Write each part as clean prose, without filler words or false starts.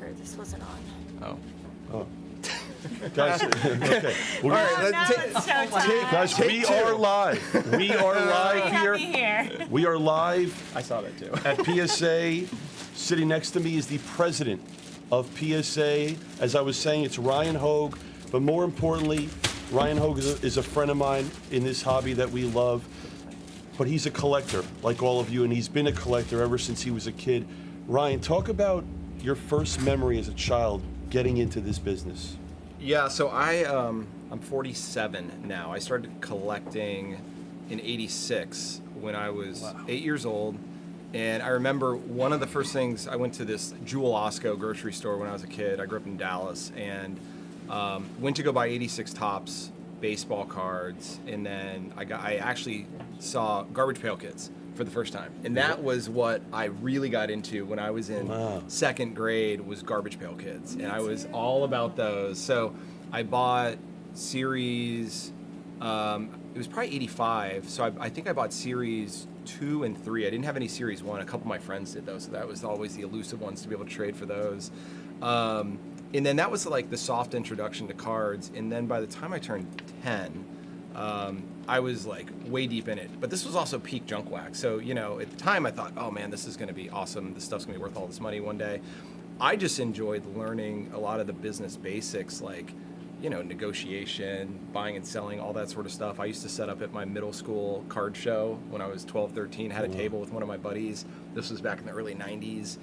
sure this wasn't on. Oh. Guys, okay. All right, Guys, we are live. We are live here. We are live I saw that too. at PSA. Sitting next to me is the president of PSA. As I was saying, it's Ryan Hogue. But more importantly, Ryan Hogue is a friend of mine in this hobby that we love. But he's a collector, like all of you, and he's been a collector ever since he was a kid. Ryan, talk about your first memory as a child getting into this business. Yeah, so I'm 47 now. I started collecting in '86 when I was 8 years old. And I remember one of the first things, I went to this Jewel Osco grocery store when I was a kid. I grew up in Dallas, and went to go buy 86 Topps baseball cards, and then I actually saw Garbage Pail Kids for the first time. And that was what I really got into when I was in second grade, was Garbage Pail Kids. And I was all about those. So I bought series, it was probably 85. So I think I bought series 2 and 3. I didn't have any series 1. A couple of my friends did those. So that was always the elusive ones to be able to trade for those. And then that was like the soft introduction to cards. And then by the time I turned 10, I was like way deep in it. But this was also peak junk wax. So, you know, at the time I thought, oh man, this is going to be awesome. This stuff's going to be worth all this money one day. I just enjoyed learning a lot of the business basics, like, you know, negotiation, buying and selling, all that sort of stuff. I used to set up at my middle school card show when I was 12, 13, had a table with one of my buddies. This was back in the early 90s.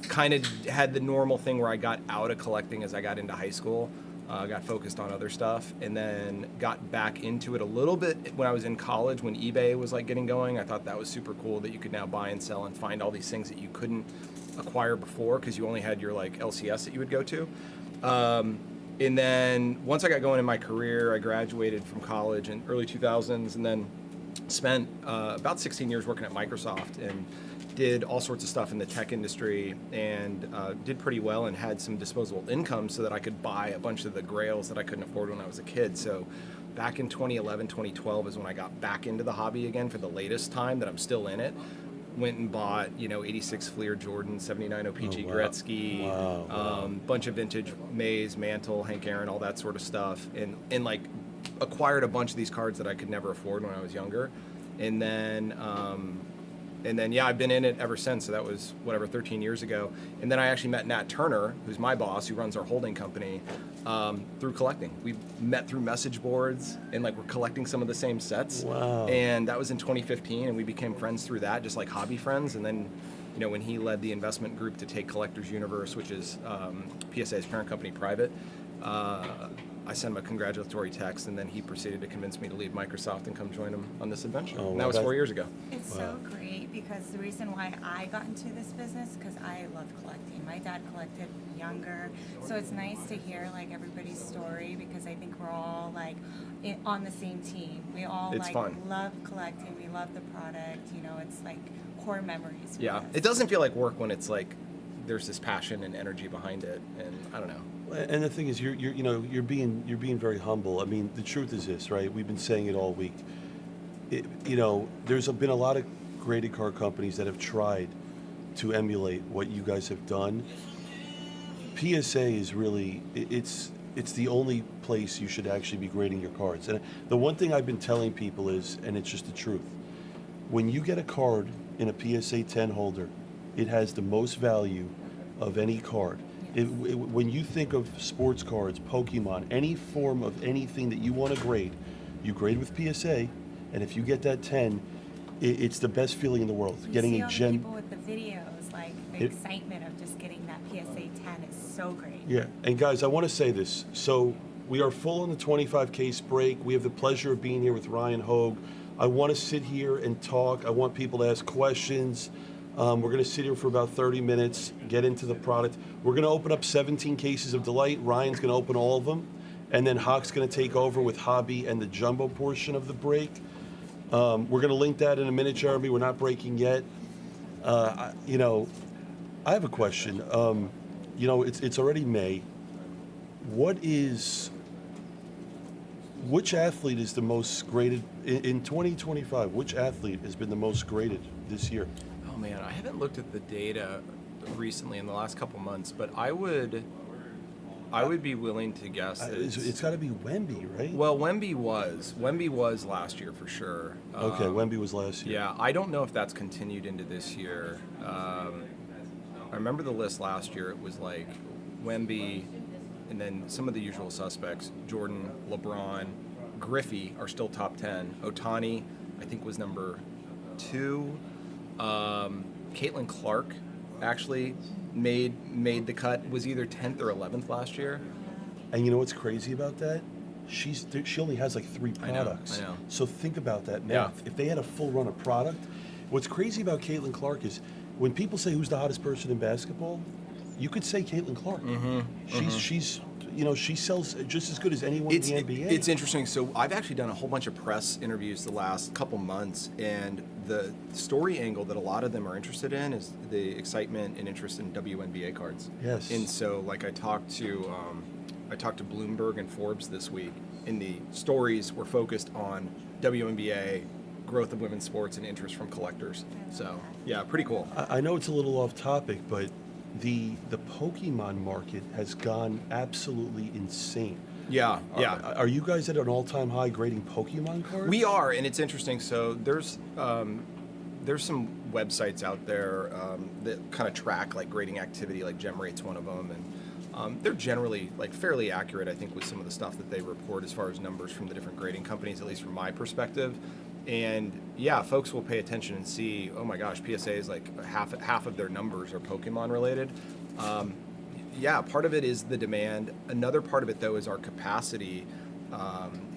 Kind of had the normal thing where I got out of collecting as I got into high school. Got focused on other stuff, and then got back into it a little bit when I was in college, when eBay was like getting going. I thought that was super cool that you could now buy and sell and find all these things that you couldn't acquire before because you only had your like LCS that you would go to. And then once I got going in my career, I graduated from college in early 2000s, and then spent about 16 years working at Microsoft and did all sorts of stuff in the tech industry, and did pretty well and had some disposable income so that I could buy a bunch of the Grails that I couldn't afford when I was a kid. So back in 2011, 2012 is when I got back into the hobby again for the latest time that I'm still in it. Went and bought, you know, 86 Fleer Jordan, 79 OPG Gretzky, bunch of vintage Mays, Mantle, Hank Aaron, all that sort of stuff, and like acquired a bunch of these cards that I could never afford when I was younger. And then, yeah, I've been in it ever since. So that was, 13 years ago. And then I actually met Nat Turner, who's my boss, who runs our holding company, through collecting. We met through message boards, and like we're collecting some of the same sets. Wow. And that was in 2015, and we became friends through that, just like hobby friends. And then, you know, when he led the investment group to take Collectors Universe, which is PSA's parent company, private, I sent him a congratulatory text, and then he proceeded to convince me to leave Microsoft and come join him on this adventure. And that was 4 years ago. It's so great because the reason why I got into this business, because I love collecting. My dad collected younger, so it's nice to hear like everybody's story, because I think we're all like on the same team. We all It's like fun. love collecting. We love the product. You know, it's like core memories. for Yeah, us. it doesn't feel like work when it's like there's this passion and energy behind it, and I don't know. And the thing is, you're being very humble. I mean, the truth is this, right? We've been saying it all week. There's been a lot of graded card companies that have tried to emulate what you guys have done. PSA is really, it's the only place you should actually be grading your cards. And the one thing I've been telling people is, and it's just the truth, when you get a card in a PSA 10 holder, it has the most value of any card. When you think of sports cards, Pokemon, any form of anything that you want to grade, you grade with PSA, and if you get that 10, it's the best feeling in the world. You Getting see a all the gem. people with the videos, like the excitement of just getting that PSA 10 is so great. Yeah, and guys, I want to say this. So we are full on the 25 case break. We have the pleasure of being here with Ryan Hogue. I want to sit here and talk. I want people to ask questions. We're going to sit here for about 30 minutes, get into the product. We're going to open up 17 cases of Delight. Ryan's going to open all of them. And then Hawk's going to take over with Hobby and the jumbo portion of the break. We're going to link that in a minute, Jeremy. We're not breaking yet. I have a question. It's already May. Which athlete is the most graded in 2025? Which athlete has been the most graded this year? Oh man, I haven't looked at the data recently in the last couple months, but I would be willing to guess that It's got to be Wemby, right? well, Wemby was last year for sure. Okay, Wemby was last year. Yeah, I don't know if that's continued into this year. I remember the list last year. It was like Wemby, and then some of the usual suspects: Jordan, LeBron, Griffey are still top 10. Ohtani, I think, was number 2. Caitlin Clark actually made the cut. Was either 10th or 11th last year. And you know what's crazy about that? She only has like 3 I products. know. So think about that math. Yeah. If they had a full run of product, what's crazy about Caitlin Clark is when people say who's the hottest person in basketball, you could say Caitlin Clark. She's she sells just as good as anyone in the NBA. It's interesting. So I've actually done a whole bunch of press interviews the last couple months, and the story angle that a lot of them are interested in is the excitement and interest in WNBA cards. Yes. And so, like, I talked to Bloomberg and Forbes this week, and the stories were focused on WNBA, growth of women's sports, and interest from collectors. So yeah, pretty cool. I know it's a little off topic, but the Pokemon market has gone absolutely insane. Yeah. Are you guys at an all-time high grading Pokemon cards? We are, and it's interesting. So there's some websites out there that kind of track like grading activity, like GemRate's one of them, and they're generally like fairly accurate, I think, with some of the stuff that they report as far as numbers from the different grading companies, at least from my perspective. And yeah, folks will pay attention and see, oh my gosh, PSA is like half of their numbers are Pokemon related. Yeah, part of it is the demand. Another part of it, though, is our capacity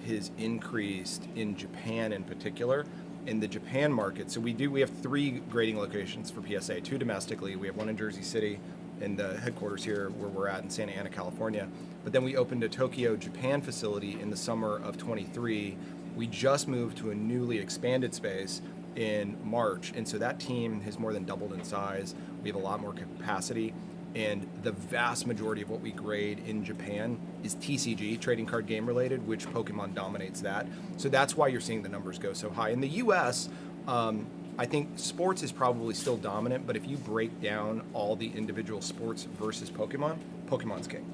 has increased in Japan in particular. In the Japan market, so we have 3 grading locations for PSA, 2 domestically. We have one in Jersey City, in the headquarters here where we're at in Santa Ana, California. But then we opened a Tokyo, Japan facility in the summer of 23. We just moved to a newly expanded space in March, and so that team has more than doubled in size. We have a lot more capacity. And the vast majority of what we grade in Japan is TCG, trading card game related, which Pokemon dominates that. So that's why you're seeing the numbers go so high. In the US, I think sports is probably still dominant, but if you break down all the individual sports versus Pokemon, Pokemon's king.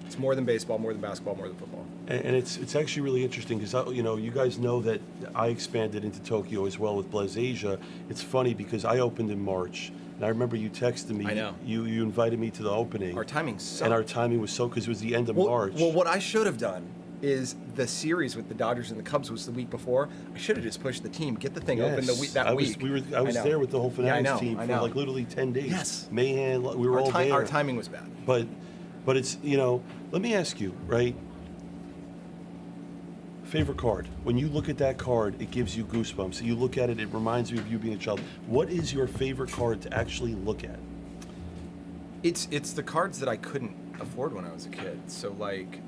It's more than baseball, more than basketball, more than football. And it's actually really interesting because you guys know that I expanded into Tokyo as well with Blez Asia. It's funny because I opened in March. And I remember you texted me. I know. You invited me to the opening. Our timing sucked. And our timing was so, because it was the end of March. Well, what I should have done is the series with the Dodgers and the Cubs was the week before. I should have just pushed the team, get the thing open that week. I was there with the whole finance team for like literally 10 days. Yes. Mayhem, we were all there. Our timing was bad. But it's, let me ask you, right? Favorite card. When you look at that card, it gives you goosebumps. You look at it, it reminds you of you being a child. What is your favorite card to actually look at? It's the cards that I couldn't afford when I was a kid. So like,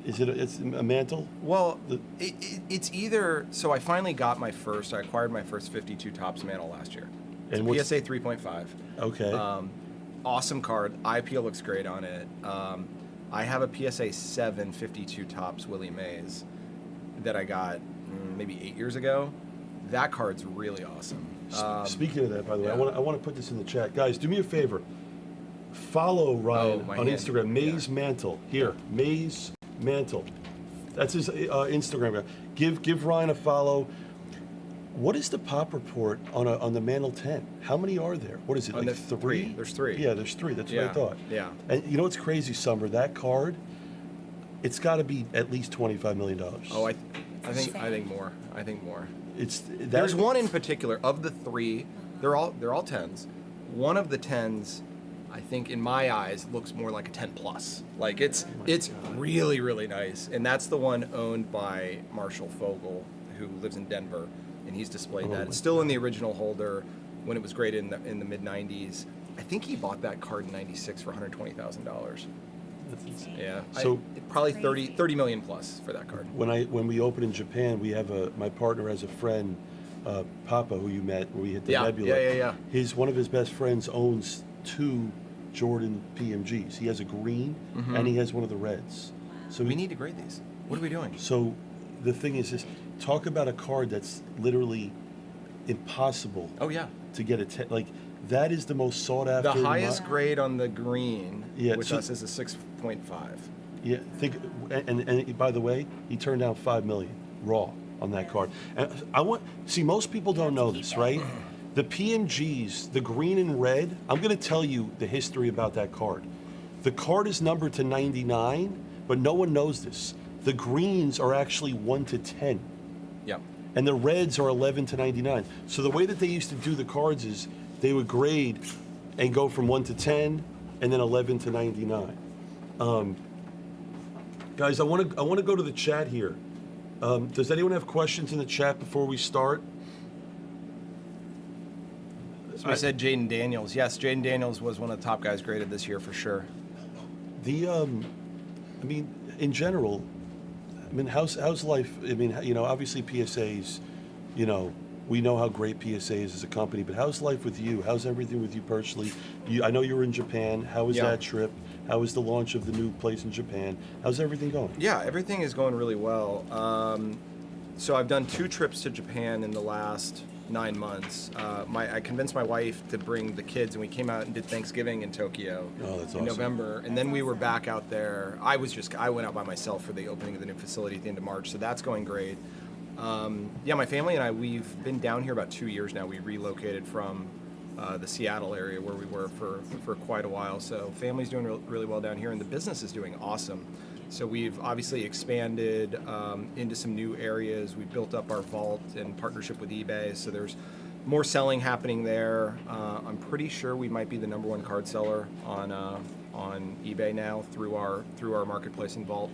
It's a mantle? well, it's either. So I finally got I acquired my first 52 Topps mantle last year. It's And a what's- PSA 3.5. Okay. Awesome card. IPO looks great on it. I have a PSA 7 52 Topps Willie Mays that I got maybe 8 years ago. That card's really awesome. Speaking of that, by the way, yeah. I want to put this in the chat. Guys, do me a favor. Follow Ryan my on hand. Instagram, Maze Yeah. Mantle. Here, Maze Mantle. That's his Instagram. Give Ryan a follow. What is the pop report on the Mantle 10? How many are there? What is it, On like the 3? There's 3. Yeah, there's 3. That's what I Yeah, thought. yeah. And you know what's crazy, Summer? That card, it's got to be at least $25 million. Oh, I think more. I think more. There's one in particular of the 3. They're all 10s. One of the 10s, I think, in my eyes, looks more like a 10 plus. Like it's really, really nice, and that's the one owned by Marshall Fogel, who lives in Denver, and he's displayed that. It's still in the original holder when it was graded in the mid 90s. I think he bought that card in '96 for $120,000. Yeah, So probably 30 million plus for that card. when we open in Japan, we have my partner has a friend, Papa, who you met when we hit the Nebula. Yeah. One of his best friends owns 2 Jordan PMGs. He has a green and he has one of the reds. So We need to grade these. What are we doing? So the thing is this: talk about a card that's literally impossible Oh yeah. to get like That is the most sought after. The highest grade on the green Yeah, with so- us is a 6.5. Yeah, and by the way, he turned down $5 million raw on that card. And most people don't know this, right? The PMGs, the green and red. I'm going to tell you the history about that card. The card is numbered to 99, but no one knows this. The greens are actually 1 to 10. Yep. And the reds are 11 to 99. So the way that they used to do the cards is they would grade and go from 1 to 10 and then 11 to 99. Guys, I want to go to the chat here. Does anyone have questions in the chat before we start? I said Jaden Daniels. Yes, Jaden Daniels was one of the top guys graded this year for sure. I mean, in general, I mean, how's life? I mean, obviously PSA's, we know how great PSA is as a company, but how's life with you? How's everything with you personally? I know you were in Japan. How was that trip? How was the launch of the new place in Japan? How's everything going? Yeah, everything is going really well. So I've done 2 trips to Japan in the last 9 months. I convinced my wife to bring the kids, and we came out and did Thanksgiving in Tokyo in November. And then we were back out there. I went out by myself for the opening of the new facility at the end of March, so that's going great. My family and I, we've been down here about 2 years now. We relocated from the Seattle area where we were for quite a while. So family's doing really well down here, and the business is doing awesome. So we've obviously expanded into some new areas. We've built up our vault in partnership with eBay, so there's more selling happening there. I'm pretty sure we might be the #1 card seller on eBay now through our marketplace and vault.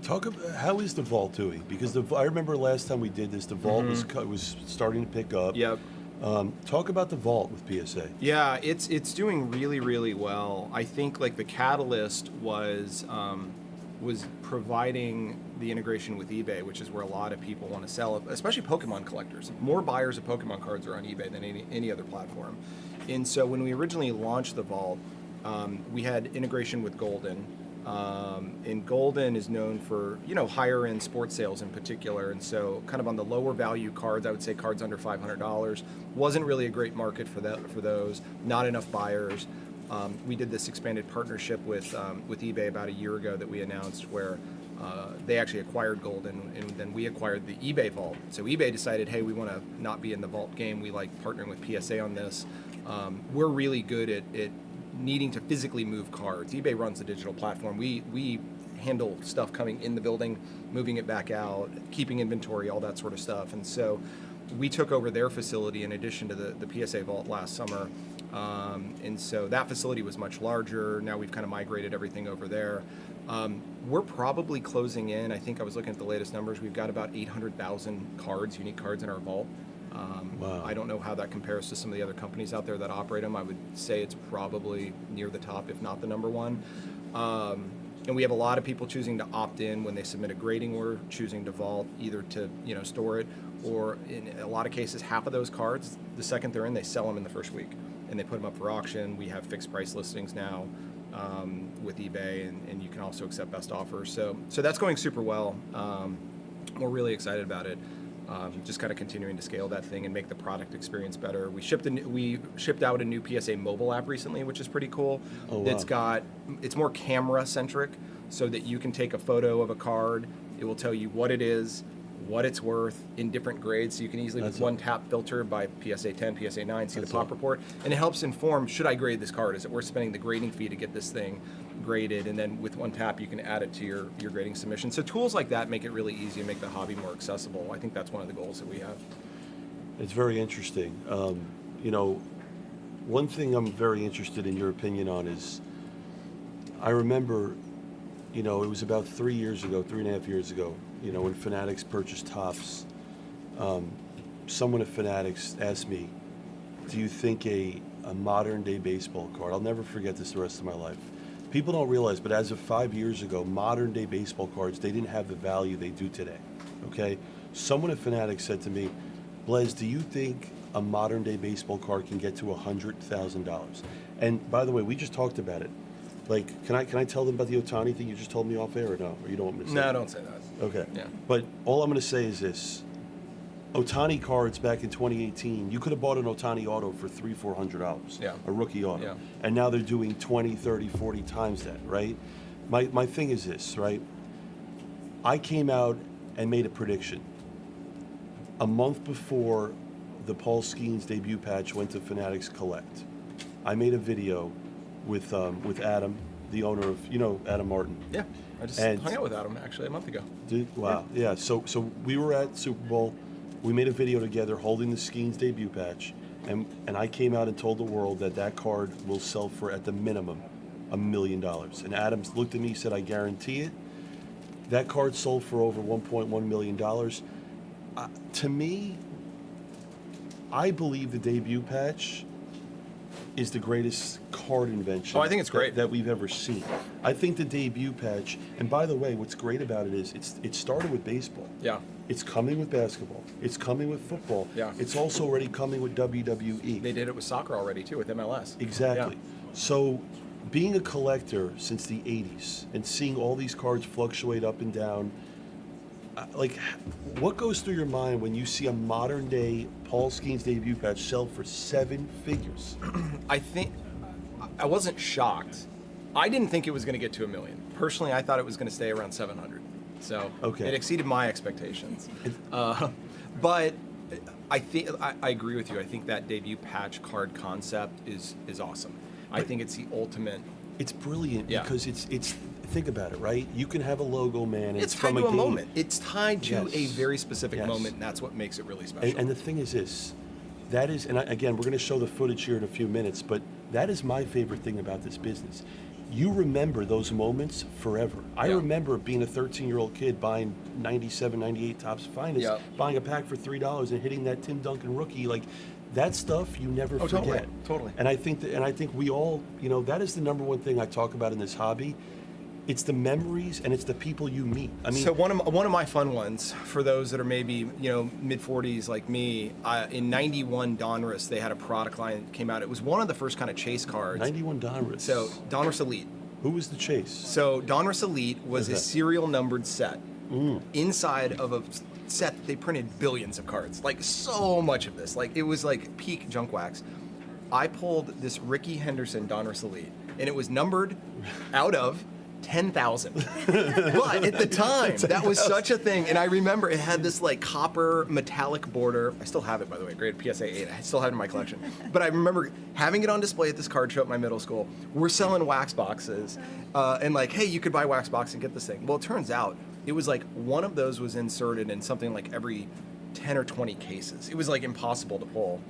Talk about how is the vault doing? Because I remember last time we did this, the vault was starting to pick up. Yep. Talk about the vault with PSA. Yeah, it's doing really, really well. I think like the catalyst was providing the integration with eBay, which is where a lot of people want to sell, especially Pokemon collectors. More buyers of Pokemon cards are on eBay than any other platform. And so when we originally launched the vault, we had integration with Golden. And Golden is known for, higher end sports sales in particular. And so kind of on the lower value cards, I would say cards under $500, wasn't really a great market for those, not enough buyers. We did this expanded partnership with eBay about a year ago that we announced where they actually acquired Golden, and then we acquired the eBay vault. So eBay decided, hey, we want to not be in the vault game. We like partnering with PSA on this. We're really good at needing to physically move cards. eBay runs the digital platform. We handle stuff coming in the building, moving it back out, keeping inventory, all that sort of stuff. And so we took over their facility in addition to the PSA vault last summer. And so that facility was much larger. Now we've kind of migrated everything over there. We're probably closing in, I think I was looking at the latest numbers, we've got about 800,000 cards, unique cards in our vault. Wow. I don't know how that compares to some of the other companies out there that operate them. I would say it's probably near the top, if not the #1. And we have a lot of people choosing to opt in when they submit a grading order, choosing to vault, either to store it, or in a lot of cases, half of those cards, the second they're in, they sell them in the first week, and they put them up for auction. We have fixed price listings now with eBay, and you can also accept best offers. So that's going super well. We're really excited about it. Just kind of continuing to scale that thing and make the product experience better. We shipped out a new PSA mobile app recently, which is pretty cool. Oh, wow. It's more camera centric, so that you can take a photo of a card. It will tell you what it is, what it's worth in different grades, so you can easily with one tap filter by PSA 10, PSA 9, see the pop report, and it helps inform, should I grade this card? Is it worth spending the grading fee to get this thing graded? And then with one tap you can add it to your grading submission. So tools like that make it really easy and make the hobby more accessible. I think that's one of the goals that we have. It's very interesting. One thing I'm very interested in your opinion on is, I remember, it was about 3.5 years ago, when Fanatics purchased Topps, someone at Fanatics asked me, do you think a modern day baseball card, I'll never forget this the rest of my life. People don't realize, but as of 5 years ago, modern day baseball cards, they didn't have the value they do today, okay? Someone at Fanatics said to me, Blez, do you think a modern day baseball card can get to $100,000? And by the way, we just talked about it. Like, can I tell them about the Ohtani thing you just told me off air, or no? Or you don't want me to say No, that? don't say that. Okay. Yeah. But all I'm going to say is this. Otani cards back in 2018, you could have bought an Otani auto for $300-400, Yeah. a rookie auto. Yeah. And now they're doing 20, 30, 40 times that, right? My thing is this, right? I came out and made a prediction. A month before the Paul Skeens debut patch went to Fanatics Collect, I made a video with Adam, the owner of, Adam Martin. Yeah, I just And- hung out with Adam actually a month ago. Wow. Yeah. So we were at Super Bowl. We made a video together holding the Skeens debut patch, and I came out and told the world that card will sell for at the minimum $1 million. And Adam looked at me and said, "I guarantee it." That card sold for over $1.1 million. To me, I believe the debut patch is the greatest card invention. Oh, I think it's great. that we've ever seen. I think the debut patch, and by the way, what's great about it is it started with baseball. Yeah. It's coming with basketball. It's coming with football. Yeah. It's also already coming with WWE. They did it with soccer already too, with MLS. Exactly. Yeah. So, being a collector since the 80s and seeing all these cards fluctuate up and down, what goes through your mind when you see a modern day Paul Skeens debut patch sell for 7 figures? I think I wasn't shocked. I didn't think it was going to get to $1 million. Personally, I thought it was going to stay around 700. So Okay. it exceeded my expectations. But I think I agree with you. I think that debut patch card concept is awesome. I think it's the ultimate. It's brilliant Yeah. because it's think about it, right? You can have a logo, man. And It's from tied to a game. moment. It's tied to a Yes. very specific Yes. moment, and that's what makes it really special. And the thing is this, that is, and again, we're going to show the footage here in a few minutes, but that is my favorite thing about this business. You remember those moments forever. I Yeah. remember being a 13-year-old kid buying 97, 98 Topps Finest, Yeah. buying a pack for $3 and hitting that Tim Duncan rookie. Like, that stuff you never Oh, forget. totally, totally. And I think we all, that is the number one thing I talk about in this hobby. It's the memories and it's the people you meet. I mean, So one of my fun ones for those that are maybe mid 40s like me, in '91 Donruss they had a product line that came out. It was one of the first kind of chase cards. 91 Donruss. So Donruss Elite. Who was the chase? So Donruss Elite was a Okay. serial numbered set inside of a set that they printed billions of cards, like so much of this. Like it was like peak junk wax. I pulled this Ricky Henderson Donruss Elite, and it was numbered out of 10,000. But at the time, that was such a thing. And I remember it had this like copper metallic border. I still have it, by the way, graded PSA 8. I still have it in my collection. But I remember having it on display at this card show at my middle school. We're selling wax boxes. And like, hey, you could buy wax box and get this thing. Well, it turns out it was like one of those was inserted in something like every 10 or 20 cases. It was like impossible to pull.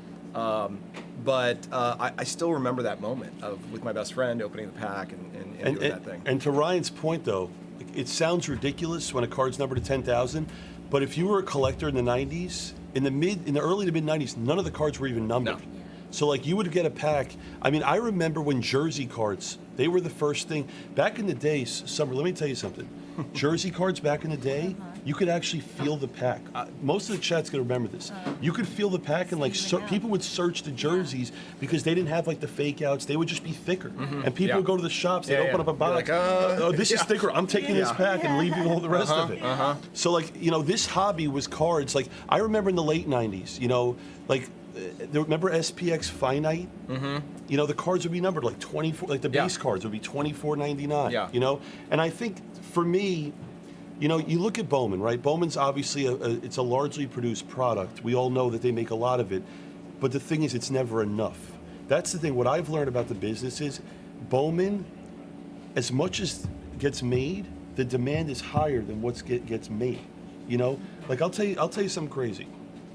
But I still remember that moment with my best friend opening the pack and doing that thing. And to Ryan's point, though, it sounds ridiculous when a card's numbered to 10,000, but if you were a collector in the 90s, in the early to mid 90s, none of the cards were even numbered. No. So like you would get a pack. I mean, I remember when jersey cards, they were the first thing. Back in the days, Summer, let me tell you something. Jersey cards back in the day, you could actually feel the pack. Most of the chat's gonna remember this. You could feel the pack, and like people would search the jerseys because they didn't have like the fake outs. They would just be thicker, and people Yeah. would go to the shops. They'd Yeah, open yeah. up a box. You're like, oh, this is yeah. thicker. I'm taking this Yeah. pack and leaving all the rest of it. So like this hobby was cards. Like I remember in the late '90s, remember SPX Finite? Mm-hmm. The cards would be numbered like 24, like the base cards would be $24.99. Yeah. And I think for me, you look at Bowman, right? Bowman's obviously it's a largely produced product. We all know that they make a lot of it, but the thing is, it's never enough. That's the thing. What I've learned about the business is, Bowman, as much as gets made, the demand is higher than what gets made. Like I'll tell you something crazy.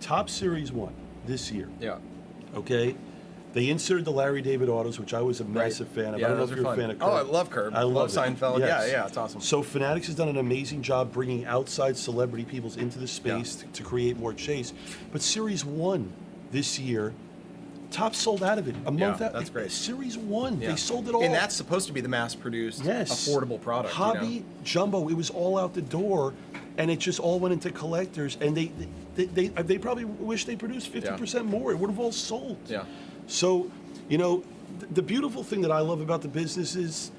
Top Series 1 this year. Yeah. Okay. They inserted the Larry David autos, which I was a massive fan of. Yeah, I don't know those if are you're fun. a fan of Curb. Oh, I love Curb. I love it. Seinfeld. Yes. Yeah, it's awesome. So Fanatics has done an amazing job bringing outside celebrity peoples into the space to create more chase. But Series 1 this year, Top sold out of it a month out. That's great. Series 1, Yeah. they sold it all. And that's supposed to be the mass-produced, affordable product. Hobby, jumbo, it was all out the door, and it just all went into collectors. And they probably wish they produced 50% more. It would have all sold. Yeah. So, the beautiful thing that I love about the business is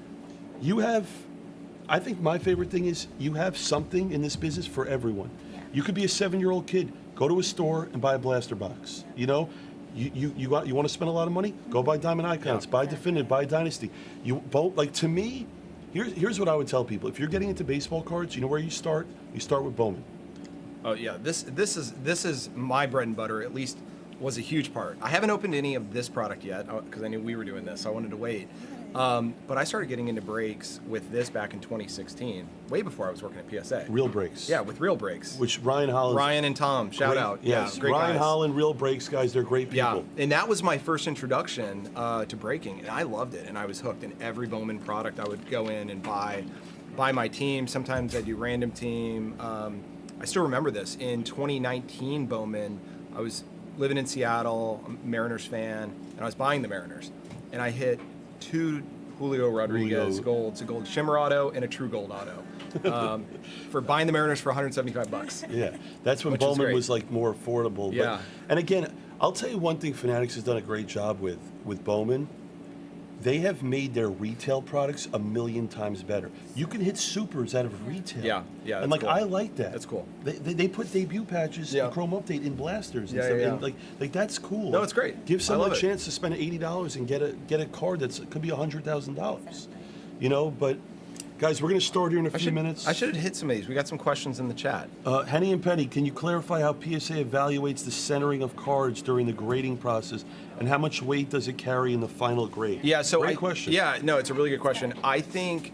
I think my favorite thing is you have something in this business for everyone. Yeah. You could be a 7-year-old kid Go to a store and buy a blaster box. You know, you want to spend a lot of money? Go buy Diamond Icons, buy Definitive, buy Dynasty. You both, like, to me, here's what I would tell people. If you're getting into baseball cards, you know where you start? You start with Bowman. Oh yeah, this is my bread and butter. At least was a huge part. I haven't opened any of this product yet because I knew we were doing this, so I wanted to wait. But I started getting into breaks with this back in 2016, way before I was working at PSA. Real breaks. Yeah, with Real Breaks. Which Ryan and Tom, shout out. Yes, Yeah, great Ryan guys. Holland, Real Breaks guys, they're great people. Yeah, and that was my first introduction to breaking, and I loved it, and I was hooked. And every Bowman product I would go in and buy my team. Sometimes I do random team. I still remember this. In 2019 Bowman, I was living in Seattle, I'm a Mariners fan, and I was buying the Mariners. And I hit 2 Julio Rodriguez golds, a gold shimmer auto and a true gold auto. For buying the Mariners for $175. Yeah, that's when Which was Bowman great. was like more affordable. Yeah. But, and again, I'll tell you one thing Fanatics has done a great job with Bowman. They have made their retail products a million times better. You can hit supers out of retail. Yeah, And that's like cool. I like that. That's cool. They put debut patches and Chrome Update in blasters and Yeah, stuff. yeah, And like that's cool. No, it's great. Give I someone love a it. chance to spend $80 and get a card that's could be $100,000. You know, but guys, we're gonna start here in a few minutes. I should have hit some of these. We got some questions in the chat. Henny and Penny, can you clarify how PSA evaluates the centering of cards during the grading process, and how much weight does it carry in the final grade? Yeah, so Great question. Yeah, no, it's a really good question. I think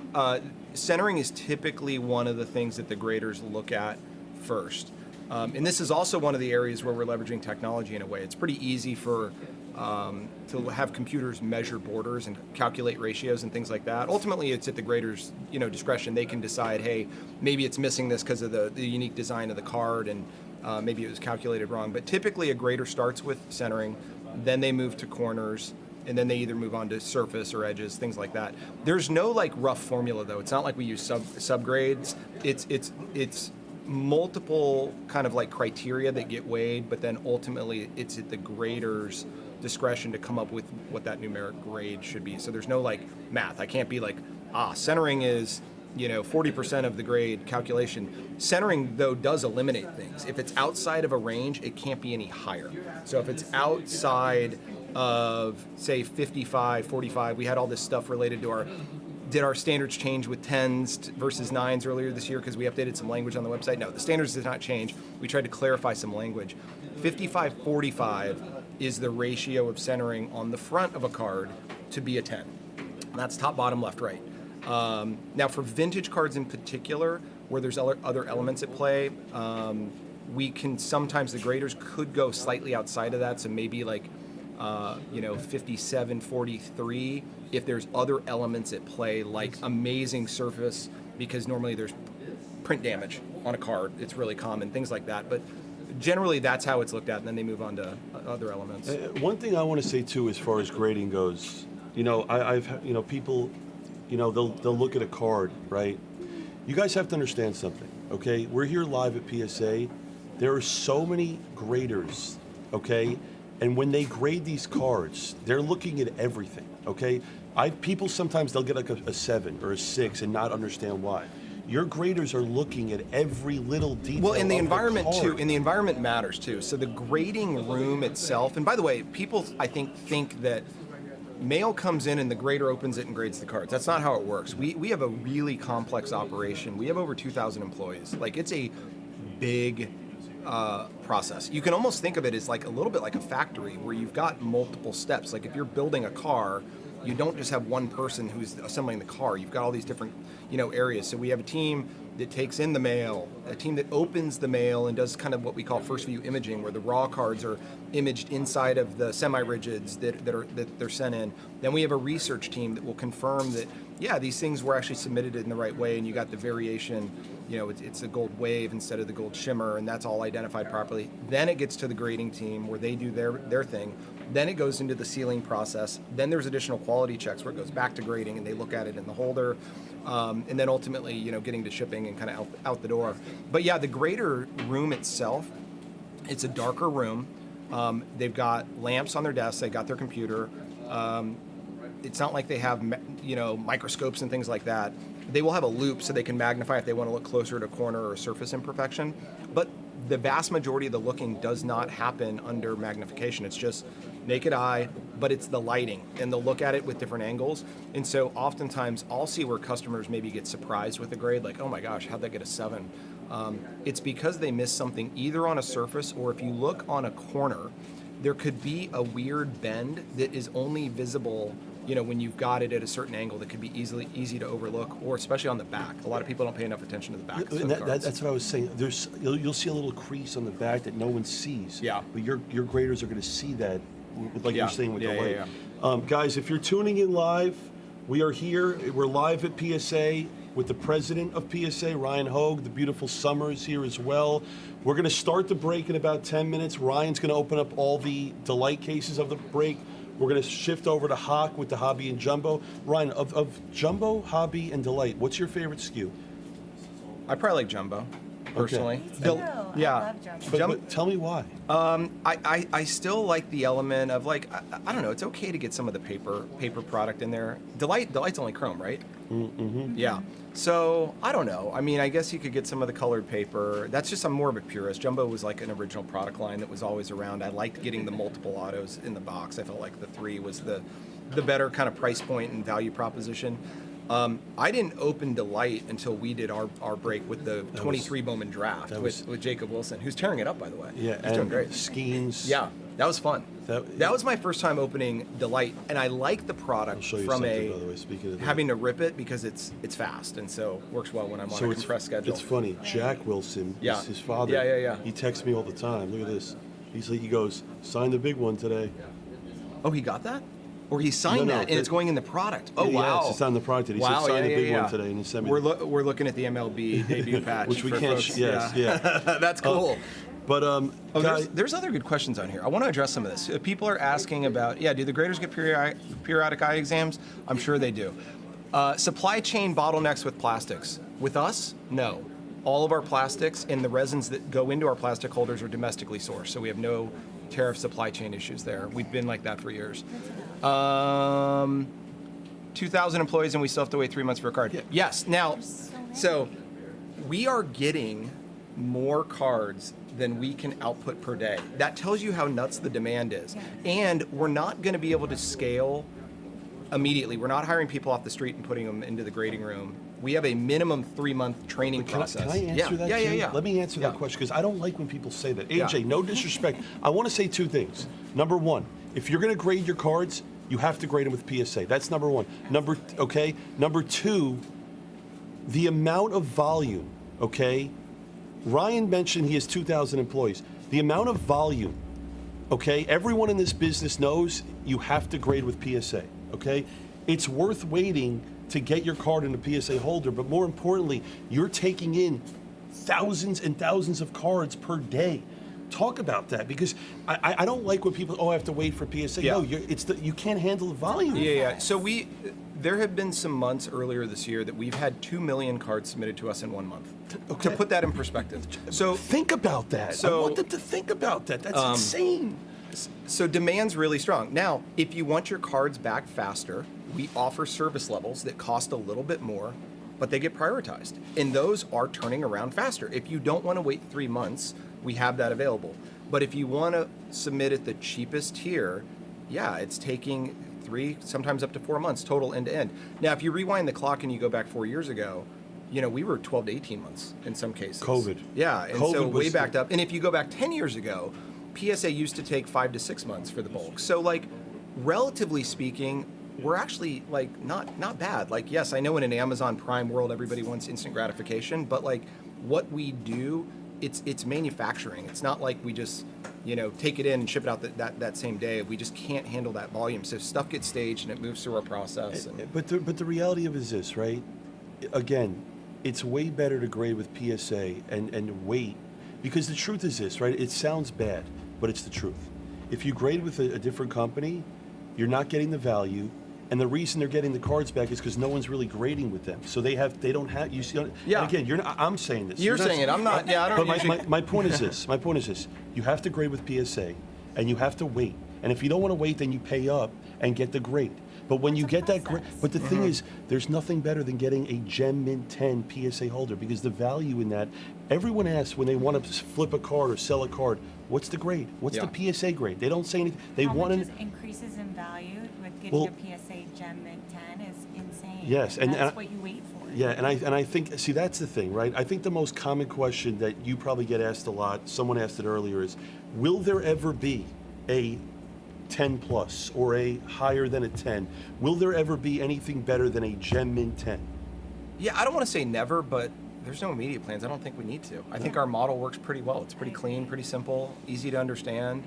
centering is typically one of the things that the graders look at first. And this is also one of the areas where we're leveraging technology in a way. It's pretty easy for to have computers measure borders and calculate ratios and things like that. Ultimately, it's at the grader's discretion. They can decide, hey, maybe it's missing this because of the unique design of the card, and maybe it was calculated wrong. But typically, a grader starts with centering, then they move to corners, and then they either move on to surface or edges, things like that. There's no like rough formula though. It's not like we use subgrades. It's multiple kind of like criteria that get weighed, but then ultimately it's at the grader's discretion to come up with what that numeric grade should be. So there's no like math. I can't be like, centering is 40% of the grade calculation. Centering though does eliminate things. If it's outside of a range, it can't be any higher. So if it's outside of say 55, 45, we had all this stuff related to did our standards change with 10s versus 9s earlier this year because we updated some language on the website? No, the standards did not change. We tried to clarify some language. 55-45 is the ratio of centering on the front of a card to be a 10. And that's top, bottom, left, right. Now for vintage cards in particular, where there's other elements at play, we can sometimes, the graders could go slightly outside of that, so maybe like 57-43 if there's other elements at play like amazing surface, because normally there's print damage on a card. It's really common, things like that. But generally that's how it's looked at, and then they move on to other elements. One thing I want to say too, as far as grading goes, I've people, they'll look at a card, right? You guys have to understand something, okay? We're here live at PSA. There are so many graders, okay? And when they grade these cards, they're looking at everything, okay? People sometimes they'll get like a 7 or a 6 and not understand why. Your graders are looking at every little detail. Well, in the of environment card. too, and the environment matters too. So the grading room itself, and by the way, people I think that mail comes in and the grader opens it and grades the cards. That's not how it works. We have a really complex operation. We have over 2,000 employees. Like, it's a big process. You can almost think of it as like a little bit like a factory where you've got multiple steps. Like if you're building a car, you don't just have one person who's assembling the car. You've got all these different, areas. So we have a team that takes in the mail, a team that opens the mail and does kind of what we call first view imaging, where the raw cards are imaged inside of the semi-rigids that they're sent in. Then we have a research team that will confirm that, yeah, these things were actually submitted in the right way, and you got the variation, it's a gold wave instead of the gold shimmer, and that's all identified properly. Then it gets to the grading team where they do their thing. Then it goes into the sealing process. Then there's additional quality checks where it goes back to grading and they look at it in the holder. And then ultimately, getting to shipping and kind of out the door. But yeah, the grader room itself, it's a darker room. They've got lamps on their desks. They got their computer. It's not like they have, microscopes and things like that. They will have a loop so they can magnify if they want to look closer at a corner or a surface imperfection. But the vast majority of the looking does not happen under magnification. It's just naked eye, but it's the lighting, and they'll look at it with different angles. And so oftentimes I'll see where customers maybe get surprised with a grade, like, oh my gosh, how'd that get a 7? It's because they missed something either on a surface, or if you look on a corner, there could be a weird bend that is only visible, when you've got it at a certain angle that could be easy to overlook, or especially on the back. A lot of people don't pay enough attention to the back. And that's what I was saying. You'll see a little crease on the back that no one sees. Yeah. But your graders are going to see that, like you're saying with the light. Yeah. Guys, if you're tuning in live, we are here. We're live at PSA with the president of PSA, Ryan Hogue. The beautiful Summer is here as well. We're going to start the break in about 10 minutes. Ryan's going to open up all the Delight cases of the break. We're going to shift over to Hawk with the Hobby and Jumbo. Ryan, of Jumbo, Hobby, and Delight, what's your favorite SKU? I probably like Jumbo, personally. Me too. I love Jumbo. But tell me why. I still like the element of, like, I don't know, it's okay to get some of the paper product in there. Delight's only chrome, right? Mm-hmm. Yeah. So, I don't know. I mean, I guess you could get some of the colored paper. That's just, I'm more of a purist. Jumbo was like an original product line that was always around. I liked getting the multiple autos in the box. I felt like the 3 was the better kind of price point and value proposition. I didn't open Delight until we did our break with the 23 Bowman draft with Jacob Wilson, who's tearing it up, by the way. Yeah, he's doing great. Skeens. Yeah, that was fun. That was my first time opening Delight, and I like the product from by the way, speaking of having to rip it because it's fast, and so works well when I'm on a compressed schedule. It's funny. Jack Wilson, his father. Yeah. He texts me all the time. Look at this. He goes, sign the big one today. Oh, he got that? Or he signed that, and it's going in the product. Oh, wow. Yes, it's on the product. He said sign the big one today, and he sent me. We're looking at the MLB debut patch, which we for can't. Folks. Yeah. That's cool. But there's other good questions on here. I want to address some of this. People are asking about, do the graders get periodic eye exams? I'm sure they do. Supply chain bottlenecks with plastics. With us, no. All of our plastics and the resins that go into our plastic holders are domestically sourced, so we have no tariff supply chain issues there. We've been like that for years. 2,000 employees, and we still have to wait 3 months for a card. Yeah. Yes. Now, so we are getting more cards than we can output per day. That tells you how nuts the demand is. Yeah. And we're not going to be able to scale immediately. We're not hiring people off the street and putting them into the grading room. We have a minimum 3-month training process. Can I answer that? Yeah. Let me answer that question, because I don't like when people say that. AJ, no disrespect. I want to say 2 things. Number 1, if you're going to grade your cards, you have to grade them with PSA. That's number 1. Number 2, the amount of volume. Okay, Ryan mentioned he has 2,000 employees. The amount of volume. Okay, everyone in this business knows you have to grade with PSA. Okay, it's worth waiting to get your card in a PSA holder, but more importantly, you're taking in thousands and thousands of cards per day. Talk about that, because I don't like when people, I have to wait for PSA. Yeah. No, you can't handle the volume. Yeah. So there have been some months earlier this year that we've had 2 million cards submitted to us in 1 month. Okay. To put that in perspective. So think about that. I want them to think about that. That's insane. So demand's really strong. Now, if you want your cards back faster, we offer service levels that cost a little bit more, but they get prioritized. And those are turning around faster. If you don't want to wait 3 months, we have that available. But if you want to submit at the cheapest tier, it's taking 3, sometimes up to 4 months total end to end. Now, if you rewind the clock and you go back 4 years ago, we were 12 to 18 months in some cases. COVID. Yeah, and COVID so way was backed up. And if you go back 10 years ago, PSA used to take 5 to 6 months for the bulk. So, like, relatively speaking, we're actually, like, not bad. Like, yes, I know in an Amazon Prime world everybody wants instant gratification, but, like, what we do, it's manufacturing. It's not like we just take it in and ship it out that same day. We just can't handle that volume. So stuff gets staged and it moves through our process. But the reality of it is this, right? Again, it's way better to grade with PSA and wait, because the truth is this, right? It sounds bad, but it's the truth. If you grade with a different company, you're not getting the value. And the reason they're getting the cards back is because no one's really grading with them. So they don't have, you see. Yeah. And again, I'm saying this. You're saying it. I'm not. Yeah, I don't. But my point is this. My point is this. You have to grade with PSA, and you have to wait. And if you don't want to wait, then you pay up and get the grade. But when you It's a get that, process. but the thing is, there's nothing better than getting a Gem Mint 10 PSA holder, because the value in that, everyone asks when they want to flip a card or sell a card, what's the grade? What's the PSA grade? They don't say anything. They How want much to. increases in value with getting Well, a PSA Gem Mint 10 is insane. Yes, and that's what you wait for. Yeah, and I think, see, that's the thing, right? I think the most common question that you probably get asked a lot, someone asked it earlier, is will there ever be a 10 plus or a higher than a 10? Will there ever be anything better than a Gem Mint 10? Yeah, I don't want to say never, but there's no immediate plans. I don't think we need to. I think our model works pretty well. It's pretty clean, pretty simple, easy to understand.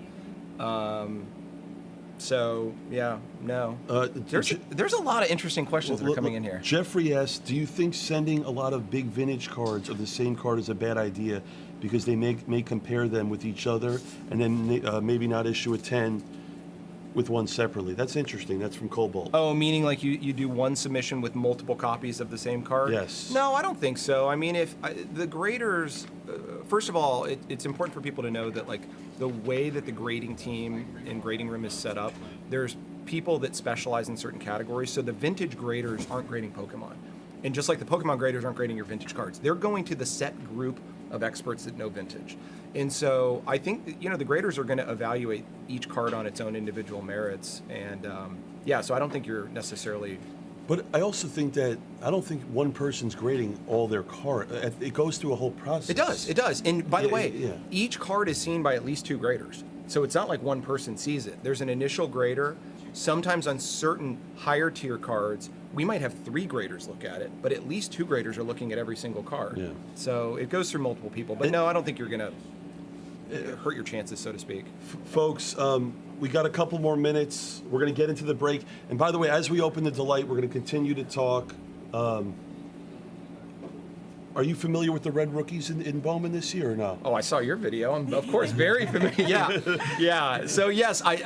So yeah, no. There's a lot of interesting questions that are coming in here. Jeffrey asks, do you think sending a lot of big vintage cards of the same card is a bad idea because they may compare them with each other and then maybe not issue a 10 with one separately? That's interesting. That's from Cobalt. Oh, meaning like you do one submission with multiple copies of the same card? Yes. No, I don't think so. I mean, if the graders, first of all, it's important for people to know that like the way that the grading team and grading room is set up, there's people that specialize in certain categories. So the vintage graders aren't grading Pokemon. And just like the Pokemon graders aren't grading your vintage cards, they're going to the set group of experts that know vintage. And so I think, the graders are going to evaluate each card on its own individual merits. And yeah, so I don't think you're necessarily... But I also think that I don't think one person's grading all their card. It goes through a whole process. It does. And by the way, yeah. each card is seen by at least 2 graders. So it's not like one person sees it. There's an initial grader. Sometimes on certain higher tier cards, we might have 3 graders look at it, but at least 2 graders are looking at every single card. Yeah. So it goes through multiple people. But no, I don't think you're going to hurt your chances, so to speak. Folks, we got a couple more minutes. We're going to get into the break. And by the way, as we open the Delight, we're going to continue to talk. Are you familiar with the Red Rookies in Bowman this year or no? Oh, I saw your video. I'm, of course, very familiar. Yeah. So, yes, I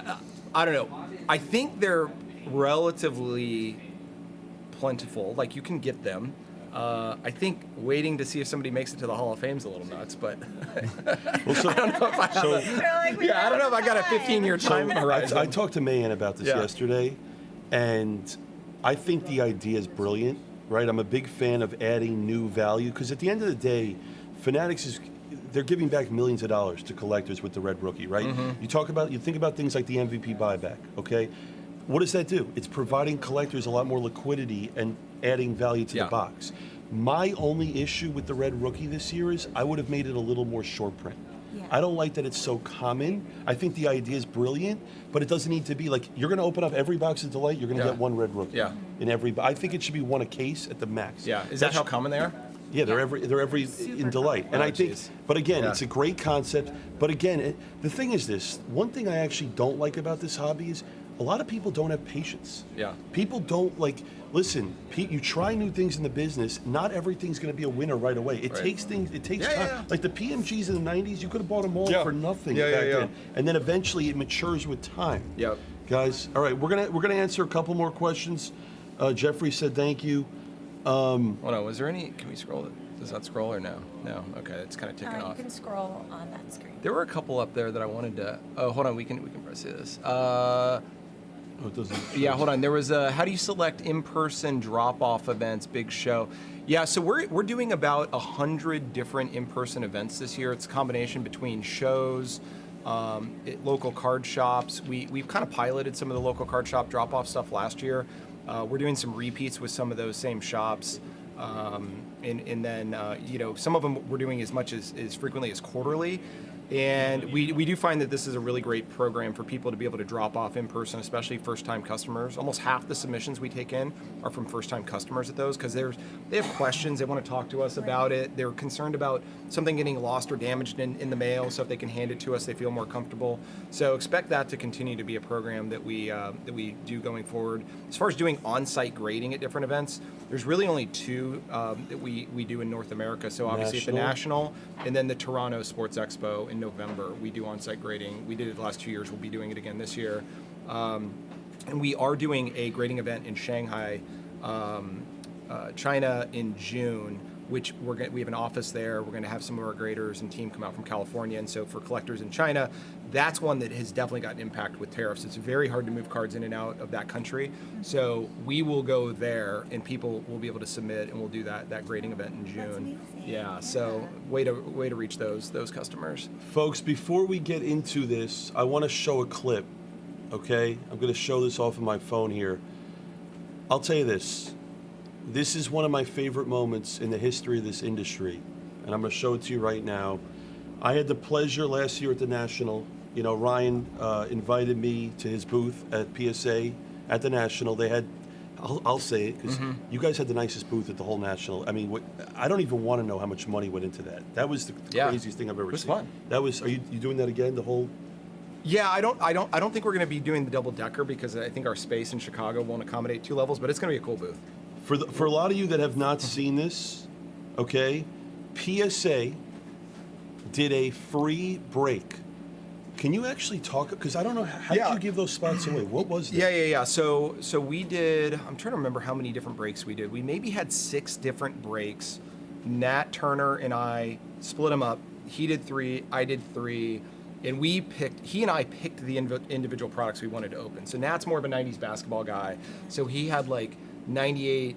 don't know. I think they're relatively plentiful. Like, you can get them. I think waiting to see if somebody makes it to the Hall of Fame is a little nuts, but I don't know if I have I don't know if I got a 15-year time horizon. I talked to Mayan about this yesterday, and I think the idea is brilliant, right? I'm a big fan of adding new value, because at the end of the day, Fanatics they're giving back millions of dollars to collectors with the Red Rookie, right? Mm-hmm. You think about things like the MVP buyback, okay? What does that do? It's providing collectors a lot more liquidity and adding value to the box. My only issue with the Red Rookie this year is I would have made it a little more short print. Yeah. I don't like that it's so common. I think the idea is brilliant, but it doesn't need to be like you're going to open up every box of Delight, you're going to get one Red Rookie. Yeah. In every, I think it should be one a case at the max. Yeah. Is that how common they are? Yeah, they're every Super in Delight, and I think. But again, it's a great concept. But again, the thing is this: one thing I actually don't like about this hobby is a lot of people don't have patience. Yeah. People don't like. Listen, Pete, you try new things in the business. Not everything's going to be a winner right away. It takes things. It takes time. Yeah. Like the PMGs in the '90s, you could have bought them all for nothing back then, and then eventually it matures with time. Yep. Guys, all right, we're gonna answer a couple more questions. Jeffrey said thank you. Hold on, was there any? Can we scroll it? Does that scroll or no? No. Okay, it's kind of ticking off. You can scroll on that screen. There were a couple up there that I wanted to. Oh, hold on. We can press this. It doesn't. Yeah, hold on. There was a. How do you select in-person drop-off events? Big show. Yeah, so we're doing about 100 different in-person events this year. It's a combination between shows, local card shops. We've kind of piloted some of the local card shop drop-off stuff last year. We're doing some repeats with some of those same shops. And then, some of them we're doing as much as frequently as quarterly. And we do find that this is a really great program for people to be able to drop off in person, especially first-time customers. Almost half the submissions we take in are from first-time customers at those because they have questions. They want to talk to us about it. They're concerned about something getting lost or damaged in the mail, so if they can hand it to us, they feel more comfortable. So expect that to continue to be a program that we do going forward. As far as doing on-site grading at different events, there's really only 2 that we do in North America. So obviously at the National and then the Toronto Sports Expo in November, we do on-site grading. We did it the last 2 years. We'll be doing it again this year. And we are doing a grading event in Shanghai, China in June, which we have an office there. We're going to have some of our graders and team come out from California. And so for collectors in China, that's one that has definitely gotten impact with tariffs. It's very hard to move cards in and out of that country. So we will go there, and people will be able to submit, and we'll do that grading event in June. That's amazing. Yeah. So way to reach those customers. Folks, before we get into this, I want to show a clip, okay? I'm going to show this off of my phone here. I'll tell you this. This is one of my favorite moments in the history of this industry, and I'm going to show it to you right now. I had the pleasure last year at the National. You know, Ryan invited me to his booth at PSA at the National. They had, I'll say it, because you guys had the nicest booth at the whole National. I mean, I don't even want to know how much money went into that. That was the craziest thing I've ever seen. It was fun. That was. Are you doing that again? The whole. Yeah, I don't think we're going to be doing the double decker because I think our space in Chicago won't accommodate 2 levels, but it's going to be a cool booth. For a lot of you that have not seen this, okay, PSA did a free break. Can you actually talk? Because I don't know, how did you give those spots away? What was that? Yeah. So we did, I'm trying to remember how many different breaks we did. We maybe had 6 different breaks. Nat Turner and I split them up. He did 3, I did 3. And he and I picked the individual products we wanted to open. So Nat's more of a 90s basketball guy. So he had like 98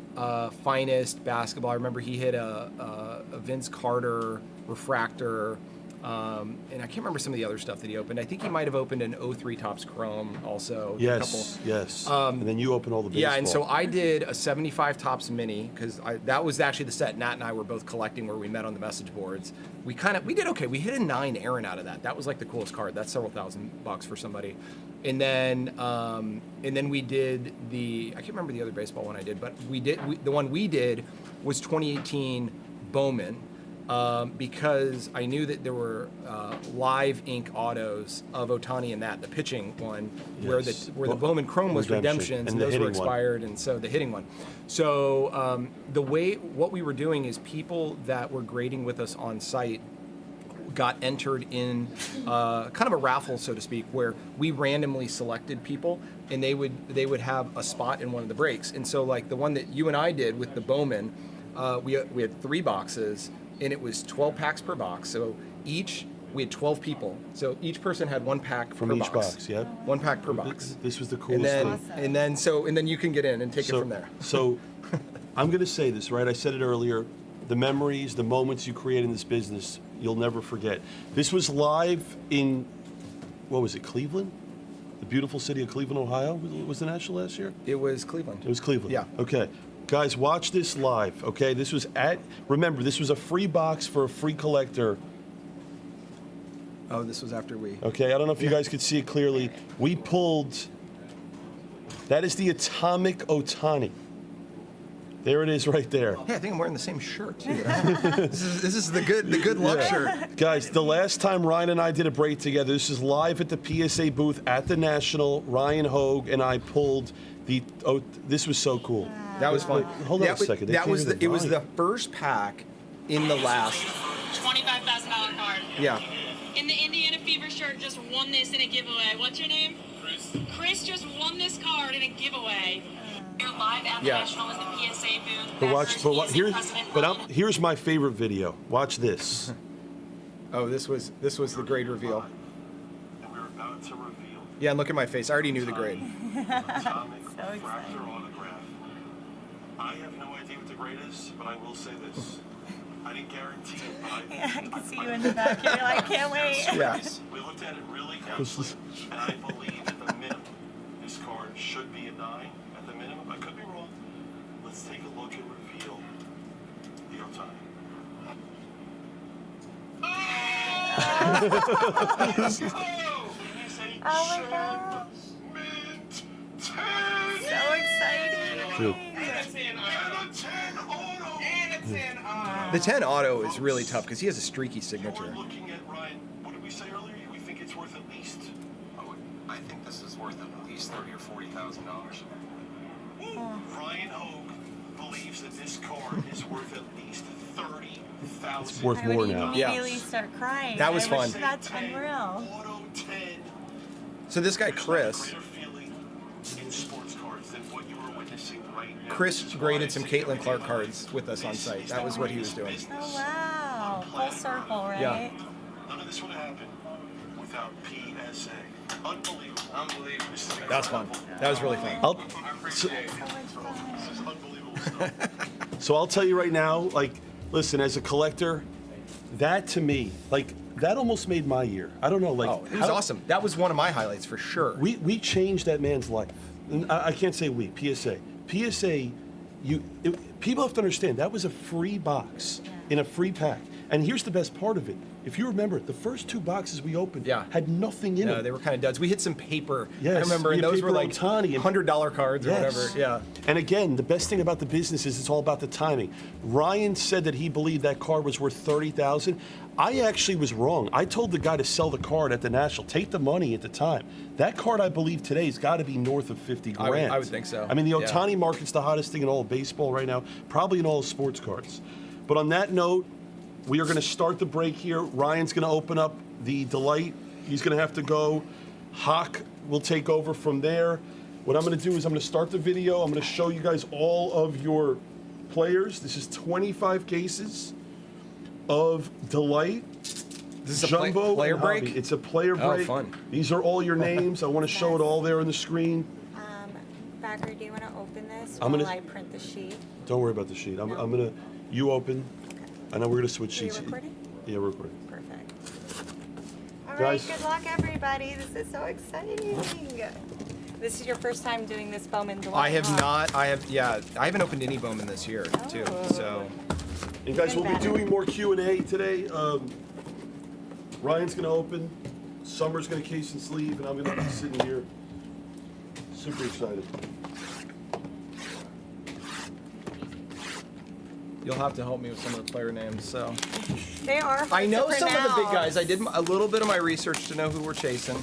finest basketball. I remember he hit a Vince Carter refractor. And I can't remember some of the other stuff that he opened. I think he might have opened an 03 Topps Chrome also. Yes. And then you opened all the baseball. Yeah, and so I did a 75 Topps Mini because that was actually the set Nat and I were both collecting where we met on the message boards. We did okay. We hit a 9 Aaron out of that. That was like the coolest card. That's several $1,000s for somebody. And then we did I can't remember the other baseball one I did, but the one we did was 2018 Bowman. Because I knew that there were live ink autos of Ohtani and the pitching one, where the Bowman Chrome was redemptions and those were expired, and so the hitting one. So what we were doing is people that were grading with us on site got entered in kind of a raffle, so to speak, where we randomly selected people, and they would have a spot in one of the breaks. And so like the one that you and I did with the Bowman, we had 3 boxes. And it was 12 packs per box. So we had 12 people. So each person had 1 pack from per each box. Yeah. 1 pack per box. This was the coolest thing. Awesome. And then you can get in and take it from there. So I'm going to say this, right? I said it earlier. The memories, the moments you create in this business, you'll never forget. This was live in, what was it, Cleveland? The beautiful city of Cleveland, Ohio? Was the National last year? It was Cleveland. It was Cleveland. Yeah. Okay. Guys, watch this live, okay? This was remember, this was a free box for a free collector. Oh, this was after we. Okay, I don't know if you guys could see it clearly. We pulled, that is the Atomic Ohtani. There it is right there. Yeah, I think I'm wearing the same shirt, too. This is the good luck shirt. Guys, the last time Ryan and I did a break together, this is live at the PSA booth at the National. Ryan Hogue and I pulled this was so cool. That was fun. Hold on a second. It was the first pack in the last $25,000 card. Yeah. In the Indiana Fever shirt, just won this in a giveaway. What's your name? Chris. Chris just won this card in a giveaway. You're live at the National as the PSA booth. Here's my favorite video. Watch this. Oh, this was the grade reveal. And we're about to reveal. Yeah, and look at my face. I already knew the grade. Atomic So refractor autograph. I have no idea what the grade is, but I will say this. I didn't guarantee it, but I can see you in the back here. I can't wait. Yeah. We looked at it really carefully, and I believe at the minimum, this card should be a 9. At the minimum, I could be wrong. Let's take a look and reveal the Ohtani. Oh my gosh. Mint 10! So exciting. Dude. The 10 auto is really tough because he has a streaky signature. We're looking at Ryan. What did we say earlier? We think it's worth at least. Oh, I think this is worth at least $30,000 or $40,000. Ryan Hogue believes that this card is worth at least $30,000. It's worth I more would now. immediately start crying. That was fun. That's unreal. Auto 10. So this guy Chris, Greater feeling in sports cards than what you were witnessing releasing right now. Chris This is graded why some I say Caitlin Clark everybody cards with us on This site. is That the was what he was greatest doing. Oh business wow, on full planet circle, Earth. right? Yeah. None of this would have happened without PSA. Unbelievable. Unbelievable. This is That was fun. That was really fun. I'll, I appreciate it. So much fun. This is unbelievable stuff. so I'll tell you right now, like, listen, as a collector, that to me, like, that almost made my year. I don't know, like, Oh, it was awesome. That was one of my highlights for sure. We changed that man's life. And I can't say we, PSA. PSA, people have to understand, that was a free box in a free pack. And here's the best part of it. If you remember, the first 2 boxes we opened had nothing in No, them. they were kind of duds. We hit some paper. Yes, I remember, we and had those were paper like Ohtani and- $100 cards or Yes. whatever. Yeah. And again, the best thing about the business is it's all about the timing. Ryan said that he believed that card was worth $30,000. I actually was wrong. I told the guy to sell the card at the National, take the money at the time. That card, I believe, today has got to be north of 50 grand. I would think so. I mean, the Yeah. Ohtani market's the hottest thing in all of baseball right now, probably in all of sports cards. But on that note, we are going to start the break here. Ryan's going to open up the Delight. He's going to have to go. Hawk will take over from there. What I'm going to do is I'm going to start the video. I'm going to show you guys all of your players. This is 25 cases of Delight. This is a Jumbo player and break? Hobby. It's a player Oh, break. fun. These are all your names. I want to show it all there on the screen. Bagger, do you want to open this I'm while gonna- I print the sheet? Don't worry about the sheet. I'm going to, you open. I know we're going to switch Are you sheets. recording? Yeah, we're recording. Perfect. All Guys. right, good luck, everybody. This is so exciting. This is your first time doing this Bowman Delight. I have huh? not. I haven't opened any Bowman this year, too. Oh. So, And guys, Even we'll be better. doing more Q&A today. Ryan's going to open, Summer's going to case and sleeve, and I'm going to be sitting here. Super excited. you'll have to help me with some of the player names. So, They are hard I know to some of the big guys. I did pronounce. a little bit of my research to know who we're chasing.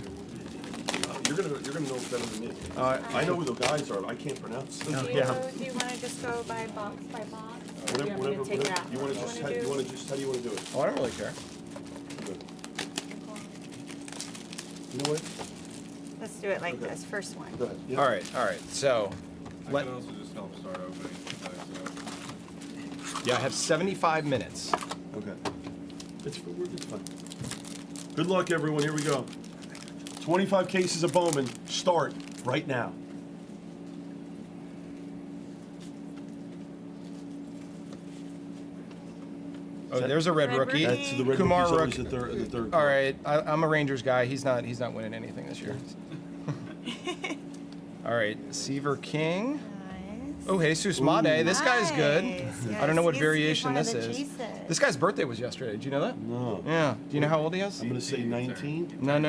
You're gonna know it better than me. Uh, I know who the guys are. I can't pronounce them. Do you want to just go by box by box? Or do you want me to take it out? You want to just how do you want to do it? Oh, I don't really care. Good. You know what? Let's do it like Okay. this. First one. Go ahead. Yeah. All right. So, I let, can also just help start opening. yeah, I have 75 minutes. Okay. It's fine. Good luck, everyone. Here we go. 25 cases of Bowman. Start right now. Oh, there's a red Red rookie. rookie. That's the red Kumar rookie's always Rook. the third. All right, I'm a Rangers guy. He's not winning anything this year. All right, Seaver King. Nice. Oh, Jesus Made. This guy's good. Nice. I don't know what Yes, variation he's this one of the is. Jesus. This guy's birthday was yesterday. Did you know that? No. Yeah. Do you know how old he is? I'm going to say 19. No. He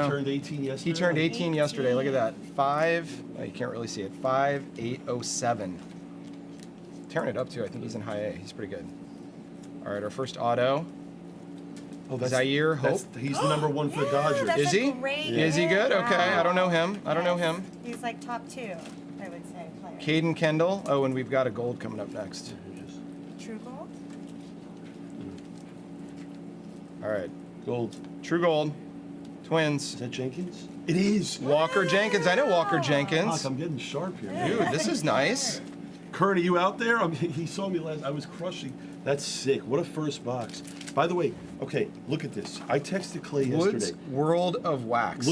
turned 18 yesterday. He turned 18 yesterday. Look at that. You can't really see it. 5807. Tearing it up too. I think he's in high A. He's pretty good. All right, our first auto. Oh, Zaire Hope. He's the number one for the Dodgers. That's Is a he? great Is he good? hit. Okay. I don't know him. I don't know Yes. him. He's like top 2, I would say, player. Caden Kendall. Oh, and we've got a gold coming up next. True gold? All right. Gold. True gold. Is Twins. that Jenkins? It is. Walker Jenkins. I know Walker Fuck, Jenkins. I'm getting sharp here. Dude, this is nice. Kurt, are you out there? He saw me last. I was crushing. That's sick. What a first box. By the way, okay, look at this. I texted Clay Woods yesterday. World of Wax.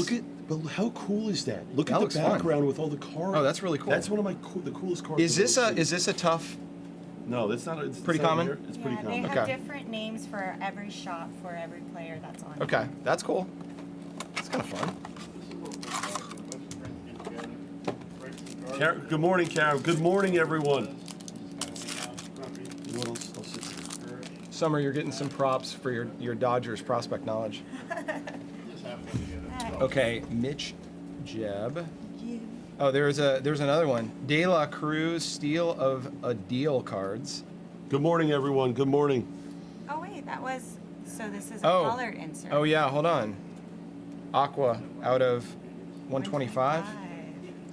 But how cool is that? Look That at the looks fun. background with all the cards. Oh, that's really cool. That's one of my the coolest cards. Is I've this ever a seen. is this a tough? No, that's not. It's Pretty not common? here. It's pretty Yeah, they common. have Okay. different names for every shop for every player that's on. Okay, that's cool. That's kind of fun. Good morning, Karen. Good morning, everyone. You know what else? I'll sit here. Summer, you're getting some props for your Dodgers prospect knowledge. Okay, Mitch Jeb. Oh, there's another one. De La Cruz Steel of a Deal cards. Good morning, everyone. Good morning. Oh wait, that was, so this is a Oh. colored insert. Oh yeah, hold on. Aqua out of 125.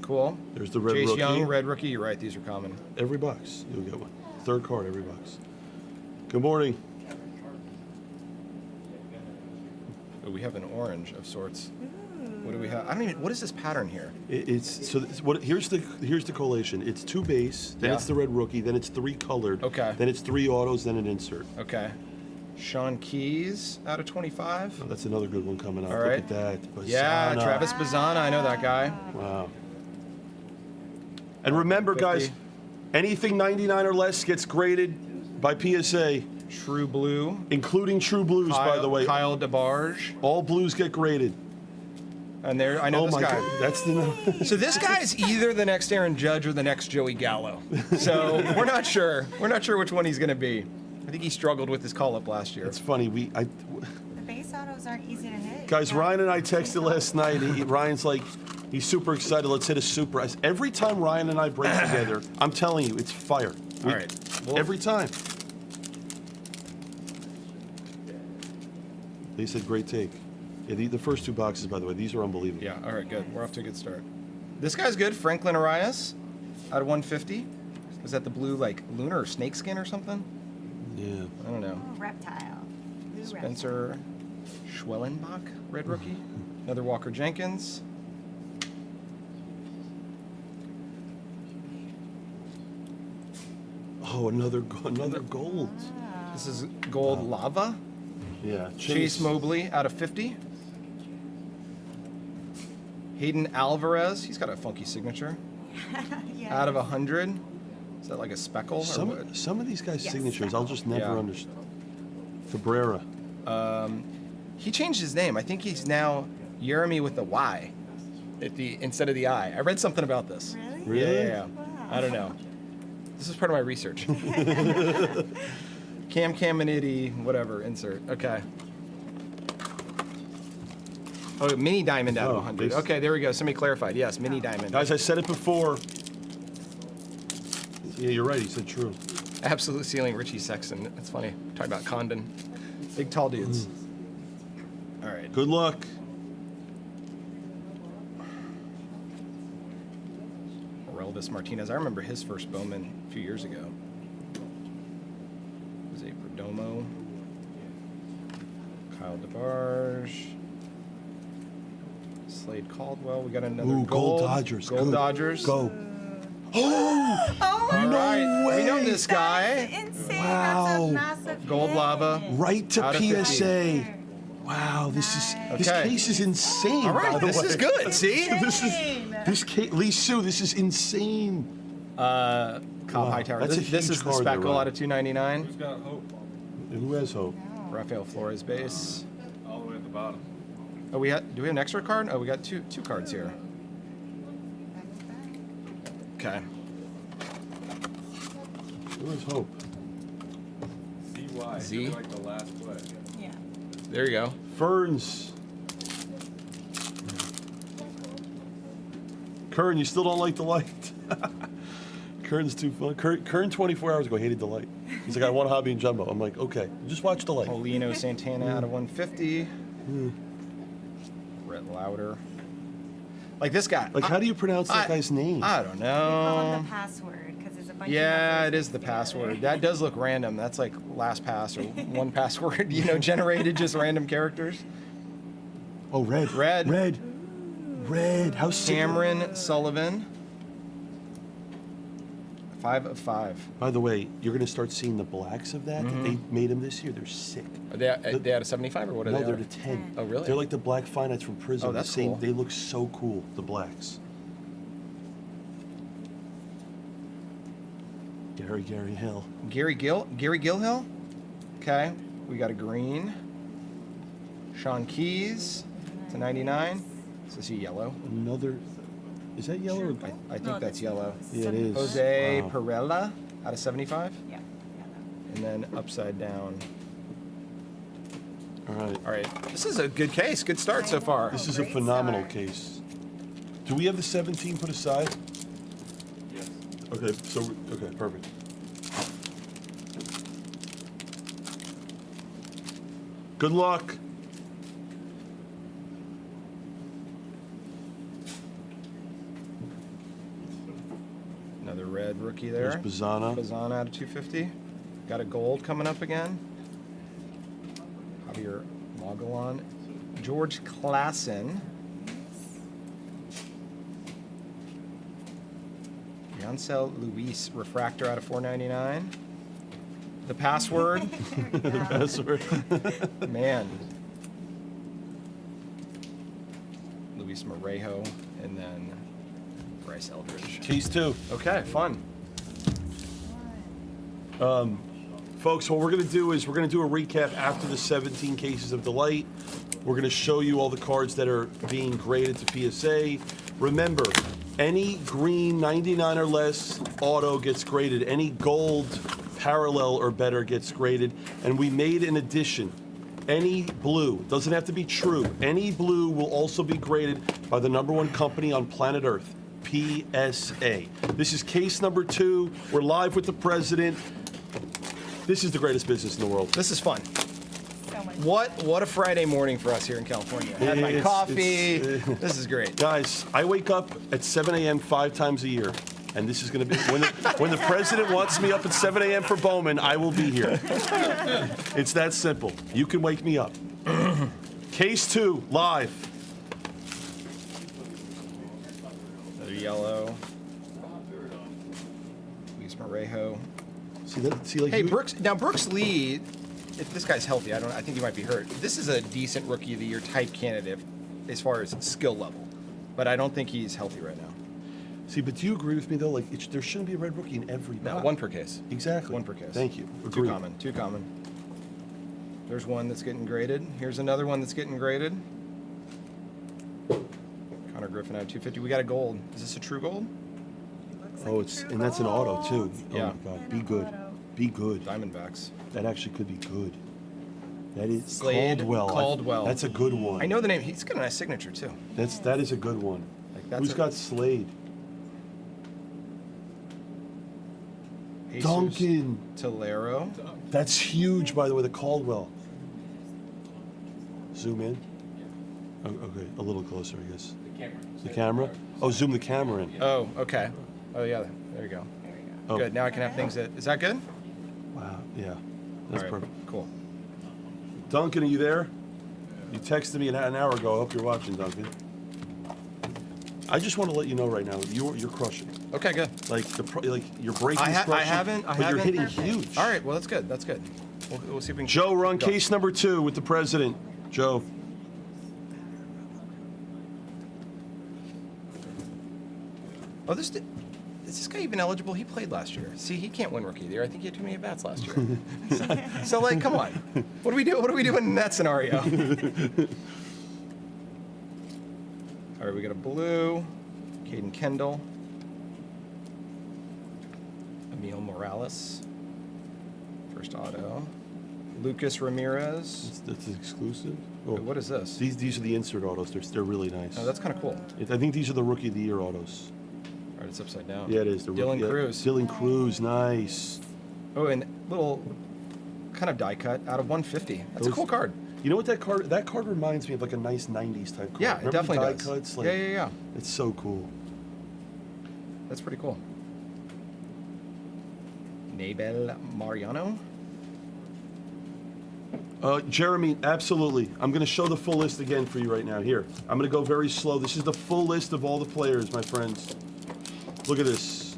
Cool. There's the red Chase rookie. Young, red rookie. You're right. These are common. Every box, you'll get one. Third card, every box. Good morning. Oh, we have an orange of sorts. Ooh. What do we have? I don't even. What is this pattern here? It's so. Here's the collation. It's 2 base, then Yeah. it's the red rookie, then it's 3 colored, Okay. then it's 3 autos, then an insert. Okay. Sean Keys out of 25. Oh, that's another good one coming up. All Look right. at that. Yeah, Bazzana. Travis Bazzana. I know that guy. Wow. And remember, 50. guys, anything 99 or less gets graded by PSA, True Blue. including True Blues, by the way. Kyle DeBarge. All blues get graded. And there, I know Oh this my guy. God, that's the. So this guy's either the next Aaron Judge or the next Joey Gallo. So we're not sure. We're not sure which one he's going to be. I think he struggled with his call-up last year. It's funny. The base autos aren't easy to hit. Guys, Yeah. Ryan and I texted last night. Ryan's like, he's super excited. Let's hit a super. Every time Ryan and I break together, I'm telling you, it's fire. All right. Well, Every time. They said great take. Yeah, the first 2 boxes, by the way, these are unbelievable. Yeah, all right, good. We're off to a good start. This guy's good. Franklin Arias out of 150. Is that the blue, like, lunar or snake skin or something? Yeah. I don't know. Oh, reptile. Blue Spencer Schwellenbach, red rookie. Another Walker Jenkins. Oh, another gold. This is gold lava. Yeah. Chase Mobley out of 50. Hayden Alvarez, he's got a funky signature. Yeah. Out of 100. Is that like a speckle? Or what? Some of these guys' Yes, signatures, I'll just never Yeah. understand. Cabrera. He changed his name. I think he's now Jeremy with the Y instead of the I. I read something about this. Really? Really? Yeah. Wow. I don't know. This is part of my research. Cam Caminiti, whatever, insert. Okay. Oh, mini diamond out of Oh, 100. base- Okay, there we go. Somebody clarified. Yes, mini diamond. Guys, I said it before. Yeah, you're right. He said true. Absolute ceiling, Richie Sexton. That's funny. Talking about Condon. Big, tall dudes. All right. Good luck. Elvis Martinez. I remember his first Bowman a few years ago. Jose Perdomo. Kyle DeBarge. Slade Caldwell. We got another Ooh, gold. Dodgers. Gold Good. Dodgers. Go. Oh, All right. way. We know this guy. That's insane. Wow. That's a massive Gold hit. lava. Right to Out of 50. PSA. Wow, this Okay. case is insane. All right, by the this way. is good. See? This case, Lee Sue, this is insane. Cobb Wow, Hightower. that's a This huge is the card there, speckle Ryan. out of 299. Who's got hope? Who has hope? Rafael Flores base. All the way at the bottom. Oh, do we have an extra card? Oh, we got two cards here. Okay. Who has hope? CY. Z? Like the last play. Yeah. There you go. Ferns. Kern, you still don't like the light. Kern's too fun. Kern 24 hours ago hated the light. He's like, I want hobby and jumbo. I'm like, okay, just watch the light. Paulino Santana out of 150. Brett Lauder. Like this guy. Like, how do you pronounce that guy's name? I don't We call know. him the password because there's a bunch Yeah, of it is the password. That does look random. That's like last pass or one password, generated just random characters. Oh, red. Red. Red. Red. How sick. Cameron Sullivan. 5 of 5. By the way, you're going to start seeing the blacks of that. They made them this year. They're sick. Are they out of 75 or what are No, they? they're out the of? 10. Oh, really? They're like the black finites from Prism. Oh, that's the same. cool. They look so cool, the blacks. Gary Hill. Gary Gilhill. Okay. We got a green. Sean Keys to 99. Is he yellow? Another. Is that yellow? Or, I think that's yellow. yeah, it is. Jose Wow. Perella out of 75. Yeah. And then upside down. All right. All right. This is a good case. Good start so far. This is a Great phenomenal start. case. Do we have the 17 put aside? Yes. Okay, okay, perfect. Good luck. Another red rookie there. There's Bazzana. Bazzana out of 250. Got a gold coming up again. Javier Mogollon. George Klassen. Yancel Luis refractor out of 499. The password, Password. man. Luis Morejo, and then Bryce Eldridge. Case 2. Okay, fun. Folks, what we're going to do is we're going to do a recap after the 17 cases of delight. We're going to show you all the cards that are being graded to PSA. Remember, any green 99 or less auto gets graded. Any gold parallel or better gets graded. And we made an addition. Any blue, doesn't have to be true, any blue will also be graded by the #1 company on planet Earth, PSA. This is case number 2. We're live with the president. This is the greatest business in the world. This is fun. So much. What a Friday morning for us here in California. Had my coffee. This is great. Guys, I wake up at 7 a.m. 5 times a year. And this is going to be, when the president wants me up at 7 a.m. for Bowman, I will be here. It's that simple. You can wake me up. Case 2, live. Another yellow. Luis Morejo. See that? See, like Hey, you, Brooks Lee, if this guy's healthy, I think he might be hurt. This is a decent Rookie of the Year type candidate as far as skill level. But I don't think he's healthy right now. See, but do you agree with me though? Like, there shouldn't be a red rookie in every No, box. one per case. Exactly. One per case. Thank you. Too Agreed. common. Too common. There's one that's getting graded. Here's another one that's getting graded. Connor Griffin out of 250. We got a gold. Is this a true gold? Oh, and that's an auto too. Yeah. Oh my God, be good. Be good. Diamondbacks. That actually could be good. That is Slade Caldwell. Caldwell. That's a good one. I know the name. He's got a nice signature too. That is a good one. Like that's Who's got Slade? Jesus Duncan. Tolero. That's huge, by the way, the Caldwell. Zoom in. Oh, okay, a little closer, I guess. The camera? Oh, zoom the camera in. Oh, okay. Oh yeah. There you go. Oh. Good. Now I can have things that. Is that good? Wow, yeah. That's All right, perfect. Cool. Duncan, are you there? You texted me an hour ago. I hope you're watching, Duncan. I just want to let you know right now, you're crushing. Okay, good. Like your breaking is crushing. I haven't. But you're hitting Perfect. huge. All right. Well, that's good. That's good. We'll see if we can. Joe, run go. case number 2 with the president. Joe. Oh, is this guy even eligible? He played last year. See, he can't win Rookie of the Year. I think he had too many at-bats last year. so, like, come on. What do we do? What do we do in that scenario? All right, we got a blue. Caden Kendall. Emil Morales. First auto. Lucas Ramirez. That's exclusive. Oh, What is this? these are the insert autos. They're really nice. Oh, that's kind of cool. I think these are the Rookie of the Year autos. All right, it's upside down. Yeah, it is. Dylan yeah, Cruz. Dylan Cruz, nice. Oh, and little kind of die cut out of 150. That's a Those- cool card. You know what that card reminds me of? Like a nice 90s type card. Yeah, it Remember definitely the die does. cuts? Like, Yeah. It's so cool. That's pretty cool. Nabel Mariano. Jeremy, absolutely. I'm going to show the full list again for you right now. Here, I'm going to go very slow. This is the full list of all the players, my friends. Look at this.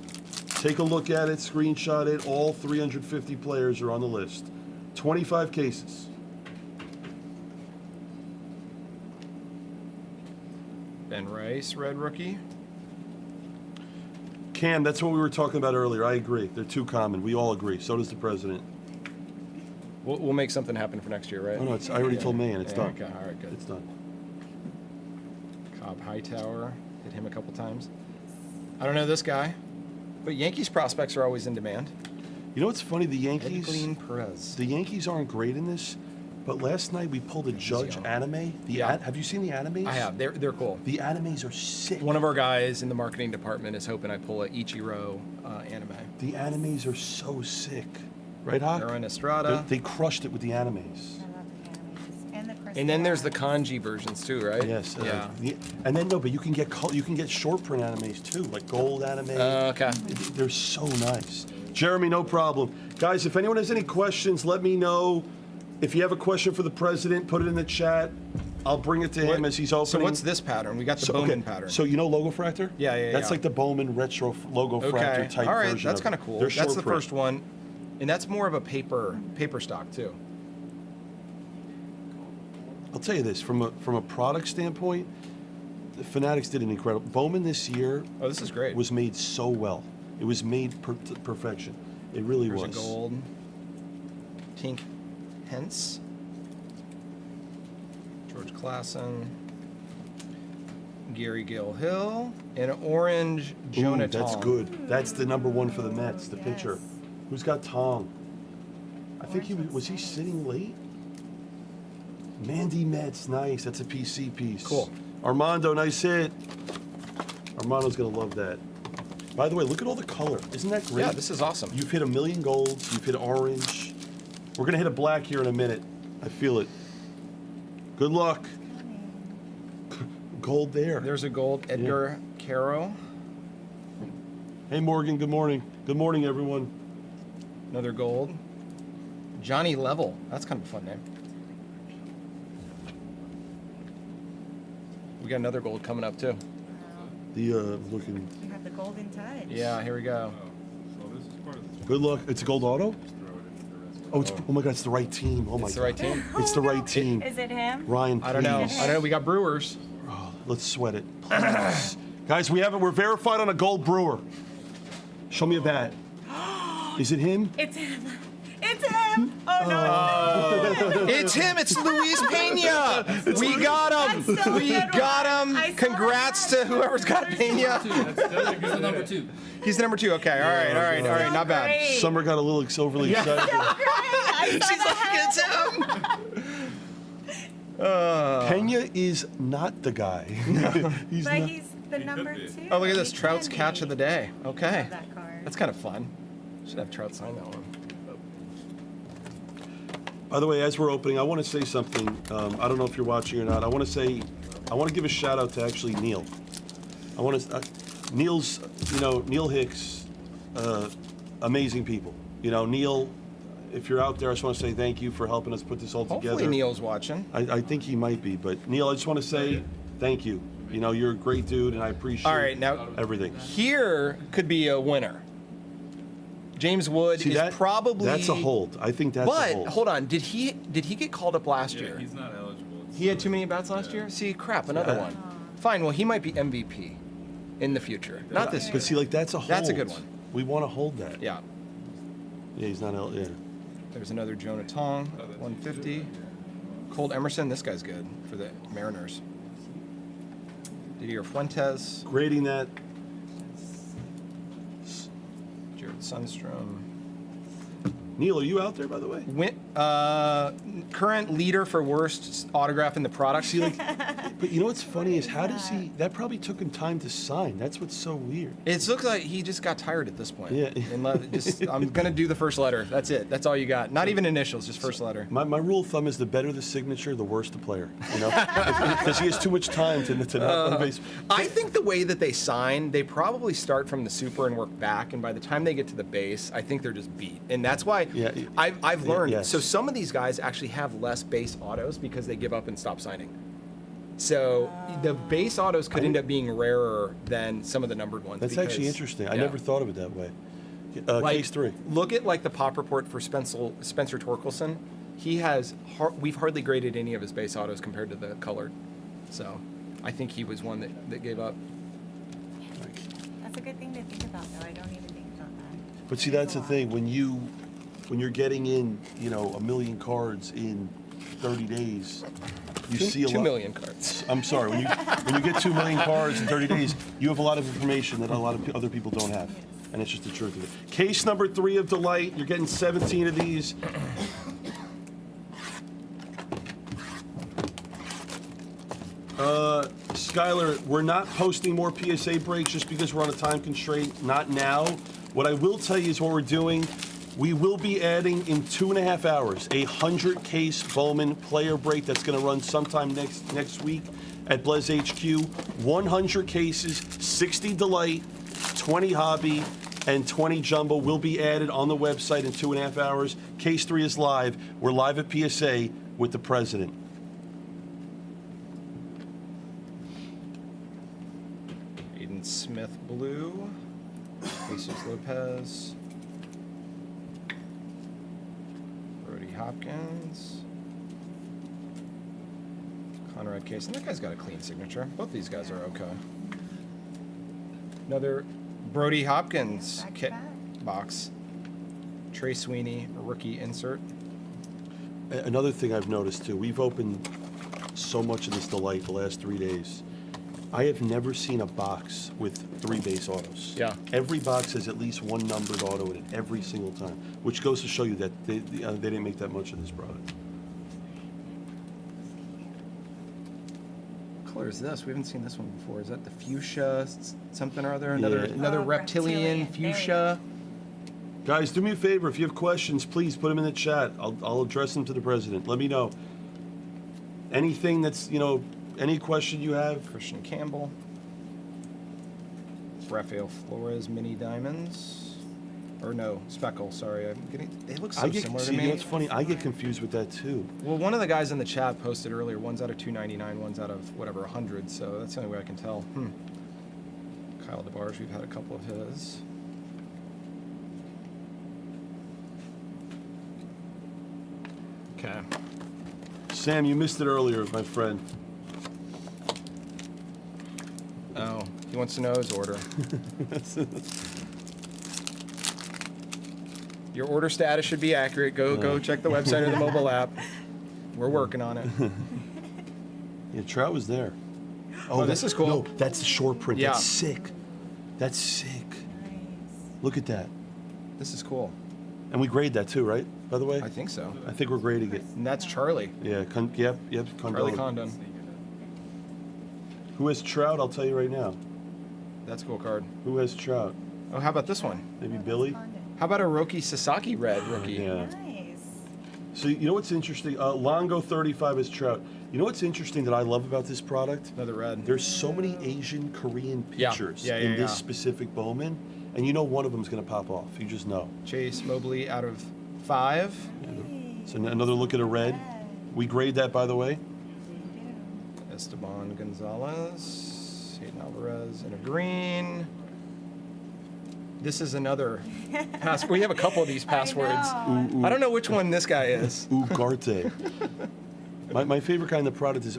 Take a look at it, screenshot it. All 350 players are on the list. 25 cases. Ben Rice, red rookie. Cam, that's what we were talking about earlier. I agree. They're too common. We all agree. So does the president. We'll make something happen for next year, right? Oh, no, I already told Mayan. It's done. Okay, all right, good. It's done. Cobb Hightower, hit him a couple times. I don't know this guy, but Yankees prospects are always in demand. You know what's funny? The Yankees. Edwin Perez. The Yankees aren't great in this, but last night we pulled a Judge young. anime. Yeah. Have you seen the animes? I have. They're cool. The animes are sick. One of our guys in the marketing department is hoping I pull a Ichiro anime. The animes are so sick. Right, Hawk? Aaron Estrada. They crushed it with the animes. I love the animes. And the crystal And then there's the ones. kanji versions too, right? Yes. Yeah. And then no, but you can get short print animes too, like gold anime. Okay. They're so nice. Jeremy, no problem. Guys, if anyone has any questions, let me know. If you have a question for the president, put it in the chat. I'll bring it to him as he's opening. So what's this pattern? We got the Bowman pattern. So you know Logo Fractor? Yeah. That's like the Bowman retro Logo Fractor type all right, version. that's kind of cool. They're That's short the print. first one, and that's more of a paper stock too. I'll tell you this, from a product standpoint, the Fanatics did an incredible. Bowman this year Oh, this is great. was made so well. It was made to perfection. It really There's was. a gold. Tink Hence. George Klassen. Gary Gill Hill. And an orange Ooh, Jonah that's Tong. good. That's the number one for the Mets, the pitcher. Yes. Who's got Tong? I think was he sitting late? Mandy Mets, nice. That's a PC piece. Cool. Armando, nice hit. Armando's gonna love that. By the way, look at all the color. Isn't that great? Yeah, this is awesome. You've hit a million golds. You've hit orange. We're gonna hit a black here in a minute. I feel it. Good luck. Gold there. There's a gold Edgar Caro. Hey Morgan, good morning. Good morning, everyone. Another gold. Johnny Level. That's kind of a fun name. We got another gold coming up too. The looking. You have the golden touch. Yeah, here we go. So this is part of the Good luck. It's a gold auto. throw it into the rest. Oh, it's oh my God! It's the right team. Oh my It's God! the right team. It's the right team. Is it him? Ryan, I don't know. please. I don't know. We got Brewers. Oh, let's sweat it, please. Guys. We're verified on a gold Brewer. Show me a bat. Is it him? It's him. It's him. Oh no. It's him. It's Luis Pena. We got him. That's so We good, got Ryan. him. I saw Congrats that. to whoever's got Pena. He's the number 2. He's the number 2. Okay. All right. Not bad. Great. Summer got a little overly excited. I saw She's that. like, it's him. Pena is not the guy. He's But not. he's the number be. 2. Oh, look at this. He Trout's can catch be. of the day. Okay. Love that card. That's kind of fun. Should have Trout sign that one. By the way, as we're opening, I want to say something. I don't know if you're watching or not. I want to give a shout out to actually Neil. I want to, Neil's, Neil Hicks, amazing people. Neil, if you're out there, I just want to say thank you for helping us put this all Hopefully together. Neil's watching. I think he might be, but Neil, I just want to say thank you. You're a great dude, and I appreciate All right, now everything. here could be a winner. James Wood See, is probably. that's a hold. I think that's a But hold. hold on, did he get called up last Yeah, year? he's not eligible. It's He had too many bats last year. See, crap, another Yeah. one. Fine. Well, he might be MVP in the future, not this year. But see, that's a hold. That's a good one. We want to hold that. Yeah. Yeah, he's not. Yeah. There's another Jonah Tong, 150. Cold Emerson. This guy's good for the Mariners. Didier Fuentes, Grading that. Jared Sundstrom. Neil, are you out there, by the way? Current leader for worst autograph in the product. See, but you know what's funny is how does he? That probably took him time to sign. That's what's so weird. It looks like he just got tired at this point. Yeah. And I'm gonna do the first letter. That's it. That's all you got. Not even initials, just first letter. My rule of thumb is the better the signature, the worse the player. Because he has too much time to not on base. I think the way that they sign, they probably start from the super and work back, and by the time they get to the base, I think they're just beat. And that's why Yeah. I've learned. Yes. So some of these guys actually have less base autos because they give up and stop signing. So the base autos could end up being rarer than some of the numbered ones. That's actually because- interesting. I yeah. never thought of it that way. Like, Case 3. Look at the pop report for Spencer Torkelson. He has we've hardly graded any of his base autos compared to the colored. So I think he was one that gave up. That's a good thing to think about, though. I don't even think about that. But see, that's the thing. When you're getting in, a million cards in 30 days, you see a 2 lot. million cards. I'm sorry. When you get 2 million cards in 30 days, you have a lot of information that a lot of other people don't have, and it's just the truth of it. Case number 3 of Delight. You're getting 17 of these. Skylar, we're not posting more PSA breaks just because we're on a time constraint. Not now. What I will tell you is what we're doing. We will be adding in 2.5 hours a 100-case Bowman player break that's going to run sometime next week at Blez HQ. 100 cases, 60 Delight, 20 Hobby, and 20 Jumbo will be added on the website in 2.5 hours. Case 3 is live. We're live at PSA with the president. blue. Jesus Lopez. Brody Hopkins. Conrad Case. And that guy's got a clean signature. Both these guys are okay. Another Brody Hopkins Back to kit back. box. Trey Sweeney, rookie insert. Another thing I've noticed too, we've opened so much of this delight the last 3 days. I have never seen a box with 3 base autos. Yeah. Every box has at least one numbered auto in it every single time, which goes to show you that they didn't make that much of this product. What color is this? We haven't seen this one before. Is that the fuchsia something or other? Another Yeah. another Oh, reptilian reptilian. There you fuchsia. Guys, do me a favor. If you have questions, please put them in the chat. I'll address them to the president. Let me know. Anything that's, any question you have. Christian Campbell. Rafael Flores mini diamonds. Or no, speckle, sorry. I'm getting they look so similar to me. It's funny. I get confused with that too. Well, one of the guys in the chat posted earlier, one's out of 299, one's out of whatever 100, so that's the only way I can tell. Kyle DeBarge, we've had a couple of his. Okay. Sam, you missed it earlier, my friend. Oh, he wants to know his order. Your order status should be accurate. Go check the website or the mobile app. We're working on it. Yeah, Trout was there. Oh, this is cool. No, that's the short print. Yeah. That's sick. That's sick. Nice. Look at that. This is cool. And we grade that too, right? By the way, I think so. I think we're grading it. And that's Charlie. Yeah. Yep. Charlie Condon. Condon. Who has Trout? I'll tell you right now. That's a cool card. Who has Trout? Oh, how about this one? Maybe Billy. Fondant. How about a Roki Sasaki red rookie? Yeah. Nice. So you know what's interesting? Longo 35 is Trout. You know what's interesting that I love about this product? Another red. There's so many Asian Korean Yeah. pictures Yeah, in yeah, this yeah. specific Bowman, and you know one of them's going to pop off. You just know. Chase Mobley out of 5. So another look at a red. We grade that, by the way. Esteban Gonzalez. Hayden Alvarez in a green. This is another password. We have a couple of these passwords. I know. I don't know which one this guy is. Ugarte. my favorite kind of product is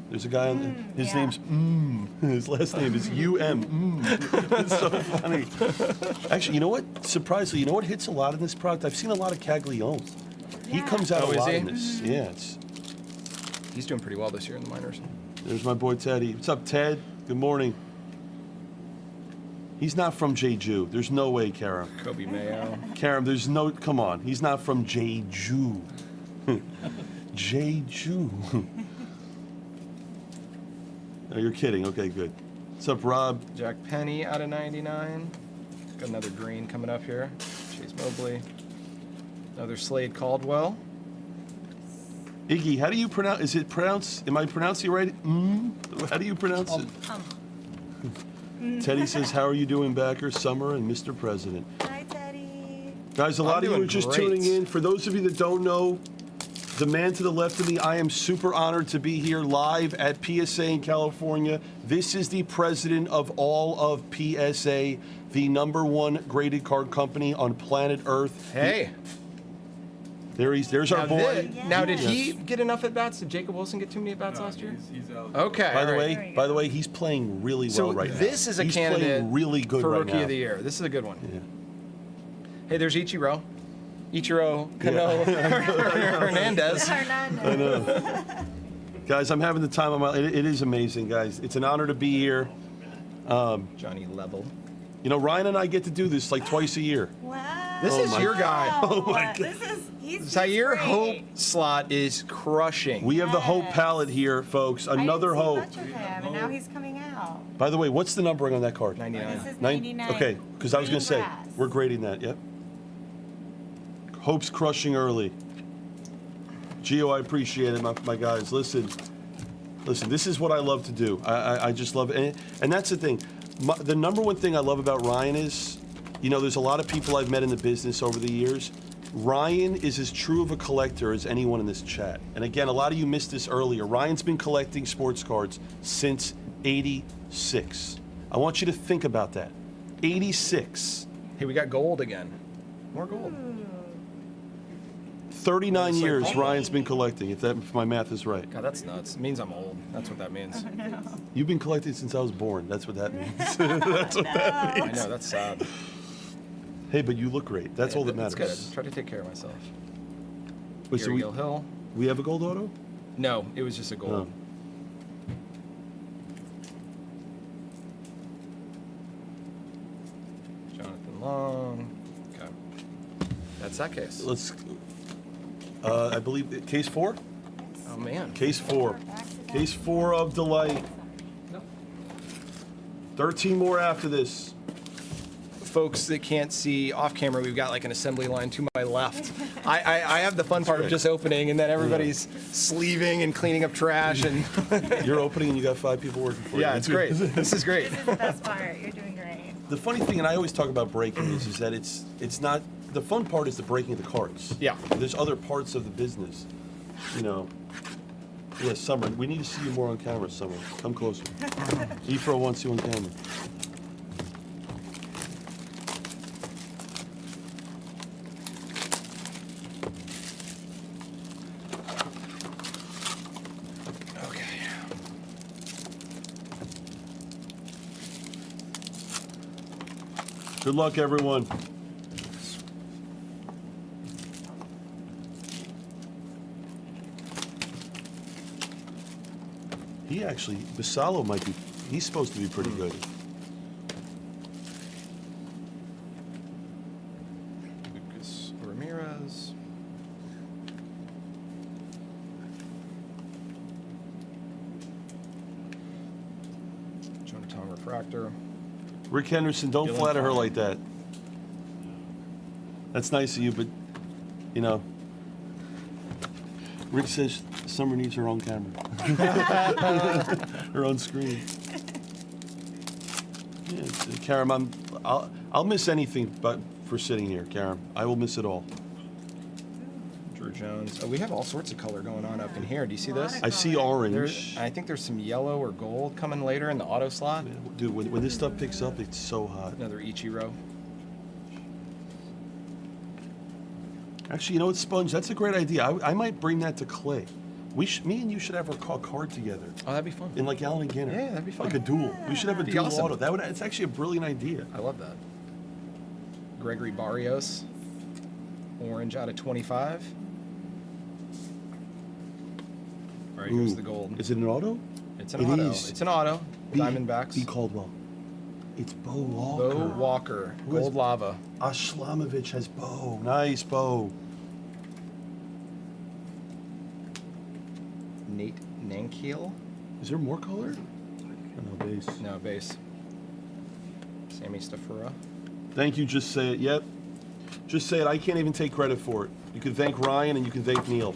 There's a guy on his yeah. name's His last name is UM. It's so funny. Actually, you know what? Surprisingly, you know what hits a lot in this product? I've seen a lot of Caglione. He Yeah. comes out Oh, a is lot he? in this. Yeah, He's doing pretty well this year in the minors. there's my boy Teddy. What's up, Ted? Good morning. He's not from Jeju. There's no way, Karam. Kobe Mayo. Karam, there's no. Come on. He's not from Jeju. Jeju. Oh, you're kidding. Okay, good. What's up, Rob? Jack Penny out of 99. Got another green coming up here. Chase Mobley. Another Slade Caldwell. Iggy, how do you pronounce? Is it pronounced? Am I pronouncing it right? How do you pronounce it? Teddy says, "How are you doing, Backer, Summer, and Mr. President?" Hi, Teddy. Guys, a lot of you doing are just great. tuning in. For those of you that don't know, the man to the left of me, I am super honored to be here live at PSA in California. This is the president of all of PSA, the #1 graded card company on planet Earth. Hey. There's our boy. Now, did he get enough at bats? Did Jacob Wilson get too many at bats last year? He's out. Okay. By the all right. There way, you by go. the way, he's playing really So well right now. this is a He's candidate playing really good for right Rookie now. of the Year. This is a good one. Yeah. Hey, there's Ichiro. Cano Hernandez. I know. Guys, I'm having the time of my. It is amazing, guys. It's an honor to be here. Johnny Level. You know, Ryan and I get to do this like twice a year. Wow. This is your guy. Oh my God. He's Zaire great. Hope slot is crushing. We have the Hope Yes. palette here, folks. I Another didn't see Hope. much of him, and now he's coming out. By the way, what's the numbering on that card? 99. This is Nine- 99. Okay, because I was going to say, Brass. we're grading that, yep. Hope's crushing early. Gio, I appreciate it, my guys. Listen, this is what I love to do. I just love it. And that's the thing. The #1 thing I love about Ryan is, you know, there's a lot of people I've met in the business over the years. Ryan is as true of a collector as anyone in this chat. And again, a lot of you missed this earlier. Ryan's been collecting sports cards since '86. I want you to think about that. 86. Hey, we got gold again. More gold. 39 It's like- years Ryan's been collecting, if my math is right. God, that's nuts. It means I'm old. That's what that means. You've been collecting since I was born. That's what that means. That's what that I means. know, that's sad. Hey, but you look great. That's all that matters. That's good. Try to take care of myself. Wait, so Gary Gill Hill. we have a gold auto? No, it was just a gold. Oh. Jonathan Long. Okay. That's that case. Let's. I believe case 4. Oh man. Case 4. Case 4 of delight. 13 more after this. Folks that can't see off camera, we've got like an assembly line to my left. I have the fun part of just opening, and then everybody's sleeving and cleaning up trash, and You're opening and you got 5 people working for you. yeah, it's great. This is great. This is the best part. You're doing great. The funny thing, and I always talk about breaking, is that it's not the fun part is the breaking of the cards. Yeah. There's other parts of the business, you know. Yeah, Summer, we need to see you more on camera, Summer. Come closer. Efro wants you on camera. Okay. Good luck, everyone. He actually, Basalo might be, he's supposed to be pretty good. Lucas Ramirez. Jonathan Refractor. Rick Henderson, don't Dylan flatter her Fine. like that. That's nice of you, but, you know, Rick says Summer needs her own camera. Her own screen. Yeah, Karam, I'll miss anything but for sitting here, Karam. I will miss it all. Drew Jones. Oh, we have all sorts of color going on up in here. Do you see this? I see orange. I think there's some yellow or gold coming later in the auto slot. Dude, when this stuff picks up, it's so hot. Another Ichiro. Actually, you know what, Sponge? That's a great idea. I might bring that to Clay. Me and you should have our card together. Oh, that'd be fun. In like Allen and Ginner. Yeah, that'd be fun. Like a duel. We should have a Be dual awesome. auto. It's actually a brilliant idea. I love that. Gregory Barrios. Orange out of 25. All right, here's Ooh. the gold. Is it an auto? It's an It auto. is. It's an auto. B. Diamondbacks. B. Caldwell. It's Bo Walker. Bo Walker. Who has- Gold lava. Ashlamovich has Bo. Nice, Bo. Nate Nankiel. Is there more color? No, base. No, base. Sammy Stafura. Thank you, just say it. Yep. Just say it. I can't even take credit for it. You can thank Ryan and you can thank Neil.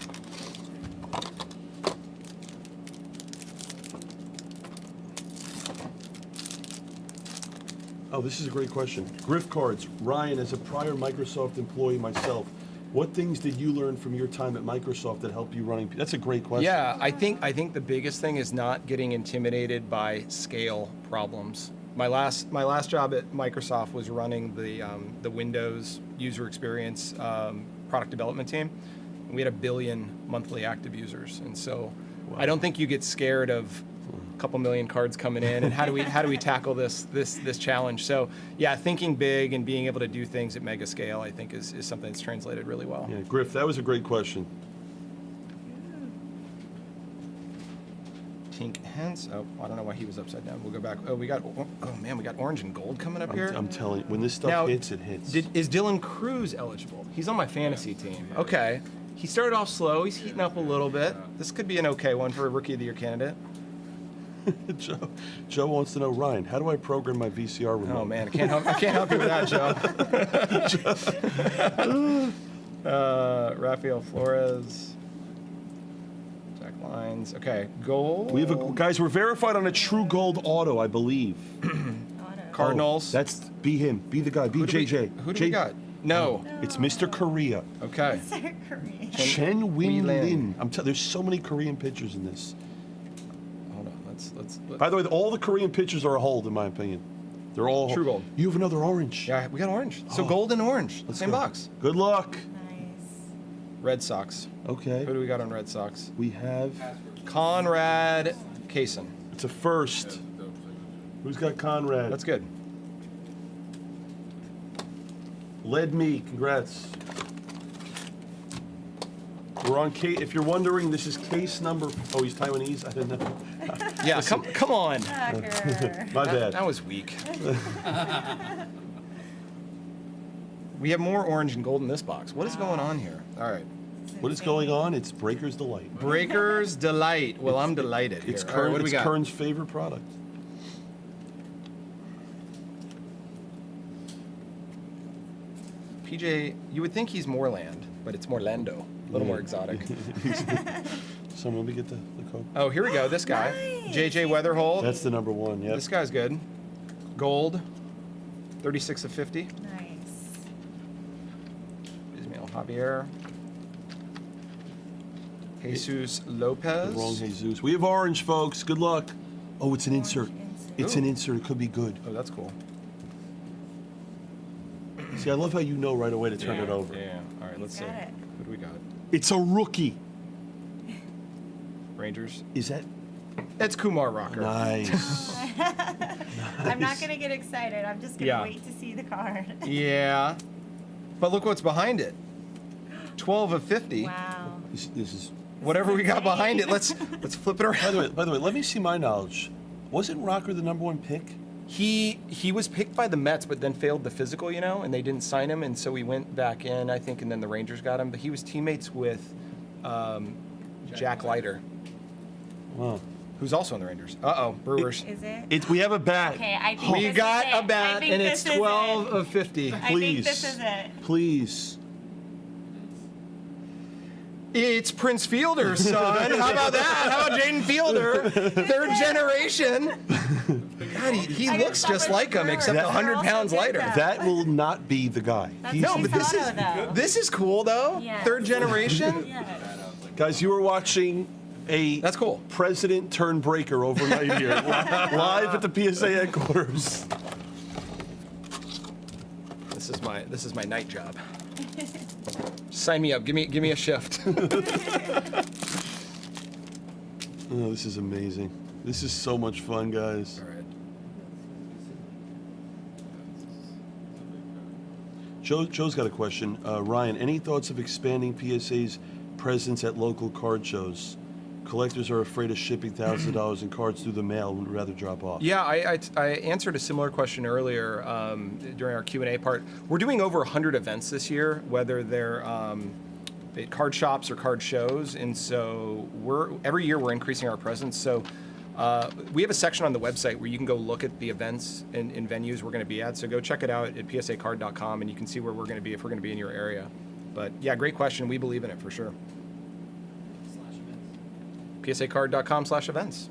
Oh, this is a great question. Griff cards. Ryan, as a prior Microsoft employee myself, what things did you learn from your time at Microsoft that helped you running? That's a great question. Yeah, I think the biggest thing is not getting intimidated by scale problems. My last job at Microsoft was running the Windows user experience product development team. We had 1 billion monthly active users, and so I don't think you get scared of a couple million cards coming in and how do we tackle this challenge. So yeah, thinking big and being able to do things at mega scale, I think is something that's translated really well. Yeah, Griff, that was a great question. Tink Hens. Oh, I don't know why he was upside down. We'll go back. Oh, we got orange and gold coming up here. I'm telling you, when this stuff Now, hits, it hits. Is Dylan Cruz eligible? He's on my fantasy team. Okay. He started off slow. He's heating up a little bit. This could be an okay one for a Rookie of the Year candidate. Joe wants to know, Ryan, how do I program my VCR remote? Oh man, I can't help you with that, Joe. Rafael Flores. Jack Lines. Okay, gold. We have guys. We're verified on a true gold auto, I believe. Cardinals. Oh, that's be him. Be the guy. Be JJ. Who do we got? No. It's Mr. Korea. Okay. Chen Win Wee-Lin. Lin. There's so many Korean pictures in this. Hold on. let's By the way, all the Korean pitchers are a hold, in my opinion. They're all True gold. You have another orange. Yeah, we got orange. So Oh. gold and orange. Let's Same go. box. Good luck. Nice. Red Sox. Okay. Who do we got on Red Sox? We have. Conrad Kaysen. It's a first. Who's got Conrad? That's good. Led me. Congrats. We're on case. If you're wondering, this is case number. Oh, he's Taiwanese. I didn't know. Yeah, come on. Sucker. My bad. That was weak. We have more orange and gold in this box. What is going on here? All right. What is going on? It's Breaker's Delight. Breaker's Delight. Well, I'm delighted here. It's All right, what do we got? Kern's favorite product. PJ, you would think he's Moreland, but it's Morlando. A little more exotic. So let me get the Coke. Oh, here we go. This guy. Nice. JJ Weatherholt. That's the number one. Yep. This guy's good. Gold. 36 of 50. Nice. Ismael Javier. Jesus Lopez. The wrong Jesus. We have orange, folks. Good luck. Oh, it's an insert. Orange insert. It's an insert. It could be good. Oh, that's cool. See, I love how you know right away to turn it over. Yeah. All right, let's see. Got it. What do we got? It's a rookie. Rangers. Is that It's Kumar Rocker. nice? I'm not gonna get excited. I'm just gonna Yeah. wait to see the card. Yeah. But look what's behind it. 12 of 50. Wow. This is. Whatever we got behind it, let's flip it around. By the way, let me see my knowledge. Wasn't Rocker the number one pick? He was picked by the Mets, but then failed the physical, and they didn't sign him, and so he went back in, I think, and then the Rangers got him. But he was teammates with Jack Leiter, Wow. who's also on the Rangers. Brewers. Is it? We have a bat. Okay, I think We this got is it. a I bat, think and it's this is 12 it. of 50. I think this is it. Please. It's Prince Fielder, son. How about that? How about Jaden Fielder? Third generation. God, he I looks didn't just stop like with him, the except Brewers. 100 Also pounds did lighter. that. That will not be the guy. That's He's- No, his but this is photo, though. this is cool though. Yes. Third generation. Yes. Guys, you are watching a That's cool. president turn breaker overnight here, live at the PSA headquarters. This is my night job. Sign me up. Give me a shift. Oh, this is amazing. This is so much fun, guys. All right. Joe's got a question. Ryan, any thoughts of expanding PSA's presence at local card shows? Collectors are afraid of shipping thousands of dollars in cards through the mail and would rather drop off. Yeah, I answered a similar question earlier during our Q&A part. We're doing over 100 events this year, whether they're at card shops or card shows, and so every year we're increasing our presence. So we have a section on the website where you can go look at the events and venues we're going to be at. So go check it out at psacard.com, and you can see where we're going to be if we're going to be in your area. But yeah, great question. We believe in it for sure. psacard.com/events.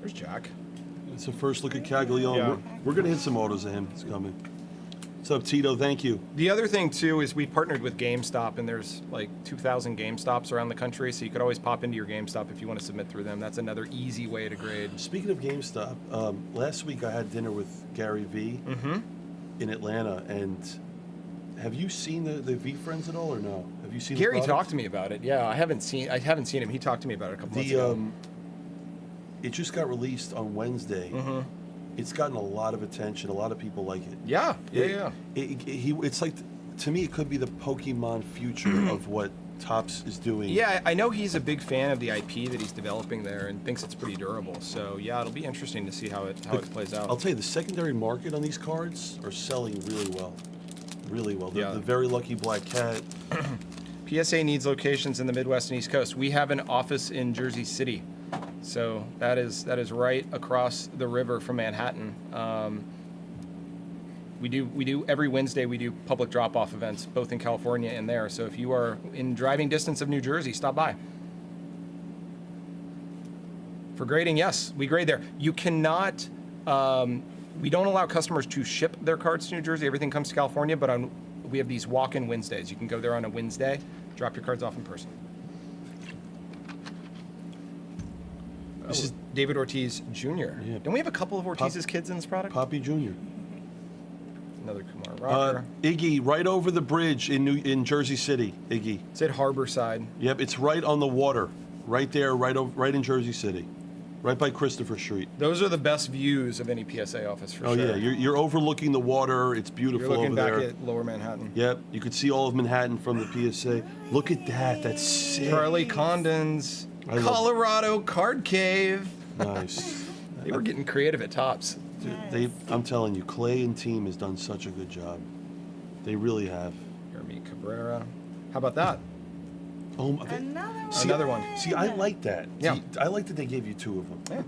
There's Jack. It's a first look at Caglione. Yeah. We're going to hit some autos of him. It's coming. What's up, Tito? Thank you. The other thing too is we partnered with GameStop, and there's like 2,000 GameStops around the country, so you could always pop into your GameStop if you want to submit through them. That's another easy way to grade. Speaking of GameStop, last week I had dinner with Gary V in Atlanta, and have you seen the V Friends at all, or no? Have you seen Gary the product? talked to me about it. Yeah, I haven't seen him. He talked to me about it a couple months ago. It just got released on Wednesday. It's gotten a lot of attention. A lot of people like it. Yeah. It's like, to me, it could be the Pokemon future of what Topps is doing. Yeah, I know he's a big fan of the IP that he's developing there and thinks it's pretty durable. So yeah, it'll be interesting to see how it plays out. I'll tell you, the secondary market on these cards are selling really well. Really well. Yeah. The Very Lucky Black Cat. PSA needs locations in the Midwest and East Coast. We have an office in Jersey City, so that is right across the river from Manhattan. We do every Wednesday. We do public drop-off events, both in California and there. So if you are in driving distance of New Jersey, stop by. For grading, yes, we grade there. You cannot. We don't allow customers to ship their cards to New Jersey. Everything comes to California, but we have these walk-in Wednesdays. You can go there on a Wednesday, drop your cards off in person. This is David Ortiz Jr. Yeah. Don't we have a couple of Ortiz's kids in this product? Poppy Jr. Another Kumar Rocker. Iggy, right over the bridge in Jersey City. Iggy. It's at Harborside. Yep, it's right on the water, right there, right in Jersey City, right by Christopher Street. Those are the best views of any PSA office for Oh sure. yeah, you're overlooking the water. It's beautiful You're looking over back there. at Lower Manhattan. Yep, you could see all of Manhattan from the PSA. Look at that. That's sick. Charlie Condon's I love- Colorado Card Cave. Nice. They were getting creative at Tops. Dude, I'm telling you, Clay and team has done such a good job. They really have. Jeremy Cabrera. How about that? Oh, Another one. See, I like that. Yeah. See, I like that they gave you two of them. Yeah.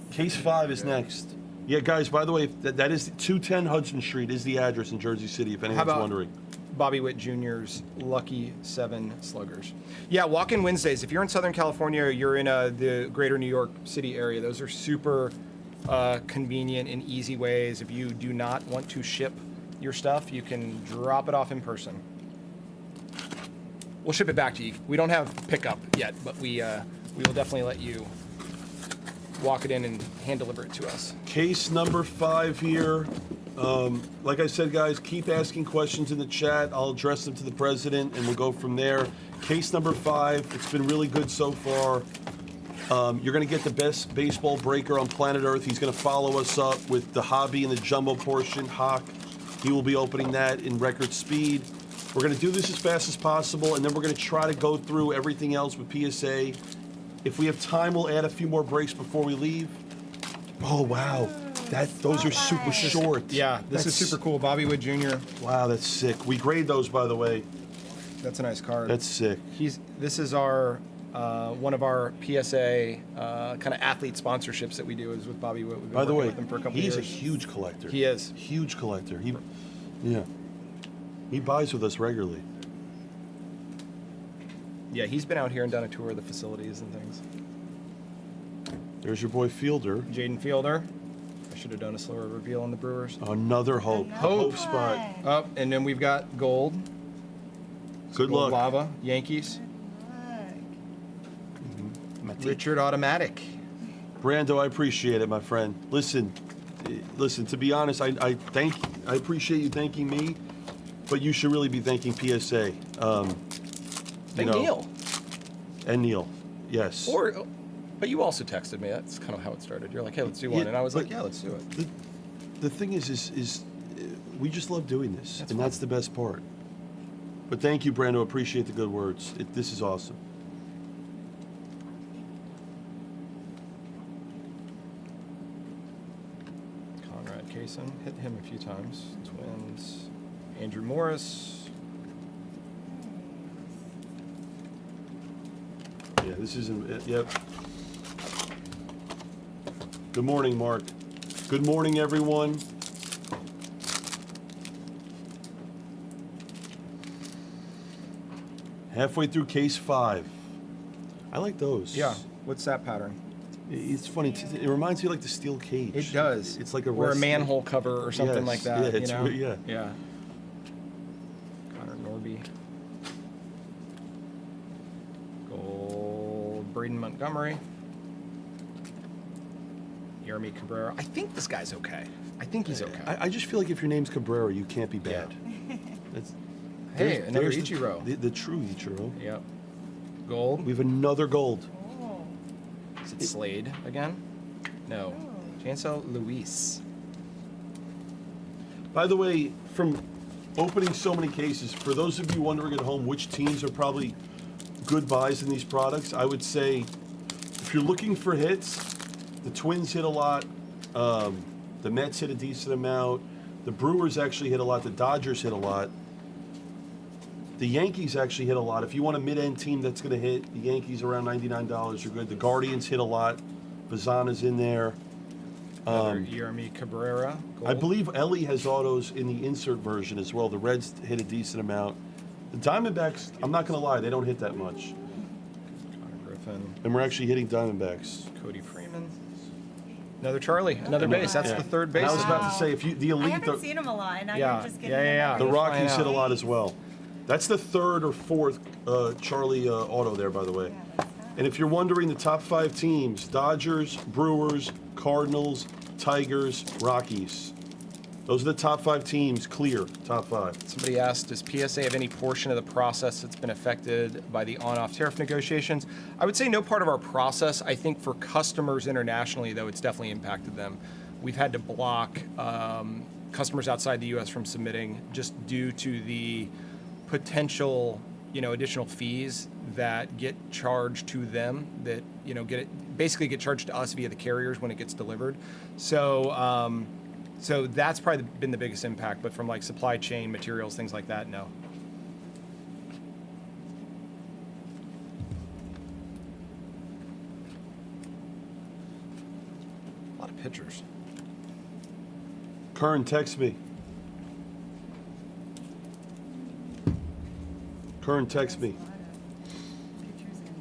Yes. Case 5 is next. Yeah, guys, by the way, that is 210 Hudson Street is the address in Jersey City, if anyone's about- wondering. Bobby Witt Jr.'s Lucky 7 Sluggers. Yeah, walk-in Wednesdays. If you're in Southern California or you're in the greater New York City area, those are super convenient and easy ways. If you do not want to ship your stuff, you can drop it off in person. We'll ship it back to you. We don't have pickup yet, but we will definitely let you walk it in and hand deliver it to us. Case number 5 here. Like I said, guys, keep asking questions in the chat. I'll address them to the president, and we'll go from there. Case number 5. It's been really good so far. You're going to get the best baseball breaker on planet Earth. He's going to follow us up with the hobby and the jumbo portion. Hawk, he will be opening that in record speed. We're going to do this as fast as possible, and then we're going to try to go through everything else with PSA. If we have time, we'll add a few more breaks before we leave. Oh, wow. Those are super short. Yeah, this is super cool. Bobby Witt Jr. Wow, that's sick. We grade those, by the way. That's a nice card. That's sick. This is our one of our PSA kind of athlete sponsorships that we do is with Bobby Witt. We've been By the working way, with him for a couple he's years. a huge collector. He is. Huge collector. He buys with us regularly. Yeah, he's been out here and done a tour of the facilities and things. There's your boy Fielder. Jaden Fielder. I should have done a slower reveal on the Brewers. Another hope. Hope spot. Oh, and then we've got gold. Good Gold luck. Lava, Yankees. Look. Richard Automatic. Brando, I appreciate it, my friend. Listen. To be honest, I appreciate you thanking me, but you should really be thanking PSA. Thank Neil. And Neil, yes. But you also texted me. That's kind of how it started. You're like, hey, let's do one. Yeah, And I was but like, yeah, let's do it. The thing is we just love doing this, That's and fun. that's the best part. But thank you, Brando. Appreciate the good words. This is awesome. Conrad Kaysen. Hit him a few times. Twins. Andrew Morris. Yeah, this isn't. Yep. Good morning, Mark. Good morning, everyone. Halfway through case 5. I like those. Yeah. What's that pattern? It's funny. It reminds me of like the steel cage. It does. It's like a or a wrestling- manhole cover or something Yes, like that. yeah, it's you know? yeah. Yeah. Connor Norby. Gold. Braden Montgomery. Jeremy Cabrera. I think this guy's okay. I think he's okay. I just feel like if your name's Cabrera, you can't be bad. That's, Hey, another there's Ichiro. The true Ichiro. Yep. Gold. We have another gold. Oh. Is it Slade again? No. Chancel Luis. By the way, from opening so many cases, for those of you wondering at home which teams are probably good buys in these products, I would say if you're looking for hits, the Twins hit a lot, the Mets hit a decent amount, the Brewers actually hit a lot, the Dodgers hit a lot, the Yankees actually hit a lot. If you want a mid-end team that's going to hit, the Yankees around $99 are good. The Guardians hit a lot. Bazana's in there. Another Jeremy Cabrera. Gold. I believe Ellie has autos in the insert version as well. The Reds hit a decent amount. The Diamondbacks, I'm not going to lie, they don't hit that much. Connor Griffin. And we're actually hitting Diamondbacks. Cody Freeman. Another Charlie. Another base. That's Yeah. the third And base. I was about to say, if you the I elite, haven't seen him a lot, and now Yeah. you're just getting Yeah. the You're flying Rockies hit a out. lot as well. That's the third or fourth Charlie auto there, by the way. Yeah, that's And if you're wondering, the top 5 teams: Dodgers, Brewers, Cardinals, Tigers, Rockies. Those are the top 5 teams, clear, top 5. Somebody asked, does PSA have any portion of the process that's been affected by the on-off tariff negotiations? I would say no part of our process. I think for customers internationally, though, it's definitely impacted them. We've had to block customers outside the U.S. from submitting just due to the potential, additional fees that get charged to them that, basically get charged to us via the carriers when it gets delivered. So that's probably been the biggest impact, but from like supply chain, materials, things like that, no. A lot of pictures. Kern, text me. Kern, text me.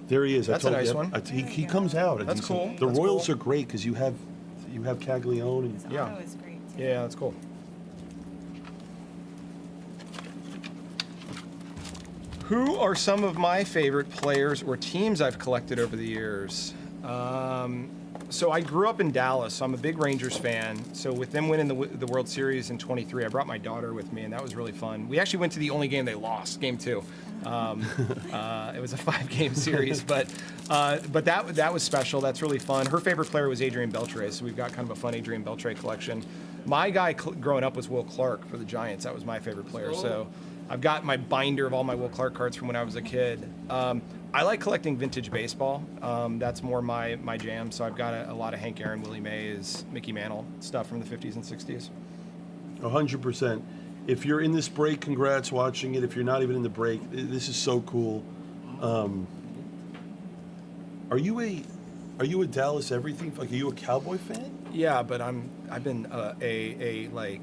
There he is. That's I a told nice you. one. He comes out. That's cool. The That's Royals cool. are great because you have Caglione. And, His Yeah. auto is great too. Yeah, that's cool. Who are some of my favorite players or teams I've collected over the years? So I grew up in Dallas, so I'm a big Rangers fan. So with them winning the World Series in '23, I brought my daughter with me, and that was really fun. We actually went to the only game they lost, Game 2. It was a 5-game series, but that was special. That's really fun. Her favorite player was Adrian Beltre, so we've got kind of a fun Adrian Beltre collection. My guy growing up was Will Clark for the Giants. That was my favorite player. So I've got my binder of all my Will Clark cards from when I was a kid. I like collecting vintage baseball. That's more my jam. So I've got a lot of Hank Aaron, Willie Mays, Mickey Mantle stuff from the 50s and 60s. 100%. If you're in this break, congrats watching it. If you're not even in the break, this is so cool. Are you a Dallas everything? Like, are you a Cowboy fan? Yeah, but I've been a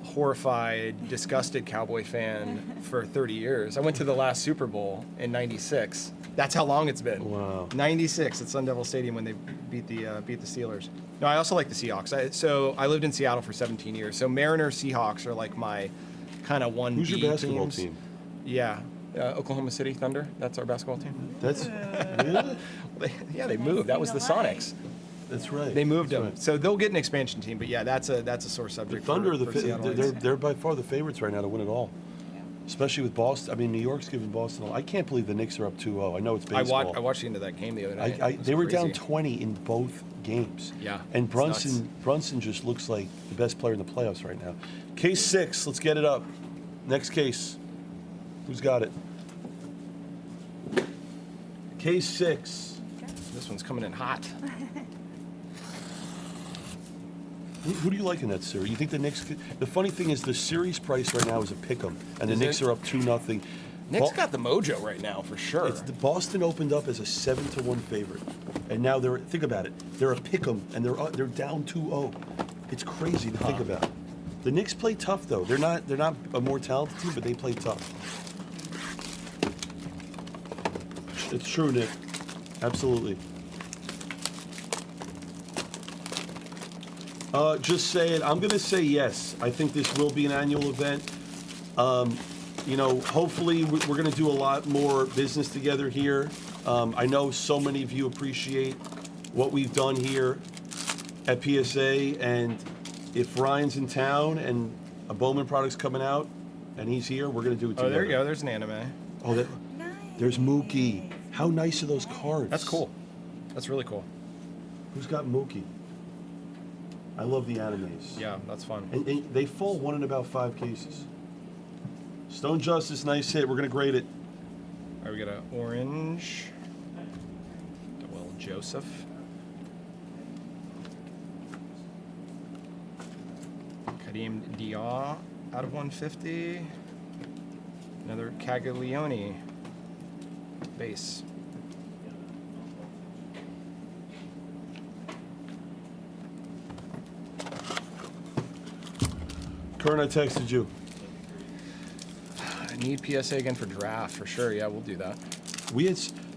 horrified, disgusted Cowboy fan for 30 years. I went to the last Super Bowl in '96. That's how long it's been. Wow. '96 at Sun Devil Stadium when they beat the Steelers. No, I also like the Seahawks. So I lived in Seattle for 17 years. So Mariners, Seahawks are like my kind of 1B. Who's your basketball teams. team? Yeah, Oklahoma City Thunder. That's our basketball team. That's really? They moved. That was the Sonics. That's right. They moved That's them, right. so they'll get an expansion team. But yeah, that's a sore The subject. Thunder, for Seattle. they're by far the favorites right now to win it all. Especially with Boston. I mean, New York's giving Boston all. I can't believe the Knicks are up 2-0. I know it's baseball. I watched the end of that game the other night. It was They were down crazy. 20 in both games. Yeah, And it's nuts. Brunson just looks like the best player in the playoffs right now. Case 6, let's get it up. Next case. Who's got it? Case 6. This one's coming in hot. Who do you like in that series? You think the Knicks? The funny thing is, the series price right now is a pick'em, and the Is Knicks it? are up 2-0. Nick's got the mojo right now for sure. The Boston opened up as a 7-1 favorite, and now think about it. They're a pick'em, and they're down 2-0. It's crazy to think about. The Knicks play tough though. They're not a more talented team, but they play tough. It's true, Nick. Absolutely. Just saying, I'm going to say yes. I think this will be an annual event. Hopefully we're going to do a lot more business together here. I know so many of you appreciate what we've done here at PSA, and if Ryan's in town and a Bowman product's coming out and he's here, we're going to do it together. Oh, there you go. There's an anime. Oh, Nice. there's Mookie. How nice are those cards? That's cool. That's really cool. Who's got Mookie? I love the animes. Yeah, that's fun. And they fall 1 in about 5 cases. Stone Justice, nice hit. We're going to grade it. All right, we got an orange. Well, Joseph. Kadeem Diaw out of 150. Another Caglione base. Kern, I texted you. I need PSA again for draft for sure. Yeah, we'll do that.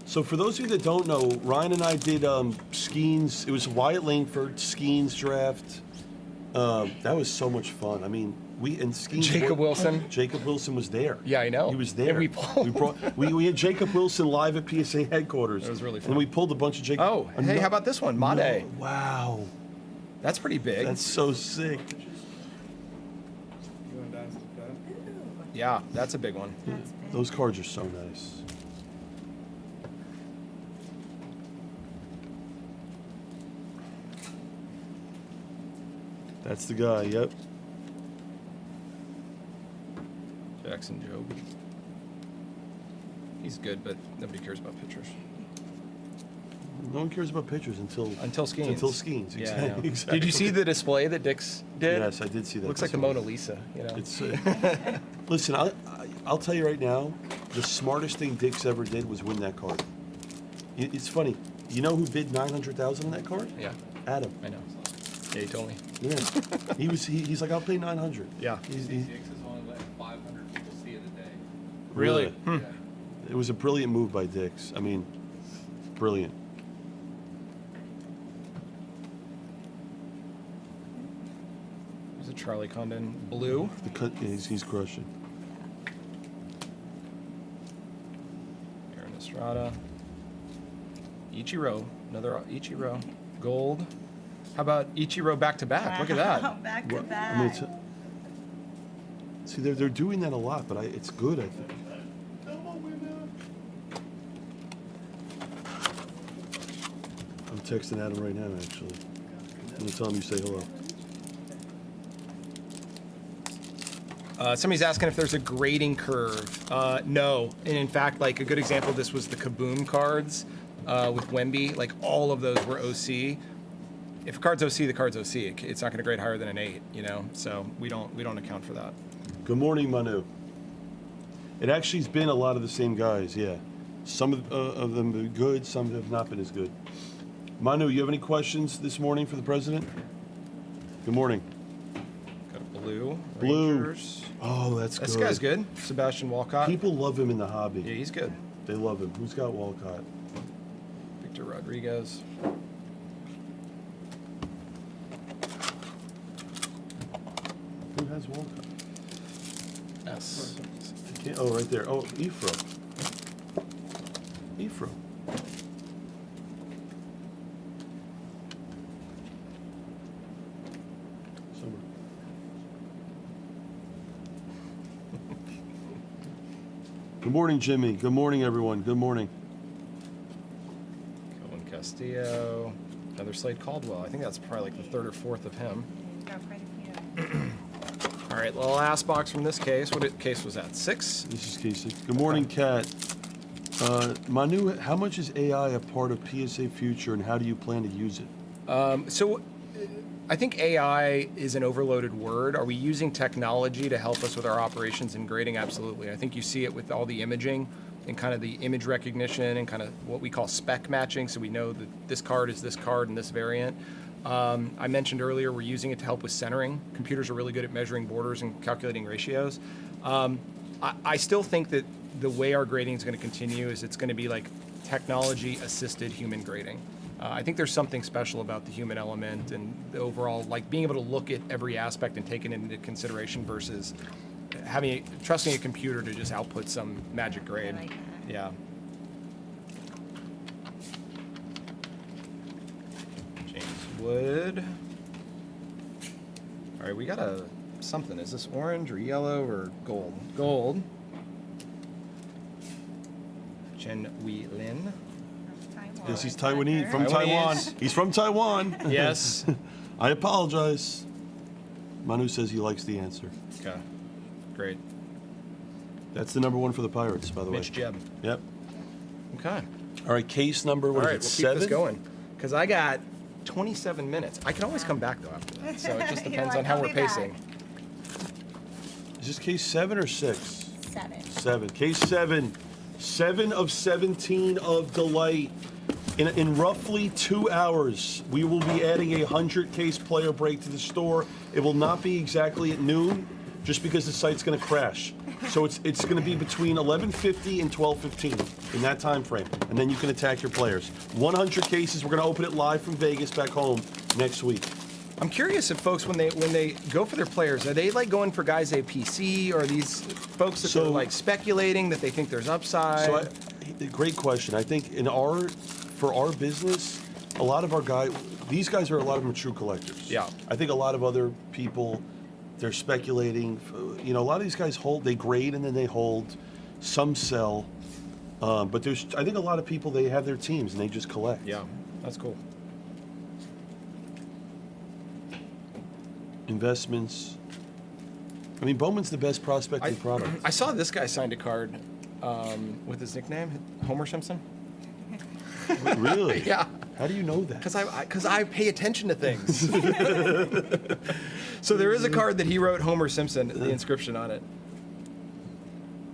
So for those of you that don't know, Ryan and I did Skeens. It was Wyatt Langford Skeens draft. That was so much fun. I mean, we and skiing. Jacob Wilson. Jacob Wilson was there. Yeah, I know. He was there. And we had Jacob Wilson live at PSA headquarters. That was really fun. And we pulled a bunch of Jacob. Oh, hey, how about this one? Made. No, wow, That's pretty big. that's so sick. You want to dance with that? Yeah, that's a big one. That's big. Those cards are so nice. That's the guy. Yep. Jackson Job. He's good, but nobody cares about pictures. No one cares about pictures until Until Skeens. Yeah, I know. Exactly. Did you see the display that Dix did? Yes, I did see that. Looks like the Mona Lisa, you know. It's listen. I'll tell you right now, the smartest thing Dix ever did was win that card. It's funny. You know who bid $900,000 on that card? Yeah, Adam. I know. Yeah, he told me. Yeah. He's like, I'll pay 900. Yeah. He's, Dix is only letting 500 people see it a day. Really? Yeah. It was a brilliant move by Dix. I mean, brilliant. Was it Charlie Condon? Blue? He's crushing. Aaron Estrada. Ichiro. Another Ichiro. Gold. How about Ichiro back to back? Look at Wow, that. back to Well, back. I mean, see, they're doing that a lot, but it's good, I think. I'm texting Adam right now, actually. I'm gonna tell him you say hello. Somebody's asking if there's a grading curve. No. And in fact, like a good example of this was the Kaboom cards with Wemby. Like all of those were OC. If a card's OC, the card's OC. It's not going to grade higher than an 8, you know. So we don't account for that. Good morning, Manu. It actually has been a lot of the same guys, yeah. Some of them have been good, some have not been as good. Manu, you have any questions this morning for the president? Good morning. Got a blue. Blue. Rangers. Oh, that's good. This guy's good. Sebastian Walcott. People love him in the hobby. Yeah, he's good. They love him. Who's got Walcott? Victor Rodriguez. Who has Walcott? S. Oh, right there. Oh, Efro. Efro. Summer. Good morning, Jimmy. Good morning, everyone. Good morning. Kelvin Castillo. Another Slade Caldwell. I think that's probably like the third or fourth of him. He's got quite a few. All right, the last box from this case. What case was that? 6? This is Casey. Good morning, Kat. Manu, how much is AI a part of PSA Future, and how do you plan to use it? So I think AI is an overloaded word. Are we using technology to help us with our operations and grading? Absolutely. I think you see it with all the imaging and kind of the image recognition and kind of what we call spec matching. So we know that this card is this card in this variant. I mentioned earlier we're using it to help with centering. Computers are really good at measuring borders and calculating ratios. I still think that the way our grading is going to continue is it's going to be like technology-assisted human grading. I think there's something special about the human element and the overall, like being able to look at every aspect and take it into consideration versus trusting a computer to just output some magic grade. I like that. Yeah. James Wood. All right, we got something. Is this orange or yellow or gold? Gold. Chen Wei Lin. Taiwan. Yes, he's Taiwanese, from Taiwanese. Taiwan. He's from Taiwan. Yes. I apologize. Manu says he likes the answer. Okay. Great. That's the number 1 for the Pirates, by the way. Mitch Jeb. Yep. Okay. All right, case number, All what right, is we'll it, keep 7? this going. Because I got 27 minutes. I can always come back, though, after that. So it just You're depends like, on how "I'll we're be back." pacing. Is this case 7 or 6? 7. 7. Case 7. 7 of 17 of Delight. In roughly 2 hours, we will be adding a 100-case player break to the store. It will not be exactly at noon, just because the site's going to crash. So it's going to be between 11:50 and 12:15 in that time frame, and then you can attack your players. 100 cases. We're going to open it live from Vegas back home next week. I'm curious if folks, when they go for their players, are they like going for guys they PC, or are these folks that are like speculating that they think there's upside? So, great question. I think for our business, a lot of our these guys are a lot of them true collectors. Yeah. I think a lot of other people, they're speculating. You know, a lot of these guys they grade and then they hold. Some sell, but I think a lot of people, they have their teams and they just collect. Yeah, that's cool. Investments. I mean, Bowman's the best prospecting product. I saw this guy signed a card with his nickname, Homer Simpson. Really? Yeah. How do you know that? Because I pay attention to things. So there is a card that he wrote Homer Simpson, the inscription on it.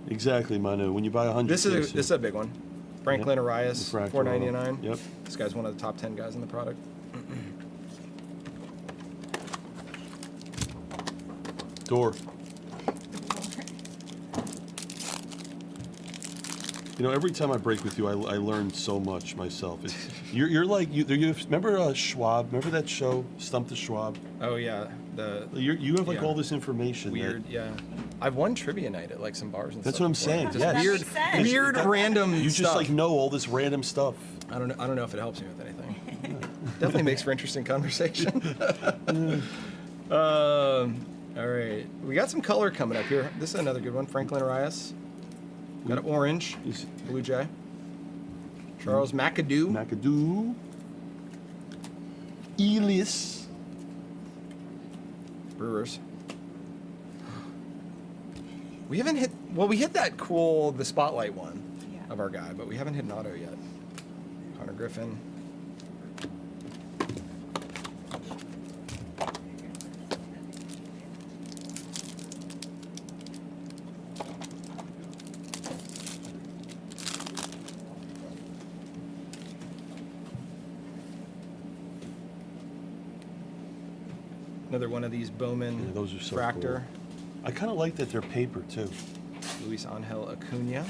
Exactly, Manu. When you buy 100, This is a big one. Franklin Arias, Refractor $4.99. Yep. This guy's one of the top 10 guys in the product. Door. You know, every time I break with you, I learn so much myself. You're like you remember Schwab? Remember that show, Stump the Schwab? Oh yeah, You have like yeah. all this information. Weird. Yeah, I've won trivia night at like some bars and That's stuff. what I'm before. saying. Just Yes. weird, That makes sense. weird, random. You stuff. just like know all this random stuff. I don't know if it helps me with anything. Definitely makes for interesting conversation. All right, we got some color coming up here. This is another good one. Franklin Arias. Got an orange. Blue Jay. Charles McAdoo. McAdoo. Elis. Brewers. We haven't hit. Well, we hit that the spotlight one of our guy, but we haven't hit an auto yet. Connor Griffin. Another one of these Bowman Yeah, those are so Fractor. cool. I kind of like that they're paper too. Luis Angel Acuna.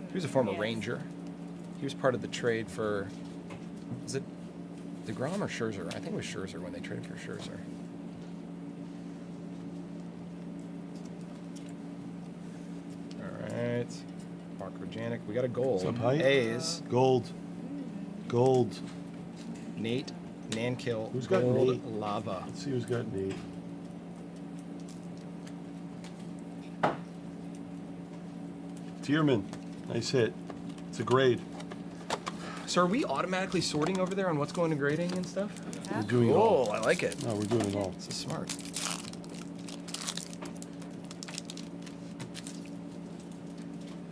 He was a former Ranger. He was part of the trade for, is it DeGrom or Scherzer? I think it was Scherzer when they traded for Scherzer. All right. Mark Janik. We got a gold. What's up, Height? A's. Gold. Nate Nankill. Who's got gold Nate? Lava. Let's see who's got Nate. Tierman. Nice hit. It's a grade. So are we automatically sorting over there on what's going to grading and stuff? We're doing it all. Cool. I like it. No, we're doing it all. This is smart.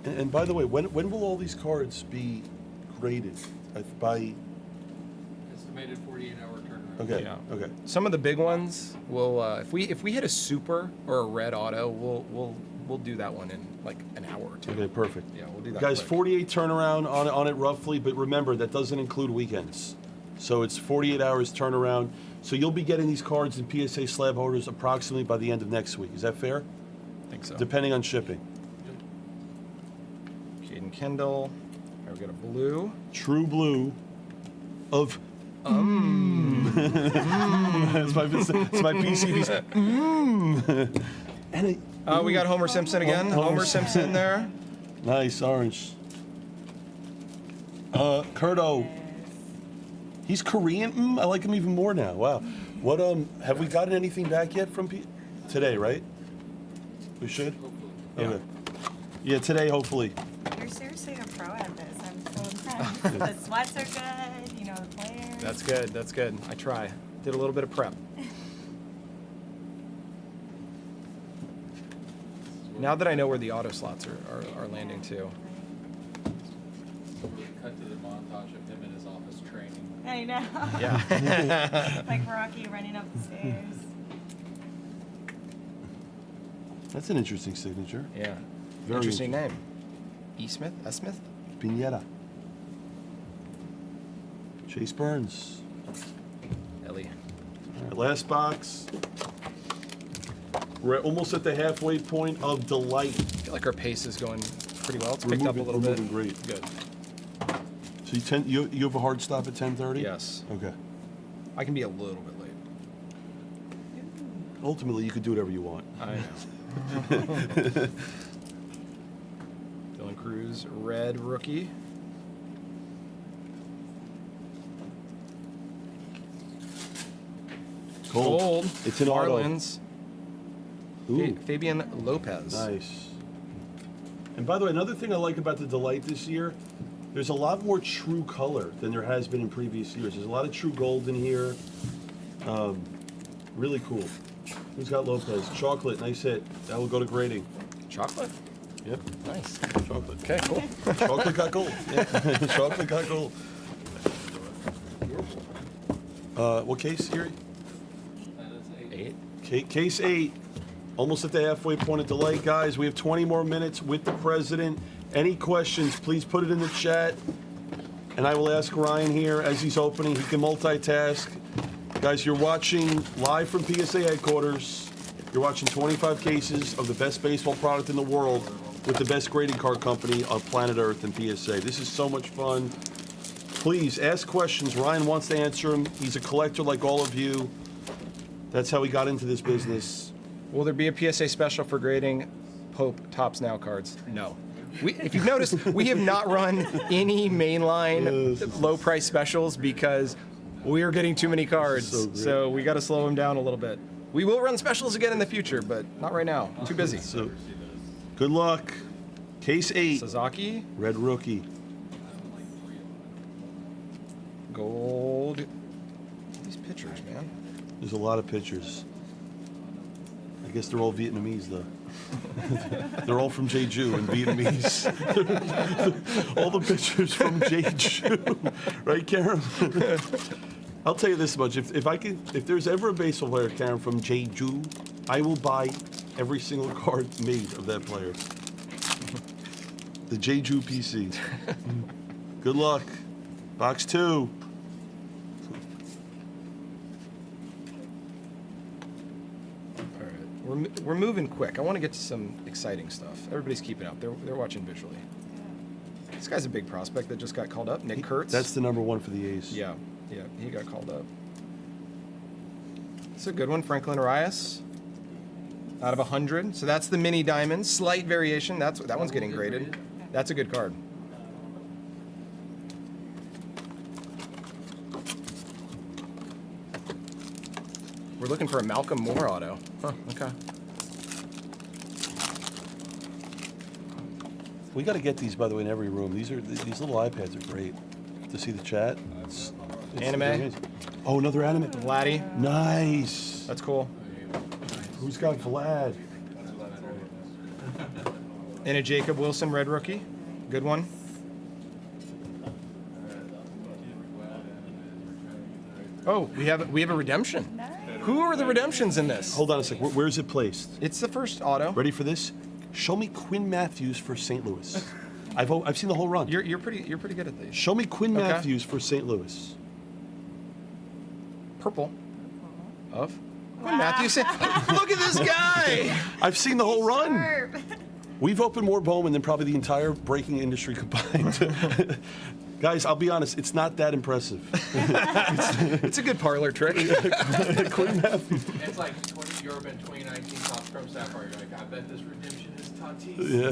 And by the way, when will all these cards be graded? By Estimated 48-hour turnaround. okay, Yeah. okay. Some of the big ones will if we hit a super or a red auto, we'll do that one in like an hour or two. Okay, perfect. Yeah, we'll do that. Guys, quick. 48 turnaround on it roughly, but remember that doesn't include weekends. So it's 48 hours turnaround. So you'll be getting these cards in PSA slab holders approximately by the end of next week. Is that fair? I think so. Depending on shipping. Caden Kendall. All right, we got a blue. True blue of It's my PCBs. And it, We got Homer Simpson again. Homer Homer Simpson there. nice orange. Kurto. He's Korean. I like him even more now. Wow. What have we gotten anything back yet from today? Right? We should. Yeah. Okay. Yeah, today hopefully. You're seriously a pro at this. I'm so impressed. The sweats are good, you know, the players. That's good. That's good. I try. Did a little bit of prep. Now that I know where the auto slots are landing too. So we cut to the montage of him in his office training. I know. Yeah. Like Rocky running up the stairs. That's an interesting signature. Yeah. Very Interesting name. E. Smith? S. Smith? Pineda. Chase Burns. Ellie. All right, last box. We're almost at the halfway point of delight. I feel like our pace is going pretty well. It's We're picked up a moving- little we're bit. moving great. Good. So you have a hard stop at 10:30? Yes. Okay. I can be a little bit late. Ultimately, you could do whatever you want. I know. Dylan Cruz, red rookie. Gold. It's an auto. Marlins. Ooh, Fabian Lopez. nice. And by the way, another thing I like about the Delight this year, there's a lot more true color than there has been in previous years. There's a lot of true gold in here. Really cool. Who's got Lopez? Chocolate, nice hit. That will go to grading. Chocolate. Yep, Nice. chocolate. Okay, cool. Chocolate got gold. Yeah. Chocolate got gold. What case here? That is 8. 8. Case 8. Almost at the halfway point of Delight, guys. We have 20 more minutes with the president. Any questions, please put it in the chat. And I will ask Ryan here as he's opening. He can multitask. Guys, you're watching live from PSA headquarters. You're watching 25 cases of the best baseball product in the world with the best grading card company on planet Earth and PSA. This is so much fun. Please ask questions. Ryan wants to answer them. He's a collector like all of you. That's how he got into this business. Will there be a PSA special for grading Pope Tops Now cards? No. If you've noticed, we have not run any mainline low price specials because we are getting too many cards. So great. So we got to slow them down a little bit. We will run specials again in the future, but not right now. Too busy. So, good luck. Case 8. Sasaki, Red rookie. gold. These pictures, man. There's a lot of pictures. I guess they're all Vietnamese, though. They're all from Jeju and Vietnamese. All the pictures from Jeju, right, Karen? I'll tell you this much: if there's ever a baseball player, Karen, from Jeju, I will buy every single card made of that player. The Jeju PC. Good luck. Box 2. All right, we're moving quick. I want to get to some exciting stuff. Everybody's keeping up. They're watching visually. This guy's a big prospect that just got called up. Nick Kurtz. That's the number 1 for the A's. Yeah, he got called up. It's a good one, Franklin Arias. Out of 100. So that's the mini diamond. Slight variation. That one's getting graded. That's a good card. We're looking for a Malcolm Moore auto. Huh, okay. We got to get these, by the way, in every room. These little iPads are great. To see the chat. It's Anime. amazing. Oh, another anime. Vladdy. Nice. That's cool. Who's got Vlad? And a Jacob Wilson red rookie. Good one. Oh, we have a redemption. Who are the redemptions in this? Hold on a sec. Where's it placed? It's the first auto. Ready for this? Show me Quinn Matthews for St. Louis. I've seen the whole run. You're pretty good at these. Show me Quinn Okay. Matthews for St. Louis. Purple. Of Quinn Matthews. Look at this guy. I've seen the whole run. Sharp. We've opened more Bowman than probably the entire breaking industry combined. Guys, I'll be honest, it's not that impressive. It's a good parlor trick. Quinn Matthews. It's like Europe in 2019 Top Chrome Sapphire. You're like, I bet this redemption is Tatis. Yeah.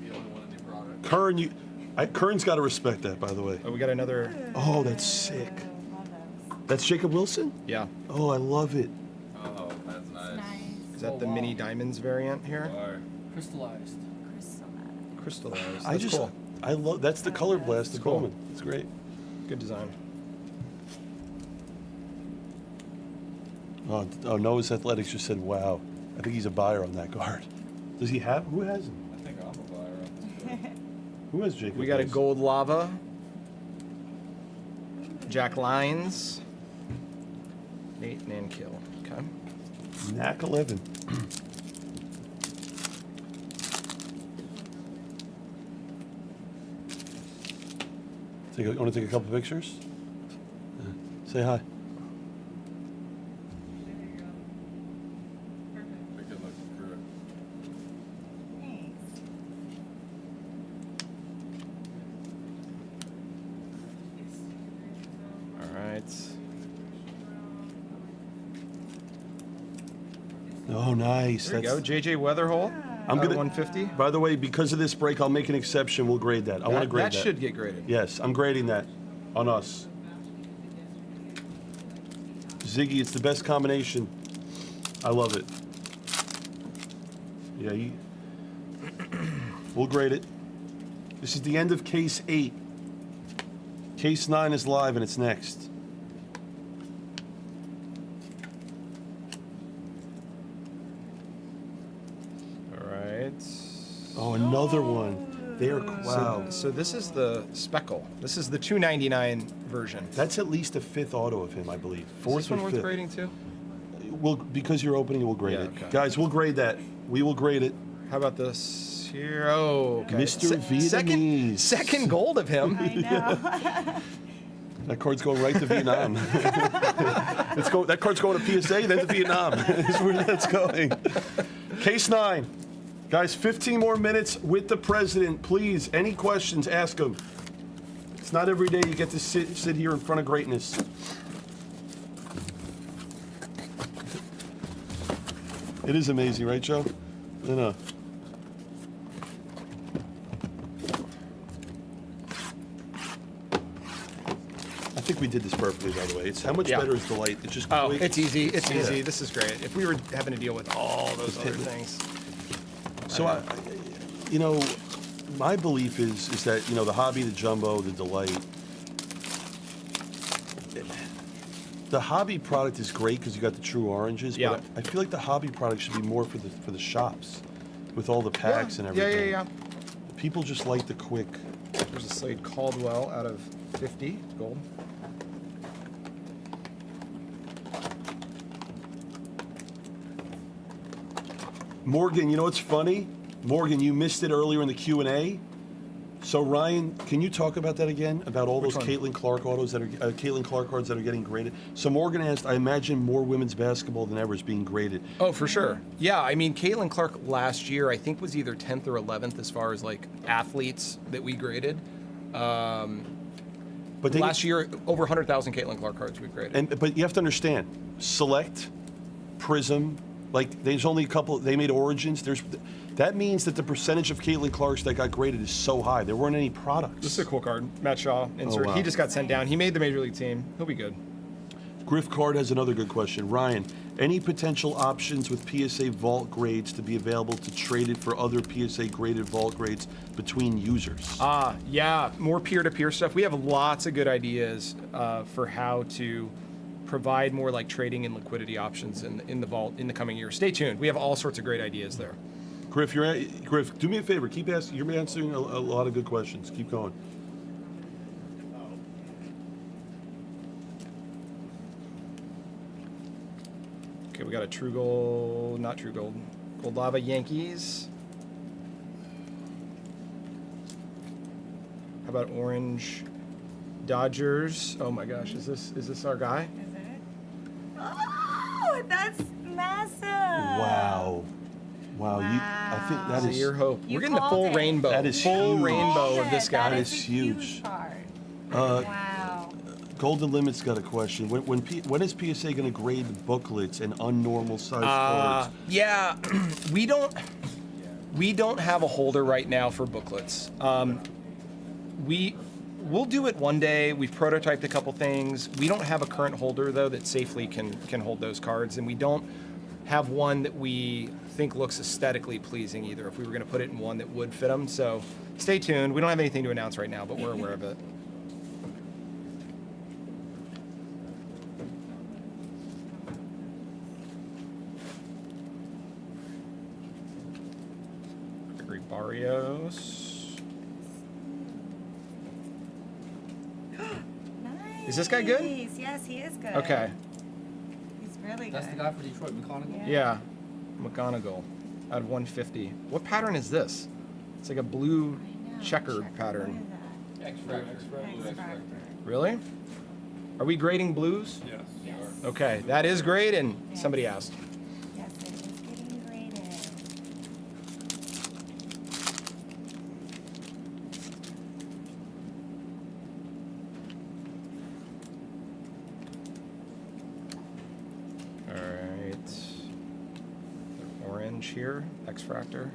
The only one in the product. Kern's got to respect that, by the way. Oh, we got another. Oh, that's sick. Love those. That's Jacob Wilson? Yeah. Oh, I love it. Oh, that's nice. Nice. Is that the mini diamonds variant here? Crystallized. Crystallized. I That's just, cool. I love, that's the color blast of cool. Bowman. It's great. Good design. Oh, Noah's Athletics just said, wow. I think he's a buyer on that card. Does he have, who has him? I think I'm a buyer. Who has Jacob We got a Wilson? gold lava. Jack Lyons. Nate Nankill. Okay. Knack 11. Want to take a couple pictures? Say hi. Make it look through it. Thanks. All right. Oh, nice. There you go. JJ Weatherhole. I'm gonna 150. By the way, because of this break, I'll make an exception. We'll grade that. I want to grade that. That should get graded. Yes, I'm grading that on us. Ziggy, it's the best combination. I love it. Yeah, we'll grade it. This is the end of case 8. Case 9 is live and it's next. All right. Oh, another one. They are wow. So this is the Speckle. This is the 299 version. That's at least a 5th auto of him, I believe. 4th Is this one or worth 5th. grading too? Well, because you're opening, we'll grade Yeah, it. okay. Guys, we'll grade that. We will grade it. How about this here? Oh, okay. Mr. Vietnamese. Second gold of him. I know. That card's going right to Vietnam. That card's going to PSA, then to Vietnam. Is where that's going. Case 9. Guys, 15 more minutes with the president. Please, any questions, ask him. It's not every day you get to sit here in front of greatness. It is amazing, right, Joe? I know. I think we did this perfectly, by the way. It's how much better is the light? It's just quick. It's easy. It's Yeah. easy. This is great. If we were having to deal with all those other things. So my belief is that the hobby, the jumbo, the delight. The hobby product is great because you got the true oranges. Yeah. But I feel like the hobby product should be more for the shops, with all the packs and everything. Yeah. People just like the quick. There's a Slade Caldwell out of 50 gold. Morgan, you know what's funny? Morgan, you missed it earlier in the Q&A. So Ryan, can you talk about that again? About all Which those one? Caitlin Clark autos that are Caitlin Clark cards that are getting graded. So Morgan asked, I imagine more women's basketball than ever is being graded. Oh, for sure. Yeah, I mean, Caitlin Clark last year, I think, was either 10th or 11th as far as like athletes that we graded. But Last year, over 100,000 Caitlin Clark cards we graded. But you have to understand, Select, Prism, like there's only a couple. They made Origins. That means that the percentage of Caitlin Clarks that got graded is so high. There weren't any products. This is a cool card. Matt Shaw insert. wow. He just got sent down. He made the major league team. He'll be good. Griff Card has another good question. Ryan, any potential options with PSA vault grades to be available to trade it for other PSA graded vault grades between users? Yeah, more peer-to-peer stuff. We have lots of good ideas for how to provide more like trading and liquidity options in the vault in the coming year. Stay tuned. We have all sorts of great ideas there. Griff, Griff, do me a favor. Keep asking. You're answering a lot of good questions. Keep going. Okay, we got a True Gold, not True Gold, Gold Lava Yankees. How about Orange Dodgers? Oh my gosh, is this our guy? Is it? Oh, that's massive. Wow. I think that See is. your hope. You We're getting the called full it. rainbow. That is full huge. rainbow of this guy. That That is is a huge. card. Uh, Wow. Golden Limit's got a question. When is PSA going to grade the booklets and unnormal size cards? Yeah, we don't have a holder right now for booklets. We'll do it one day. We've prototyped a couple things. We don't have a current holder though that safely can hold those cards, and we don't have one that we think looks aesthetically pleasing either. If we were going to put it in one that would fit them, so stay tuned. We don't have anything to announce right now, but we're aware of it. Gregory Barrios. Nice. Is this guy good? Yes, he is good. Okay. He's really good. That's the guy for Detroit, McConaughey? Yeah, McGonagall out of 150. What pattern is this? It's like a blue I know. checkered Check. pattern. What is X-Factor. that? Blue X-Factor. Really? Are we grading blues? Yes. Yes. Okay, that is great, and somebody asked. Yes, it is getting graded. All right. orange here, X-Fractor.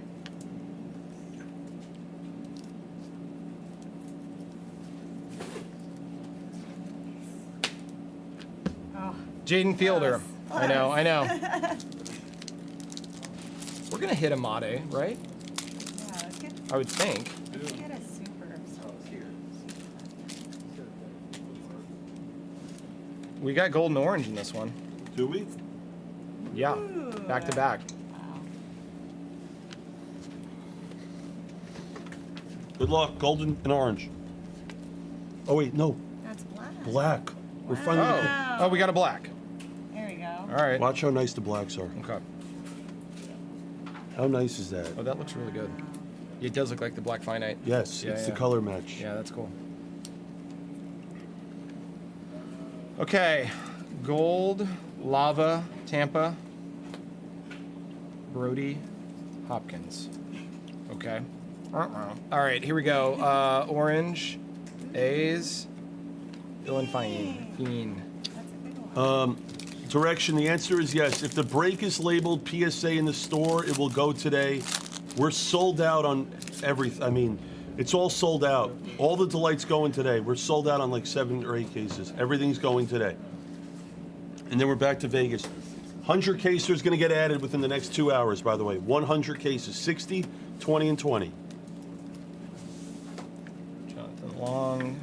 Oh, Jaden Fielder. Close. I know. We're gonna hit a Mate, right? yeah, let's get, I would think. let's get a super. We got gold and orange in this one. Do we? Yeah, Ooh. back to back. Wow. Good luck. Golden and orange. Oh wait, no. That's black. Black. We're finally. Oh, we got a black. There we go. All right. Watch how nice the blacks are. Okay. How nice is that? Oh, that looks really good. It does look like the black finite. Yes, Yeah, it's yeah. the color match. Yeah, that's cool. Okay, gold, lava, Tampa, Brody, Hopkins. Okay. All right, here we go. Orange, A's, Dylan Fien. That's a big one. Direction, the answer is yes. If the break is labeled PSA in the store, it will go today. We're sold out on everything. I mean, it's all sold out. All the Delights going today. We're sold out on like 7 or 8 cases. Everything's going today. And then we're back to Vegas. 100 cases going to get added within the next 2 hours, by the way. 100 cases, 60, 20, and 20. Jonathan Long.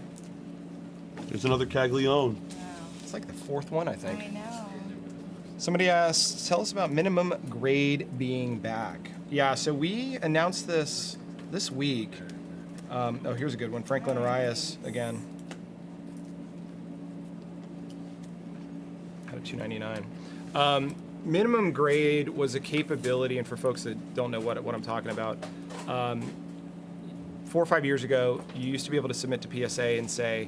There's another Caglione. Wow. It's like the fourth one, I think. I know. Somebody asked, tell us about minimum grade being back. Yeah, so we announced this week. Oh, here's a good one. Franklin Arias again. Out of 299. Minimum grade was a capability, and for folks that don't know what I'm talking about, 4 or 5 years ago, you used to be able to submit to PSA and say,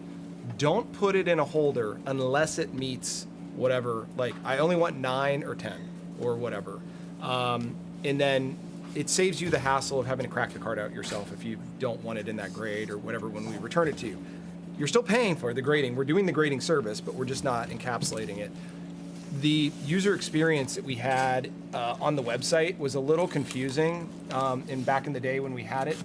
don't put it in a holder unless it meets whatever, like I only want 9 or 10 or whatever. And then it saves you the hassle of having to crack the card out yourself if you don't want it in that grade or whatever when we return it to you. You're still paying for the grading. We're doing the grading service, but we're just not encapsulating it. The user experience that we had on the website was a little confusing. And back in the day when we had it,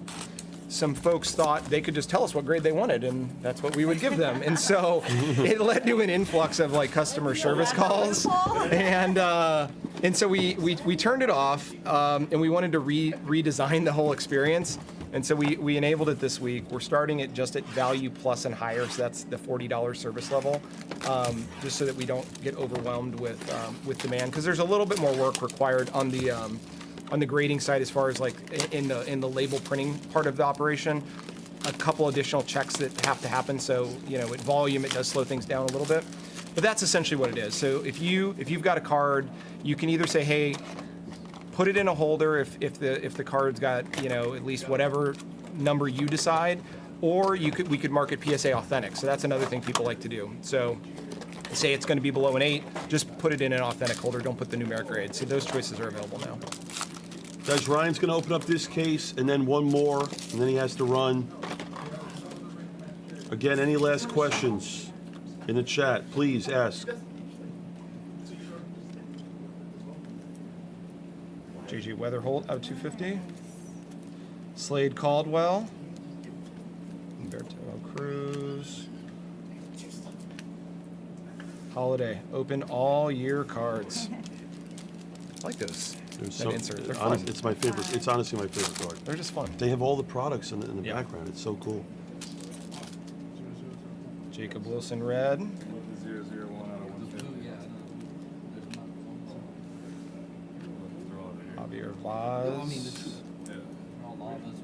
some folks thought they could just tell us what grade they wanted, and that's what we would give them. And so it led to an influx of like customer service calls, and so we turned it off, and we wanted to redesign the whole experience. And so we enabled it this week. We're starting it just at value plus and higher, so that's the $40 service level, just so that we don't get overwhelmed with demand, because there's a little bit more work required on the grading side as far as like in the label printing part of the operation. A couple additional checks that have to happen, so at volume it does slow things down a little bit. But that's essentially what it is. So if you've got a card, you can either say, hey, put it in a holder if the card's got at least whatever number you decide, or we could mark it PSA authentic. So that's another thing people like to do. So say it's going to be below an 8, just put it in an authentic holder. Don't put the numeric grade. So those choices are available now. Guys, Ryan's going to open up this case and then one more, and then he has to run. Again, any last questions in the chat, please ask. GG Weatherholt out of 250. Slade Caldwell. Humberto Cruz. Holiday. Open all year cards. I like those. There's That some- insert. They're honest- fun. it's my favorite. It's honestly my favorite card. They're just fun. They have all the products in the Yeah. background. It's so cool. Jacob Wilson Red. 001 out of 150. Javier I mean, the Vaz. two, all lavas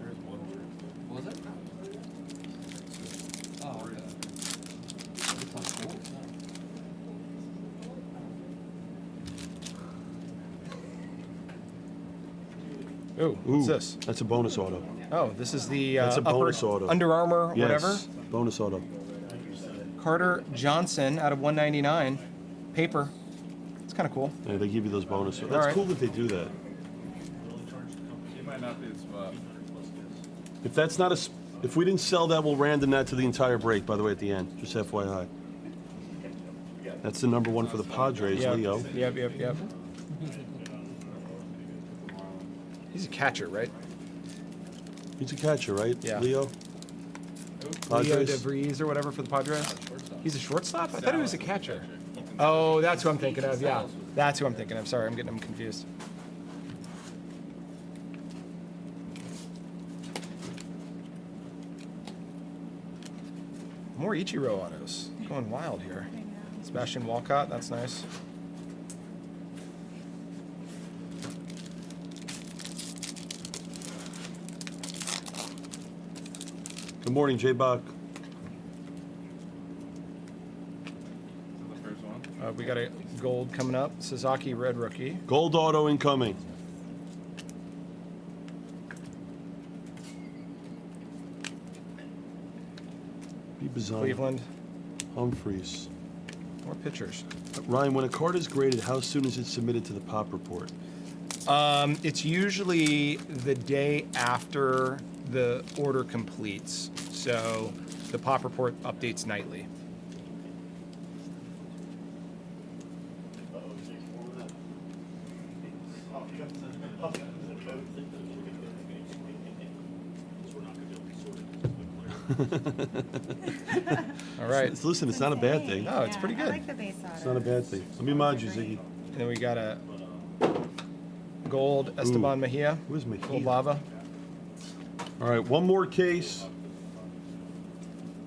There's one true. was it? Oh, okay. It's on gold, Ooh, what's Ooh, this? That's a bonus auto. Oh, this is the That's a upper bonus auto. Under Armour, Yes, whatever. bonus auto. Carter Johnson out of 199. Paper. It's kind of cool. Yeah, they give you those bonuses. That's All right. cool that they do that. He might not be the spot. If that's not if we didn't sell that, we'll random that to the entire break. By the way, at the end, just FYI. That's the number 1 for the Padres, Yep. Leo. Yep. He's a catcher, right? He's a catcher, right? Yeah. Leo? Leo Padres? DeVries or whatever for the Padres. Shortstop. He's a shortstop? I thought he was a catcher. Oh, that's who I'm thinking of. Yeah, that's who I'm thinking of. Sorry, I'm getting them confused. More Ichiro autos. Going wild here. I know. Sebastian Walcott, that's nice. Good morning, J-Bach. The first one. We got a gold coming up. Sasaki red rookie. Gold auto incoming. Bizarre. Cleveland. Humphreys. More pitchers. Ryan, when a card is graded, how soon is it submitted to the pop report? It's usually the day after the order completes. So the pop report updates nightly. All right. Listen, it's not a bad thing. No, it's pretty I good. like the base auto. It's not a bad thing. Let me mod you, Ziggy. And then we got a gold Esteban Mejia. Where's Mejia? Gold lava. All right, one more case.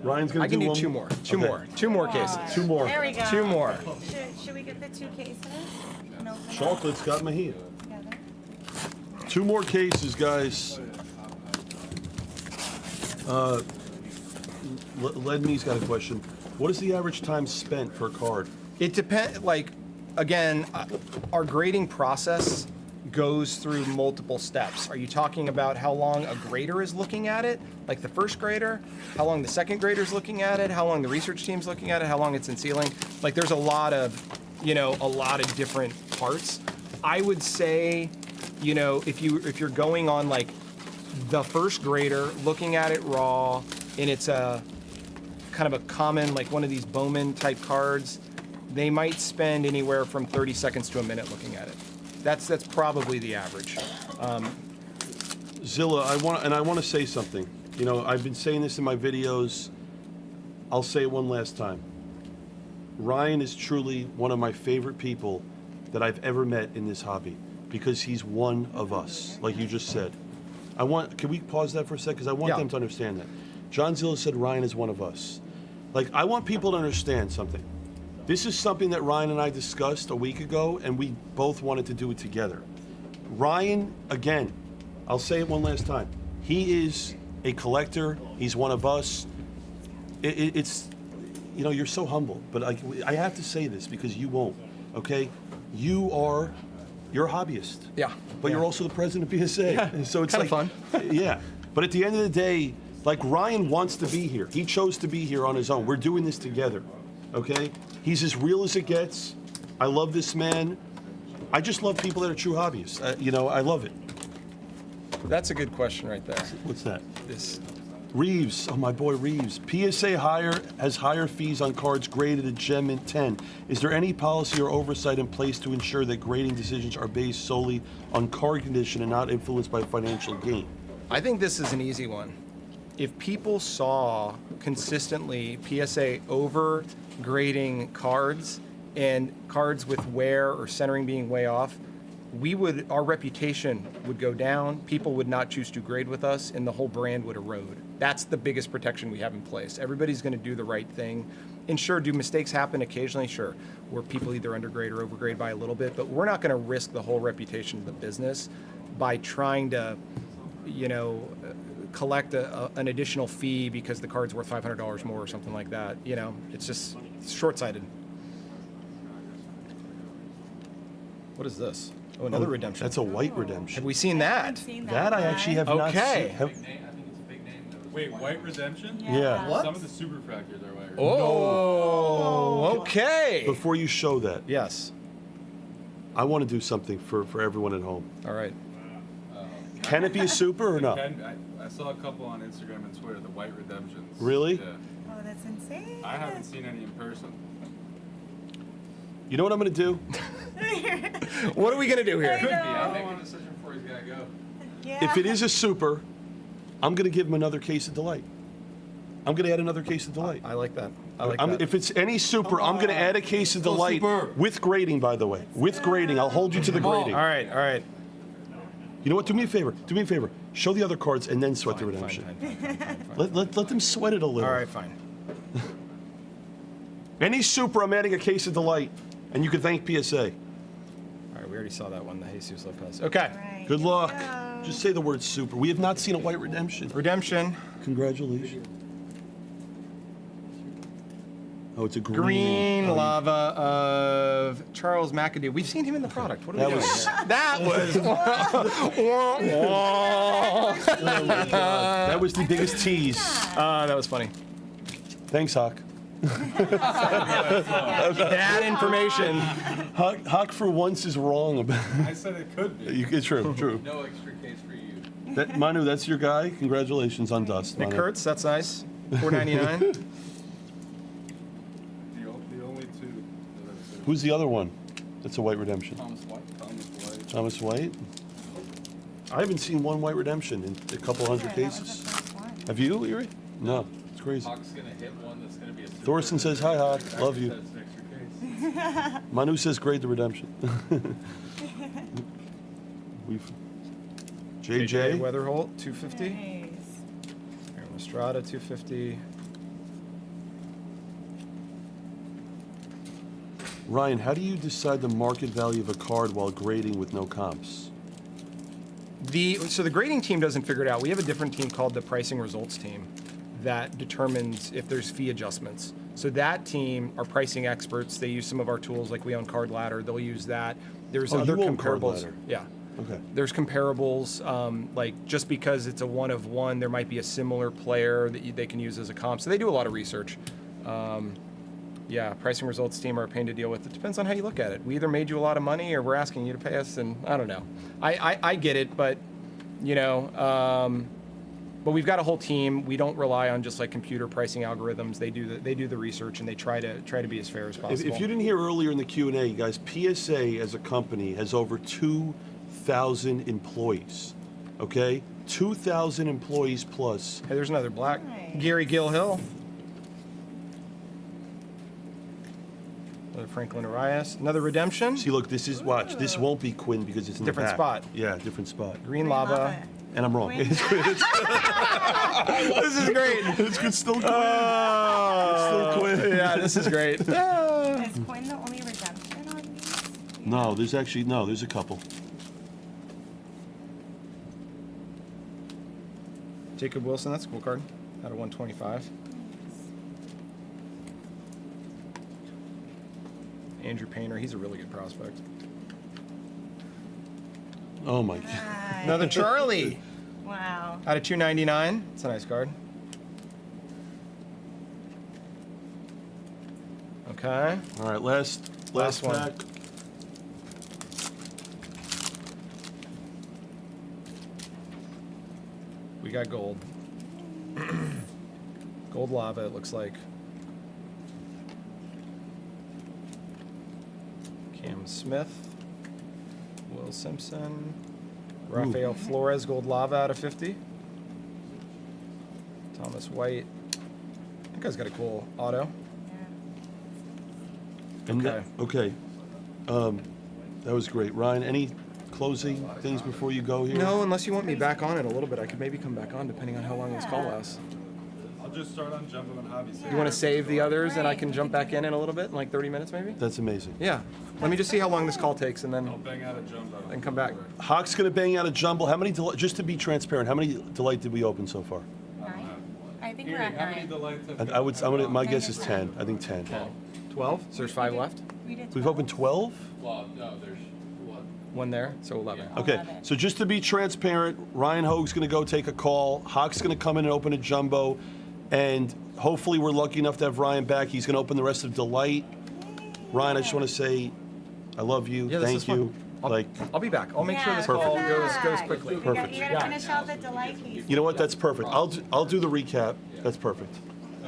Ryan's gonna I can do one two more. Two Okay. more. Two more cases. Two more. There we go. Two more. Should we get the 2 cases? And open them Chocolate's got Mejia. together? 2 more cases, guys. Ledney's got a question. What is the average time spent per card? It depends. Like, again, our grading process goes through multiple steps. Are you talking about how long a grader is looking at it, like the first grader? How long the second grader is looking at it? How long the research team's looking at it? How long it's in sealing? Like, there's a lot of different parts. I would say, if you're going on like the first grader, looking at it raw, and it's a kind of a common, like one of these Bowman type cards, they might spend anywhere from 30 seconds to a minute looking at it. That's probably the average. Zilla, I want to say something. I've been saying this in my videos. I'll say it one last time. Ryan is truly one of my favorite people that I've ever met in this hobby because he's one of us, like you just said. Can we pause that for a second? Because I want Yeah. them to understand that. John Zilla said Ryan is one of us. Like, I want people to understand something. This is something that Ryan and I discussed a week ago, and we both wanted to do it together. Ryan, again, I'll say it one last time. He is a collector. He's one of us. It's, you're so humble, but I have to say this because you won't, okay? You're a hobbyist. Yeah. But you're also the president of PSA. Yeah, So it's kinda like, fun. Yeah. But at the end of the day, like, Ryan wants to be here. He chose to be here on his own. We're doing this together, okay? He's as real as it gets. I love this man. I just love people that are true hobbyists. I love it. That's a good question right there. What's that? This. Reeves, my boy Reeves. PSA has higher fees on cards graded at Gem Mint 10. Is there any policy or oversight in place to ensure that grading decisions are based solely on card condition and not influenced by financial gain? I think this is an easy one. If people saw consistently PSA over grading cards and cards with wear or centering being way off, our reputation would go down, people would not choose to grade with us, and the whole brand would erode. That's the biggest protection we have in place. Everybody's going to do the right thing. And sure, do mistakes happen occasionally? Sure, where people either undergrade or overgrade by a little bit, but we're not going to risk the whole reputation of the business by trying to, collect an additional fee because the card's worth $500 more or something like that. It's short-sighted. What is this? Oh, another redemption. That's a white redemption. Have we seen that? Haven't seen That I actually have not Okay. seen. Big name. I think it's a big name. Though. Wait, White Redemption? Yeah. What? Some of the superfractors are white. Oh, okay. Before you show that, Yes. I want to do something for everyone at home. All right. Can it be a super or not? I saw a couple on Instagram and Twitter, the White Redemptions. Really? Yeah. Oh, that's insane. I haven't seen any in person. You know what I'm going to do? What are we going to do here? Could be. I'm making a decision before he's got to go. Yeah. If it is a super, I'm going to give him another case of Delight. I'm going to add another case of Delight. I like that. I like that. If it's any super, I'm going to add a case of Go Delight super. with grading, by the way. With grading. I'll hold you to the Come on. grading. All right, all right. You know what? Do me a favor. Do me a favor. Show the other cards and then sweat the redemption. Fine. Let them sweat it a little. All right, fine. Any super, I'm adding a case of Delight. And you can thank PSA. All right, we already saw that one, the Jesus Lopez. Okay. Right, Good here we luck. go. Just say the word super. We have not seen a white redemption. Redemption. Congratulations. Oh, it's a Green Oh, you- lava of Charles McAdoo. We've seen him in the product. What are That we doing was- here? That was. That was the biggest tease. That was funny. Thanks, Hawk. Bad information. Hawk for once is wrong about I said it could be. It's true, true. No extra case for you. Manu, that's your guy. Congratulations on Dust. Nick Manu. Kurtz, that's nice. $4.99. The only two that I've seen. Who's the other one? That's a white redemption. Thomas White. Thomas White. I haven't seen one white redemption in a couple hundred That was the cases. first one. Have you, Erie? No, it's crazy. Hawk's gonna hit one that's gonna be a super. Thorsten says, "Hi, Hawk. Love you." That's an extra case. Manu says, "Grade the redemption." We've JJ. Weatherholt, 250. Nice. Aaron Estrada, 250. Ryan, how do you decide the market value of a card while grading with no comps? So the grading team doesn't figure it out. We have a different team called the pricing results team that determines if there's fee adjustments. So that team are pricing experts. They use some of our tools, like we own Card Ladder. They'll use that. There's Oh, other you own Card comparables. Ladder. Yeah. Okay. There's comparables, like just because it's a one of one, there might be a similar player that they can use as a comp. So they do a lot of research. Yeah, pricing results team are a pain to deal with. It depends on how you look at it. We either made you a lot of money or we're asking you to pay us, and I don't know. I get it, but you know, but we've got a whole team. We don't rely on just like computer pricing algorithms. They do the research and they try to be as fair as possible. If you didn't hear earlier in the Q&A, guys, PSA as a company has over 2,000 employees. Okay, 2,000 employees plus. Hey, there's another black. Nice. Gary Gilhill. Another Franklin Arias. Another redemption. See, look, this is watch. This won't be Quinn because it's in Different the back. spot. Yeah, different spot. Green lava. And I'm wrong. Quinn. This is great. It's still Quinn. Oh, Still Quinn. Yeah, this is great. Is Quinn the only redemption on these? No, there's a couple. Jacob Wilson, that's a cool card. Out of 125. Andrew Painter, he's a really good prospect. Oh my God. Nice. Another Charlie. Wow. Out of 299. It's a nice card. Okay. All right, last Last one. pack. We got gold. Gold lava, it looks like. Cam Smith. Will Simpson. Rafael Flores, gold lava out of 50. Thomas White. That guy's got a cool auto. Yeah. And Okay. okay. That was great. Ryan, any closing things before you go here? No, unless you want me back on it a little bit. I could maybe come back on depending on how long this call lasts. I'll just start on Jumbo and Hobby. You want to save the others and I can jump back in a little bit, in like 30 minutes maybe? That's amazing. Yeah. Let me just see how long this call takes and I'll then bang out a Jumbo. and come back. Hawk's gonna bang out a jumble. How many? Just to be transparent, how many Delight did we open so far? 9? I think we're Erie, at how many 9. delights have I would. I'm gonna. My guess is 10. I think 10. 12? So there's 5 left? We did We've 12. opened 12. Well, no, there's what? One there, so 11. Okay. 11. So just to be transparent, Ryan Hogue's gonna go take a call. Hawk's gonna come in and open a jumbo, and hopefully we're lucky enough to have Ryan back. He's gonna open the rest of Delight. Ryan, I just want to say, I love you. Yeah, this Thank is fun. you. I'll be back. I'll make sure Yeah, this come call back. goes quickly. You got- Perfect. You gotta finish out the Delight piece. You know what? That's perfect. I'll do the recap. That's perfect.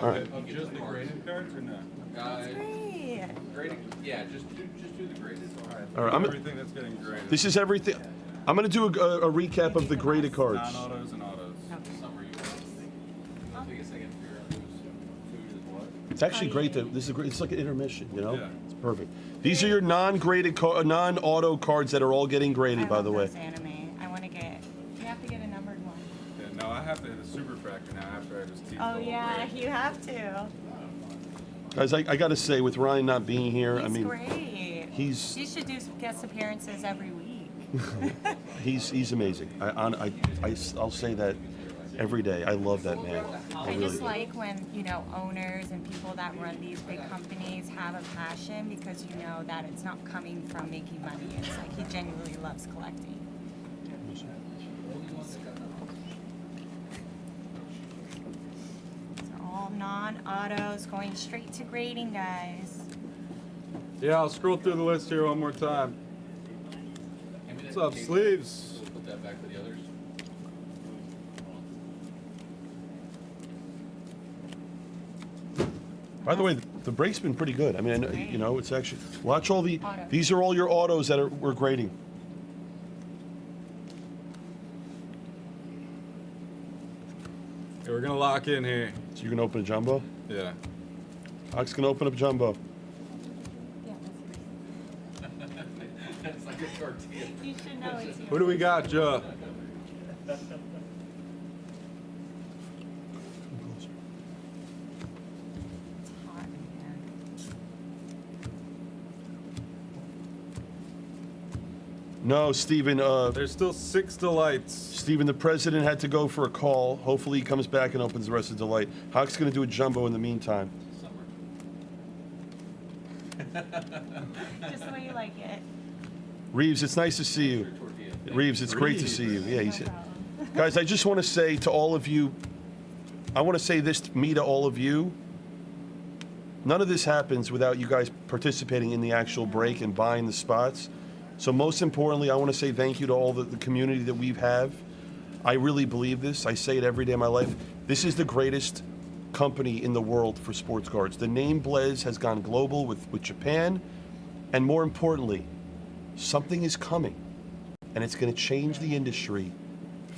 All right. Of just the graded cards or no? Great. Grading, yeah, just do the graded. All right. Everything that's getting graded. This is everything. I'm gonna do a recap of the graded cards. Non-autos and autos. Okay. Some are yours. I'll take a second to figure out who's food is what. It's actually great that this is great. It's like an intermission, you know? Yeah. It's perfect. These are your non-graded, non-auto cards that are all getting graded, I by love the way. those anime. I want to get. You have to get a numbered one. Yeah, no, I have to hit a super fractor now after I just teased Oh the whole yeah, grade. you have to. Guys, I gotta say, with Ryan not being here, He's I mean, great. he's You should do guest appearances every week. he's amazing. I'll say that every day. I love that man. I I really just do. like when, owners and people that run these big companies have a passion because you know that it's not coming from making money. It's like he genuinely loves collecting. So all non-autos going straight to grading, guys. Yeah, I'll scroll through the list here one more time. What's up, sleeves? We'll put that back for the others. By the way, the break's been pretty good. I mean, it's actually watch all the. Auto. These are all your autos that we're grading. Okay, we're gonna lock in here. So you're gonna open a jumbo. Yeah. Huck's gonna open up jumbo. Yeah, It's like a tortilla. you should know it's Who do we got, Joe? hot in here. No, Steven. There's still 6 delights. Steven, the president had to go for a call. Hopefully, he comes back and opens the rest of the delight. Huck's gonna do a jumbo in the meantime. Just the way you like it. Reeves, it's nice to see you. Tortilla. Reeves, it's great to see you. Yeah, No he's. problem. Guys, I just want to say to all of you, I want to say this to me to all of you. None of this happens without you guys participating in the actual break and buying the spots. So most importantly, I want to say thank you to all the community that we have. I really believe this. I say it every day of my life. This is the greatest company in the world for sports cards. The name Blez has gone global with Japan. And more importantly, something is coming. And it's going to change the industry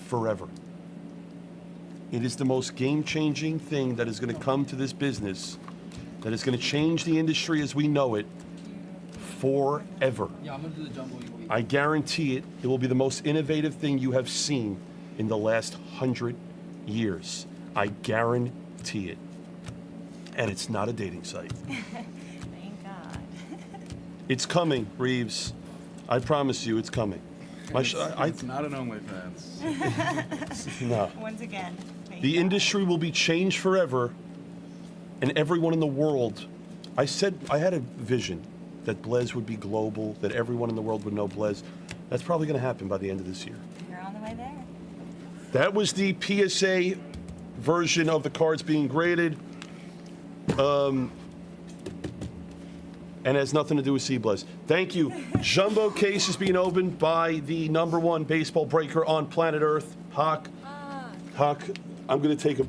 forever. It is the most game-changing thing that is going to come to this business, that is going to change the industry as we know it forever. Yeah, I'm gonna do the jumbo. I guarantee it. It will be the most innovative thing you have seen in the last 100 years. I guarantee it. And it's not a dating site. Thank God. It's coming, Reeves. I promise you, it's coming. It's not an OnlyFans. No. Once again, thank The God. industry will be changed forever, and everyone in the world. I had a vision that Blez would be global, that everyone in the world would know Blez. That's probably going to happen by the end of this year. You're on the way there. That was the PSA version of the cards being graded. And has nothing to do with Blez. Thank you. Jumbo case is being opened by the #1 baseball breaker on planet Earth, Hawk. Hawk, I'm going to take a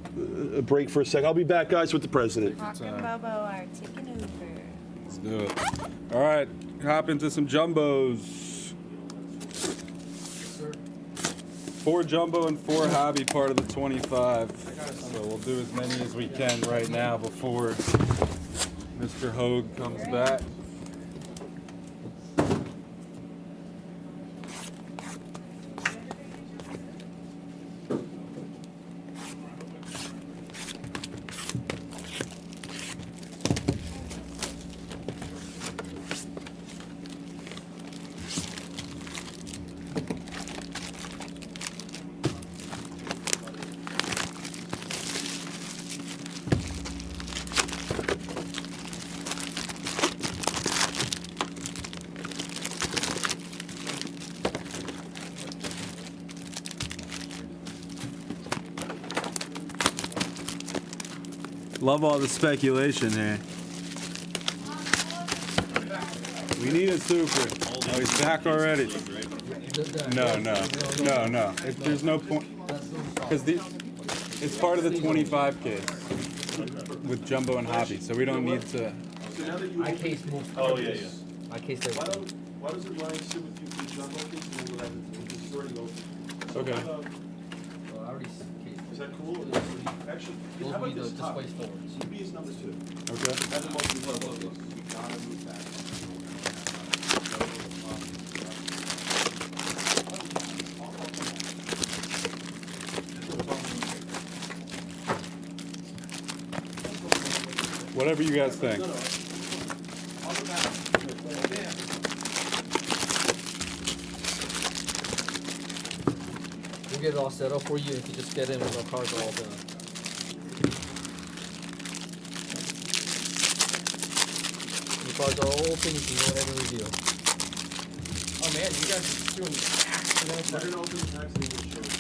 break for a second. I'll be back, guys, with the president. Hawk and Bobo are taking over. Let's do it. All right, hop into some jumbos. 4 jumbo and 4 hobby, part of the 25. So we'll do as many as we can right now before Mr. Hogue comes back. Love all the speculation here. We need a super. Oh, he's back already. No. There's no point. Because it's part of the 25 case with jumbo and hobby, so we don't need to. I case most. Oh, yeah. I case everything. Why doesn't Ryan sit with you for the jumbo case and then we'll have it? it's already open. Okay. I already cased Is that cool? Actually, Those how will about be the this top? display forwards. CB is number 2. Okay. Have them open the logos. We gotta move back. Whatever you guys think. We'll get it all set up for you. If you just get in when our cars are all done. Your cars are all open. You can go ahead and reveal. Oh man, you guys are doing We're gonna open the packs and we'll show you.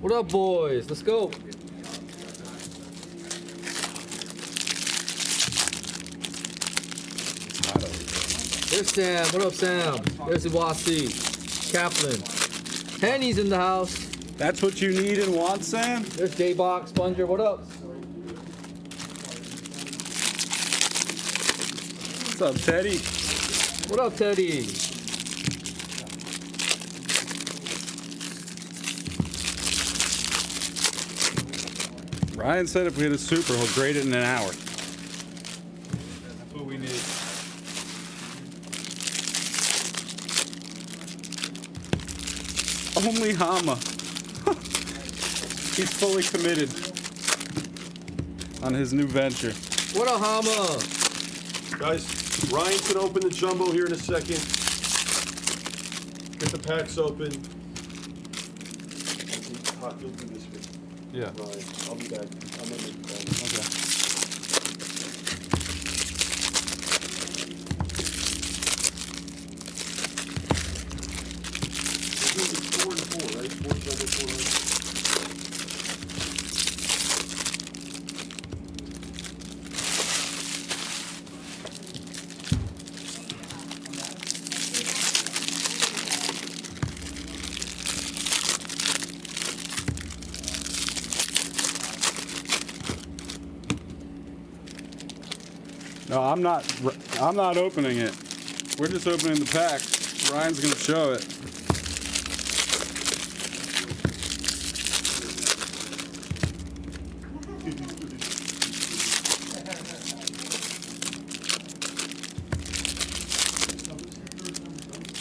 What up, boys? Let's go. There's Sam. What up, Sam? There's Iwasi. Kaplan. Henny's in the house. That's what you need and want, Sam? There's J-Box. Sponger. What up? What's up, Teddy? What up, Teddy? Ryan said if we hit a super, he'll grade it in an hour. That's what we need. Only Hama. He's fully committed on his new venture. What up, Hama? Guys, Ryan's gonna open the jumbo here in a second. Get the packs open. Hot, you'll do this with Yeah. Ryan. I'll be back. I'm gonna make the call. Okay. This is 4 and 4, right? 4 jumbo, 400. No, I'm not opening it. We're just opening the packs. Ryan's gonna show it.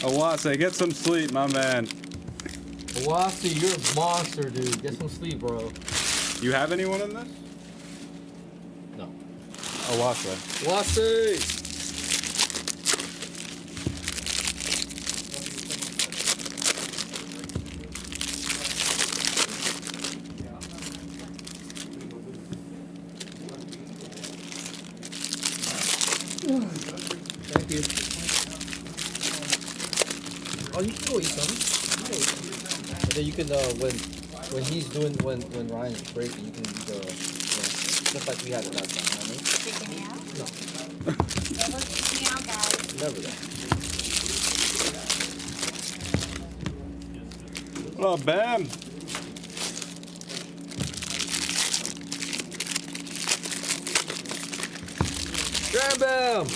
Awase, get some sleep, my man. Iwasi, you're a monster, dude. Get some sleep, bro. You have anyone in this? No. Awase. Iwasi! Thank you. Oh, you can go eat some. And then you can when he's doing when Ryan's breaking, you can just like we had it last time. You know what I mean? Kicking me out? No, Never kick me out, guys. never that. What up, Bam? Bam bam.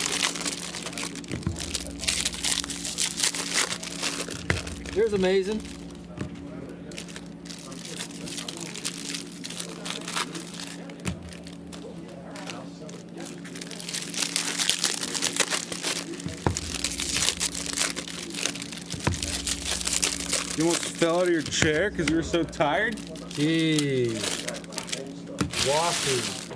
Here's amazing. You almost fell out of your chair because you were so tired? Jeez. Walking.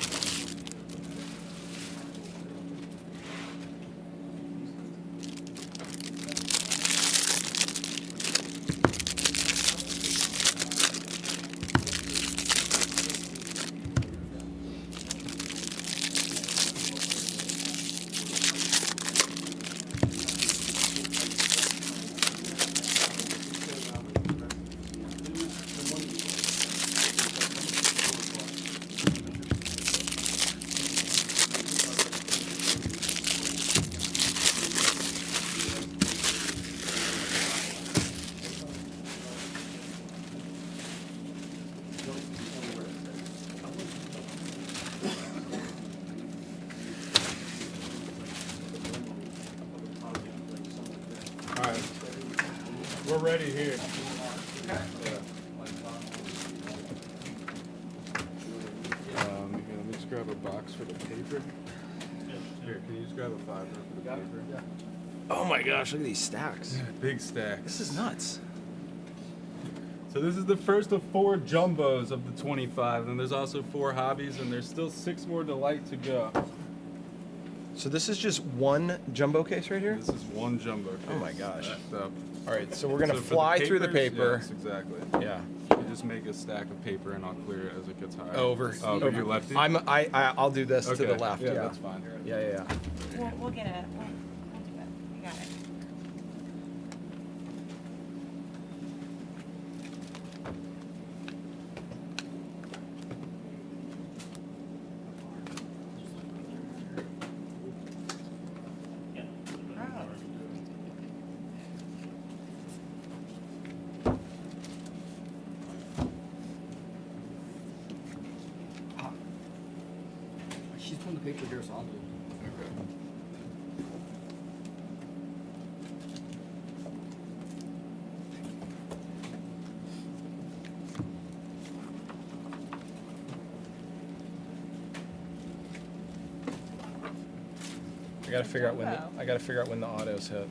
already here. Yeah. Here, let me just grab a box for the paper. Here, can you just grab a 5 for the paper? Yeah. Oh my gosh, look at these stacks. Big stacks. This is nuts. So this is the first of 4 jumbos of the 25, and there's also 4 hobbies, and there's still 6 more delight to go. So this is just one jumbo case right here? This is one jumbo case. Oh my gosh. stacked up. All right, so we're gonna So for fly through the papers, paper. Yes, exactly. Yeah. You just make a stack of paper, and I'll clear it as it gets higher. Over. Oh, you lefty? I'll do this to the Okay. left. Yeah, Yeah. that's fine. Yeah. We'll get it. We'll do it. We got it. She's putting the paper here, so I'll do it. I gotta figure out when the autos hit.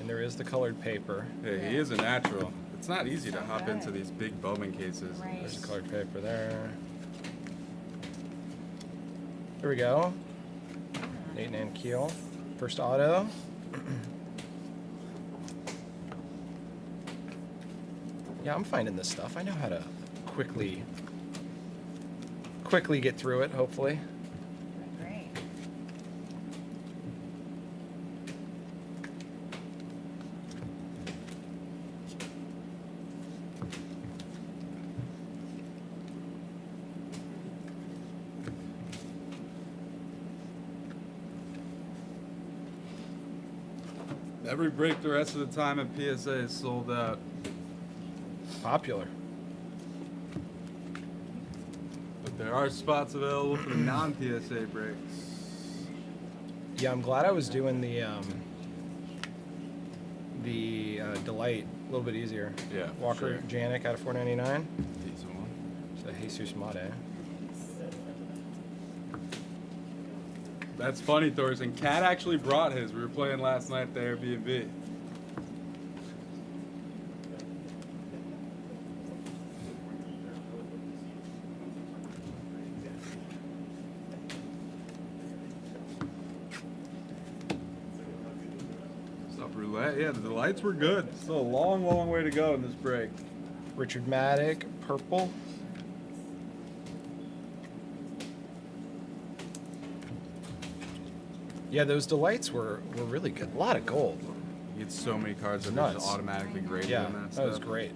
And there is the colored paper. Hey, he is a natural. It's not easy to hop into these big Bowman cases. Right. There's the colored paper there. There we go. Nate and Keel. First auto. Yeah, I'm finding this stuff. I know how to quickly get through it, hopefully. Great. Every break the rest of the time at PSA is sold out. Popular. But there are spots available for the non-PSA breaks. Yeah, I'm glad I was doing the Delight a little bit easier. Yeah, for Walker sure. Janik out of 499. Decent one. So Jesus Mate. That's funny, Thorson. Cat actually brought his. We were playing last night at the Airbnb. Sup, roulette? Yeah, the lights were good. Still a long, long way to go in this break. Richard Maddock, purple. Yeah, those Delights were really good. A lot of gold. You get so many cards that are Nuts. just automatically graded Yeah, on that that stuff. was great.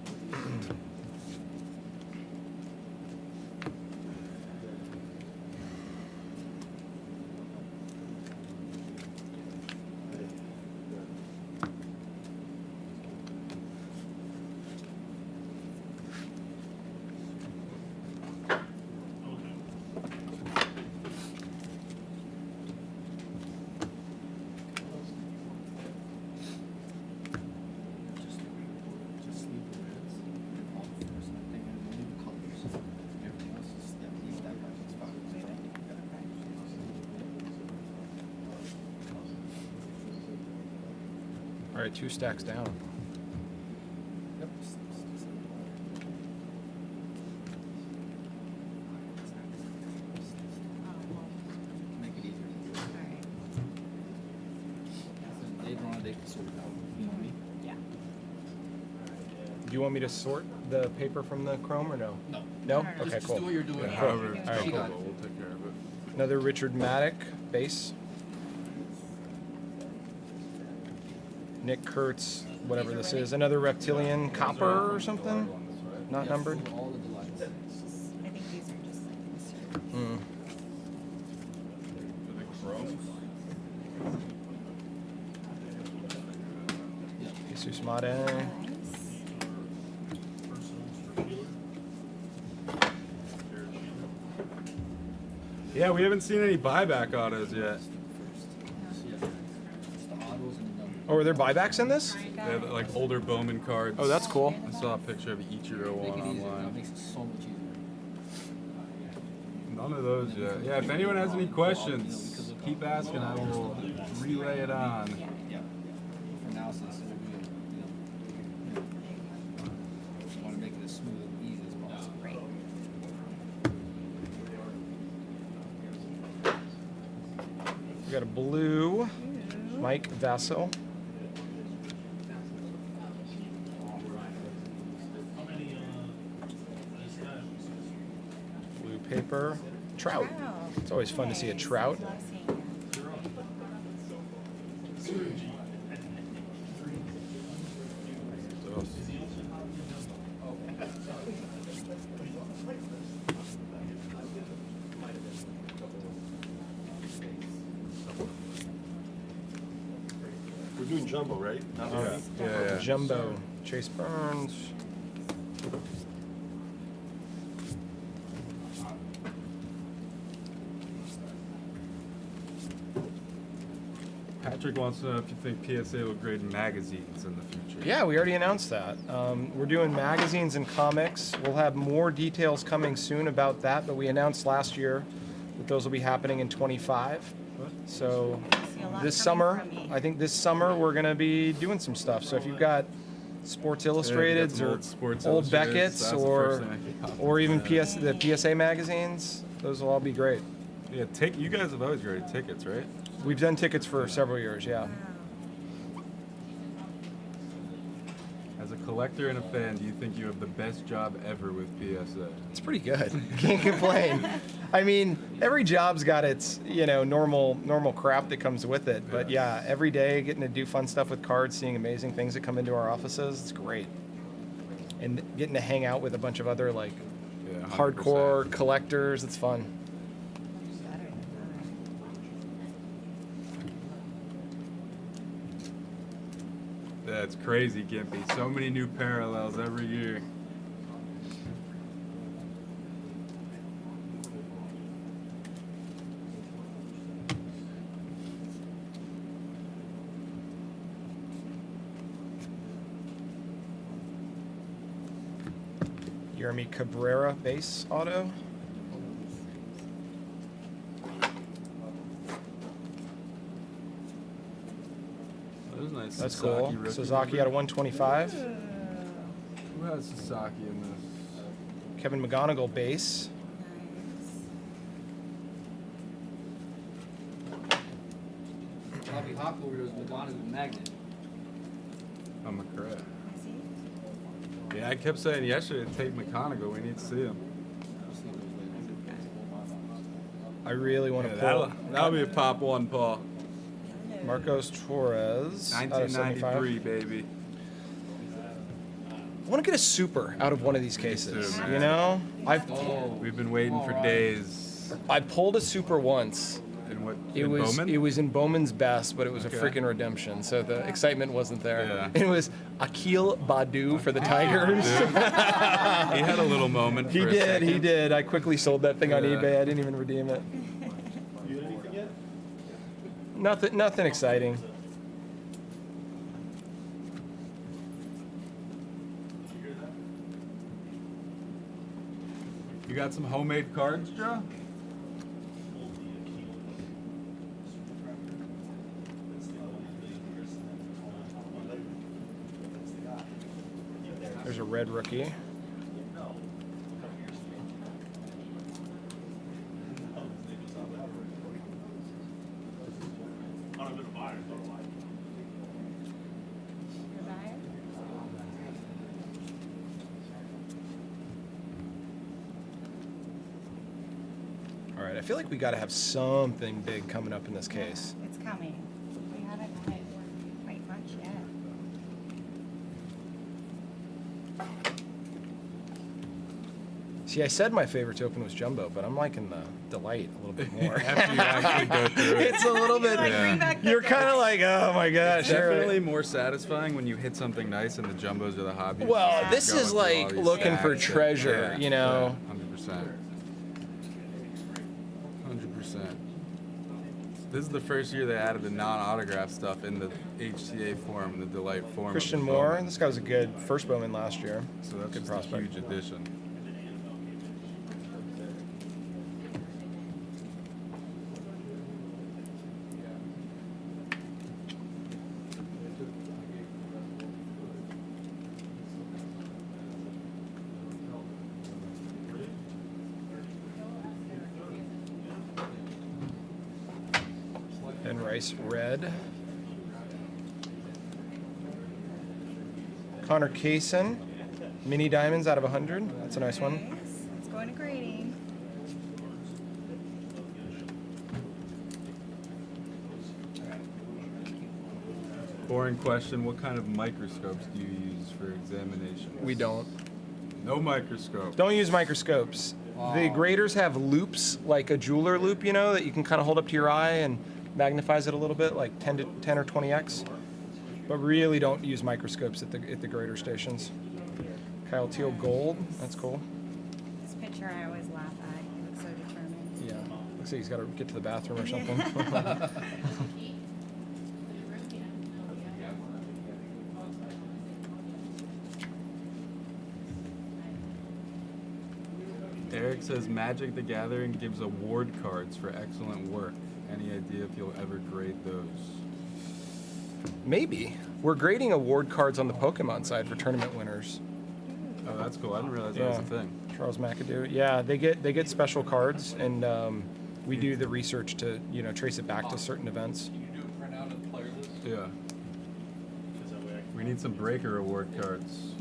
All right, 2 stacks down. Yep. Make it easier. All right. Later on, they can sort it out. You know what I mean? Yeah. Do you want me to sort the paper from the chrome or no? No. No? No, no, no. Okay, Just cool. do what you're doing. Yeah, Yeah. however, All right, cool, cool. but we'll take care of it. Another Richard Maddock base. Nick Kurtz, whatever These are this ready? is. Another reptilian copper or something? Not numbered? All the delights. I think these are just like inserts. Mm. For the chrome? Jesus Mate. Nice. Yeah, we haven't seen any buyback autos yet. It's the autos and the numbers. Oh, are there buybacks in this? They have like older Bowman cards. Oh, that's cool. I saw a picture of Ichiro Make one it easier. That online. makes it so much easier. None of those yet. Yeah, if anyone has any questions, keep asking. I will relay it on. For now, since we're doing, want to make it as smooth and easy as possible. Great. We got a blue Mike Vassell. Blue paper. Trout. Wow. It's always fun to see a trout. Love seeing it. We're doing jumbo, right? Yeah. Jumbo. Chase Burns. Patrick wants to know if you think PSA will grade magazines in the future. Yeah, we already announced that. We're doing magazines and comics. We'll have more details coming soon about that, but we announced last year that those will be happening in 25. So See a lot this coming summer, from me. I think this summer we're going to be doing some stuff. So if you've got Sports Illustrateds some or old Sports old Illustrateds, Beckett's that's the first or thing I thought. or even the PSA magazines, those will all be great. Yeah, you guys have always graded tickets, right? We've done tickets for several years, yeah. As a collector and a fan, do you think you have the best job ever with PSA? It's pretty good. Can't complain. I mean, every job's got its, normal crap that comes with it. But yeah, every day getting to do fun stuff with cards, seeing amazing things that come into our offices, it's great. And getting to hang out with a bunch of other Yeah, 100%. hardcore collectors, it's fun. That's crazy, Gimpy. So many new parallels every year. Jeremy Cabrera base auto. That was nice. That's Sasaki cool. rookie Sasaki out of 125. Who has Sasaki in this? Kevin McGonigal base. Bobby Hockover was McGonagall magnet. I'm correct. Nice. Yeah, I kept saying yesterday to take McGonigal. We need to see him. I really want to Yeah, pull that'll be a pop one, Paul. Marcos Torres. out of 75. 1993, baby. I want to get a super out of one of these cases. too, man. You know, We've been waiting for days. I pulled a super once. In what? It in was Bowman? it was in Bowman's best, but it was Okay. a freaking redemption. So the excitement wasn't there. Yeah. It was Akil Badu for the Tigers. He had a little moment. He for a did. second. He did. I quickly sold that thing on Yeah. eBay. I didn't even redeem it. You got anything yet? Nothing exciting. You got some homemade cards, Joe? There's a red rookie. Goodbye. All right. I feel like we got to have something big coming up in this case. It's coming. We haven't had quite much yet. See, I said my favorite to open was Jumbo, but I'm liking the Delight a little bit more. After you actually go through it. It's a little bit. Like, Yeah. bring back the You're kind of like, oh my gosh. all right. Definitely more satisfying when you hit something nice and the jumbos are the hobby. Well, Yeah. this Going is through all like these looking for stacks. treasure, Yeah, you know. yeah, 100%. 100%. This is the first year they added the non-autograph stuff in the HTA form, the Delight form. of Christian the Moore. Bowman. This guy was a good first Bowman last year. So that's good just prospect. a huge addition. And Rice red. Connor Kaysen, mini diamonds out of 100. That's a nice one. Nice. Let's go into grading. Boring question, what kind of microscopes do you use for examinations? We don't. No microscope. Don't use microscopes. The graders have loops, like a jeweler loop, you know, that you can kind of hold up to your eye and magnifies it a little bit, like 10 or 20x. But really don't use microscopes at the grader stations. Kyle Teal gold, that's cool. This picture I always laugh at. He looks so determined. Yeah, looks like he's got to get to the bathroom or something. Eric says Magic the Gathering gives award cards for excellent work. Any idea if you'll ever grade those? Maybe. We're grading award cards on the Pokemon side for tournament winners. Oh, that's cool. I didn't realize that was a thing. Charles McAdoo. Yeah, they get special cards, and we do the research to trace it back to certain events. Yeah. We need some Breaker award cards.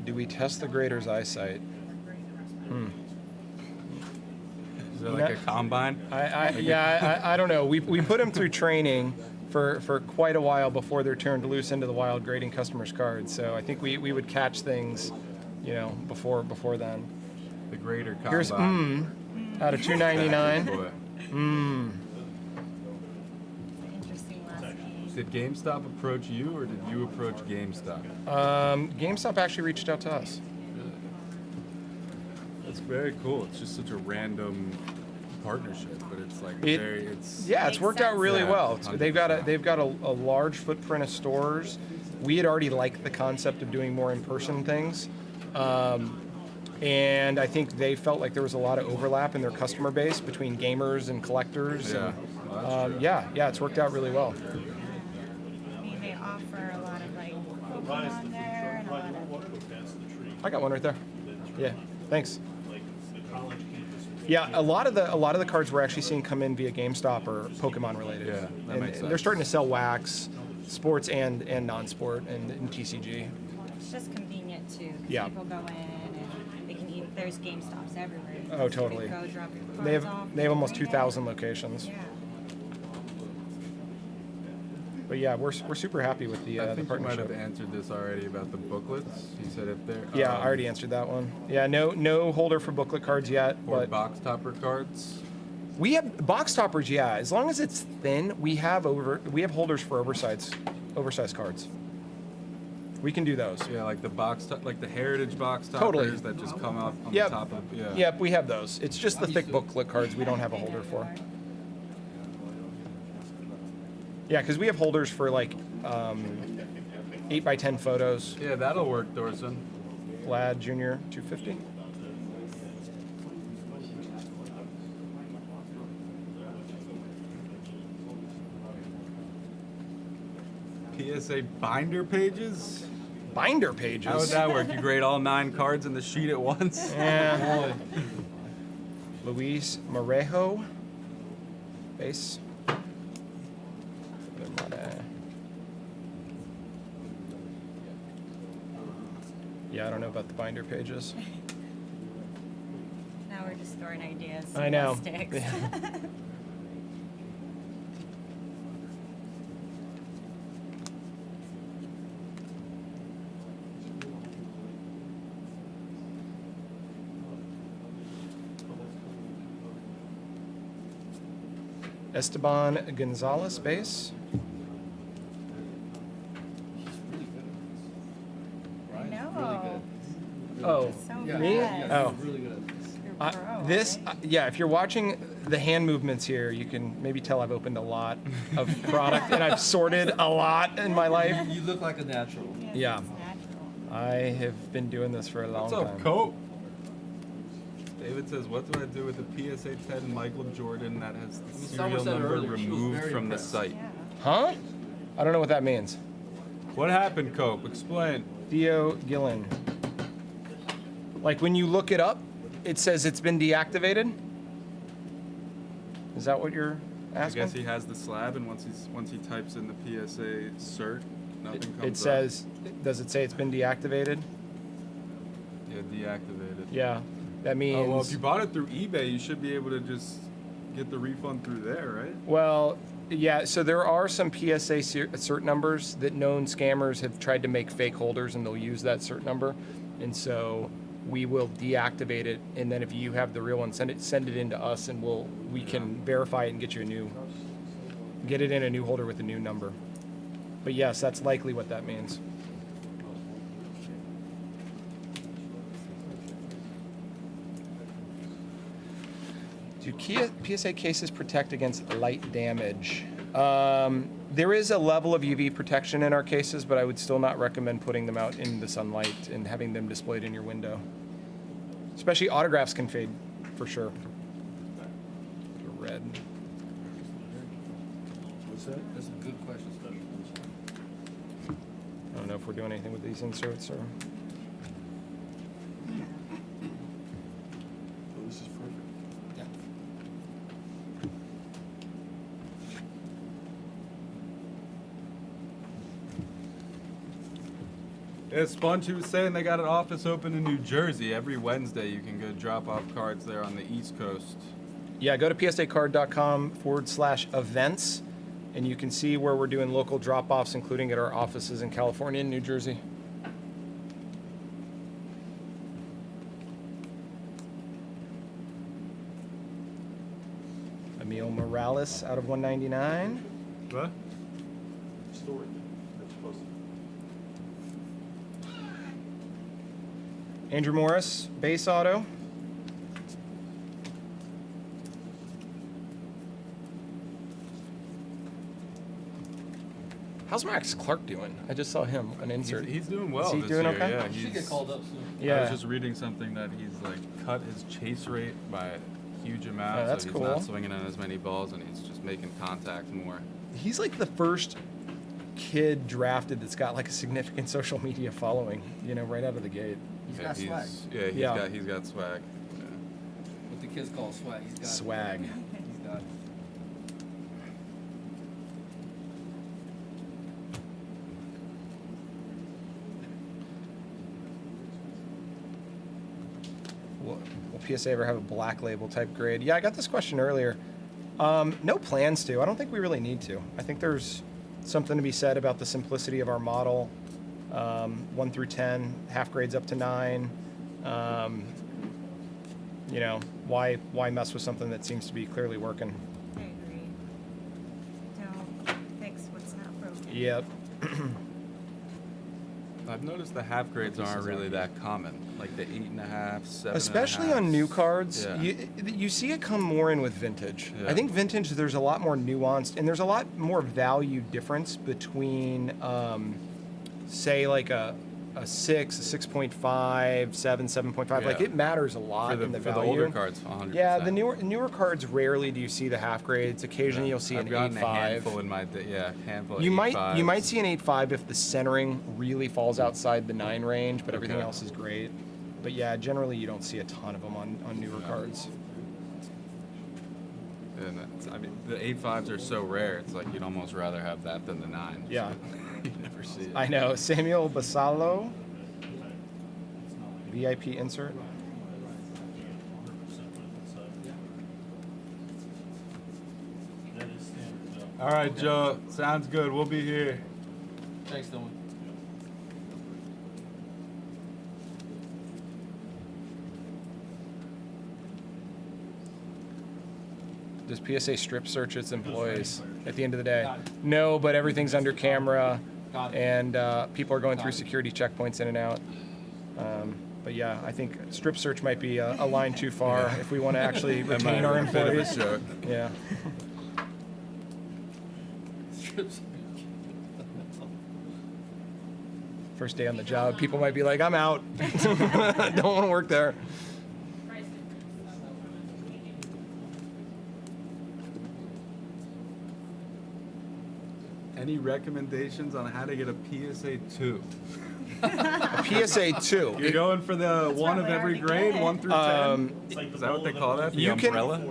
Do we test the grader's eyesight? Is there like a combine? I don't know. We put them through training for quite a while before they're turned loose into the wild grading customers' cards. So I think we would catch things, before then. The grader combine. Here's out of 299. Boy. Interesting last name. Did GameStop approach you, or did you approach GameStop? GameStop actually reached out to us. That's very cool. It's just such a random partnership, but it's like it's Yeah, it's Makes worked out sense. really Yeah, well. 100%. They've got a large footprint of stores. We had already liked the concept of doing more in-person things, and I think they felt like there was a lot of overlap in their customer base between gamers and collectors. Yeah, and, well, that's true. yeah, it's worked out really well. I mean, they offer a lot of like Pokemon there and a lot of. I got one right there. Yeah, thanks. Yeah, a lot of the cards we're actually seeing come in via GameStop are Pokemon related. Yeah, that and makes they're sense. starting to sell wax, sports and non-sport, and TCG. It's just convenient too. Yeah. People go in and they can eat. There's GameStops everywhere. You Oh, just totally. Go drop your cards They have off, almost bring it. 2,000 locations. Yeah. But yeah, we're super happy with the I think you might partnership. have answered this already about the booklets. He said if they're Yeah, I already answered that one. Yeah, no holder for booklet cards yet, or but box topper cards. we have box toppers. Yeah, as long as it's thin, we have holders for oversized cards. We can do those. Yeah, like the like the heritage box toppers Totally. that just come up on Yep. the top of. Yeah. Yep, we have those. It's just the thick booklet cards we don't have a holder for. Yeah, because we have holders for like 8x10 photos. Yeah, that'll work, Dorson. Vlad Jr. 250. PSA binder pages. Binder pages. How would that work? You grade all 9 cards in the sheet at once? Yeah. Luis Morejo. Base. Yeah, I don't know about the binder pages. Now we're just throwing ideas. I know. Sticks. Esteban Gonzalez base. I know. Really good. Oh, So me? good. Oh. Really good at this. You're pro, This, right? yeah, if you're watching the hand movements here, you can maybe tell I've opened a lot of product and I've sorted a lot in my life. You look like a natural. Yes, Yeah. it's natural. I have been doing this for a long What's up, time. Cope? David says, what do I do with the PSA 10 Michael Jordan that has the Summer serial said number earlier she was removed very from the impressed. site? Yeah. Huh? I don't know what that means. What happened, Cope? Explain. Theo Gillen. Like when you look it up, it says it's been deactivated? Is that what you're I asking? guess he has the slab, and once he types in the PSA cert, nothing comes up. It says, does it say it's been deactivated? Yeah, deactivated. Yeah. That means. Oh, well, if you bought it through eBay, you should be able to just get the refund through there, right? Well, yeah, so there are some PSA cert numbers that known scammers have tried to make fake holders, and they'll use that cert number. And so we will deactivate it, and then if you have the real one, send it in to us, and we can verify it and get you get it in a new holder with a new number. But yes, that's likely what that means. Do PSA cases protect against light damage? There is a level of UV protection in our cases, but I would still not recommend putting them out in the sunlight and having them displayed in your window. Especially autographs can fade, for sure. Red. What's that? That's a good question. I don't know if we're doing anything with these inserts or. Oh, this is perfect. Yeah. Yeah, Sponge, was saying they got an office open in New Jersey. Every Wednesday you can go drop off cards there on the East Coast. Yeah, go to psacard.com/events, and you can see where we're doing local drop-offs, including at our offices in California and New Jersey. Emil Morales out of 199. What? Story. That's supposed to. Andrew Morris, base auto. How's Max Clark doing? I just saw him, an insert. He's doing well. Is he this doing year. okay? Yeah, You should get called up soon. I Yeah. was just reading something that he's like cut his chase rate by a huge amount, Oh, that's so he's cool. not swinging on as many balls and he's just making contact more. He's like the first kid drafted that's got like a significant social media following, right out of the gate. He's Yeah, got swag. Yeah, he's got swag. Yeah. What the kids call swag. He's got Swag. He's got it. Will PSA ever have a black label type grade? Yeah, I got this question earlier. No plans to. I don't think we really need to. I think there's something to be said about the simplicity of our model. 1 through 10, half grades up to 9. Why mess with something that seems to be clearly working? I agree. Don't fix what's not broken. Yep. I've noticed the half grades aren't really that common, like the 8.5, 7. Especially on new cards, Yeah. you see it come more in with vintage. Yeah. I think vintage, there's a lot more nuanced, and there's a lot more value difference between, say, like a 6, a 6.5, 7, 7.5. Like Yeah. it matters a lot For the, in the for value. the older cards, 100%. Yeah, the newer cards, rarely do you see the half grades. Occasionally you'll see I've an gotten 8.5. a handful in my handful. You of might 8.5s. see an 8.5 if the centering really falls outside the 9 range, but everything Okay. else is great. But yeah, generally you don't see a ton of them on newer cards. And the 8.5s are so rare. It's like you'd almost rather have that than the 9. Yeah. You never see it. I know. Samuel Basalo, VIP insert. All right, Joe. Sounds good. We'll be here. Thanks, Dylan. Does PSA strip search its employees at the end of the day? No, but everything's under camera, and people are going through security checkpoints in and out. But yeah, I think strip search might be a line too far if we want to actually retain our employees. Yeah. First day on the job, people might be like, I'm out. Don't want to work there. Any recommendations on how to get a PSA 2? A PSA 2. You're going for the one of probably every already grade, good. 1 through 10? Is that what they call that? The You can. umbrella?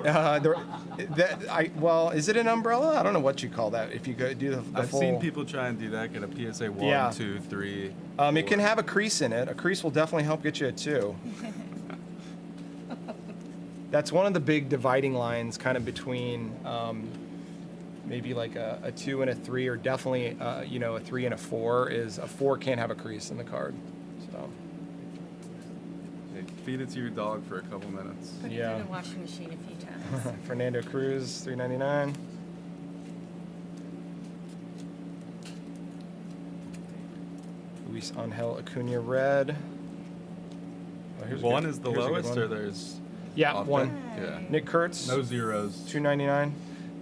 Well, is it an umbrella? I don't know what you call that. If you go do the I've full. seen people try and do that, get a PSA 1, Yeah. 2, 3. It can 4. have a crease in it. A crease will definitely help get you a 2. That's one of the big dividing lines, kind of between maybe like a 2 and a 3, or definitely a 3 and a 4. Is a 4 can't have a crease in the card. So Hey, feed it to your dog for a couple minutes. Put it Yeah. through the washing machine a few times. Fernando Cruz, $3.99. Luis Angel Acuna red. Oh, here's a One good- is the here's a good lowest, one. or there's Yeah, authentic? one. Yeah. Nick Kurtz, No zeros. $2.99.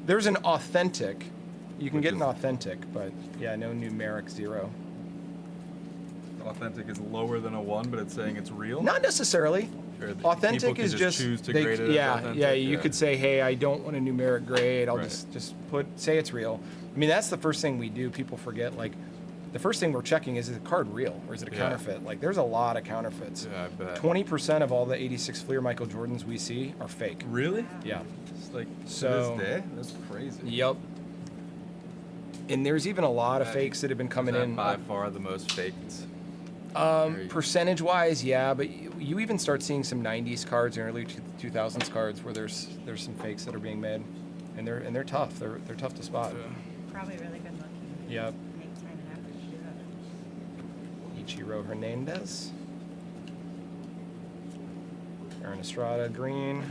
There's an authentic. You can Which get an is- authentic, but yeah, no numeric 0. Authentic is lower than a 1, but it's saying it's real. Not necessarily. Or the- Authentic people can is just choose to they- grade it as yeah, authentic. yeah. You could say, hey, I don't want a numeric grade. I'll Right. just say it's real. I mean, that's the first thing we do. People forget, like, the first thing we're checking is the card real or is it a Yeah. counterfeit? Like, there's a lot of counterfeits. Yeah, I bet. 20% of all the 86 Fleer Michael Jordans we see are fake. Really? Yeah. It's like So- to this day? That's crazy. Yep. And there's even a lot of That- fakes that have been coming Is that in. by far the most faked. Very- Percentage-wise, yeah, but you even start seeing some 90s cards and early 2000s cards where there's some fakes that are being made, and they're tough. They're tough to spot. Probably really good looking. Yep. Make time and effort to do that. Ichiro Hernandez. Aaron Estrada green.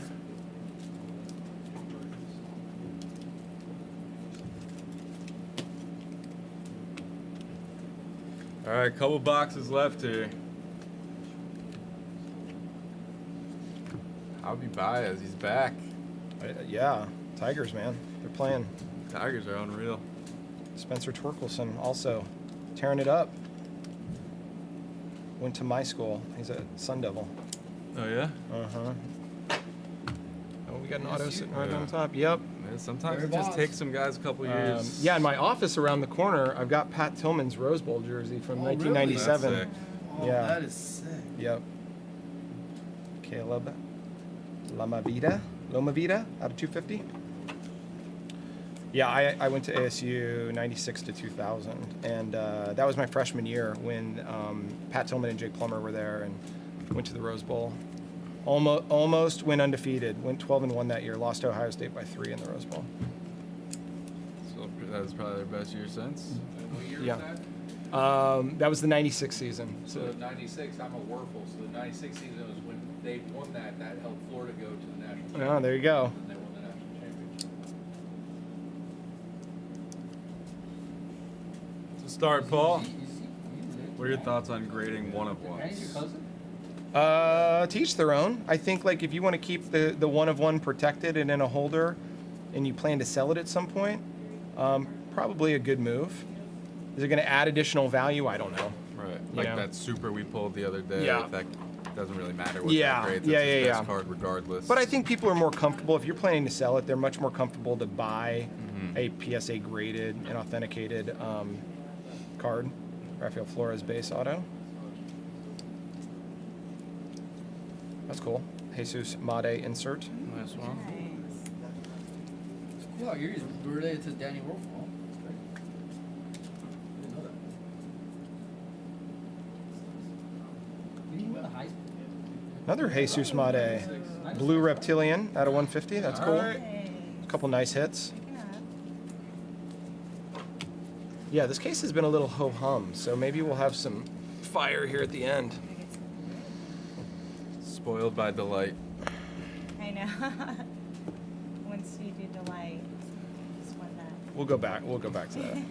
All right, couple boxes left here. Javi Baez, he's back. Yeah, Tigers, man, they're playing. Tigers are unreal. Spencer Torkelson also tearing it up. Went to my school. He's a Sun Devil. Oh yeah. Oh, we got an auto sitting right Yeah. on top. Yep. Man, sometimes Very it just boss. takes some guys a couple years. Yeah, in my office around the corner, I've got Pat Tillman's Rose Bowl jersey from Oh, really? 1997. That's sick. Oh, Yeah. that is sick. Yep. Caleb Loma Vida out of 250. Yeah, I went to ASU 96 to 2000, and that was my freshman year when Pat Tillman and Jake Plummer were there, and went to the Rose Bowl. Almost went undefeated. Went 12-1 that year. Lost to Ohio State by 3 in the Rose Bowl. So that was probably their best year since. What year Yeah. was that? That was the 96 season. So 96, I'm a Werfel, so the 96 season was when they won that helped Florida go to the national championship. Oh, there you go. And they won the national championship. To start, Paul, what are your thoughts on grading one of Hey, ones? your cousin? To each their own. I think, like, if you want to keep the one of one protected and in a holder, and you plan to sell it at some point, probably a good move. Is it going to add additional value? I don't know. Right. Like Yeah. that super we pulled the other day. Yeah. That doesn't really matter what Yeah, that grades. yeah, It's his yeah, best yeah. card regardless. But I think people are more comfortable if you're planning to sell it. They're much more comfortable to buy a PSA graded and authenticated card. Rafael Flores base auto. That's cool. Jesus Made insert. Nice one. Nice. Yeah, you're related to Danny Werfel. Huh? That's great. Didn't know that. Did he win the Heisman? Another Jesus Made. Blue Reptilian out of 150. That's cool. Alright. Hey, A couple nice hits. picking up. Yeah, this case has been a little ho-hum, so maybe we'll have some fire here at the end. Spoiled by delight. I know. Once you do We'll go back. We'll go back to that. Do you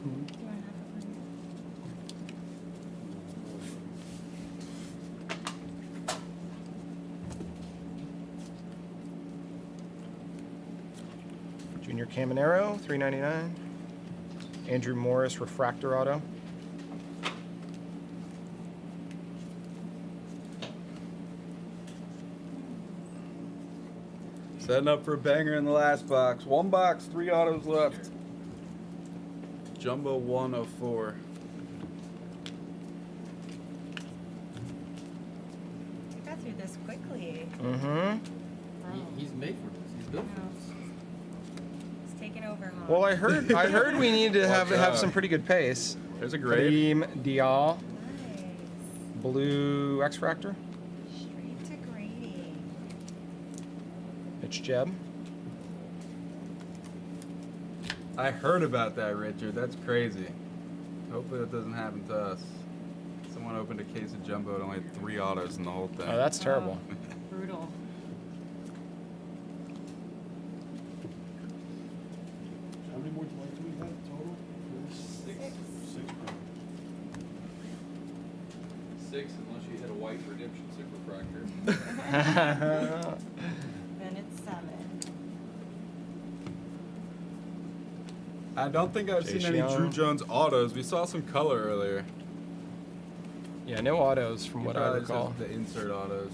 want to have a one? Junior Caminero, $3.99. Andrew Morris Refractor Auto. Setting up for a banger in the last box. One box, 3 autos left. Jumbo 104. Got through this quickly. Mm-hmm. He's made for this. He's built for this. It's taking over, huh? Well, I heard we need to have some pretty good pace. There's a grade. Kareem Dial, Nice. Blue X-Fractor. Straight to grading. Mitch Jeb. I heard about that, Richard. That's crazy. Hopefully that doesn't happen to us. Someone opened a case of Jumbo and only had 3 autos in the whole thing. Oh, that's terrible. Brutal. How many more delights do we have total? 6. 6, unless you hit a white redemption refractor. Then it's 7. I don't think I've Jay seen any Young. Drew Jones autos. We saw some color earlier. Yeah, no autos from what I Probably just recall. The insert autos.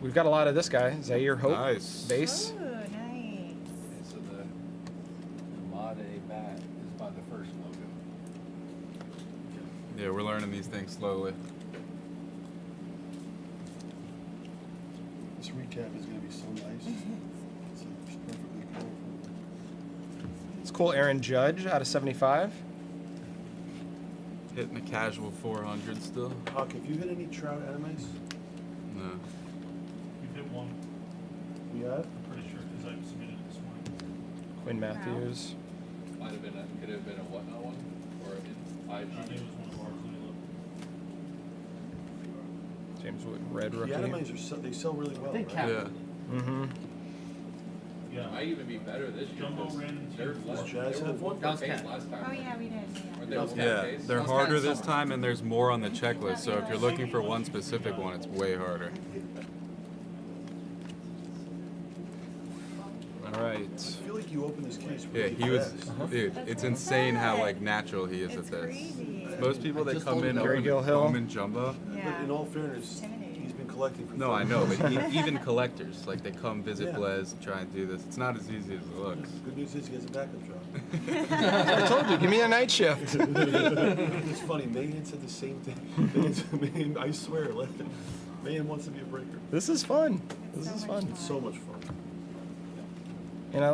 We've got a lot of this guy, Zaire Hope. Nice. Base. Ooh, nice. So the Mod A bat is by the first logo. Yeah, we're learning these things slowly. This recap is going to be so nice. It's perfectly colorful. It's cool. Aaron Judge out of 75. Hitting a casual 400 still. Hawk, have you hit any trout animes? No. You did one, We have? I'm pretty sure, because I submitted it this morning. Quinn Matthews. Might have been could have been a whatnot one, or an I think IG. it was one of ours, let me look. James Wood, red The rookie. animes they sell really well, right? Yeah. Mm-hmm. Yeah. Might even be better this year. Jumbo 'cause ran into- they're Does less. Jazz They were have one That was per case Cat. last time. Oh, yeah, we did. Weren't they Yeah. one per Yeah, case? they're That's harder kinda this summer. time, and there's more on the checklist. So if you're looking for one specific one, it's way harder. All right. I feel like you opened this case Yeah, really he was, fast. dude. That's It's what I insane how said. like natural he is It's at this. crazy. Most people that just come told in him Gary open Gill Hill. Bowman Jumbo. But Yeah. in all fairness, Intimidating. he's been collecting for No, I 30 know, years. but even collectors, like they come visit Yeah. Blez and try and do this. It's not as easy as it looks. Good news is he has a backup job. I told you, give me a night shift. It's funny, Mahan said the same thing. Mahan, I swear, Mahan wants to be a breaker. This is fun. This So is much fun. fun. So much fun.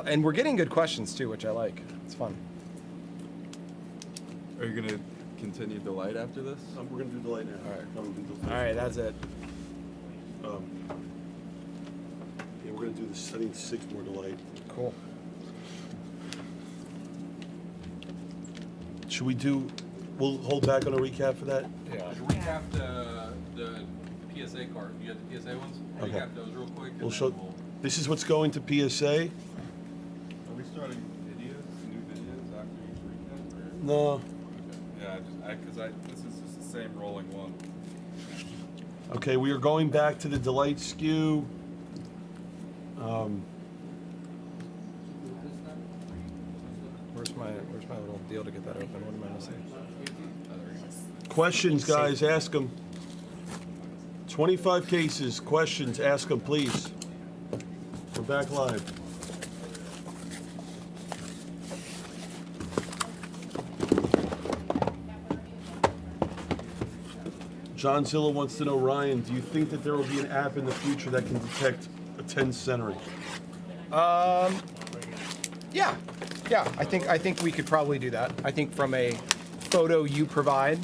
And we're getting good questions too, which I like. It's fun. Are you gonna continue Delight after this? We're gonna do the light now. All right. No, we'll do the All right, that's it. Yeah, we're gonna do this. I think 6 more delight. Cool. Should we do? We'll hold back on a recap for that. Yeah. Just recap the PSA card. You got the PSA ones? Okay. Recap those real quick. And We'll then show. This is what's going to PSA. Are we starting videos, new videos after each recap? Or? No. Yeah, this is just the same rolling one. Okay, we are going back to the delight skew. Where's my little deal to get that open? What am I missing? Questions, guys, ask them. 25 cases. Questions, ask them, please. We're back live. John Zilla wants to know, Ryan, do you think that there will be an app in the future that can detect a 10 centering? Yeah, I think we could probably do that. I think from a photo you provide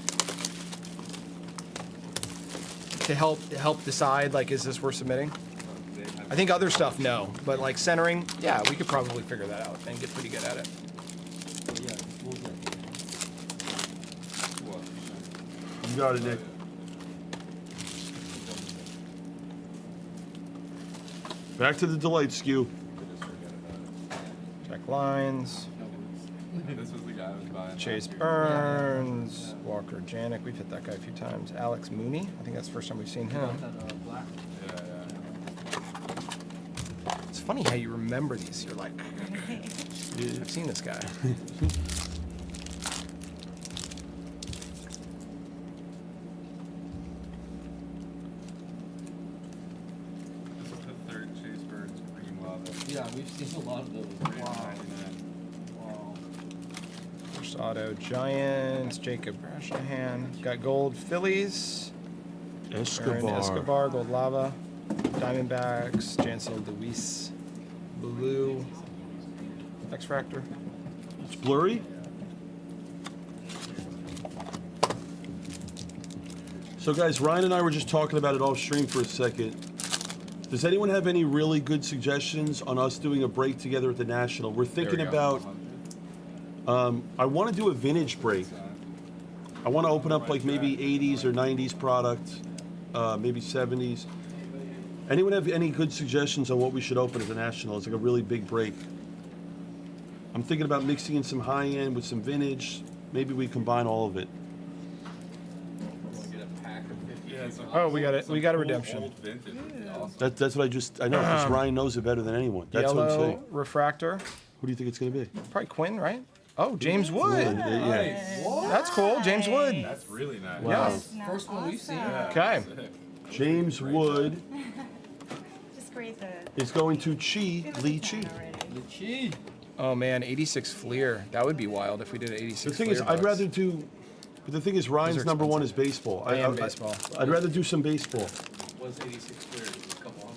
to help decide, like, is this worth submitting? I think other stuff, no, but like centering, yeah, we could probably figure that out and get pretty good at it. Yeah, we'll get. got it, Nick. Back to the delight skew. Jack Lines. This was the guy I was buying. Chase Burns. Walker Janik. We've hit that guy a few times. Alex Mooney. I think that's the first time we've seen him. Black. Yeah, It's funny how you remember these. You're like, I've seen this guy. This is the third Chase Burns green lava. Yeah, we've seen a lot of those. Wow. Wow. First auto Giants. Jacob Brashnahan. Got gold Phillies. Aaron Escobar. Gold Lava. Diamondbacks. Jansel Luis. Blue. X Fractor. It's blurry. So guys, Ryan and I were just talking about it off stream for a second. Does anyone have any really good suggestions on us doing a break together at the National? We're thinking about, I want to do a vintage break. I want to open up like maybe 80s or 90s product, maybe 70s. Anyone have any good suggestions on what we should open at the National? It's like a really big break. I'm thinking about mixing in some high-end with some vintage. Maybe we combine all of it. Get a pack of 50. Yeah, it's Oh, we got it. We got a old redemption. vintage would be awesome. That's what I know, because Ryan knows it better than anyone. That's what I'm Yellow saying. Refractor. Who do you think it's going to be? Probably Quinn, right? Oh, James Wood. Yeah. That's cool. James Wood. That's really nice. Wow. First one we've seen. Okay. James Wood Just great to is going to Lee Chi. The cheese. Oh man, 86 Fleer. That would be wild if we did an 86 The thing Fleer is, I'd box. rather do. But the thing is, Ryan's are number one is expensive. baseball. I am baseball. I'd rather do some baseball. What's 86 clear? It's a couple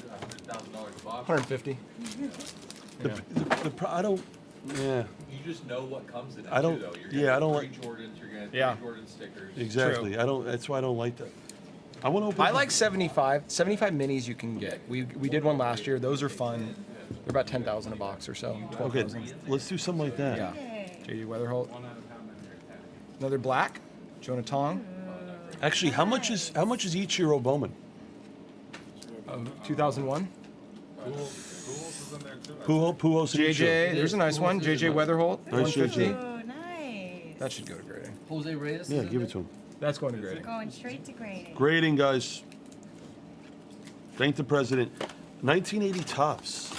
$100,000 a box. 150. I don't. Yeah, You just know what comes in it. I don't- Too, though. You're yeah, I don't three like- Jordans. You're gonna Yeah. three Jordan stickers. exactly. I don't. That's why I don't like that. I want to open. I like 75. 75 minis you can get. We did one last year. Those are fun. They're about 10,000 a box or so. Okay, 12,000. let's do something like that. Yeah. JD Weatherholt. Another black. Jonah Tong. Actually, how much is Ichiro Bowman? 2001. Pujols and JJ. Ichiro. There's a nice one. JJ Weatherholt. Nice 150. JJ. Oh, nice. That should go to grading. Jose Reyes. Yeah, is in give there? it to him. That's going to grading. Going straight to grading. Grading, guys. Thank the president. 1980 tops.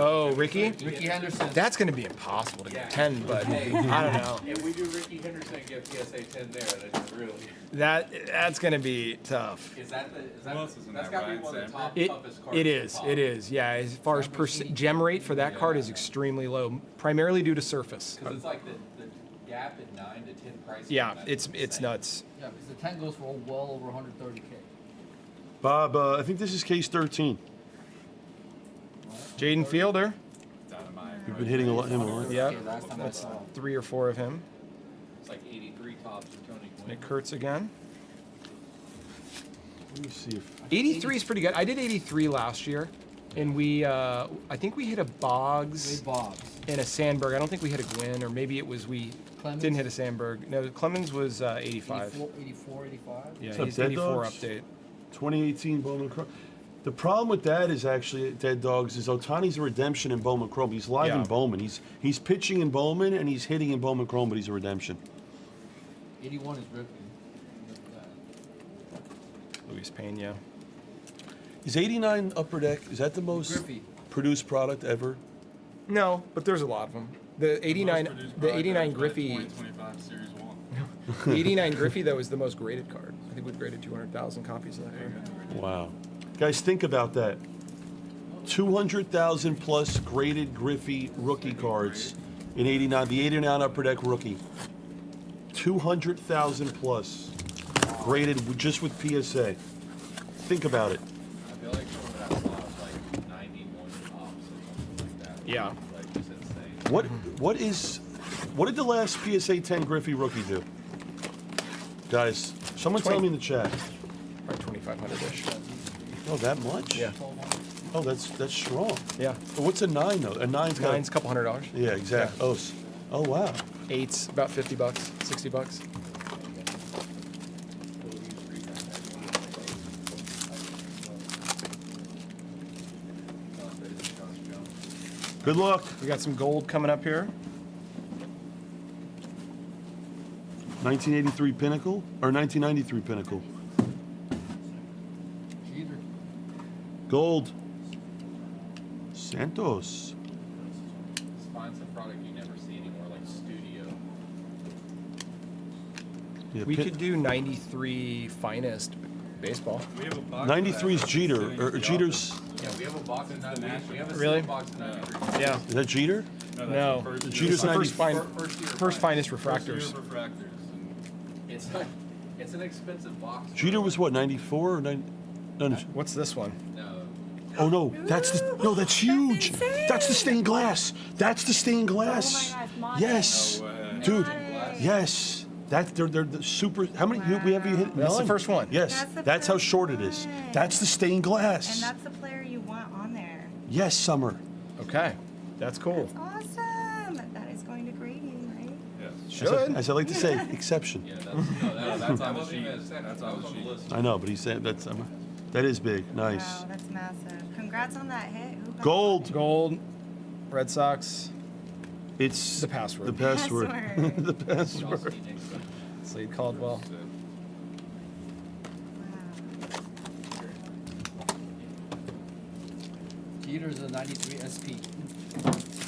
Oh, Ricky. Ricky Henderson. That's going to be impossible to get 10, but I don't know. If we do Ricky Henderson and get PSA 10 there, that's really. That's going to be tough. Is that the? Is that? Who else is in That's that, got to be Ryan one of the Sam? top It, toughest cards. it to is. pop. It is. Yeah. As far as gem rate for that card is extremely low, primarily due to surface. Because it's like the gap in 9 to 10 prices. Yeah, on that it's is insane. nuts. Yeah, because the 10 goes for well over 130K. Bob, I think this is case 13. Jaden Fielder. We've been hitting him a lot. Yep. Okay, last time I That's saw. 3 or 4 of him. It's like 83 tops for Tony Quinn. Nick Kurtz again. Let me see if 83 is pretty good. I did 83 last year, and we I think we hit a Boggs Ray Boggs. and a Sandberg. I don't think we hit a Gwynn, or maybe it was we Clemens? didn't hit a Sandberg. No, Clemens was 85. 84, 85. Yeah, What's up, he's Dead 84 Dogs? update. 2018 Bowman Chrome. The problem with that is actually Dead Dogs is Otani's a redemption in Bowman Chrome. He's live in Yeah. Bowman. He's pitching in Bowman and he's hitting in Bowman Chrome, but he's a redemption. 81 is Ripley. Luis Pena. Is 89 Upper Deck? Is that the most Griffey. produced product ever? No, but there's a lot of them. The 89 Griffey, 2025 Series 1. the 89 Griffey though is the most graded card. I think we've graded 200,000 copies of that card. Wow. Guys, think about that. 200,000 plus graded Griffey rookie cards in 89. The 89 Upper Deck rookie. 200,000 plus graded just with PSA. Think about it. I feel like someone would have a lot of like 91 tops or something like that. Yeah. Like just insane. What did the last PSA 10 Griffey rookie do? Guys, someone tell me in the chat. Probably 2,500-ish. Oh, that much? Yeah. Oh, that's strong. Yeah. But what's a 9 though? A 9's got. Nine's a couple $100. Yeah, exactly. Oh, wow. 8's about $50, $60. Good luck. We got some gold coming up here. 1983 Pinnacle or 1993 Pinnacle. Cheater. Gold. Santos. Find some product you never see anymore, like Studio. Yeah, We could do 93 finest baseball. We have a box. 93 is Jeter or Jeter's. Yeah, we have a box of 93. We have a Really? single box of 93. Yeah. Is that Jeter? No. Jeter's It's the 90. first finest refractors. It's an expensive box. Jeter was what, 94 or 90? No, What's this one? No. oh no, that's huge. insane. That's the stained glass. That's the stained glass. Oh my gosh, Monty. Yes, No way. dude. Monty. Yes. They're the super. How many we have you hit? That's the None. first one. Yes, That's the that's how first short it is. one. That's the stained glass. And that's the player you want on there. Yes, Summer. Okay. That's cool. Awesome. That is going to grading, right? Should. As I like to say, exception. That's on the sheet. That's on the list. I know, but he said that is big. Nice. Wow, that's massive. Congrats on that hit. Who got Gold. Gold. Red Sox. It's The password. The password. Password. The password. Slade Caldwell. Wow. Cheater's a 93 SP.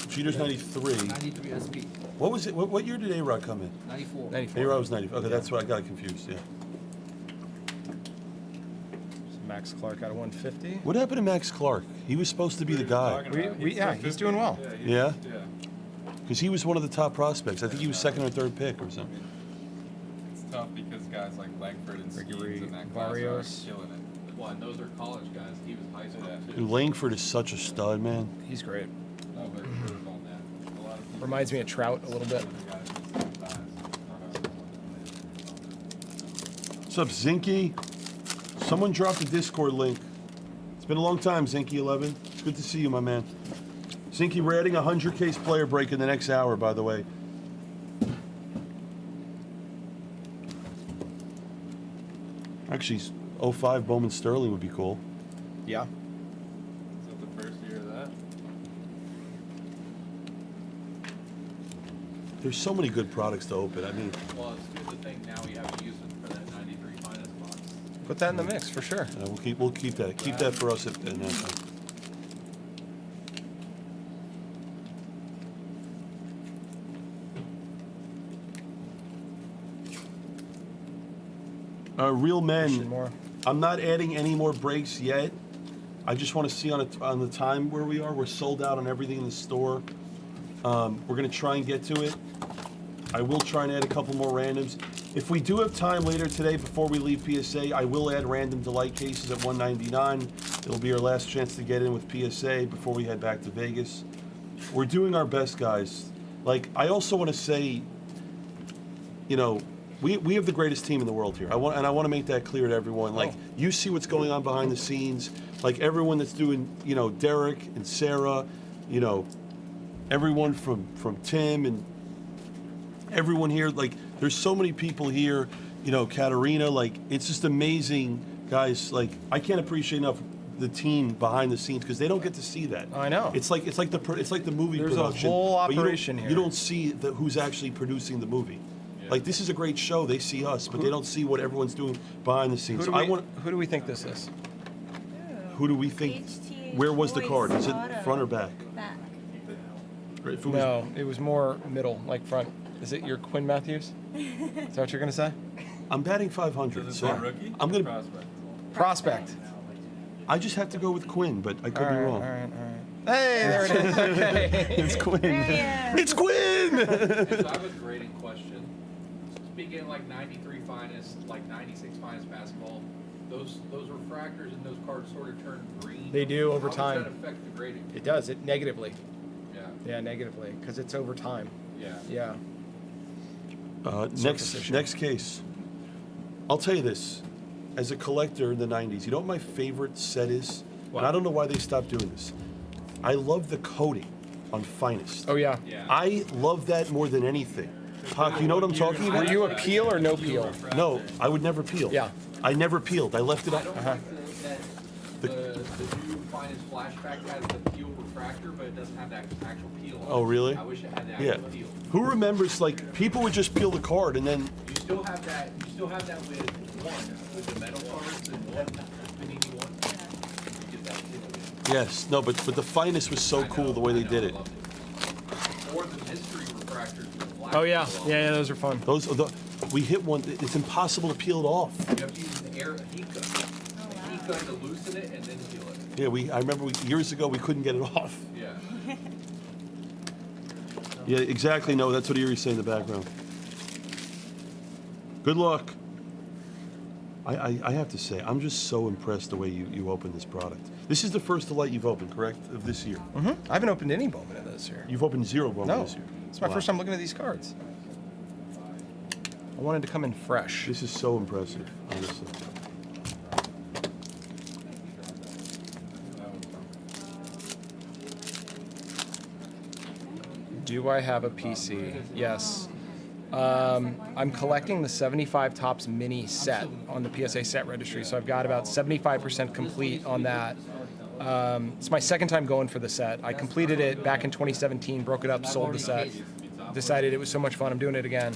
Cheaters 93. 93 SP. What was it? What year did A-Rod come in? 94. 94. A-Rod was 90. Okay, that's what I got confused. Yeah. Max Clark out of 150. What happened to Max Clark? He was supposed to be the guy. Yeah, he's doing well. Yeah? Because he was one of the top prospects. I think he was second or third pick or something. It's tough because guys like Langford and Ricky Skeens and that class Barrios. are killing it. Well, and those are college guys. He was high school too. Dude, Langford is such a stud, man. He's great. No, but improved on that. A lot of people Reminds me of Trout a little bit. guys with some size. What's up, Zinky? Someone dropped the Discord link. It's been a long time, Zinky11. It's good to see you, my man. Zinky, we're adding a 100 case player break in the next hour, by the way. Actually, 05 Bowman Sterling would be cool. Yeah. Is that the first year of that? There's so many good products to open. I mean, Well, it's good to think now we have to use it for that 93 finest box. Put that in the mix for sure. we'll keep that. Keep that for us at NASCAR. Real Christian men. Moore. I'm not adding any more breaks yet. I just want to see on the time where we are. We're sold out on everything in the store. We're going to try and get to it. I will try and add a couple more randoms. If we do have time later today before we leave PSA, I will add random delight cases at $199. It'll be our last chance to get in with PSA before we head back to Vegas. We're doing our best, guys. Like, I also want to say, you know, we have the greatest team in the world here. I want to make that clear to everyone. Like, you see what's going on behind the scenes. Like, everyone that's doing, you know, Derek and Sarah, you know, everyone from Tim and everyone here. Like, there's so many people here, you know, Katarina. Like, it's just amazing, guys. Like, I can't appreciate enough the team behind the scenes because they don't get to see that. I know. It's like the movie There's a production. whole but operation you here. You don't see who's actually producing the movie. Like, this is a great show. They see us, but they don't see what everyone's doing behind the scenes. Who do we think this is? Who do we think? HTA Where was the Choice card? Is it Auto. front or back? Back. Right, if it was- No, it was more middle, like front. Is it your Quinn Matthews? Is that what you're gonna say? I'm batting 500. Does it So say rookie? I'm gonna. Prospect. Prospect. I just have to go with Quinn, but I could be wrong. All right. Hey, there it is. Okay. It's Quinn. There he is. It's Quinn. So I have a grading question. Speaking like 93 finest, like 96 finest basketball, those refractors and those cards sort of turn green. They do over How time. does that affect the grading? It does. It negatively. Yeah. Yeah, negatively, because it's over time. Yeah. Yeah. Next issue. next case. I'll tell you this. As a collector in the 90s, you know what my favorite set is? What? And I don't know why they stopped doing this. I love the coating on Finest. Oh yeah. Yeah. I love that more than anything. Hawk, you know what I'm talking Were about? you a peel or no peel? No, I would never peel. Yeah. I never peeled. I left it I up. don't like that the new finest flashback has the peel refractor, but it doesn't have that actual peel on it. Oh, really? I wish it had the Yeah. actual peel. Who remembers, like, people would just peel the card and then, You still have that with one, with the metal cards and one, Panini one. You get that peel again. yes, no, but the finest was so I cool know, the way I they know, did I it. loved it. Or the mystery refractors with black. Oh yeah, peel on. yeah, those are fun. Those are we hit one, it's impossible to peel it off. You have to use an air heat gun. Heat gun to loosen it and then peel it. Yeah, I remember years ago we couldn't get it off. Yeah. Yeah, exactly. No, that's what Erie's saying in the background. Good luck. I have to say, I'm just so impressed the way you opened this product. This is the first delight you've opened, correct, of this year? I haven't opened any Bowman in this year. You've opened 0 Bowman No, this year. it's my Wow. first time looking at these cards. I wanted to come in fresh. This is so impressive, honestly. Do I have a PC? Yes. I'm collecting the 75 Topps mini set on the PSA set registry, so I've got about 75% complete on that. It's my second time going for the set. I completed it back in 2017, broke it up, sold the set, decided it was so much fun, I'm doing it again.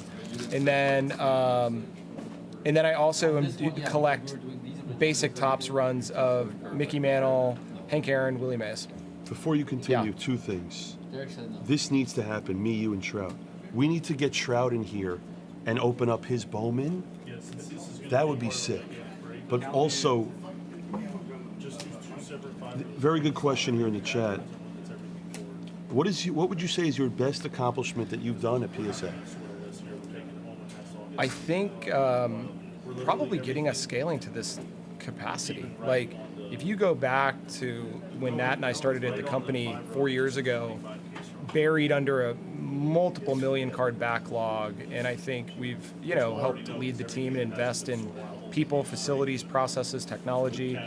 And then I also collect basic Topps runs of Mickey Mantle, Hank Aaron, Willie Mays. Before you continue, Yeah. 2 things. This needs to happen, me, you, and Trout. We need to get Trout in here and open up his Bowman. That would be sick. But also, very good question here in the chat. What would you say is your best accomplishment that you've done at PSA? I think probably getting us scaling to this capacity. Like, if you go back to when Nat and I started at the company 4 years ago, buried under a multiple million card backlog, and I think we've helped lead the team and invest in people, facilities, processes, technology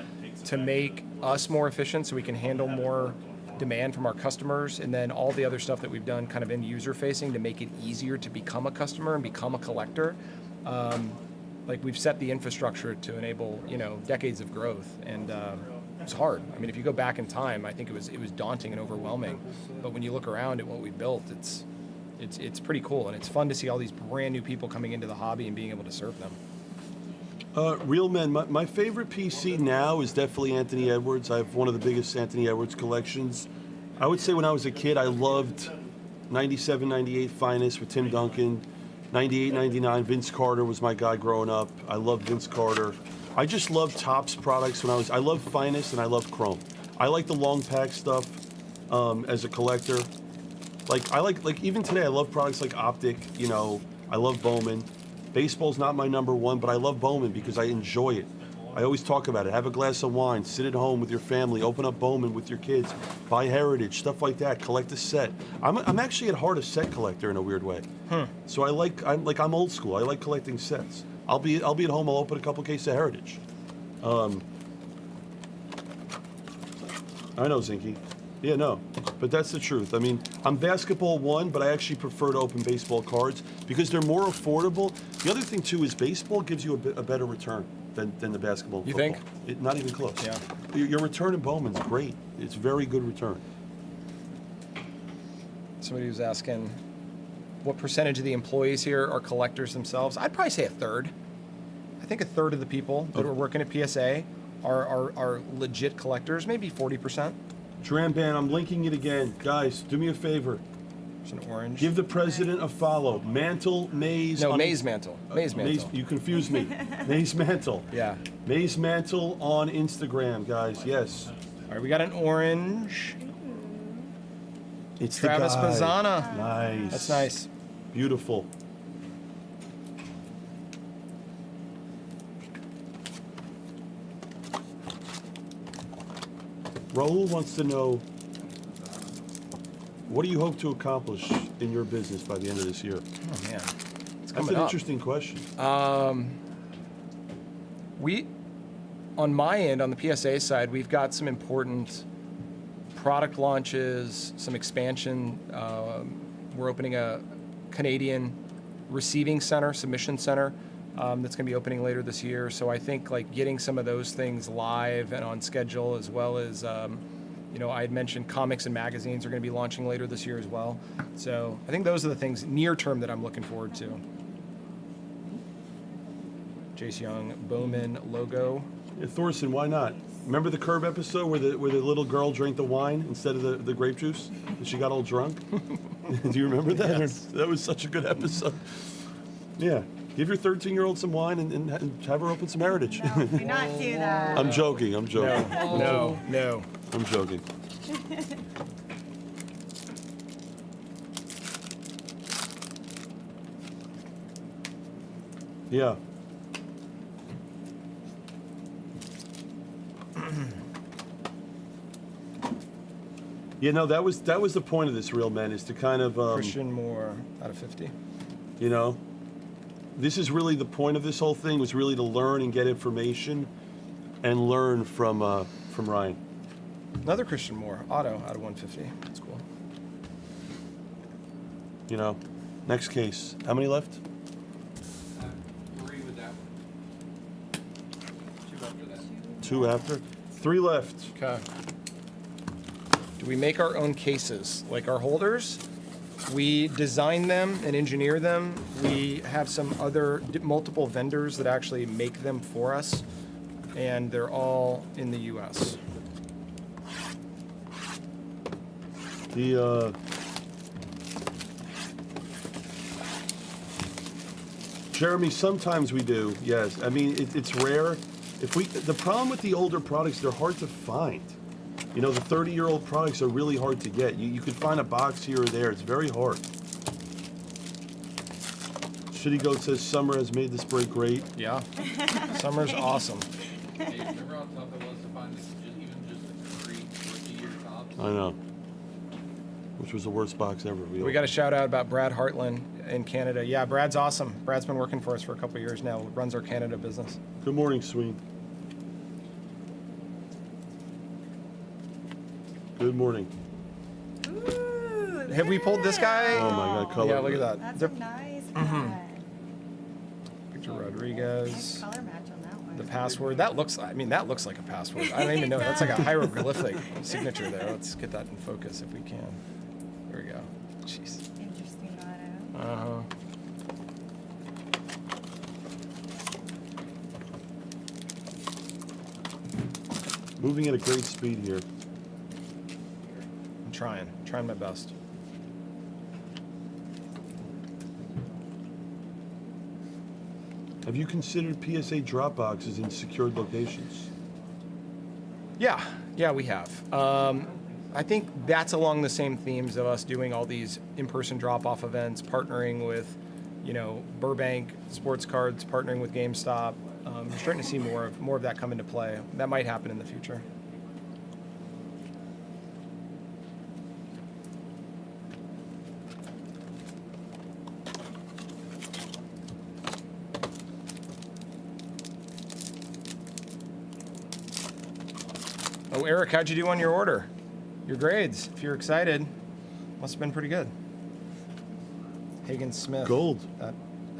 to make us more efficient so we can handle more demand from our customers, and then all the other stuff that we've done kind of in user facing to make it easier to become a customer and become a collector. Like, we've set the infrastructure to enable decades of growth, and it's hard. I mean, if you go back in time, I think it was daunting and overwhelming, but when you look around at what we built, it's pretty cool, and it's fun to see all these brand new people coming into the hobby and being able to serve them. Real Men, my favorite PC now is definitely Anthony Edwards. I have one of the biggest Anthony Edwards collections. I would say when I was a kid, I loved 97, 98 Finest with Tim Duncan. 98, 99, Vince Carter was my guy growing up. I loved Vince Carter. I just loved Topps products when I loved Finest and I loved Chrome. I like the long pack stuff as a collector. Like even today, I love products like Optic, I love Bowman. Baseball's not my number one, but I love Bowman because I enjoy it. I always talk about it. Have a glass of wine, sit at home with your family, open up Bowman with your kids, buy Heritage, stuff like that, collect a set. I'm actually at heart a set collector in a weird way. So I'm old school. I like collecting sets. I'll be at home, I'll open a couple cases of Heritage. I know, Zinky. Yeah, no, but that's the truth. I mean, I'm basketball one, but I actually prefer to open baseball cards because they're more affordable. The other thing too is baseball gives you a better return than the basketball. You football. think? Not even close. Yeah. Your return in Bowman's great. It's very good return. Somebody was asking, what percentage of the employees here are collectors themselves? I'd probably say a third. I think a third of the people that are working at PSA are legit collectors, maybe 40%. Dramban, I'm linking it again. Guys, do me a favor. There's an orange. Give the president a follow. Mantle, Mays. No, Mays Mantle. Mays Mantle. Mays, you confused me. Mays Mantle. Yeah. Mays Mantle on Instagram, guys. Yes. All right, we got an orange. It's Travis the guy. Bazzana. Nice. That's nice. Beautiful. Raul wants to know, what do you hope to accomplish in your business by the end of this year? Oh, man. It's That's coming an up. interesting question. On my end, on the PSA side, we've got some important product launches, some expansion. We're opening a Canadian receiving center, submission center, that's going to be opening later this year. So I think like getting some of those things live and on schedule, as well as You know, I had mentioned comics and magazines are going to be launching later this year as well. So I think those are the things near term that I'm looking forward to. Jace Young Bowman logo. Yeah, Thorson, why not? Remember the Curb episode where the little girl drank the wine instead of the grape juice? And she got all drunk? Do you remember that? Yes. That was such a good episode. Yeah. Give your 13-year-old some wine and have her open some Heritage. No, do not do that. I'm joking. I'm joking. No. I'm joking. Yeah. Yeah, no, that was the point of this reel, man, is to kind of Christian Moore out of 50. you know, this is really the point of this whole thing, was really to learn and get information and learn from Ryan. Another Christian Moore auto out of 150. That's cool. You know, next case. How many left? 3 with that one. 2 after that. 2 after. 3 left. Okay. Do we make our own cases? Like our holders? We design them and engineer them. We have some other multiple vendors that actually make them for us, and they're all in the U.S. Jeremy, sometimes we do. Yes, I mean it's rare. The problem with the older products, they're hard to find. You know, the 30-year-old products are really hard to get. You could find a box here or there. It's very hard. Shitty Goat says summer has made this break great. Yeah. Summer's awesome. Hey, remember how tough it was to find even just 3 rookie-year tops? I know. Which was the worst box ever. We got a shout out about Brad Hartland in Canada. Yeah, Brad's awesome. Brad's been working for us for a couple of years now. Runs our Canada business. Good morning, Sween. Good morning. Ooh, Have we pulled this guy? Oh my God, color. Yeah, look at that. That's The- a nice one. Victor Nice Rodriguez. color match on that one. The password. That looks like a password. I don't even know. That's like a hieroglyphic signature there. Let's get that in focus if we can. There we go. Jeez. Interesting auto. Uh-huh. Moving at a great speed here. I'm trying my best. Have you considered PSA drop boxes in secured locations? Yeah, we have. I think that's along the same themes of us doing all these in-person drop-off events, partnering with, Burbank Sports Cards, partnering with GameStop. We're starting to see more of that come into play. That might happen in the future. Oh, Eric, how'd you do on your order? Your grades, if you're excited, must have been pretty good. Hagen Smith. Gold.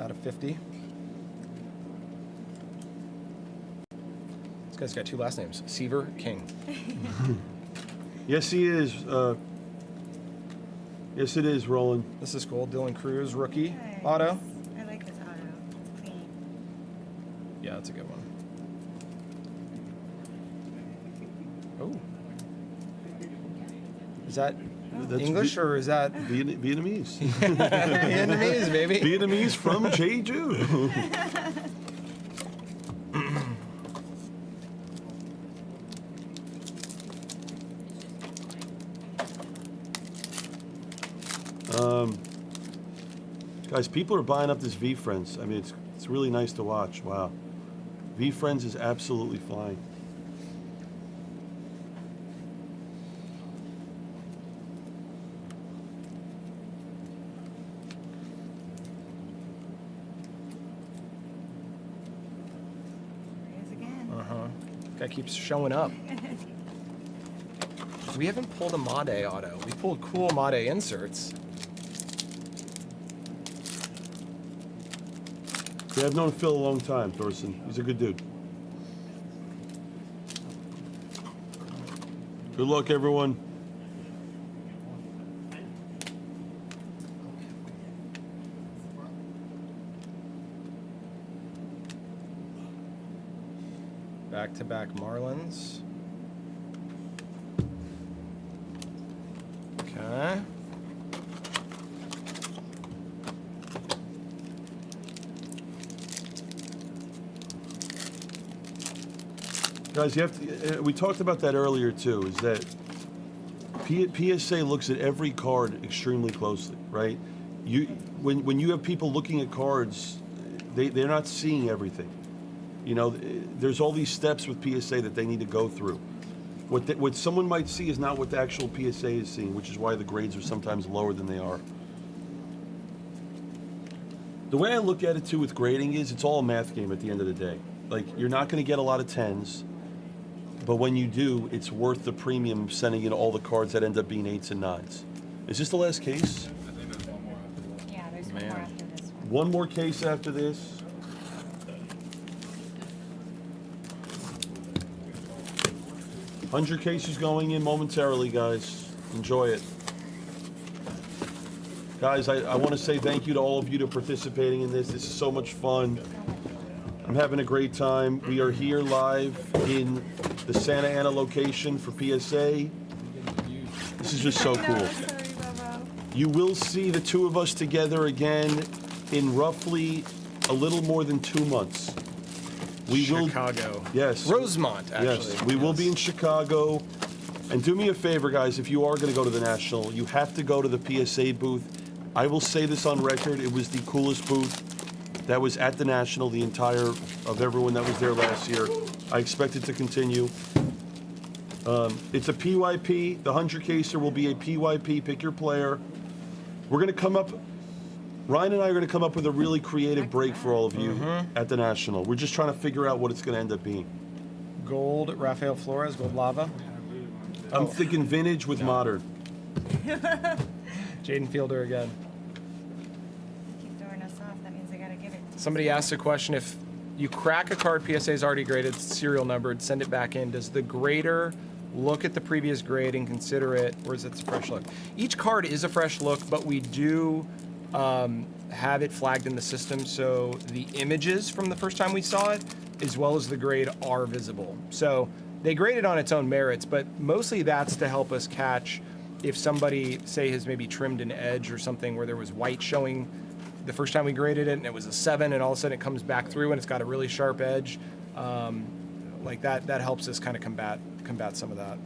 Out of 50. This guy's got 2 last names. Seaver King. Yes, he is. Yes, it is, Roland. This is cool. Dylan Cruz, rookie. Nice. Auto. I like this auto. Clean. Yeah, that's a good one. Oh. Is that That's English or is that Vietnamese? Vietnamese, baby? Vietnamese from Jeju. Guys, people are buying up this V-Friends. I mean, it's really nice to watch. Wow. V-Friends is absolutely flying. There he is again. Guy keeps showing up. We haven't pulled a Made auto. We pulled cool Made inserts. Yeah, I've known Phil a long time, Thorson. He's a good dude. Good luck, everyone. Back-to-back Marlins. Okay. Guys, you have to. We talked about that earlier too. Is that PSA looks at every card extremely closely, right? When you have people looking at cards, they're not seeing everything. You know, there's all these steps with PSA that they need to go through. What someone might see is not what the actual PSA is seeing, which is why the grades are sometimes lower than they are. The way I look at it too with grading is it's all a math game at the end of the day. Like, you're not going to get a lot of 10s, but when you do, it's worth the premium sending in all the cards that end up being 8s and 9s. Is this the last case? I think there's one more after that. Yeah, there's one Man. more after this one. One more case after this. $100 cases going in momentarily, guys. Enjoy it. Guys, I want to say thank you to all of you to participating in this. This is so much fun. I'm having a great time. We are here live in the Santa Ana location for PSA. This is just so I know, cool. sorry, Bobo. You will see the two of us together again in roughly a little more than 2 months. We will, Chicago. yes. Rosemont, actually. Yes, we will be in Chicago. And do me a favor, guys, if you are going to go to the National, you have to go to the PSA booth. I will say this on record, it was the coolest booth that was at the National, the entire of everyone that was there last year. I expect it to continue. It's a PYP. The 100 caser will be a PYP, pick your player. We're going to come up, Ryan and I are going to come up with a really creative break for all of you at the National. We're just trying to figure out what it's going to end up being. Gold, Rafael Flores, gold lava. I'm thinking vintage with modern. Jaden Fielder again. Keep throwing us off. That means I gotta give it. to Somebody someone. asked a question, if you crack a card, PSA is already graded, serial numbered, send it back in, does the grader look at the previous grade and consider it, or is it a fresh look? Each card is a fresh look, but we do have it flagged in the system, so the images from the first time we saw it, as well as the grade, are visible. So they grade it on its own merits, but mostly that's to help us catch if somebody, say, has maybe trimmed an edge or something where there was white showing the first time we graded it and it was a 7, and all of a sudden it comes back through and it's got a really sharp edge. Like that helps us kind of combat some of that.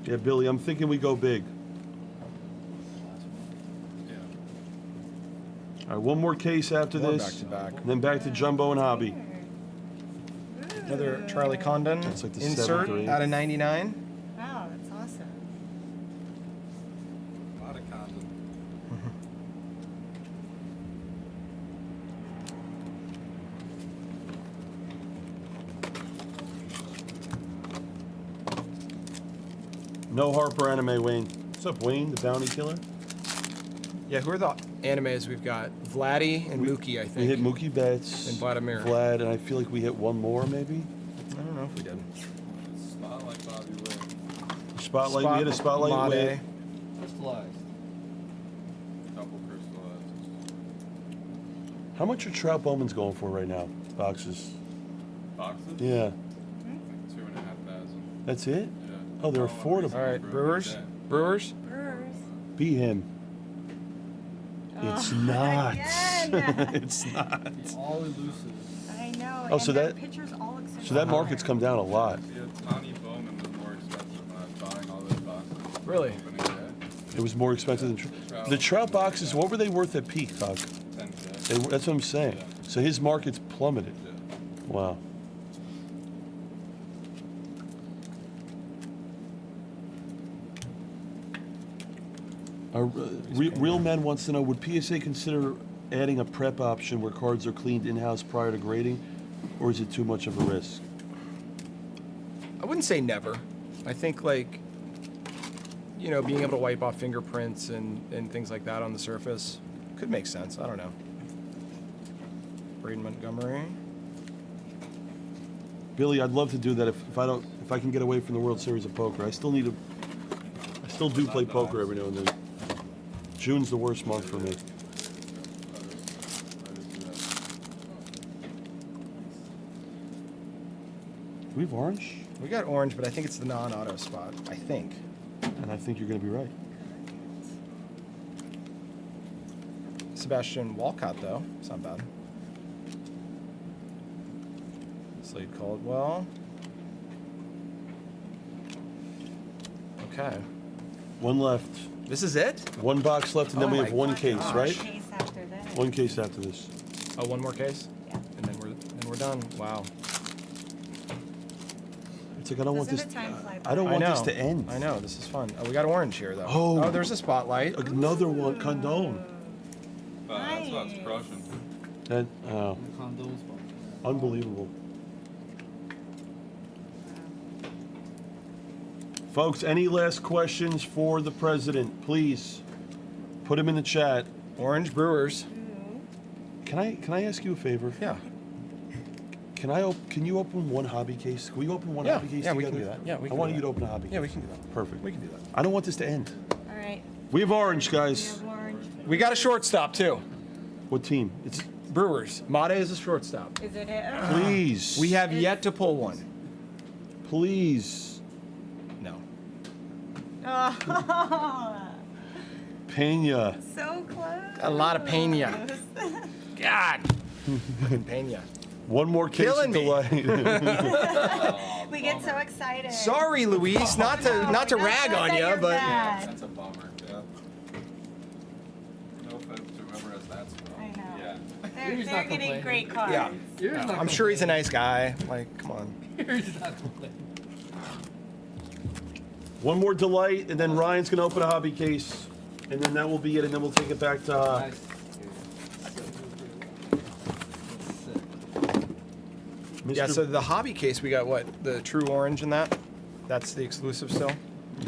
Yeah, Billy, I'm thinking we go big. Yeah. All right, one more case after More this. back-to-back. And then back to Jumbo and Hobby. Another Charlie Condon That's like the insert 7th or 8th. out of 99. Wow, that's awesome. A lot of content. No Harper anime, Wayne. What's up, Wayne, the bounty killer? Yeah, who are the animes we've got? Vladdy and Mookie, I think. We hit Mookie Betts. And Vladimir. Vlad, and I feel like we hit one more, maybe? I don't know if we did. Spotlight Bobby Witt. Spotlight, we hit a spotlight Made. with. Crystallized. Couple crystallized. How much are Trout Bowman's going for right now? Boxes. Boxes? Yeah. Like 2,500. That's it? Yeah. Oh, they're affordable. All right, Brewers. Brewers. Brewers. Be him. It's not. Again. It's not. All elusive. I know. Oh, and so their that- pictures all look so So that market's come down a lot. Yeah, Tawny Bowman was more expensive when I was buying all those boxes. Really? Opening it. It was more expensive than the Trout boxes. What were they worth at peak, Huck? 10K. That's what I'm saying. Yeah. So his market's plummeted. Yeah. Wow. Real Men wants to know, would PSA consider adding a prep option where cards are cleaned in-house prior to grading, or is it too much of a risk? I wouldn't say never. I think, like, you know, being able to wipe off fingerprints and things like that on the surface could make sense. I don't know. Braden Montgomery. Billy, I'd love to do that if I can get away from the World Series of Poker. I still do play poker every now and then. June's the worst month for me. Do we have orange? We got orange, but I think it's the non-auto spot. I think. And I think you're going to be right. Sebastian Walcott, though. It's not bad. Slade Caldwell. Okay. One left. This is it? One box left, and then Oh we my have one case, gosh. right? Case after this. One case after this. Oh, one more case? Yeah. And then we're done. Wow. It's like I don't want Doesn't this. the time fly I don't by? want this to end. I know. This is fun. Oh, we got orange here, though. Oh. There's a spotlight. Another one. Condone. That's what's Nice. crushing. That Condoms. unbelievable. Folks, any last questions for the president? Please put them in the chat. Orange Brewers. Can I ask you a favor? Yeah. Can you open one hobby case? Can we open one Yeah, hobby case yeah, together? we can do that. Yeah, we I can want do you that. to open a hobby. Yeah, we case. can do that. Perfect. We can do that. I don't want this to end. All right. We have orange, We guys. have orange. We got a shortstop, too. What team? It's Brewers. Mata is a shortstop. Is it it? please. We have yet to pull one. Please. No. Oh, Pena. so close. A lot of Pena. God. Fucking Pena. One more case Killing of me. delay. We get so excited. Sorry, Luis. Not to No, rag not on that you, you're but bad. That's a bummer. Yeah. No offense to whoever has that spell. I know. Yeah. They're, He's they're not getting complaining. great cards. Yeah. You're not I'm sure he's a nice guy. Like, come on. He's not complaining. One more delight, and then Ryan's gonna open a hobby case, and then that will be it, and then we'll take it back to. Nice. Mr. Yeah, so the hobby case, we got what? The true orange in that? That's the exclusive still?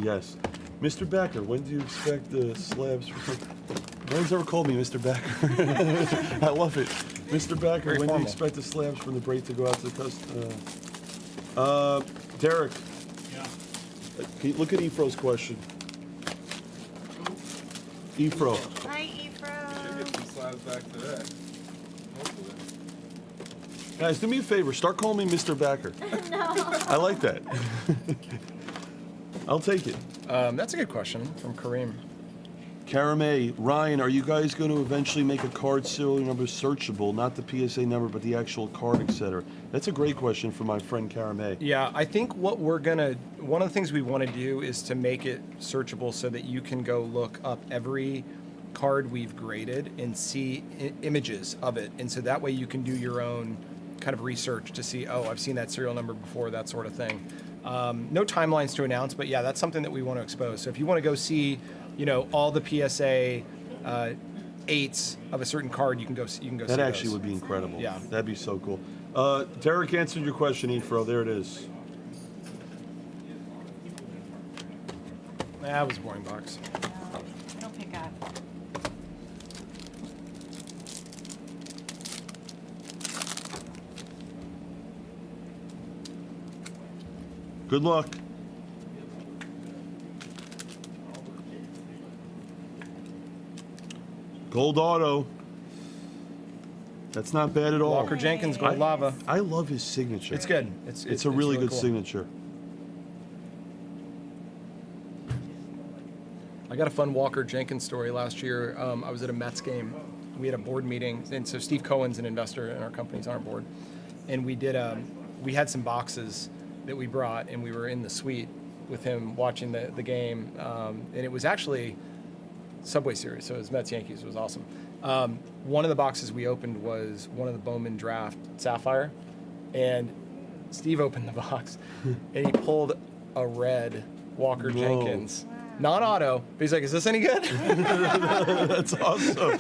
Yes, Mr. Becker. When do you expect the slabs? No one's ever called me Mr. Becker. I love it, Mr. Becker. Very when do formal. you expect the slabs from the break to go out to the customer? Derek. Yeah. Can you look at Efro's question. Efro. Hi, Should Efro. get some slabs back today. Hopefully. Guys, do me a favor. Start calling me Mr. Becker. No. I like that. I'll take it. That's a good question from Kareem. Karamay, Ryan, are you guys going to eventually make a card serial number searchable, not the PSA number, but the actual card, etc.? That's a great question from my friend Karamay. Yeah, I think one of the things we want to do is to make it searchable so that you can go look up every card we've graded and see images of it. And so that way you can do your own kind of research to see, oh, I've seen that serial number before, that sort of thing. No timelines to announce, but yeah, that's something that we want to expose. So if you want to go see, all the PSA 8s of a certain card, you can go see That those. actually would be incredible. Yeah. That'd be so cool. Derek answered your question, Efro. There it is. That was a boring box. No, it'll pick up. Good luck. Gold auto. That's not bad at all. Walker Jenkins, Gold Lava. I love his signature. It's good. It's a really good cool. signature. I got a fun Walker Jenkins story last year. I was at a Mets game. We had a board meeting, and so Steve Cohen's an investor in our company's on our board, and we had some boxes that we brought, and we were in the suite with him watching the game, and it was actually Subway Series, so it was Mets Yankees. It was awesome. One of the boxes we opened was one of the Bowman Draft Sapphire, and Steve opened the box, and he pulled a red Walker Whoa. Jenkins. Non-auto, but he's like, is this any good? That's awesome.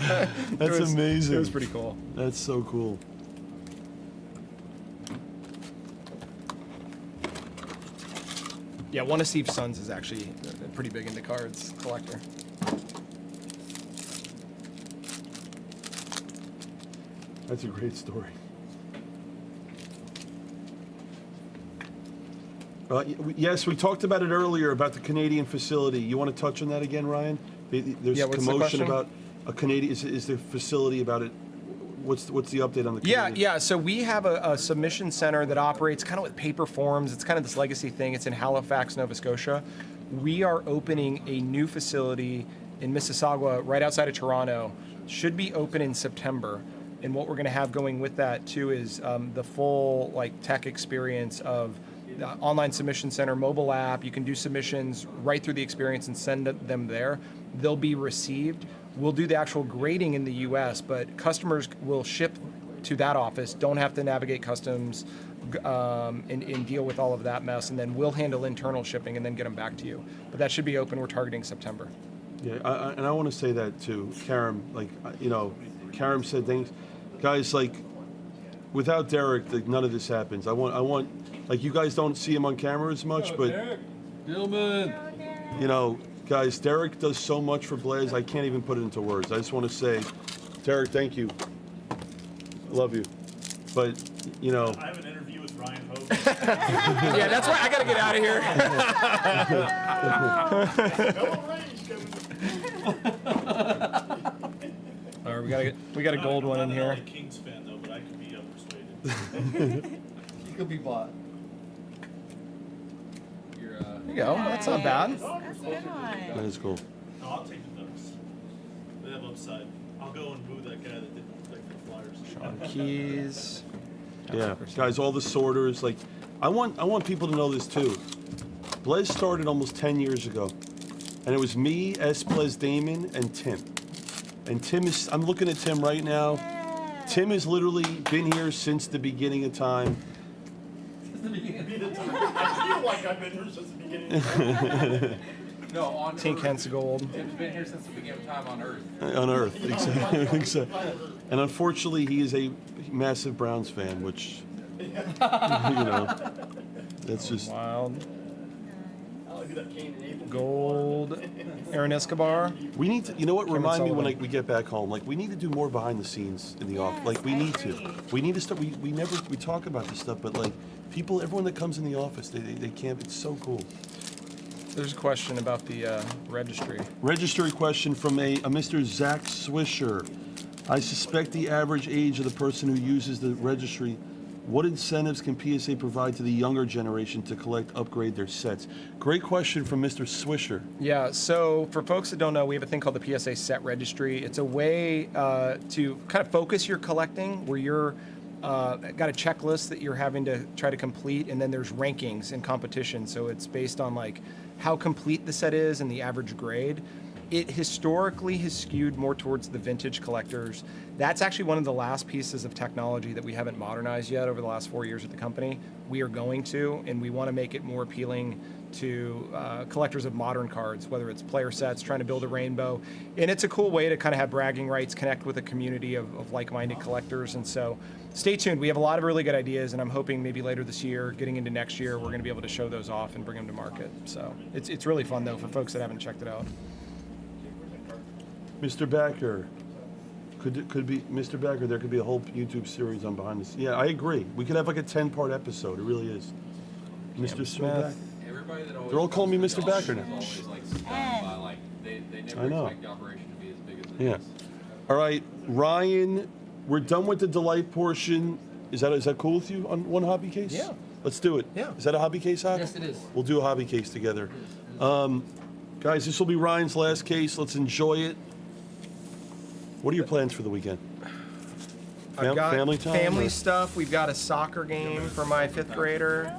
That's amazing. It was pretty cool. That's so cool. Yeah, one of Steve's sons is actually a pretty big into cards collector. That's a great story. Yes, we talked about it earlier about the Canadian facility. You want to touch on that again, Ryan? There's Yeah, what's the commotion question? about a Canadian. Is the facility about it? What's the update on the Canadian? Yeah. So we have a submission center that operates kind of with paper forms. It's kind of this legacy thing. It's in Halifax, Nova Scotia. We are opening a new facility in Mississauga, right outside of Toronto. Should be open in September. And what we're going to have going with that too is the full tech experience of the online submission center, mobile app. You can do submissions right through the experience and send them there. They'll be received. We'll do the actual grading in the U.S., but customers will ship to that office, don't have to navigate customs and deal with all of that mess, and then we'll handle internal shipping and then get them back to you. But that should be open. We're targeting September. Yeah, and I want to say that too, Karam. Karam said things, guys. Without Derek, none of this happens. I want, you guys don't see him on camera as much, but Bowman. Guys, Derek does so much for Blez. I can't even put it into words. I just want to say, Derek, thank you. I love you. But I have an interview with Ryan Hope. Yeah, that's why I got to get out of here. All right, we got a gold one in here. I'm not a Kings fan though, but I could be persuaded. He could be bought. There you go. That's not bad. That's a good one. that is cool. No, I'll take the Ducks. They have upside. I'll go and boo that guy that did the Flyers. Sean Keys. Yeah, guys, all the sorters. I want people to know this too. Blez started almost 10 years ago, and it was me, S. Blez Damon, and Tim. And Tim is. I'm looking at Tim right now. Tim has literally been here since the beginning of time. I feel like I've been here since the beginning of time. No, on Tink Earth. Hens gold. Tim's been here since the beginning of time on Earth. On Earth, exactly. And unfortunately, he is a massive Browns fan, which, that's just. Wild. Gold. Aaron Escobar. We need to, remind me when Sullivan. we get back home, we need to do more behind the scenes in the office. We I need to. agree. We need to start, we talk about this stuff, but everyone that comes in the office, they can't, it's so cool. There's a question about the registry. Registry question from a Mr. Zach Swisher. I suspect the average age of the person who uses the registry. What incentives can PSA provide to the younger generation to upgrade their sets? Great question from Mr. Swisher. Yeah, so for folks that don't know, we have a thing called the PSA Set Registry. It's a way to kind of focus your collecting where you're got a checklist that you're having to try to complete, and then there's rankings and competition. So it's based on how complete the set is and the average grade. It historically has skewed more towards the vintage collectors. That's actually one of the last pieces of technology that we haven't modernized yet over the last 4 years at the company. We are going to, and we want to make it more appealing to collectors of modern cards, whether it's player sets, trying to build a rainbow. And it's a cool way to kind of have bragging rights, connect with a community of like-minded collectors. And so stay tuned. We have a lot of really good ideas, and I'm hoping maybe later this year, getting into next year, we're going to be able to show those off and bring them to market. So it's really fun, though, for folks that haven't checked it out. Mr. Backer, could be Mr. Backer. There could be a whole YouTube series on behind the scenes. Yeah, I agree. We could have a 10-part episode. It really is. Mr. Smith. Everybody that always They're all calling me Mr. Backer now. is always stunned by they never I know. expect the operation to be as big as it Yeah. is. All right, Ryan. We're done with the delight portion. Is that cool with you on one hobby case? Yeah. Let's do it. Yeah. Is that a hobby case, Hop? Yes, it is. We'll do a hobby case together. Guys, this will be Ryan's last case. Let's enjoy it. What are your plans for the weekend? I've got family time? family or- stuff. We've got a soccer game for my 5th grader.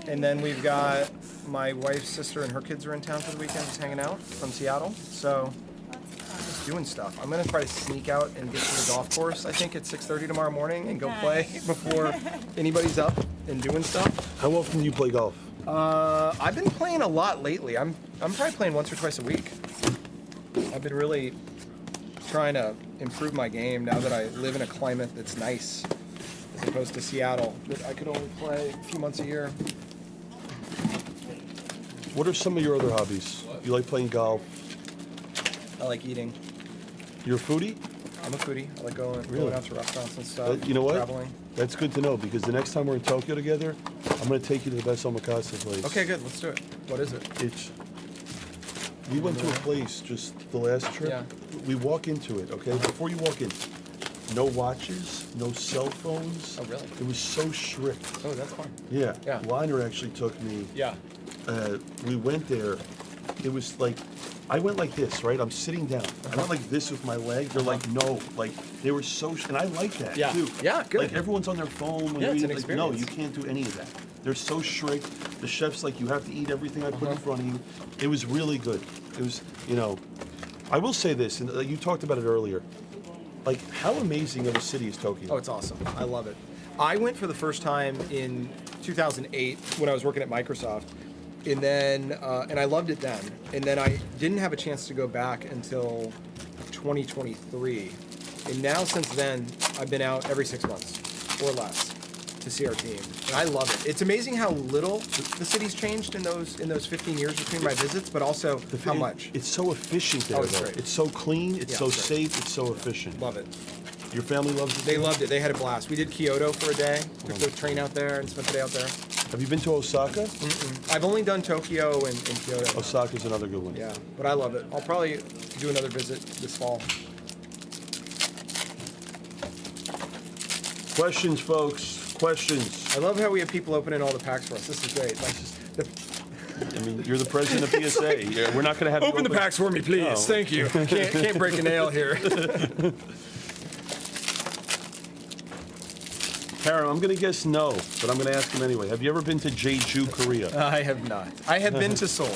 And then we've got my wife's sister and her kids are in town for the weekend, just hanging out from Seattle. So just doing stuff. I'm gonna try to sneak out and get to the golf course, I think at 6:30 tomorrow morning, and go play before anybody's up and doing stuff. How often do you play golf? I've been playing a lot lately. I'm probably playing once or twice a week. I've been really trying to improve my game now that I live in a climate that's nice, as opposed to Seattle, that I could only play a few months a year. What are some of your other hobbies? You like playing golf? I like eating. You're a foodie? I'm a foodie. I like going Really? out to restaurants and stuff. You know what? Traveling. That's good to know because the next time we're in Tokyo together, I'm gonna take you to the best omakase place. Okay, good. Let's do it. What is it? It's. We went to a place just the last trip. Yeah. We walk into it, okay? Before you walk in, no watches, no cell phones. Oh, really? It was so strict. Oh, that's fun. Yeah. Yeah. Liner actually took me. Yeah. We went there. It was like, I went like this, right? I'm sitting down. I went like this with my leg. They're like, no. Like, they were so, and I like that, Yeah. too. Yeah, good. Like, everyone's on their phone. When Yeah, they're it's an eating, like, no, experience. you can't do any of that. They're so strict. The chef's like, you have to eat everything I put in front of you. It was really good. It was, you know, I will say this, and you talked about it earlier. Like, how amazing of a city is Tokyo? Oh, it's awesome. I love it. I went for the first time in 2008 when I was working at Microsoft, and then and I loved it then. And then I didn't have a chance to go back until 2023. And now since then, I've been out every 6 months or less to see our team, and I love it. It's amazing how little the city's changed in those 15 years between my visits, but also how much. It's so efficient there, Oh, it's though. great. It's so clean. It's Yeah, so it's great. safe. It's so efficient. Love it. Your family loves it. They too? loved it. They had a blast. We did Kyoto for a day. Took the train out there and spent the day out there. Have you been to Osaka? I've only done Tokyo and Kyoto. Osaka's another good one. Yeah, but I love it. I'll probably do another visit this fall. Questions, folks. Questions. I love how we have people opening all the packs for us. This is great. Like, I mean, you're the president of PSA. We're not going to have you open the packs for me, please. No. Thank you. Can't break a nail here. Karen, I'm going to guess no, but I'm going to ask him anyway. Have you ever been to Jeju, Korea? I have not. I have been to Seoul.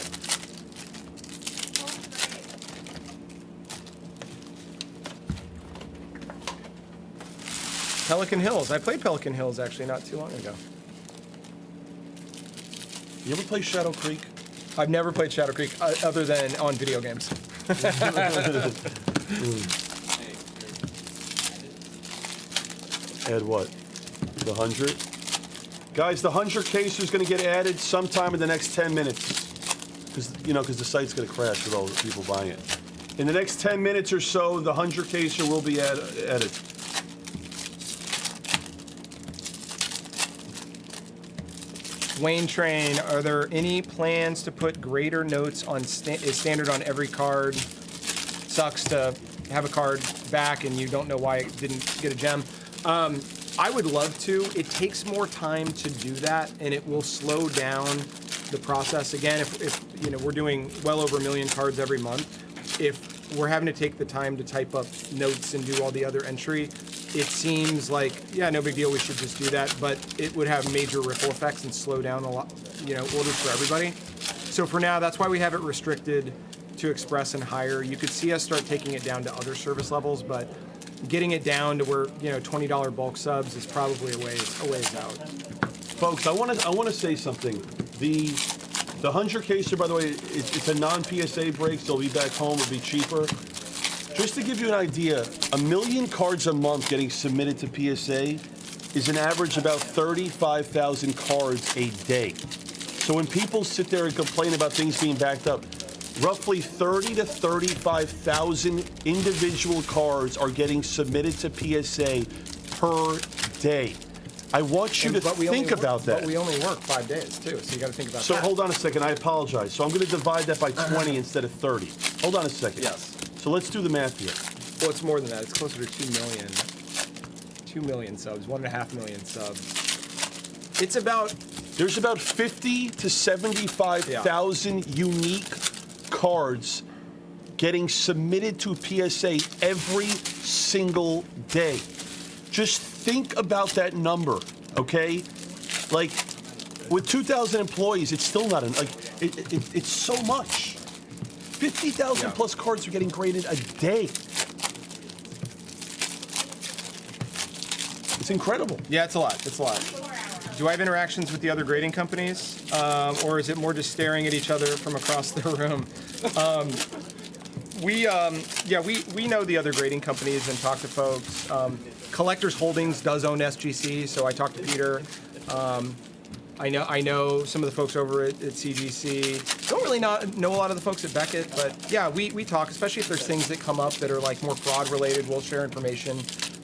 Pelican Hills. I played Pelican Hills actually not too long ago. You ever play Shadow Creek? I've never played Shadow Creek other than on video games. Add what? The 100? Guys, the 100 case is going to get added sometime in the next 10 minutes. Because the site's going to crash with all the people buying it. In the next 10 minutes or so, the 100 caser will be added. Wayne Train, are there any plans to put greater notes on is standard on every card? Sucks to have a card back and you don't know why it didn't get a gem. I would love to. It takes more time to do that, and it will slow down the process. Again, if we're doing well over 1 million cards every month, if we're having to take the time to type up notes and do all the other entry, it seems like, yeah, no big deal, we should just do that, but it would have major ripple effects and slow down a lot, orders for everybody. So for now, that's why we have it restricted to Express and higher. You could see us start taking it down to other service levels, but getting it down to where, $20 bulk subs is probably a ways out. Folks, I want to say something. The 100 caser, by the way, it's a non-PSA break, so it'll be back home, it'll be cheaper. Just to give you an idea, 1 million cards a month getting submitted to PSA is an average about 35,000 cards a day. So when people sit there and complain about things being backed up, roughly 30 to 35,000 individual cards are getting submitted to PSA per day. I want you to think about that. But we only work 5 days, too, so you got to think about So that. hold on a second, I apologize. So I'm going to divide that by 20 instead of 30. Hold on a second. Yes. So let's do the math here. Well, it's more than that. It's closer to 2 million. 2 million subs, 1.5 million subs. It's about... There's about 50 to 75,000 unique cards getting submitted to PSA every single day. Just think about that number, okay? Like, with 2,000 employees, it's still not it's so much. 50,000 plus cards are getting graded a day. It's incredible. Yeah, it's a lot. It's a lot. Do I have interactions with the other grading companies? Or is it more just staring at each other from across the room? We know the other grading companies and talk to folks. Collectors Holdings does own SGC, so I talked to Peter. I know some of the folks over at CGC. Don't really know a lot of the folks at Beckett, but yeah, we talk, especially if there's things that come up that are like more fraud related. We'll share information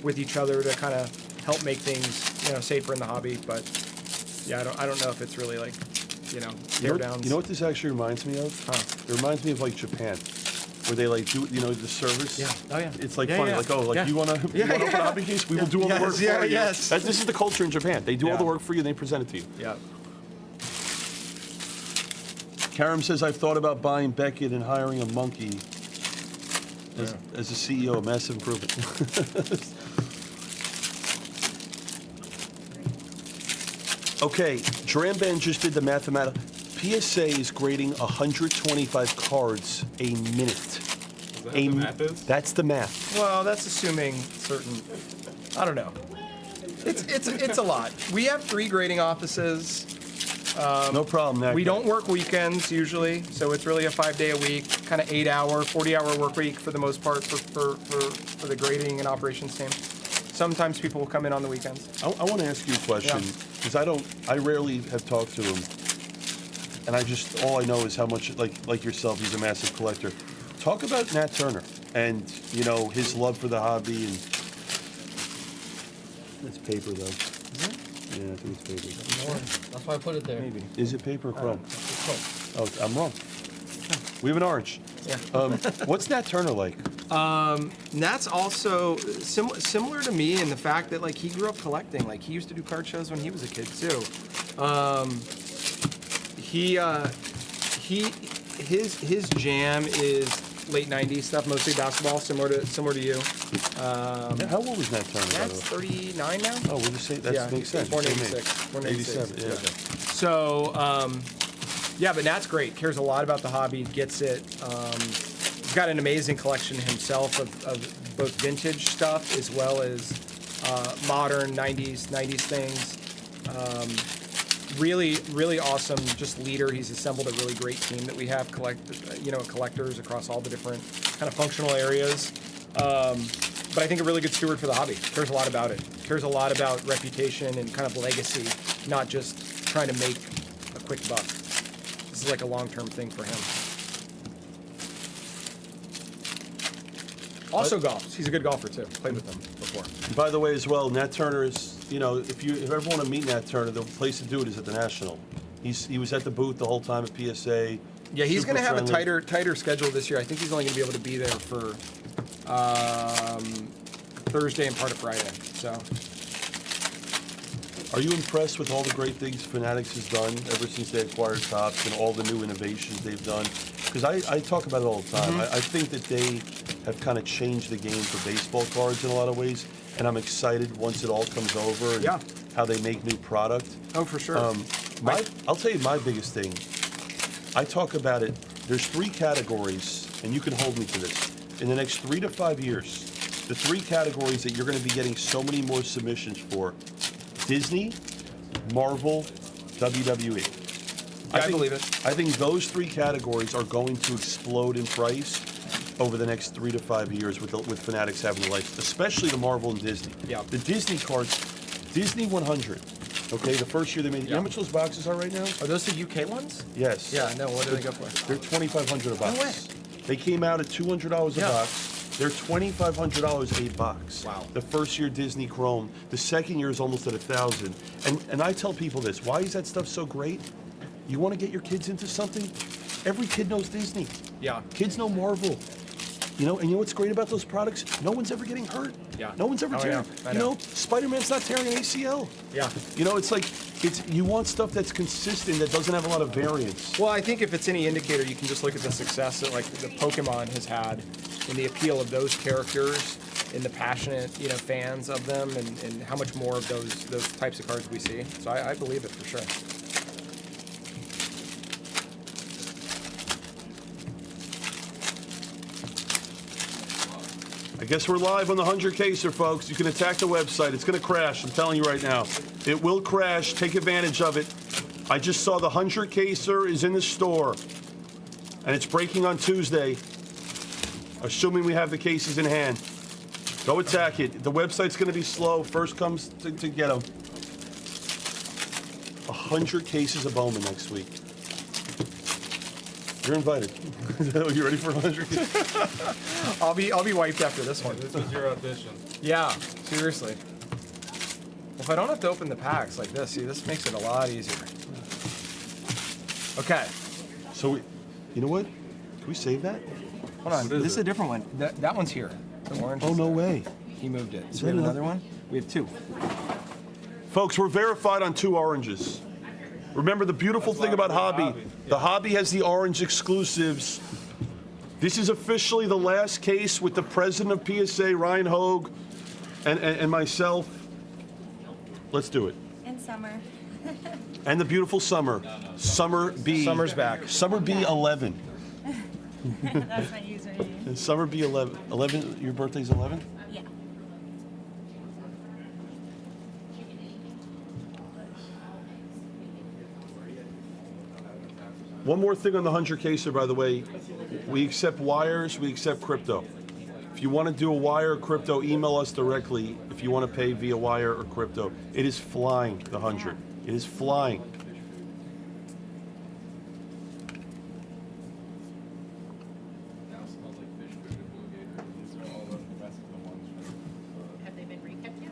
with each other to kind of help make things, safer in the hobby. But yeah, I don't know if it's really like, tear downs. You know what this actually reminds me of? It reminds me of like Japan, where they like do the service. Yeah. Oh yeah. It's like Yeah, funny, yeah. like Yeah. you want to open a hobby case, we will do all the work for you. Yes. This is the culture in Japan. They do all Yeah. the work for you, and they present it to you. Yeah. Karam says, I've thought about buying Beckett and hiring a monkey as a CEO, a massive improvement. Okay, Dramben just did the mathematical. PSA is grading 125 cards a minute. Is that how the math is? That's the math. Well, that's assuming certain. I don't know. It's a lot. We have 3 grading offices. No problem, Nick. We don't work weekends usually, so it's really a 5-day a week, kind of 8-hour, 40-hour work week for the most part for the grading and operations team. Sometimes people will come in on the weekends. I want to ask you a question, because I rarely have talked to him, and all I know is how much, like yourself, he's a massive collector. Talk about Nat Turner and, his love for the hobby, and it's paper, though. Mm-hmm. Yeah, I think it's paper. That's why I put it there. Maybe. Is it paper or chrome? It's cool. Oh, I'm wrong. We have an orange. Yeah. What's Nat Turner like? Nat's also similar to me in the fact that like he grew up collecting. Like he used to do card shows when he was a kid too. His jam is late '90s stuff, mostly basketball, similar to you. How old is Nat Turner? That's 39 now. Oh, we'll just say that makes sense. Born in Same age. 86. Born in 87. Yeah. So, but Nat's great. Cares a lot about the hobby. Gets it. He's got an amazing collection himself of both vintage stuff as well as modern 90s things. Really awesome, just leader. He's assembled a really great team that we have collectors across all the different kind of functional areas. But I think a really good steward for the hobby. Cares a lot about it. Cares a lot about reputation and kind of legacy, not just trying to make a quick buck. This is like a long-term thing for him. Also golfs. He's a good golfer too. Played with him before. By the way, as well, Nat Turner is, if you ever want to meet Nat Turner, the place to do it is at the National. He was at the booth the whole time at PSA. Yeah, he's Super going to have friendly. a tighter schedule this year. I think he's only going to be able to be there for Thursday and part of Friday. So, Are you impressed with all the great things Fanatics has done ever since they acquired Topps and all the new innovations they've done? Because I talk about it all the time. I think that they have kind of changed the game for baseball cards in a lot of ways, and I'm excited once it all comes over and how they make new product. oh, for sure. I'll tell you my biggest thing. I talk about it. There's 3 categories, and you can hold me to this. In the next 3 to 5 years, the 3 categories that you're going to be getting so many more submissions for: Disney, Marvel, WWE. I believe it. I think those 3 categories are going to explode in price over the next 3 to 5 years with Fanatics having the lights, especially the Marvel and Disney. Yeah. The Disney cards, Disney 100. Okay, the first year they made. You know how much those boxes are right now? Are those the UK ones? Yes. Yeah, no, what do they go for? They're $2,500 a box. No way. They came out at $200 a Yeah. box. They're $2,500 a box. Wow. The first year Disney Chrome. The second year is almost at $1,000. And I tell people this: why is that stuff so great? You want to get your kids into something? Every kid knows Disney. Yeah. Kids know Marvel. And you know what's great about those products? No one's ever getting hurt. Yeah. No one's ever Oh, tearing. yeah. I know. Spider-Man's not tearing an ACL. Yeah. It's like you want stuff that's consistent, that doesn't have a lot of variance. Well, I think if it's any indicator, you can just look at the success that like the Pokemon has had and the appeal of those characters and the passionate, fans of them and how much more of those types of cards we see. So I believe it for sure. I guess we're live on the 100 Caser, folks. You can attack the website. It's going to crash. I'm telling you right now. It will crash. Take advantage of it. I just saw the 100 Caser is in the store, and it's breaking on Tuesday, assuming we have the cases in hand. Go attack it. The website's going to be slow. First comes to get them. 100 cases of Bowman next week. You're invited. You ready for 100 cases? I'll be wiped after this one. This was your audition. Yeah, seriously. If I don't have to open the packs like this, see, this makes it a lot easier. Okay, So, you know what? Can we save that? hold on. What is This is it? a different one. That one's here. The orange. Oh, is no there. way. He moved it. Is So we that have enough? another one? We have 2. Folks, we're verified on 2 oranges. Remember the beautiful That's why thing about we're Hobby. Hobby. The Hobby has the orange exclusives. This is officially the last case with the president of PSA, Ryan Hogue, and myself. Let's do it. In summer. And the beautiful Summer. Summer B. Summer's back. Summer B11. That's my username. And Summer B11. 11, your birthday's 11? Yeah. One more thing on the 100 caser, by the way. We accept wires, we accept crypto. If you want to do a wire or crypto, email us directly if you want to pay via wire or crypto. It is flying, the 100. It is flying. Now it smells like fish food and blue gator. These are all the rest of the ones from. Have they been rekept yet?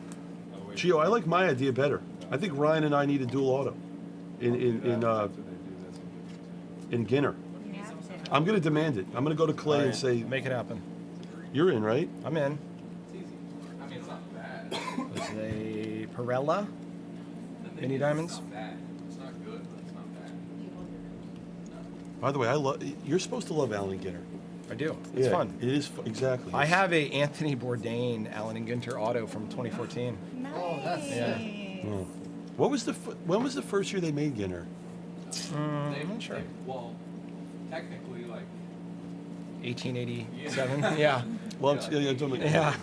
Oh, wait. Gio, I like my idea better. I think Ryan and I need a dual auto in After they do this. in Ginner. You have to. I'm going to demand it. I'm going to go to Clay and Alright, say, make it happen. you're in, right? I'm in. It's easy. I mean, it's not bad. Is a Perella? Mini diamonds? It's not bad. It's not good, but it's not bad. By the way, I love. You're supposed to love Alan Ginner. I do. It's fun. It is exactly. I have a Anthony Bourdain Allen and Gunter auto from 2014. Nice. Oh, that's- Yeah. Oh. What was the when was the first year they made Ginner? I'm not sure. Well, technically, like, 1887. Yeah. Well, I'm talking about- Yeah.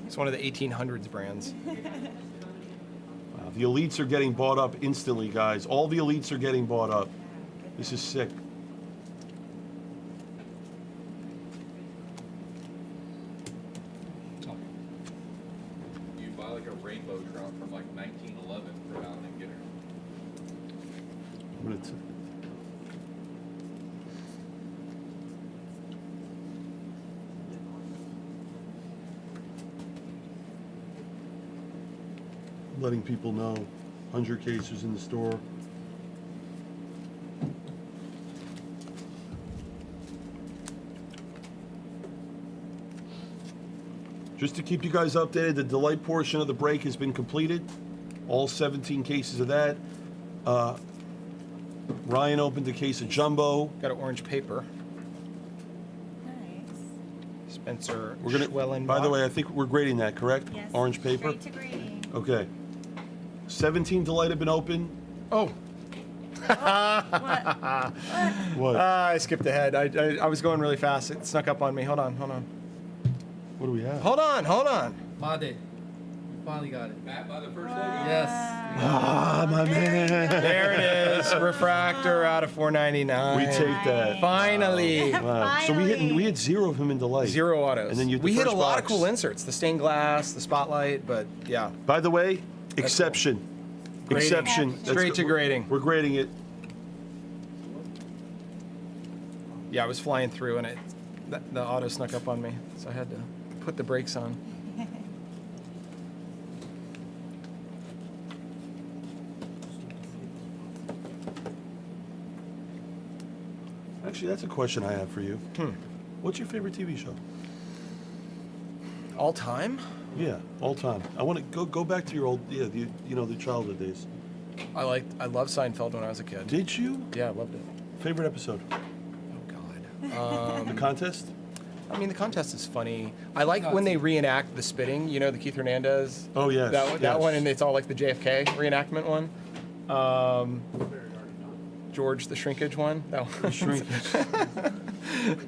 It's one of the 1800s brands. Wow, the elites are getting bought up instantly, guys. All the elites are getting bought up. This is sick. you buy like a rainbow trout from like 1911 for Allen and Ginter. I'm gonna t- letting people know 100 cases in the store. Just to keep you guys updated, the delight portion of the break has been completed. All 17 cases of that. Ryan opened a case of jumbo. Got an orange paper. Nice. Spencer We're gonna. Schwellenbach. By the way, I think we're grading that, correct? Yes. Orange paper. Straight to grading. Okay. 17 delight have been opened. Oh. What? What? I skipped ahead. I was going really fast. It snuck up on me. Hold on. What do we have? Hold on. Made. We finally got it. Matt, by the first day? Yes. Ah, my man. There it is. Refractor out of 499. We take that. Finally. Wow. So we had 0 of him in delight. 0 autos. And then you we hit a first lot of box. cool inserts. The stained glass, the spotlight, but yeah. By the way, exception. Grading. Exception. That's Straight to good. grading. We're grading it. Yeah, I was flying through and the auto snuck up on me, so I had to put the brakes on. Actually, that's a question I have for you. What's your favorite TV show? All time? Yeah, all time. I want to go back to your old, the childhood days. I loved Seinfeld when I was a kid. Did you? Yeah, I loved it. Favorite episode? Oh God. The contest? I mean, the contest is funny. I like when they reenact the spitting. You know, the Keith Hernandez. Oh yes. That yes. one, and it's all like the JFK reenactment one. George the shrinkage one. That one.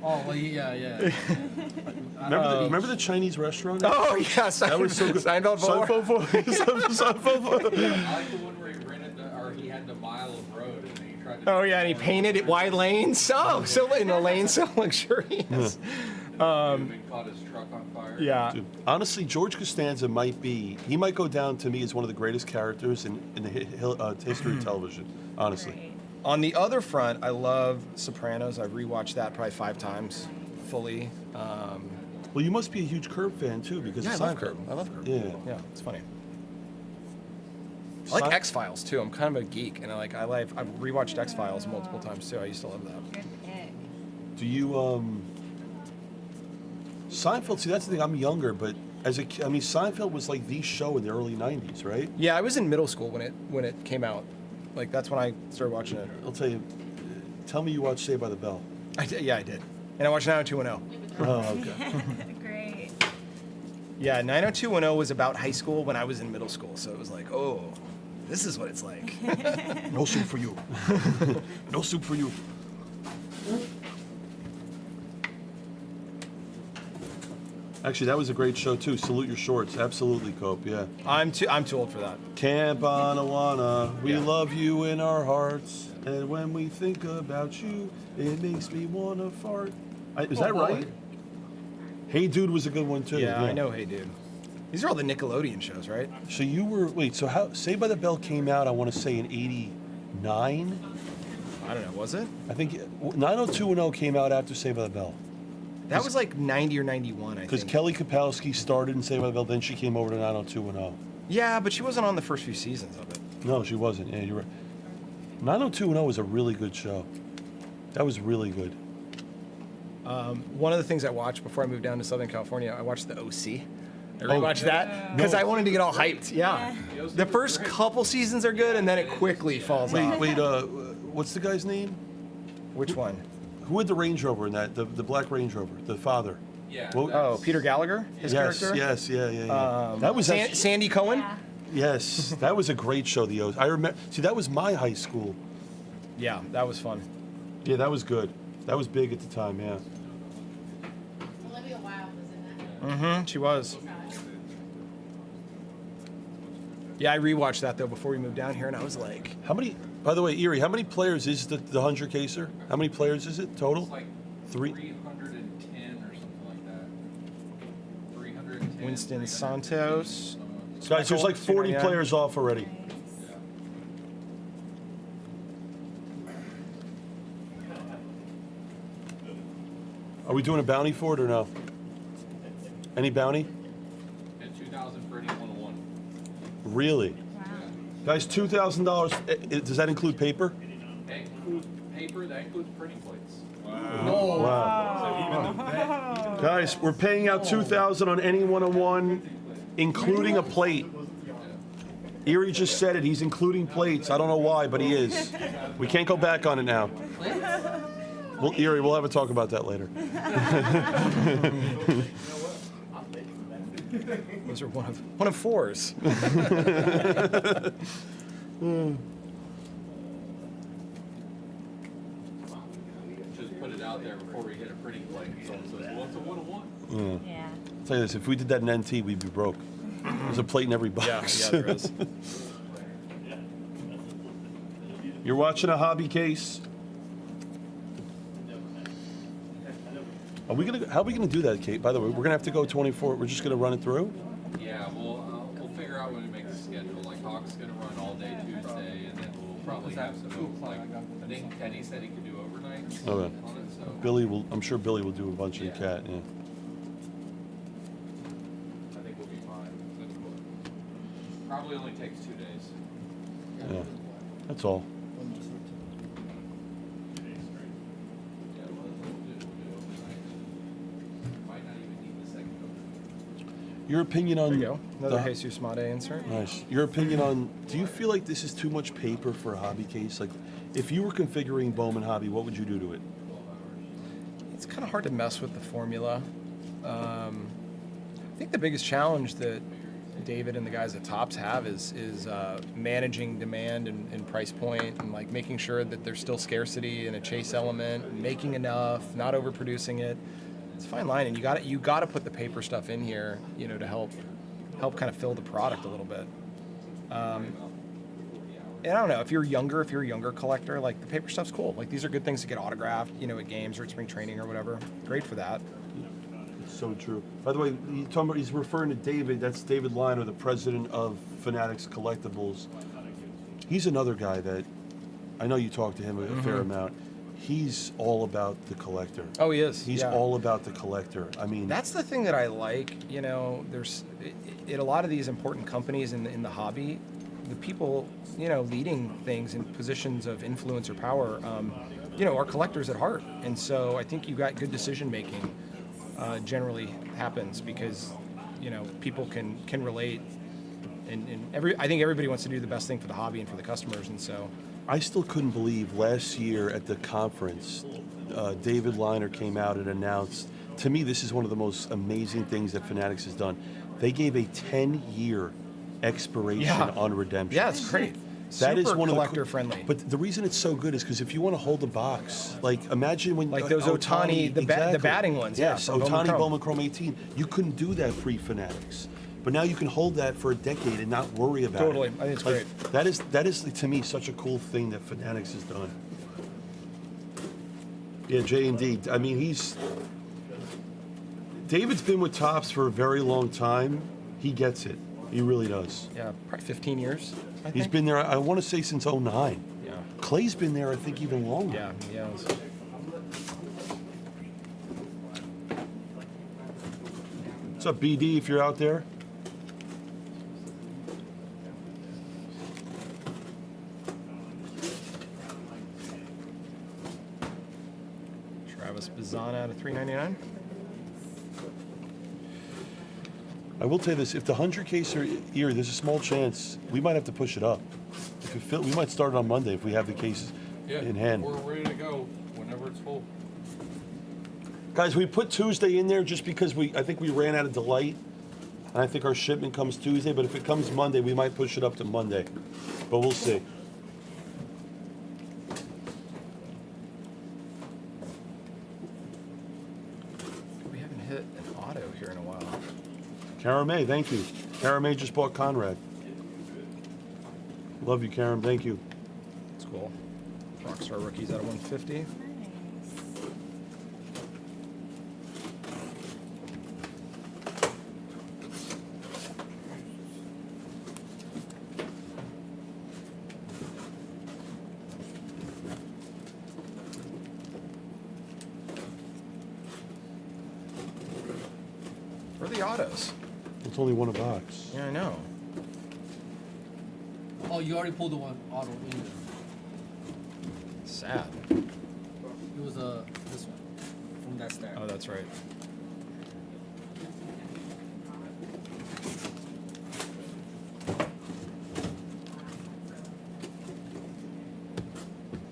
Oh, well, yeah. Remember the Chinese restaurant? Oh yes, That was so good. Seinfeld 4. Seinfeld 4. I like the one where he rented he had the mile of road and then he tried to. Oh yeah, and he painted it wide lanes. So in the lane so luxurious. Bowman caught his truck on fire. Yeah. Dude, honestly, George Costanza might go down to me as one of the greatest characters in the history of television. Honestly. Great. On the other front, I love Sopranos. I've rewatched that probably 5 times fully. Well, you must be a huge Curb fan too, because Yeah, I of love Seinfeld. Curb. I love Curb. Yeah. Yeah, it's funny. I like Sein- X-Files too. I'm kind of a geek, and I've rewatched X-Files multiple times too. I used to love that. Good pick. Do you Seinfeld? See, that's the thing. I'm younger, but Seinfeld was like the show in the early '90s, right? Yeah, I was in middle school when it came out. Like that's when I started watching it. I'll tell you. Tell me you watched Saved by the Bell. I did, and I watched 90210. Oh, okay. Great. Yeah, 90210 was about high school when I was in middle school, so it was like, oh, this is what it's like. No soup for you. No soup for you. Actually, that was a great show too. Salute Your Shorts. Absolutely, Cope. Yeah. I'm too old for that. Camp Anawana, we Yeah. love you in our hearts, and when we think about you, it makes me wanna fart. Is that right? Hey Dude was a good one too. Yeah, I know. Hey, dude. These are all the Nickelodeon shows, right? So you were so how Saved by the Bell came out? I want to say in '89. I don't know. Was it? I think 90210 came out after Saved by the Bell. That was like 90 or 91, I Because think. Kelly Kapowski started in Saved by the Bell, then she came over to 90210. Yeah, but she wasn't on the first few seasons of it. No, she wasn't. Yeah, you're right. 90210 was a really good show. That was really good. One of the things I watched before I moved down to Southern California, I watched the OC. I Oh. rewatched that because I wanted to get all hyped. Yeah. The first couple seasons are good, and then it quickly falls off. Wait, what's the guy's name? Which one? Who had the Range Rover in that? The black Range Rover, the father. Yeah. Well, Oh, Peter Gallagher, his yes, character. yes, yeah. That was actually, Sandy Cohen. Yeah. yes, that was a great show. The O's. I remember. See, that was my high school. Yeah, that was fun. Yeah, that was good. That was big at the time. Yeah. Olivia Wilde was in that. Mm-hmm. She was. Yeah, I rewatched that though before we moved down here, and I was like, How many? By the way, Erie, how many players is the 100 caser? How many players is it total? It's like 3. 310 or something like that. 310. Winston Santos. Guys, there's like 40 299. players off already. Are we doing a bounty for it or no? Any bounty? And 2,000 for any 101. Really? Wow. Guys, $2,000. Does that include paper? That includes paper, that includes printing plates. Wow. Guys, we're paying out $2,000 on any 101, including a plate. Erie just said it. He's including plates. I don't know why, but he is. We can't go back on it now. Well, Erie, we'll have a talk about that later. Those are one of fours. Just put it out there before we hit a printing plate. Someone says, well, it's a 101. Yeah. I'll tell you this, if we did that in NT, we'd be broke. There's a plate in every box. Yeah, there is. You're watching a hobby case. How are we gonna do that, Kate? By the way, we're gonna have to go 24. We're just gonna run it through. Yeah, we'll figure out when we make the schedule. Like Hawk's gonna run all day Tuesday, and then we'll probably have some like I think Kenny said he could do overnight Okay. on it. So I'm sure Billy will do a bunch of the cat. Yeah. I think we'll be fine. Probably only takes 2 days. Yeah. That's all. Yeah, we'll do overnight. Might not even need the second overnight. Your opinion on There you go. Another the- Jesus Made insert. Nice. Your opinion on? Do you feel like this is too much paper for a hobby case? Like, if you were configuring Bowman Hobby, what would you do to it? It's kind of hard to mess with the formula. I think the biggest challenge that David and the guys at Topps have is managing demand and price point, and like making sure that there's still scarcity and a chase element, and making enough, not overproducing it. It's a fine line, and you got to put the paper stuff in here, to help kind of fill the product a little bit. And I don't know, if you're a younger collector, like the paper stuff's cool. Like these are good things to get autographed, at games or at spring training or whatever. Great for that. so true. By the way, he's referring to David. That's David Liner, the president of Fanatics Collectibles. He's another guy that I know you talk to him a fair amount. He's all about the collector. Oh, he is. He's all about the collector. I mean, that's the thing that I like. You know, there's in a lot of these important companies in the hobby, the people, you know, leading things in positions of influence or power, you know, are collectors at heart. And so I think you got good decision making generally happens because, you know, people can relate. And I think everybody wants to do the best thing for the hobby and for the customers. And so I still couldn't believe last year at the conference, David Liner came out and announced, to me, this is one of the most amazing things that Fanatics has done. They gave a 10-year expiration on redemption. Yeah, it's great. That is Super one of collector friendly. But the reason it's so good is because if you want to hold a box, like imagine when like those Ohtani, the batting ones. Yes, from Ohtani Bowman Chrome 18. You couldn't do that pre-Fanatics. But now you can hold that for a decade and not worry about Totally. it. I think it's great. That is to me such a cool thing that Fanatics has done. Yeah, J&D. I mean, David's been with Topps for a very long time. He gets it. He really does. Yeah, probably 15 years. I He's think. been there, I want to say, since 09. Yeah. Clay's been there, I think, even longer. Yeah. Yeah. What's up, BD, if you're out there? Travis Bazan out of $3.99. I will tell you this, if the 100 case are here, there's a small chance we might have to push it up. If we might start it on Monday if we have the cases in hand. We're ready to go whenever it's full. Guys, we put Tuesday in there just because I think we ran out of delight. And I think our shipment comes Tuesday, but if it comes Monday, we might push it up to Monday. But we'll see. We haven't hit an auto here in a while. Karen May, thank you. Karen May just bought Conrad. Love you, Karen. Thank you. That's cool. Rockstar rookies out of 150. Nice. Where are the autos? It's only one a box. Yeah, I know. Oh, you already pulled the one auto in. Sad. It was this one from that stack. Oh, that's right.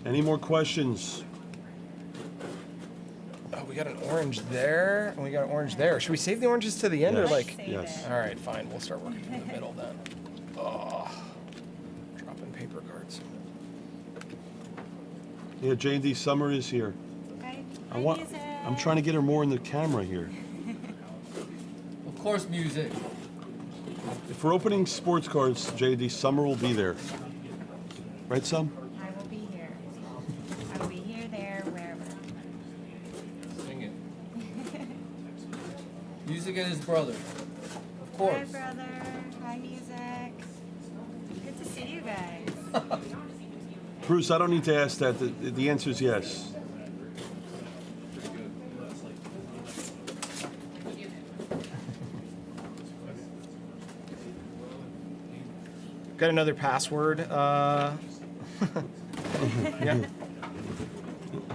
Any more questions? Oh, we got an orange there, and we got an orange there. Should we save the oranges to the end, or Yes. like? Save Yes. it. All right, fine. We'll start working from the middle then. Oh, dropping paper cards. Yeah, J&D Summer is here. Hi. I'm trying to get her more in the camera here. Of course, music. If we're opening sports cards, J&D Summer will be there. Right, Sum? I will be here. I will be here, there, wherever. Sing it. Music and his brother. Of Hi, course. brother. Hi, music. Good to see you guys. Bruce, I don't need to ask that. The answer is yes. Got another password. Yeah.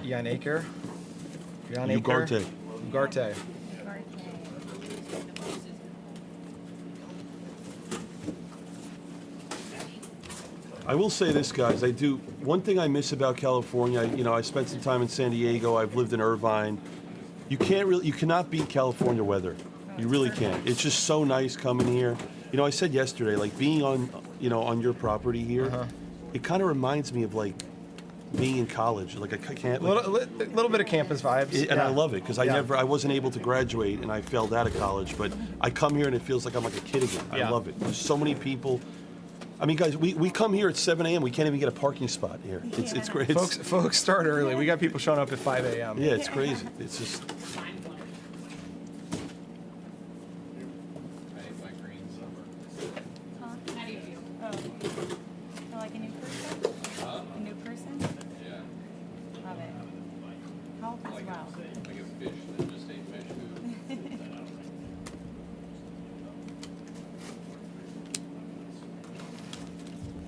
Jan Aker. Jan Aker. Ugarte. Ugarte. I will say this, guys. One thing I miss about California, I spent some time in San Diego. I've lived in Irvine. You cannot beat California weather. You really can't. It's just so nice coming here. I said yesterday, like being on your property here, it kind of reminds me of like being in college. Like I can't. A little bit of campus vibes. And I love it because I wasn't able to graduate and I failed out of college, but I come here and it feels like I'm like a kid again. I love it. There's so many people. I mean, guys, we come here at 7 a.m. We can't even get a parking spot here. It's great. Folks start early. We got people showing up at 5 a.m. Yeah, it's crazy. It's just.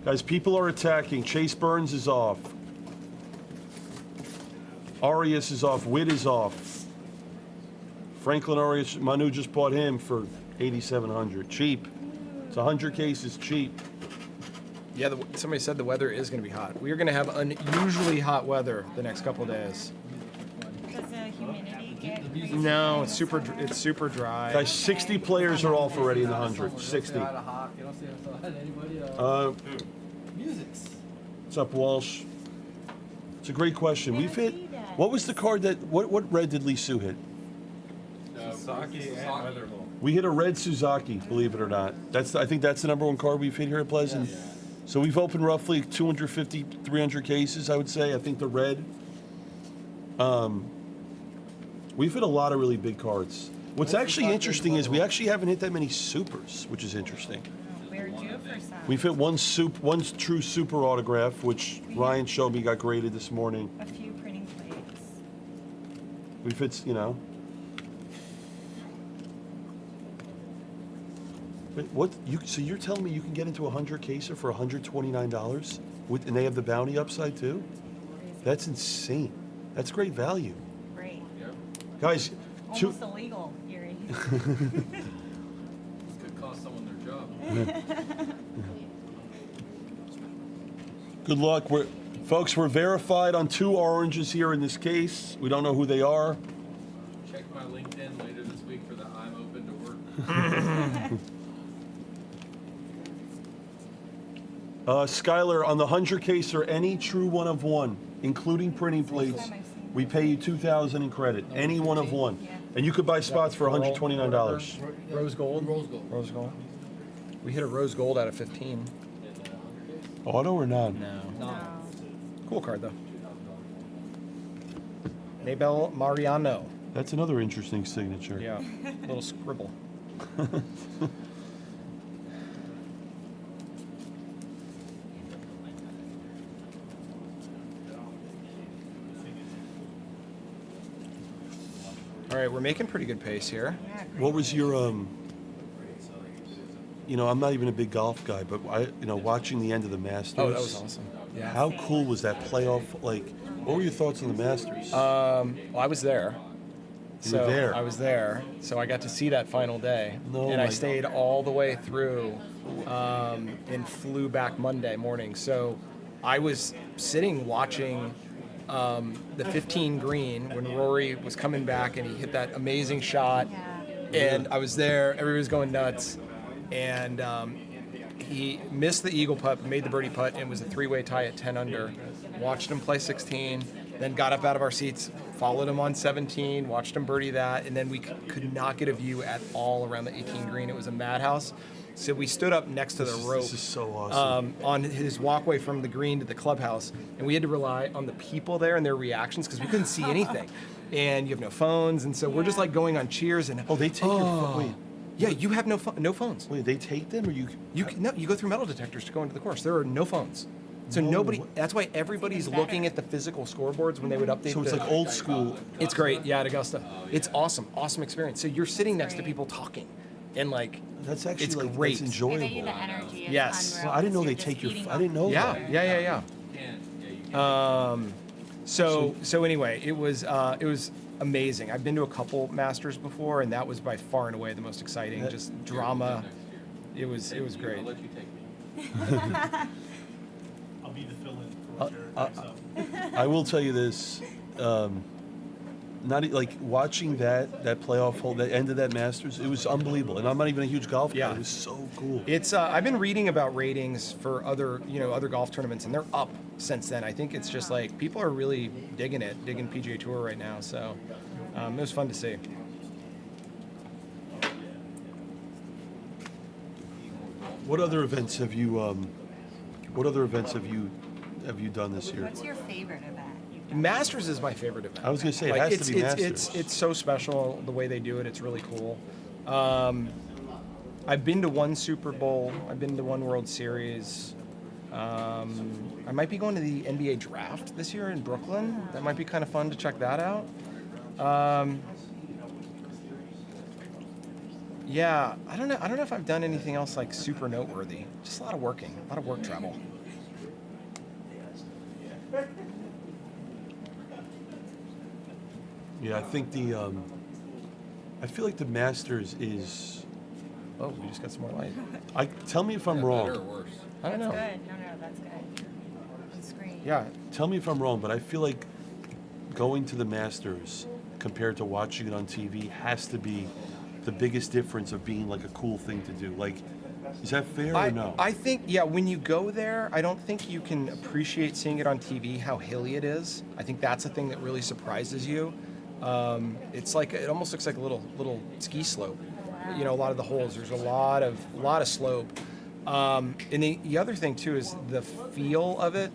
Guys, people are attacking. Chase Burns is off. Arias is off. Witt is off. Franklin Arias, Manu just bought him for $8,700. Cheap. It's 100 cases cheap. Yeah, somebody said the weather is going to be hot. We are going to have unusually hot weather the next couple of days. Does the humidity get crazy? No, it's super dry. Guys, 60 players are off already in the 100. 60. What's up, Walsh? It's a great question. We've hit. What was the card that? What red did Lee Sue hit? Saki and Weatherville. We hit a red Suzaki, believe it or not. I think that's the number one card we've hit here at Pleasant. So we've opened roughly 250, 300 cases, I would say. I think the red. We've hit a lot of really big cards. What's actually interesting is we actually haven't hit that many supers, which is interesting. We're due for some. We've hit one true super autograph, which Ryan showed me got graded this morning. A few printing plates. We've hit, you know. Wait, what? So you're telling me you can get into a 100 caser for $129, and they have the bounty upside too? That's insane. That's great value, Great. guys. Almost illegal, Yuri. Could cost someone their job. Good luck, folks. We're verified on 2 oranges here in this case. We don't know who they are. Check my LinkedIn later this week for the I'm open to work. Skylar, on the 100 caser, any true one of one, including printing plates, we pay you $2,000 in credit. Any one of one, and you could buy spots for $129. Rose gold. Rose gold. We hit a rose gold out of 15. Auto or non? No. Cool card though. Maybell Mariano. That's another interesting signature. Yeah, little scribble. All right, we're making pretty good pace here. What was your you know, I'm not even a big golf guy, but watching the end of the Masters. Oh, that was awesome. Yeah. How cool was that playoff? Like, what were your thoughts on the Masters? Well, I was there. You were there. I was there, so I got to see that final day, and I stayed all the way through, and flew back Monday morning. So I was sitting watching the 15 green when Rory was coming back and he hit that amazing shot, and I was there. Everybody was going nuts, and he missed the eagle putt, made the birdie putt, and it was a 3-way tie at 10 under. Watched him play 16, then got up out of our seats, followed him on 17, watched him birdie that, and then we could not get a view at all around the 18 green. It was a madhouse. So we stood up next to the rope. This is so awesome. On his walkway from the green to the clubhouse, and we had to rely on the people there and their reactions because we couldn't see anything. And you have no phones, and so we're just like going on cheers and they take your phone. Wait. Yeah, you have no phones. Wait, they take them, or you? No, you go through metal detectors to go into the course. There are no phones. So nobody. That's why everybody's looking at the physical scoreboards when they would update. So it's like old school. It's great. Yeah, at Augusta, it's awesome. Awesome experience. So you're sitting next to people talking, and like that's actually it's like great. It's enjoyable. The energy is Yes. unreal. Well, I didn't know You're they just take your. feeding I didn't know Yeah, that. yeah. So anyway, it was amazing. I've been to a couple Masters before, and that was by far and away the most exciting. Just drama. It was great. I'll let you take me. I'll be the fill-in for Jared picks up. I will tell you this. Like watching that playoff hole, that end of that Masters, it was unbelievable. And I'm not even a huge golf guy. Yeah. It was so cool. It's I've been reading about ratings for other golf tournaments, and they're up since then. I think it's just like people are really digging PGA Tour right now. So it was fun to see. What other events have you? What other events have you done this year? What's your favorite event? Masters is my favorite event. I was gonna say it has to be Masters. It's so special the way they do it. It's really cool. I've been to one Super Bowl. I've been to one World Series. I might be going to the NBA draft this year in Brooklyn. That might be kind of fun to check that out. Yeah, I don't know if I've done anything else like super noteworthy. Just a lot of work travel. Yeah, I think I feel like the Masters is. Oh, we just got some more light. Tell me if I'm wrong. Better or worse? I don't That's know. good. No, that's good. On screen. Yeah. Tell me if I'm wrong, but I feel like going to the Masters compared to watching it on TV has to be the biggest difference of being like a cool thing to do. Like, is that fair or no? I think, yeah, when you go there, I don't think you can appreciate seeing it on TV how hilly it is. I think that's a thing that really surprises you. It's like, it almost looks like a little ski slope. You know, a lot of the holes, there's a lot of slope. And the other thing too is the feel of it.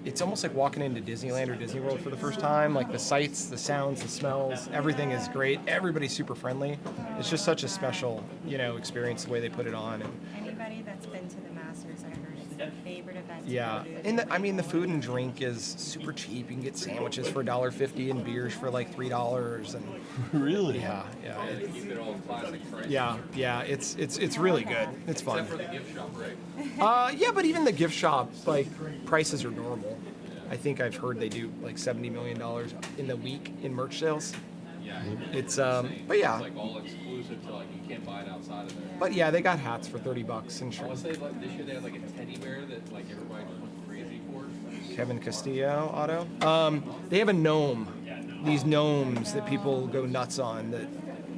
It's almost like walking into Disneyland or Disney World for the first time. Like the sights, the sounds, the smells, everything is great. Everybody's super friendly. It's just such a special, experience the way they put it on. And Anybody that's been to the Masters, I heard it's their favorite event. to yeah, go to. and the food and drink is super cheap. You can get sandwiches for $1.50 and beers for like $3. And Really? yeah, They keep it all classic price. yeah. It's really good. It's fun. Except for the gift shop, right? Yeah, but even the gift shop, like, prices are normal. I think I've heard they do like $70 million in the week in merch sales. Yeah. It's but yeah, It's like all exclusive to like you can't buy it outside of there. but yeah, they got hats for $30 and I want to shirts. say like this year they had like a teddy bear that like everybody just went crazy for. Kevin Castillo auto. They have a gnome. These gnomes that people go nuts on that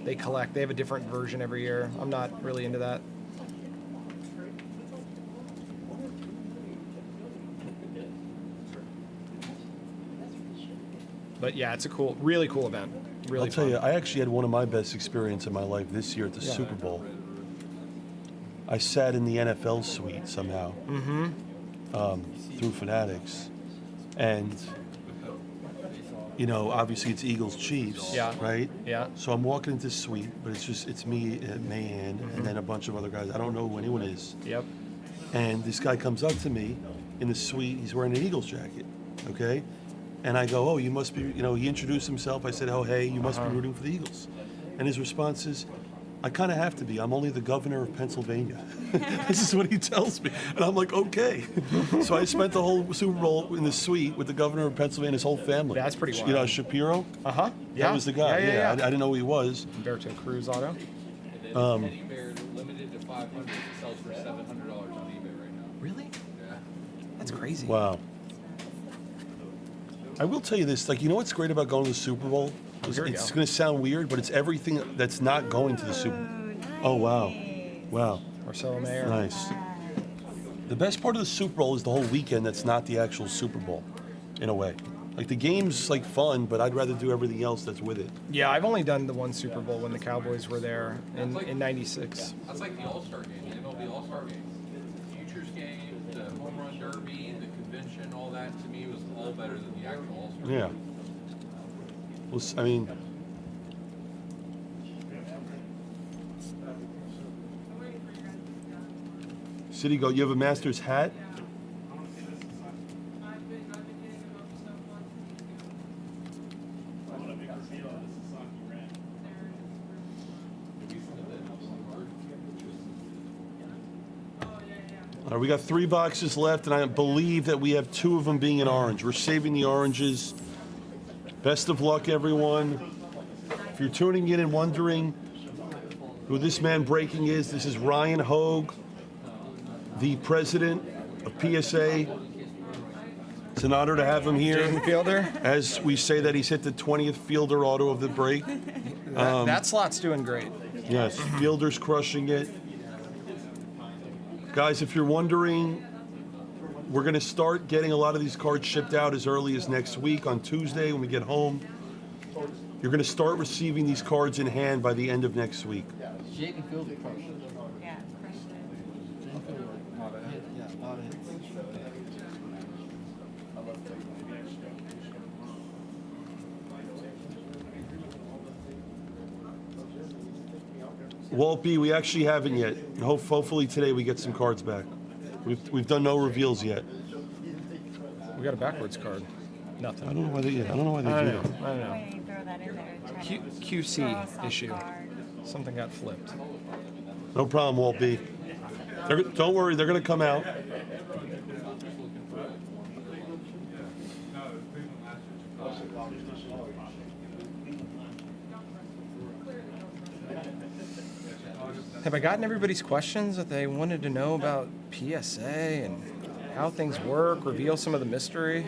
they collect. They have a different version every year. I'm not really into that. But yeah, it's a really cool event. Really I'll tell fun. you, I actually had one of my best experiences in my life this year at the Yeah. Super Bowl. I sat in the NFL suite somehow through Fanatics, and obviously it's Eagles Chiefs, Yeah. right? Yeah. So I'm walking into the suite, but it's me, Mahan, and then a bunch of other guys. I don't know who anyone is. Yep. And this guy comes up to me in the suite. He's wearing an Eagles jacket, okay? And I go, oh, you must be, he introduced himself. I said, oh, hey, you must be rooting for the Eagles. And his response is, I kind of have to be. I'm only the governor of Pennsylvania. This is what he tells me. And I'm like, okay. So I spent the whole Super Bowl in the suite with the governor of Pennsylvania and his whole family. That's pretty wild. You know, Shapiro? Uh-huh. Yeah. That was the guy. Yeah. I didn't know who he was. Umberto Cruz auto. And then the teddy bear limited to 500 sells for $700 on eBay right now. Really? Yeah. That's crazy. Wow. I will tell you this, like, you know what's great about going to the Super Bowl? Here we It's go. going to sound weird, but it's everything that's not going to the Super Bowl. Oh, wow. Wow. Marcelo Mayer. Nice. The best part of the Super Bowl is the whole weekend that's not the actual Super Bowl, in a way. Like, the game's, like, fun, but I'd rather do everything else that's with it. Yeah, I've only done the one Super Bowl when the Cowboys were there in '96. That's like the All-Star game, the MLB All-Star game. The Futures game, the Home Run Derby, the convention, all that to me was all better than the actual All-Star Yeah. game. Well, I mean, City Go, you have a Masters hat? All right, we got 3 boxes left, and I believe that we have 2 of them being in orange. We're saving the oranges. Best of luck, everyone. If you're tuning in and wondering who this man breaking is, this is Ryan Hogue, the president of PSA. It's an honor to have him here. Jaden Fielder. As we say that he's hit the 20th Fielder auto of the break. That slot's doing great. Yes, Fielder's crushing it. Guys, if you're wondering, we're going to start getting a lot of these cards shipped out as early as next week on Tuesday when we get home. You're going to start receiving these cards in hand by the end of next week. Jaden Fielder crushed it. Yeah, crushed it. Jaden Fielder, a lot of hits. Yeah, a lot of hits. Walt B, we actually haven't yet. Hopefully today we get some cards back. We've done no reveals yet. We got a backwards card. Nothing. I don't know why they do I don't that. know. Why did you throw that in there? Try to throw a QC soft issue. card. Something got flipped. No problem, Walt B. Don't worry, they're going to come out. Have I gotten everybody's questions that they wanted to know about PSA and how things work? Reveal some of the mystery.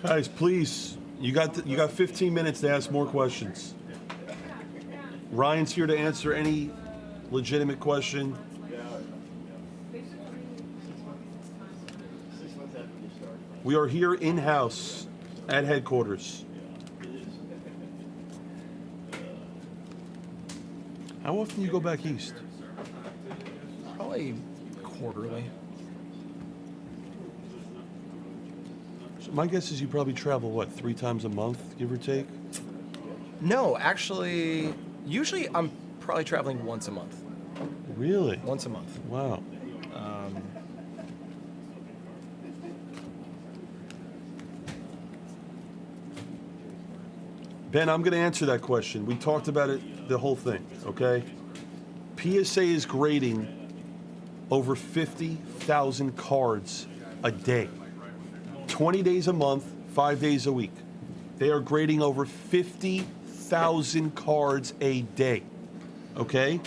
Guys, please, you got 15 minutes to ask more questions. Ryan's here to answer any legitimate question. We are here in-house at headquarters. How often do you go back east? Probably quarterly. So my guess is you probably travel, what, 3 times a month, give or take? No, actually, usually I'm probably traveling once a month. Really? Once a month. Wow. Ben, I'm going to answer that question. We talked about it, the whole thing, okay? PSA is grading over 50,000 cards a day. 20 days a month, 5 days a week. They are grading over 50,000 cards a day, okay?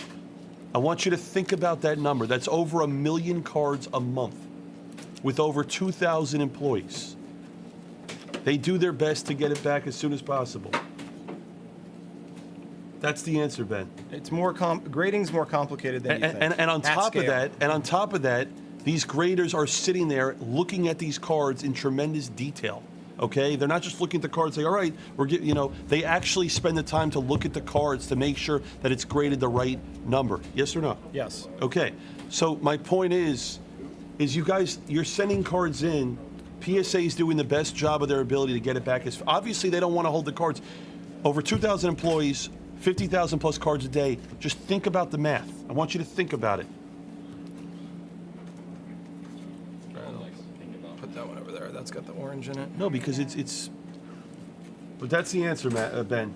I want you to think about that number. That's over 1 million cards a month with over 2,000 employees. They do their best to get it back as soon as possible. That's the answer, Ben. It's more grading's more complicated than you think. And on At top of scale. that, these graders are sitting there looking at these cards in tremendous detail. Okay, they're not just looking at the cards. Say, all right, they actually spend the time to look at the cards to make sure that it's graded the right number. Yes or no? Yes. Okay. So my point is you guys, you're sending cards in. PSA is doing the best job of their ability to get it back. Obviously, they don't want to hold the cards. Over 2,000 employees. 50,000 plus cards a day. Just think about the math. I want you to think about it. Put that one over there. That's got the orange in it. No, because it's. But that's the answer, Ben.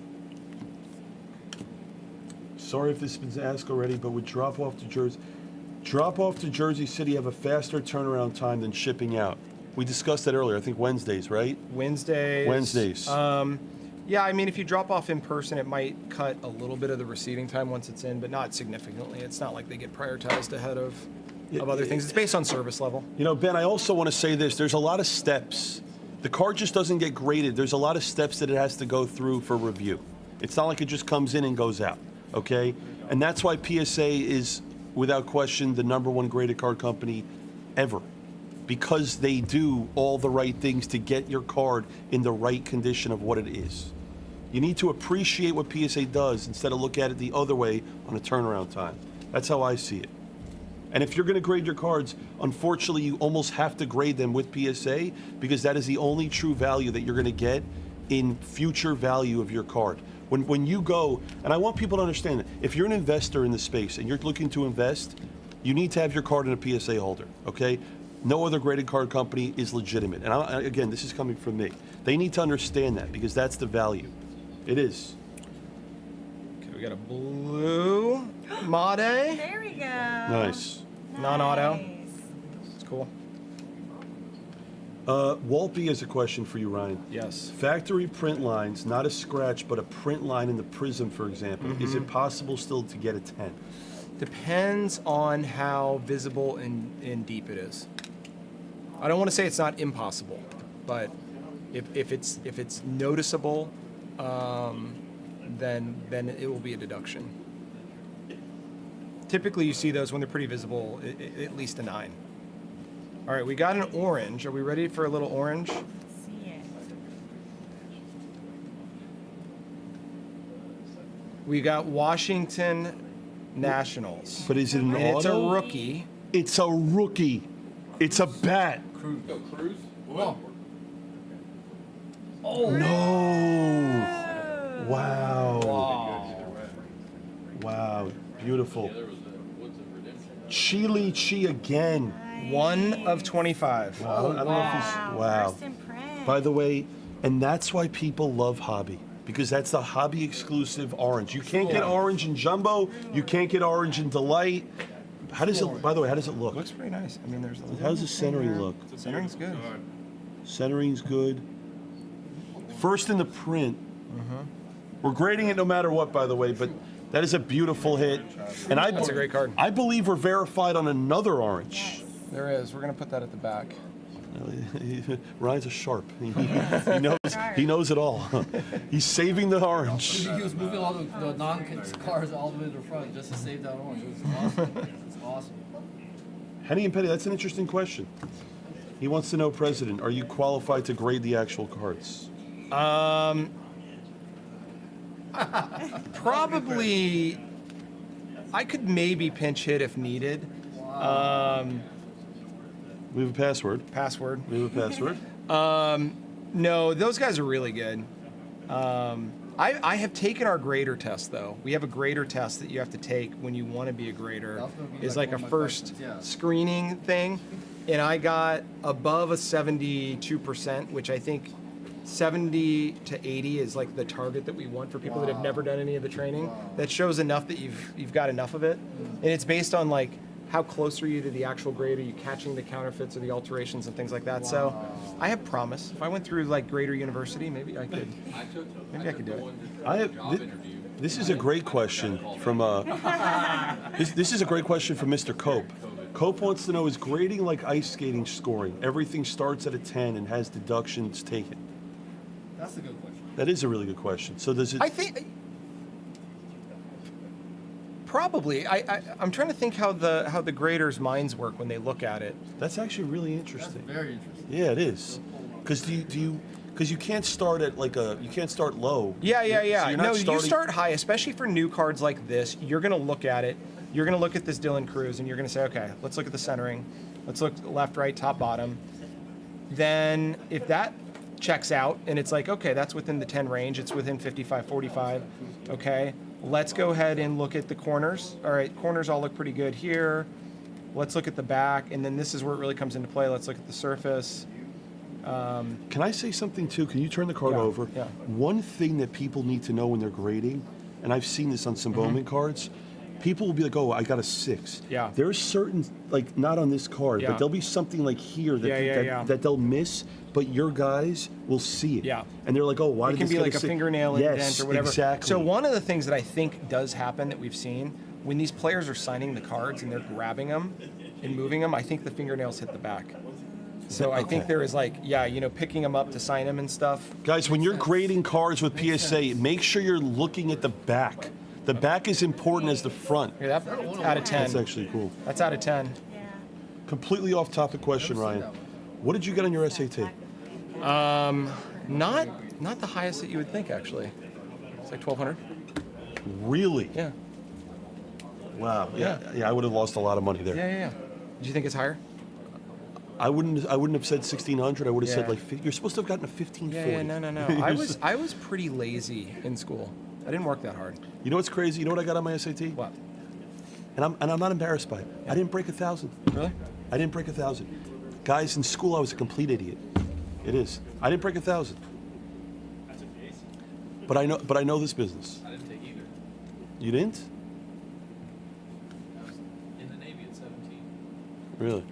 Sorry if this has been asked already, but with drop off to Jersey City have a faster turnaround time than shipping out. We discussed that earlier. I think Wednesdays, right? Wednesdays. Yeah, I mean, if you drop off in person, it might cut a little bit of the receiving time once it's in, but not significantly. It's not like they get prioritized ahead of other things. It's based on service level. You know, Ben, I also want to say this. There's a lot of steps. The card just doesn't get graded. There's a lot of steps that it has to go through for review. It's not like it just comes in and goes out, okay? And that's why PSA is, without question, the #1 graded card company ever. Because they do all the right things to get your card in the right condition of what it is. You need to appreciate what PSA does instead of look at it the other way on a turnaround time. That's how I see it. And if you're going to grade your cards, unfortunately, you almost have to grade them with PSA because that is the only true value that you're going to get in future value of your card. When you go, and I want people to understand that if you're an investor in the space and you're looking to invest, you need to have your card in a PSA holder, okay? No other graded card company is legitimate. And again, this is coming from me. They need to understand that because that's the value. It is. Okay, we got a blue Made. There we go. Nice. Non-auto. Nice. It's cool. Walt B has a question for you, Ryan. Yes. Factory print lines, not a scratch, but a print line in the Prism, for example. Is it possible still to get a 10? Depends on how visible and deep it is. I don't want to say it's not impossible, but if it's noticeable, then it will be a deduction. Typically, you see those when they're pretty visible, at least a 9. All right, we got an orange. Are we ready for a little orange? Let's see it. We got Washington Nationals. But is it an And auto? it's a rookie. It's a rookie. It's a bat. Cruz. Whoa. No. Wow. Wow. Beautiful. Chile Chi again. 1 of 25. Wow. I don't know if he's. Wow. First in print. By the way, and that's why people love Hobby. Because that's the Hobby exclusive orange. You can't get orange in Jumbo. You can't get orange in Delight. How does it? By the way, how does it look? Looks pretty nice. I mean, there's a little. How does the centering look? Centering's good. Centering's good. First in the print. We're grading it no matter what, by the way, but That is a beautiful hit. And That's a great card. I believe we're verified on another orange. There is. We're gonna put that at the back. Ryan's a sharp. He knows it all. He's saving the orange. He was moving all the non-cars all the way to the front just to save that orange. It was awesome. It's awesome. Henny and Petty, that's an interesting question. He wants to know, President, are you qualified to grade the actual cards? Probably. I could maybe pinch hit if needed. We have a password. Password. We have a password. No, those guys are really good. I have taken our grader test though. We have a grader test that you have to take when you want to be a grader. It's like a first screening thing, and I got above a 72%, which I think 70 to 80 is like the target that we want for people that have never done any of the training. That shows enough that you've got enough of it, and it's based on like how close are you to the actual grade? Are you catching the counterfeits or the alterations and things like that? So I have promise. If I went through like Grader University, maybe I could. Maybe I could do it. This is a great question from this is a great question from Mr. Cope. Cope wants to know, is grading like ice skating scoring? Everything starts at a 10 and has deductions taken. That's a good question. That is a really good question. So does it? I think probably. I'm trying to think how the graders' minds work when they look at it. That's actually really interesting. That's very interesting. Yeah, it is. Because you can't start at you can't start low. Yeah. So you're not No, you starting- start high, especially for new cards like this. You're gonna look at it. You're gonna look at this Dylan Cruz, and you're gonna say, okay, let's look at the centering. Let's look left, right, top, bottom. Then if that checks out, and it's like, okay, that's within the 10 range. It's within 55, 45. Okay, let's go ahead and look at the corners. All right, corners all look pretty good here. Let's look at the back, and then this is where it really comes into play. Let's look at the surface. Can I say something too? Can you turn the card Yeah, over? yeah. One thing that people need to know when they're grading, and I've seen this on some Bowman cards, people will be like, "Oh, I got a 6." Yeah. There's certain, like, not on this card, Yeah. but there'll be something like here that Yeah. that they'll miss, but your guys will see it. Yeah. And they're like, "Oh, why It did can this be get like a 6?" fingernail Yes, indent or whatever. Exactly. So one of the things that I think does happen that we've seen when these players are signing the cards and they're grabbing them and moving them, I think the fingernails hit the back. So I think there is picking them up to sign them and stuff. Guys, when you're grading cards with PSA, make sure you're looking at the back. The back is important as the front. Yeah, that's out of 10. That's actually cool. That's out of 10. Yeah. Completely off topic question, Ryan. What did you get on your SAT? Not the highest that you would think, actually. It's like 1,200. Really? Yeah. Wow. Yeah. I would have lost a lot of money there. Yeah. Do you think it's higher? I wouldn't have said 1,600. I would have said Yeah. like you're supposed to have gotten a 1,540. Yeah. No. I was pretty lazy in school. I didn't work that hard. You know what's crazy? You know what I got on my SAT? What? And I'm not embarrassed by it. I didn't break 1,000. Really? I didn't break 1,000. Guys, in school I was a complete idiot. It is. I didn't break 1,000. But I know this business. I didn't take either. You didn't? I was in the Navy at 17. Really?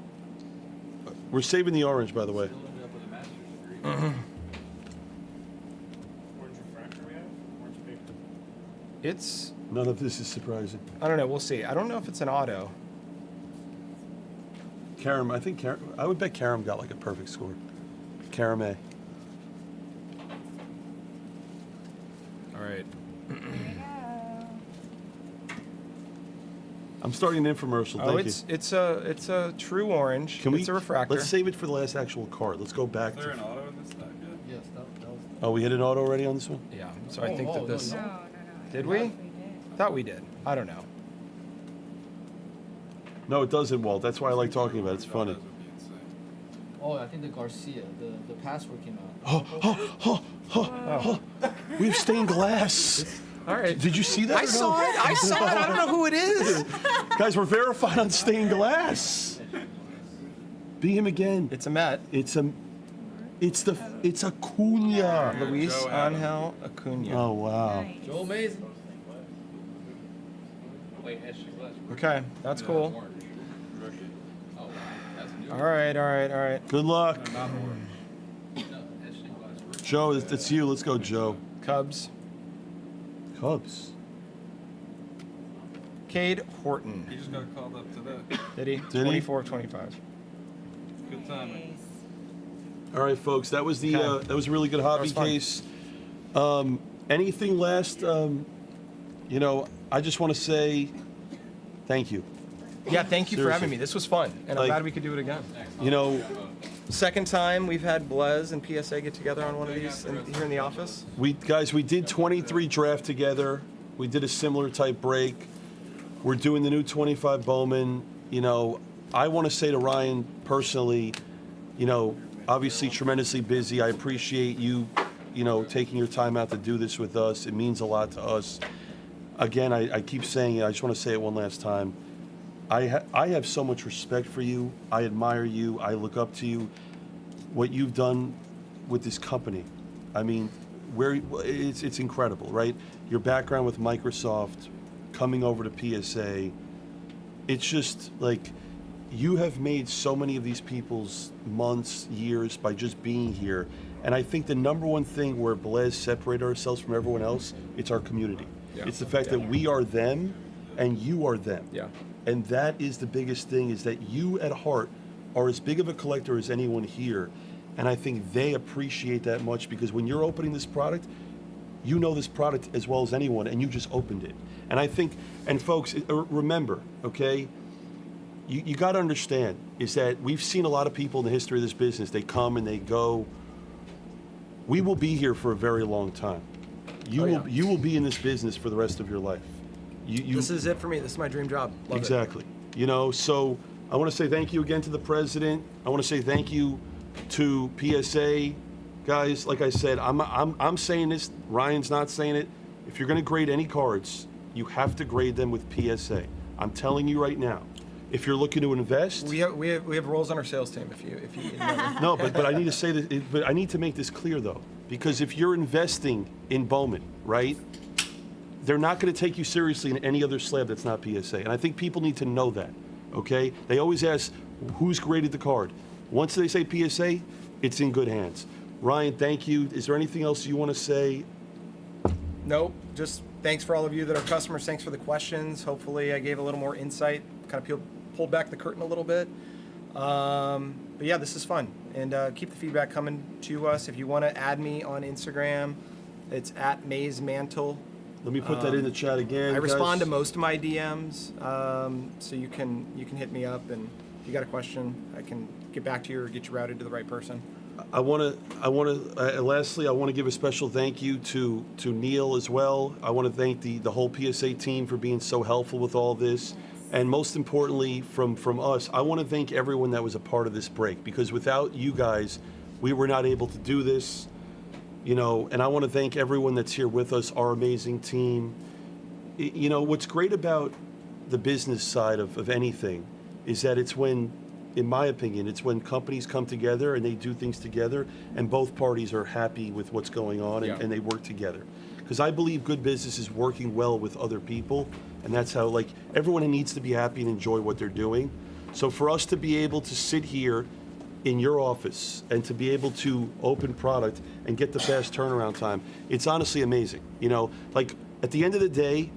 We're saving the orange, by the way. Still ended up with a master's degree. Orange refractor we have? Orange paper? It's, None of this is surprising. I don't know. We'll see. I don't know if it's an auto. Karam, I would bet Karam got like a perfect score. Karam A. All right. There you go. I'm starting an infomercial. Oh, Thank you. it's a true orange. Can we? It's a refractor. Let's save it for the last actual card. Let's go back Is there to. an auto in this stack yet? Yes, that was. Oh, we hit an auto already on this one. Yeah. So I think that this. No. Did I we? thought did. Thought we did. I don't know. No, it doesn't, Walt. That's why I like talking about it. It's funny. Autos would be insane. Oh, I think the Garcia, the password came out. We have stained glass. All right. Did you see that? I saw it. I don't know who it is. Guys, we're verified on stained glass. Be him again. It's a Met. It's Acuna. Luis Joe Adams. Angel Acuna. Oh wow. Nice. Joe Amazing. Wait, etching glass. Okay, that's cool. Orange. Rookie. Oh, wow. That's new. All right. Good luck, Not orange. No, etching glass. Rookie. Joe. It's you. Let's go, Joe. Cubs. Cubs. Cade Horton. He just got called up today. Did he? Did he? 24 of 25. Good timing. Nice. All right, folks. That was the Okay. that was a really good hobby was fun. case. Anything last? You know, I just want to say thank you. Yeah, thank you for having Seriously. me. This was fun, and I'm Like- glad we could do it again. You know, Second time we've had Blez and PSA get together on one of these here in the office. we did 23 draft together. We did a similar type break. We're doing the new 25 Bowman. You know, I want to say to Ryan personally, you know, obviously tremendously busy. I appreciate you, you know, taking your time out to do this with us. It means a lot to us. Again, I keep saying it. I just want to say it one last time. I have so much respect for you. I admire you. I look up to you. What you've done with this company, I mean, it's incredible, right? Your background with Microsoft, coming over to PSA, it's just like you have made so many of these people's months, years by just being here. And I think the number one thing where Blez separated ourselves from everyone else, it's our community. Yeah. It's the fact that we are them and you are them. Yeah. And that is the biggest thing, is that you at heart are as big of a collector as anyone here. And I think they appreciate that much, because when you're opening this product, you know this product as well as anyone, and you just opened it. And I think, and folks, remember, okay, you got to understand, is that we've seen a lot of people in the history of this business. They come and they go. We will be here for a very long time. You will be in this business for the rest of your life. This is it for me. This is my dream job. Love Exactly. You know, so I want to say thank you again to the president. I want to say thank you to PSA. Guys, like I said, I'm saying this, Ryan's not saying it. If you're going to grade any cards, you have to grade them with PSA. I'm telling you right now. If you're looking to invest, We have roles on our sales team. If you no, but I need to say this. But I need to make this clear though, because if you're investing in Bowman, right, they're not going to take you seriously in any other slab that's not PSA, and I think people need to know that. Okay, they always ask who's graded the card. Once they say PSA, it's in good hands. Ryan, thank you. Is there anything else you want to say? Nope. Just thanks for all of you that are customers. Thanks for the questions. Hopefully, I gave a little more insight. Kind of pulled back the curtain a little bit. But yeah, this is fun, and keep the feedback coming to us. If you want to add me on Instagram, it's @MazeMantle. Let me put that in the chat again. I respond to guys. most of my DMs, so you can hit me up, and if you got a question, I can get back to you or get you routed to the right person. Lastly, I want to give a special thank you to Neil as well. I want to thank the whole PSA team for being so helpful with all this. And most importantly, from us, I want to thank everyone that was a part of this break, because without you guys, we were not able to do this. You know, and I want to thank everyone that's here with us, our amazing team. You know, what's great about the business side of anything is that it's when, in my opinion, it's when companies come together and they do things together and both parties are happy with what's going on and they work together. Because I believe good business is working well with other people, and that's how, like, everyone needs to be happy and enjoy what they're doing. So for us to be able to sit here in your office and to be able to open product and get the fast turnaround time, it's honestly amazing. You know, like, at the end of the day,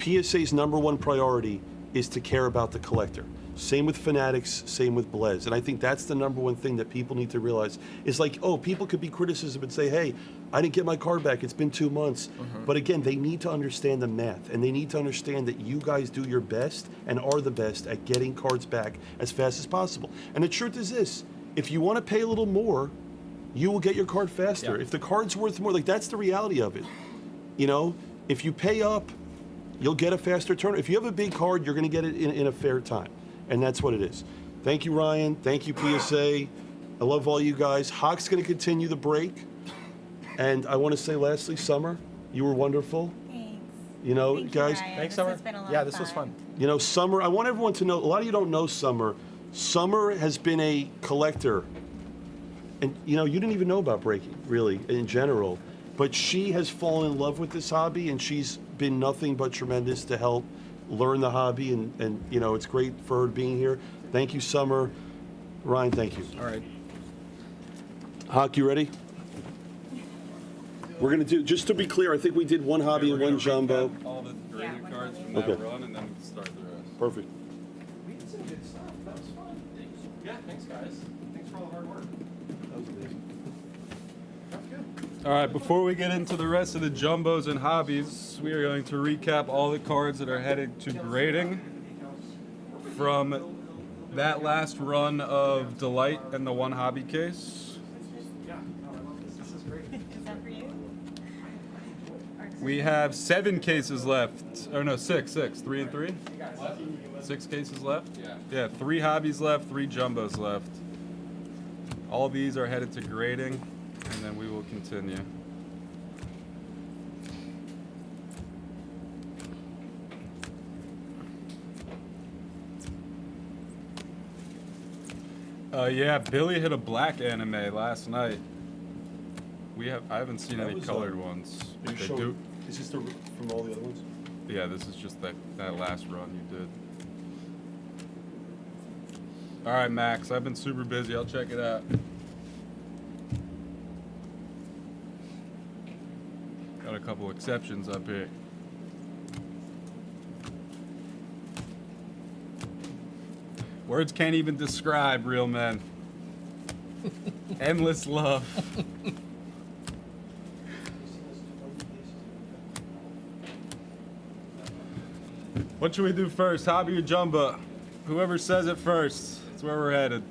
PSA's number one priority is to care about the collector. Same with Fanatics, same with Blez. And I think that's the number one thing that people need to realize is, like, oh, people could be criticism and say, hey, I didn't get my card back, it's been 2 months. But again, they need to understand the math, and they need to understand that you guys do your best and are the best at getting cards back as fast as possible. And the truth is this, if you want to pay a little more, you will get your card faster. Yeah. If the card's worth more, like, that's the reality of it. You know, if you pay up, you'll get a faster turn. If you have a big card, you're going to get it in a fair time. And that's what it is. Thank you, Ryan. Thank you, PSA. I love all you guys. Hawk's going to continue the break. And I want to say lastly, Summer, you were wonderful. Thanks. You know, Thank guys. You, Ryan. Thanks, This Summer. has been a lot Yeah, of this was fun. You know, Summer, I want everyone to know, a lot of you don't know Summer. Summer has been a collector. And, you know, you didn't even know about breaking, really, in general. But she has fallen in love with this hobby, and she's been nothing but tremendous to help learn the hobby. And you know, it's great for her being here. Thank you, Summer. Ryan, thank you. All right. Hawk, you ready? We're going to do, just to be clear, I think we did one hobby and one jumbo. All the graded Yeah, cards from Okay. that run, and then Perfect. We did some good stuff. That was fun. Yeah, thanks guys. Thanks for all the hard work. That was amazing. That was good. All right, before we get into the rest of the jumbos and hobbies, we are going to recap all the cards that are headed to grading from that last run of Delight and the one hobby case. This is great. Is that for you? We have 7 cases left. Or no, 6. 3 and 3? 6 cases left? Yeah, 3 hobbies left, 3 jumbos left. All these are headed to grading, and then we will continue. Yeah, Billy hit a black anime last night. I haven't seen That any was, colored ones. Are you They sure? do. Is this from all the other ones? Yeah, this is just that last run you did. All right, Max, I've been super busy. I'll check it out. Got a couple exceptions up here. Words can't even describe real men. Endless love. What should we do first, hobby or jumbo? Whoever says it first, that's where we're headed.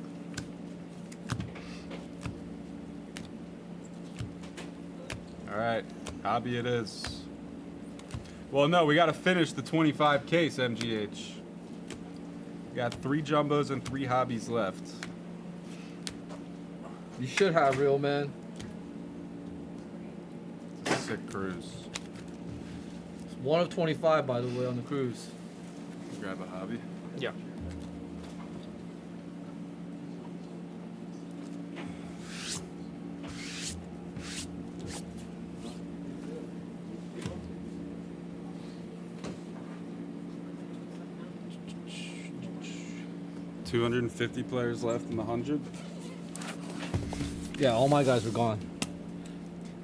All right, hobby it is. Well, no, we got to finish the 25 case, MGH. We got 3 jumbos and 3 hobbies left. You should have, real man. It's a sick cruise. It's 1 of 25, by the way, on the cruise. Grab a hobby. Yeah. $250 players left in the 100. Yeah, all my guys are gone.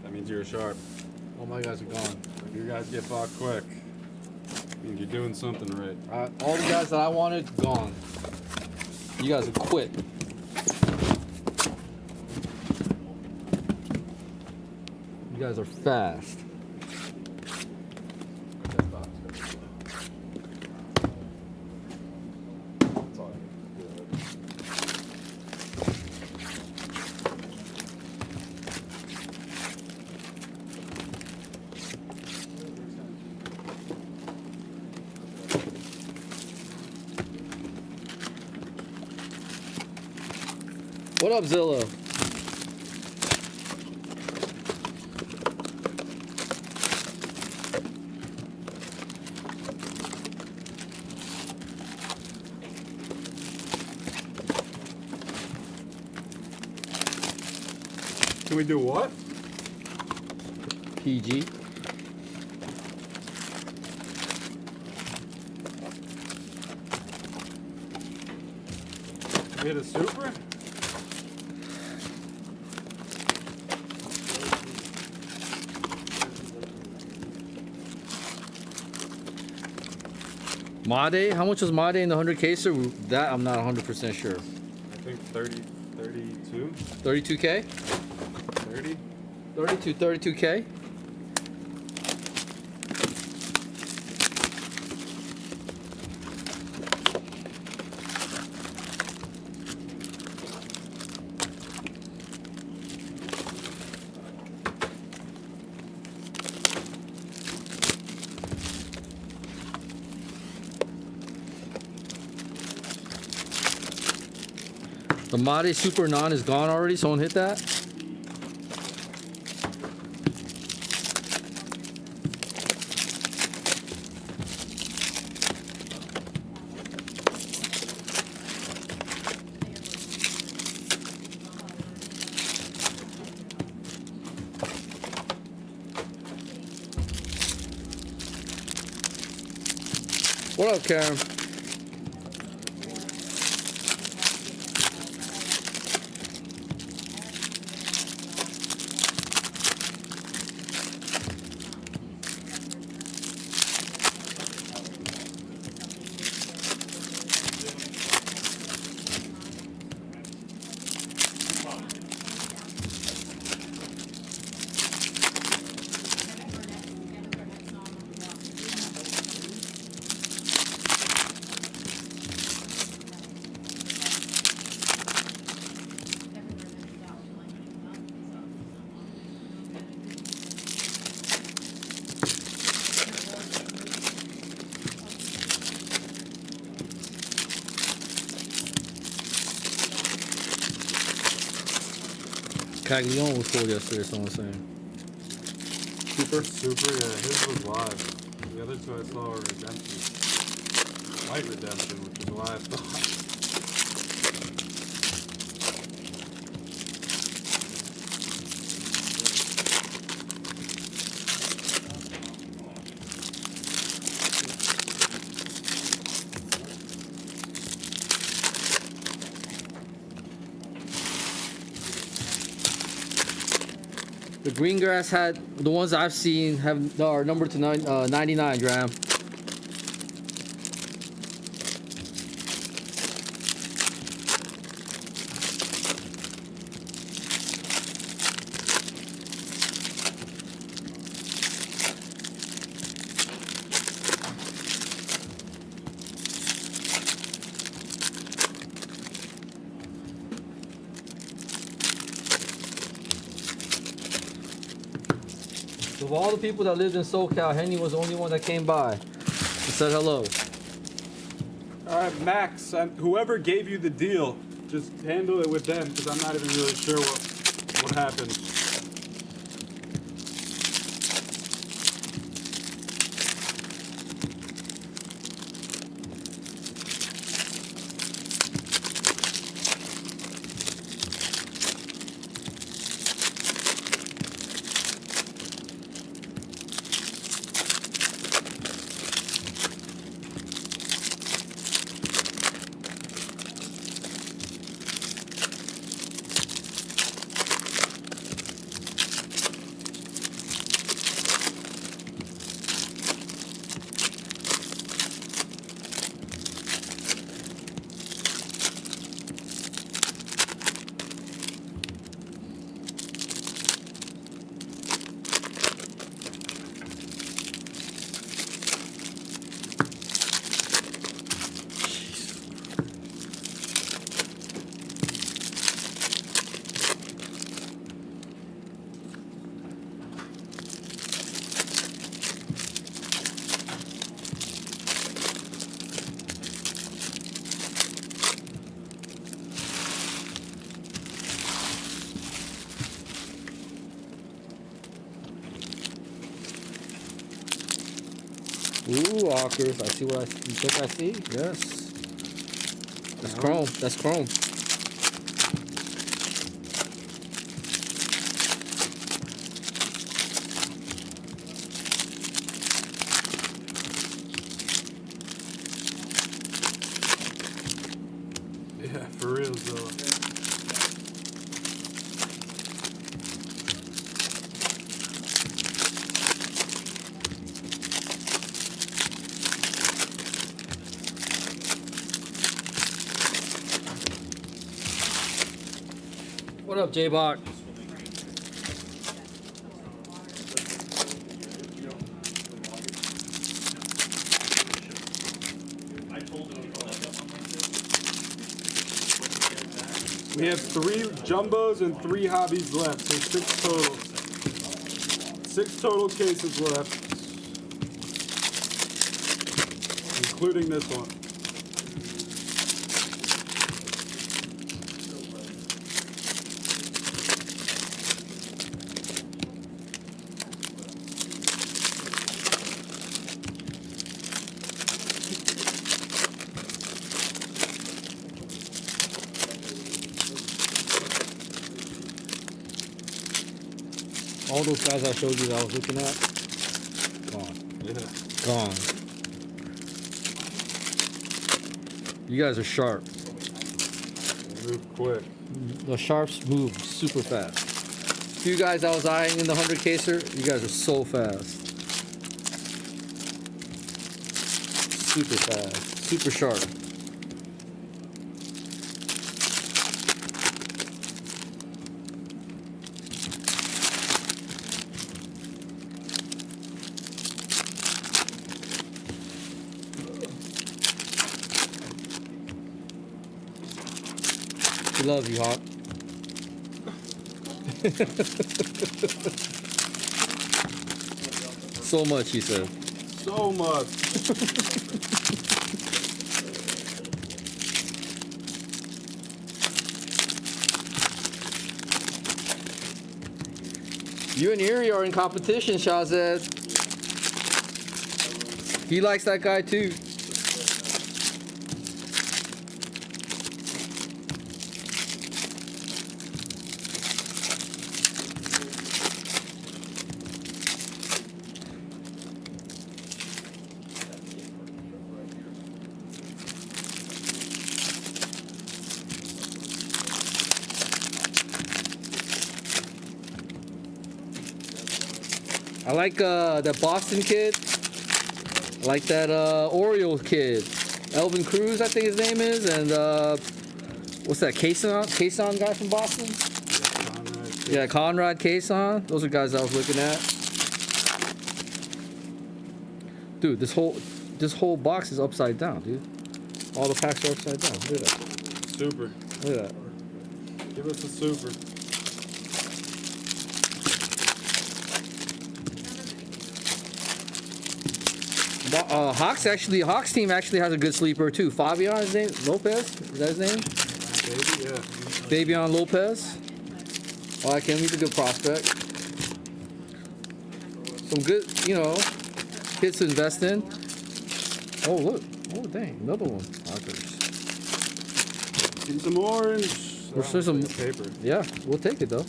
That means you're sharp. All my guys are gone. If you guys get bought quick, I mean, you're doing something right. All the guys that I wanted, gone. You guys have quit. You guys are fast. What up, Zillow? Can we do what? PG. We hit a super? Made? How much was Made in the 100 caser? That I'm not 100% sure. I think 32? 32K? 30? 32K? The Made Super Non is gone already. Someone hit that? What up, Karen? Caglione was pulled yesterday, someone saying. Super, yeah, his was live. The other two I saw were redemption. White redemption, which is why I thought. The green grass had, the ones I've seen are numbered to 99 gram. Of all the people that lived in SoCal, Henny was the only one that came by and said hello. All right, Max, whoever gave you the deal, just handle it with them because I'm not even really sure what happened. Ooh, Walkers. I see what you think I see? Yes. That's chrome. That's chrome. Yeah, for real, though. What up, J-Bach? We have 3 jumbos and 3 hobbies left, so 6 total. 6 total cases left, including this one. All those guys I showed you that I was looking at, gone. Yeah. Gone. You guys are sharp. Move quick. The sharps move super fast. You guys I was eyeing in the 100 caser, you guys are so fast. Super fast. Super sharp. He loves you, Hawk. So much, he said. So much. You and Erie are in competition, Shazad. He likes that guy too. I like that Boston kid. I like that Orioles kid. Elvin Cruz, I think his name is. And what's that, Kayson guy from Boston? Yeah, Conrad Kayson. Those are guys I was looking at. Dude, this whole box is upside down, dude. All the packs are upside down. Look at that. Super. Look at that. Give us a super. Hawks team actually has a good sleeper too. Fabian, his name, Lopez, is that his name? Baby, yeah. Fabian Lopez. Oh, I can't. He's a good prospect. Some good, hits to invest in. Oh look, oh dang, another one. Hawkers. Get some orange. There's some paper. Yeah, we'll take it though.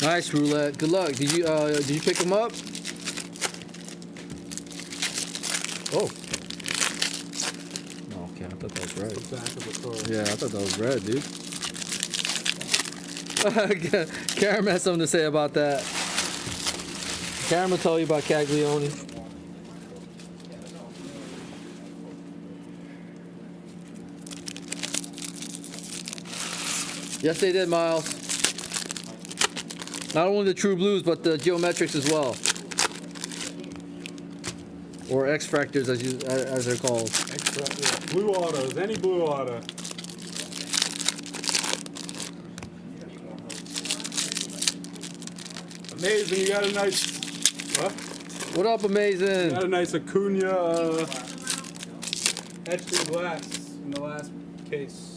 Nice, Roulette. Good luck. Did you pick him up? Oh. Oh, okay. I thought that was red. The back of the card. Yeah, I thought that was red, dude. Karen has something to say about that. Karen will tell you about Caglione. Yes, they did, Miles. Not only the True Blues, but the Geometrics as well, or X-Fractors as they're called. Yeah. Blue autos, any blue auto. Amazing, you got a nice. What? What up, Amazing? You got a nice Acuna etched in glass in the last case.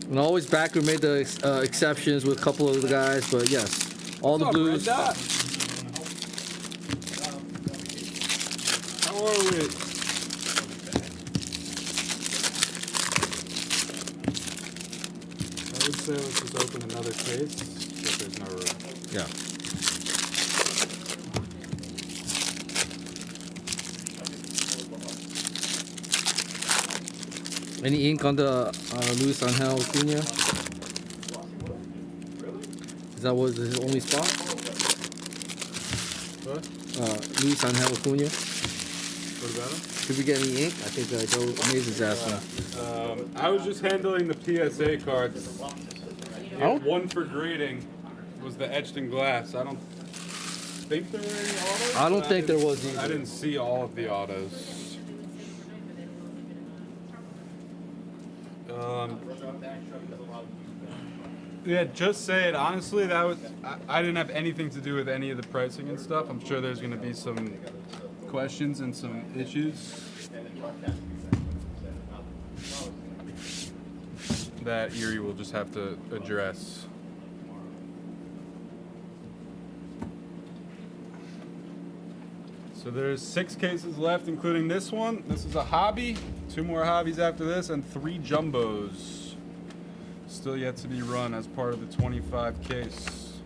And always Backer made the exceptions with a couple of the guys, but yes, all the blues. How are we? I would say let's just open another case, but there's no room. Yeah. Any ink on the Luis Angel Acuna? Is that was his only spot? What? Luis Angel Acuna. What about him? Did we get any ink? I think Joe Amazing's asking. I was just handling the PSA cards. Oh? One for grading was the etched in glass. I don't think there were any autos. I don't but think there didn't- was either. I didn't see all of the autos. Yeah, just say it. Honestly, that was I didn't have anything to do with any of the pricing and stuff. I'm sure there's going to be some questions and some issues that Erie will just have to address. So there's 6 cases left, including this one. This is a hobby. 2 more hobbies after this, and 3 jumbos still yet to be run as part of the 25 case.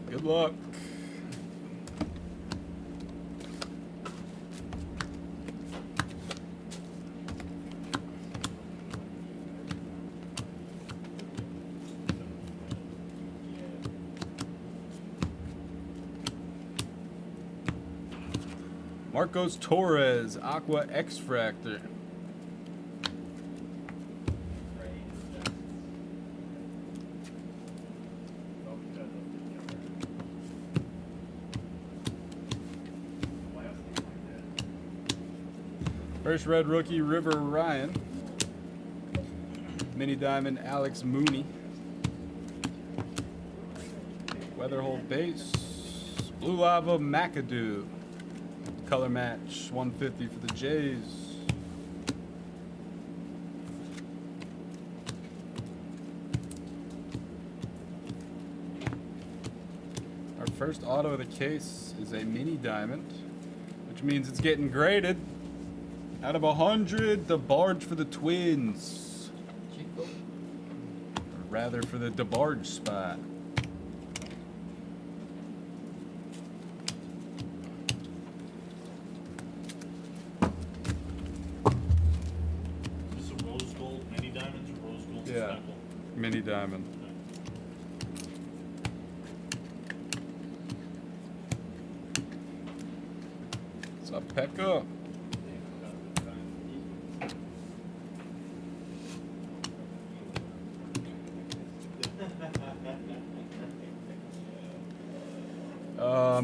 Good luck. Marcos Torres, Aqua X-Fractor. First red rookie, River Ryan. Mini diamond, Alex Mooney. Weatherhold base, Blue Lava McAdoo. Color match, 150 for the Jays. Our first auto of the case is a mini diamond, which means it's getting graded. Out of 100, the barge for the Twins. Chico. Or rather, for the DeBarge spot. Is this a rose gold mini diamonds or rose gold Yeah. speckle? Mini diamond. What's up, Pekka?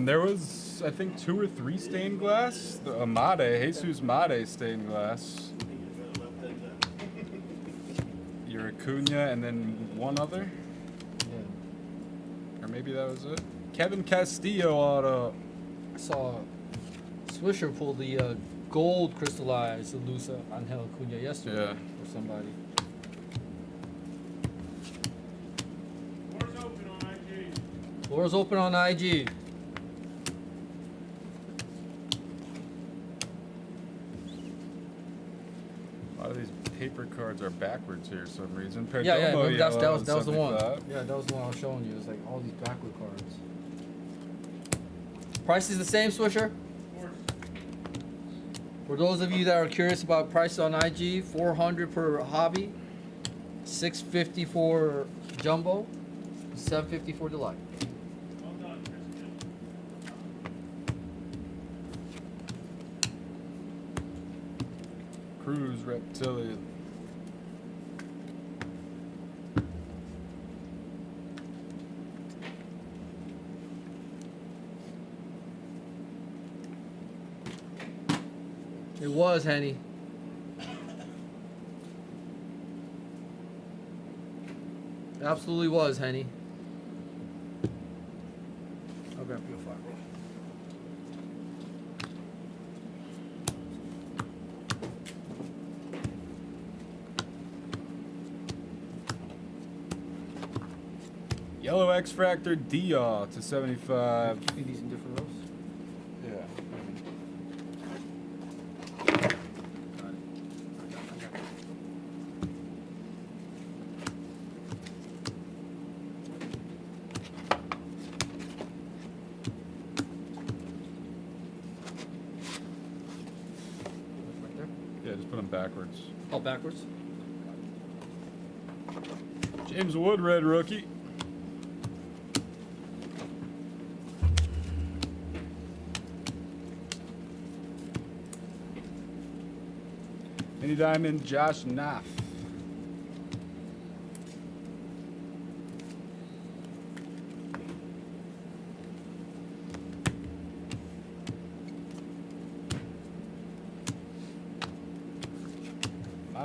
There was, I think, 2 or 3 stained glass. The Amade, Jesus Made stained glass. Your Acuna, and then one other. Yeah. Or maybe that was it. Kevin Castillo auto. I saw Swisher pull the gold crystallized Lusa Angel Acuna yesterday Yeah. for somebody. Doors open on IG. Floor's open on IG. A lot of these paper cards are backwards here for some reason. Yeah, yeah, Perdomo remember that yellow was the one. 75. Yeah, that was the one I was showing you. It's like all these backward cards. Price is the same, Swisher? For those of you that are curious about prices on IG, 400 per hobby, 650 for jumbo, 750 for delight. Well done, Christian. Cruz Reptilian. It was, Henny. Absolutely was, Henny. I'll grab you a fire roll. Yellow X Fractor Dia to 75. See these in different rows? Yeah. Right there. Yeah, just put them backwards. Oh, backwards. James Wood, red rookie. Mini diamond, Josh Naff.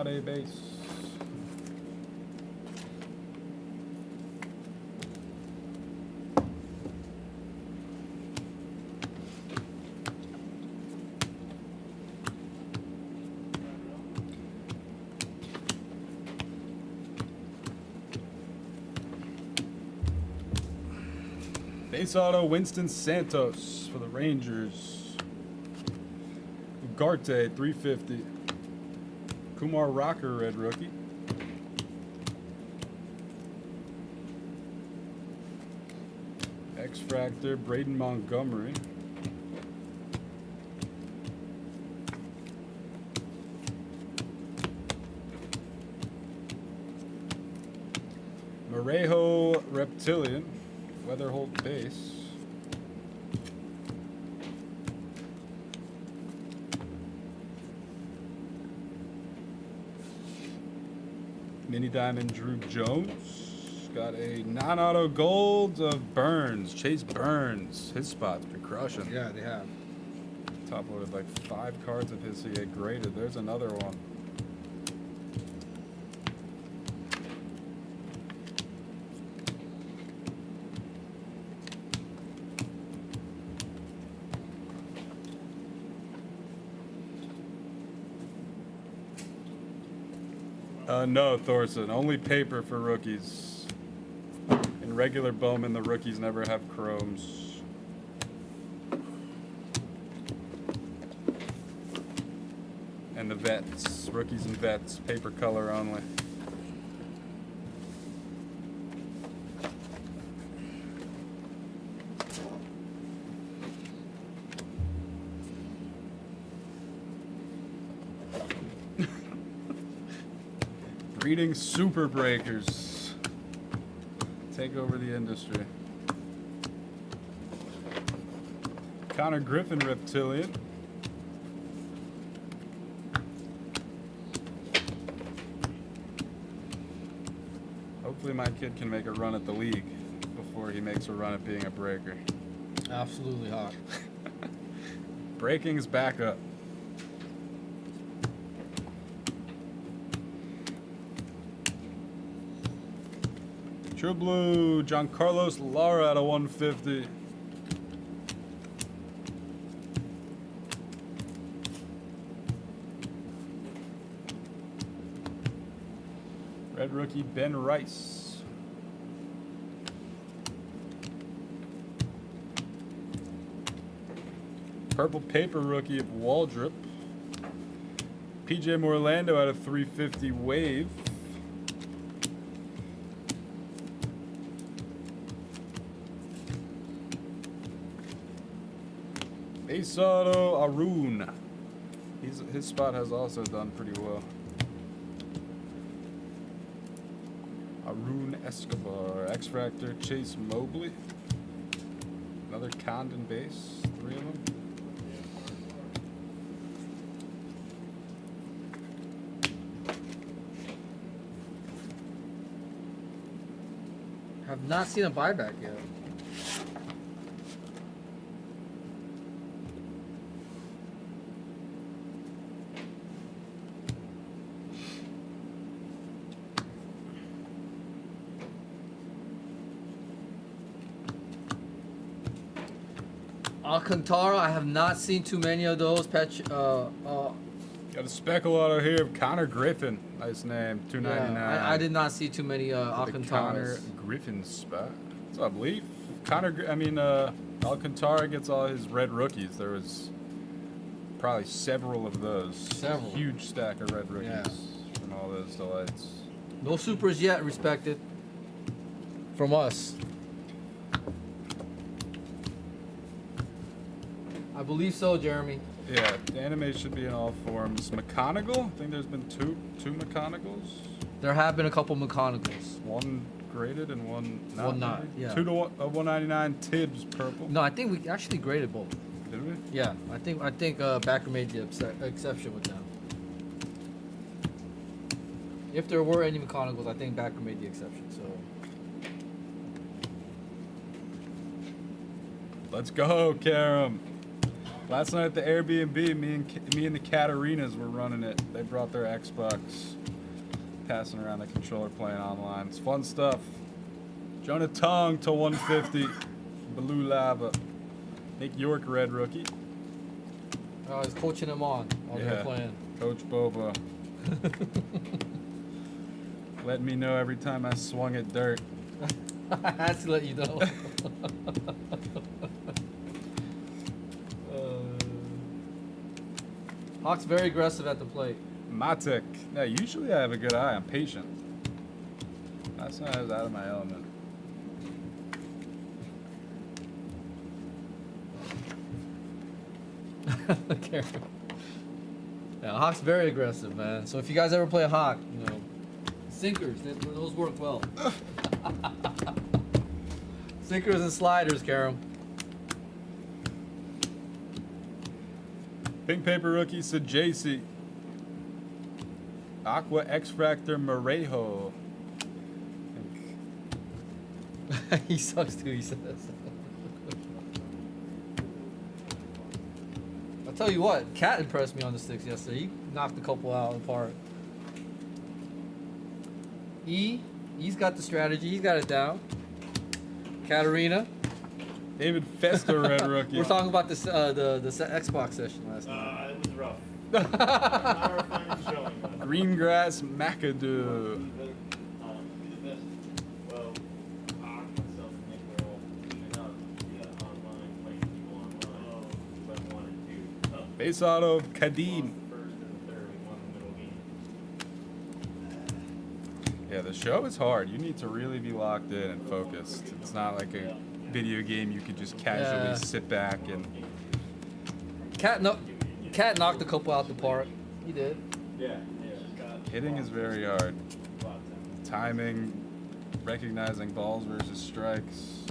Made base. Base auto, Winston Santos for the Rangers. Ugarte, 350. Kumar Rocker, red rookie. X-Fractor, Braden Montgomery. Marejo Reptilian, Weatherhold base. Mini Diamond Drew Jones. Got a non-auto gold of Burns, Chase Burns. His spot's been crushing. Yeah, they have. top loaded like 5 cards of his he had graded. There's another one. No, Thorson. Only paper for rookies. In regular Bowman, the rookies never have chromes. And the vets. Rookies and vets. Paper color only. Breeding super breakers. Take over the industry. Connor Griffin Reptilian. Hopefully my kid can make a run at the league before he makes a run at being a breaker. Absolutely hot. Breaking's back up. True Blue, Giancarlos Lara at a 150. Red rookie Ben Rice. Purple paper rookie of Waldrop. PJ Morlando at a 350 wave. Ace Auto Arun. His spot has also done pretty well. Arun Escobar. X-Fractor Chase Mobley. Another Condon base. 3 of them. Have not seen a buyback yet. Alcantara, I have not seen too many of those. Got a speckle auto here of Connor Griffin. Nice name, $2.99. I did not see too many Connor Alcantaras. Griffin spot. What's up, Leaf? Alcantara gets all his red rookies. There was probably several of those. Several. Huge stack of red rookies Yeah. from all those delights. No supers yet, respected. From us. I believe so, Jeremy. Yeah, the anime should be in all forms. McConaughey? I think there's been two McConaugheys. There have been a couple mechanicals. One graded and one not. One not, graded. yeah. 2 to 199 Tibbs purple. No, I think we actually graded both. Did we? Yeah, I think Backer made the exception with them. If there were any mechanicals, I think Backer made the exception. So Let's go, Karam. Last night at the Airbnb, me and the Catarinas were running it. They brought their Xbox, passing around the controller, playing online. It's fun stuff. Jonah Tong to 150. Blue Lava. Nick York, red rookie. I was coaching them on while they were playing. Coach Boba. Let me know every time I swung at dirt. I had to let you know. Hawk's very aggressive at the plate. Matic. Now, usually I have a good eye. I'm patient. Last night I was out of my element. Yeah, Hawk's very aggressive, man. So if you guys ever play a Hawk, you know, sinkers, those work well. Sinkers and sliders, Karam. Pink paper rookie Sajasi. Aqua X-Fractor Morejo. He sucks too, he says. I'll tell you what, Cat impressed me on the sticks yesterday. He knocked a couple out of the park. He's got the strategy. He's got it down. Katarina. David Fester, red rookie. We're talking about this the Xbox session last night. It was rough. Not our finest showing. Greengrass McAdoo. Well, I myself and Nick were all keeping up via online, playing people online. But 1 and 2. Base auto of Kadim. First and third, we won the middle game. Yeah, the show is hard. You need to really be locked in and focused. It's not like a video game you could just casually Yeah. sit back and. Cat knocked a couple out the park. He did. Yeah. Hitting is very hard. Timing, recognizing balls versus strikes.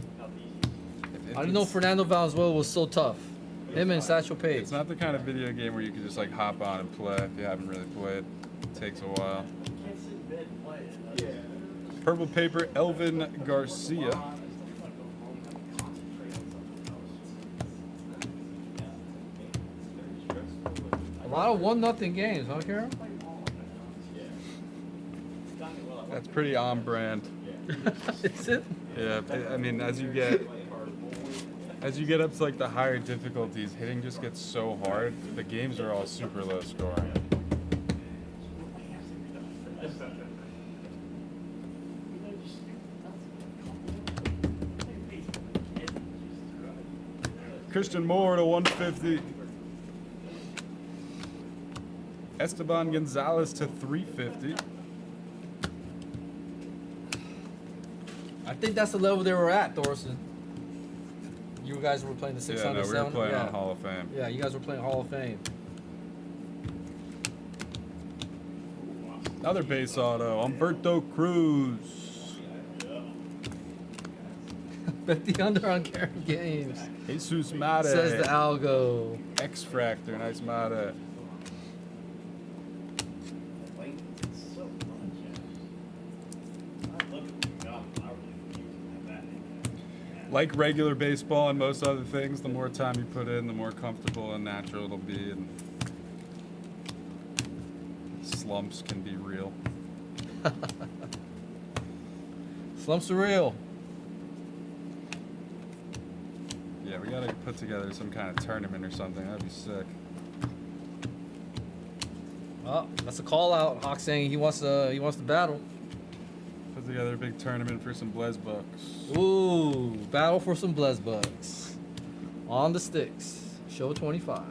I didn't know Fernando Valenzuela was so tough. Him and Satchel Paige. It's not the kind of video game where you can just like hop on and play if you haven't really played. It takes a while. Purple paper, Elvin Garcia. A lot of 1-0 games, huh, Karen? That's pretty on brand. Is it? Yeah, I mean, as you get up to like the higher difficulties, hitting just gets so hard. The games are all super low scoring. Christian Moore to 150. Esteban Gonzalez to 350. I think that's the level they were at, Thorson. You guys were playing the 600. Yeah, no, we were playing on Hall of Fame. Yeah, you guys were playing Hall of Fame. Another base auto, Humberto Cruz. Bet the under on Karen games. Jesus Mate. Says the Algo. X-Fractor, nice Mate. Like regular baseball and most other things, the more time you put in, the more comfortable and natural it'll be, and slumps can be real. Slumps are real. Yeah, we gotta put together some kind of tournament or something. That'd be sick. Oh, that's a call out. Hawk saying he wants to battle. Put together a big tournament for some Blez bucks. Ooh, battle for some Blez bucks. On the sticks. Show 25.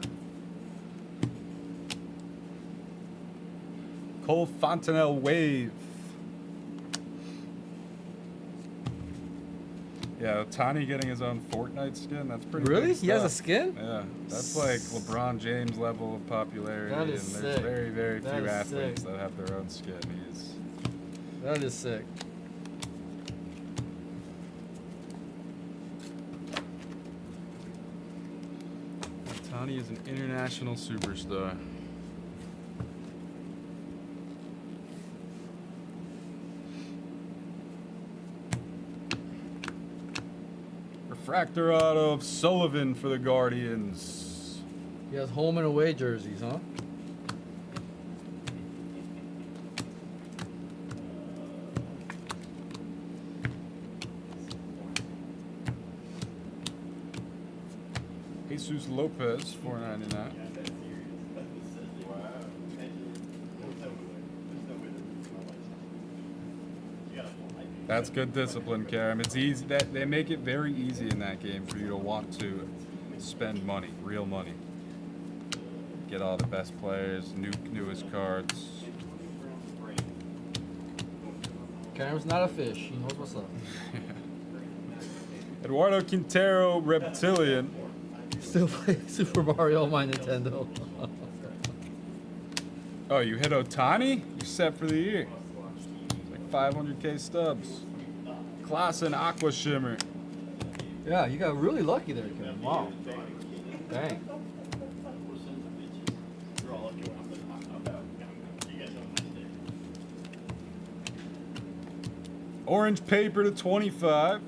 Cole Fontenelle Wave. Yeah, Tani getting his own Fortnite skin. That's pretty Really? big He has a stuff. skin? Yeah, that's like LeBron James level of popularity, That and is there's sick. very, very That few is athletes sick. that have their own skin. He's That is sick. Tani is an international superstar. Refractor auto of Sullivan for the Guardians. He has home and away jerseys, huh? Jesus Lopez, $4.99. That's good discipline, Karam. It's easy. That they make it very easy in that game for you to want to spend money, real money. Get all the best players, newest cards. Karen's not a fish. He knows what's up. Eduardo Quintero, Reptilian. Still playing Super Mario on my Nintendo. Oh, you hit Otani? You're set for the year. It's like 500K stubs. Klassen Aqua Shimmer. Yeah, you got really lucky there, Karen. Wow. Dang. Orange paper to 25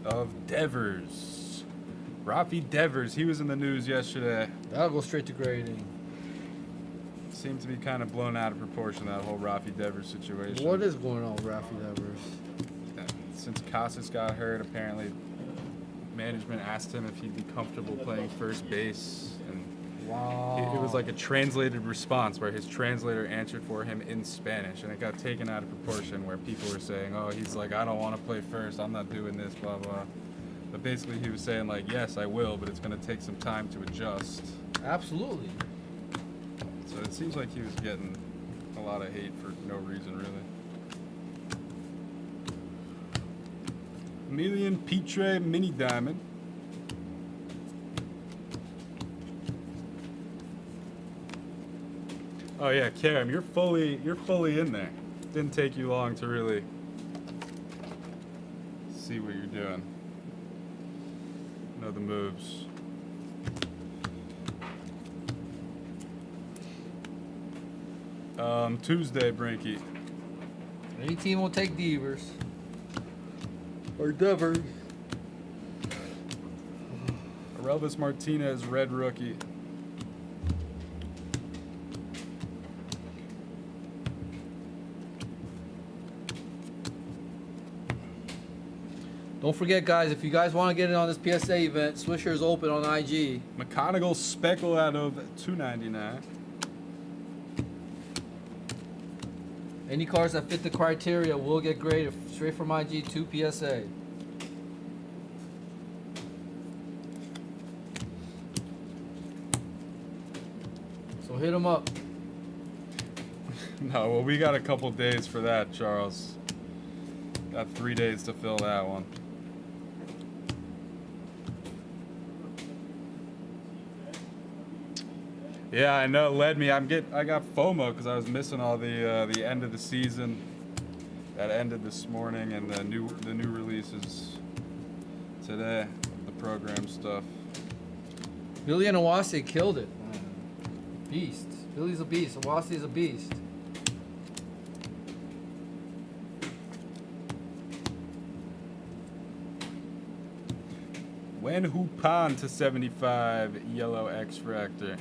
of Devers. Rafi Devers, he was in the news yesterday. That'll go straight to grading. Seemed to be kind of blown out of proportion, that whole Rafi Devers situation. What is going on with Rafi Devers? Since Casas got hurt, apparently management asked him if he'd be comfortable playing first base. And Wow. it was like a translated response where his translator answered for him in Spanish, and it got taken out of proportion where people were saying, oh, he's like, I don't want to play first, I'm not doing this, blah, blah. But basically he was saying like, yes, I will, but it's going to take some time to adjust. Absolutely. So it seems like he was getting a lot of hate for no reason, really. Emilian Pitre Mini Diamond. Oh yeah, Karam, you're fully in there. Didn't take you long to really see what you're doing. Know the moves. Tuesday, Brinky. Any team will take Devers. Or Devers. Arelvis Martinez, red rookie. Don't forget, guys, if you guys want to get in on this PSA event, Swisher is open on IG. McConaughey Speckle out of $2.99. Any cards that fit the criteria will get graded straight from IG to PSA. So hit them up. No, well, we got a couple days for that, Charles. Got 3 days to fill that one. Yeah, I know. It led me. I got FOMO because I was missing all the end of the season that ended this morning and the new releases today. The program stuff. Billy and Awase killed it. Beast. Billy's a beast. Awase's a beast. Wen Hu Pan to 75, yellow X-Fractor.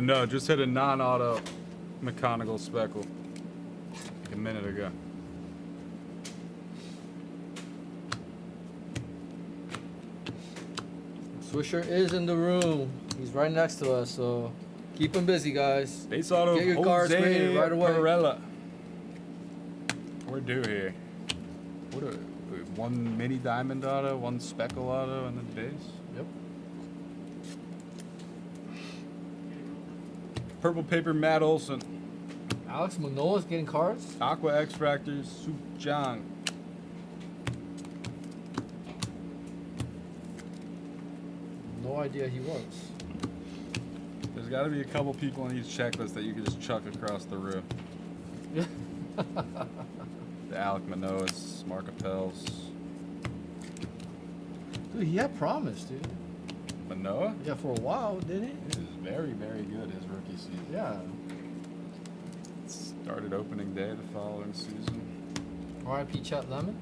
No, just hit a non-auto McConaughey Speckle like a minute ago. Swisher is in the room. He's right next to us, so keep him busy, guys. Base auto Get your cards Jose graded right away. Pirella. We're due here. What a one mini diamond auto, one speckle auto, and then base. Yep. Purple paper Matt Olson. Alex Manoa's getting cards. Aqua X Fractors Su Jang. No idea he was. There's got to be a couple people on each checklist that you could just chuck across the room. Yeah. The Alec Manoahs, Mark Appels. Dude, he had promise, dude. Manoah? Yeah, for a while, didn't he? He was very, very good his rookie season. Yeah. Started opening day the following season. R.I.P. Chet Lemon.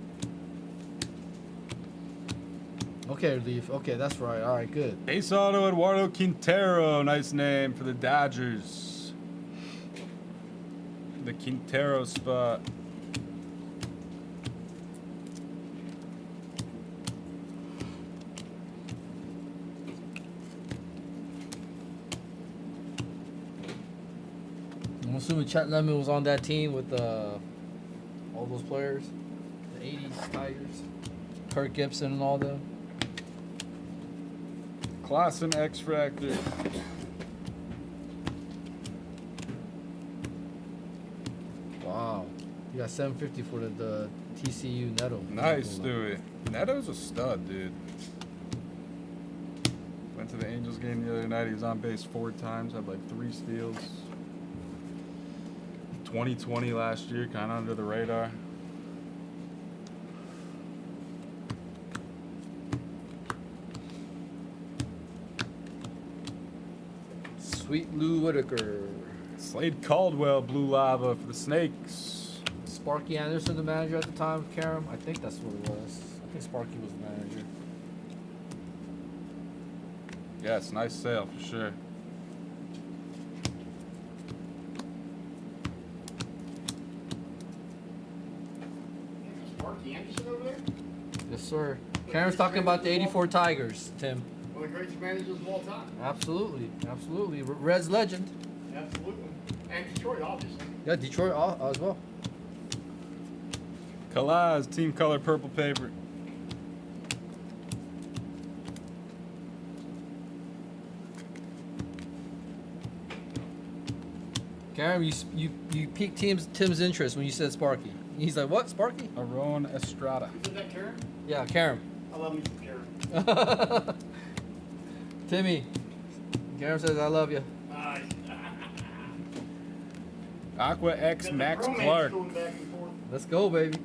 Okay, Leaf. Okay, that's right. All right, good. Base auto Eduardo Quintero, nice name for the Dodgers. The Quintero spot. I'm assuming Chet Lemon was on that team with all those players, the '80s Tigers, Kirk Gibson and all them. Klassen X Fractor. Wow, you got 750 for the TCU Neto. Nice, Stewie. Neto's a stud, dude. Went to the Angels game the other night. He was on base 4 times, had like 3 steals. 2020 last year, kind of under the radar. Sweet Lou Whitaker. Slade Caldwell, Blue Lava for the Snakes. Sparky Anderson the manager at the time of Karam? I think that's what it was. I think Sparky was the manager. Yes, nice sale for sure. Sparky Anderson over there? Yes, sir. Karam's talking about the 84 Tigers, Tim. One of the greatest managers of all time. Absolutely, absolutely. Reds legend. Absolutely. And Detroit, obviously. Yeah, Detroit as well. Collage, team color purple paper. Karam, you piqued Tim's interest when you said Sparky. He's like, what, Sparky? Aron Estrada. Isn't that Karen? Yeah, Karam. I love me some Karen. Timmy. Karam says, I love you. Nice. Aqua X Got the Max bromance Clark. going back and forth. Let's go, baby.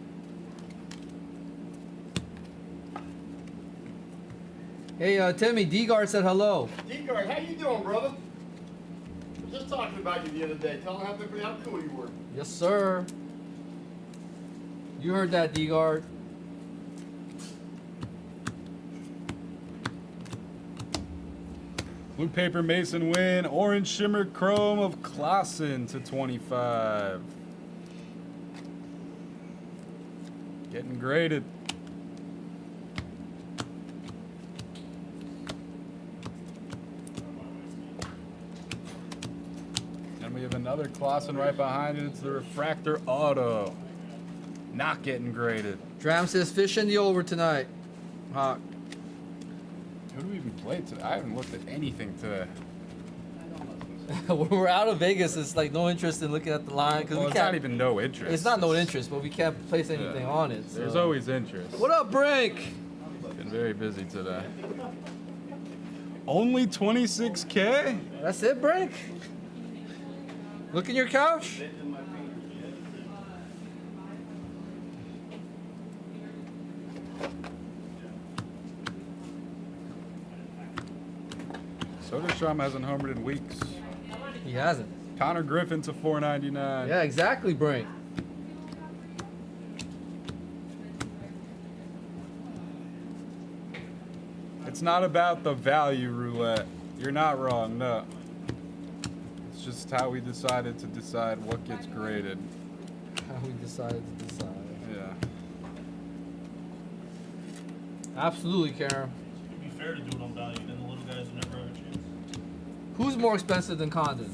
Hey, Timmy, D-Guard said hello. D-Guard, how you doing, brother? I was just talking about you the other day, telling how cool you were. Yes, sir. You heard that, D-Guard. Blue paper Mason win. Orange shimmer chrome of Klassen to 25. Getting graded. And we have another Klassen right behind it. It's the refractor auto. Not getting graded. Dram says fish in the over tonight. Hawk. Who do we even play today? I haven't looked at anything today. When we're out of Vegas, it's like no interest in looking at the line because Well, we it's can't. not even no interest. It's not no interest, but we can't place anything on it. So. There's always interest. What up, Brink? Been very busy today. Only 26K? That's it, Brink. Look in your couch. Soderstrom hasn't homered in weeks. He hasn't. Connor Griffin to 499. Yeah, exactly, Brink. It's not about the value roulette. You're not wrong, no. It's just how we decided to decide what gets graded. How we decided to decide. Yeah. Absolutely, Karen. It'd be fair to do it on value, then the little guys will never have a chance. Who's more expensive than Condon?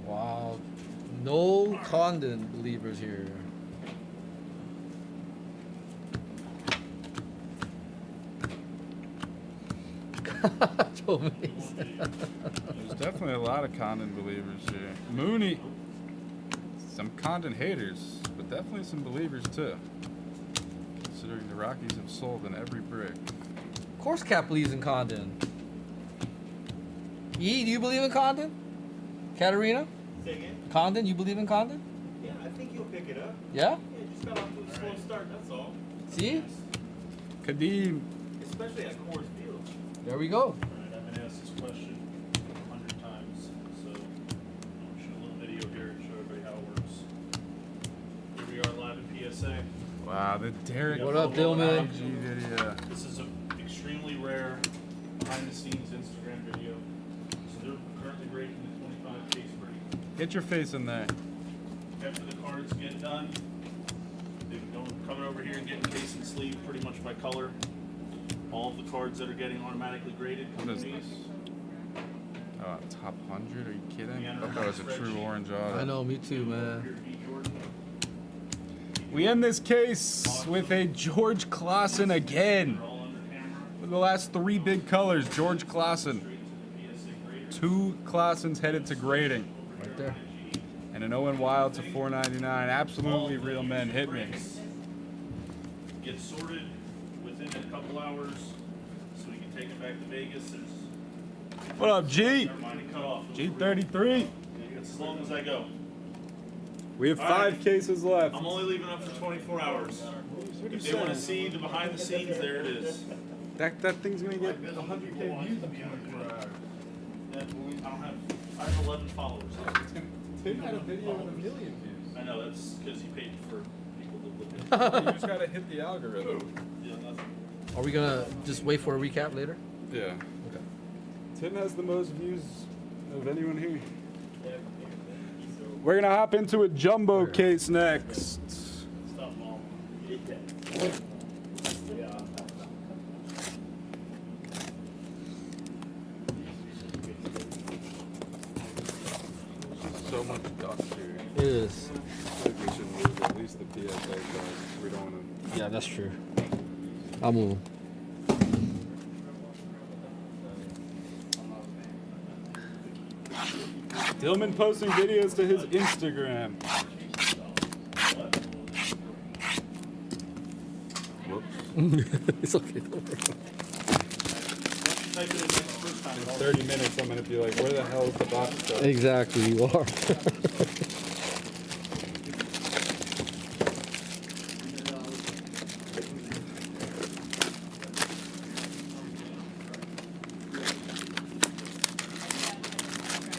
Wow. No Condon believers here. Joe Mason. There's definitely a lot of Condon believers here. Mooney. Some Condon haters, but definitely some believers too. Considering the Rockies have sold in every brick. Of course Cap believes in Condon. E, do you believe in Condon? Katarina? Say again? Condon, you believe in Condon? Yeah, I think you'll pick it up. Yeah? Yeah, just got off to a slow start, that's all. See? Kadeem. Especially at Coors Field. There we go. Alright, I've been asked this question 100 times, so I'll show a little video here and show everybody how it works. Here we are live at PSA. Wow, the Derek. What up, Dillman? IG video. This is an extremely rare behind-the-scenes Instagram video. So they're currently rating the 25 case break. Get your face in there. After the cards get done, they're coming over here and getting case and sleeve pretty much by color. All of the cards that are getting automatically graded come What is to these. this? Oh, top 100? Are you kidding? Yeah, I thought that was a true orange auto. I know, me too, man. We end this case with a George Klassen again. For the last three big colors, George Klassen. Two Klassens headed to grading. Right there. And an Owen Wild to 499. Absolutely real men hit me. Get sorted within a couple hours so we can take it back to Vegas. What up, G? Never mind, it cut off. G33. As long as I go. We have All 5 right. cases left. I'm only leaving up for 24 hours. If they want to see the behind the scenes, there it is. That thing's gonna get 100K views in 24 hours. I have 11 followers. Tim had a video with 1 million views. I know, that's because he paid for people to look at it. You just gotta hit the algorithm. Yeah, nothing. Are we gonna just wait for a recap later? Yeah. Okay. Tim has the most views of anyone here. We're gonna hop into a jumbo case next. Stop, Mom. So much dust here. It is. I think we should move at least the PSA cards. We don't wanna. Yeah, that's true. I'll move 'em. Dillman posting videos to his Instagram. It's okay. Don't worry. Type it in the first time. In 30 minutes, I'm gonna be like, where the hell is the box code? Exactly, you are.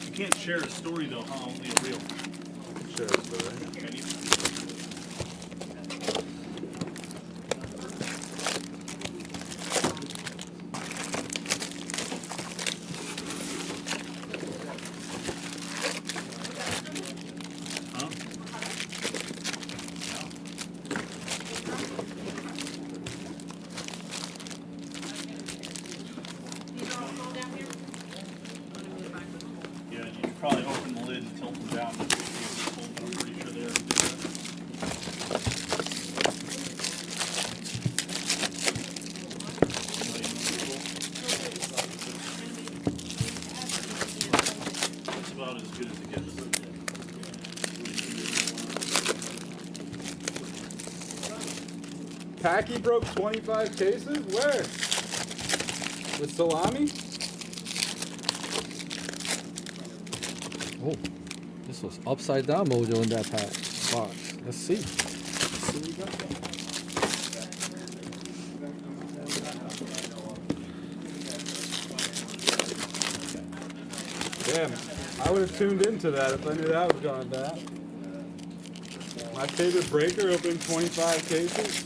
You can't share a story though, huh? Only a reel. Sure, so, right? Can you? Huh? Yeah, you could probably open the lid and tilt them down. I'm pretty sure they already did that. That's about as good as it gets. Packy broke 25 cases? Where? With salami? Oh, this was upside down mojo in that box. Let's see. Let's see what we got. Damn, I would have tuned into that if I knew that was going bad. My favorite breaker opening 25 cases.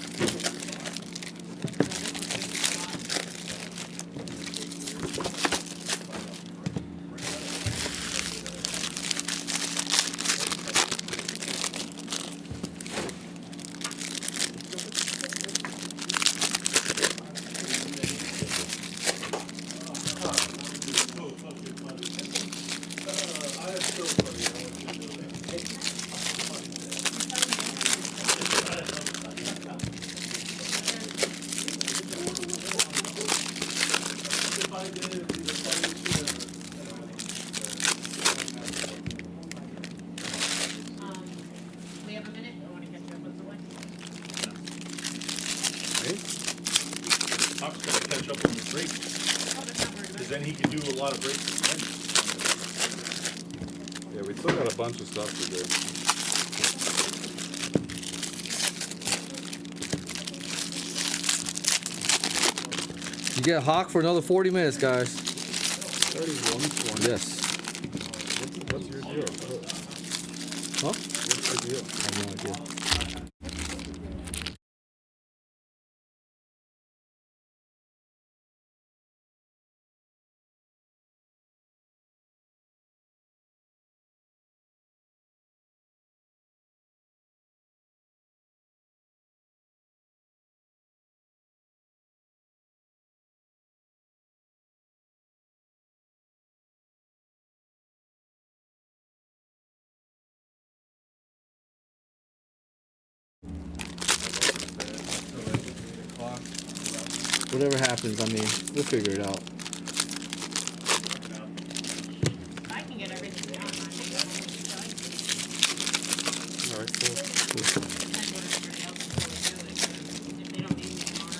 We have a minute. I want to catch up with the one. Hawk's got to catch up on the brakes. Because then he can do a lot of brakes at once. Yeah, we still got a bunch of stuff to do. You get Hawk for another 40 minutes, guys. 31.20. Yes. What's your deal? Huh? What's your deal? I have no idea. Whatever happens, I mean, we'll figure it out. I can get everything done. All right, cool. If they don't need me tomorrow.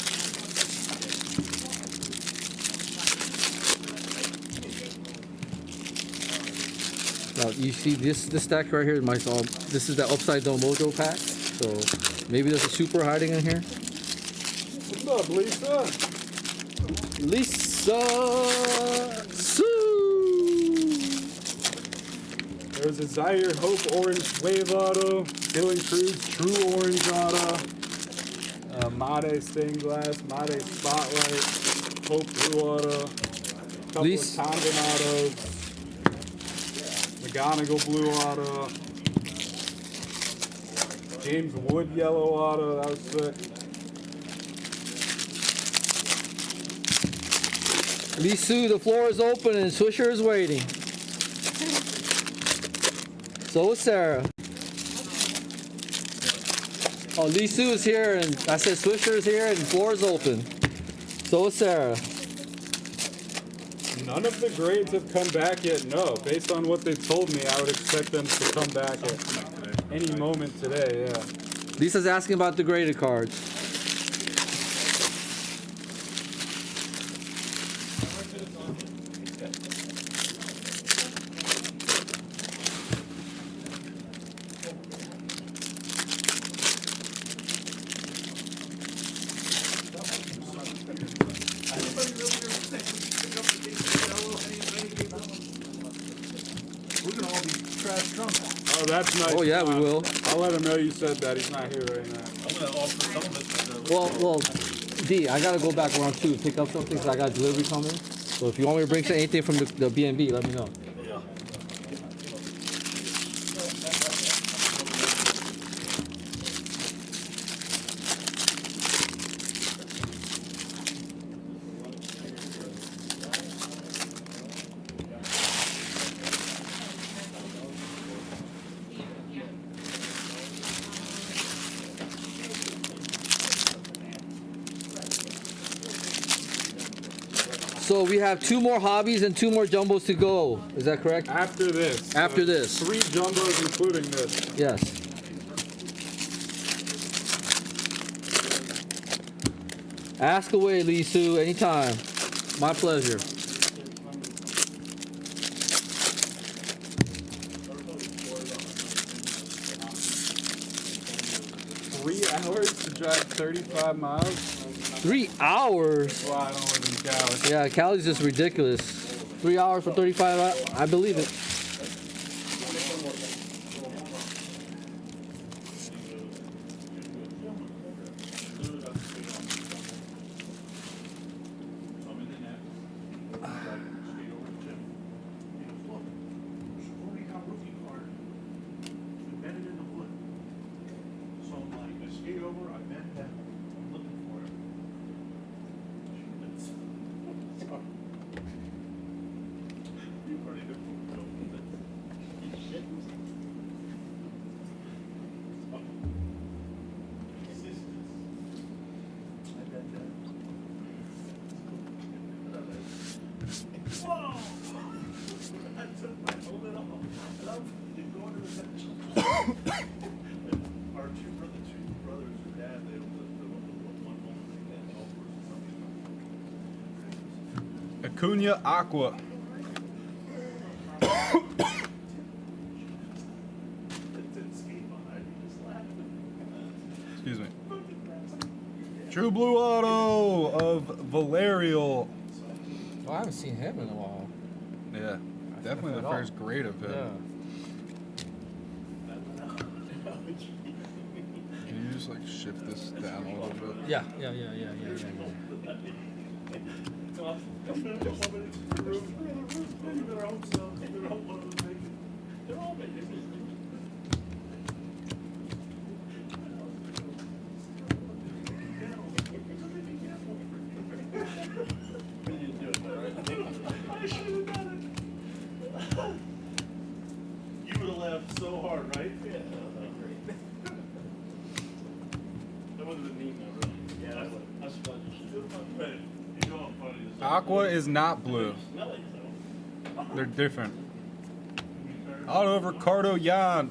You see this stack right here? This is the Upside Down Mojo pack. So maybe there's a super hiding in here. What's up, Lisa? Lisa Sue. There's a Zaire Hope Orange Wave Auto, Dylan Cruz True Orange Auto, Made Stained Glass, Made Spotlight, Hope Blue Auto, couple of Condon Autos, McGonigal Blue Auto, James Wood Yellow Auto, that was sick. Lisu, the floor is open and Swisher is waiting. So is Sarah. Oh, Lisu is here, and I said Swisher is here, and the floor is open. So is Sarah. None of the grades have come back yet, no. Based on what they told me, I would expect them to come back at any moment today, yeah. Lisa's asking about the graded cards. Oh, that's nice. Oh, yeah, we will. I'll let him know you said that. He's not here right now. I'm gonna offer some of it. Well, D, I gotta go back around 2 to pick up something because I got delivery coming. So if you want me to bring anything from the B&B, let me know. So we have 2 more hobbies and 2 more jumbos to go. Is that correct? After this. After this. 3 jumbos, including this. Yes. Ask away, Lisu, anytime. My pleasure. Hours to drive 35 miles. 3 hours? Well, I don't live in Cali. Yeah, Cali's just ridiculous. 3 hours for 35 hours? I believe it. Acuna Aqua. Excuse me. True Blue Auto of Valerial. Oh, I haven't seen him in a while. Yeah, definitely the first grade of him. Yeah. Can you just like shift this down a little bit? Yeah. You would have laughed so hard, right? Yeah. That would have been neat, though, really. Yeah, that's fun. You know how funny this is. Aqua is not blue. They're different. Auto of Ricardo Yan.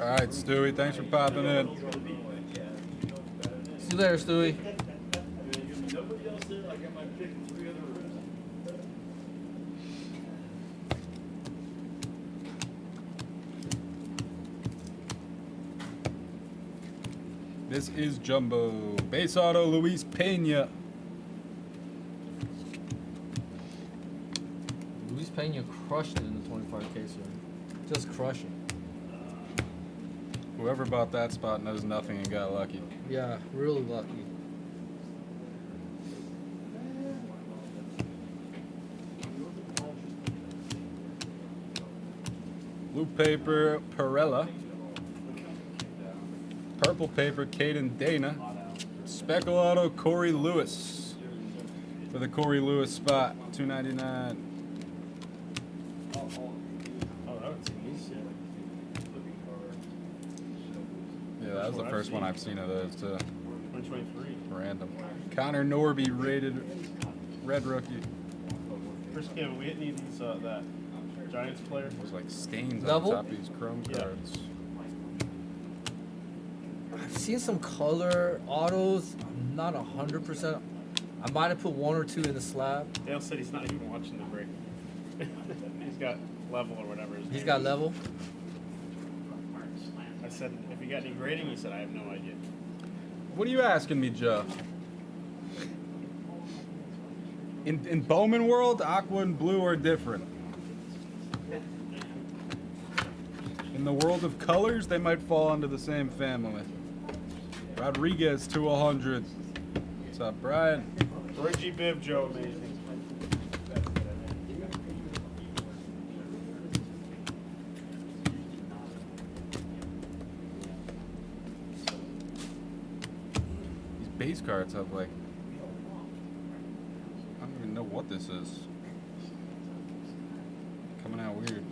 All right, Stewie, thanks for popping in. See you later, Stewie. Nobody else there. I got my pick in 3 other rooms. This is Jumbo. Base auto, Luis Pena. Luis Pena crushed it in the 25K, sir. Just crushing. Whoever bought that spot knows nothing and got lucky. Yeah, really lucky. Blue paper, Perella. Purple paper, Caden Dana. Speckle auto, Corey Lewis. For the Corey Lewis spot, $2.99. Oh, that would seem easy. Yeah, that was the first one I've seen of those too. 2023. Random. Connor Norby rated red rookie. First game, we hit any of these, that Giants player. There's like stains Level? on top of these chrome cards. I've seen some color autos. I'm not 100%. I might have put 1 or 2 in the slab. Dale said he's not even watching the break. He's got level or whatever. He's got level. I said, if you got any grading, he said, I have no idea. What are you asking me, Joe? In Bowman world, aqua and blue are different. In the world of colors, they might fall under the same family. Rodriguez to 100. What's up, Brian? Roy G. Biv, Joe, amazing. These base cards have like, I don't even know what this is. Coming out weird.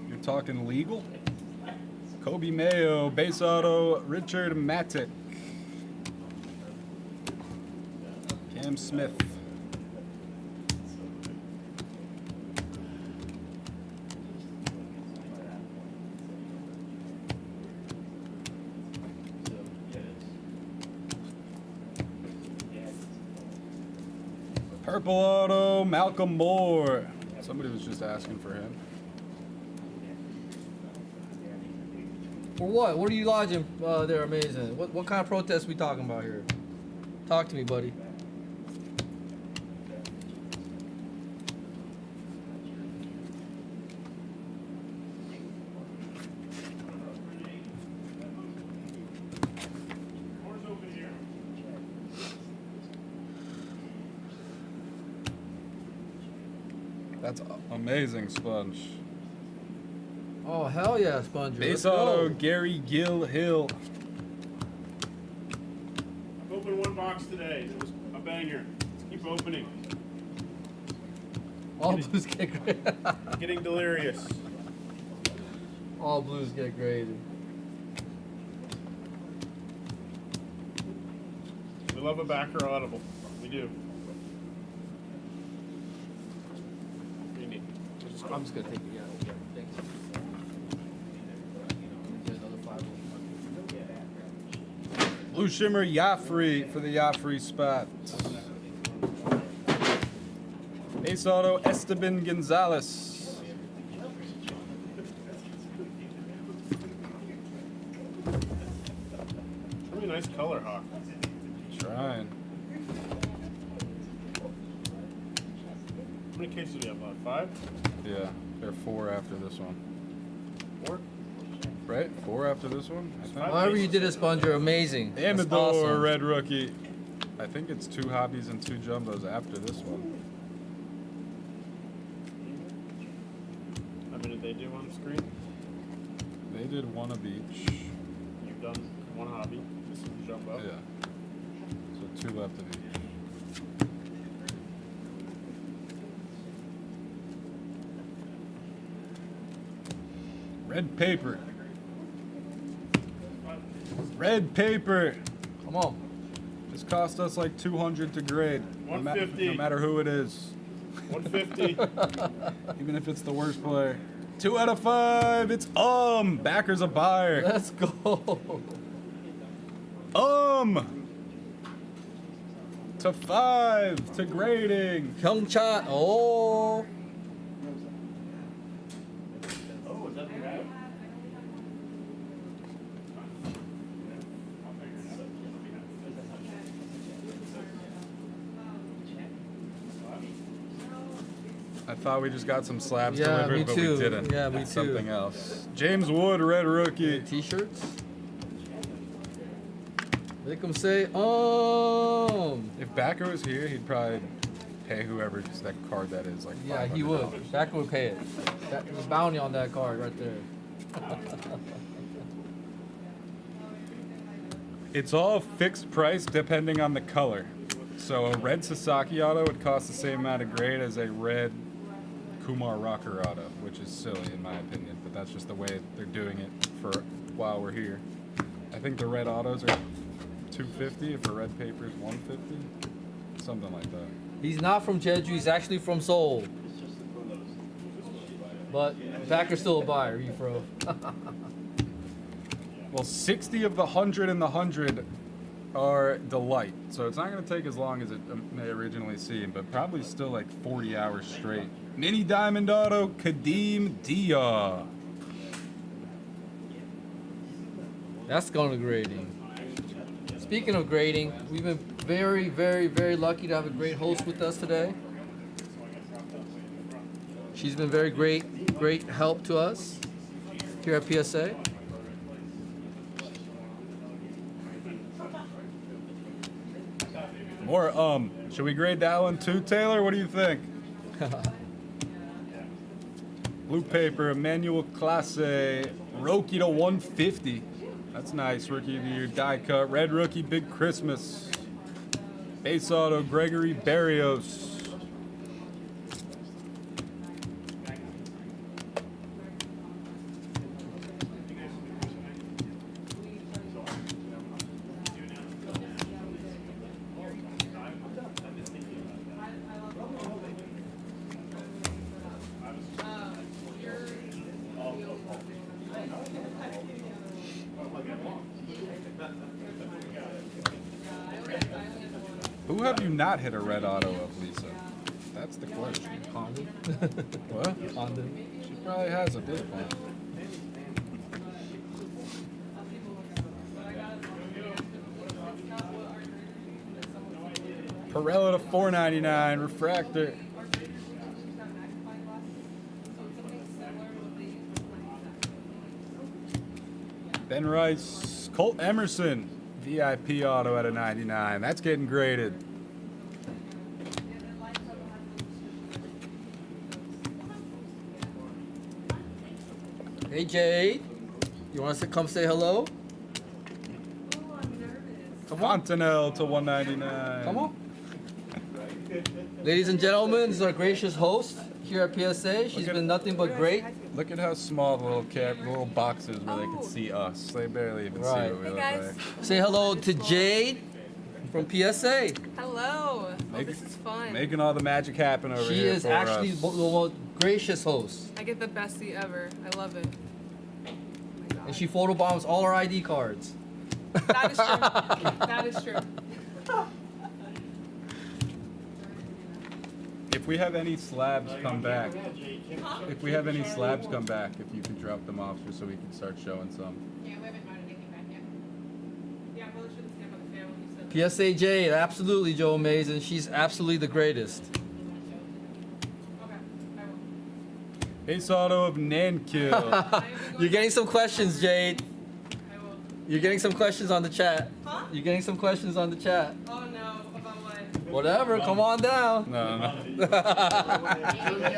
You're talking legal? Kobe Mayo, base auto, Richard Matic. Cam Smith. Purple auto, Malcolm Moore. Somebody was just asking for him. For what? What are you lodging there, amazing? What kind of protest we talking about here? Talk to me, buddy. That's amazing, Sponge. Oh, hell yeah, Sponge. Base auto, Gary Gill Hill. I've opened 1 box today. It was a banger. Let's keep opening. All blues get graded. Getting delirious. All blues get graded. We love a backer audible. We do. What do you need? I'm just gonna take it. Yeah, thanks. Get another 5. Blue Shimmer Yafri for the Yafri spot. Base auto, Esteban Gonzalez. Really nice color, Hawk. Trying. How many cases do we have? About 5? Yeah, there are 4 after this one. 4? Right? 4 after this one? I think. However you did it, Sponge, you're amazing. That's Amador, awesome. red rookie. I think it's 2 hobbies and 2 jumbos after this one. How many did they do on the screen? They did 1 of each. You've done 1 hobby. This is a jumbo. Yeah. So 2 left of each. Red paper. Red paper. Come on. This cost us like 200 to grade. No 150. matter who it is. 150. Even if it's the worst player. 2 out of 5. It's Backer's a buyer. Let's go. To 5 to grading. Hyung Chat. Oh. Oh, is that the guy? I thought we just got some slabs Yeah, delivered, me but too. we didn't. Yeah, me It's too. something else. James Wood, red rookie. T-shirts. Make him say, If Backer was here, he'd probably pay whoever that card that is, like Yeah, he $500. would. Backer would pay it. There's a bounty on that card right there. It's all fixed price depending on the color. So a red Sasaki auto would cost the same amount of grade as a red Kumar Rocker auto, which is silly in my opinion, but that's just the way they're doing it for while we're here. I think the red autos are $250 if a red paper is $150, something like that. He's not from Jeju. He's actually from Seoul. But Backer's still a buyer, you bro. Well, 60 of the 100 and the 100 are delight, so it's not going to take as long as it may originally seem, but probably still like 40 hours straight. Mini Diamond Auto, Kadeem Dia. That's going to grading. Speaking of grading, we've been very, very, very lucky to have a great host with us today. She's been very great help to us here at PSA. More should we grade that one too, Taylor? What do you think? Blue paper, Emmanuel Classe, Roki to 150. That's nice, rookie of the year, die cut. Red rookie, Big Christmas. Base auto, Gregory Barrios. Who have you not hit a red auto of, Lisa? That's the question. Condon. What? Condon. She probably has at this point. Pirello to $4.99, refractor. Ben Rice, Colt Emerson, VIP auto at a 99. That's getting graded. Hey Jade, you want us to come say hello? Come on. Fontanelle to 199. Come on. Ladies and gentlemen, this is our gracious host here at PSA. She's been nothing but great. Look at how small the little boxes where they can see us. They barely even see Right. what we Hey look guys. like. Say hello to Jade from PSA. Hello. Make- This is fun. Making all the magic happen over She here is for actually us. the most gracious host. I get the best seat ever. I love it. Oh my God. And she photobombs all our ID cards. That is true. That is true. If we have any slabs come back, if we have any slabs come back, if you can drop them off just so we can start showing some. Yeah, we haven't gotten anything back yet. Yeah, I probably shouldn't stand by the fan when you said PSA Jade, absolutely Joe Amazing. She's absolutely the greatest. Okay, I will. Base auto of Nankill. You're getting some questions, Jade. I will. You're getting some questions on the chat. Huh? You're getting some questions on the chat. Oh no, about what? Whatever, come on down. No. Turn the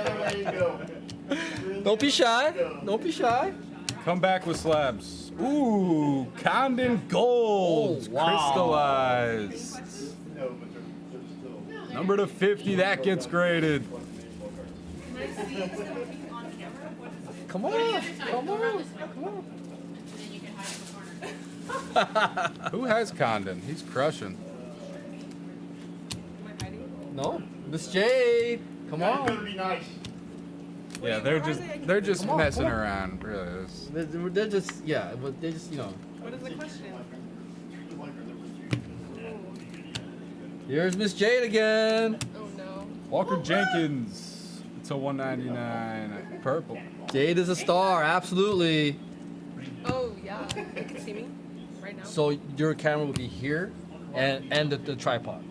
other way and go. Don't be shy. Don't be shy. Come back with slabs. Ooh, Condon Gold. Oh, wow. Crystallized. No, but they're still. Number to 50, that gets graded. Can I see something on camera? What is it? Come on. Come on. Come on. And then you can hide in the corner. Who has Condon? He's crushing. Am I hiding? No, Miss Jade. Come Guys on. better be nice. Yeah, they're just Come on, messing come on. around. Really, it's- They're just, yeah, but they just, you know. What is the question? Here's Miss Jade again. Oh no. Walker Jenkins. It's a 199 purple. Jade is a star, absolutely. Oh yeah. You can see me right now. So your camera will be here, and the tripod.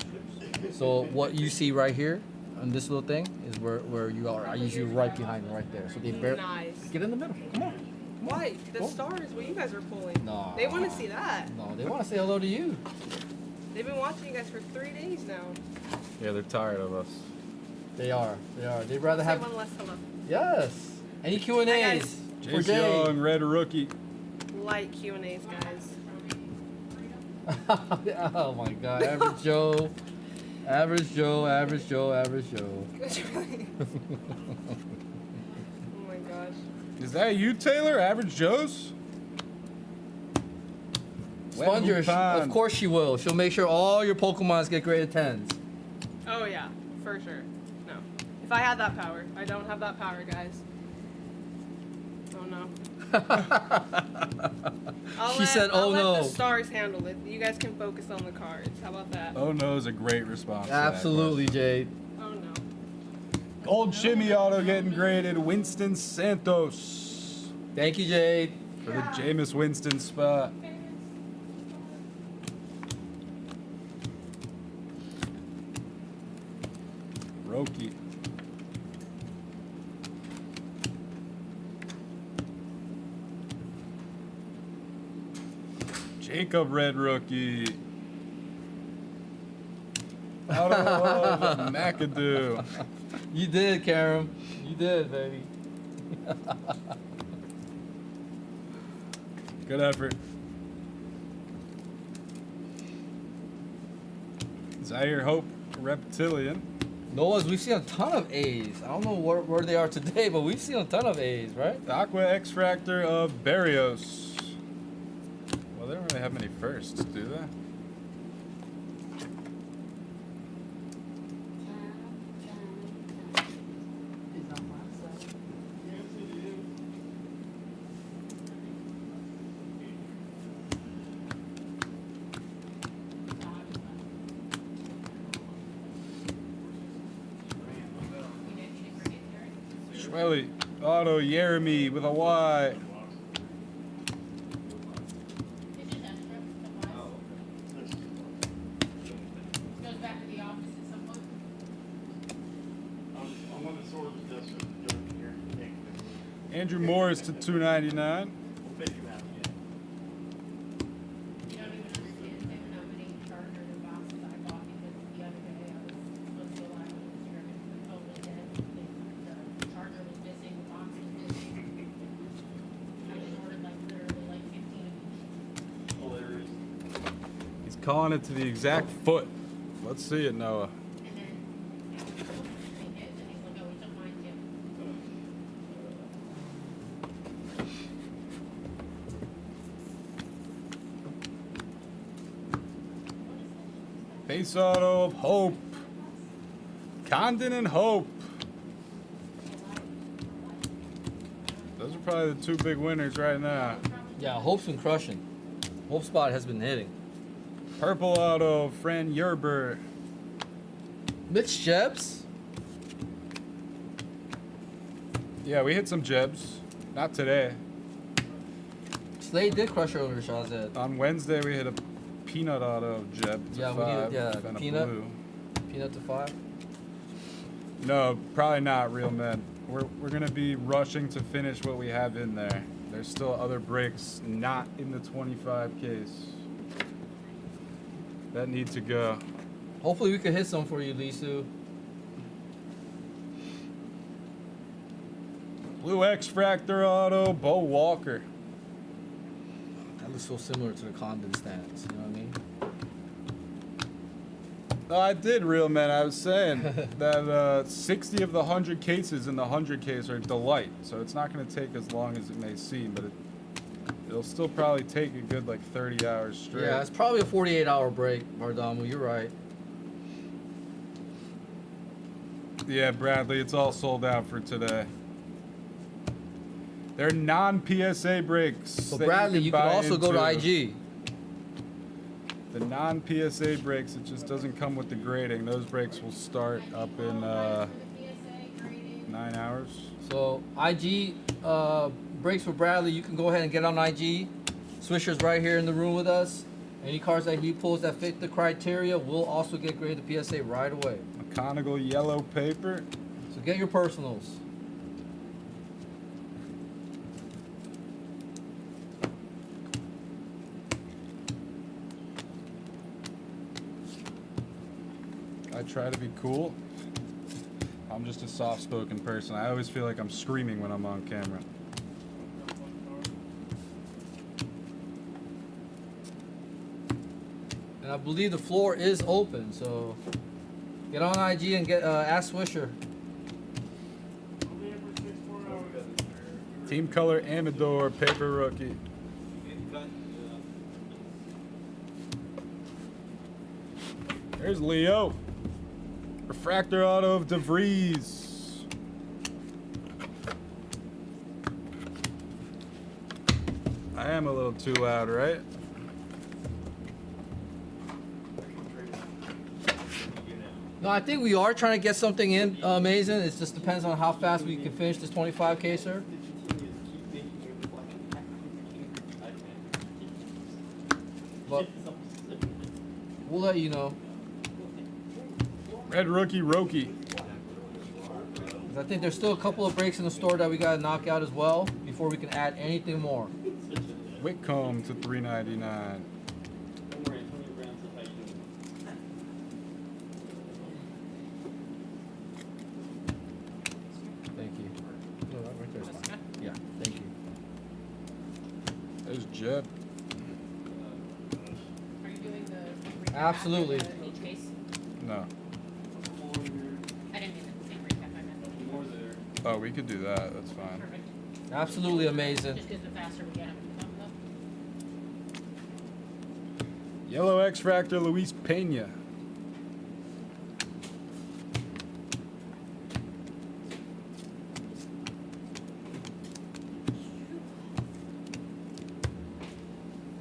So what you see right here on this little thing is where you are. I usually right behind you right there. So they barely Nice. get in the middle. Come on. Why? The Go. star is what you guys are pulling. No. They want to see that. No, they want to say hello to you. They've been watching you guys for 3 days now. Yeah, they're tired of us. They are. They are. They'd rather Say have. one less hello. Yes. Any Q and Hi, A's guys. for Jace Jade. Young, red rookie. Light Q&As, guys. Oh my God, average Joe, average Joe, average Joe, average Joe. Really? Oh my gosh. Is that you, Taylor? Average Joe's? Sponger, of course she will. She'll make sure all your Pokemons get graded 10s. Oh yeah, for sure. No. If I had that power. I don't have that power, guys. Oh no. She said, "Oh I'll no." let the stars handle it. You guys can focus on the cards. How about that? Oh no is a great response. to that Absolutely, Jade. Oh no. question. Gold shimmy auto getting graded. Winston Santos Thank you, Jade. for the Jameis Winston spot. Roki. Jacob red rookie. Out of McAdoo. You did, Karam. You did, baby. Good effort. Zaire Hope Reptilian. Noah's, we've seen a ton of A's. I don't know where they are today, but we've seen a ton of A's, right? The Aqua X Fractor of Barrios. Well, they don't really have many firsts, do they? Schwelly, Auto, Jeremy with a Y. Goes back to the office at some point. I'm on the sword with this here. Andrew Morris to 299. We'll make you happy. You don't even understand David, how many charger and boxes I bought because the other day I was supposed to go live on Instagram and it was totally dead. The charger was missing, the box was missing. I just ordered like literally like 15 of each. Hilarious. He's calling it to the exact foot. Let's see it, Noah. And then I was supposed to take his and he's like, oh, he took mine too. Base auto of Hope. Condon and Hope. Those are probably the two big winners right now. Yeah, Hope's been crushing. Hope spot has been hitting. Purple auto, Fran Yerber. Mitch Jebs. Yeah, we hit some Jebs. Not today. Slade did crush her over Shazad. On Wednesday, we hit a peanut auto of Jeb to Yeah, we 5 did. Yeah, and a peanut. blue. Peanut to 5. No, probably not, real men. We're gonna be rushing to finish what we have in there. There's still other breaks not in the 25 case that need to go. Hopefully we could hit some for you, Lisu. Blue X Fractor auto, Bo Walker. That looks so similar to the Condon stance, you know what I mean? No, I did, real men. I was saying that 60 of the 100 cases in the 100 case are delight, so it's not going to take as long as it may seem, but it'll still probably take a good like 30 hours straight. Yeah, it's probably a 48-hour break, Mardamu. You're right. Yeah, Bradley, it's all sold out for today. They're non-PSA brakes. So that Bradley, you could buy also go to into. IG. The non-PSA brakes, it just doesn't come with the grading. Those brakes will start up in 9 hours. So IG brakes for Bradley, you can go ahead and get on IG. Swisher's right here in the room with us. Any cars that he pulls that fit the criteria will also get graded to PSA right away. Mechanical yellow paper. So get your personals. I try to be cool. I'm just a soft-spoken person. I always feel like I'm screaming when I'm on camera. And I believe the floor is open, so get on IG and get ask Swisher. Team color Amador paper rookie. There's Leo. Refractor auto of DeVries. I am a little too loud, right? No, I think we are trying to get something in amazing. It just depends on how fast we can finish this 25K, sir. But we'll let you know. Red rookie Roki. 'Cause I think there's still a couple of breaks in the store that we gotta knock out as well before we can add anything more. Whitcomb to $3.99. Thank you. No, that right there's fine. Yeah, thank you. There's Jeb. Are you doing the recap Absolutely. after each case? No. I didn't mean the same recap, I meant. Oh, we could do that. That's fine. Perfect. Absolutely amazing. Just because the faster we get them, thumbs up. Yellow X-Fractor Luis Pena.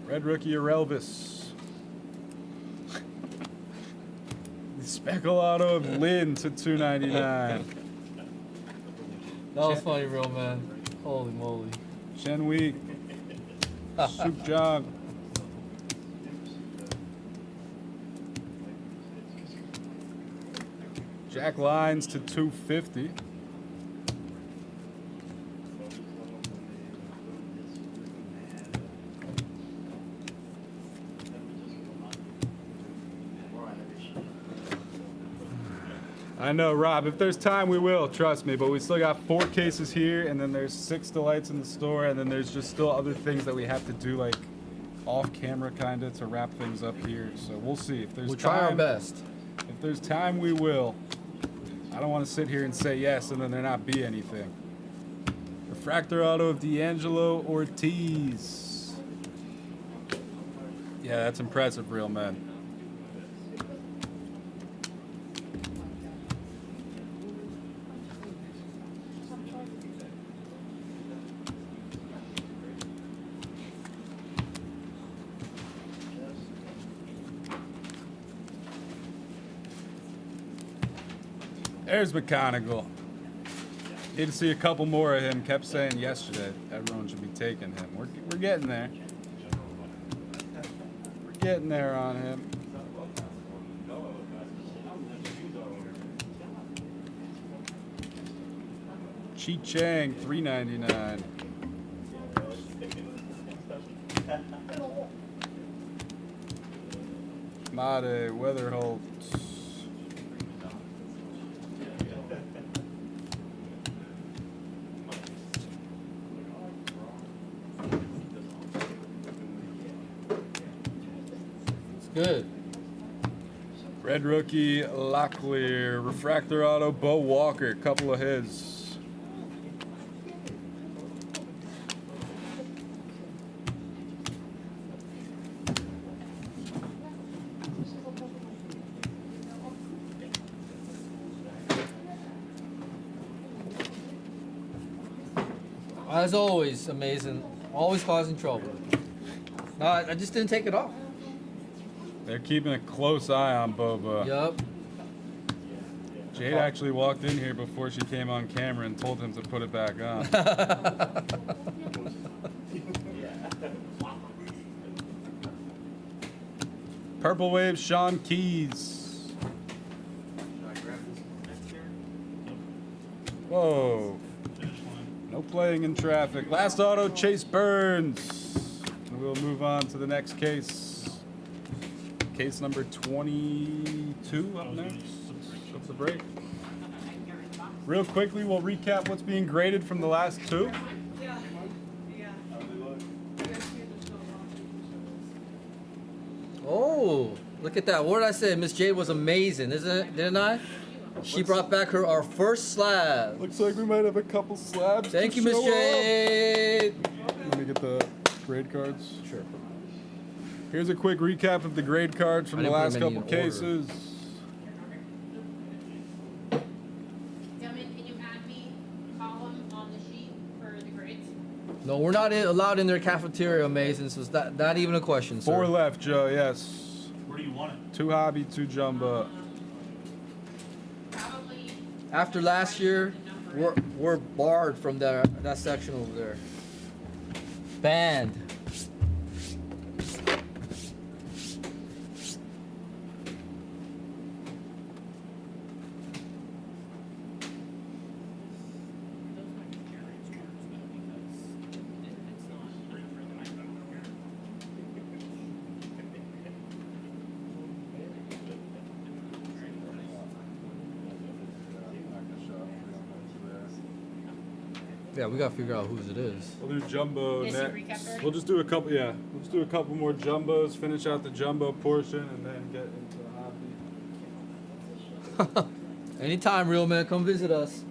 Red rookie Elvis. The Speckle auto of Lynn to $2.99. That was funny, real man. Holy moly. Shen Wei. Soup Jong. Jack Lines to $2.50. I know, Rob. If there's time, we will. Trust me. But we still got 4 cases here, and then there's 6 delights in the store, and then there's just still other things that we have to do, like off camera, kind of, to wrap things up here. So we'll see. If there's We'll time, try our best. If there's time, we will. I don't want to sit here and say yes, and then there not be anything. Refractor auto of D'Angelo Ortiz. Yeah, that's impressive, real man. There's McConaughey. Need to see a couple more of him. Kept saying yesterday everyone should be taking him. We're getting there. We're getting there on him. Chi Chang, $3.99. Made Weatherholt. Good. Red rookie Locklear. Refractor auto Bo Walker. Couple of his. As always, amazing. Always causing trouble. No, I just didn't take it off. They're keeping a close eye on Boba. Yup. Jade actually walked in here before she came on camera and told him to put it back on. Purple Wave, Sean Keys. Whoa. No playing in traffic. Last auto, Chase Burns. And we'll move on to the next case. Case number 22 up next. What's the break? Real quickly, we'll recap what's being graded from the last two. Oh, look at that. What did I say? Miss Jade was amazing, isn't it? Didn't I? She brought back our first slab. Looks like we might have a couple slabs. Thank to you, Miss show Jade. off. Let me get the grade cards. Sure. Here's a quick recap of the grade cards from I the didn't put last them in couple order. cases. Gentlemen, can you add me column on the sheet for the grades? No, we're not allowed in their cafeteria, amazing. So it's not even a question, sir. 4 left, Joe. Yes. Where do you want it? 2 hobby, 2 jumbo. Probably. After last year, we're barred from that section over there. Banned. Yeah, we gotta figure out whose it is. We'll do jumbo Is it next. recap We'll just do a couple. Yeah, we'll just do a couple more jumbos. Finish out the jumbo portion, and then get into the hobby. Anytime, real man, come visit us.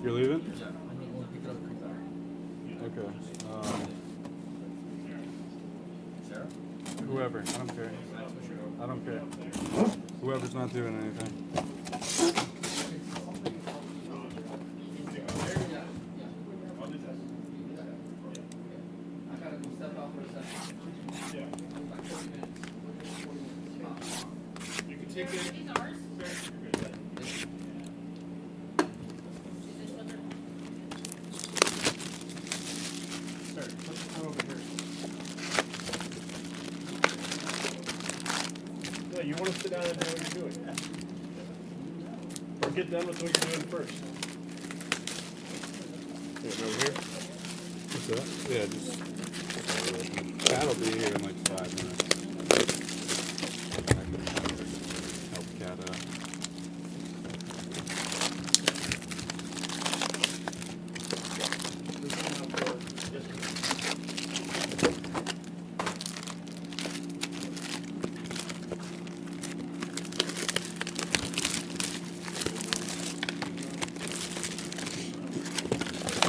You're leaving? Okay. Whoever. I don't care. I don't care. Whoever's not doing anything. These ours? Yeah, you want to sit down and do what you're doing. Or get done with what you're doing first. Over here? What's that? Yeah, just. That'll be here in like 5 minutes. I can help Kat out.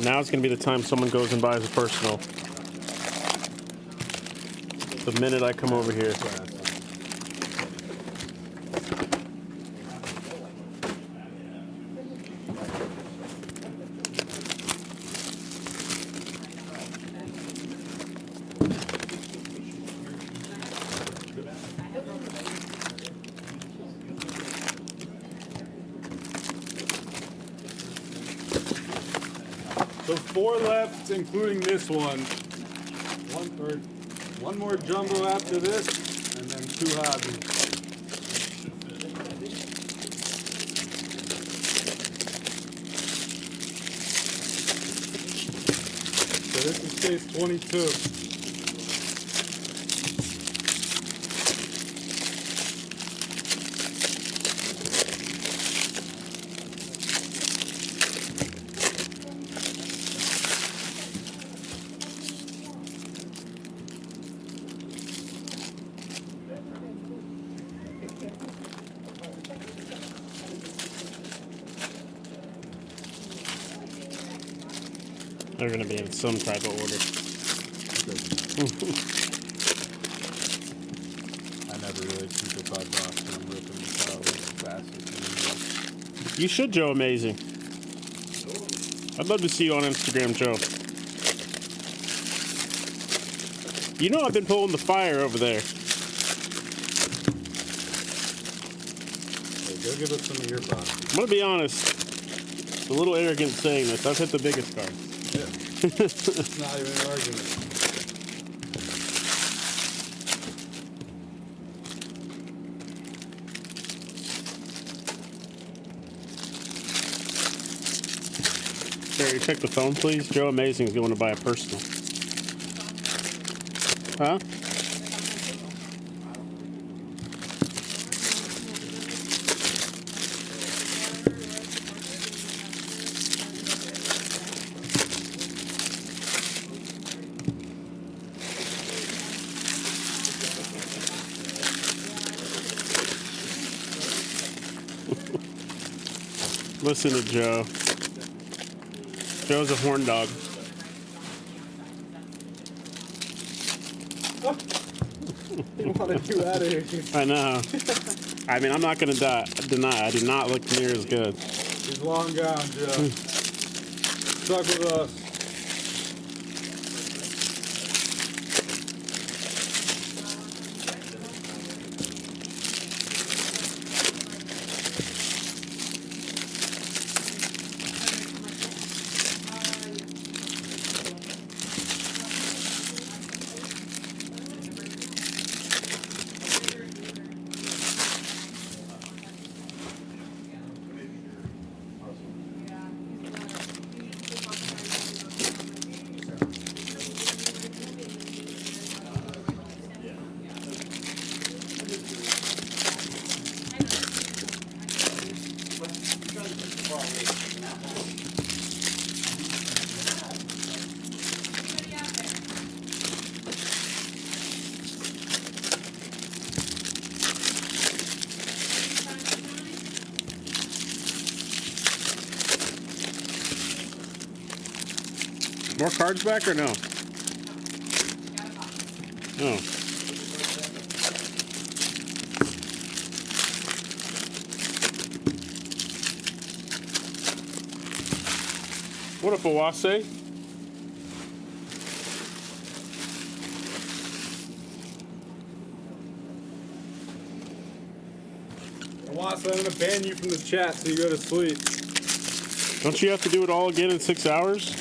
Now it's going to be the time someone goes and buys a personal. The minute I come over here. So 4 left, including this one. 1/3. One more jumbo after this, and then 2 hobbies. So this is case 22. They're going to be in some type of order. I never really keep a 5 box when I'm ripping the towel fastest. You should, Joe Amazing. I'd love to see you on Instagram, Joe. You know I've been pulling the fire over there. Hey, go give us some of your boxes. I'm going to be honest. It's a little arrogant saying this. I've hit the biggest card. It's not even an argument. Barry, check the phone, please. Joe Amazing is going to buy a personal. Huh? Listen to Joe. Joe's a horn dog. You wanted you out of here. I know. I mean, I'm not going to deny. I do not look near as good. He's long gone, Joe. Stuck with us. More cards back or no? No. What up, Awase? Awase, I'm gonna ban you from the chat so you go to sleep. Don't you have to do it all again in 6 hours?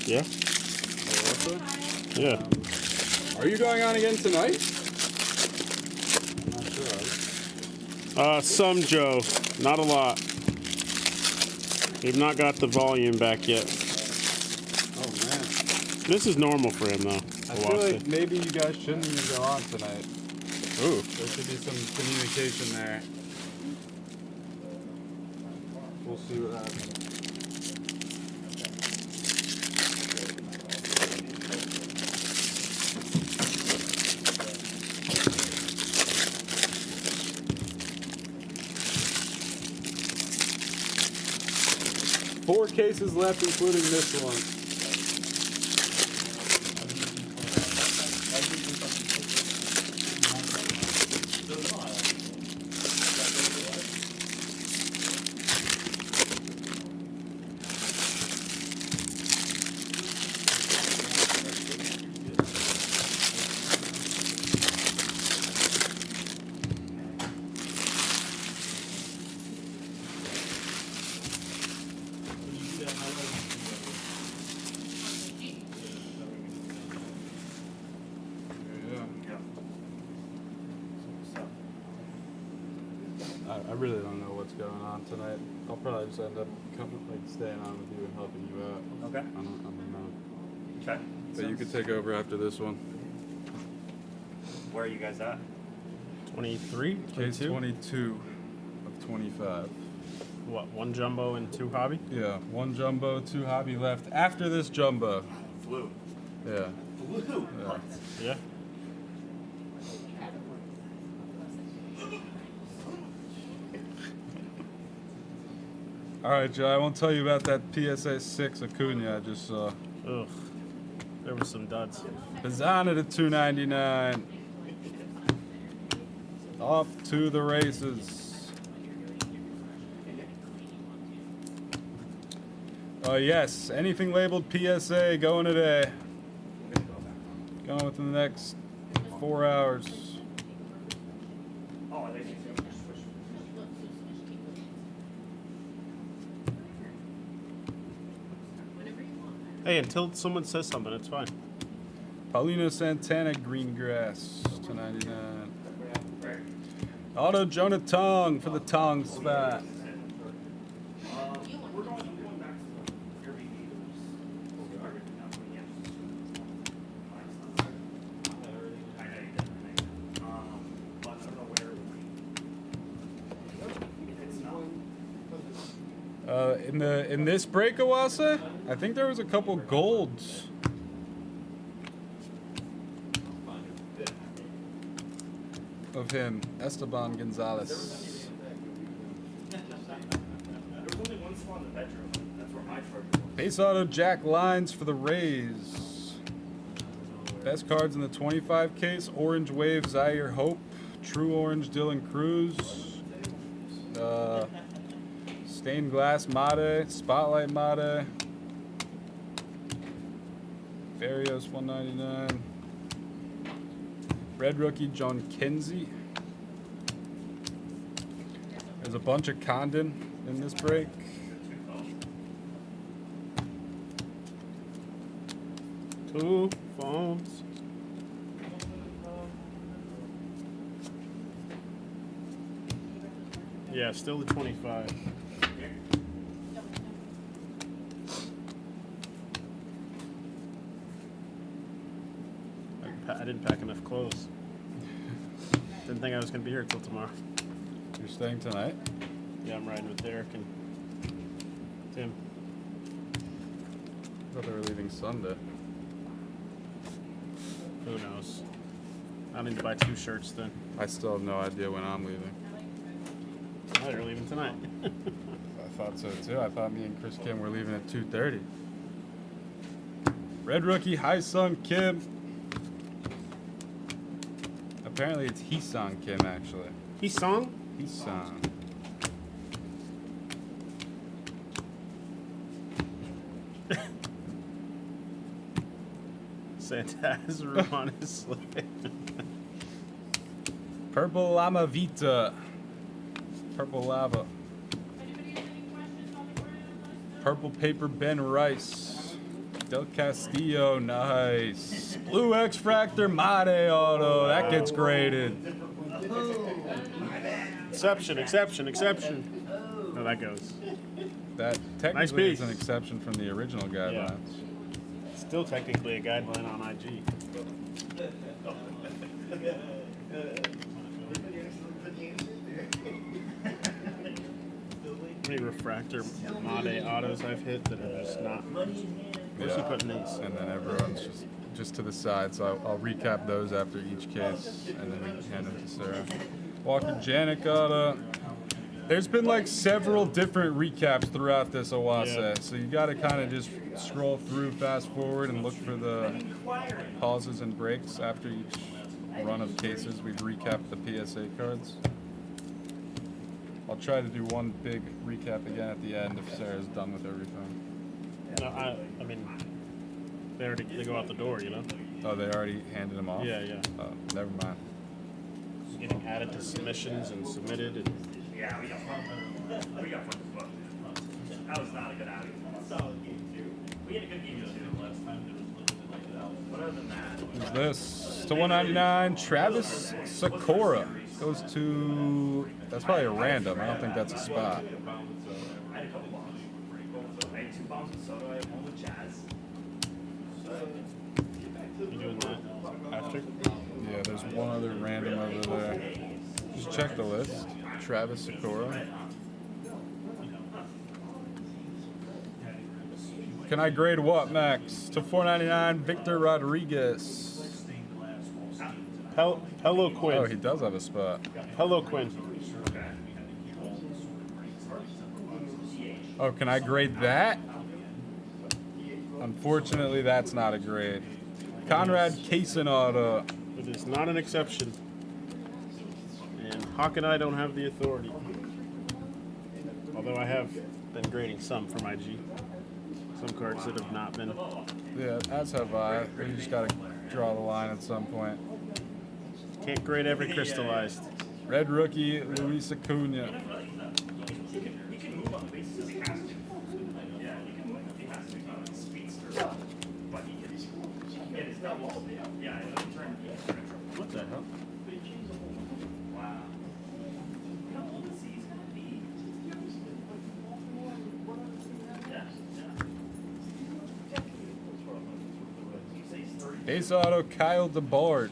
Yeah. Awase? Yeah. Are you going on again tonight? I'm not sure. Some, Joe. Not a lot. We've not got the volume back yet. Oh, man. This is normal for him, though. I feel like maybe you guys shouldn't even go on tonight. Ooh. There should be some communication there. We'll see what happens. Four cases left, including this one. really don't know what's going on tonight. I'll probably just end up staying on with you and helping you out. Okay. I don't know. Okay. But you could take over after this one. Where are you guys at? 23? Case 22? 22 of 25. What, 1 jumbo and 2 hobby? Yeah, 1 jumbo, 2 hobby left after this jumbo. Flu. Yeah. Flu. Yeah. Yeah. All right, Joe, I won't tell you about that PSA 6 Acuna I just saw. Ugh. There was some duds. Pizzana to 299. Off to the races. Oh yes, anything labeled PSA going today. Going within the next 4 hours. Oh, they need to switch. Hey, until someone says something, it's fine. Paulino Santana, green grass, 299. Auto Jonah Tong for the Tong spot. In this break, Awase, I think there was a couple golds. Of him, Esteban Gonzalez. There's only one spot in the bedroom. That's where my charger was. Base auto Jack Lines for the Rays. Best cards in the 25 case: Orange Wave Zaire Hope, True Orange Dylan Cruz, Stained Glass Mate, Spotlight Mate, Barrios 199. Red rookie John Kinsey. There's a bunch of Condon in this break. Two phones. Yeah, still the 25. I didn't pack enough clothes. Didn't think I was gonna be here till tomorrow. You're staying tonight? Yeah, I'm riding with Derek and Tim. I thought they were leaving Sunday. Who knows? I need to buy 2 shirts then. I still have no idea when I'm leaving. Oh, you're leaving tonight. I thought so too. I thought me and Chris Kim were leaving at 2:30. Red rookie Hai Sung Kim. Apparently it's Hee-Sung Kim actually. Hee-Sung? Hee-Sung. Santa has a room on his sleigh. Purple Lama Vita. Purple Lava. Purple Paper Ben Rice. Del Castillo, nice. Blue X-Fractor Mate Auto. That gets graded. Exception, exception, exception. No, that goes. That technically is an exception from the original guidelines. Yeah. Still technically a guideline on IG. How many refractor Made autos I've hit that are just not. Where's he putting these? And then everyone's just to the side. So I'll recap those after each case, and then we hand them to Sarah. Walker Janik auto. There's been like several different recaps throughout this Awase, Yeah. so you got to kind of just scroll through, fast forward, and look for the pauses and breaks after each run of cases. We've recapped the PSA cards. I'll try to do one big recap again at the end if Sarah's done with everything. No, I mean, they go out the door, you know? Oh, they already handed them off? Yeah, yeah. Oh, never mind. Getting added to submissions and submitted. And Yeah, we got fun as well. That was not a good outing. Solid game too. We had a good game too last time. But other than that, Who's this? To 199, Travis Sakura. Goes to. That's probably a random. I don't think that's a spot. I had a couple bombs. I had 2 bombs with Soto. I had 1 with Jazz. You doing that after? Yeah, there's one other random over there. Just check the list. Travis Sakura. Can I grade what, Max? To 499, Victor Rodriguez. Hello, Quinn. Oh, he does have a spot. Hello, Quinn. Oh, can I grade that? Unfortunately, that's not a grade. Conrad Kaysen auto. It is not an exception. And Hawk and I don't have the authority. Although I have been grading some from IG. Some cards that have not been. Yeah, as have I. We just gotta draw the line at some point. Can't grade every crystallized. Red rookie, Luis Acuna. What the hell? Base auto, Kyle DeBarge.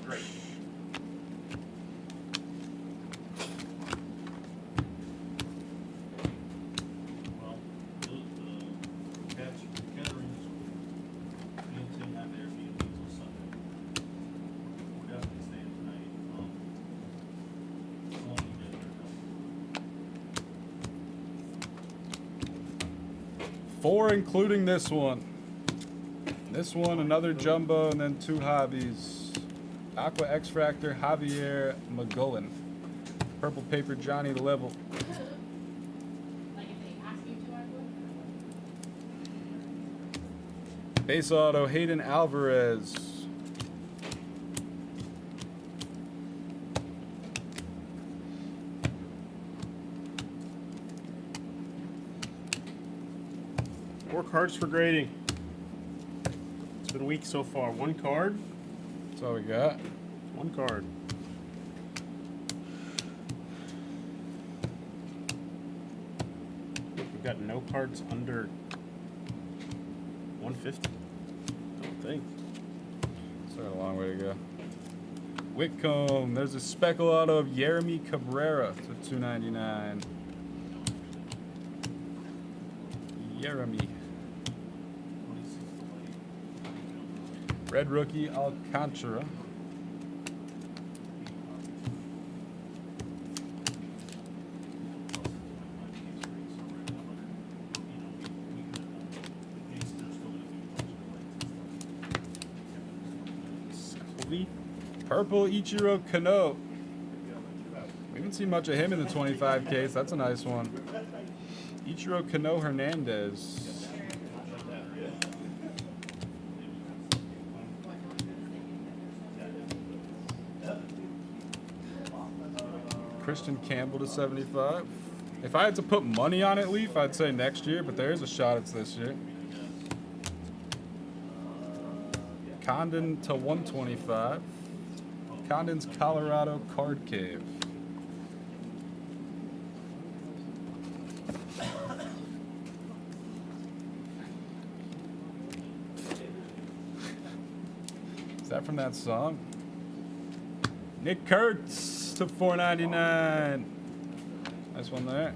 Four, including this one. This one, another jumbo, and then 2 hobbies. Aqua X-Fractor, Javier McGullen. Purple paper, Johnny Level. Base auto, Hayden Alvarez. Four cards for grading. It's been weak so far. 1 card. That's all we got. 1 card. We've got no cards under 150. Don't think. Still got a long way to go. Whitcomb. There's a speckle auto of Yeremy Cabrera to 299. Yeremy. Red rookie Alcantara. Purple Ichiro Kano. We haven't seen much of him in the 25 case. That's a nice one. Ichiro Kano Hernandez. Christian Campbell to 75. If I had to put money on it, Leaf, I'd say next year, but there's a shot it's this year. Condon to 125. Condon's Colorado Card Cave. Is that from that song? Nick Kurtz to 499. Nice one there.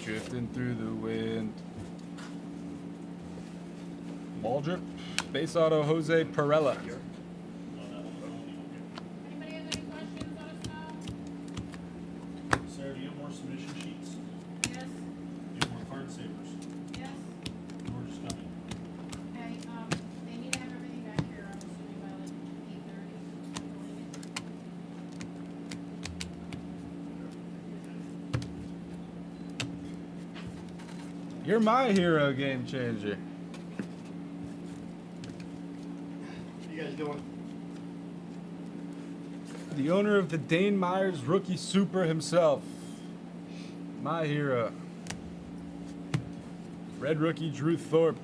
Drifting through the wind. Ball drip. Base auto Jose Perella. Sarah, do you have more submission sheets? Yes. Do you have more card savers? Yes. We're just coming. Okay, they need to have everything back here, I'm assuming by like 8:30. You're my hero, game changer. What you guys doing? The owner of the Dane Myers rookie super himself. My hero. Red rookie Drew Thorpe.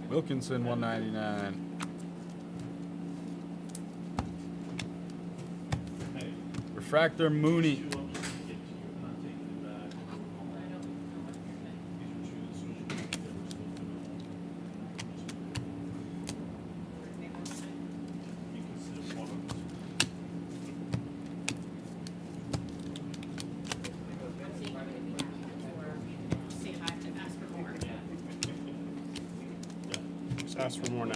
Wilkinson 199. Refractor Mooney. Just ask for more now.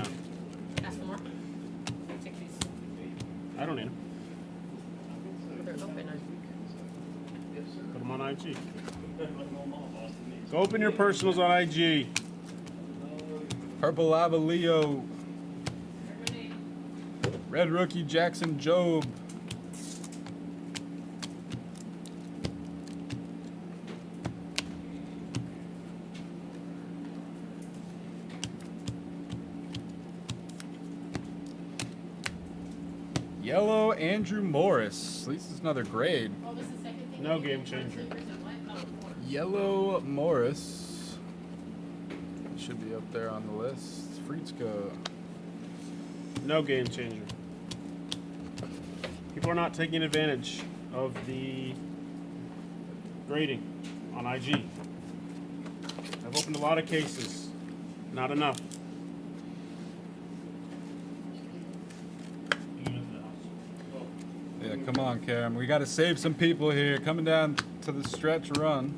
Ask for more. Take these. I don't need them. They're open. Put them on IG. Go open your personals on IG. Purple Lava Leo. Red rookie Jackson Jobe. Yellow Andrew Morris. At least it's another grade. Oh, this is the second thing. No game changer. Yellow Morris. Should be up there on the list. Fritzko. No game changer. People are not taking advantage of the grading on IG. I've opened a lot of cases. Not enough. Yeah, come on, Karen. We got to save some people here. Coming down to the stretch run.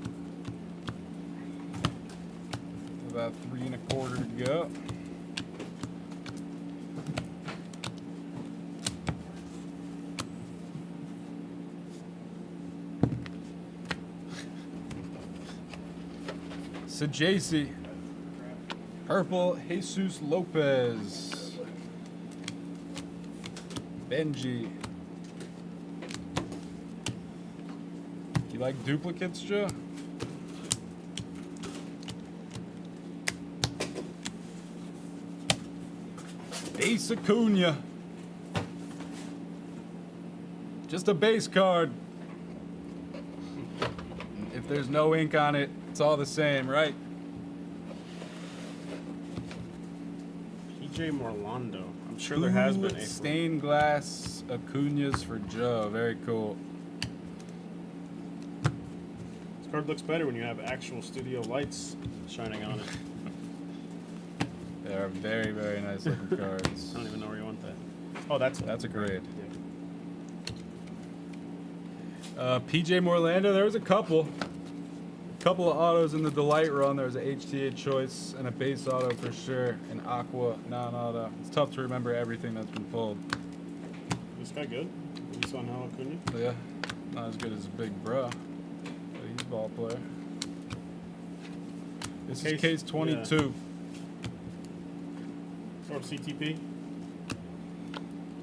About 3 1/4 to go. Sajasi. Purple Jesus Lopez. Benji. You like duplicates, Joe? Ace Acuna. Just a base card. If there's no ink on it, it's all the same, right? PJ Morlando. I'm sure there has been a stained glass Acunas for Joe. Very cool. This card looks better when you have actual studio lights shining on it. They are very, very nice looking cards. I don't even know where you want that. Oh, that's a grade. PJ Morlando, there was a couple of autos in the Delight run. There was a HTA choice and a base auto for sure, an Aqua non-auto. It's tough to remember everything that's been pulled. This guy good? You saw Noah Acuna? Yeah, not as good as Big Bruh, but he's a ball player. This is case 22. Or CTP.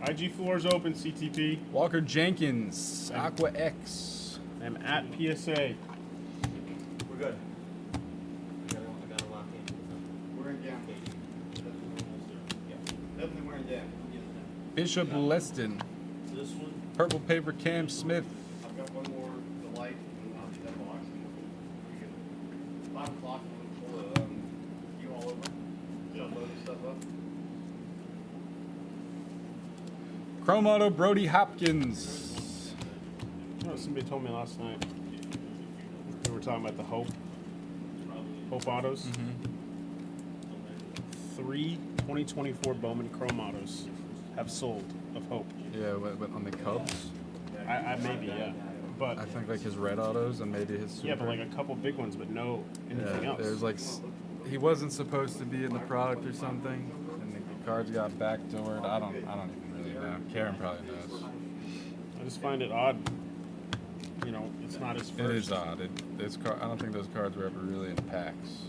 IG floor is open, CTP. Walker Jenkins, Aqua X. I'm at PSA. We're good. We're in down. Definitely we're in down. Bishop Leston. This one? Purple paper Cam Smith. I've got one more Delight and I'll get that box. We can 5 o'clock for you all over. Start loading stuff up. Chrome Auto Brody Hopkins. Oh, somebody told me last night. We were talking about the Hope Autos. 3 2024 Bowman Chrome Autos have sold of Hope. Yeah, on the Cubs. I maybe, yeah. But I think like his red autos and maybe his super. yeah, but like a couple big ones, but no anything else. There's like he wasn't supposed to be in the product or something, and the cards got backdoored. I don't even really know. Karen probably knows. I just find it odd. You know, it's not his first. It is odd. I don't think those cards were ever really in packs.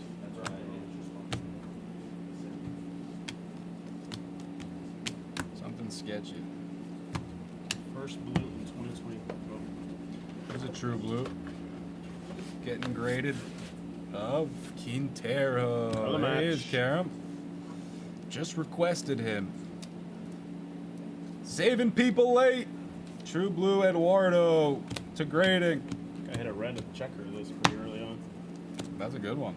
Something sketchy. First blue in 2020. There's a true blue. Getting graded. of Quintero. For the match. Here's Karam. Just requested him. Saving people late. True Blue Eduardo to grading. I hit a red checker this pretty early on. That's a good one.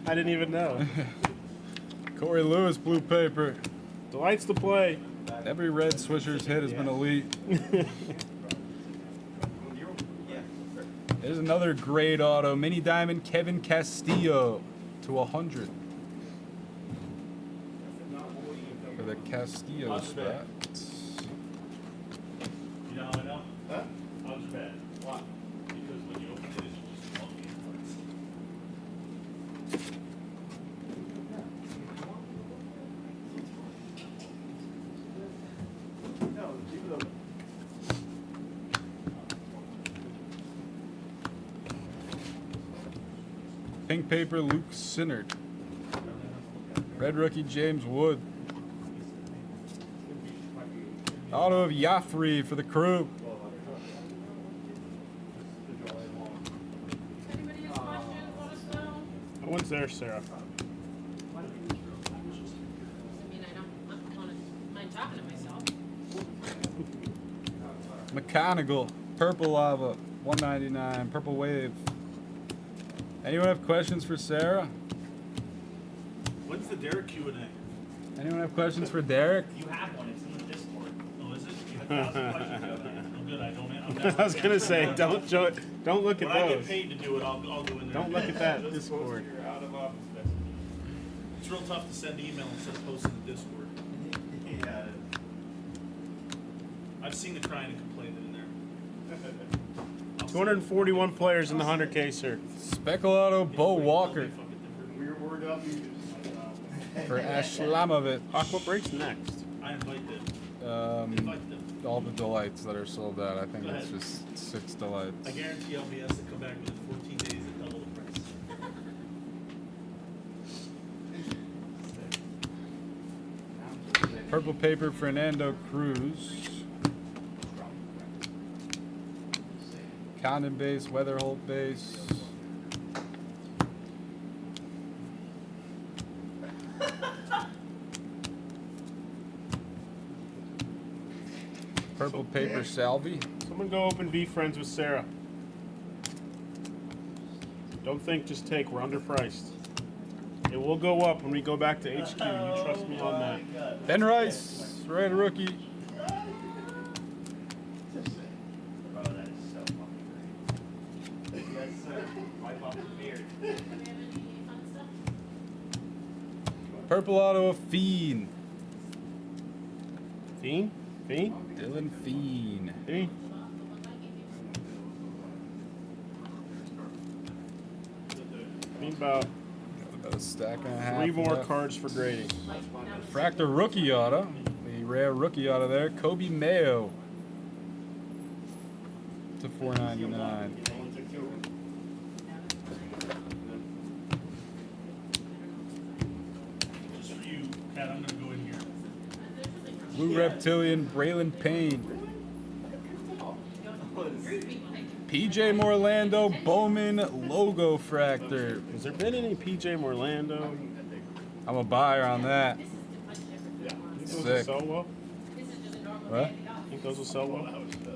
I didn't even know. Corey Lewis, blue paper. Delights to play. Every red Swisher's hit has been elite. There's another great auto. Mini Diamond Kevin Castillo to 100. For the Castillo spot. You know how I know? Huh? I was bad. Why? Because when you open it, it's just funky. No, keep it open. Pink paper Luke Sinnert. Red rookie James Wood. Auto of Yafri for the crew. Anybody has questions, let us know. That one's there, Sarah. I mean, I don't mind talking to myself. Mechanical. Purple Lava. 199. Purple Wave. Anyone have questions for Sarah? When's the Derek Q&A? Anyone have questions for Derek? You have one. It's in the Discord. Oh, is it? You have 1,000 questions. Oh, good. I don't. I was gonna say, don't show it. Don't look at When I get those. paid to do it, I'll go in there. Don't look at that Discord. You're out of office. It's real tough to send email instead of posting the Discord. Yeah. I've seen the crying and complaining in there. 241 players in the 100K, sir. Speculado Bo Walker We're word up. You just for Ashlamovich. Aqua breaks next. I invite them. Invite them. All the delights that are sold out. I think Go it's ahead. just 6 delights. I guarantee LBS to come back within 14 days at double the price. Purple paper Fernando Cruz. Condon base, Weatherholt base. Purple paper Salvi. Someone go open Be Friends with Sarah. Don't think, just take. We're underpriced. It will go up when we go back to HQ. You trust me on that. Ben Rice, red rookie. Purple auto of Fiend. Fiend? Fiend? Dylan Fiend. Fiend? Fiend about a stack and a half. 3 more left. cards for grading. Fractor rookie auto. The rare rookie auto there. Kobe Mayo. To $4.99. Just for you, Kat, I'm gonna go in here. Blue Reptilian Braylon Payne. PJ Morlando Bowman logo fractor. Has there been any PJ Morlando? I'm a buyer on that. Think those will Sick. sell well? What? Think those will sell well?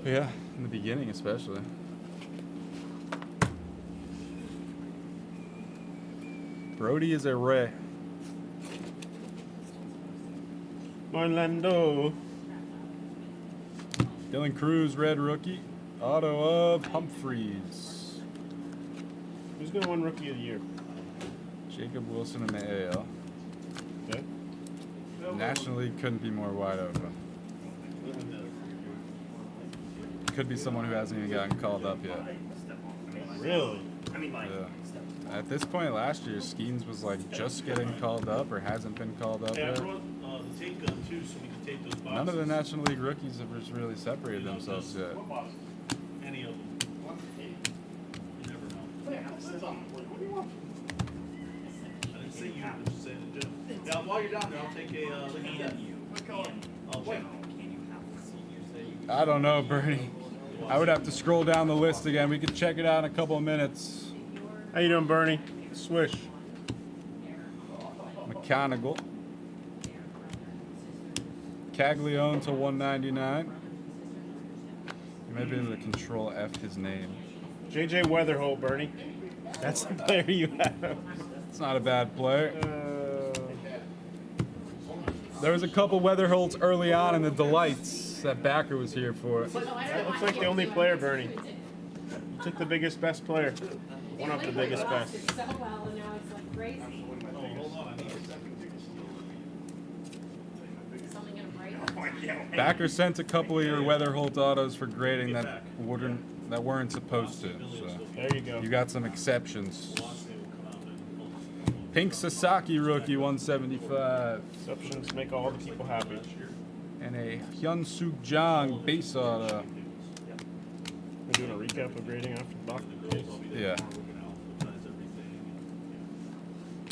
Yeah, in the beginning especially. Brody is a Ray. Morlando. Dylan Cruz, red rookie. Auto of Humphreys. Who's going to win Rookie of the Year? Jacob Wilson in the AL. Okay. National League couldn't be more wide open. Could be someone who hasn't even gotten called up yet. Really? Yeah. At this point last year, Skeens was like just getting called up or hasn't been called up Hey, I yet. brought the tape gun too, so we can tape those boxes. None of the National League rookies have just really separated themselves yet. Any of them. You never know. What do you want? I didn't say you, I just said it, Jim. Yeah, while you're down there, I'll take a look at that. What color? I'll check. I don't know, Bernie. I would have to scroll down the list again. We could check it out in a couple of minutes. How you doing, Bernie? Swish. Mechanical. Caglione to 199. You might be able to control F his name. JJ Weatherholt, Bernie. That's the player you have. It's not a bad player. There was a couple Weatherholts early on in the Delights that Backer was here for. That looks like the only player, Bernie. You took the biggest, best player. One of the biggest, best. So well, and now it's like crazy. Something gonna break? Backer sent a couple of your Weatherholt autos for grading that weren't supposed to. So There you go. you got some exceptions. Pink Sasaki rookie 175. Exceptions make all the people happy. And a Hyun-Suk Jang base auto. We're doing a recap of grading after the box. Yeah.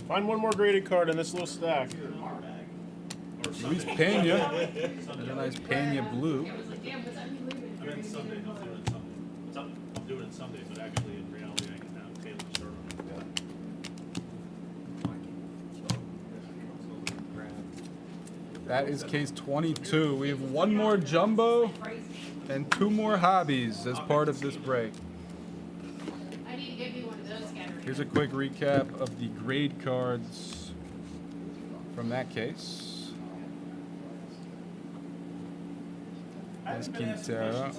Find one more graded card in this little stack. Luis Pena. There's a nice Pena blue. I'm in Sunday. I'm doing it Sunday, but actually in reality I can now Taylor start on it. That is case 22. We have one more jumbo and two more hobbies as part of this break. I need to give you one of those, Gatorade. Here's a quick recap of the grade cards from that case. Nice Quintero.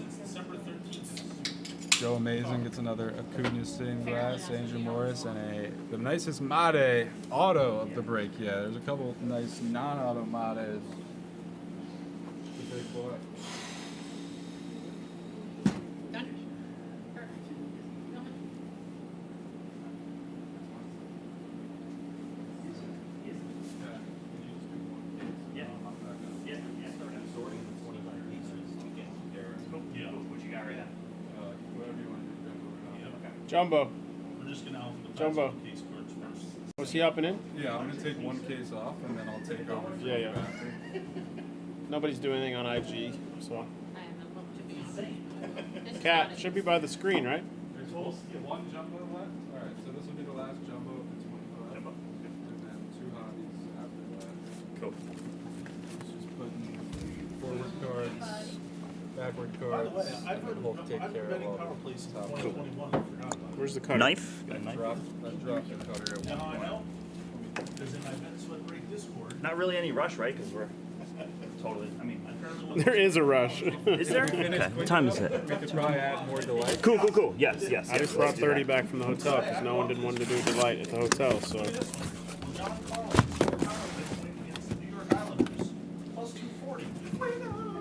Joe Amazing gets another Acuna stained glass, Angel Morris, and the nicest Made auto of the break. Yeah, there's a couple nice non-auto Mades. The big boy. Done. Perfect. Coming. Yeah, what you got right now? Whatever you want to do. Jumbo. We're just gonna Jumbo. case cards first. Was he hopping in? Yeah, I'm gonna take one case off and then I'll take over. Yeah, yeah. Nobody's doing anything on IG, so. I have no hope to be honest. Cat should be by the screen, right? There's one jumbo left. All right, so this will be the last jumbo of the 25, and then two hobbies after that. Cool. Just putting forward cards, backward cards, and then we'll take care of all the top. Where's the cutter? Knife? I dropped the cutter at Now one I point. know, because in my bet sweat break Discord, Not really any rush, right? Because we're totally, I mean, There is a rush. is there? We finished Okay. What quick time is enough, it? We could probably add more delight. Cool, cool, cool. Yes, yes. I yes, just let's brought do 30 that. back from the hotel because no one didn't want to do delight at the hotel, so. John Carl, against the New York Islanders, plus 240.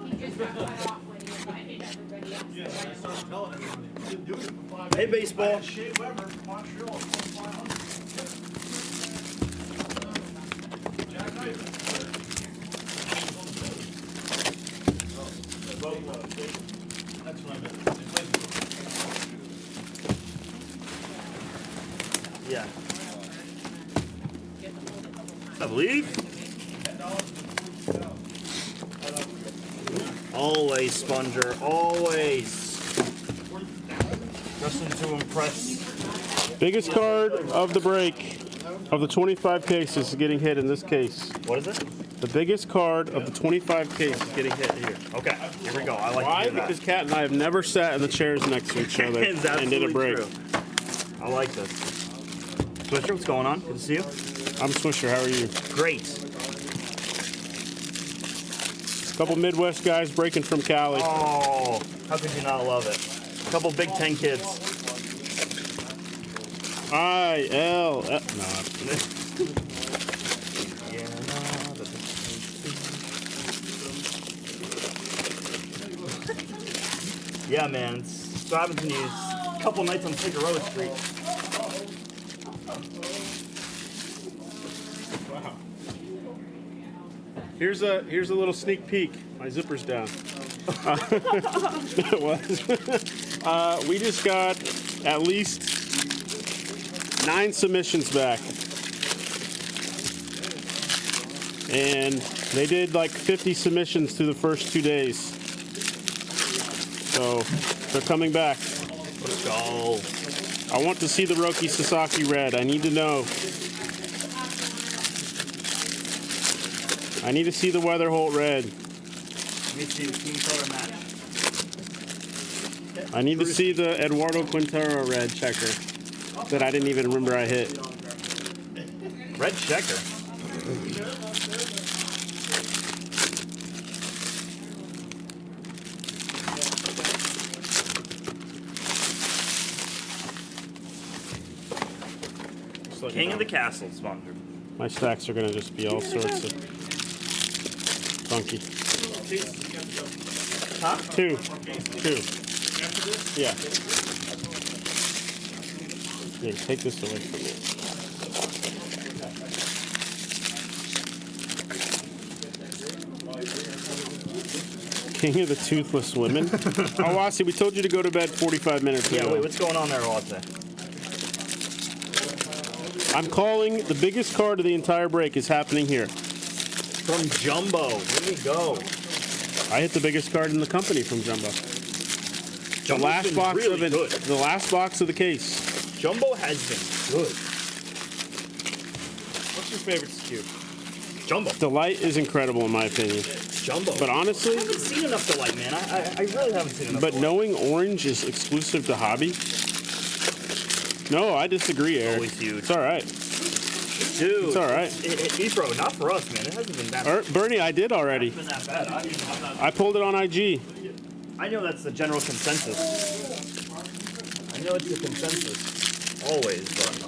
He just got cut off when he invited everybody else. Yeah, I started telling everybody, we didn't do it for 5 Hey, years. baseball. I had Shea Weber from Montreal, plus 500. Jack Knight. That's what I meant. They played Yeah. I believe. Always, Sponger. Always. Justin to impress. Biggest card of the break of the 25 cases is getting hit in this case. What is it? The biggest card of the 25 cases is getting hit here. Okay, here we go. I like Why? to hear that. Because Kat and I have never sat in the chairs next to each other It's and did a absolutely break. true. I like this. Swisher, what's going on? Good to see you. I'm Swisher. How are you? Great. Couple Midwest guys breaking from Cali. Oh, how could you not love it? A couple Big Ten kids. IL. No. Yeah, man. It's what happens when you a couple nights on Figueroa Street. Here's a little sneak peek. My zipper's down. It was. We just got at least 9 submissions back, and they did like 50 submissions through the first 2 days. So they're coming back. Let's go. I want to see the Roki Sasaki red. I need to know. I need to see the Weatherholt red. Let me see the team color match. I need to see the Eduardo Quintero red checker that I didn't even remember I hit. Red checker. King of the Castle sponsor. My stacks are gonna just be all sorts of funky. Huh? Two. Yeah. Yeah, take this away from me. King of the Toothless Women. Awasi, we told you to go to bed 45 minutes ago. Yeah, wait, what's going on there, Awasi? I'm calling the biggest card of the entire break is happening here. From Jumbo. Here we go. I hit the biggest card in the company from Jumbo. Jumbo's The last been box really of good. the last box of the case. Jumbo has been good. What's your favorite SKU? Jumbo. Delight is incredible in my opinion. Jumbo. But honestly, I haven't seen enough Delight, man. I really haven't seen enough. but Delight. knowing orange is exclusive to hobby. No, I disagree, Eric. Always huge. It's all right. Dude, It's all right. Ebro, not for us, man. It hasn't been that. Bernie, I did already. It's been that bad. I pulled it on IG. I know that's the general consensus. I know it's the consensus. Always, but.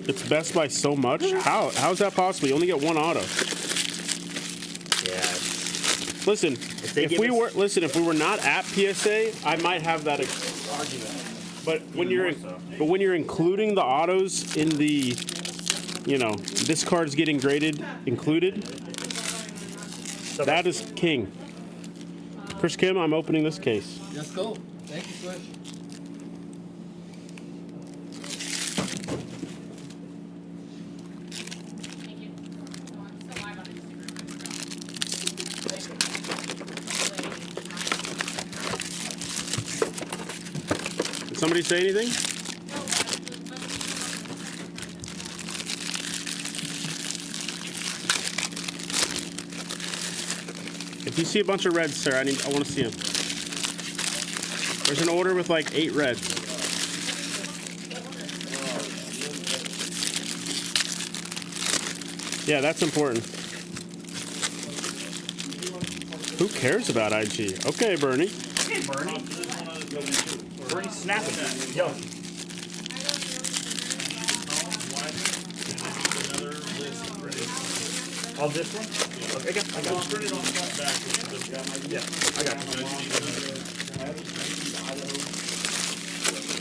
It's best by so much. How's that possible? You only get one auto. Yeah. Listen, if we were not at PSA, I might have that argument. But when you're including the autos in the, this card's getting graded included, that is king. Chris Kim, I'm opening this case. Let's go. Thank you, Swish. Did somebody say anything? If you see a bunch of reds, sir, I want to see them. There's an order with like 8 reds. Yeah, that's important. Who cares about IG? Okay, Bernie. Hey, Bernie. Bernie's snapping. Yo. All this one? Okay, I got it. Yeah, I got it.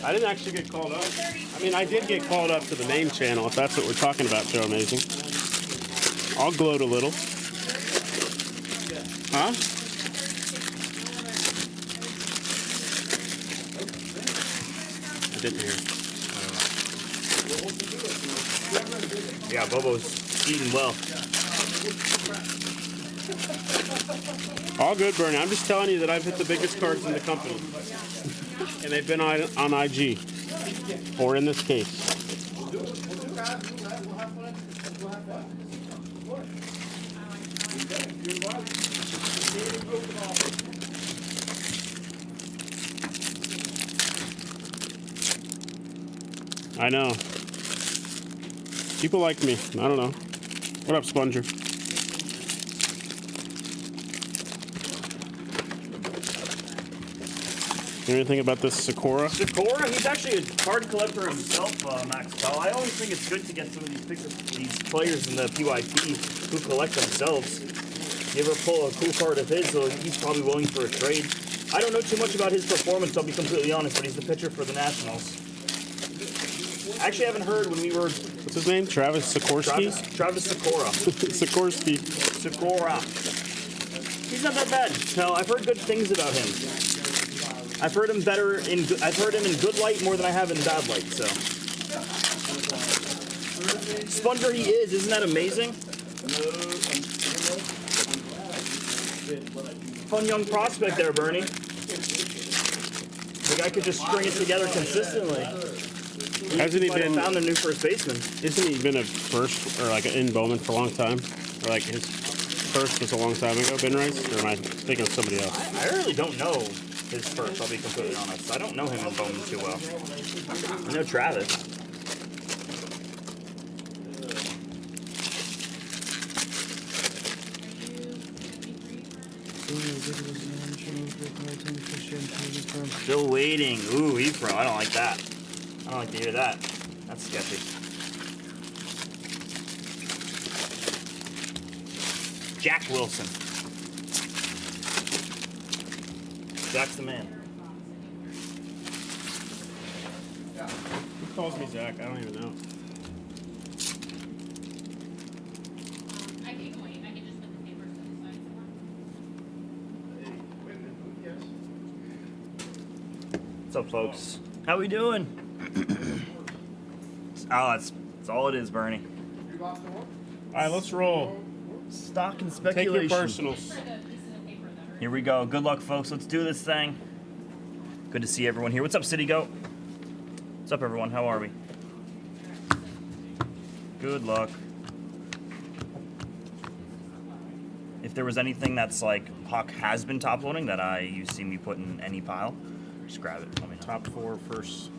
I didn't actually get called up. I mean, I did get called up to the main channel, if that's what we're talking about, Joe Amazing. I'll gloat a little. Huh? I didn't hear. Yeah, Bobo's eating well. All good, Bernie. I'm just telling you that I've hit the biggest cards in the company. And they've been on IG. Or in this case. I know. People like me. I don't know. What up, Sponger? Anything about this Sakura? Sakura, he's actually a card collector himself, Max Pell. I always think it's good to get some of these players in the PYT who collect themselves. You ever pull a cool card of his, so he's probably willing for a trade. I don't know too much about his performance, I'll be completely honest, but he's the pitcher for the Nationals. I actually haven't heard when we were... What's his name? Travis Sikorsky? Travis Sakura. Sikorsky. Sakura. He's not that bad. No, I've heard good things about him. I've heard him I've heard him in good light more than I have in bad light, so. Sponger he is, isn't that amazing? Fun young prospect there, Bernie. The guy could just string it together consistently. Hasn't he been found a new first baseman? Isn't he been a first or like in Bowman for a long time? Or like his first was a long time ago, Ben Rice? Or am I thinking of somebody else? I really don't know his first, I'll be completely honest. I don't know him in Bowman too well. I know Travis. Still waiting. Ooh, Ephraim. I don't like that. I don't like to hear that. That's sketchy. Jack Wilson. Jack's the man. Who calls me Zach? I don't even know. I can wait. I can just put the papers to the side somewhere. What's up, folks? How we doing? Oh, that's all it is, Bernie. All right, let's roll. Stock and Take speculation. your personals. Here we go. Good luck, folks. Let's do this thing. Good to see everyone here. What's up, City Goat? What's up, everyone? How are we? Good luck. If there was anything that's like Hawk has been top loading that you see me put in any pile, just grab it. Let me know. Top 4 first.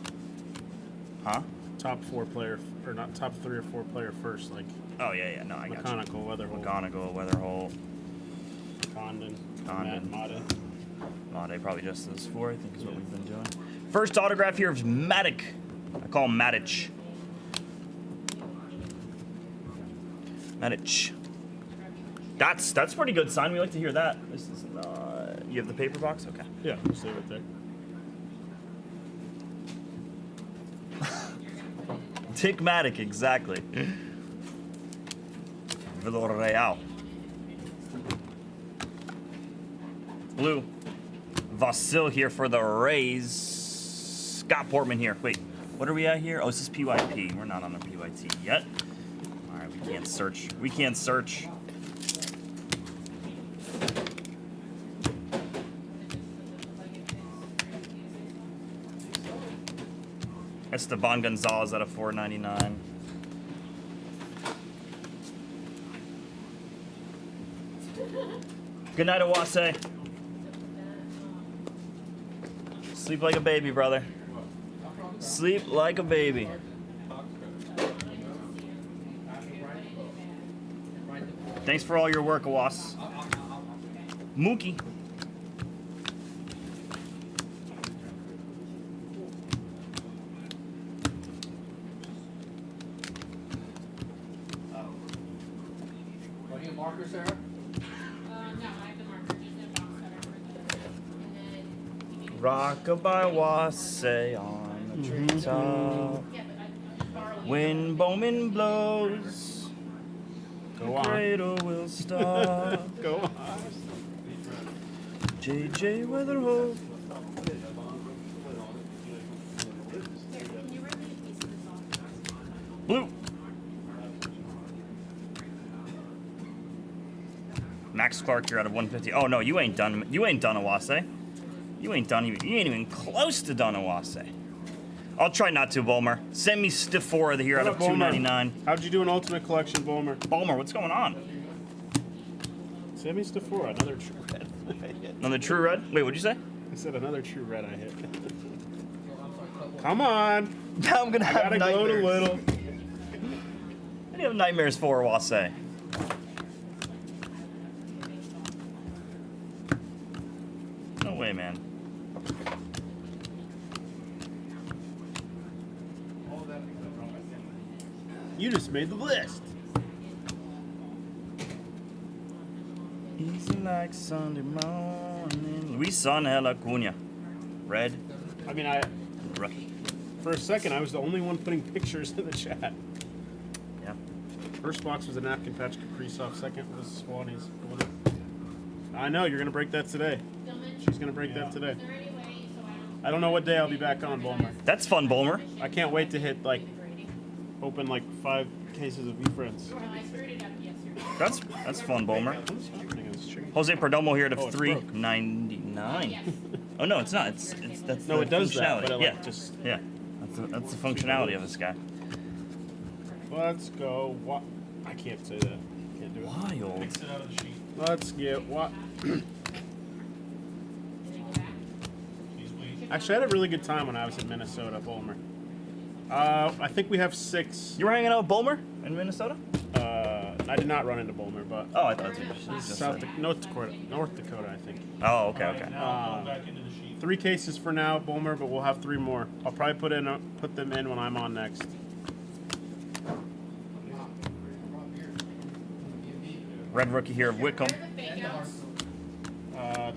Huh? Top 4 player, or not top 3 or 4 player first, like. Oh yeah, no, I got McConaughey, Weatherholt. McConaughey, Weatherholt. Condon. Made probably just those 4, I think is what we've been doing. First autograph here of Matic. I call him Matic. Matic. That's pretty good sign. We like to hear that. This is you have the paper box? Okay. Yeah, save it there. Tick Matic, exactly. Villarreal. Blue. Vasil here for the Rays. Scott Portman here. Wait, what are we at here? Oh, this is PYP. We're not on the PYT yet. All right, we can't search. We can't search. Esteban Gonzalez at a $4.99. Good night, Awase. Sleep like a baby, brother. Sleep like a baby. Thanks for all your work, Awas. Mookie. Marker, Sarah? No, I have the marker. Just a box cutter for the. Rockabye Wase on the treetop. When Bowman blows, Go the on. cradle will stop. Go on. JJ Weatherholt. Blue. Max Clark, you're out of 150. Oh no, you ain't done. You ain't done, Awase. You ain't done. You ain't even close to done, Awase. I'll try not to, Bulmer. Send me stiff 4 of the here out of 299. How'd you do an ultimate collection, Bulmer? Bulmer, what's going on? Send me stiff 4, another true red. Another true red? Wait, what'd you say? I said another true red I hit. Come on. Now I'm gonna have I gotta gloat a nightmares. little. I do have nightmares for Awase. No way, man. You just made the list. Easy like Sunday morning. Luis Angel Acuna. Red. I mean, Rookie. for a second, I was the only one putting pictures in the chat. Yeah. First box was a napkin patch Kaprizov. Second was Swannies. I know, you're going to break that today. She's going to break that today. I don't know what day I'll be back on, Bulmer. That's fun, Bulmer. I can't wait to hit, like, open, like, 5 cases of E-Friends. No, I screwed it up yesterday. That's fun, Bowmer. Jose Perdomo here at Oh, it's 399. Oh no, it's not. It's that's No, the it does that, functionality. but it, yeah, like, just- yeah. That's the functionality of this guy. Let's go. What? I can't say that. Can't do it. Wild. Takes it out of the sheet. Let's get what? Please wait. Actually, I had a really good time when I was in Minnesota, Bowmer. I think we have 6. You were hanging out with Bowmer in Minnesota? I did not run into Bowmer, but Oh, I thought it was North Dakota, I think. Oh, okay, okay. Now going back into the sheet. 3 cases for now, Bowmer, but we'll have 3 more. I'll probably put them in when I'm on next. Red rookie here of Whitcomb.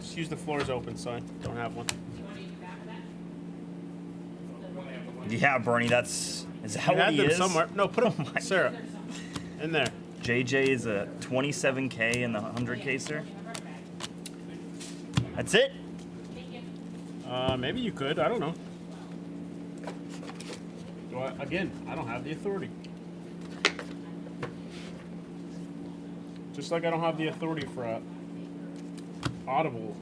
Just use the floors open sign. Don't have one. Yeah, Bernie, is that You what had he them is? somewhere. No, put them, Sarah, in there. JJ is a 27K in the 100K, sir. That's it? Maybe you could. I don't know. Again, I don't have the authority. Just like I don't have the authority for Audible.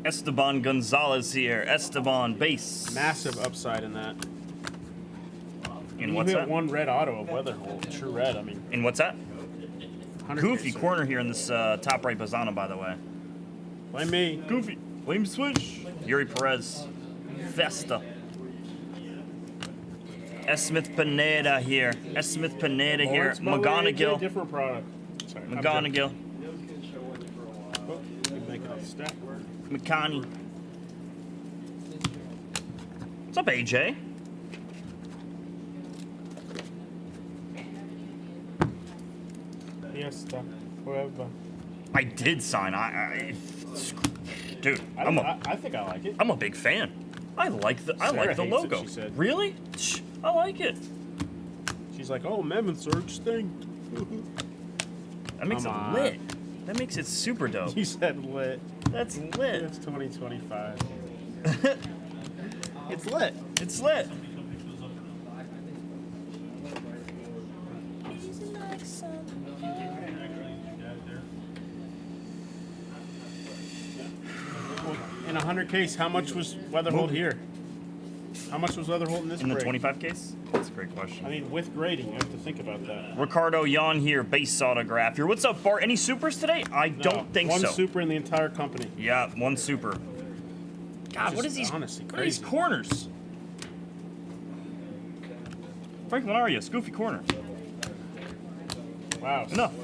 Esteban Gonzalez here. Esteban base. Massive upside in that. In You what's hit that? 1 red auto of Weatherhold. True red, I mean. In what's that? 100K, Goofy sir. corner here in this top right Bazano, by the way. Blame me. Goofy. Blame switch. Yuri Perez. Festa. S. Smith Pineda here. S. Smith Pineda here. Lawrence Bowen, McGonigal. different product. Sorry, I'm McGonigal. Oh, you make it a stack. McConney. What's up, AJ? Yes, whoever. I did sign. Dude, I think I like it. I'm a big fan. I like the Sarah like the hates it, logo. she said. Really? I like it. She's like, oh, Mem and Surge thing. That makes Come it on. lit. That makes it super dope. You said lit. That's lit. It's 2025. It's lit. It's lit. In a 100 case, how much was Weatherhold here? How much was Weatherhold in this In the break? 25 case? That's a great question. I mean, with grading, you have to think about that. Ricardo Yon here, base autograph here. What's up, Bart? Any supers today? I don't think one so. One super in the entire company. Yeah, 1 super. God, what is these? Honestly, What are these crazy. corners? Franklin Arias, goofy corner. Wow. Enough.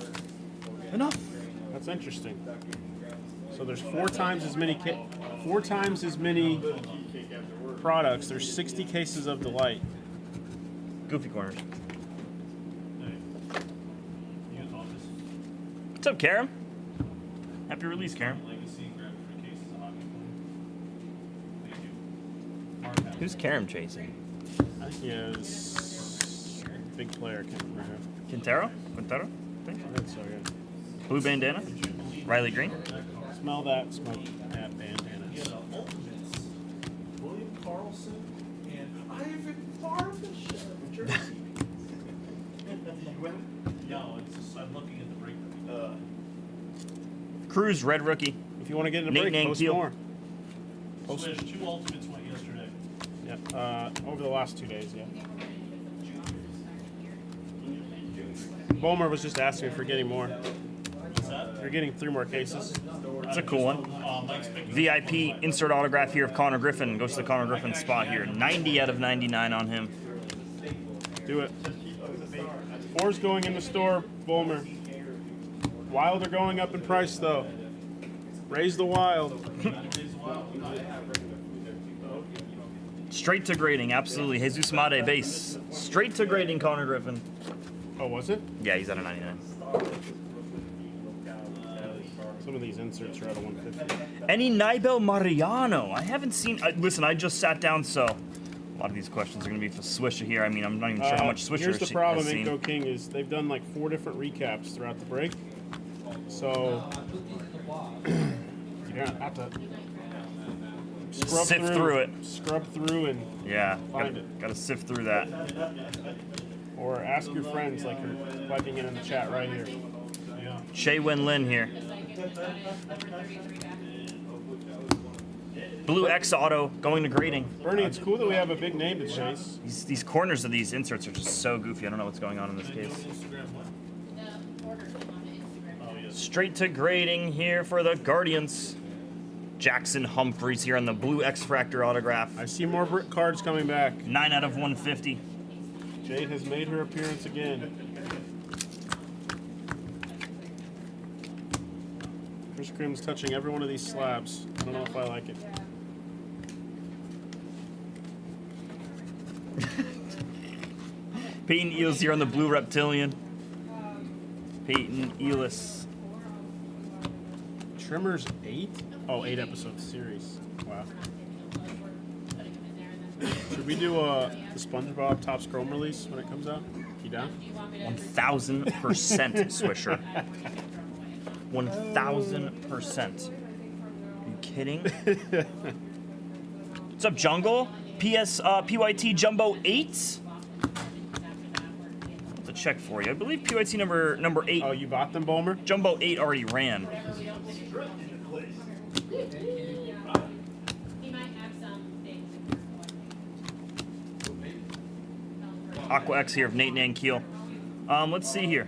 Enough. That's interesting. So there's 4 times as many 4 times as many products. There's 60 cases of Delight. Goofy corners. You guys want this? What's up, Karen? Happy release, Karen. Legacy, grab 3 cases of hockey for me. Thank you. Mark has Who's Karen chasing? I think he is a big player. I can't remember who. Quintero? Quintero? I think so, yeah. Blue bandana? Riley Green? Smell that. Smell that bandana. William Carlson and Ivan Barbashev of Jersey. No, it's just, I'm looking at the break. Cruz, red rookie. If you want to get in a Nate break, Nang post Peel. more. So there's 2 ultimates went yesterday. Yeah, over the last 2 days, yeah. Bowmer was just asking for getting more. What's that? You're getting 3 more cases. It's a cool one. Mike's picking VIP insert autograph here of Connor Griffin. Goes to the Connor Griffin spot here. 90 out of 99 on him. Do it. 4's going in the store, Bowmer. Wild are going up in price, though. Raise the wild. Straight to grading, absolutely. Jesus Made base. Straight to grading, Connor Griffin. Oh, was it? Yeah, he's at a 99. Some of these inserts are out of 150. Any Nibel Mariano? I haven't seen. Listen, I just sat down, so a lot of these questions are going to be for Swisher here. I mean, I'm not even sure how much Swisher Here's the problem, has seen. Inko King, is they've done like 4 different recaps throughout the break. So you're gonna have to Sift through it. Scrub through and Yeah, find it. gotta sift through that. Or ask your friends like you're typing it in the chat right here. Shea Wen Lin here. Blue X Auto going to grading. Bernie, it's cool that we have a big name to chase. These corners of these inserts are just so goofy. I don't know what's going on in this case. Straight to grading here for the Guardians. Jackson Humphreys here on the blue X-Fractor autograph. I see more brick cards coming back. 9 out of 150. Jade has made her appearance again. Chris Cream's touching every one of these slabs. I don't know if I like it. Peyton Eels here on the blue Reptilian. Peyton Elis. Trimmers 8? Oh, 8 episode series. Wow. Should we do the SpongeBob Topps Chrome release when it comes out? You down? 1000% Swisher. 1000%. Are you kidding? What's up, Jungle? PYT Jumbo 8? I'll have to check for you. I believe PYT number 8. Oh, you bought them, Bowman? Jumbo 8 already ran. Aqua X here of Nate Nankeel. Let's see here.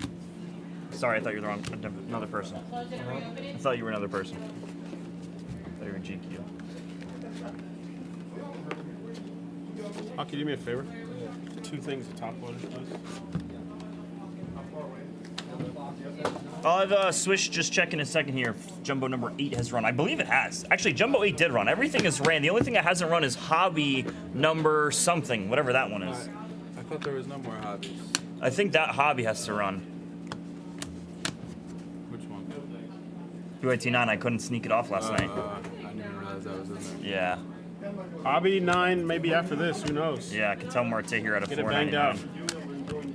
Sorry, I thought you were another person. I thought you were another person. I thought you were GQ. Hockey, do me a favor. 2 things of top loaders, please. I'll have Swish just check in a second here if Jumbo number 8 has run. I believe it has. Actually, Jumbo 8 did run. Everything has ran. The only thing that hasn't run is Hobby number something, whatever that one is. I thought there was no more hobbies. I think that Hobby has to run. Which one? UIT9, I couldn't sneak it off last night. I didn't even realize that was in there. Yeah. Hobby 9, maybe after this, who knows? Yeah, I can tell Marte here out of Get it banged out. $4.99.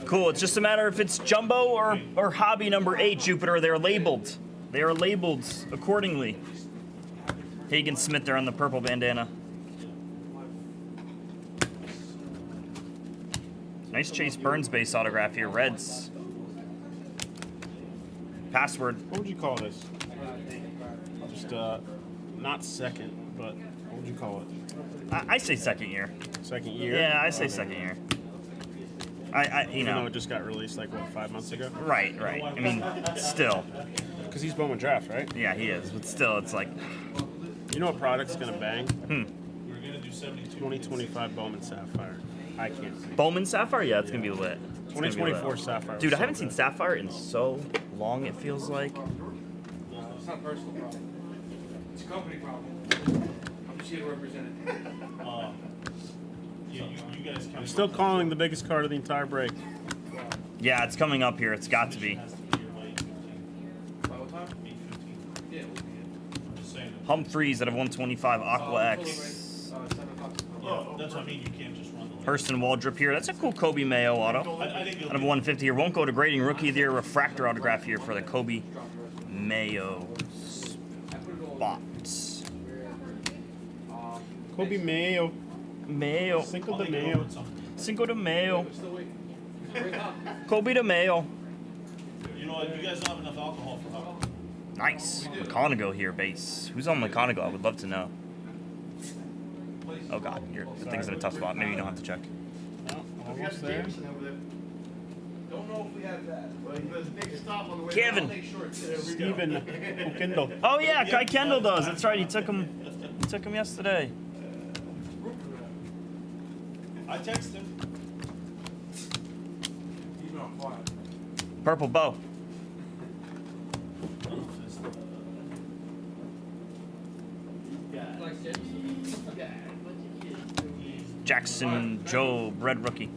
Cool, it's just a matter if it's Jumbo or Hobby number 8, Jupiter. They're labeled. They are labeled accordingly. Hagen Smith there on the purple bandana. Nice Chase Burns base autograph here, Reds. Password. What would you call this? Just, not second, but what would you call it? I say second year. Second year? Yeah, I say second year. You Even know. though it just got released like, what, 5 months ago? Right. I mean, still. Because he's Bowman draft, right? Yeah, he is. But still, it's like. You know what product's gonna bang? We're gonna do 72. 2025 Bowman Sapphire. I can't see. Bowman Sapphire? Yeah, it's gonna be lit. It's gonna be 2024 lit. Sapphire. Dude, I was haven't so seen good. Sapphire in so long, it feels like. It's not a personal problem. It's a company problem. I'm just here to represent it. You guys I'm still calling the biggest card of the entire break. Yeah, it's coming up here. It's got to be. Humphreys out of 125, Aqua X. That's what I mean. You can't just run the Hurston Waldrop here. That's a cool Kobe Mayo auto. Out of 150 here. Won't go to grading. Rookie of the year refractor autograph here for the Kobe Mayo spots. Kobe Mayo. Mayo. Cinco de Mayo. Cinco de Mayo. Kobe de Mayo. You know what? You guys don't have enough alcohol for hockey. Nice. McConaughey here, base. Who's on McConaughey? I would love to know. Oh god, the thing's in a tough spot. Maybe you don't have to check. No, almost there. Don't know if we have that. Well, you better make a stop on the way Kevin. down. Make sure it's there. Steven Kendall. Oh yeah, Kai Kendall does. That's right. He took him yesterday. I texted him. He's not quiet. Purple bow. Jackson Joe, red rookie.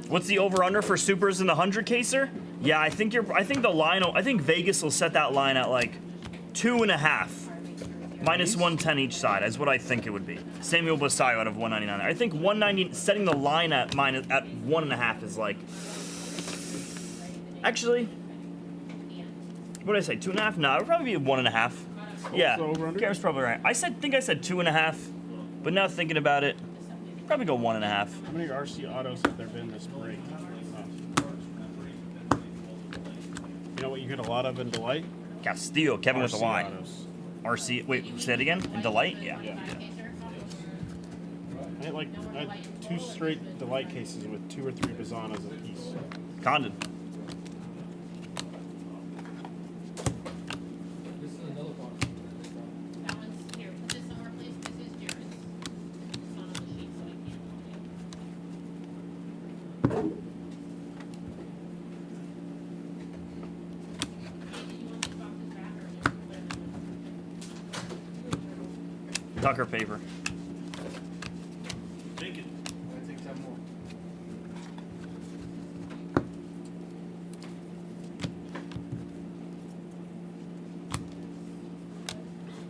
What's the over/under for supers in the 100 caser? Yeah, I think the line. I think Vegas will set that line at like 2.5. Minus 110 each side is what I think it would be. Samuel Basayo out of 199. I think 190. Setting the line at 1.5 is like. Actually, what did I say? 2.5? No, it would probably be 1.5. Yeah, Gary's probably right. I think I said 2.5, but now thinking about it, probably go 1.5. How many RC autos have there been this break? You know what you get a lot of in Delight? Castillo, Kevin with the RC Y. autos. RC, wait, say it again? In Delight? Yeah. I had 2 straight Delight cases with 2 or 3 Bizanas apiece. Condon. That one's here. Put this somewhere, please. This is Jared's. It's not on the sheet, so I can't hold it. Tucker paper. Take it. I take 10 more.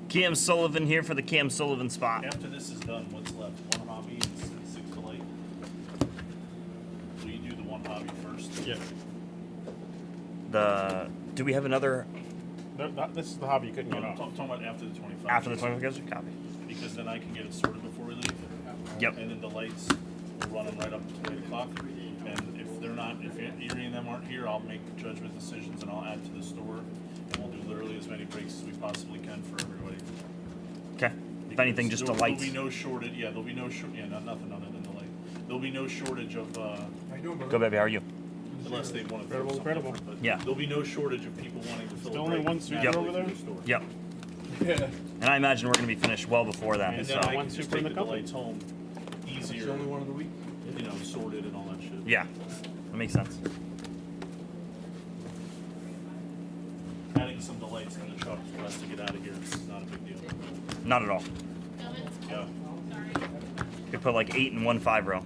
Cam Sullivan here for the Cam Sullivan spot. After this is done, what's left? 1 hobby and 6 Delight. Will you do the 1 hobby first? Yeah. Do we have another? This is the hobby you couldn't No, get I'm off. talking about after the 25. After the 25 goes, copy. Because then I can get it sorted before we leave. Yep. And then the lights will run them right up to 8 o'clock. And if they're not, if any of them aren't here, I'll make judgment decisions and I'll add to the store. And we'll do literally as many breaks as we possibly can for everybody. Okay. If anything, just the lights. There'll be no shortage. Yeah, there'll be no shortage. Yeah, nothing other than the light. There'll be no shortage of. How you doing, brother? Go, baby. How are you? Unless they want to throw something Incredible. different, but Yeah. There'll be no shortage of people wanting to fill. Still a only break one super naturally over there? through the store. Yep. Yeah. And I imagine we're going to be finished well before then. And So then I one can just super in take the the company. lights home easier. It's the only one of the week. You know, sorted and all that shit. yeah, that makes sense. Adding some delights in the truck for us to get out of here is not a big deal. Not at all. Yeah. Could put like 8 in 1 5-row.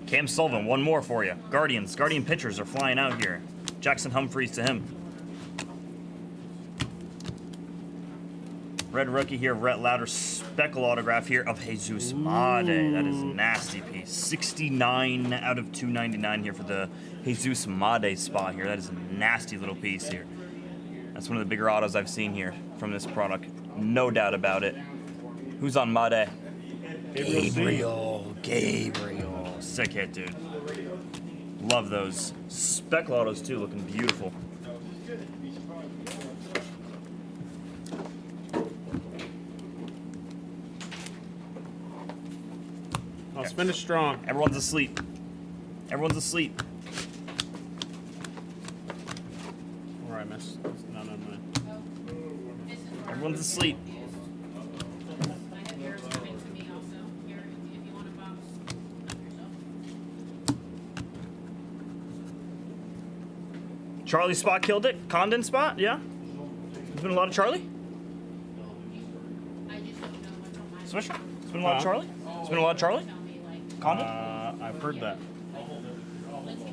Cam Sullivan, one more for you. Guardian pitchers are flying out here. Jackson Humphreys to him. Red rookie here, Rhett Lauder, speckle autograph here of Jesus Made. That is a nasty piece. 69 out of 299 here for the Jesus Made spot here. That is a nasty little piece here. That's one of the bigger autos I've seen here from this product. No doubt about it. Who's on Made? Gabriel. Sick hit, dude. Love those. Speckle autos too, looking beautiful. Let's finish strong. Everyone's asleep. Everyone's asleep. Where I missed. No, no, no. Everyone's asleep. I have yours coming to me also. Here, if you want a box yourself. Charlie spot killed it. Condon spot, yeah. There's been a lot of Charlie. Swisher. It's been a lot of Charlie. It's been a lot of Charlie. Condon. I've heard that.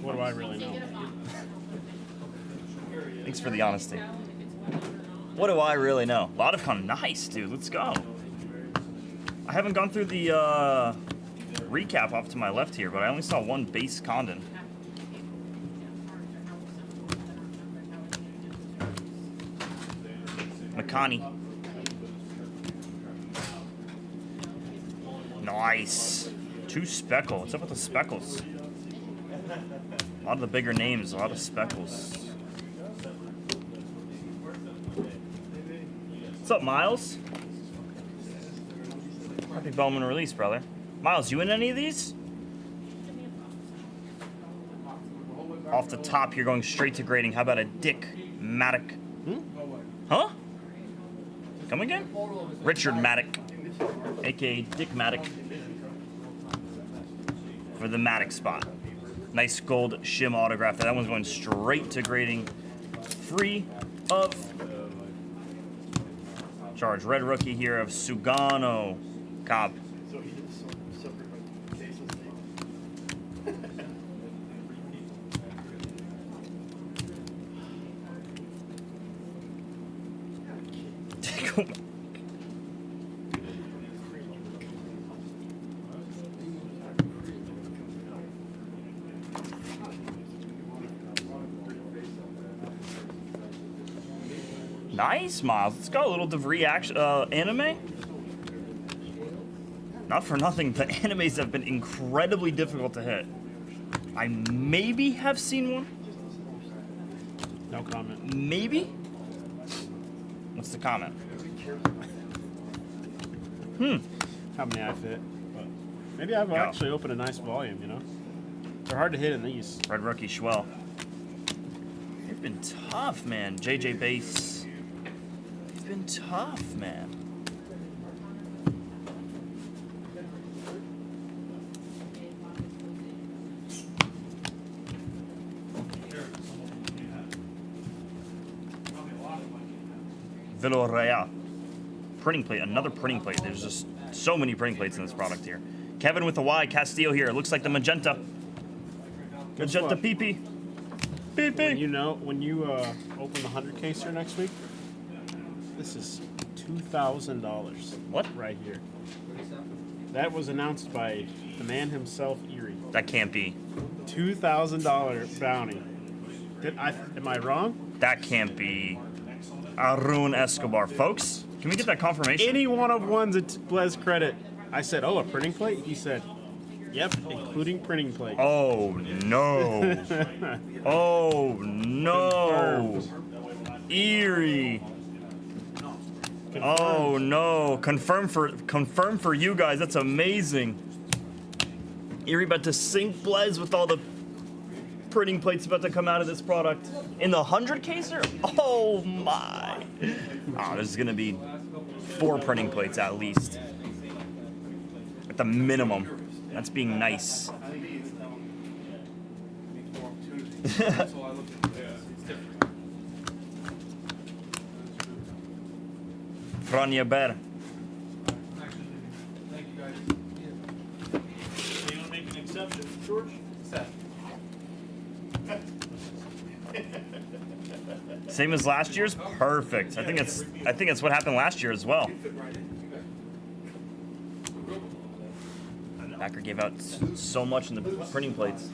What do I really know? Thanks for the honesty. What do I really know? A lot of Condon. Nice, dude. Let's go. I haven't gone through the recap off to my left here, but I only saw one base Condon. McConney. Nice. 2 speckle. What's up with the speckles? A lot of the bigger names, a lot of speckles. What's up, Miles? Happy Bowman release, brother. Miles, you in any of these? Off the top, you're going straight to grading. How about a Dick Maddock? Huh? Come again? Richard Maddock, aka Dick Maddock, for the Maddock spot. Nice gold shim autograph. That one's going straight to grading, free of charge. Red rookie here of Sugano Cobb. Bowman. Nice, Miles. Let's go. A little DeVry action, anime. Not for nothing, the animes have been incredibly difficult to hit. I maybe have seen one. No comment. Maybe? What's the comment? How many I fit? But maybe I've actually opened a nice volume, you know? They're hard to hit in these. Red Rookie Schwell. They've been tough, man. JJ Base. They've been tough, man. Villarreal. Printing plate, another printing plate. There's just so many printing plates in this product here. Kevin with the Y, Castillo here. It looks like the magenta. Magenta PP. PP. When you open the 100 case here next week, this is $2,000. What? Right here. That was announced by the man himself, Erie. That can't be. $2,000 bounty. Am I wrong? That can't be. Arun Escobar. Folks, can we get that confirmation? Any one of one's a Blez credit. I said, oh, a printing plate? He said, yep, including printing plate. Oh, no. Oh, no. Erie. Oh, no. Confirm for you guys. That's amazing. Erie about to sink Blez with all the printing plates about to come out of this product. In the 100 caser? Oh, my. Oh, there's going to be 4 printing plates at least. At the minimum. That's being nice. Franja Ber. Thank you, guys. So you want to make an exception, George? Same as last year's? Perfect. I think it's what happened last year as well. Packer gave out so much in the printing plates.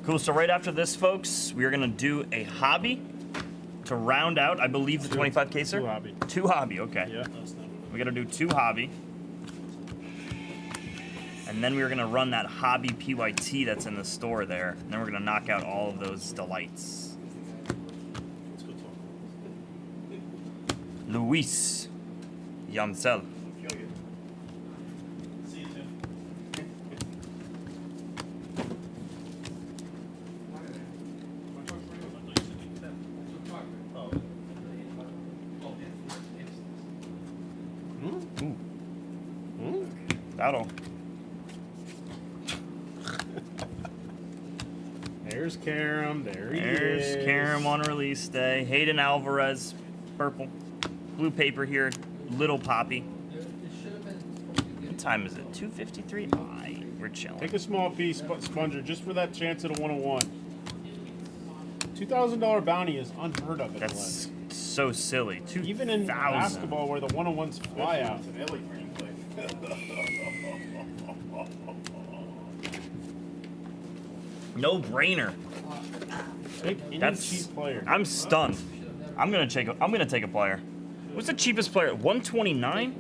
Cool, so right after this, folks, we are gonna do a hobby to round out, I believe, the 25 caser. 2 hobby. 2 hobby, okay. Yeah. We gotta do 2 hobby. And then we're gonna run that hobby PYT that's in the store there. And then we're gonna knock out all of those delights. Luis Yamsel. That'll. There's Karam. There he There's is. Karam on release day. Hayden Alvarez, purple. Blue paper here, Little Poppy. What time is it? 2:53? Aye, we're chilling. Take a small piece, Sponger, just for that chance at a 101. $2,000 bounty is unheard of. That's so silly. Even in basketball, where the 101s fly out. No brainer. That's cheap player. I'm stunned. I'm gonna take a player. What's the cheapest player? 129?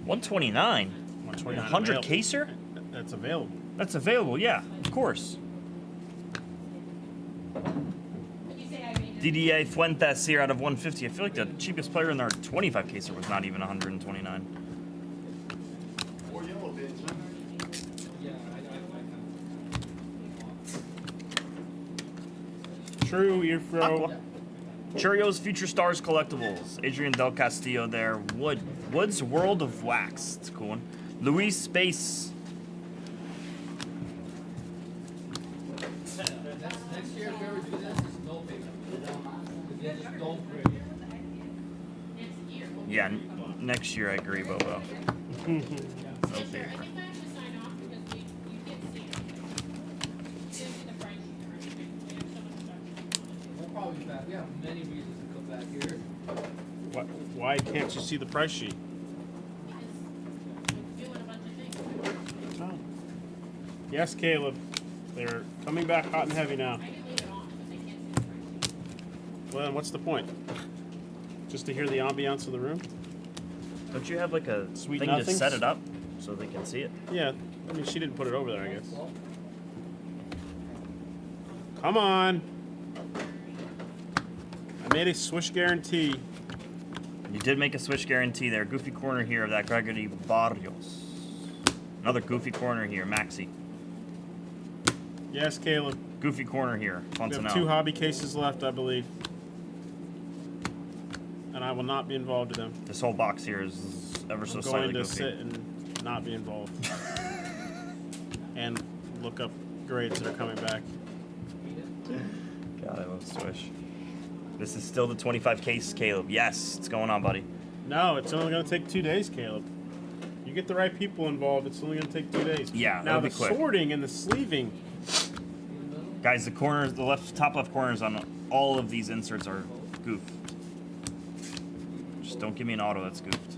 129? 100 caser? That's available. That's available, yeah, of course. DDA Fuentes here out of 150. I feel like the cheapest player in our 25 caser was not even 129. True, Earfro. Cheerios Future Stars Collectibles. Adrian Del Castillo there. Wood's World of Wax. It's a cool one. Luis Space. Next year, if we ever do this, it's no paper. Just don't print. Yeah, next year I agree, Bobo. No paper. We'll probably be back. We have many reasons to come back here. Why can't you see the price sheet? It's fine. Yes, Caleb. They're coming back hot and heavy now. Well, then what's the point? Just to hear the ambiance of the room? Don't you have like a Sweet thing nothings? to set it up so they can see it? Yeah. I mean, she didn't put it over there, I guess. Come on. I made a swish guarantee. You did make a switch guarantee there. Goofy corner here of that Gregory Barrios. Another goofy corner here, Maxi. Yes, Caleb. Goofy corner here, We have Fontanelle. 2 hobby cases left, I believe. And I will not be involved in them. This whole box here is ever so I'm slightly going to goofy. sit and not be involved. And look up grades that are coming back. God, I love Swish. This is still the 25 case, Caleb. Yes, it's going on, buddy. No, it's only going to take 2 days, Caleb. You get the right people involved, it's only going to take 2 days. Yeah, now that'll be the quick. sorting and the sleeving. Guys, the corners, the top left corners on all of these inserts are goof. Just don't give me an auto that's goofed.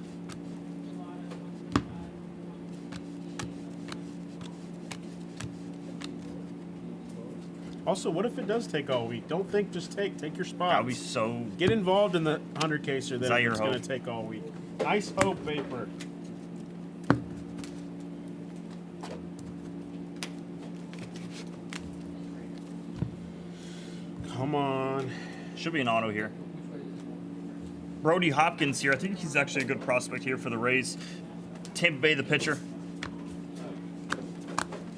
Also, what if it does take all week? Don't think just take your spots. That would be so. Get involved in the 100 caser Is that that your it's going hope? to take all week. Nice hope, Vapor. Come on. Should be an auto here. Brody Hopkins here. I think he's actually a good prospect here for the Rays. Tampa Bay, the pitcher.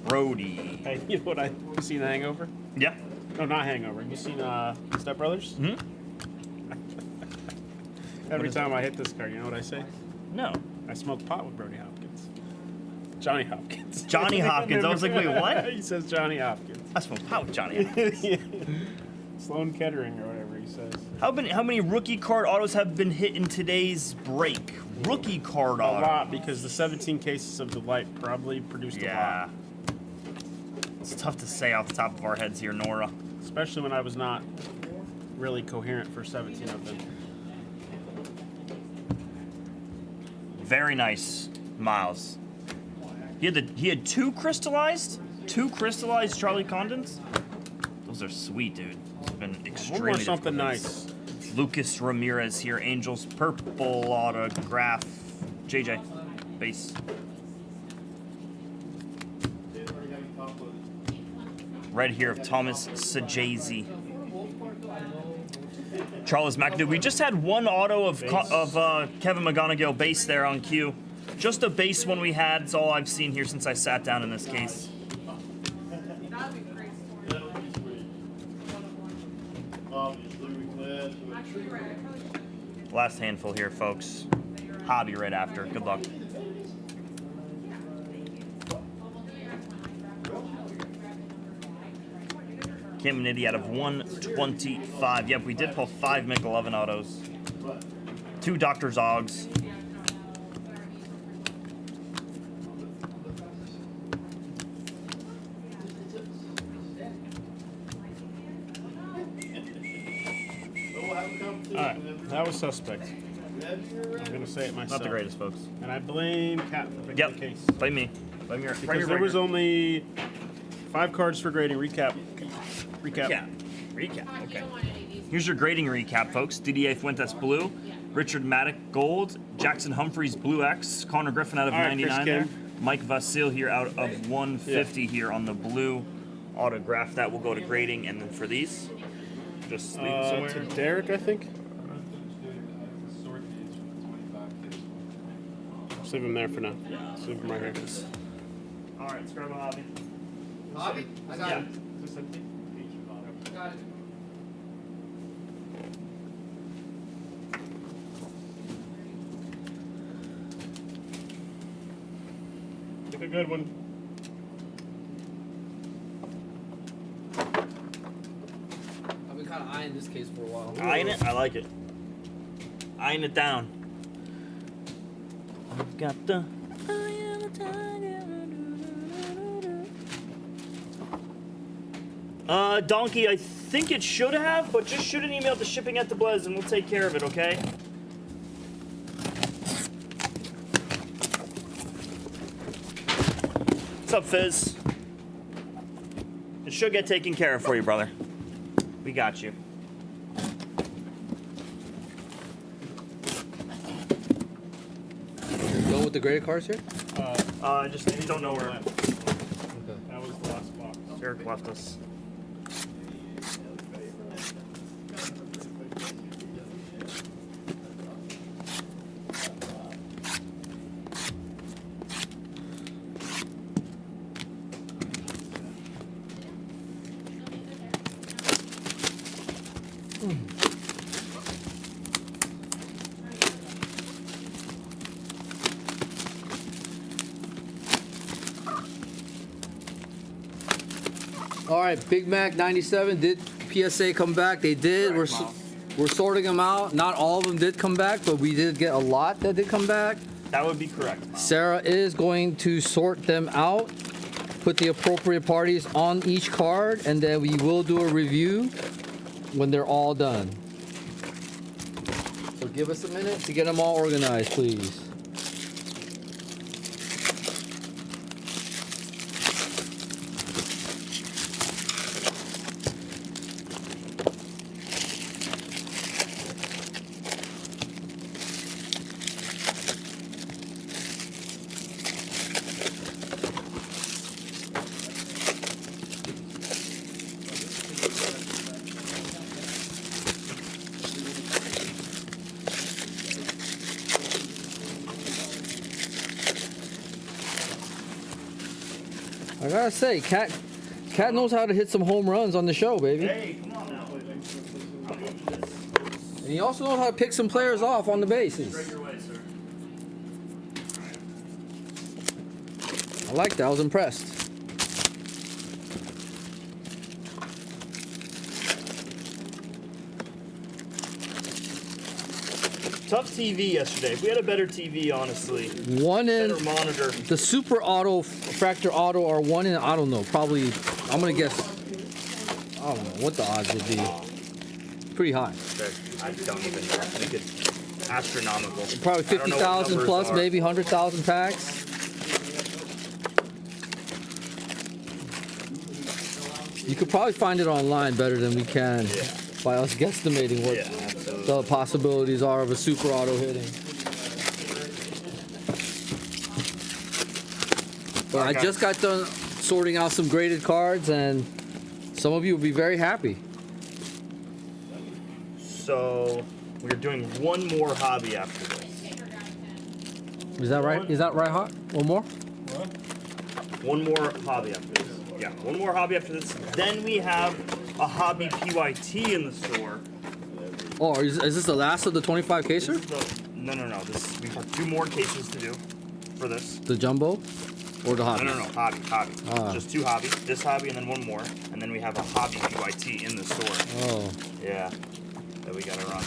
Brody. Hey, you know what you seen Hangover? Yeah. No, not Hangover. You seen Step Brothers? Hmm? Every time I hit this card, you know what I say? No. I smoke pot with Brody Hopkins. Johnny Hopkins. Johnny Hopkins. I was like, wait, what? He says Johnny Hopkins. I smoke pot with Johnny Hopkins. Sloan Kettering or whatever he says. How many rookie card autos have been hit in today's break? Rookie card A auto. lot, because the 17 cases of Delight probably produced a lot. It's tough to say off the top of our heads here, Nora. Especially when I was not really coherent for 17 of them. Very nice, Miles. He had two crystallized Charlie Condons. Those are sweet, dude. It's been extremely One more something difficult. nice. Lucas Ramirez here, Angels purple autograph. JJ, base. Red here of Thomas Sajazi. Charles McAdoo. We just had one auto of Kevin McGonigal base there on cue. Just a base one we had. It's all I've seen here since I sat down in this case. Last handful here, folks. Hobby right after. Good luck. Cam Nitty out of 125. Yep, we did pull 5 McElevin autos. 2 Dr. Zogs. Alright, that was suspect. I'm going to say it myself. Not the greatest, folks. And I blame Cat for picking Yep. the case. Blame me. Blame your Because there was only 5 cards for grading. Recap. Recap. Okay. Here's your grading recap, folks. Didier Fuentes blue, Richard Maddock gold, Jackson Humphreys blue X, Connor Griffin out of All right, 99 Chris there, Kim. Mike Vasil here out of 150 here on the blue autograph. That will go to grading, and then for these, just leave them somewhere. To Derek, I think. Just leave him there for now. Just leave him right here. All right, let's grab a hobby. Hobby? I got Yeah. it. Got it. Pick a good one. I've been kind of eyeing this case for a while. Eyeing it? I like it. Eyeing it down. I've got the eye of a tiger. Donkey, I think it should have, but just shoot an email to shipping at the Blez and we'll take care of it, okay? What's up, Fizz? It should get taken care of for you, brother. We got you. You're done with the graded cards here? I just don't know where. Okay. That was the last box. Eric left us. All right, Big Mac 97 did PSA come back? They did. We're sorting them out. Not all of them did come back, but we did get a lot that did come back. That would be correct. Sarah is going to sort them out, put the appropriate parties on each card, and then we will do a review when they're all done. So give us a minute to get them all organized, please. I gotta say, Cat knows how to hit some home runs on the show, baby. Hey, come on now. And he also knows how to pick some players off on the bases. Straight your way, sir. I like that. I was impressed. Tough TV yesterday. If we had a better TV, honestly. One in better monitor. the Super Auto, Fractor Auto are one in, I don't know, probably, I'm gonna guess, I don't know what the odds would be. Pretty high. I don't even know. I think it's astronomical. Probably I don't know what 50,000 numbers plus, are. maybe 100,000 packs. You could probably find it online better than we can by us guesstimating what the possibilities are of a Super Auto hitting. But I just got done sorting out some graded cards, and some of you will be very happy. So we're doing one more hobby after this. Is that right? Is that right, Hot? One more? One more hobby after this. Yeah, one more hobby after this. Then we have a hobby PYT in the store. Oh, is this the last of the 25 caser? No. We have two more cases to do for this. The jumbo? Or the hobby? No. Hobby. Ah. Just two hobby. This hobby and then one more. And then we have a hobby PYT in the store. Oh. Yeah. That we gotta run.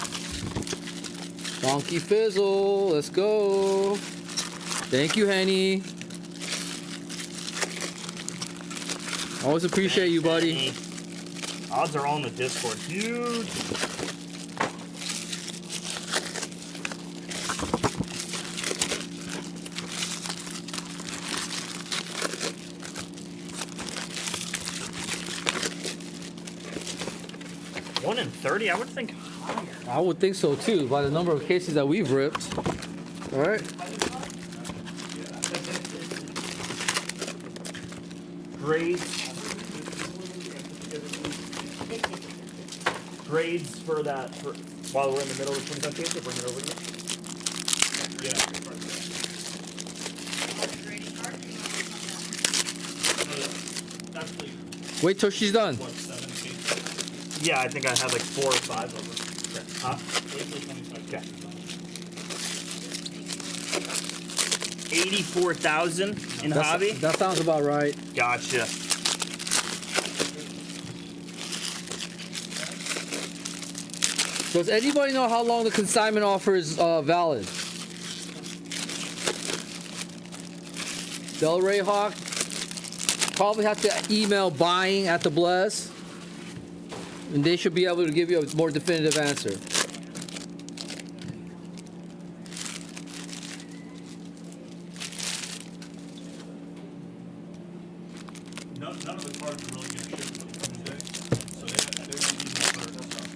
Donkey Fizzle, let's go. Thank you, Henny. Always appreciate you, buddy. Odds are all in the Discord. Huge. One in 30? I would think higher. I would think so too, by the number of cases that we've ripped. All right. Grades for that. While we're in the middle of the 25 case, bring it over here. Wait till she's done. Yeah, I think I had like 4 or 5 of them. Huh? Okay. 84,000 in hobby? That sounds about right. Gotcha. Does anybody know how long the consignment offer is valid? Del Rey Hawk, probably have to email buying at the Blez, and they should be able to give you a more definitive answer. none of the cards are really gonna ship until Tuesday, so they're gonna need to clear this up.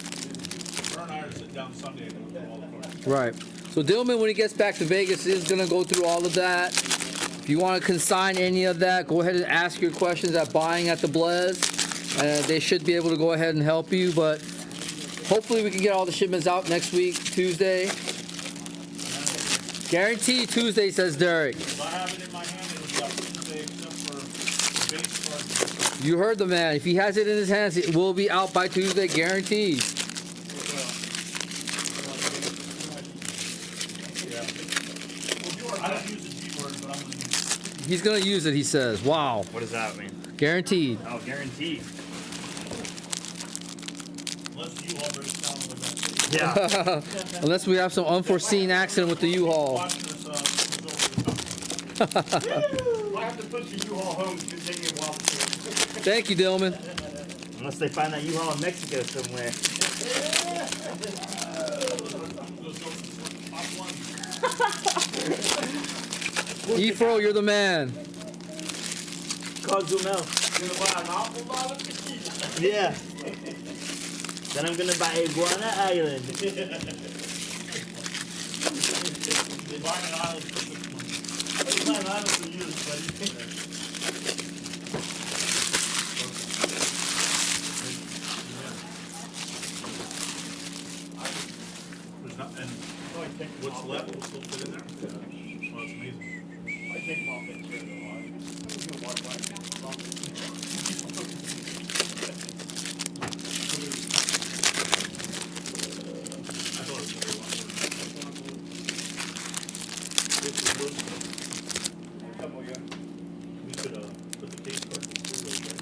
Her and I are sitting down Sunday and go through all the cards. Right. So Dillman, when he gets back to Vegas, is gonna go through all of that. If you want to consign any of that, go ahead and ask your questions at buying at the Blez. They should be able to go ahead and help you, but hopefully we can get all the shipments out next week, Tuesday. Guaranteed Tuesday, says Derek. If I have it in my hand, it'll be out Tuesday except for the base cards. You heard the man. If he has it in his hands, it will be out by Tuesday, guaranteed. I don't use the G word, but I'm gonna use it. He's gonna use it, he says. Wow. What does that mean? Guaranteed. Oh, guaranteed. Unless you all break down with that. Yeah. Unless we have some unforeseen accident with the U-Haul. Watching this, I have to push the U-Haul home to continue walking. Thank you, Dillman. Unless they find that U-Haul in Mexico somewhere. Efro, you're the man. Cozumel. Yeah. Then I'm gonna buy Iguana Island. There's not, and what's left will still fit in there. Oh, it's amazing. I take them off that chair though. We could put the case card through really quick.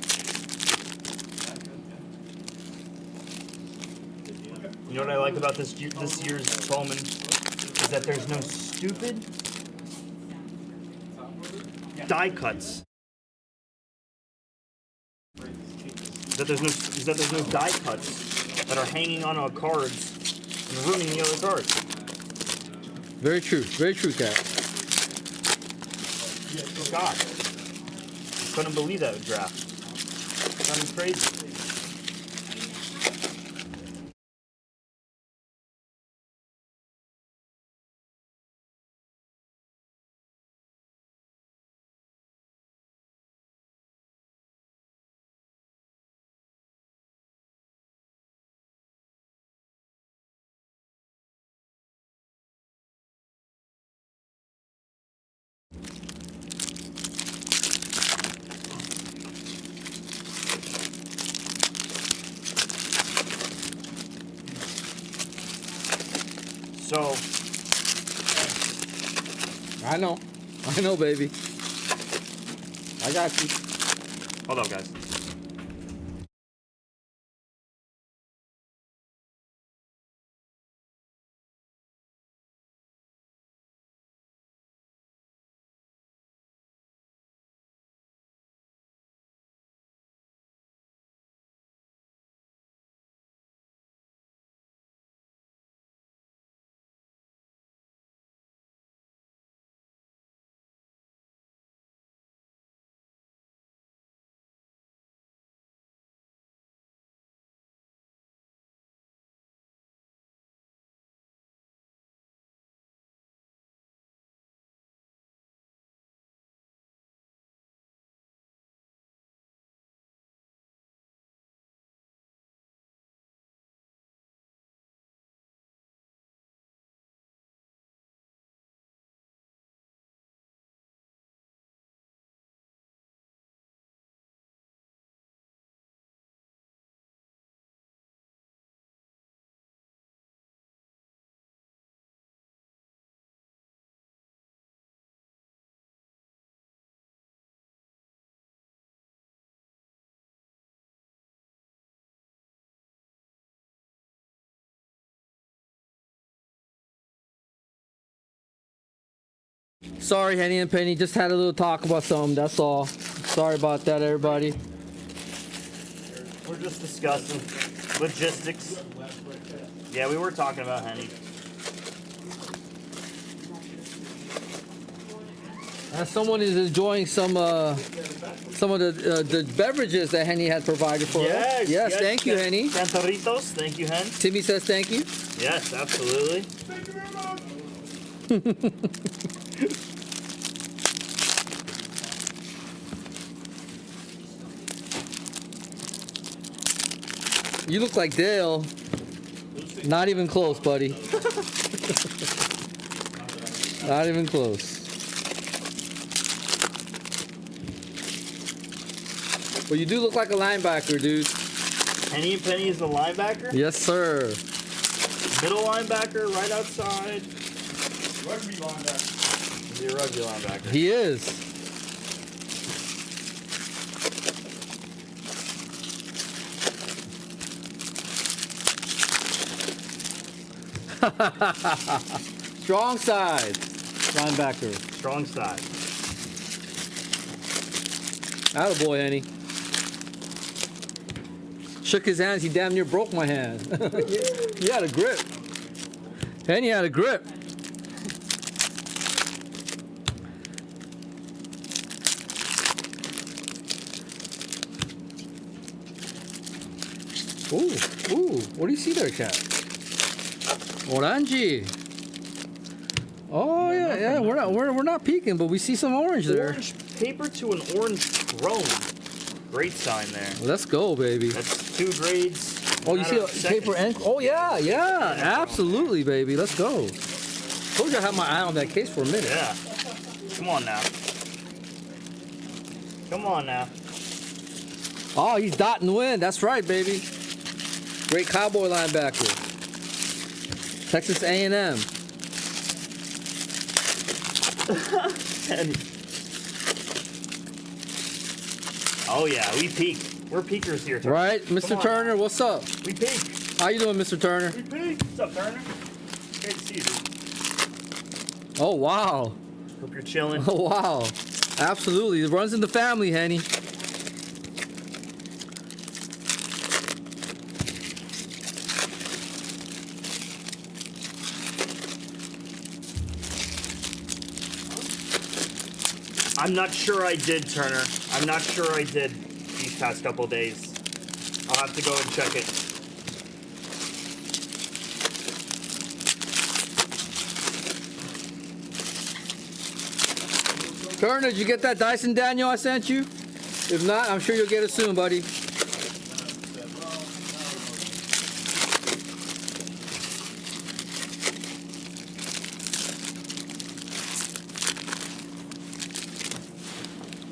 You know what I like about this year's Bowman is that there's no stupid die cuts. That there's no die cuts that are hanging on our cards and ruining the other cards. Very true, Cat. God, couldn't believe that draft. Sounded crazy. So, I know, baby. I got you. hold on, guys. Sorry, Henny and Penny. Just had a little talk about something. That's all. Sorry about that, everybody. We're just discussing logistics. Yeah, we were talking about Henny. And someone is enjoying some of the beverages that Henny had provided for us. Yes, thank you, Henny. Santoritos, thank you, Hen. Timmy says thank you. Yes, absolutely. Thank you very much. You look like Dale. Not even close, buddy. Not even close. Well, you do look like a linebacker, dude. Henny and Penny is the linebacker? Yes, sir. Middle linebacker, right outside. Rugby linebacker. Is he a rugby linebacker? He is. Strong side, linebacker. Strong side. Attaboy, Henny. Shook his hands, he damn near broke my hand. He had a grip. Henny had a grip. Ooh, what do you see there, cat? Orange. Oh yeah, we're not peeking, but we see some orange there. Orange paper to an orange chrome. Great sign there. Let's go, baby. That's 2 grades. Oh, you see a paper and oh yeah, absolutely, baby. Let's go. Told you I had my eye on that case for a minute. Yeah. Come on now. Come on now. Oh, he's dotting the win. That's right, baby. Great Cowboy linebacker. Texas A&M. Oh yeah, we peak. We're peakers here, Turner. Right, Mr. Turner, what's up? We peak. How you doing, Mr. Turner? We peak. What's up, Turner? Great to see you, dude. Oh, wow. Hope you're chilling. Oh, wow. Absolutely. It runs in the family, Henny. I'm not sure I did, Turner. I'm not sure I did these past couple days. I'll have to go and check it. Turner, did you get that Dyson Daniel I sent you? If not, I'm sure you'll get it soon, buddy.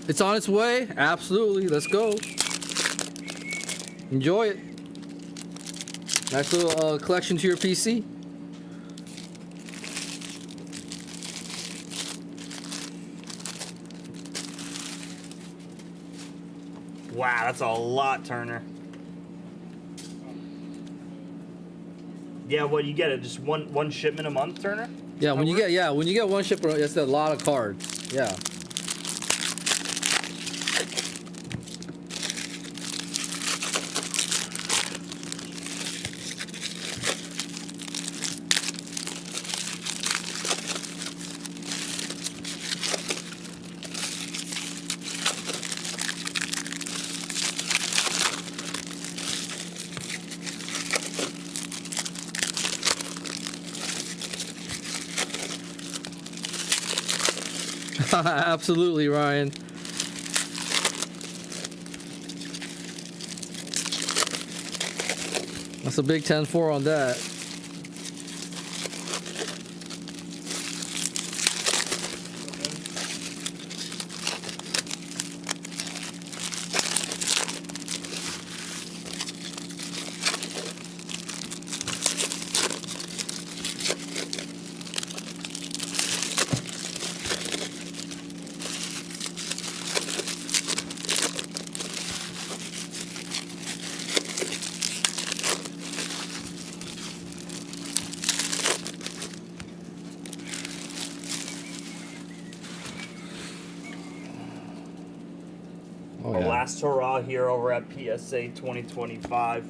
It's on its way. Absolutely. Let's go. Enjoy it. Nice little collection to your PC. Wow, that's a lot, Turner. Yeah, what you get it? Just one shipment a month, Turner? Yeah, when you get one shipment, that's a lot of cards. Yeah. Absolutely, Ryan. That's a big 10-4 on that. Oh, yeah. Last hurrah here over at PSA 2025.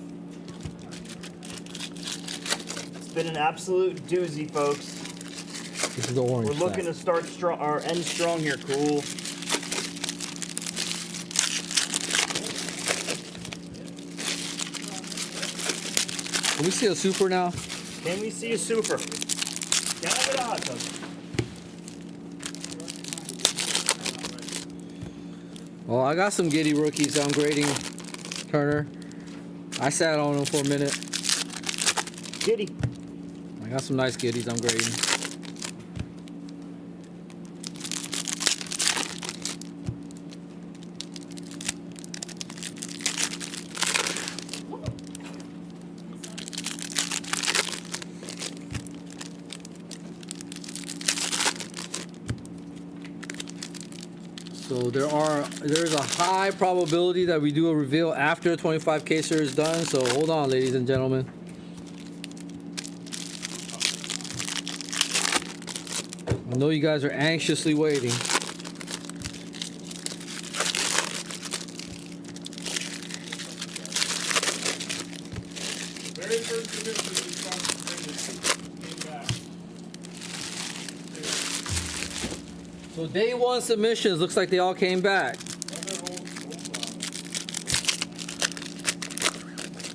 It's been an absolute doozy, folks. This is the orange. We're looking to start strong or end strong here. Cool. Can we see a super now? Can we see a super? Can I get a hot tub? Well, I got some Giddy rookies I'm grading, Turner. I sat on them for a minute. Giddy. I got some nice Giddies I'm grading. So there's a high probability that we do a reveal after the 25 caser is done. So hold on, ladies and gentlemen. I know you guys are anxiously waiting. Very first submission we came back. So day one submissions looks like they all came back.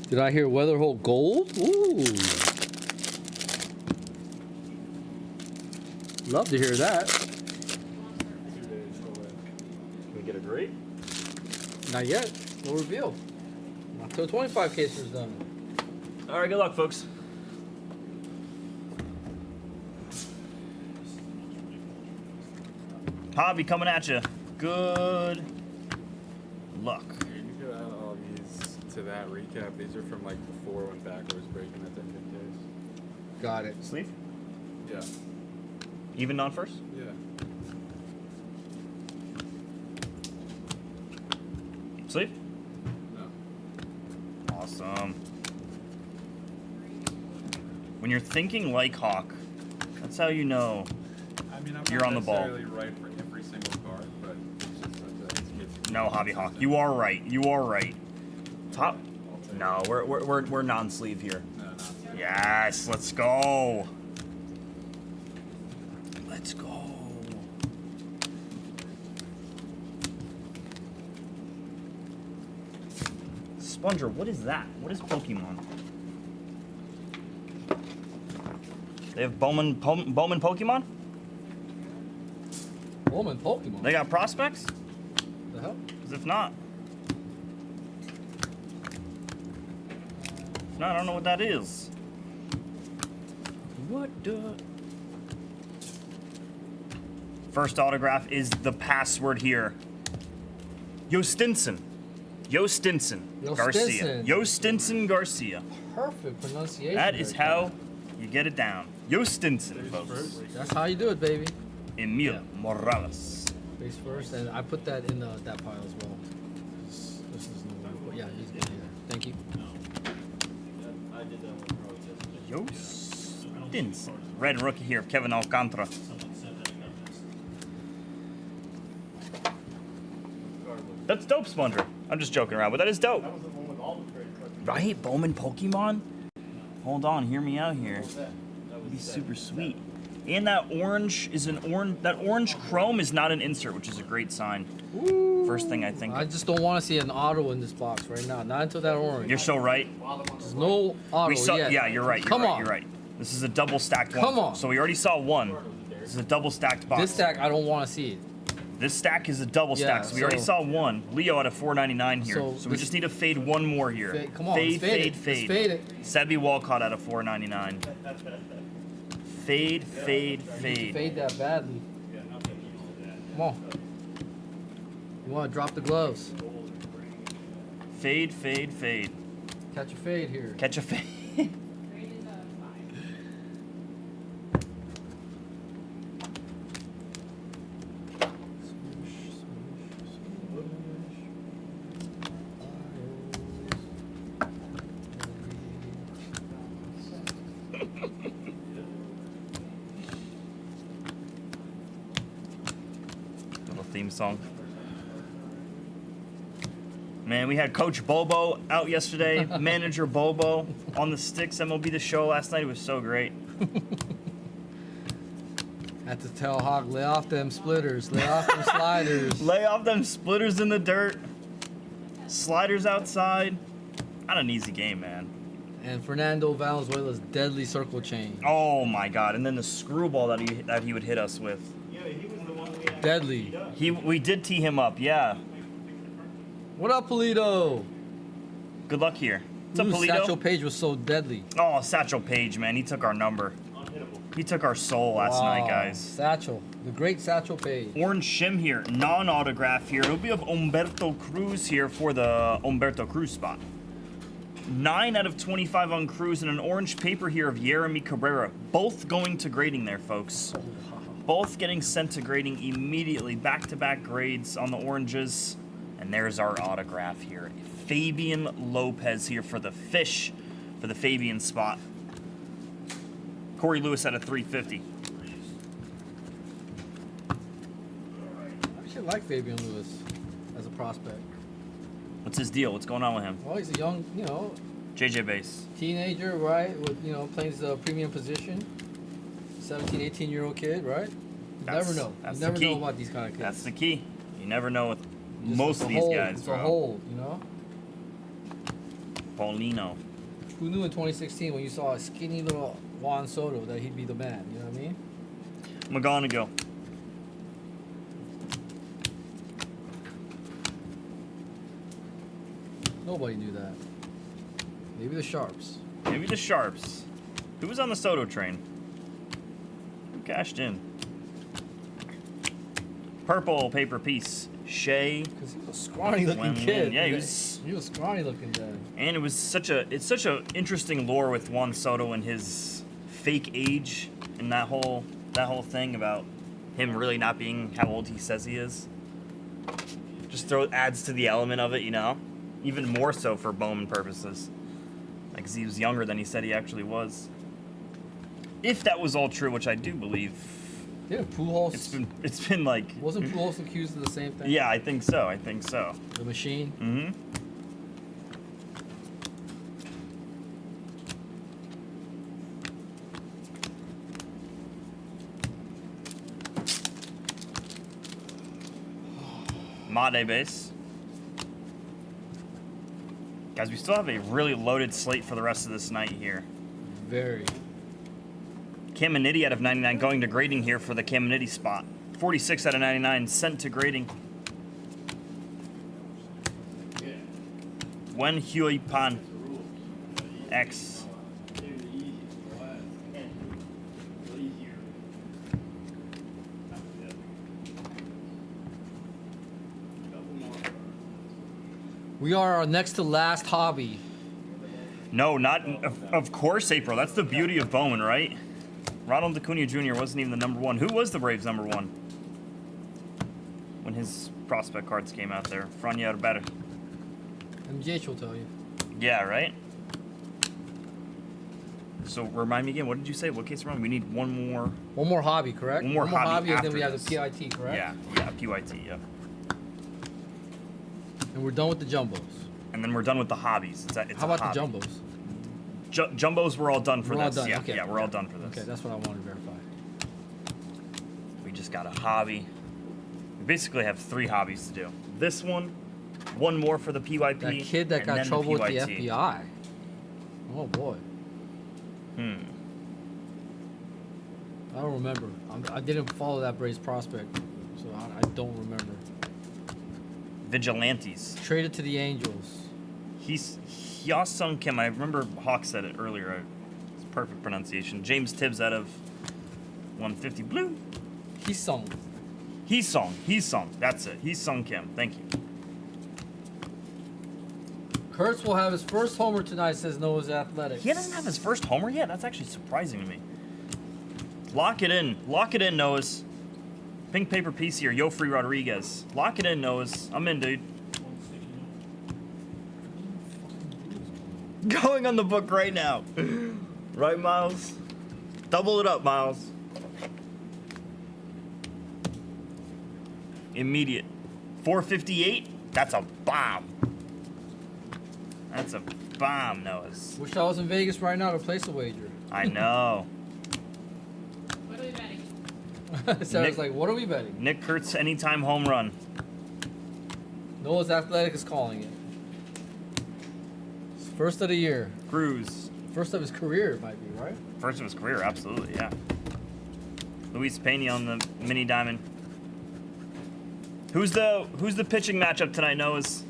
Did I hear Weatherhold Gold? Ooh. Love to hear that. Can we get a grade? Not yet. No reveal. Not till 25 cases is done. All right, good luck, folks. Hobby coming at you. Good luck. You could add all these to that recap. These are from like before when backer was breaking at the end of days. Got it. Sleeve? Yeah. Even non-first? Yeah. Sleeve? No. Awesome. When you're thinking like Hawk, that's how you know I mean, I'm you're not on the ball. necessarily right for every single card, but it's just that No, Hobby Hawk, you are right. You are right. Top? No, we're non-sleeve here. No, not sleeve. Yes, let's go. Let's go. Sponger, what is that? What is Pokemon? They have Bowman Pokemon? Bowman Pokemon? They got prospects? The hell? Because if not... No, I don't know what that is. What the... First autograph is the password here. Yostinson. Garcia. Yostinson Garcia. Perfect pronunciation. That is how you get it down. Yostinson, folks. That's how you do it, baby. Emil Morales. Face first, and I put that in that pile as well. This is no, yeah, he's good here. Thank you. Yostinson. Red rookie here, Kevin Alcantara. That's dope, Sponger. I'm just joking around, but that is dope. Right? Bowman Pokemon? Hold on, hear me out here. That'd be super sweet. And that orange is that orange chrome is not an insert, which is a great sign. First thing I think. I just don't want to see an auto in this box right now. Not until that orange. You're so right. There's no auto yet. Yeah, you're right. Come on. You're right. This is a double stacked one. Come on. So we already saw one. This is a double stacked box. This stack, I don't want to see it. This stack is a double stack, so we already saw one. Leo at a 499 here. So we just need to fade one more here. Come on, fade. Let's fade it. Sebi Walcott at a 499. Fade. Fade that badly. Come on. You want to drop the gloves. Fade. Catch a fade here. Catch a fade. Little theme song. Man, we had Coach Bobo out yesterday, Manager Bobo on the Sticks MLB The Show last night. It was so great. Had to tell Hawk, lay off them splitters, lay off them sliders. Lay off them splitters in the dirt. Sliders outside. Not an easy game, man. And Fernando Valenzuela's deadly circle chain. Oh my God! And then the screwball that he would hit us with. Yeah, he was the one we had. Deadly. We did tee him up, yeah. What up, Polito? Good luck here. What's up, Ooh, Polito? Satchel Paige was so deadly. Oh, Satchel Paige, man, he took our number. He took our soul last night, guys. Satchel, the great Satchel Paige. Orange shim here, non-autograph here. It'll be of Humberto Cruz here for the Humberto Cruz spot. 9 out of 25 on Cruz and an orange paper here of Yeremy Cabrera. Both going to grading there, folks. Both getting sent to grading immediately. Back-to-back grades on the oranges. And there's our autograph here. Fabian Lopez here for the fish for the Fabian spot. Corey Lewis at a 350. I actually like Fabian Lewis as a prospect. What's his deal? What's going on with him? Well, he's a young, JJ base. teenager, right? With, playing the premium position. 17, 18-year-old kid, right? You never know. You never know about these kind of kids. That's the key. You never know with Just most of these guys, it's bro. a hold, Paulino. Who knew in 2016 when you saw a skinny little Juan Soto that he'd be the man? You know what I mean? McGonigal. Nobody knew that. Maybe the Sharps. Maybe the Sharps. Who was on the Soto train? Who cashed in? Purple paper piece. Shea. Because he was a scrawny looking kid. Yeah, he was scrawny looking then. And it was such a interesting lore with Juan Soto and his fake age and that whole thing about him really not being how old he says he is. Just adds to the element of it, even more so for Bowman purposes. Like, 'cause he was younger than he said he actually was. If that was all true, which I do believe. Yeah, Pujols. It's been like. Wasn't Pujols accused of the same thing? Yeah, I think so. The machine. Mm-hmm. Made base. Guys, we still have a really loaded slate for the rest of this night here. Very. Caminiti out of 99 going to grading here for the Caminiti spot. 46 out of 99 sent to grading. Wen Hui Pan. X. We are our next to last hobby. No, not of course, April. That's the beauty of Bowman, right? Ronald Acuna Jr. wasn't even the number one. Who was the Braves' number one when his prospect cards came out there? Franja Better. MGH will tell you. Yeah, right? So remind me again, what did you say? What case wrong? We need one more. One more hobby, correct? One more hobby and then we after have the PIT, correct? Yeah, PYT, yeah. And we're done with the jumbos. And then we're done with the hobbies. It's How about hobby. the jumbos? Jumbos, we're all done for We're all this. done, Yeah, okay. yeah, we're all done for this. Okay, that's what I wanted to verify. We just got a hobby. We basically have 3 hobbies to do. This one more for the PYP. That kid that and got then trouble with the PYT. FBI. Oh boy. I don't remember. I didn't follow that Braves prospect, so I don't remember. Vigilantes. Traded to the Angels. He's Hyosung Kim. I remember Hawk said it earlier. It's perfect pronunciation. James Tibbs out of 150 blue. Heesung. That's it. Heesung Kim. Thank you. Kurtz will have his first homer tonight, says Noah's Athletics. He doesn't have his first homer yet? That's actually surprising to me. Lock it in. Lock it in, Noah's. Pink paper piece here. Yofri Rodriguez. Lock it in, Noah's. I'm in, dude. Going on the book right now. Right, Miles? Double it up, Miles. Immediate. 458? That's a bomb. That's a bomb, Noah's. Wish I was in Vegas right now to place a wager. I know. What are we betting? Sarah's like, what are we betting? Nick Kurtz anytime home run. Noah's Athletic is calling it. It's first of the year. Cruz. First of his career, it might be, right? First of his career, absolutely, yeah. Luis Pena on the mini diamond. Who's the pitching matchup tonight, Noah's?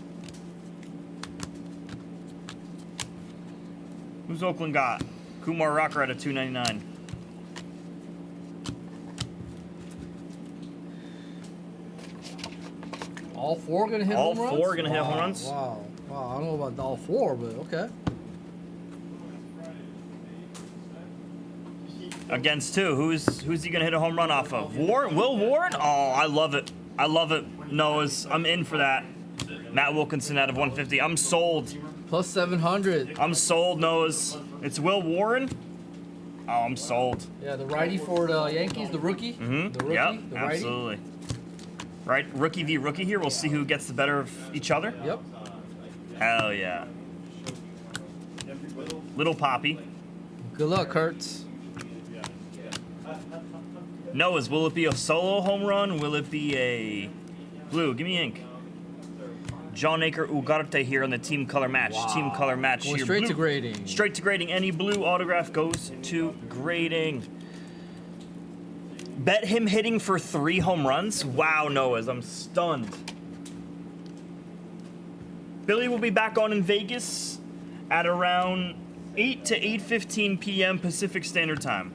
Who's Oakland got? Kumar Rocker at a 299. All four gonna hit All home runs? four gonna hit home runs? Wow. Wow, I don't know about all four, but okay. Against two. Who's he gonna hit a home run off of? Warren? Will Warren? Oh, I love it. I love it. Noah's. I'm in for that. Matt Wilkinson out of 150. I'm sold. Plus 700. I'm sold, Noah's. It's Will Warren? Oh, I'm sold. Yeah, the righty for the Yankees, the rookie. Mm-hmm. The rookie, Yep, the righty. absolutely. Right, rookie v. rookie here. We'll see who gets the better of each other. Yep. Hell yeah. Little Poppy. Good luck, Kurtz. Noah's, will it be a solo home run? Will it be a blue? Give me ink. John Aker Ugarte here on the team color match. Wow. Team color match Going here. straight Blue. to grading. Straight to grading. Any blue autograph goes to grading. Bet him hitting for 3 home runs? Wow, Noah's. I'm stunned. Billy will be back on in Vegas at around 8 to 8:15 p.m. Pacific Standard Time.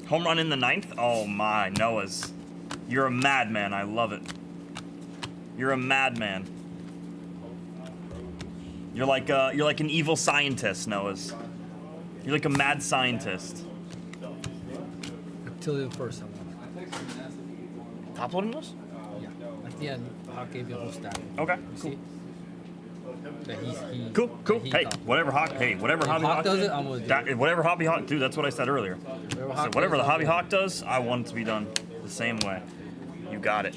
Home run in the 9th? Oh my, Noah's. You're a madman. I love it. You're a madman. You're like an evil scientist, Noah's. You're like a mad scientist. Till the first one. Top loading those? Yeah. At the end, Hawk gave you a whole stack. Okay. You see? That he, Cool. that he Hey, thought. whatever Hawk. Hey, whatever If Hobby Hawk Hawk does did, it, I'm gonna do it. whatever Hobby Hawk, dude. That's what I said earlier. Whatever I Hawk said, whatever does, the I'll Hobby do it. Hawk does, I want it to be done the same way. You got it.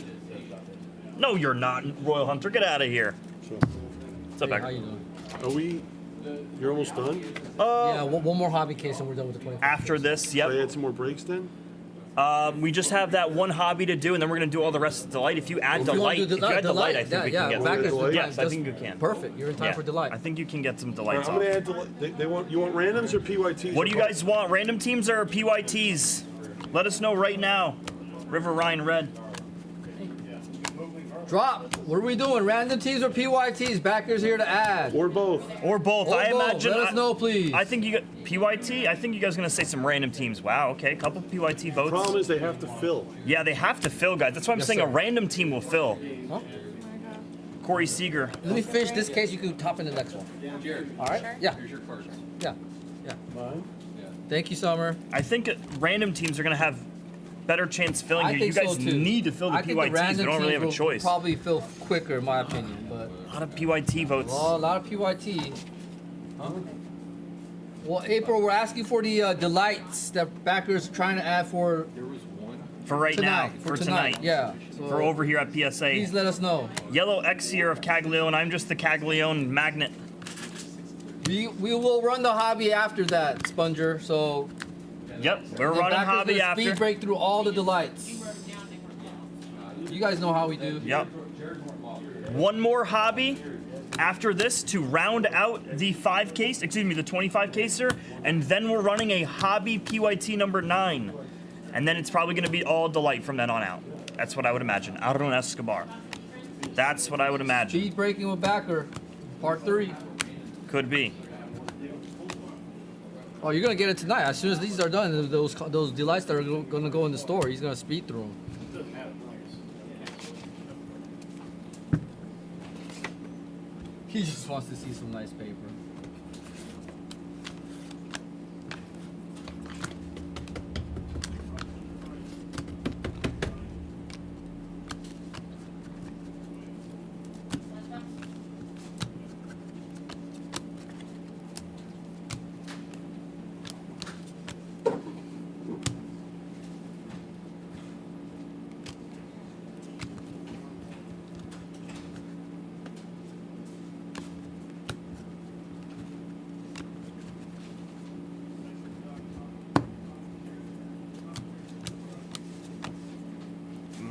No, you're not, Royal Hunter. Get out of here. What's up, Hey, Becker? how you doing? Are we? You're almost done. Yeah, one more hobby case and we're done with the 25. After this, yep. Should I add some more breaks then? We just have that one hobby to do, and then we're gonna do all the rest of Delight. If you add If you wanna Delight, do if you add Delight, I think we can get. backers Delight? Yes, I just think you can. Perfect. You're in time Yeah, for Delight. I think you can get some All Delights right, I'm off. gonna add. They want. You want randoms or PYTs? What do you guys want? Random teams or PYTs? Let us know right now. River Ryan Red. Drop. What are we doing? Random teams or PYTs? Backers here to add. Or both. Or both. Or I both. imagine. Let us know, please. I think you got PYT. I think you guys are gonna say some random teams. Wow. Okay. A couple PYT votes. Problem is they have to fill. Yeah, they have to fill, guys. That's why I'm Yes, saying sir. a random team will fill. Huh? Corey Seager. Let me finish this case. You can top in the next one. Jared, All right? Yeah. here's your card. Yeah. Yeah. Mine? Thank you, Summer. I think random teams are gonna have better chance filling I here. think You guys so too. need to fill the I think the PYTs. We random don't really have a teams will choice. Probably fill quicker, in my opinion. But A lot of PYT votes. well, a lot of PYT. Huh? Well, April, we're asking for the delights that backers are trying to add for There was one. For right tonight. now. For tonight. Yeah. So For over here at PSA. please let us know. Yellow X here of Caglione. I'm just the Caglione magnet. We will run the hobby after that, Sponger. So Yep, we're the running backers hobby gonna after. speed break through all the delights. You guys know how we do. Yep. One more hobby after this to round out the 5 case, excuse me, the 25 caser, and then we're running a hobby PYT number 9. And then it's probably gonna be all Delight from then on out. That's what I would imagine. Aaron Escobar. That's what I would imagine. Speed breaking with backer, part 3. Could be. Oh, you're gonna get it tonight. As soon as these are done, those delights that are gonna go in the store, he's gonna speed through them. He just wants to see some nice paper.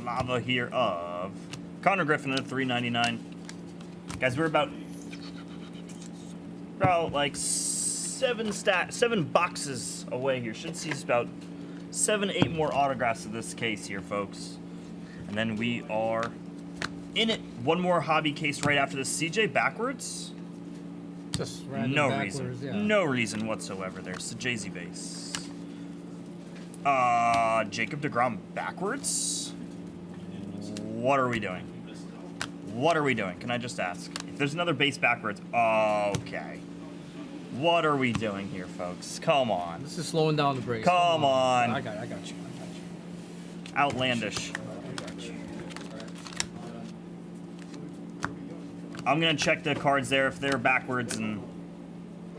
lava here of Connor Griffin at $3.99. Guys, we're about like 7 boxes away here. Should see about 7, 8 more autographs of this case here, folks. And then we are in it. One more hobby case right after this. CJ backwards. Just random No backwards, reason. yeah. No reason whatsoever there. Sajazi base. Jacob deGrom backwards? What are we doing? What are we doing? Can I just ask? If there's another base backwards, okay. What are we doing here, folks? Come on. This is slowing down the brakes. Come on. I got you. Outlandish. I'm gonna check the cards there if they're backwards and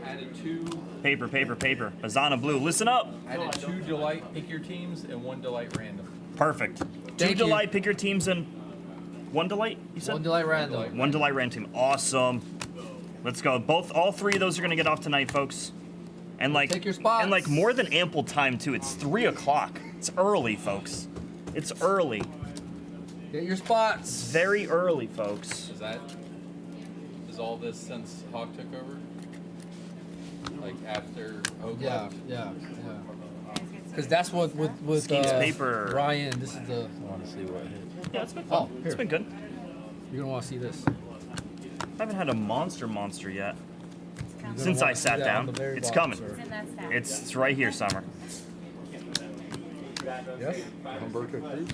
Added 2. paper. Bazana blue, listen up. Added 2 delight pick your teams and 1 delight random. Perfect. Thank 2 you. delight, pick your teams, and 1 delight, you said? 1 delight random. 1 delight random team. Awesome. Let's go. All 3 of those are gonna get off tonight, folks. And like, Take your spots. and like more than ample time too. It's 3 o'clock. It's early, folks. It's early. Get your spots. It's very early, folks. Is all this since Hawk took over? Like after Oak Yeah, left? yeah. Because that's what with Skeets paper. Ryan. This is the. I want to see what hit. Yeah, it's been fun. Oh, here. It's been good. You're gonna want to see this. I haven't had a monster yet. You're gonna Since I wanna see sat that on down. the very It's bottom, coming. sir. It's right here, Summer. Yes. Humberto Cruz.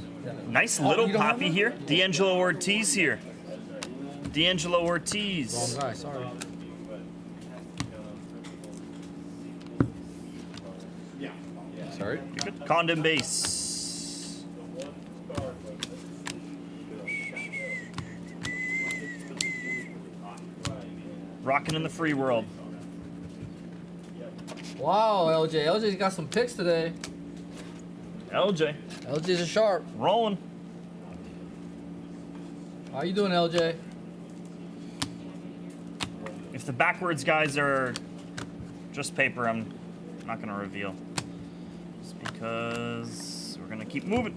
Nice Oh, little you don't have poppy one? here. D'Angelo Ortiz here. D'Angelo Wrong Ortiz. guy. Sorry. Sorry? Condom base. Rocking in the free world. Wow, LJ. LJ's got some picks today. LJ. LJ's a sharp. Rolling. How you doing, LJ? If the backwards guys are just paper, I'm not going to reveal. Just because we're going to keep moving.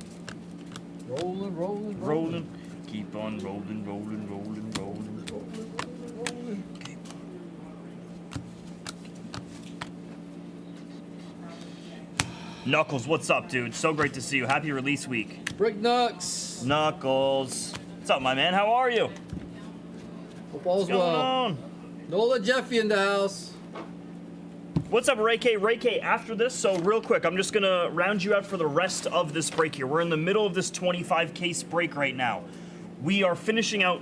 Rolling. Keep on rolling. Knuckles, what's up, dude? So great to see you. Happy release week. Brick Nucks. Knuckles. What's up, my man? How are you? Hope all's What's going well. on? Nola Jeffy in the house. What's up, Ray K? Ray K, after this, so real quick, I'm just gonna round you out for the rest of this break here. We're in the middle of this 25 case break right now. We are finishing out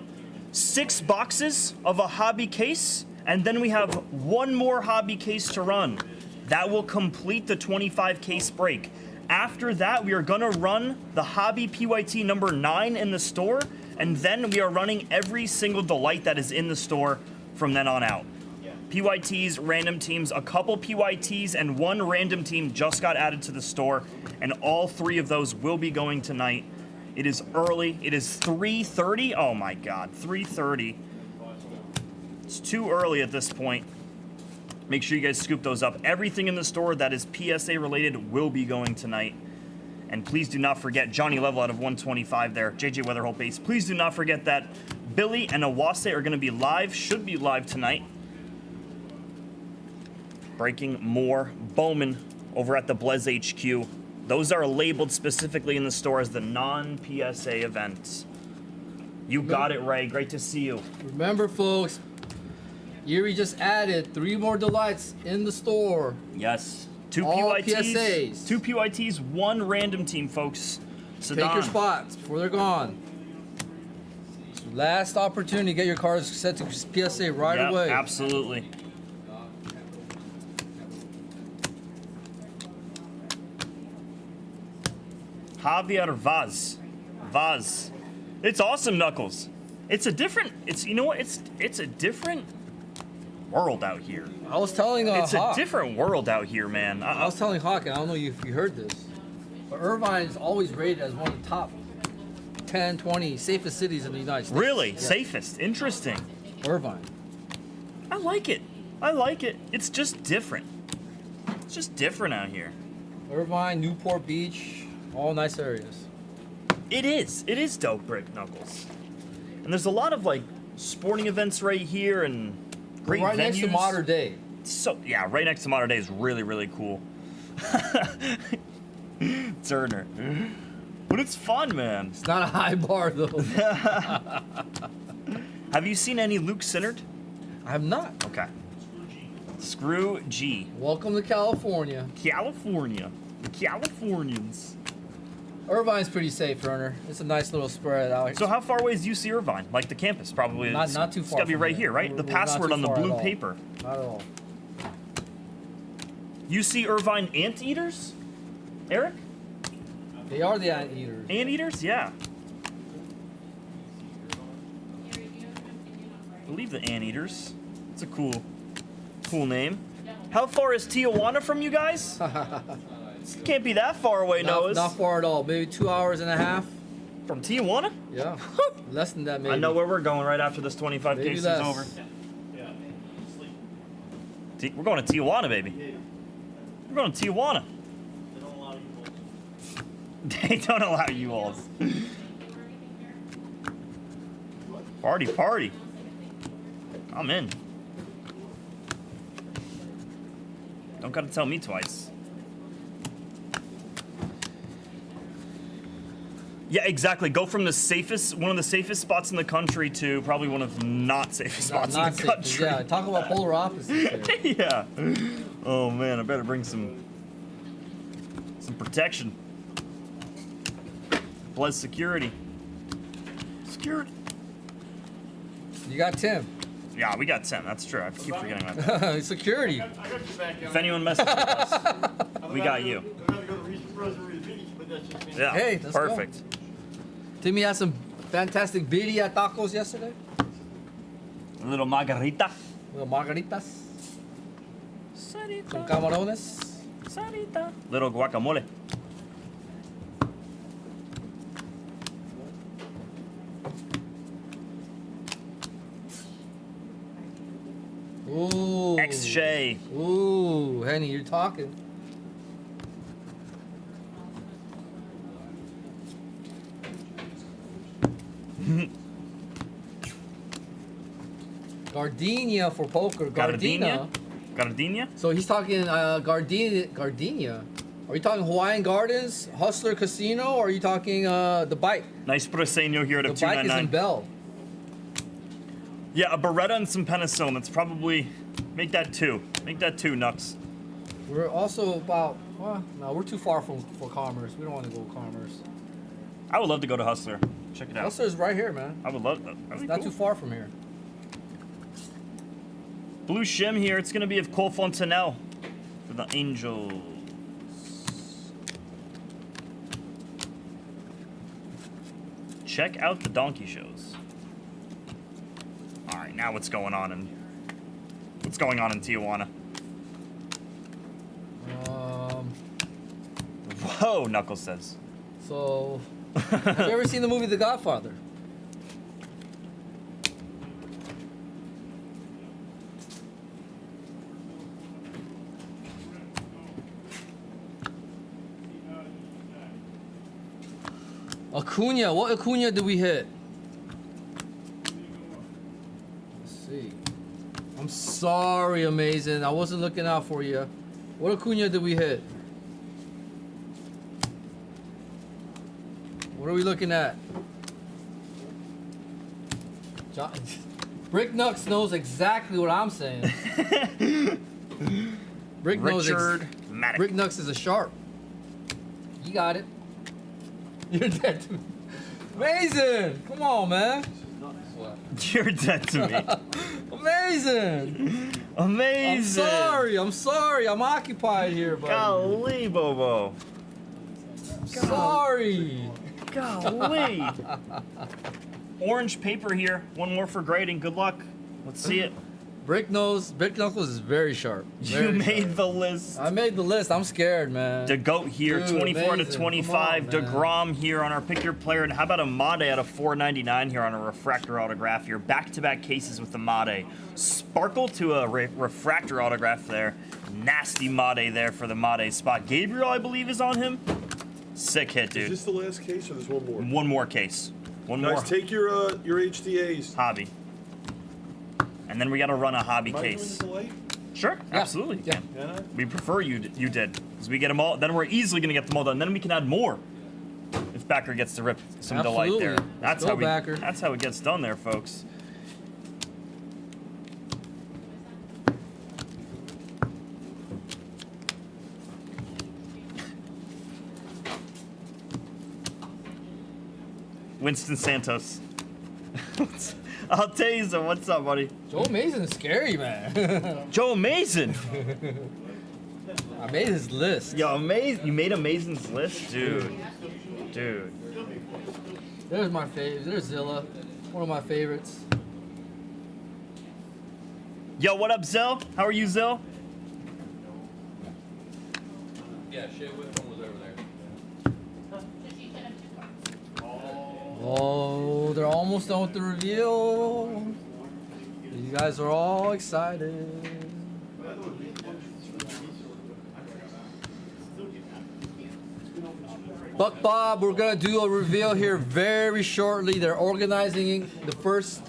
6 boxes of a hobby case, and then we have 1 more hobby case to run. That will complete the 25 case break. After that, we are gonna run the hobby PYT number 9 in the store, and then we are running every single delight that is in the store from then on out. PYTs, random teams, a couple PYTs, and 1 random team just got added to the store, and all 3 of those will be going tonight. It is early. It is 3:30. Oh my God, 3:30. It's too early at this point. Make sure you guys scoop those up. Everything in the store that is PSA related will be going tonight. And please do not forget Johnny Level out of 125 there. JJ Weatherholt base. Please do not forget that Billy and Awase are going to be live, should be live tonight. Breaking more Bowman over at the Blez HQ. Those are labeled specifically in the store as the non-PSA events. You got it, Ray. Great to see you. Remember, folks, Yuri just added 3 more delights in the store. Yes. 2 All PYTs. PSAs. 2 PYTs, 1 random team, folks. Take your spots before they're gone. Last opportunity to get your cards set to PSA right Yep, away. Absolutely. Javier Vaz. It's awesome, Knuckles. It's a different, you know what? It's a different world out here. I was telling It's a Hawk. different world out here, man. I was telling Hawk, and I don't know if you heard this, but Irvine is always rated as one of the top 10, 20 safest cities in the United States. Really? Yeah. Safest. Interesting. Irvine. I like it. It's just different. It's just different out here. Irvine, Newport Beach, all nice areas. It is dope, Brick Knuckles. And there's a lot of like sporting events right here and great right venues. next to Modern Day. So yeah, right next to Modern Day is really, really cool. Turner. But it's fun, man. It's not a high bar though. Have you seen any Luke Sinnard? I have not. Okay. Screw G. Welcome to California. California. The Californians. Irvine's pretty safe, Turner. It's a nice little spread out here. So how far away is UC Irvine? Like the campus, probably. Not too far. It's gotta be from right here, right? We're The not password too on the far at blue all. paper. Not at all. UC Irvine anteaters? Eric? They are the anteaters. Anteaters? Yeah. I believe the anteaters. It's a cool name. How far is Tijuana from you guys? Can't be that far away, Noah. Not far at all. Maybe 2 hours and a half. From Tijuana? Yeah. Less than that, maybe. I know where we're going right after this 25 Maybe case is less. over. We're going to Tijuana, baby. We're going to Tijuana. They don't allow you alls. Party. I'm in. Don't gotta tell me twice. Yeah, exactly. Go from one of the safest spots in the country to probably one of the not safest spots in the country. Yeah, talk about polar opposites there. Yeah. Oh man, I better bring some protection. Blez security. You got Tim. Yeah, we got Tim. That's true. I keep forgetting about that. Security. If anyone messes with us, we got you. Yeah, Hey, let's perfect. go. Timmy had some fantastic birria tacos yesterday. A little margarita. Little margaritas. Con camarones. Little guacamole. Ooh. XJ. Ooh, Henny, you're talking. Gardenia for poker. Gardenia. Gardenia? So he's talking Gardenia. Are you talking Hawaiian Gardens, Hustler Casino, or are you talking the bike? Nice prosecco here at The a bike is in 299. Bell. Yeah, a Beretta and some penicillin. It's probably make that two. Make that two, Nux. We're also about, well, no, we're too far for Commerce. We don't want to go Commerce. I would love to go to Hustler. Check it out. Hustler's right here, man. I would love that. It's not too far from here. Blue shim here. It's gonna be of Cole Fontanelle for the Angels. Check out the donkey shows. All right, now what's going on in Tijuana? Whoa, Knuckles says. So, have you ever seen the movie The Godfather? Acuna, what Acuna did we hit? Let's see. I'm sorry, Amazing. I wasn't looking out for you. What Acuna did we hit? What are we looking at? John, Brick Nux knows exactly what I'm saying. Brick knows Richard Maddock. Brick Nux is a sharp. You got it. You're dead to me. Amazing! Come on, man. You're dead to me. Amazing! Amazing. I'm sorry. I'm occupied here, buddy. Golly, Bobo. Sorry. Golly. Orange paper here. One more for grading. Good luck. Let's see it. Brick Knuckles is very sharp. You made the list. I made the list. I'm scared, man. The GOAT here, Dude, 24 amazing. to 25. Come on, man. DeGrom here on our pick your player. And how about a Made at a 499 here on a refractor autograph here. Back-to-back cases with the Made. Sparkle to a refractor autograph there. Nasty Made there for the Made spot. Gabriel, I believe, is on him. Sick hit, Is dude. this the last case or there's one more? One more case. One Guys, more take your HDAs. hobby. And then we got to run a hobby Am I doing case. this late? Sure, absolutely. Yeah. Can I? We prefer you did, because we get them all. Then we're easily gonna get them all done. Then we can add more. If Backer gets to rip some delight Absolutely. there, Let's go, Backer. That's how it gets done there, folks. Winston Santos. I'll tell you some. What's up, buddy? Joe Mason's scary, man. Joe Mason. I made his list. Yo, you made Amazing's list, dude. Dude. There's my favorite. There's Zilla, one of my favorites. Yo, what up, Zill? How are you, Zill? Yeah, Shea Whitman was over there. Oh, they're almost done with the reveal. You guys are all excited. Buck Bob, we're gonna do a reveal here very shortly. They're organizing the first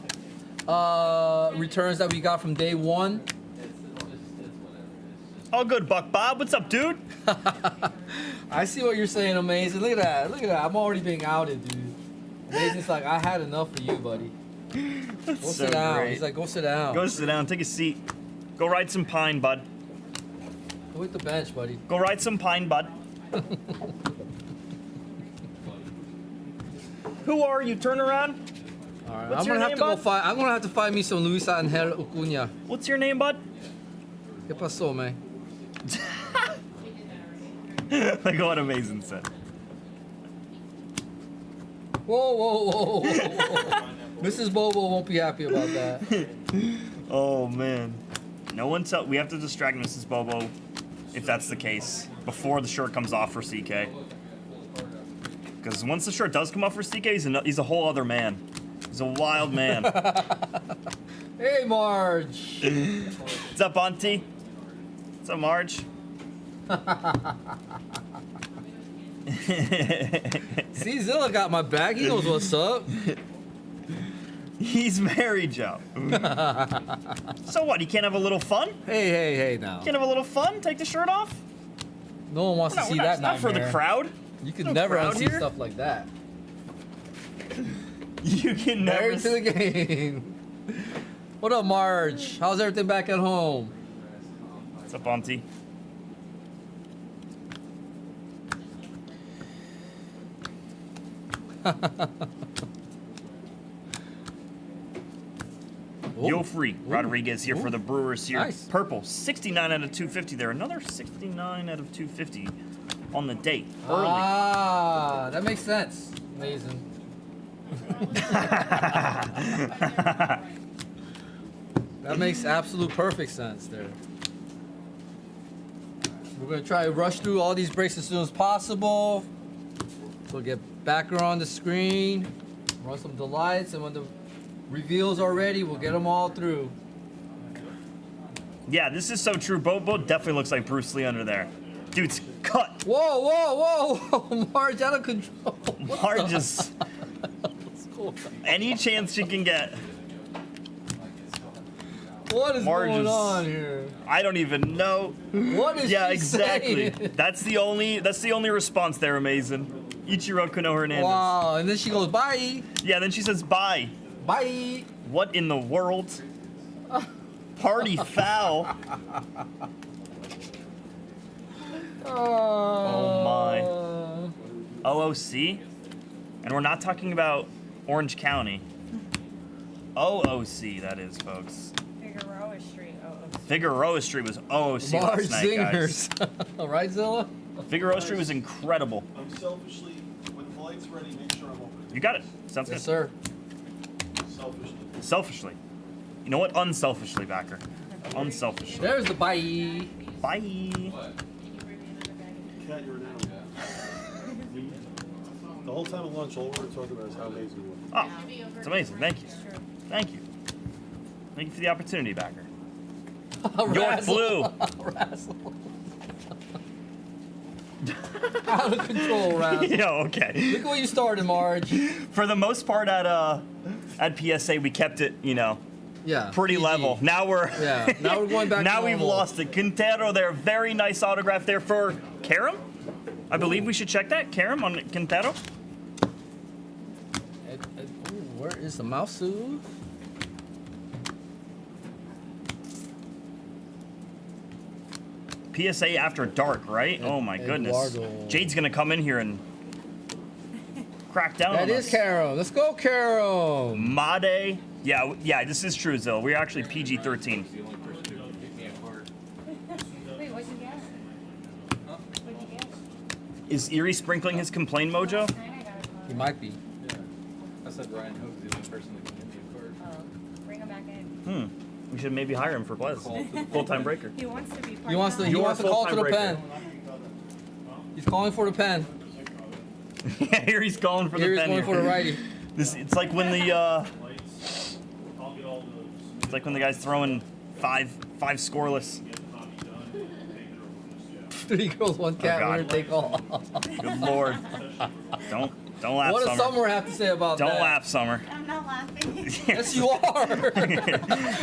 returns that we got from day one. All good, Buck Bob. What's up, dude? I see what you're saying, Amazing. Look at that. Look at that. I'm already being outed, dude. Amazing's like, I had enough of you, buddy. Go sit down. great. He's like, go sit down. Go sit down. Take a seat. Go ride some pine, bud. Go hit the bench, buddy. Go ride some pine, bud. Who are you? Turn around. All right, What's I'm your gonna have name, to go bud? find. I'm gonna have to find me some Luis Angel Acuña. What's your name, bud? ¿Qué pasó, man? Like what Amazing said. Whoa, whoa, whoa, whoa, whoa. Mrs. Bobo won't be happy about that. Oh man. No one tell. We have to distract Mrs. Bobo, if that's the case, before the shirt comes off for CK. Because once the shirt does come off for CK, he's a whole other man. He's a wild man. Hey, Marge. What's up, Auntie? What's up, Marge? See, Zilla got my back. He knows what's up. He's married, Joe. So what? He can't have a little fun? Hey, hey, hey, now. Can't have a little fun? Take the shirt off? No one wants to see We're that not for the nightmare. crowd. You can No never crowd unsee here. stuff like that. You can never. Married to the game. What up, Marge? How's everything back at home? What's up, Auntie? Yo free. Rodriguez here for the Brewers here. Nice. Purple, 69 out of 250 there. Another 69 out of 250 on the date. Early. Ah, that makes sense. Amazing. That makes absolute perfect sense there. We're gonna try to rush through all these breaks as soon as possible. We'll get Backer on the screen, run some delights, and when the reveals are ready, we'll get them all through. Yeah, this is so true. Bobo definitely looks like Bruce Lee under there. Dude's cut. Whoa, whoa, whoa! Marge out of control. Marge is any chance she can get. What is Marge going is- on here? I don't even know. What is Yeah, she exactly. saying? That's the only response there, Amazing. Ichiro Kano Hernandez. Wow, and then she goes, bye. Yeah, then she says bye. Bye. What in the world? Party foul. Oh my. OOC? And we're not talking about Orange County. OOC, that is, folks. Figueroa Street. Oh, Figueroa Street was OOC Marge last night, guys. Zingers. Right, Zilla? Figueroa Street was incredible. I'm selfishly, when the light's ready, make sure I'm open. You got it. Sounds Yes, good. sir. Selfishly. Selfishly. You know what? Unselfishly, Backer. Unselfishly. There's the bye. Bye. Cat, you're an animal. The whole time at lunch, all we were talking about is how amazing you are. Oh, it's amazing. Thank you. Thank you. Thank you for the opportunity, Backer. York Razzle. Blue. Razzle. Out of control, Raz. Yeah, okay. Look where you started, Marge. For the most part at PSA, we kept it, Yeah. pretty PG. level. Now we're Now we're going back. now to we've normal. lost it. Quintero there, very nice autograph there for Karam. I believe we should check that. Karam on Quintero. Ooh, where is the mouse suit? PSA after dark, right? Oh my goodness. Eduardo. Jade's gonna come in here and crack down That on is us. Carol. Let's go, Carol. Made. Yeah, this is true, Zill. We're actually PG-13. Wait, what'd you get? What'd you get? Is Erie sprinkling his complain mojo? He might be. I said Ryan Hook's the only person that can give me a card. Oh, bring him back in. We should maybe hire him for Blez. Full-time breaker. He wants to be part-time. He wants to. He You're wants a to call to full-time the breaker. pen. He's calling for the pen. Yeah, here he's calling for Here the he's pen. going for the righty. It's like when the guy's throwing five scoreless. 3 girls, 1 cat. God. Winner take all. Good lord. Don't laugh, What does Summer. Summer have to say about Don't that? laugh, Summer. I'm not laughing. Yes, you are.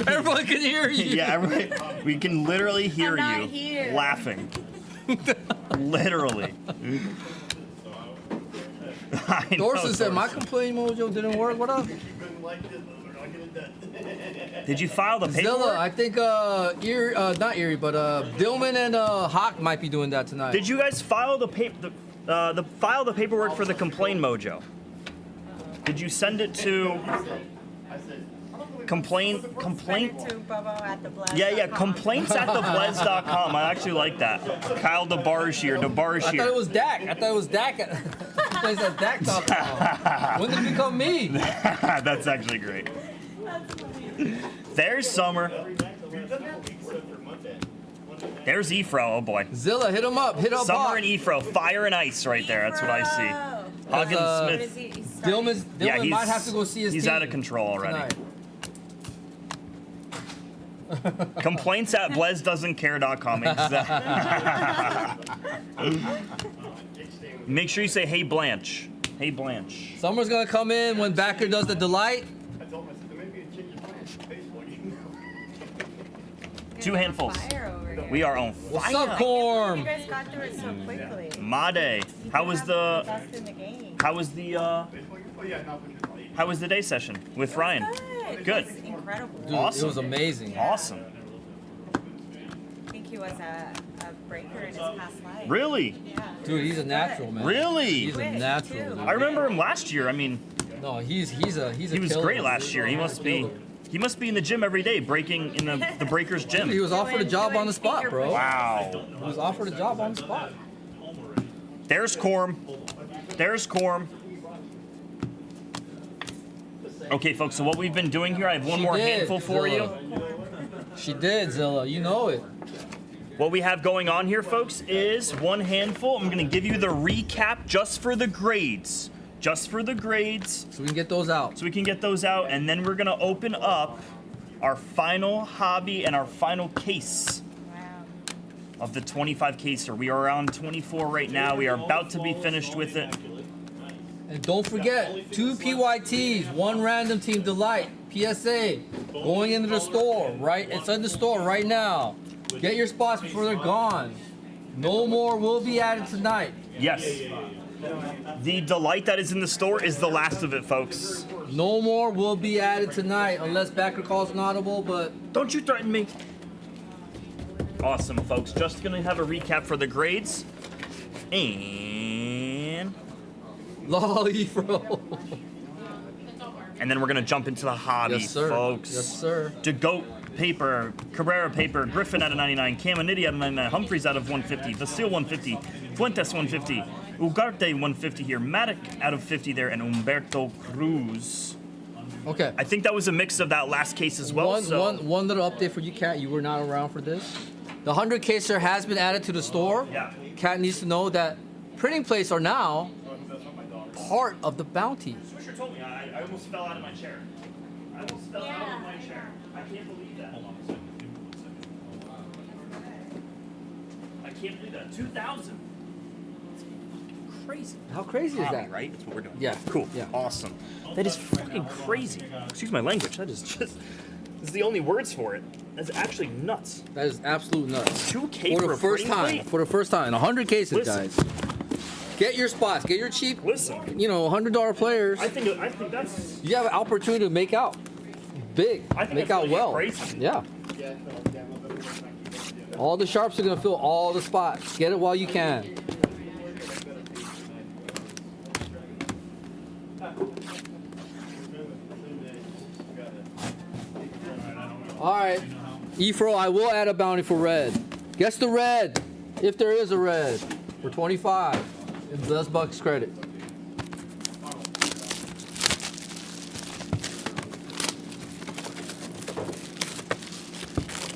Everyone can hear you. Yeah, we can literally hear I'm not you here. laughing. Literally. I know, Dorson said my Dorson. complaint mojo didn't work. What up? Did you file the Zilla, paperwork? I think Erie, not Erie, but Billman and Hawk might be doing that tonight. Did you guys file the paperwork for the complain mojo? Did you send it to complaint? Send it to Bubba at the Blez. Yeah, complaints at theblez.com. I actually like that. Kyle DeBarge I thought it was Dak. I thought it was Dak. It says Dak.com. When did it become me? That's actually great. There's Summer. There's Efro. Oh boy. Zilla, hit him up. Hit up Summer Hawk. and Efro. Fire and ice right there. That's what I see. Huggins Smith. Dillman Yeah, might have to go see his he's team out of control already. tonight. Complaints at blezdoesn'tcare.com. Make sure you say, hey, Blanche. Hey, Blanche. Summer's gonna come in when Backer does the delight. I told myself there may be a change of plans for baseball game. 2 handfuls. Fire over here. We are on What's fire. up, Corm? You guys got through it so quickly. Made. How was the Best in the game. how was the how was the day session with Ryan? Good. It was incredible. Dude, Awesome. it was amazing. Awesome. I think he was a breaker in his past life. Really? Yeah. Dude, he's a natural, man. Really? He's a natural. I remember him last year. I mean, No, he's a he was killer. great last year. He must be in the gym every day, breaking in the Breakers gym. He was offered a job on the spot, bro. Wow. He was offered a job on the spot. There's Corm. There's Corm. Okay, folks, so what we've been doing here, I have one She more did, handful for you. Zilla. She did, Zilla. You know it. What we have going on here, folks, is one handful. I'm going to give you the recap just for the grades. Just for the grades. So we can get those out. So we can get those out, and then we're going to open up our final hobby and our final case of the 25 caser. We are around 24 right now. We are about to be finished with it. And don't forget, 2 PYTs, 1 random team delight, PSA, going into the store, right? It's in the store right now. Get your spots before they're gone. No more will be added tonight. Yes. The delight that is in the store is the last of it, folks. No more will be added tonight unless backer calls an audible, but... Don't you threaten me. Awesome, folks. Just gonna have a recap for the grades. And... Lolly, bro. And then we're gonna jump into the hobby, Yes, sir. folks. Yes, sir. DeGoat paper, Cabrera paper, Griffin out of 99, Caminiti out of 99, Humphreys out of 150, Vasil 150, Fuentes 150, Ugarte 150 here, Matic out of 50 there, and Humberto Cruz. Okay. I think that was a mix of that last case as well. One little update for you, Kat. You were not around for this. The 100 caser has been added to the store. Yeah. Kat needs to know that printing plates are now part of the bounty. Swisher told me I almost fell out of my chair. I almost fell out of my chair. I can't believe that. Hold on a second. I can't believe that. 2,000. crazy. How crazy is Hobby, that? right? That's what we're doing. Yeah. Cool. Yeah. Awesome. That is fucking crazy. Excuse my language. That is just. This is the only words for it. That's actually nuts. That is absolute nuts. 2K For for the a first frame time. plate? For the first time. 100 cases, Listen. guys. Get your spots. Get your cheap, Listen. you know, $100 players. I think that's. You have an opportunity to make out big. I think Make that's out really well. crazy. Yeah. All the sharps are going to fill all the spots. Get it while you can. All right. Efro, I will add a bounty for red. Guess the red, if there is a red, for 25. And Blez Bucks credit.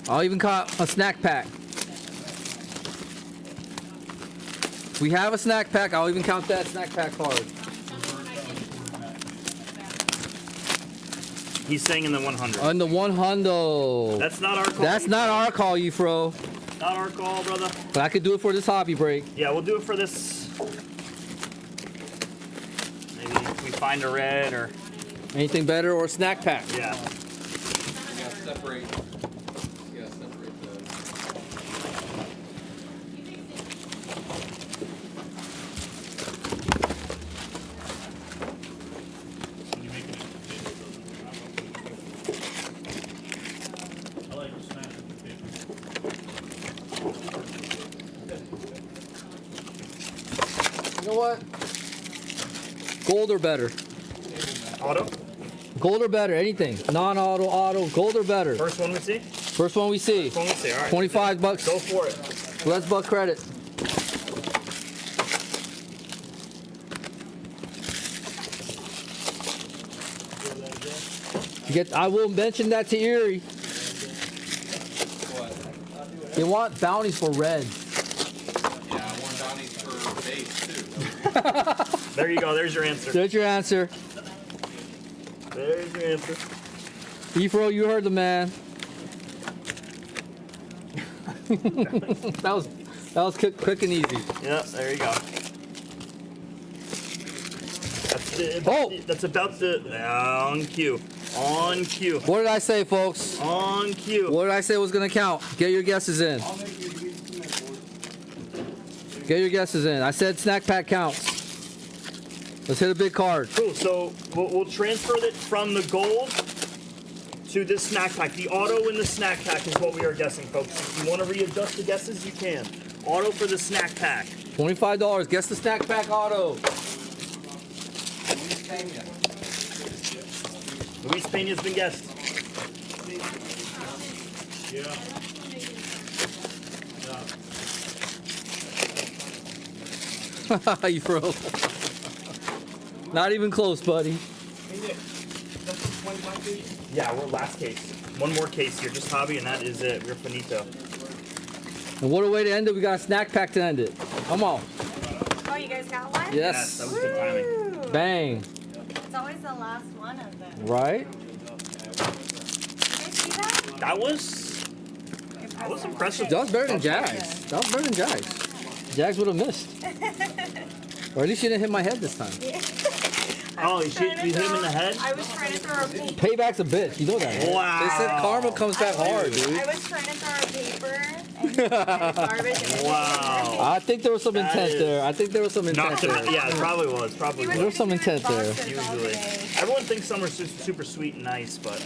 I'll even count a snack pack. If we have a snack pack, I'll even count that snack pack card. He's saying in the 100. On the 100. That's not our call. That's not our call, Efro. Not our call, brother. But I could do it for this hobby break. Yeah, we'll do it for this. Maybe if we find a red or. Anything better or a snack pack? Yeah. You gotta separate. You gotta separate the. When you make it into paper, I like to smash it with paper. You know what? Gold or better. Auto? Gold or better, anything. Non-auto, auto, gold or better. First one we see? First one we see. First one we see, all right. 25 bucks. Go for it. Blez Buck credit. I will mention that to Erie. They want bounties for red. Yeah, I want bounties for base too. There you go. There's your answer. There's your answer. There's your answer. Efro, you heard the man. that was quick and easy. Yep, there you go. That's about the on cue. On cue. What did I say, folks? On cue. What did I say was gonna count? Get your guesses in. Get your guesses in. I said snack pack counts. Let's hit a big card. Cool. So we'll transfer it from the gold to this snack pack. The auto in the snack pack is what we are guessing, folks. If you want to readjust the guesses, you can. Auto for the snack pack. $25. Guess the snack pack auto. Luis Pena's been guessed. Yeah. You froze. Not even close, buddy. Yeah, we're last case. One more case here, just hobby, and that is it. We're finito. And what a way to end it. We got a snack pack to end it. Come on. Oh, you guys got one? Yes. That was good timing. Woo! Bang. It's always the last one of them. Right? Did you see that? That was impressive. That was better than Jags. That was better than Jags. Jags would have missed. Or at least you didn't hit my head this time. Oh, you hit him in the head? I was trying to throw a paper. Payback's a bitch. You know that. Right? Wow. They said karma comes back hard, dude. I was trying to throw a paper and garbage. And Wow. I think there was some That intent is there. I think there was some intent Not to, there. yeah, it probably was. Probably There was was. some intent there. Usually. Everyone thinks some are super sweet and nice, but,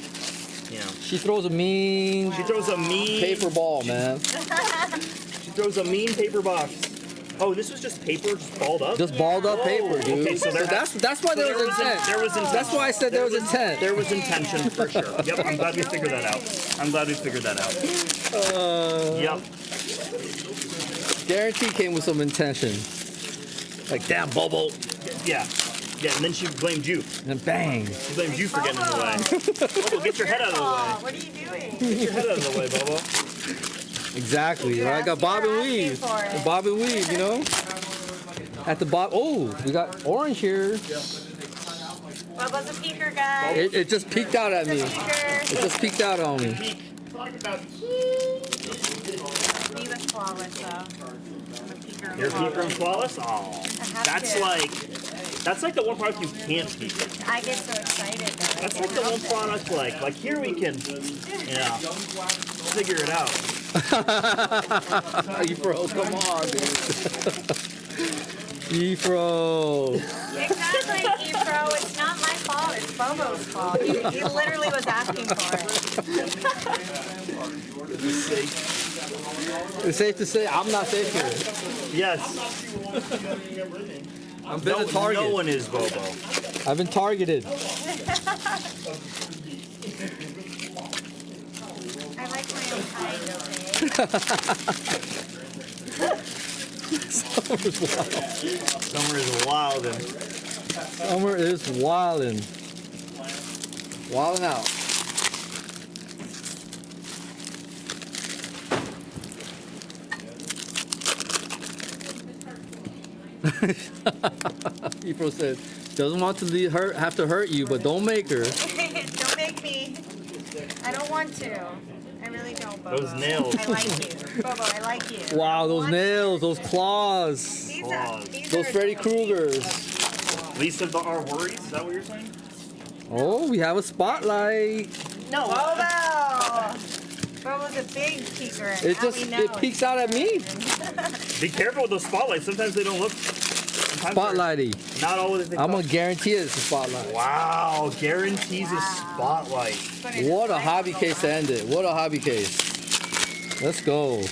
you know. She throws a mean She throws a mean paper ball, man. She throws a mean paper box. Oh, this was just paper, just balled up? Just balled up paper, dude. Okay, so that's why there was intent. There was intent. That's why I said there was intent. There was intention for sure. Yep, I'm glad we figured that out. I'm glad we figured that out. Yep. Guarantee came with some intention. Like, damn, Bobo. Yeah. Yeah, and then she blamed you. And bang. She blamed you for getting in the way. Bobo, get your head out of the way. What are you doing? Get your head out of the way, Bobo. Exactly. I got bob and weave. Bob and weave, you know? At the bottom. Oh, we got orange here. Bubba's a peeker, guys. It just peeked out at me. It just peeked out on me. Talk about He was flawless though. I'm a peeker and your flawless. peeper and flawless. Oh, I have that's like the one product you can't peek. I get so excited though. That's like the one product like here we can, figure it out. Bro, come on, dude. E-Pro. Exactly, E-Pro. It's not my fault. It's Bobo's fault. He literally was asking for it. It's safe to say I'm not safe here. Yes. I've been a target. No one is Bobo. I've been targeted. I like my own kind, Summer's wild. Summer is wildin'. Summer is wildin'. Wildin' out. E-Pro said, doesn't want to have to hurt you, but don't make her. Don't make me. I don't want to. I really don't, Bobo. Those nails. I like you. Bobo, I like you. Wow, those nails, those claws. Those Freddy Kruegers. Least of our worries, is that what you're saying? Oh, we have a spotlight. No. Bobo! Bobo's a big peeker. It peeks out at me. Be careful with those spotlights. Sometimes they don't look. Spotlighty. Not always. I'm gonna guarantee it's a spotlight. Wow, guarantees a spotlight. What a hobby case to end it. What a hobby case. Let's go.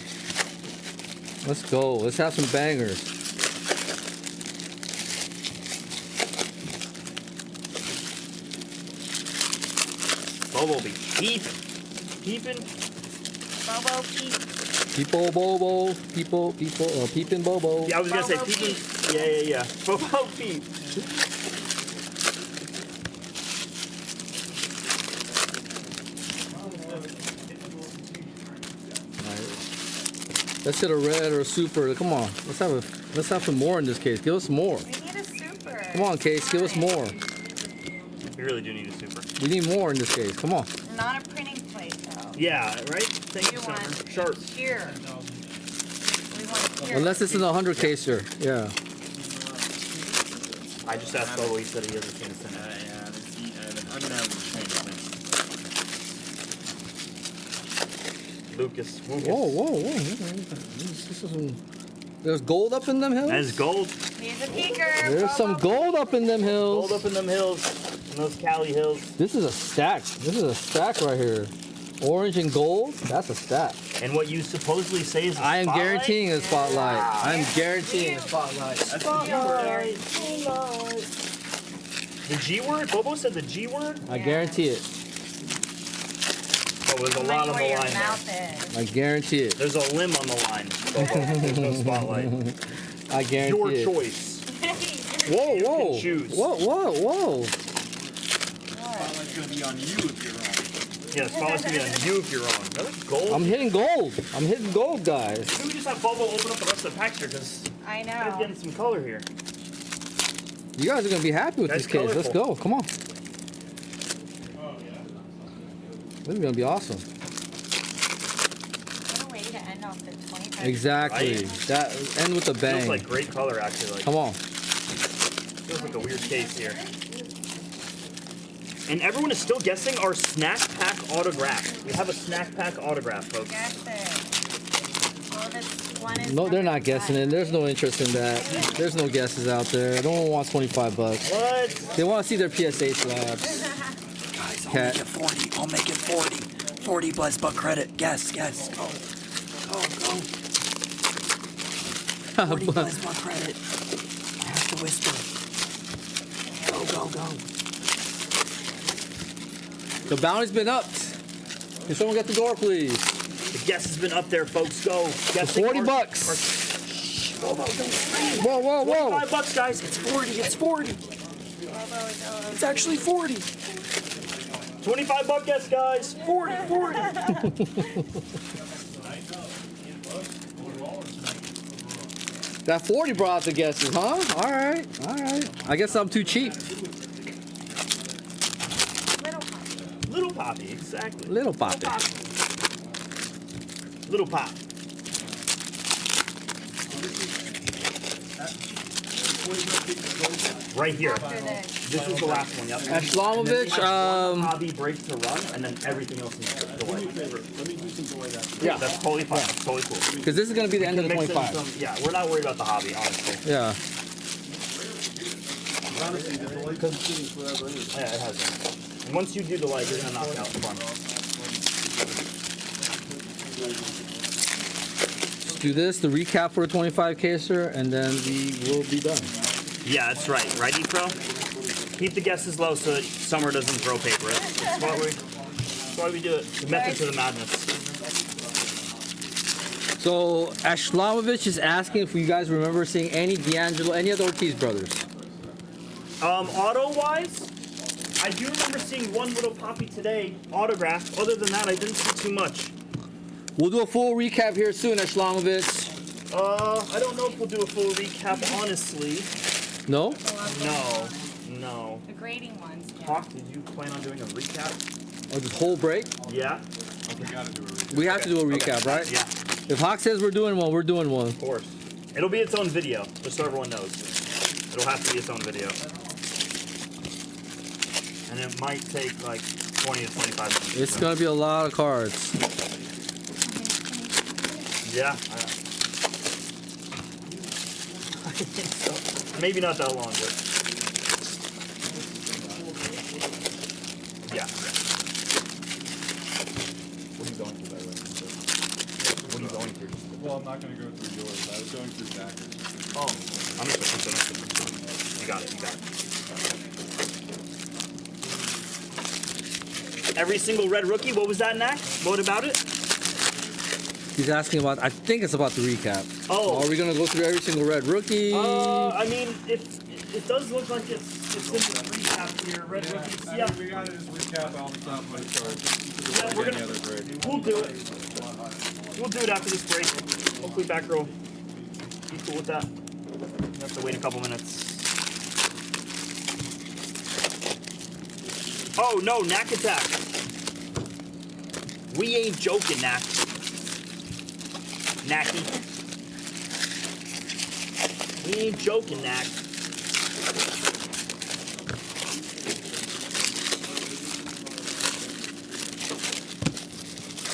Let's go. Let's have some bangers. Bobo be peeping. Bobo peep. People Bobo. Peeping Bobo. Yeah, I was gonna say peeping. Yeah. Bobo peep. Let's hit a red or a super. Come on. Let's have some more in this case. Give us more. We need a super. Come on, case. Give us more. We really do need a super. We need more in this case. Come on. Not a printing plate though. Yeah, right? Thank you, Summer. Sharp. Here. We want here. Unless it's in a 100 caser. Yeah. I just asked Bobo. He said he hasn't seen it. Lucas. Whoa. There's gold up in them hills? There's gold. He's a peeker. There's some gold up in them hills. Gold up in them hills. In those Cali hills. This is a stack. This is a stack right here. Orange and gold, that's a stack. And what you supposedly say is a I am spotlight? guaranteeing a spotlight. I'm guaranteeing a spotlight. That's the G word. The G word? Bobo said the G word? I guarantee it. Oh, there's a lot on the line there. I guarantee it. There's a limb on the line, Bobo. There's no spotlight. I guarantee Your it. choice. Whoa. You can choose. Whoa. Spotlight's gonna be on you if you're wrong. Yeah, the spotlight's gonna be on you if you're wrong. Another gold? I'm hitting gold, guys. Maybe we just have Bobo open up the rest of the packs here, because I know. he's getting some color here. You guys are gonna be happy with That's this case. Let's colorful. go. Come on. This is gonna be awesome. What a way to end off the 25. Exactly. Right? That end with a bang. Feels like great color, actually. Like, Come on. feels like a weird case here. And everyone is still guessing our snack pack autograph. We have a snack pack autograph, folks. Guess it. Well, this one is No, they're number not guessing 5. it. There's no interest in that. There's no guesses out there. No one wants $25. What? They want to see their PSA slabs. Guys, I'll Cat. make it 40. I'll make it 40. 40 Blez Buck credit. Yes. Go. 40 Blez Buck credit. I have to whisper. Go. The bounty's been upped. Can someone get the door, please? The guess has been up there, folks. Go. Guessing $40. Whoa. $5, guys. It's 40. It's actually 40. $25 guess, guys. 40. That 40 brought out the guesses, huh? All right. I guess I'm too cheap. Little Poppy, exactly. Little Poppy. Little pop. Right here. This was the last one, yep. Ashlamovich, hobby break to run, and then everything else in the delay. Let me do some delay that. Yeah. That's totally fine. That's totally cool. Because this is going to be the end of the Mix in 25. some- yeah, we're not worried about the hobby, honestly. Yeah. Honestly, the delay continues forever anyway. Yeah, it has. And once you do delay, you're gonna knock out the front. Let's do this, the recap for the 25 caser, and then we will be done. Yeah, that's right. Right, E-Pro? Keep the guesses low so that Summer doesn't throw paper. That's why we do it. The method to the madness. So Ashlamovich is asking if you guys remember seeing any D'Angelo, any of the Ortiz brothers. Auto-wise, I do remember seeing one little poppy today, autographed. Other than that, I didn't see too much. We'll do a full recap here soon, Ashlamovich. I don't know if we'll do a full recap, honestly. No? No. The grading ones. Yeah. Hawk, did you plan on doing a recap? Or this whole break? Yeah. We gotta do a recap. We have to do a recap, right? Yeah. If Hawk says we're doing one, we're doing one. Of course. It'll be its own video, just so everyone knows. It'll have to be its own video. And it might take like 20 to 25 minutes. It's going to be a lot of cards. Yeah. I think so. Maybe not that long, but yeah. What are you going through, by the way? What are you going through? Well, I'm not going to go through yours. I was going through Zach's. Oh, I'm You got it. Every single red rookie. What was that, Knack? What about it? He's asking about, I think it's about the recap. Oh. Are we going to go through every single red rookie? I mean, it does look like it's in the recap here. Red rookies. I Yeah. mean, we gotta just recap all the top of my cards. Yeah, we're gonna. We'll do it. We'll do it after this break. Hopefully, back row. Be cool with that. We have to wait a couple minutes. Oh no, Knack attack. We ain't joking, Knack. Knacky. We ain't joking, Knack.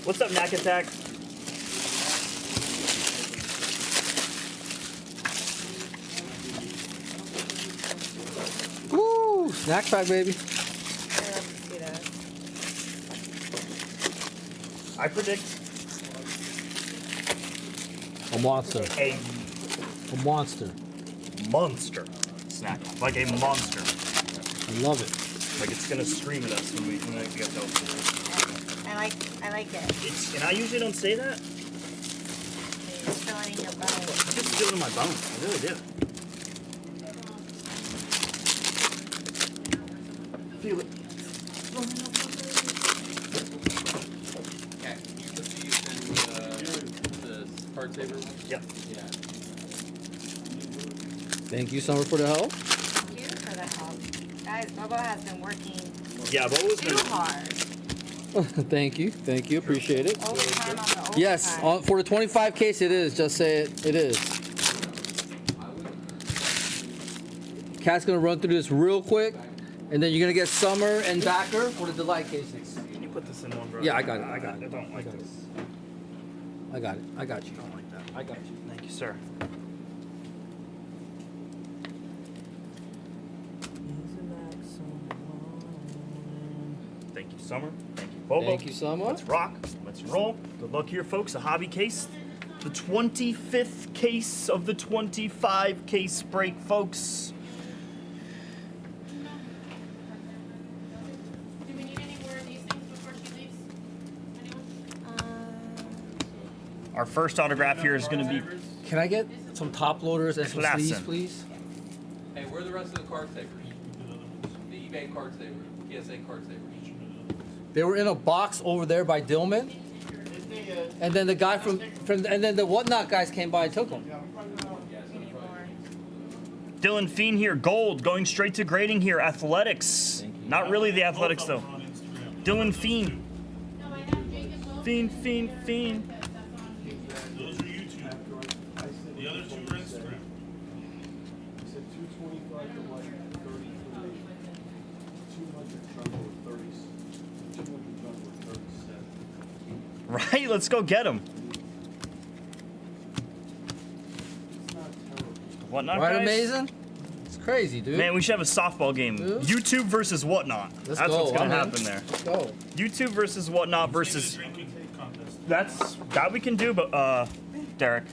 What's up, Knack attack? Woo! Snack pack, baby. I predict A monster. a A monster. monster snack. Like a monster. I love it. Like it's gonna scream at us when it gets open. I like it. And I usually don't say that. It's filling your belly. I just feel it in my bones. I really do. Feel it. Okay, can you put these in the card saver one? Yep. Yeah. Thank you, Summer, for the help. Thank you for the help. Guys, Bobo has been working Yeah, but was too hard. Thank you. Thank you. Appreciate it. Overtime on the overtime. Yes, for the 25 case, it is. Just say it. It is. Cat's going to run through this real quick, and then you're going to get Summer and Backer for the delight cases. Can you put this in one, bro? Yeah, I got it. I got it. I don't like this. I got it. I got you. I don't like that. I got you. Thank you, sir. Thank you, Summer. Thank you, Bobo. Thank you, Summer. Let's rock. Let's roll. Good luck here, folks. A hobby case. The 25th case of the 25 case break, folks. Do we need any more of these things before she leaves? Anyone? Our first autograph here is going to be Can I get some top loaders and some Klassen. sleeves, please? Hey, where are the rest of the card savers? The eBay card saver, PSA card savers. They were in a box over there by Dillman, and then the guy from and then the Whatnot guys came by and took them. Dylan Fiend here. Gold going straight to grading here. Athletics. Not really the Athletics, though. Dylan Fiend. Fiend. 225 to light, 33. 200 jungle, 30. 200 jungle, 37. Right? Let's go get him. Whatnot, Right, guys? amazing. It's crazy, dude. Man, we should have a softball game. Dude. YouTube versus Whatnot. Let's That's go. what's gonna I'm in. happen there. Let's go. YouTube versus Whatnot versus. That we can do, but Derek,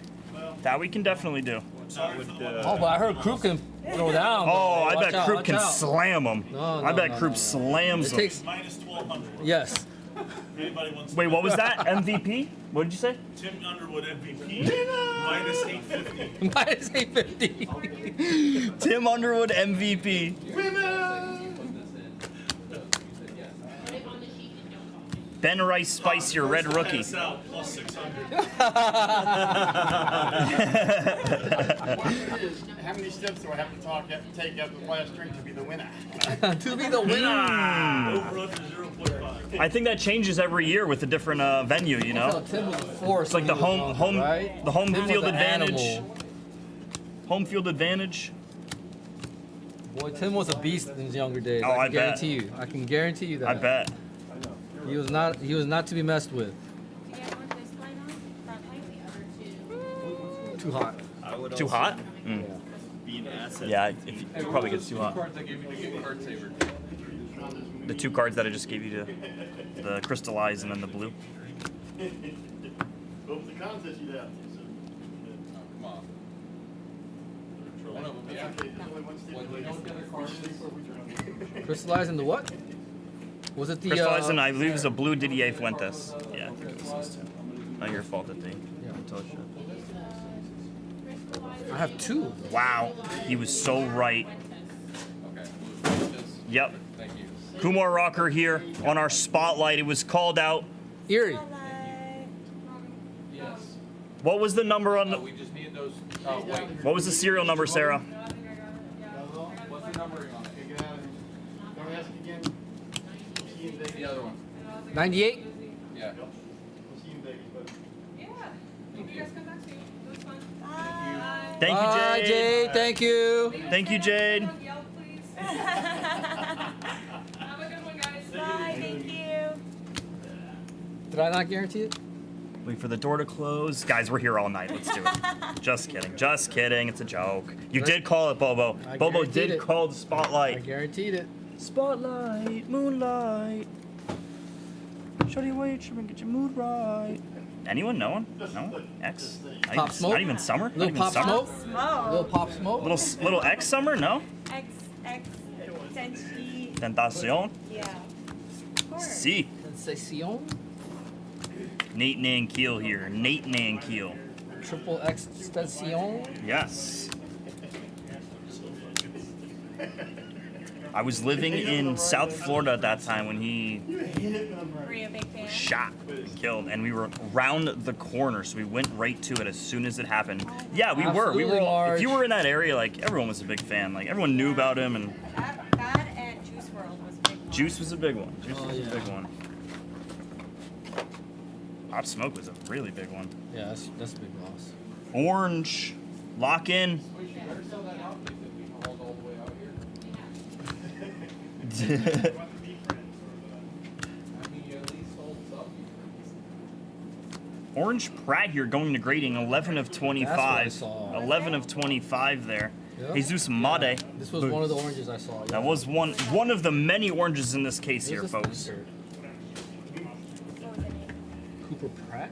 that we can definitely do. Oh, but I heard Croup can throw down. Oh, I Watch bet out, Croup watch can out. slam him. No, I bet no, Croup no. slams It him. takes. Minus 1,200. Yes. Wait, what was that? MVP? What did you say? Tim Underwood MVP. Minus 850. Minus 850. Tim Underwood MVP. Ben Rice Spice, your red rookie. Pass out, plus 600. How many steps do I have to take after the last drink to be the winner? To be the winner. Over under 0.5. I think that changes every year with a different venue. You know, Tim was a force. it's like the when he was younger, right? the home Tim was field an advantage. animal. Home field advantage. Boy, Tim was a beast in his younger days. Oh, I I can bet. guarantee you. I can guarantee you that. I bet. He was not to be messed with. Too hot. Too hot? Mm. Yeah, if it probably gets too hot. Cards I gave you to get card saver. The 2 cards that I just gave you, the crystallized and then the blue. What was the contest you'd have to? Come on. One of them, yeah. When you don't get a card, Crystallizing the what? Was it the Crystallized and I believe it was a blue Didier Fuentes. Yeah, I think it was those 2. Not your fault that they told you. I have 2. Wow, he was so right. Okay. Yep. Thank you. Kumar Rocker here on our spotlight. It was called out. Erie. Yes. What was the number on the? We just need those. Oh wait. What was the serial number, Sarah? What's the numbering on it? Don't ask again. See you in Vegas. The other one. 98. Yeah. We'll see you in Vegas, buddy. You guys come back soon. It was fun. Thank you, Bye, Jade. Jade. Thank you. Thank you, Jade. Yell, please. Have a good one, guys. Bye, thank you. Did I not guarantee it? Wait for the door to close. Guys, we're here all night. Let's do it. Just kidding. Just kidding. It's a joke. You did call it, Bobo. I Bobo guaranteed did it. call the I spotlight. guaranteed it. Spotlight, moonlight. Shorty, wait, should we get your mood right? Anyone? No one? No one? X? Pop Smoke? Not even summer? Not Little even Pop summer? Smoke? Little Pop Smoke? Little X summer? No? X Tenchi. Tentacion? Yeah. Of course. See. Sensation. Nate Nankeel here. Nate Nankeel. Triple extension. Yes. I was living in South Florida at that time when he Were you a big fan? shot and killed, and we were around the corner, so we went right to it as soon as it happened. Yeah, we were. We Absolutely, were. Marge. If you were in that area, like everyone was a big fan. Like everyone knew about him, and That and Juice WRLD was a big one. Juice was a big one. Juice Oh, was yeah. a big one. Pop Smoke was a really big one. Yeah, that's a big loss. Orange, lock in. Wait, you better sell that out if we hauled all the way out here. I mean, you at least sold some. Orange Pratt here going to grading 11 of 25. saw. 11 of 25 there. Yep. Jesus Made. This was one of the oranges I saw. Yeah. That was one of the many oranges in this case here, There's a folks. sticker. Cooper Pratt?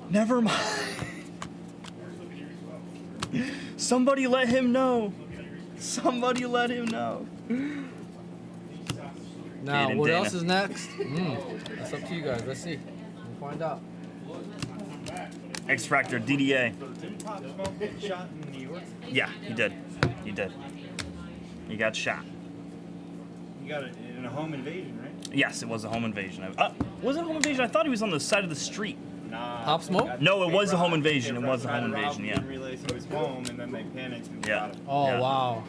Never mind. Somebody let him know. Somebody let him know. Now, Aiden what Dana. else is next? That's up to you guys. Let's see. We'll find out. X Fractor DDA. Didn't Pop Smoke get shot in New York? Yeah, he did. He did. He got shot. You got it in a home invasion, right? Yes, it was a home invasion. Was it a home invasion? I thought he was on the side of the street. Nah. Pop Smoke? No, it was a home invasion. It They was a tried home to rob invasion, him, yeah. Didn't realize he was home, and then they panicked and Yeah. got him. Oh, Yeah. wow.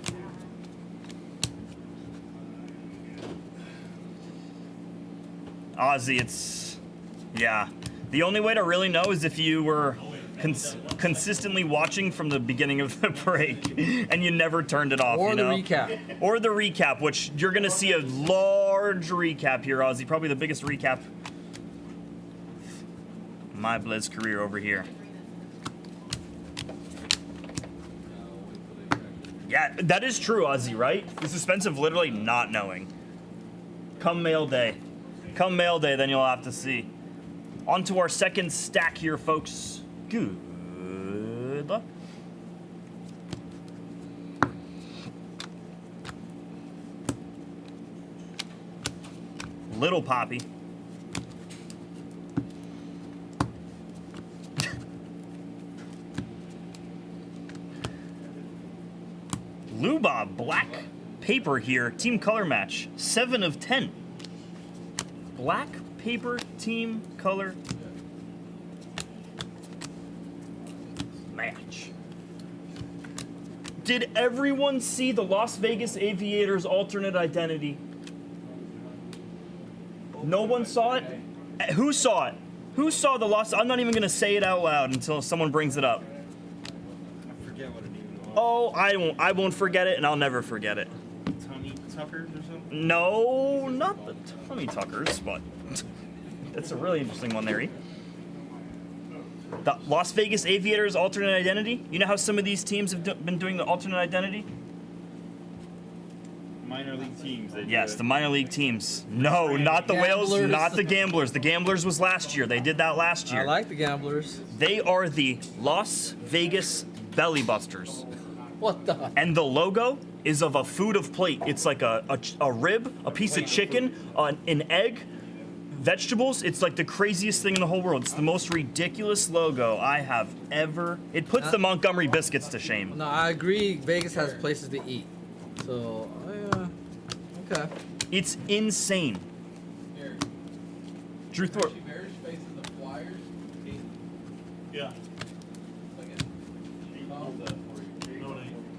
Ozzy, it's... Yeah. The only way to really know is if you were consistently watching from the beginning of the break, and you never turned it off. Or you the know? recap. Or the recap, which you're gonna see a large recap here, Ozzy. Probably the biggest recap my Blez career over here. Yeah, that is true, Ozzy, right? The suspense of literally not knowing. Come mail day. Come mail day, then you'll have to see. On to our second stack here, folks. Good luck. Little Poppy. Luba, black paper here. Team color match. 7 of 10. Black paper team color match. Did everyone see the Las Vegas Aviators alternate identity? No one saw it? Who saw it? Who saw the Las... I'm not even going to say it out loud until someone brings it up. I forget what it even was. Oh, I won't forget it, and I'll never forget it. Tummy Tuckers or something? No, not the Tummy Tuckers, but that's a really interesting one there, E. The Las Vegas Aviators alternate identity. You know how some of these teams have been doing the alternate identity? Minor league teams. They do Yes, it. the minor league teams. No, not the Whales, Gamblers. not the Gamblers. The Gamblers was last year. They did that last year. I like the Gamblers. They are the Las Vegas Belly Busters. What the? And the logo is of a food of plate. It's like a rib, a piece of chicken, an egg, vegetables. It's like the craziest thing in the whole world. It's the most ridiculous logo I have ever. It puts the Montgomery Biscuits to shame. No, I agree. Vegas has places to eat. So, okay. It's insane. Drew Thorpe. Marriage face in the Flyers. Yeah.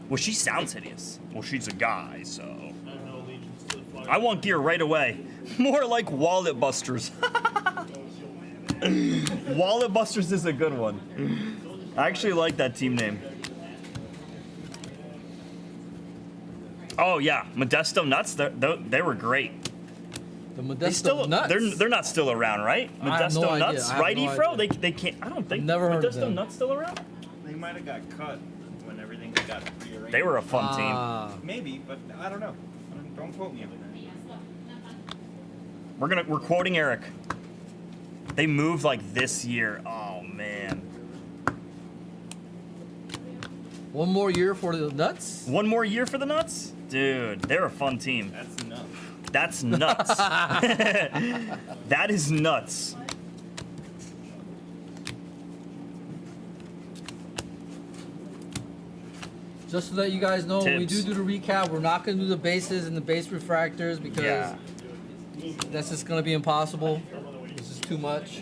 Well, she sounds hideous. Well, she's a guy, so. I have no allegiance to the Flyers. I want gear right away. More like Wallet Busters. Wallet Busters is a good one. I actually like that team name. Oh yeah, Modesto Nuts. They were great. The They still, Modesto Nuts. They're not still around, right? I have Modesto no idea. Nuts, I have right, no Efro? idea. They can't. I don't think. Never heard of Modesto them. Nuts still around? They might have got cut when everything got rearranged. They were a fun Ah. Maybe, but I don't know. Don't quote me on that. We're quoting Eric. They moved like this year. Oh man. One more year for the Nuts? One more year for the Nuts? Dude, they're a fun team. That's enough. That's nuts. That is nuts. Just so that you guys know, when we Tips. do the recap, we're not going to do the bases and the base refractors because Yeah. that's just going to be impossible. This is too much.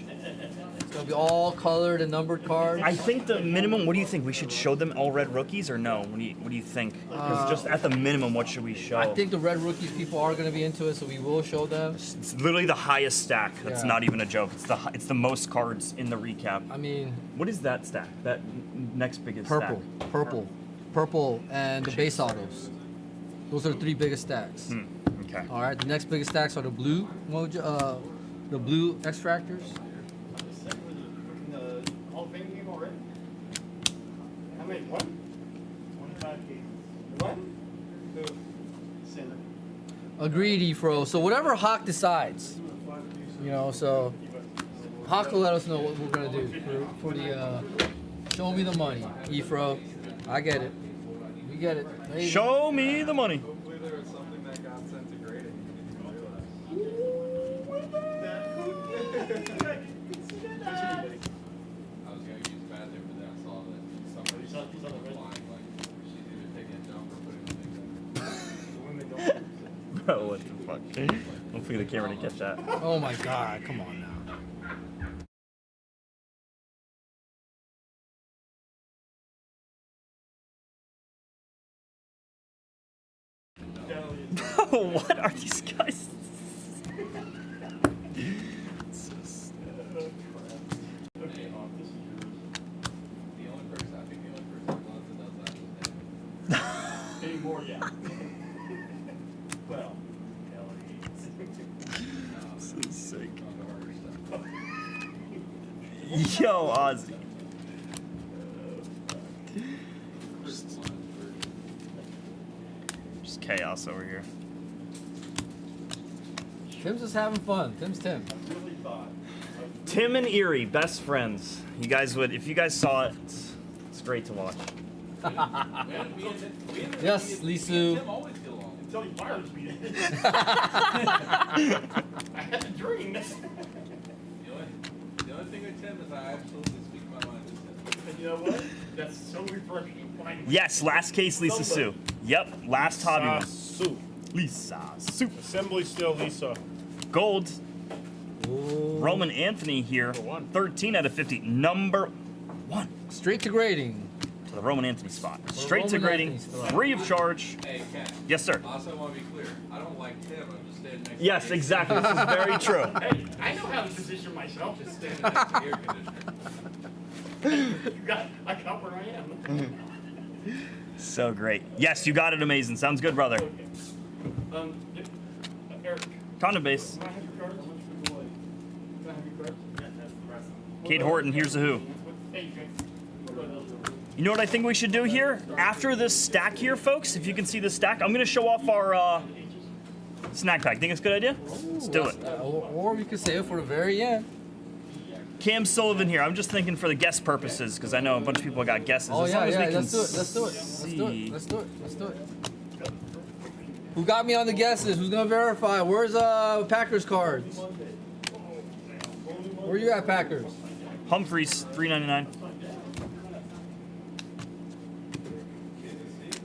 It's going to be all colored and numbered cards. I think the minimum. What do you think? We should show them all red rookies or no? What do you think? Because just at the minimum, what should we show? I think the red rookies people are going to be into it, so we will show them. It's literally the highest stack. That's Yeah. not even a joke. It's the most cards in the recap. I mean, What is that stack? That next biggest purple, stack? purple, and the base autos. Those are the 3 biggest stacks. Okay. All right, the next biggest stacks are the blue the blue extractors. The Hall of Fame game already? How many? One? 25 cases. One? Who? Center. Agreed, Efro. So whatever Hawk decides, so Hawk will let us know what we're gonna do for the show me the money, Efro. I get it. We get it. Hey. Show me the money. Hopefully there was something that got sent to grading. I was gonna use the bathroom, but then I saw that somebody's flying, like she's either taking a dump or putting it in. Bro, what the fuck? Hopefully the camera didn't catch that. Oh my God! Come on now. What are these guys? Yeah. Well, So sick. yo, Ozzy. Just chaos over here. Tim's just having fun. Tim's Tim. Tim and Erie, best friends. You guys would, if you guys saw it, it's great to watch. Yes, Lisu. Until he fires me. I had a dream. The only thing with Tim is I absolutely speak my mind. And you know what? That's so refreshing. Yes, last case, Lisa Sue. Yep, last hobby one. Sue. Lisa Sue. Assembly still Lisa. Gold. Roman Anthony here. 13 out of 50. Number 1. Straight to grading. To the Roman Anthony spot. Straight to Roman grading. Anthony spot. Free of charge. Hey, Ken. Yes, sir. Also, I want to be clear. I don't like Tim. I'm just standing next Yes, to exactly. This is very true. Hey, I know how to position myself. Just standing next to the air conditioner. I got where I am. So great. Yes, you got it amazing. Sounds good, brother. Eric. Condom base. Can I have your cards? Can I have your cards? Yeah, that's the rest. Kate Horton, here's the who. Hey, You know what I think we should do here? After this stack here, folks, if you can see this stack, I'm going to show off our snack pack. Think it's a good idea? Let's do it. Or we could save it for the very end. Cam Sullivan here. I'm just thinking for the guest purposes, because I know a bunch of people got guesses. Oh As yeah, long as we yeah. can Let's do it. Let's do it. Let's do it. see. Let's do it. Let's do it. Who got me on the guesses? Who's gonna verify? Where's Packers cards? Where you at, Packers? Humphreys, $3.99.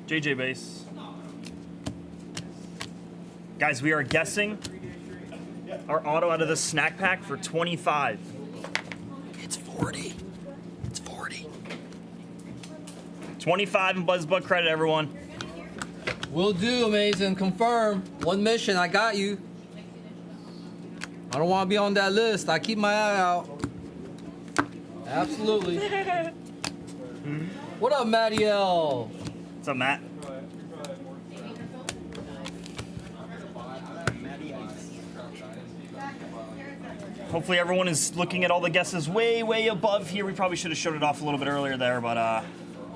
JJ base. Guys, we are guessing our auto out of this snack pack for 25. It's 40. It's 40. 25 in BuzzBug credit, everyone. Will do, amazing. Confirm. One mission. I got you. I don't want to be on that list. I keep my eye out. Absolutely. What up, Matty L? What's up, Matt? Hopefully everyone is looking at all the guesses way, way above here. We probably should have showed it off a little bit earlier there, but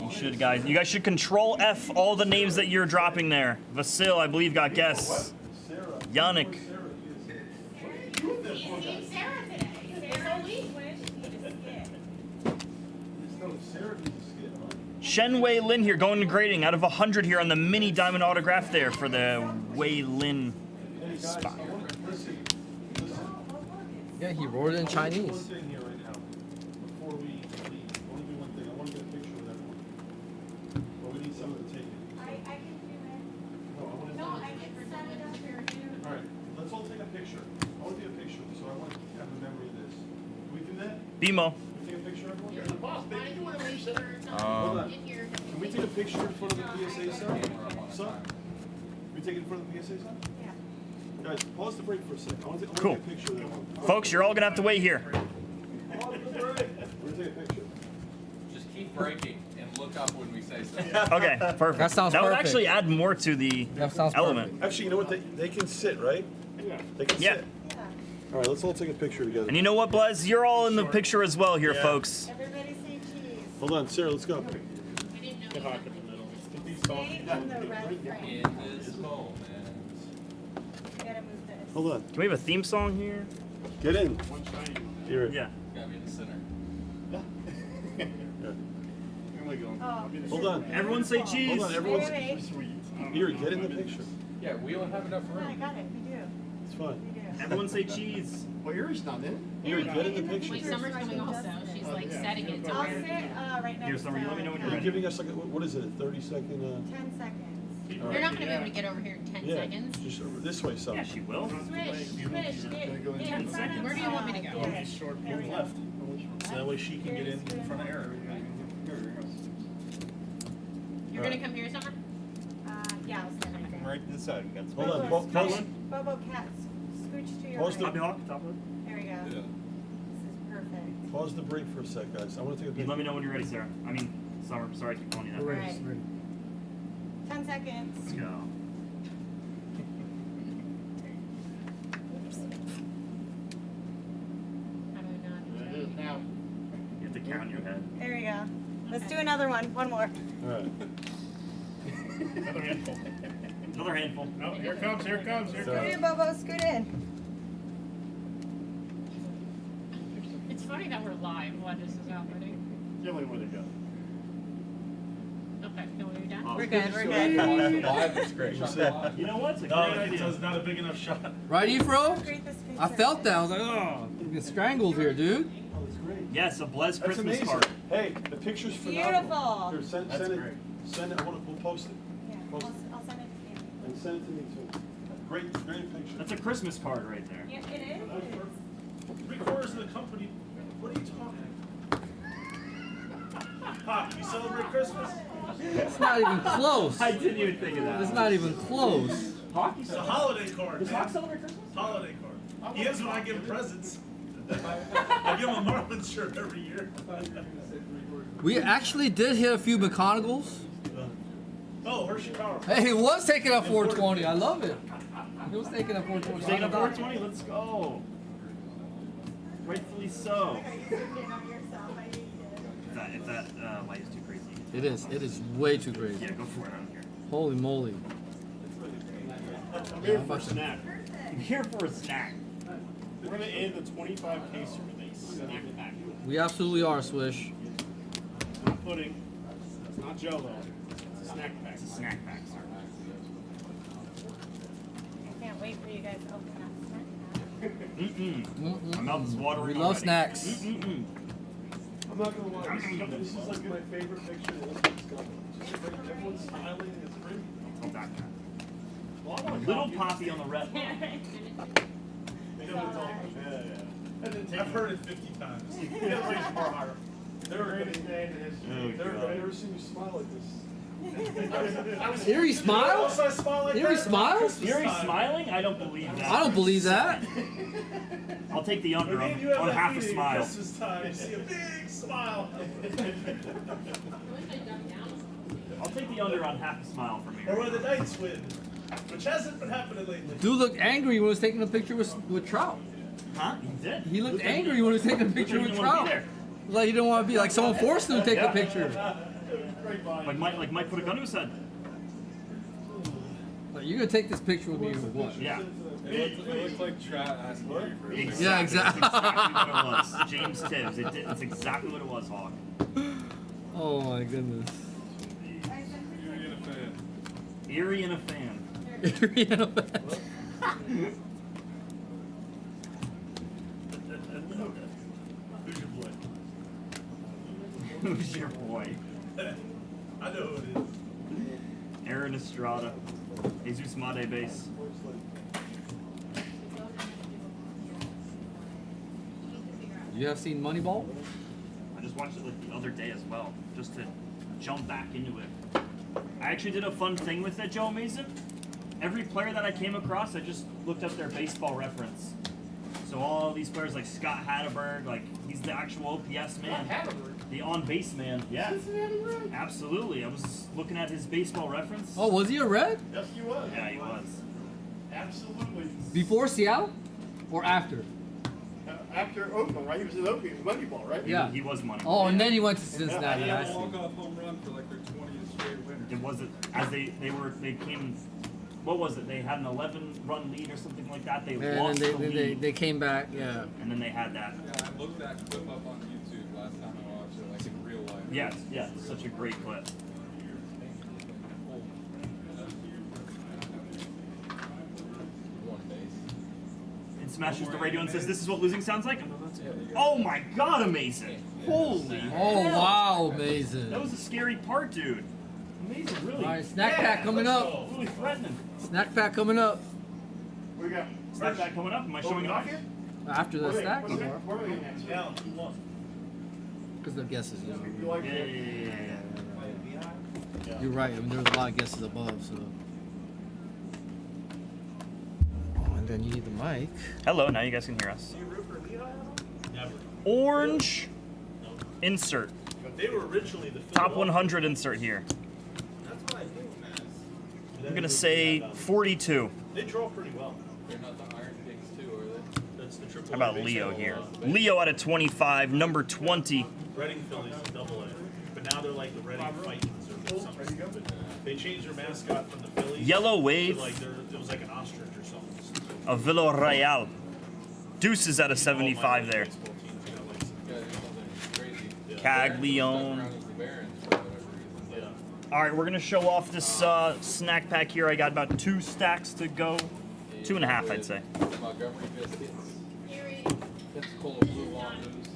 you should, guys. You guys should control F all the names that you're dropping there. Vasil, I believe, got guess. Yannick. Shen-Wei Lin here, going to grading out of 100 here on the mini diamond autograph there for the Wei Lin spot. Yeah, he wrote it in Chinese. One thing here right now, before we leave, I want to do one thing. I want to get a picture with everyone. But we need someone to take it. I can do it. No, I want to. No, I can set it up here too. All right, let's all take a picture. I want to take a picture, so I want to have a memory of this. Can we do that? BMO. Can we take a picture, everyone? You're the boss, baby. You want to leave center? Hold on. Can we take a picture in front of the PSA, son? Can we take it in front of the PSA, son? Yeah. Guys, pause the break for a second. I want to Cool. take a picture of that one. Folks, you're all gonna have to wait here. Pause the break. We're going to take a picture. Just keep breaking and look up when we say something. Okay, perfect. That sounds That would perfect. actually add more to the That sounds element. Actually, you know what? They can sit, right? Yeah. They can Yeah. sit. All right, let's all take a picture together. And you know what, Blez? You're all in the picture as well here, Yeah. folks. Everybody say cheese. Hold on, Sarah, let's go. Stay in the red frame. In this moment. You gotta move this. Hold on. Can we have a theme song here? Get in. Here. Yeah. Gotta be in the center. Oh. Hold on. Everyone say cheese. Hold on, everyone. Wait, wait. Here, get in the picture. Yeah, we don't have enough No, I room. got it. We do. It's fine. We do. Everyone say cheese. Well, Erie's not in. Here, get in the picture. Wait, Summer's coming also. She's like setting it to I'll where. sit right next Here, Summer, you let me know when you're You're ready. giving us like, what is it, a 30-second? 10 seconds. You're not gonna be able to get over here in 10 Yeah, seconds. just over this way, son. Yeah, she will. Swish, swish, get in front of. Where do you want me to go? Move left. So that way she can get in front of Aaron. You're gonna come here, Summer? Yeah, I'll stand right there. Right to the side. We got Hold on, Bobo, pause. Bobo cat, scooch to your Pause the- right. Bobby Hawk, top left. There we go. This is perfect. Pause the break for a sec, guys. I want to take a You picture. let me know when you're ready, Sarah. I mean, Summer. Sorry, I keep calling you that. All right. 10 seconds. Let's go. There it is now. You have to count your head. There we go. Let's do another one. One more. All right. Another handful. Another handful. Oh, here it comes, here it comes, here it Scoot comes. in, Bobo. Scoot in. It's funny that we're live while this is happening. Tell me where to go. Okay, no, we're done. We're good. We're good. Live is great. You know what? It's a No, great idea. it's not a big enough shot. Right, Efro? Create this picture. I felt that. I was like, oh, I'm getting strangled here, dude. Oh, that's great. Yes, a Blez That's Christmas amazing. card. Hey, the picture's Beautiful. phenomenal. Here, That's send great. it. Send it. We'll post it. Yeah, Post I'll send it to you. And send it to me too. Great picture. That's a Christmas card right there. Yeah, it is. 3/4 of the company. What are you talking about? Pop, you celebrate Christmas? It's not even close. I didn't even think of that. It's not even close. Hockey It's a holiday card. Does man. Hawk celebrate Christmas? Holiday card. He is when I give him presents. I give him a Marlins shirt every year. We actually did hit a few McConaughey's. Oh, Hershey Power. Hey, he was taking a 420. I love it. He was taking a 420. Taking a 420, let's go. Rightfully so. If that light is too crazy. It is. It is way too crazy. Yeah, go for it. I don't care. Holy moly. I'm here for a snack. I'm here for a snack. We're gonna end the 25K with a snack pack. We absolutely are, Swish. It's not pudding. It's not Jell-O. It's a snack pack. It's a snack pack, sir. I can't wait for you guys to open that snack pack. My mouth is watering. We love already. snacks. I'm not gonna lie. This is like my favorite picture of this company. It's great. Everyone's smiling. It's great. Tell that guy. Little Poppy on the red. I've heard it 50 times. You gotta raise the bar higher. I've never seen you smile like this. Eerie smile? Also, I smile like Eerie that. smile? Christmas You're time. smiling? I don't believe that. I don't believe that. I'll take the under When on, you have on that half a meeting at smile. Christmas time, you see a big smile. I'll take the under on half a smile from Or here. when the Knights win, which hasn't been happening lately. Dude looked angry when he was taking a picture with Trout. Huh? He did. He looked angry when he was taking a picture He with didn't wanna be Trout. there. Like he didn't want to be like someone forced him to take Yeah. a picture. Like Mike put a gun to his head. Like you're gonna take this picture with me or what? Yeah. It looks like Trout asking you for it. Yeah, exactly. That's exactly what it was. James Tibbs. It's exactly what it was, Hawk. Oh my goodness. You're in a fan. Eerie and a fan. Who's your boy? Who's your boy? I know who it is. Aaron Estrada. Jesus Made base. You have seen Moneyball? I just watched it like the other day as well, just to jump back into it. I actually did a fun thing with it, Joe Mason. Every player that I came across, I just looked up their baseball reference. So all these players like Scott Hatterberg, like he's the actual OPS man. The on-base man. Yeah. Absolutely. I was looking at his baseball reference. Oh, was he a Red? Yes, he was. Yeah, he was. Absolutely. Before Seattle? Or after? After Oakland, right? He was in Oakland. He was Moneyball, right? Yeah. He was money. Oh, and then he went to Cincinnati. They I had a see. walk-off home run for like their 20th straight winner. It wasn't as they came. What was it? They had an 11-run lead or something like that. They And lost then the lead, they came back, yeah. and then they had that. Yeah, I looked that clip up on YouTube last time I watched it, like in real life. Yes, yeah, such a great clip. It smashes the radio and says, "This is what losing sounds like." Oh my God, amazing! Holy! Oh hell. wow, amazing. That was a scary part, dude. Amazing, really. All right, snack pack coming up. Really threatening. Snack pack coming up. What do you got? Snack pack coming up. Am I showing it off here? After the snacks. Where are we at? Yeah, who won? Because the guesses. You like Yeah, it? yeah. You're right. I mean, there's a lot of guesses above, so. Oh, and then you need the mic. Hello, now you guys can hear us. Orange insert. But they were originally the Top 100 insert here. That's what I knew him as. I'm gonna say 42. They draw pretty well. They're not the Iron Kings too, are they? That's the triple. How about Leo here? Leo out of 25, number 20. Reading Phillies is double A, but now they're like the Reading Vikings or something stupid. They changed their mascot from the Phillies. Yellow Wave. To like it was like an ostrich or something. A Villarreal. Deuces out of 75 there. Caglione. All right, we're gonna show off this snack pack here. I got about 2 stacks to go. 2.5, I'd say. Montgomery biscuits. Pensacola Blue Walnuts.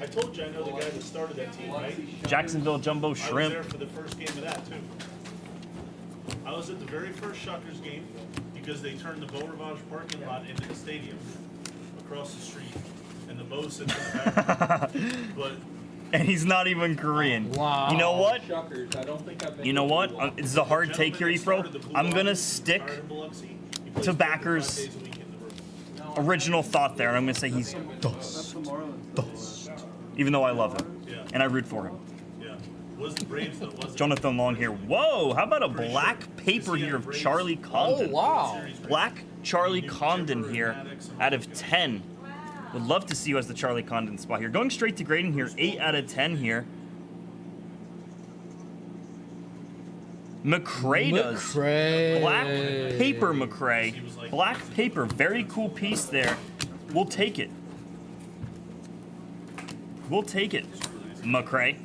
I told you I know the guy that started that team, right? Jacksonville Jumbo I was Shrimp. there for the first game of that too. I was at the very first Shuckers game because they turned the Beau Rivage parking lot into the stadium across the street, and the Beau sits in the back. But And he's not even Korean. Wow. You know what? Shuckers. I don't think I've been You know what? It's a hard take here, Efro. I'm gonna stick to Backer's original thought there. I'm gonna say he's dust. Even though I love him. And I root for him. yeah, was the Braves though? Was it? Jonathan Long here. Whoa, how about a black paper here of Charlie Condon? Oh, wow. Black Charlie Condon here out of 10. Would love to see who has the Charlie Condon spot here. Going straight to grading here, 8 out of 10 here. McRae does. McRae. Black paper McRae. Black paper, very cool piece there. We'll take it. We'll take it, McRae.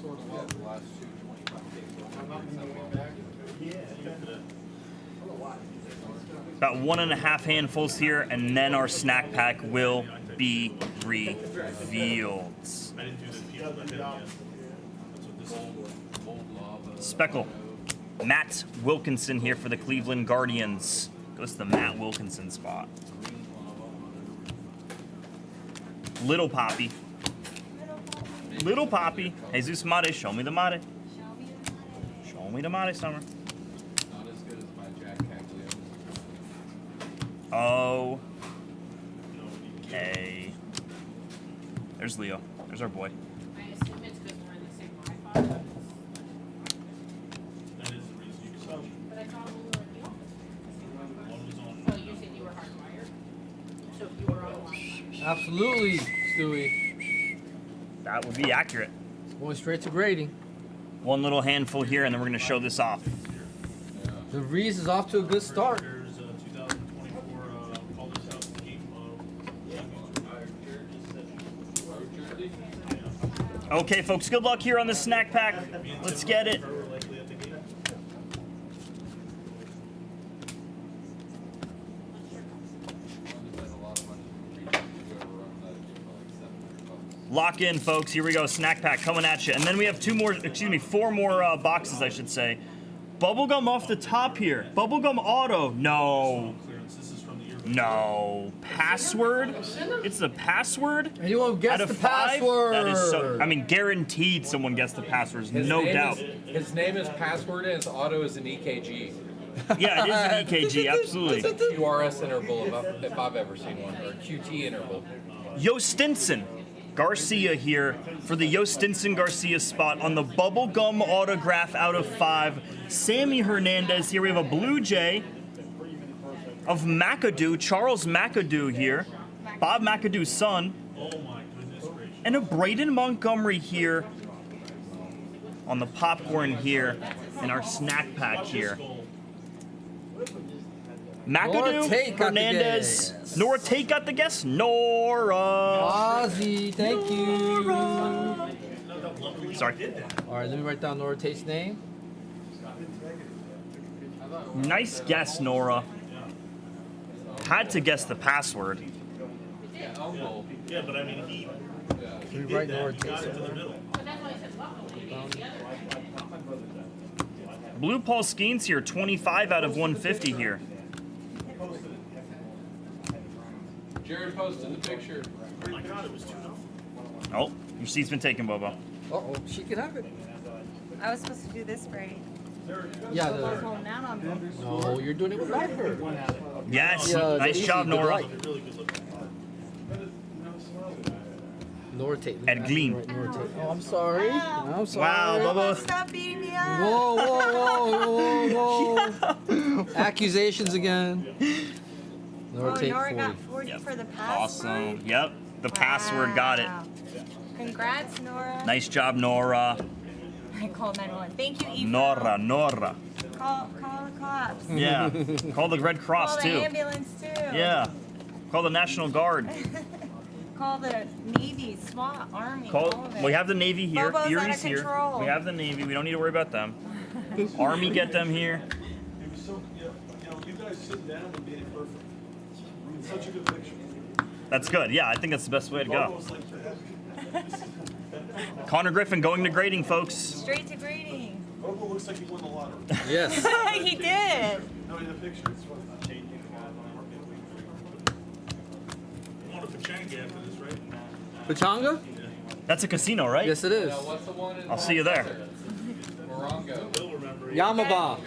sort of off the last 2 About 1.5 handfuls here, and then our snack pack will be revealed. I didn't do the people that hit yet. That's what this is. Speckle. Matt Wilkinson here for the Cleveland Guardians. Goes to the Matt Wilkinson spot. Little Poppy. Little Poppy. Jesus Mate, show me the mate. Show me the mate, Summer. Not as good as my Jack Caglione. Oh. Okay. There's Leo. There's our boy. I assume it's because we're in the same Wi-Fi. That is the reason you can But I thought we were in the office. One was on. So you said you were hardwired? So if you were on Wi-Fi. Absolutely, Stewie. That would be accurate. Going straight to grading. One little handful here, and then we're going to show this off. The Reese is off to a good start. There's 2024 Calder South game. Okay, folks, good luck here on the snack pack. Let's get it. Lock in, folks. Here we go. Snack pack coming at you. And then we have 4 more boxes, I should say. Bubblegum off the top here. Bubblegum auto. No. No. Password? It's the password? Anyone guess Out of the 5? password? That is so. I mean, guaranteed someone guessed the passwords. No doubt. His name is Password and his auto is an EKG. Yeah, it is an EKG, absolutely. It's a QRS interval if I've ever seen one, or a QT interval. Yo Stinson Garcia here for the Yo Stinson Garcia spot on the bubblegum autograph out of 5. Sammy Hernandez here. We have a Blue Jay of McAdoo, Charles McAdoo here. Bob McAdoo's son. And a Braden Montgomery here on the popcorn here in our snack pack here. McAdoo, Hernandez, Nora Tate got the guess. Nora. Ozzy, thank you. Sorry. All right, let me write down Nora Tate's name. Nice guess, Nora. Had to guess the password. Yeah, but I mean, he Let me write Nora got Tate's it to the name. middle. Blue Paul Skeens here, 25 out of 150 here. Jared posted the picture. Oh my God, it was 2-0. Oh, your seat's been taken, Bobo. Uh-oh, she can have it. I was supposed to do this right. Yeah, I was holding out on me. No, you're doing it with Viper. Yes, Yeah, nice easy, job, good Nora. light. Nora Tate. At Gleam. Nora Tate. Oh, I'm sorry. I'm sorry. Wow, Bubba. Stop beating me up. Whoa, whoa, whoa, whoa, whoa. Accusations again. Nora Tate Nora 40. got 40 for the password. Awesome. Yep. The password got it. Congrats, Nora. Nice job, Nora. I called 911. Thank you, Eva. Nora. Call the cops. Yeah. Call the Red Cross Call too. the ambulance too. Yeah. Call the National Guard. Call the Navy, SWAT, Army. Call. all of it. We have the Navy here. Bobo's out Fury's of here. control. We have the Navy. We don't need to worry about them. Army, get them here. It was so, you guys sitting down and made it perfect. Such a good picture. That's good. Yeah, I think that's the best way to go. Almost like that. Connor Griffin going to grading, folks. Straight to grading. Bobo looks like he won the lottery. Yes. He did. No, in the picture, it's funny. You want a pachanga after this, right? Pachanga? That's a casino, right? Yes, it is. What's the one in I'll see you there. Morongo? They'll remember. Yamava.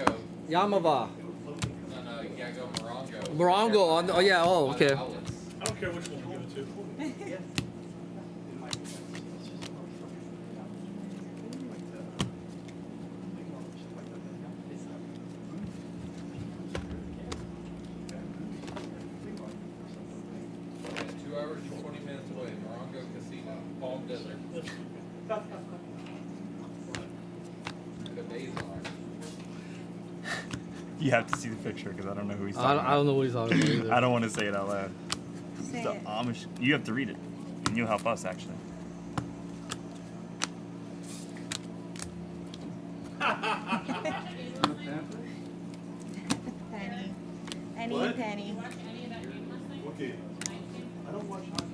Yamava. No, you gotta go Morongo. Morongo. Oh, yeah. Oh, okay. I don't care which one we go to. Yeah, 2 hours and 20 minutes away, Morongo Casino, Palm Desert. The days are. You have to see the picture because I don't know who he's I talking don't, I don't know what he's talking about either. I don't want to say it out loud. Say The it. Amish. You have to read it, and you'll help us actually. Penny. Penny What? and Penny. Okay. I don't watch hockey.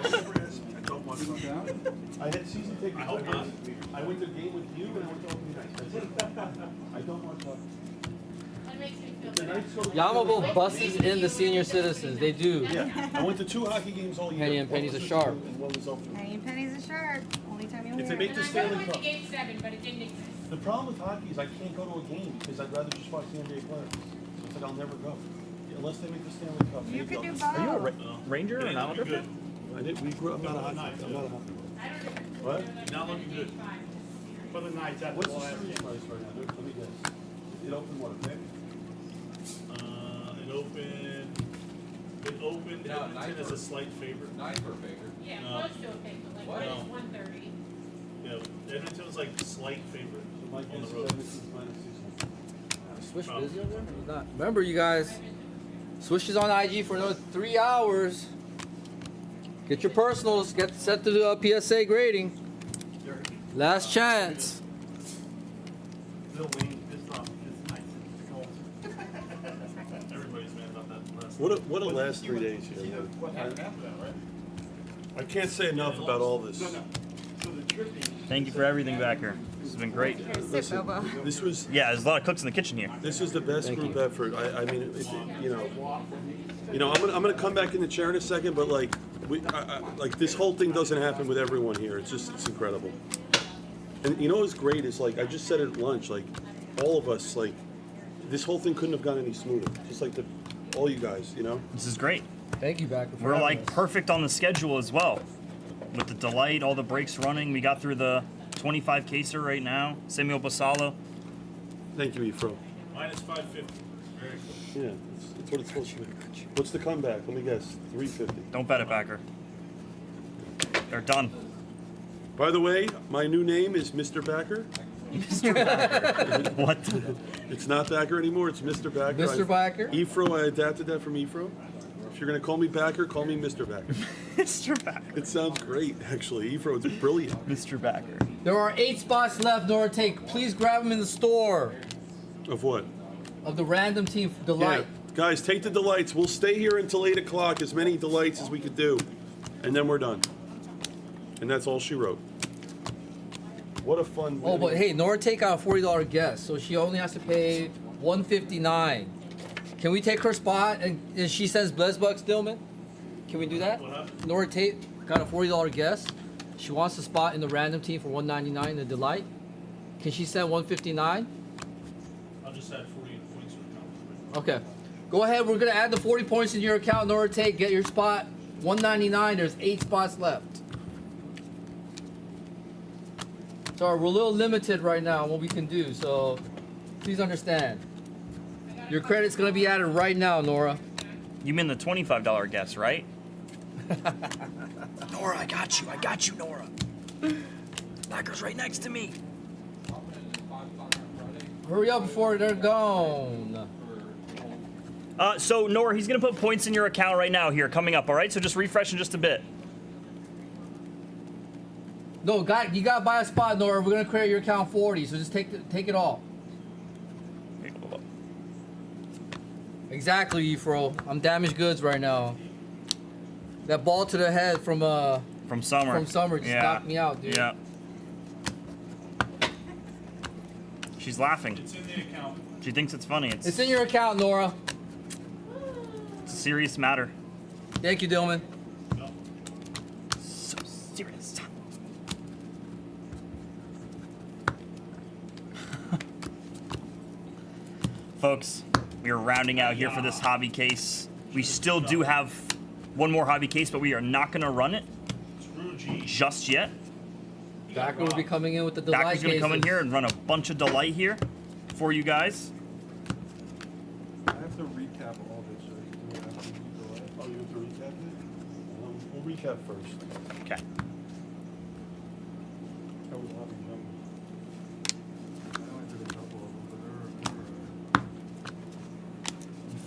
Don't ever ask me. I don't watch hockey. I had season tickets. I hope not. I went to a game with you and I went to opening night. That's it. I don't watch hockey. That makes me feel The better. nights go- Yamavo buses in the senior citizens. They do. Yeah, I went to 2 hockey games all year. Penny and One Penny's was a at shark. and one was open. Penny and Penny's a shark. Only time you'll If hear they make it. the And I Stanley went to Cup. game 7, but it didn't exist. The problem with hockey is I can't go to a game because I'd rather just watch the NBA players. So it's like I'll never go. Unless they make the Stanley Cup. You maybe could I'll do just- both. Are you a Ranger or an Islander? Good. I did. We grew up. I'm not a hockey. I'm not a hockey. What? Not looking good. For the nights after What's the the last series game. price right now? Let me guess. It opened what, a pick? It opened. No, Edmonton is a slight favorite. 9 per favorite. Yeah, No. close to a pick, but like, What? minus No. 130. Yeah, Edmonton was like slight favorite So my on guess the is road. Edmonton's minus 600. Swish busy over there? He's not. Remember, you guys. Swish is on IG for another 3 hours. Get your personals. Get set to the PSA grading. Last chance. Bill Wayne, pissed off because nights it's cold. Everybody's mad about that last. What a last 3 days here. What happened after that, right? I can't say enough about all this. No. So the tripping. Thank you for everything back here. This has been great. Here's sit, Bobo. This was Yeah, there's a lot of cooks in the kitchen here. this was the best Thank group you. effort. I mean, I'm gonna come back in the chair in a second, but like like this whole thing doesn't happen with everyone here. It's incredible. And you know what's great is like I just said at lunch, like all of us, like this whole thing couldn't have gone any smoother. Just like all you guys, you know. This is great. Thank you, Backer. for We're having like us. perfect on the schedule as well. With the delight, all the breaks running. We got through the 25 caser right now. Samuel Basalo. Thank you, Efro. Minus 550. Very good. Yeah, that's what it's supposed to be. What's the comeback? Let me guess. 350. Don't bet it, Backer. They're done. By the way, my new name is Mr. Backer. Mr. Backer. What? It's not Backer anymore. It's Mr. Backer. Mr. Backer? Efro, I adapted that from Efro. If you're gonna call me Backer, call me Mr. Backer. Mr. Backer. It sounds great, actually. Efro, it's brilliant. Mr. Backer. There are 8 spots left, Nora Take. Please grab them in the store Of what? of the random team delight. Yeah. Guys, take the delights. We'll stay here until 8 o'clock, as many delights as we could do. And then we're done. And that's all she wrote. What a fun Oh, but hey, Nora Take got a $40 guest, so she only has to pay $159. Can we take her spot and she sends Blez Bucks, Dillman? Can we do that? What happened? Nora Tate got a $40 guest. She wants a spot in the random team for $199 in the delight. Can she send $159? I'll just add 40 points to the account. Okay. Go ahead. We're gonna add the 40 points in your account. Nora Tate, get your spot. $199. There's 8 spots left. Sorry, we're a little limited right now on what we can do, so please understand. Your credit's gonna be added right now, Nora. You mean the $25 guess, right? Nora, I got you, Nora. Backer's right next to me. Hurry up before they're gone. So Nora, he's gonna put points in your account right now here, coming up, all right? So just refresh in just a bit. No, you gotta buy a spot, Nora. We're gonna credit your account 40, so just take it all. Exactly, Efro. I'm damaged goods right now. That ball to the head from Summer. From Summer just knocked me out, dude. Yeah. She's laughing. It's in the account. She thinks it's funny. It's in your account, Nora. It's a serious matter. Thank you, Dillman. So serious. Folks, we are rounding out here for this hobby case. We still do have one more hobby case, but we are not going to run it just yet. Backer will be coming in with the Delight Backer's going to come in cases. here and run a bunch of Delight here for you guys. I have to recap all this. So you do it after you go ahead. Oh, you have to recap it? We'll recap first. Okay. That was Hobby Jumbo. I only did a couple of them,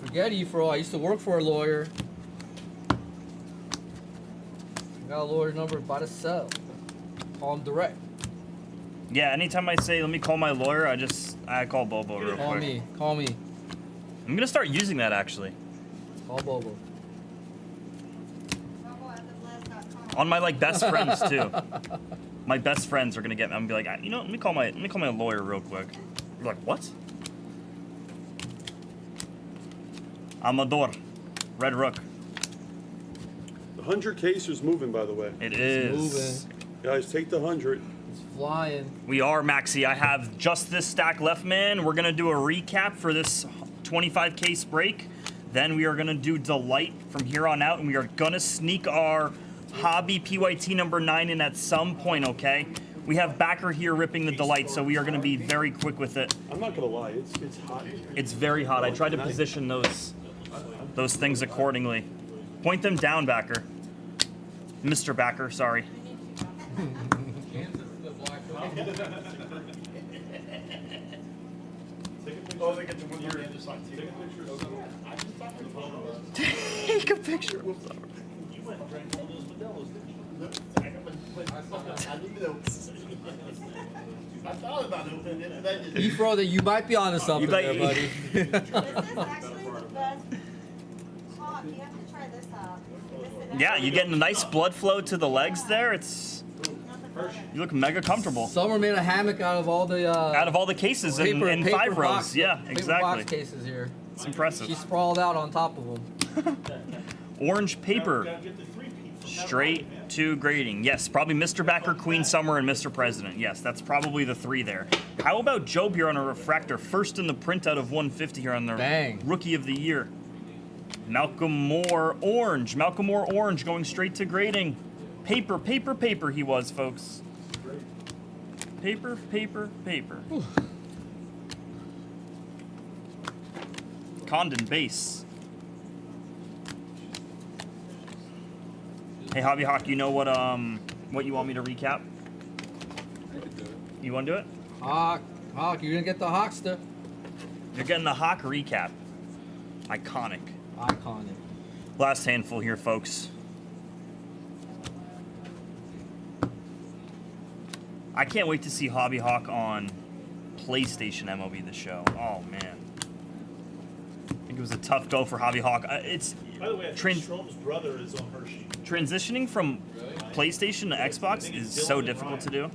but Forget Efro. I used to work for a lawyer. I got a lawyer number by the cell. Call him direct. Yeah, anytime I say, let me call my lawyer, I call Bobo real quick. Call me. I'm going to start using that, actually. Call Bobo. On my, like, best friends, too. My best friends are going to get me. I'm going to be like, you know, let me call my lawyer real quick. You're like, what? Amador. Red Rook. The 100 case is moving, by the way. It is. Moving. Guys, take the 100. It's flying. We are, Maxie. I have just this stack left, man. We're going to do a recap for this 25 case break. Then we are going to do Delight from here on out, and we are going to sneak our Hobby PYT number 9 in at some point, okay? We have Backer here ripping the Delight, so we are going to be very quick with it. I'm not going to lie. It's hot. It's very hot. I tried to position those things accordingly. Point them down, Backer. Mr. Backer, sorry. Take a picture. You went and drank all those Modelo's, didn't you? I thought about opening it, but I just... Efro, that you might be onto something there, buddy. This is actually the best hot. You have to try this out. Yeah, you getting a nice blood flow to the legs there. You look mega comfortable. Summer made a hammock out of all the cases in 5 rows. box, Yeah, paper exactly. box cases here. It's impressive. She sprawled out on top of them. Orange paper. Straight to grading. Yes, probably Mr. Backer, Queen Summer, and Mr. President. Yes, that's probably the 3 there. How about Job here on a refractor? First in the printout of 150 here on the Rookie of the Year. Malcolm Moore Orange. Malcolm Moore Orange going straight to grading. Paper he was, folks. Paper. Condon base. Hey, Hobby Hawk, you know what you want me to recap? You want to do it? Hawk, you're gonna get the Hawkster. You're getting the Hawk recap. Iconic. Last handful here, folks. I can't wait to see Hobby Hawk on PlayStation MLB The Show. Oh, man. I think it was a tough go for Hobby Hawk. By the way, I think Strome's brother is on her sheet. Transitioning from PlayStation to Xbox is so difficult to do.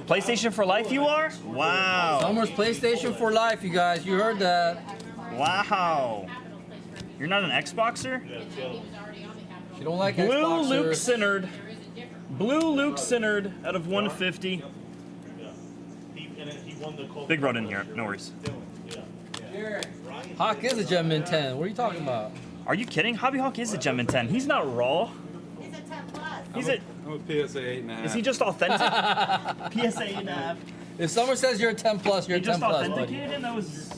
PlayStation for life you are? Wow. Summer's PlayStation for life, you guys. You heard that. Wow. You're not an Xboxer? You don't like Blue Xboxers. Luke Sinnerd. Blue Luke Sinnerd out of 150. Big road in here. No worries. Hawk is a Gemmin 10. What are you talking about? Are you kidding? Hobby Hawk is a Gemmin 10. He's not raw. He's a 10 plus. He's I'm a PSA 8.5. Is he just authentic? PSA 8.5. If someone says you're a 10 plus, you're He a 10 just plus, buddy. authenticated him? That was.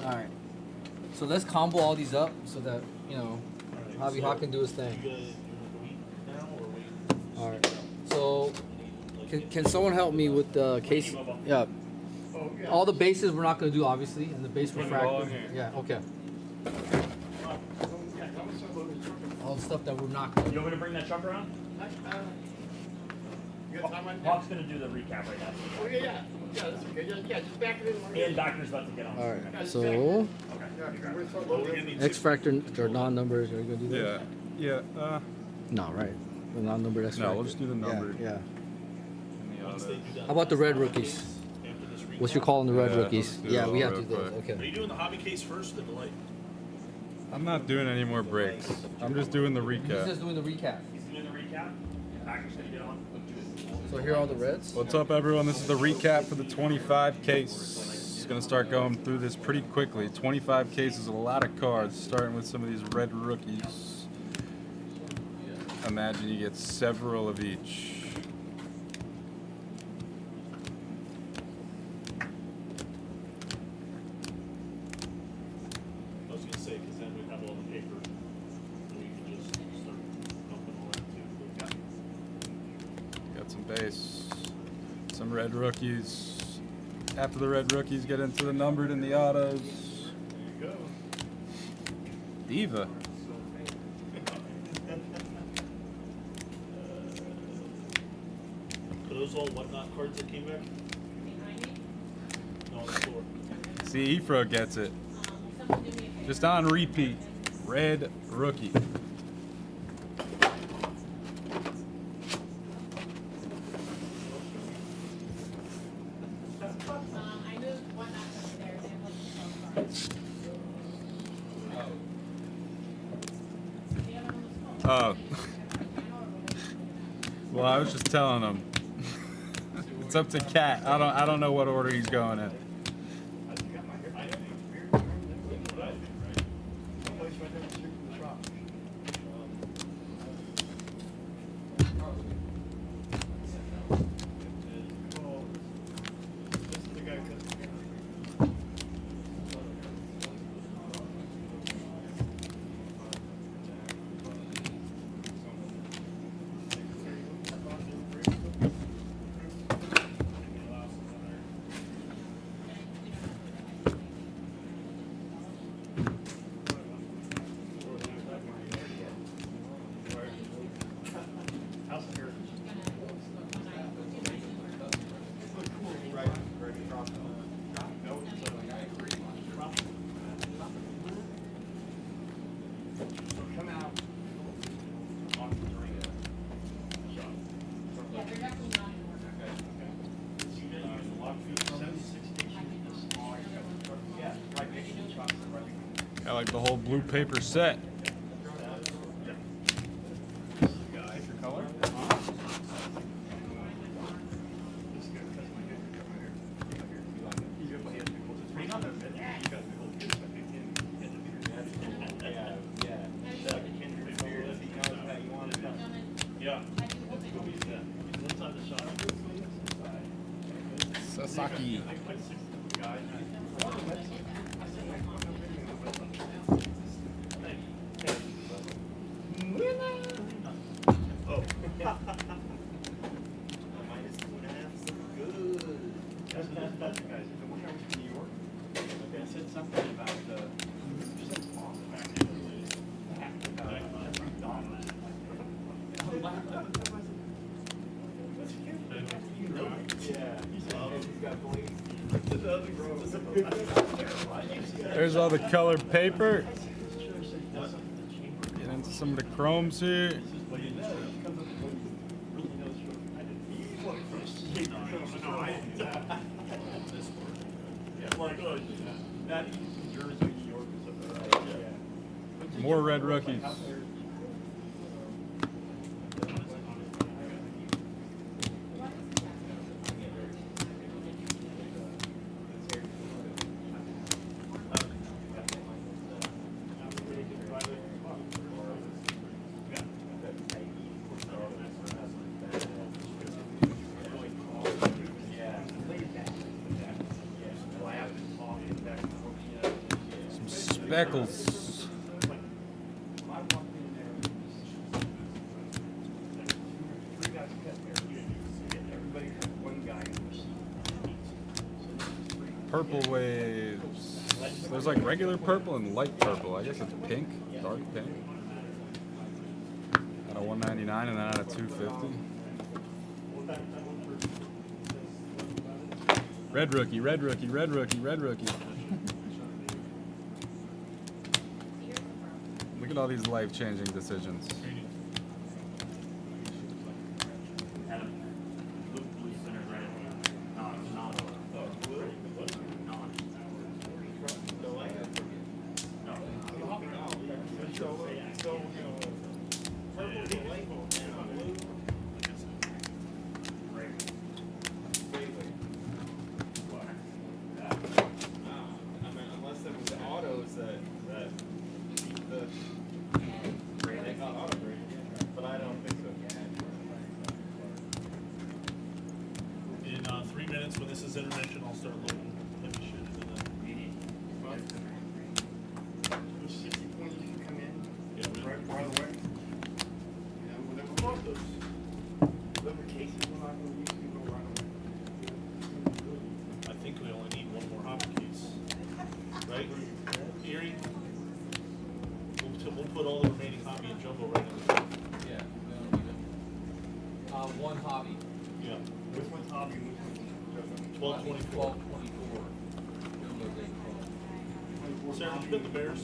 All right. So let's combo all these up so that Javi Hawk can do his thing. All right. So can someone help me with the case? Yeah. All the bases we're not gonna do obviously, and the base refractor. Yeah. Okay. All the stuff that we're not gonna do. You want me to bring that truck around? Hawk's gonna do the recap right now. Oh, yeah, that's okay. Just back it in. And Doctor's about to get on. All right. So X factor or non-numbers. Are you gonna do that? Yeah. No, right. The non-numbered X factor. No, we'll just do the numbered. Yeah. Once they do that, How about the red rookies? after this recap. What's your call on the red Yeah, rookies? let's do Yeah, it we all have to do real those. quick. Are Okay. you doing the hobby case first or the light? I'm not doing any more breaks. I'm just doing the He's recap. just doing the recap. He's doing the recap. Doctor's gonna get on. So here are all the reds. What's up, everyone? This is the recap for the 25 case. It's gonna start going through this pretty quickly. 25 cases, a lot of cards, starting with some of these red rookies. Imagine you get several of each. I was gonna say, because then we have all the paper, and we can just start dumping all that too. Got some base, some red rookies. After the red rookies, get into the numbered and the autos. There you go. Diva. Are those all whatnot cards that came back? No, on the floor. See, Efro gets it. Just on repeat. Red rookie. I moved one not upstairs and looked at the Oh. Well, I was just telling him. It's up to Cat. I don't know what order he's going in. Got like the whole blue paper set. Yeah. Sasaki. Oh. I said something about There's all the colored paper. Get into some of the chromes here. More red rookies. Beckles. Purple waves. There's like regular purple and light purple. I guess it's pink, dark pink. Out of 199 and then out of 250. Red rookie, red rookie, red rookie, red rookie. Look at all these life-changing decisions. Unless there was autos that they got auto grade, but I don't think so. In 3 minutes, when this is intermission, I'll start loading heavy shit into the. Yeah, Right away. Yeah, whatever bought those. Whatever cases we're not gonna use, we go right away. I think we only need one more hobby case, right? Erie. We'll put all the remaining hobby and jumbo right in the. Yeah, we don't need it. One hobby. Yeah. Which one's hobby, which one's jumbo? 1224. 1224. Sarah, did you get the Bears?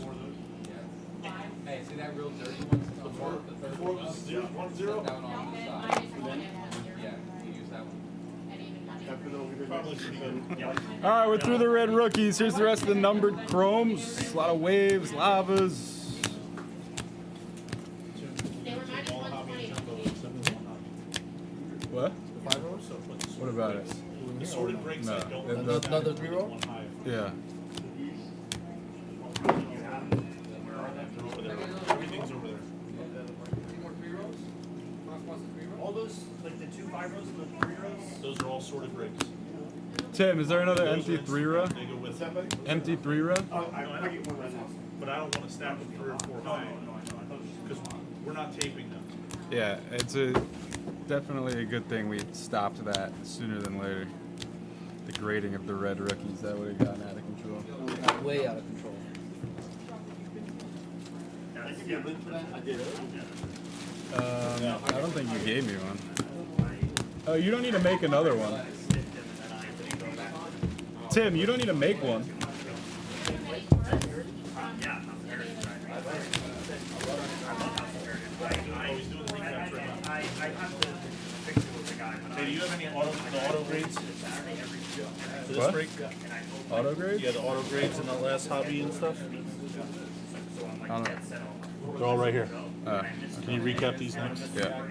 Hey, see that real dirty one? Before it was 0-1-0? Down on the side. Yeah, we use that one. Probably pretty good. All right, we're through the red rookies. Here's the rest of the numbered chromes. A lot of waves, lavas. All hobby and jumbo except for one hobby. What? The 5-row, so put the What about it? The sorted breaks No. I don't. Another 3-row? One high. Yeah. They're over there. Everything's over there. All those, like the 2 5-rows and the 3-rows? Those are all sorted breaks. Tim, is there another Those empty ones, 3-row? They go with somebody. Empty 3-row? I get one right now. But I don't want to stack them 3 or 4 high. Because we're not taping them. Yeah, it's definitely a good thing we stopped that sooner than later. The grading of the red rookies, that would have gotten out of control. Way out of control. I did. I don't think you gave me one. Oh, you don't need to make another one. Tim, you don't need to make one. Hey, do you have any auto grades for this What? break? Auto grades? Yeah, the auto grades in the last hobby and stuff. I don't know. They're all right here. Uh, Can you recap these next? Yeah.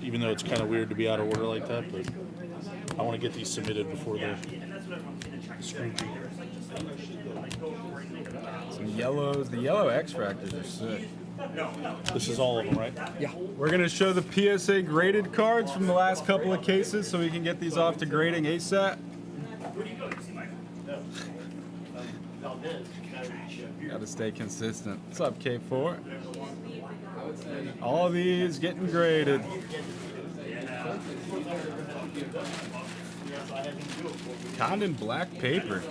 Even though it's kind of weird to be out of order like that, but I want to get these submitted before the scrutiny. Some yellows. The yellow X Fractors are sick. This is all of them, right? Yeah. We're going to show the PSA graded cards from the last couple of cases so we can get these off to grading ASAP. Got to stay consistent. What's up, K4? All these getting graded. Condon black paper.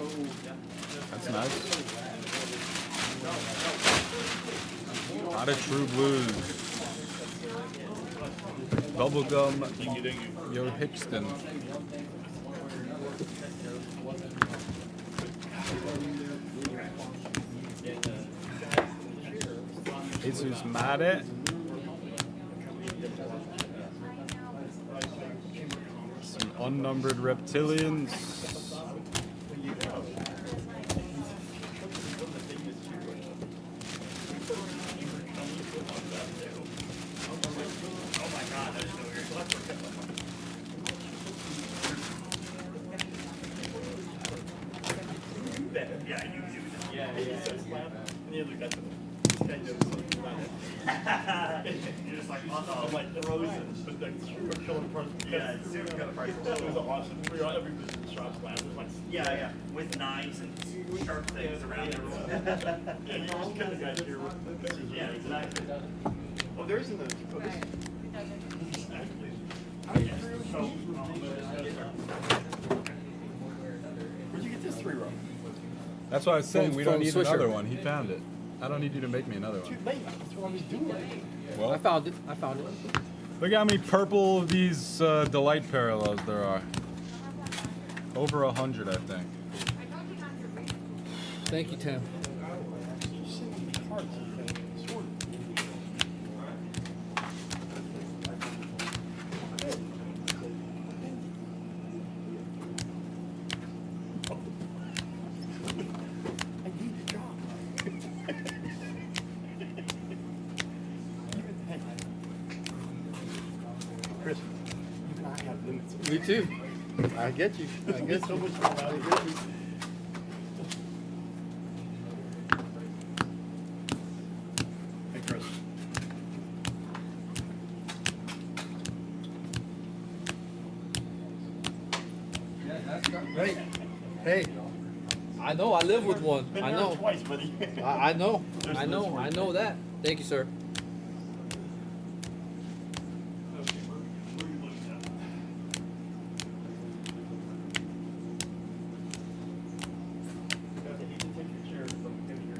That's nice. A lot of true blues. Bubblegum Yo Hickston. Jesus Mare. Some unnumbered reptilians. You're just like, oh no, I'm like frozen. But like, we're killing price. Yeah, it's super good price. It was awesome. We were all every business shop's class. It was like, yeah, with knives and sharp things around the room. Yeah, you just kind of got here. Yeah, exactly. Oh, there isn't a. Oh, this, actually. So, where'd you get this 3-row? That's why I was saying we don't From need Swisher. another one. He found it. I don't need you to make me another one. Too late. That's what I was doing. Well, I found it. I found it. look how many purple of these Delight parallels there are. Over 100, I think. Thank you, Tim. Chris, you and I have limits. Me too. I get you. I get so you. much fun out of it. Hey, Chris. Hey, hey. I know. I live with one. Been I there know. twice, buddy. I know. There's I know. this one. I know that. Thank you, sir. Okay, where are you looking at? Guys, I hate to take your chairs, but I'm gonna hear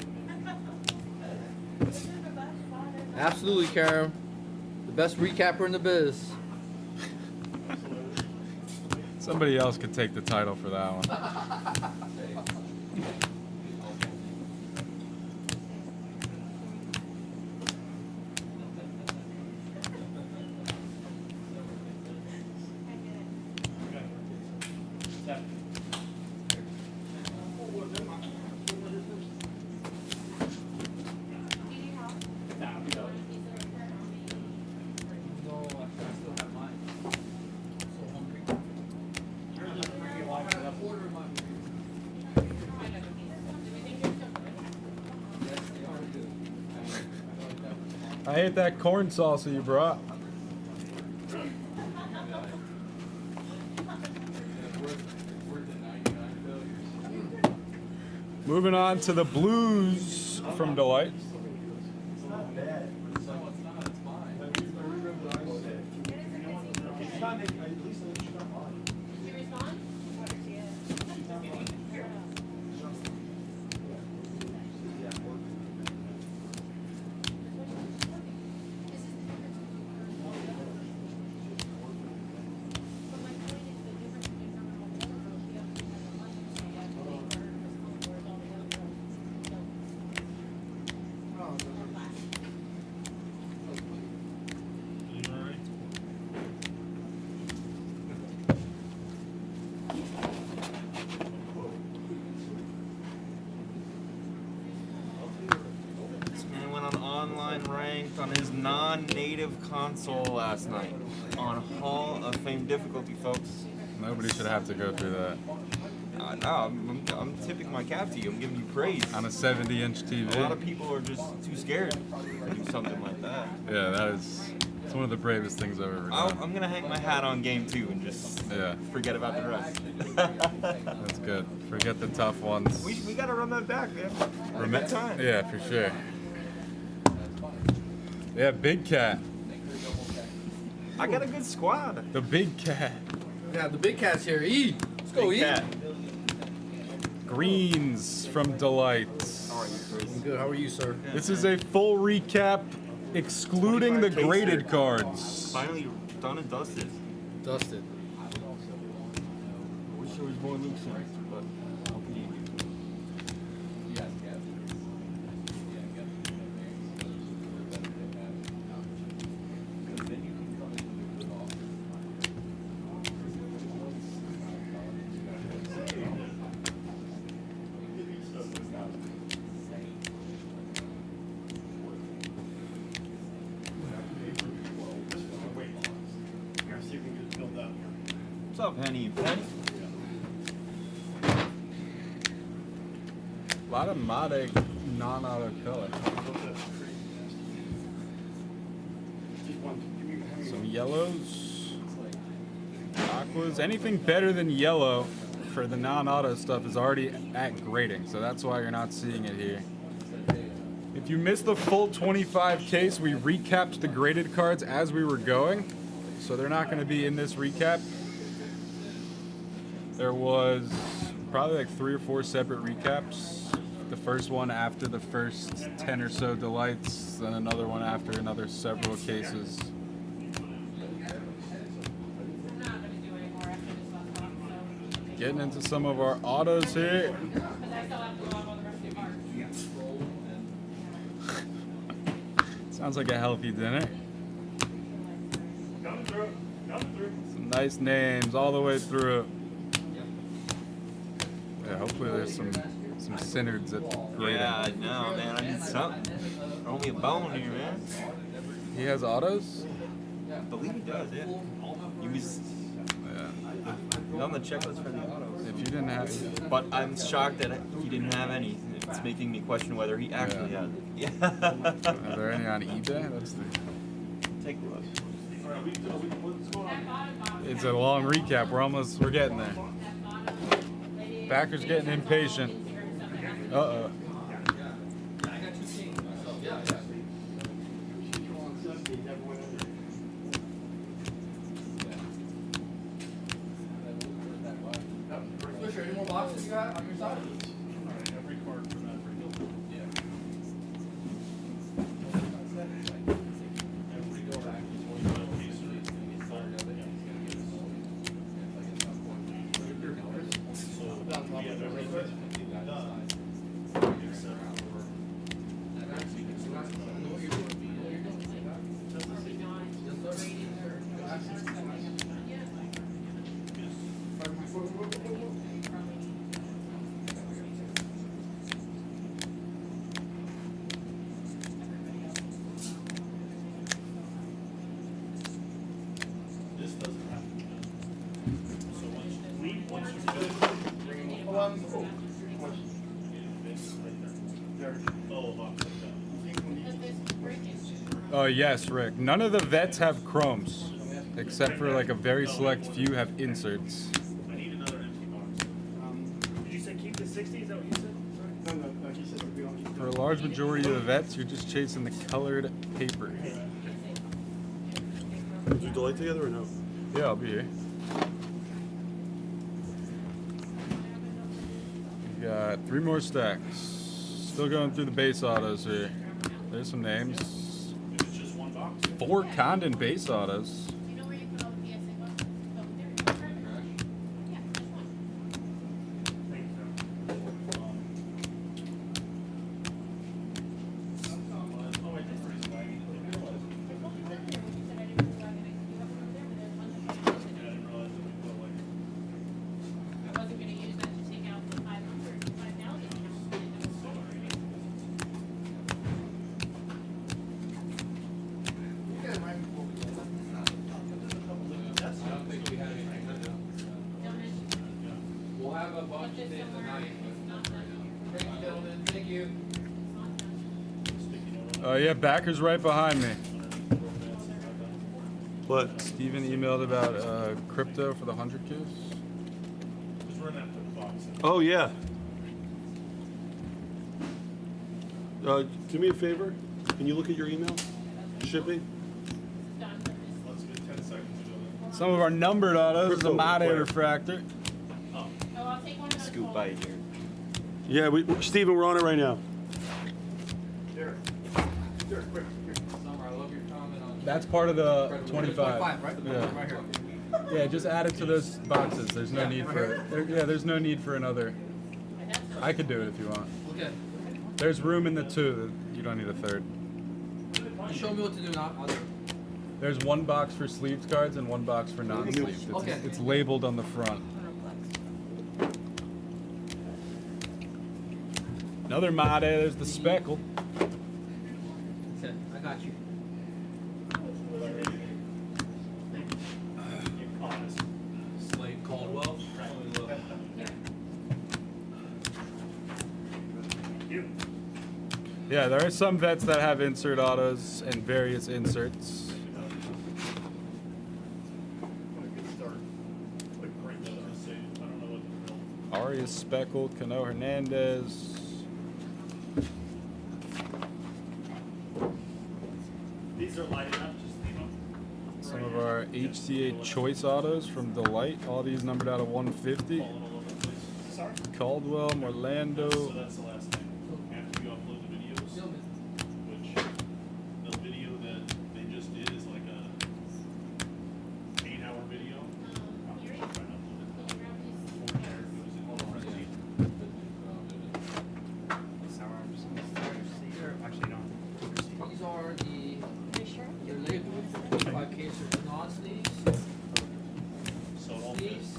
Absolutely, Karen. The best recapper in the biz. Somebody else could take the title for that one. I hate that corn salsa you brought. Moving on to the blues from Delight. This man went on online ranked on his non-native console last night on Hall of Fame difficulty, folks. Nobody should have to go through that. No, I'm tipping my cap to you. I'm giving you praise. On a 70-inch TV. A lot of people are just too scared to do something like that. Yeah, that is. It's one of the bravest things I've ever done. I'm gonna hang my hat on game 2 and just forget about the rest. That's good. Forget the tough ones. We gotta run that back, man. Have a good time. Yeah, for sure. Yeah, Big Cat. I got a good squad. The Big Cat. Yeah, the big cat's here. E. Let's go, Big E. cat. Greens from Delight. How are you, Chris? I'm good. How are you, sir? This is a full recap, excluding the 25 graded case cards. Finally done and dusted. Dusted. I wish there was more Luke's in it, but I'll be easy. What's up, Henny? Penny? A lot of Made non-auto color. Some yellows, aquas, anything better than yellow for the non-auto stuff is already at grading, so that's why you're not seeing it here. If you missed the full 25 case, we recapped the graded cards as we were going, so they're not going to be in this recap. There was probably like 3 or 4 separate recaps. The first one after the first 10 or so delights, then another one after another several cases. Getting into some of our autos here. Sounds like a healthy dinner. Come through. Some nice names all the way through. Yeah, hopefully there's some synerds at grading. Yeah, I know, man. I need something. Throw me a bone here, man. He has autos? I believe he does, yeah. He was he's on the checklist for the autos. If you didn't have... But I'm shocked that he didn't have any. It's making me question whether he actually has it. Yeah. Are there any on eBay? That's the... Take a look. It's a long recap. We're getting there. Backer's getting impatient. Uh-oh. Any more boxes you got on your side? Every card for that. This doesn't have to be done. So once you bring them along, Oh yes, Rick. None of the vets have chromes, except for like a very select few have inserts. I need another empty box. Did you say keep the 60? Is that what you said? Sorry. No, he said we don't need For a large majority of the vets, you're just chasing the colored paper. Do delight together or no? Yeah, I'll be here. We got 3 more stacks. Still going through the base autos here. There's some names. It's just one box. 4 Condon base autos. We'll have a bunch of days tonight, but thank you, gentlemen. Thank you. Oh yeah, Backer's right behind me. What? Steven emailed about crypto for the 100 case. Just run that to the box. Oh, yeah. Do me a favor. Can you look at your email? Shipping? Let's get 10 seconds to do Some of our numbered autos is a Mate refractor. Scoop by here. Yeah, Steven, we're on it right now. Derek, quick. Summer, I love your comment on. That's part of the 25. 25, right? Yeah. Right here. Yeah, just add it to those boxes. There's no need for it. There's no need for another. I could do it if you want. Okay. There's room in the 2. You don't need a 3rd. You show me what to do now. I'll do it. There's 1 box for sleeved cards and 1 box for non-sleeved. Okay. It's labeled on the front. Another Mate. There's the speckle. Okay, I got you. Slade Caldwell. You. Yeah, there are some vets that have insert autos and various inserts. Arias speckled, Cano Hernandez. These are light enough, just leave them. Some of our HTA choice autos from Delight. All these numbered out of 150. Caldwell, Orlando. So that's the last thing. After you upload the videos, which the video that they just did is like a 8-hour video. I'm just trying to upload it. 4 characters and all the Actually, no. These are the labeled 25 case non-sleeves. So all Sleeves.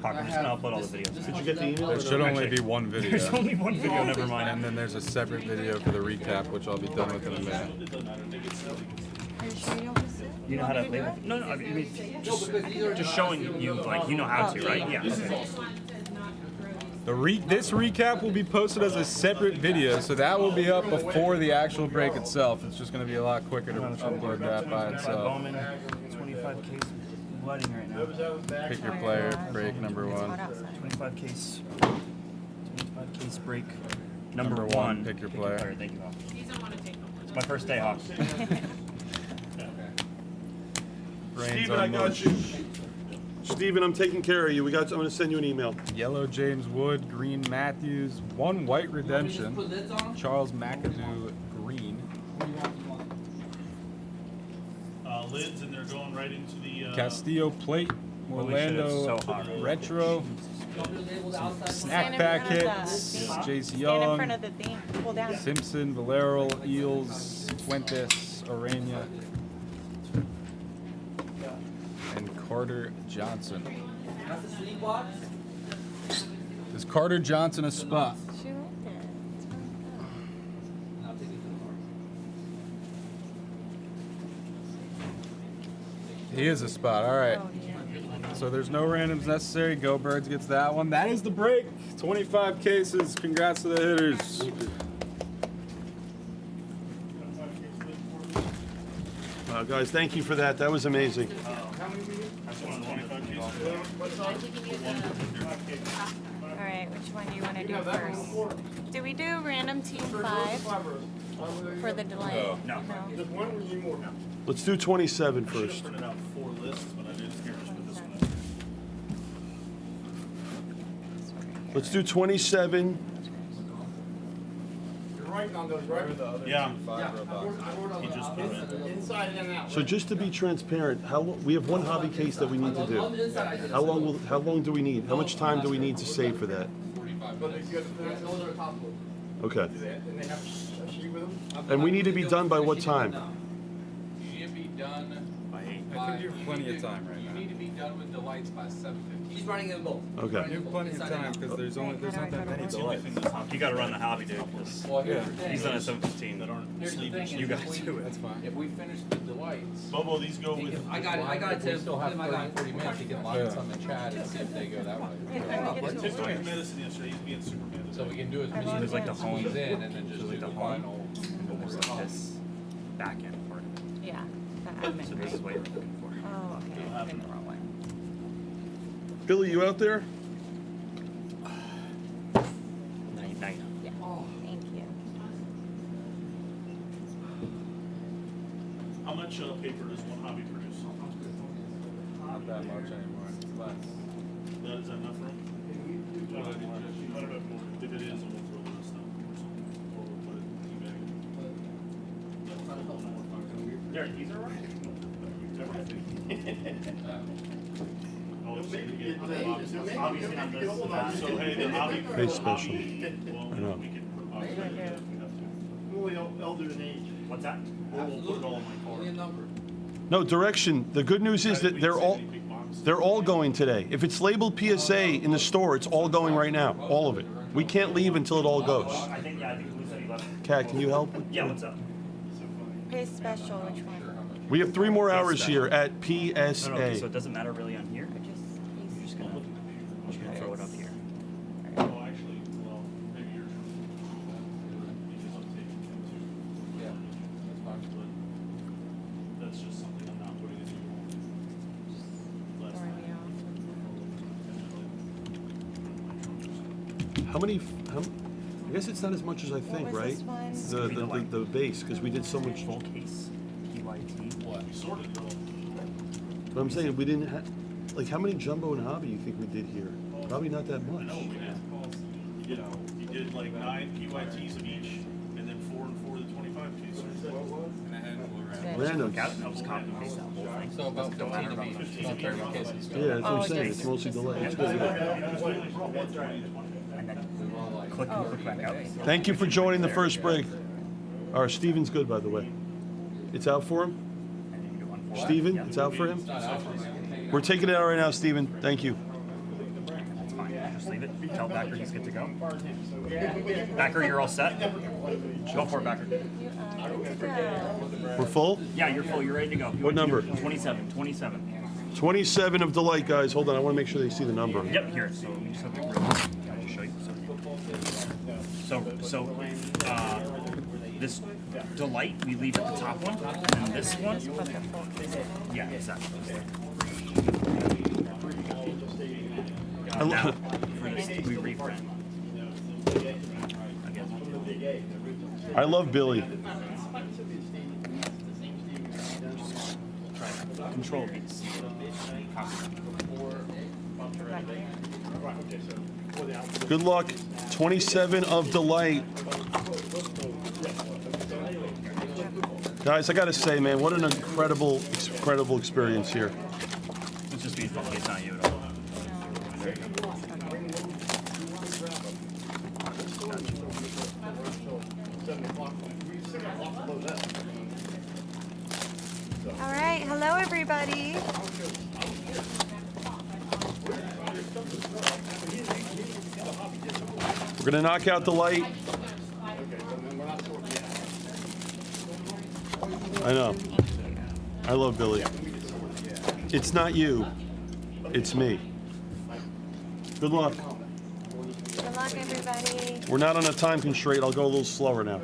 Hawk, I'm just gonna upload all the videos. Did you get the email? There should only be one video. There's only one video, never mind. And then there's a separate video for the recap, which I'll be done with in a minute. It doesn't matter. They get silly. Are you sure you'll just You know how to label? No, I mean, just showing you, like, you know how to, right? Yeah. This recap will be posted as a separate video, so that will be up before the actual break itself. It's just going to be a lot quicker to upload that by itself. Bowman, 25 case flooding right now. Pick your player, break number 1. 25 case break. Number Number 1. pick your player. Thank you, Hawk. It's my first day, Hawk. Steven, I got you. Steven, I'm taking care of you. I'm going to send you an email. Yellow James Wood, green Matthews, 1 white redemption. Charles McAdoo, green. Lids, and they're going right into the Castillo plate, Orlando retro. Snack packets, Jace stand in Young, front of the thing. Pull down. Simpson, Valero, Eels, Fuentes, Orania, and Carter Johnson. Is Carter Johnson a spot? She liked it. It's really good. He is a spot. All right. Oh, yeah. So there's no randoms necessary. Go Birds gets that one. That is the break. 25 cases. Congrats to the hitters. Guys, thank you for that. That was amazing. All right, which one do you want to do first? Do we do random team 5 for the delay? No. Let's do 27 first. printed out 4 lists, but I didn't care just put this one. Let's do 27. You're writing on those, right? Yeah. He just put it in. Inside and out. So just to be transparent, we have 1 hobby case that we need to do. How long do we need? How much time do we need to save for that? Okay. And they have a sheet with them? And we need to be done by what time? Should be done by 8. I think you have plenty of time right You now. need to be done with the lights by 7:15. He's running them both. Okay. You have plenty of time because there's not that many delays. You gotta run the hobby, dude. Well, here's the thing. He's done at 7:15. Here's the thing. You is gotta if we- do it. That's fine. If we finish the delights. Bobo, these go with. I got it, Tim. We still have Tim, I 30, got it. 40 minutes. You can line some in chat and see if they go that way. He's doing medicine yesterday. He's being super medicine. So we can do as many There's like the home. ones in and then just do There's the like the home. final. And then there's like this back end part of it. Yeah. That So admin, this is right? what you're looking for. Oh, okay. I did the wrong one. Billy, you out there? Night. Yeah. Thank you. How much paper does one hobby produce? Not that much anymore. It's less. Is that enough room? Quite a bit more. If it is, then we'll throw this stuff or something. Or we'll put it in the bag. There, these are right. Obviously not this. So hey, the hobby. Hey, special. Well, I know. we can. Only elder than age. What's that? We'll put it all in my car. Only a number. No, direction. The good news is that they're all going today. If it's labeled PSA in the store, it's all going right now. All of it. We can't leave until it all goes. I think we said 11. Kat, can you help? Yeah, what's up? Pay special, which one? We have 3 more hours here at Okay, so PSA. it doesn't matter really on here. Or just I'm just gonna throw it up here. Oh, actually, well, maybe you're. Because I'm taking How many? I guess it's not as much as I think, was right? this one? The base, because we did so much. Full case. PYT. What? Sorted though. But I'm saying we didn't have. Like, how many jumbo and hobby you think we did here? Probably not that much. No, we did. You know, he did like 9 PYTs of each, and then 4 and 4 of the 25 pieces. Random. I'll just copy and paste that whole thing. So about 15 of each, about 30 cases. Yeah, that's what I'm saying. It's mostly delay. It's good. And then click and click back out. Thank you for joining the first break. Our Steven's good, by the way. It's out for him? Steven, it's out for him? We're taking it out right now, Steven. Thank you. That's fine. Just leave it. Tell Backer he's good to go. Backer, you're all set. Go for it, Backer. We're full? Yeah, you're full. You're ready to go. What number? 27. 27. 27 of Delight, guys. Hold on. I want to make sure they see the number. Yep, here. So let me just have the grid. I'll show you. This Delight, we leave at the top one. And this one, yeah, exactly. Now, for this, we reprint. I love Billy. Control beats. Good luck. 27 of Delight. Guys, I got to say, man, what an incredible experience here. It's just baseball. It's not you at all. All right, hello everybody. We're going to knock out Delight. I know. I love Billy. It's not you. It's me. Good luck. Good luck, everybody. We're not on a time constraint. I'll go a little slower now.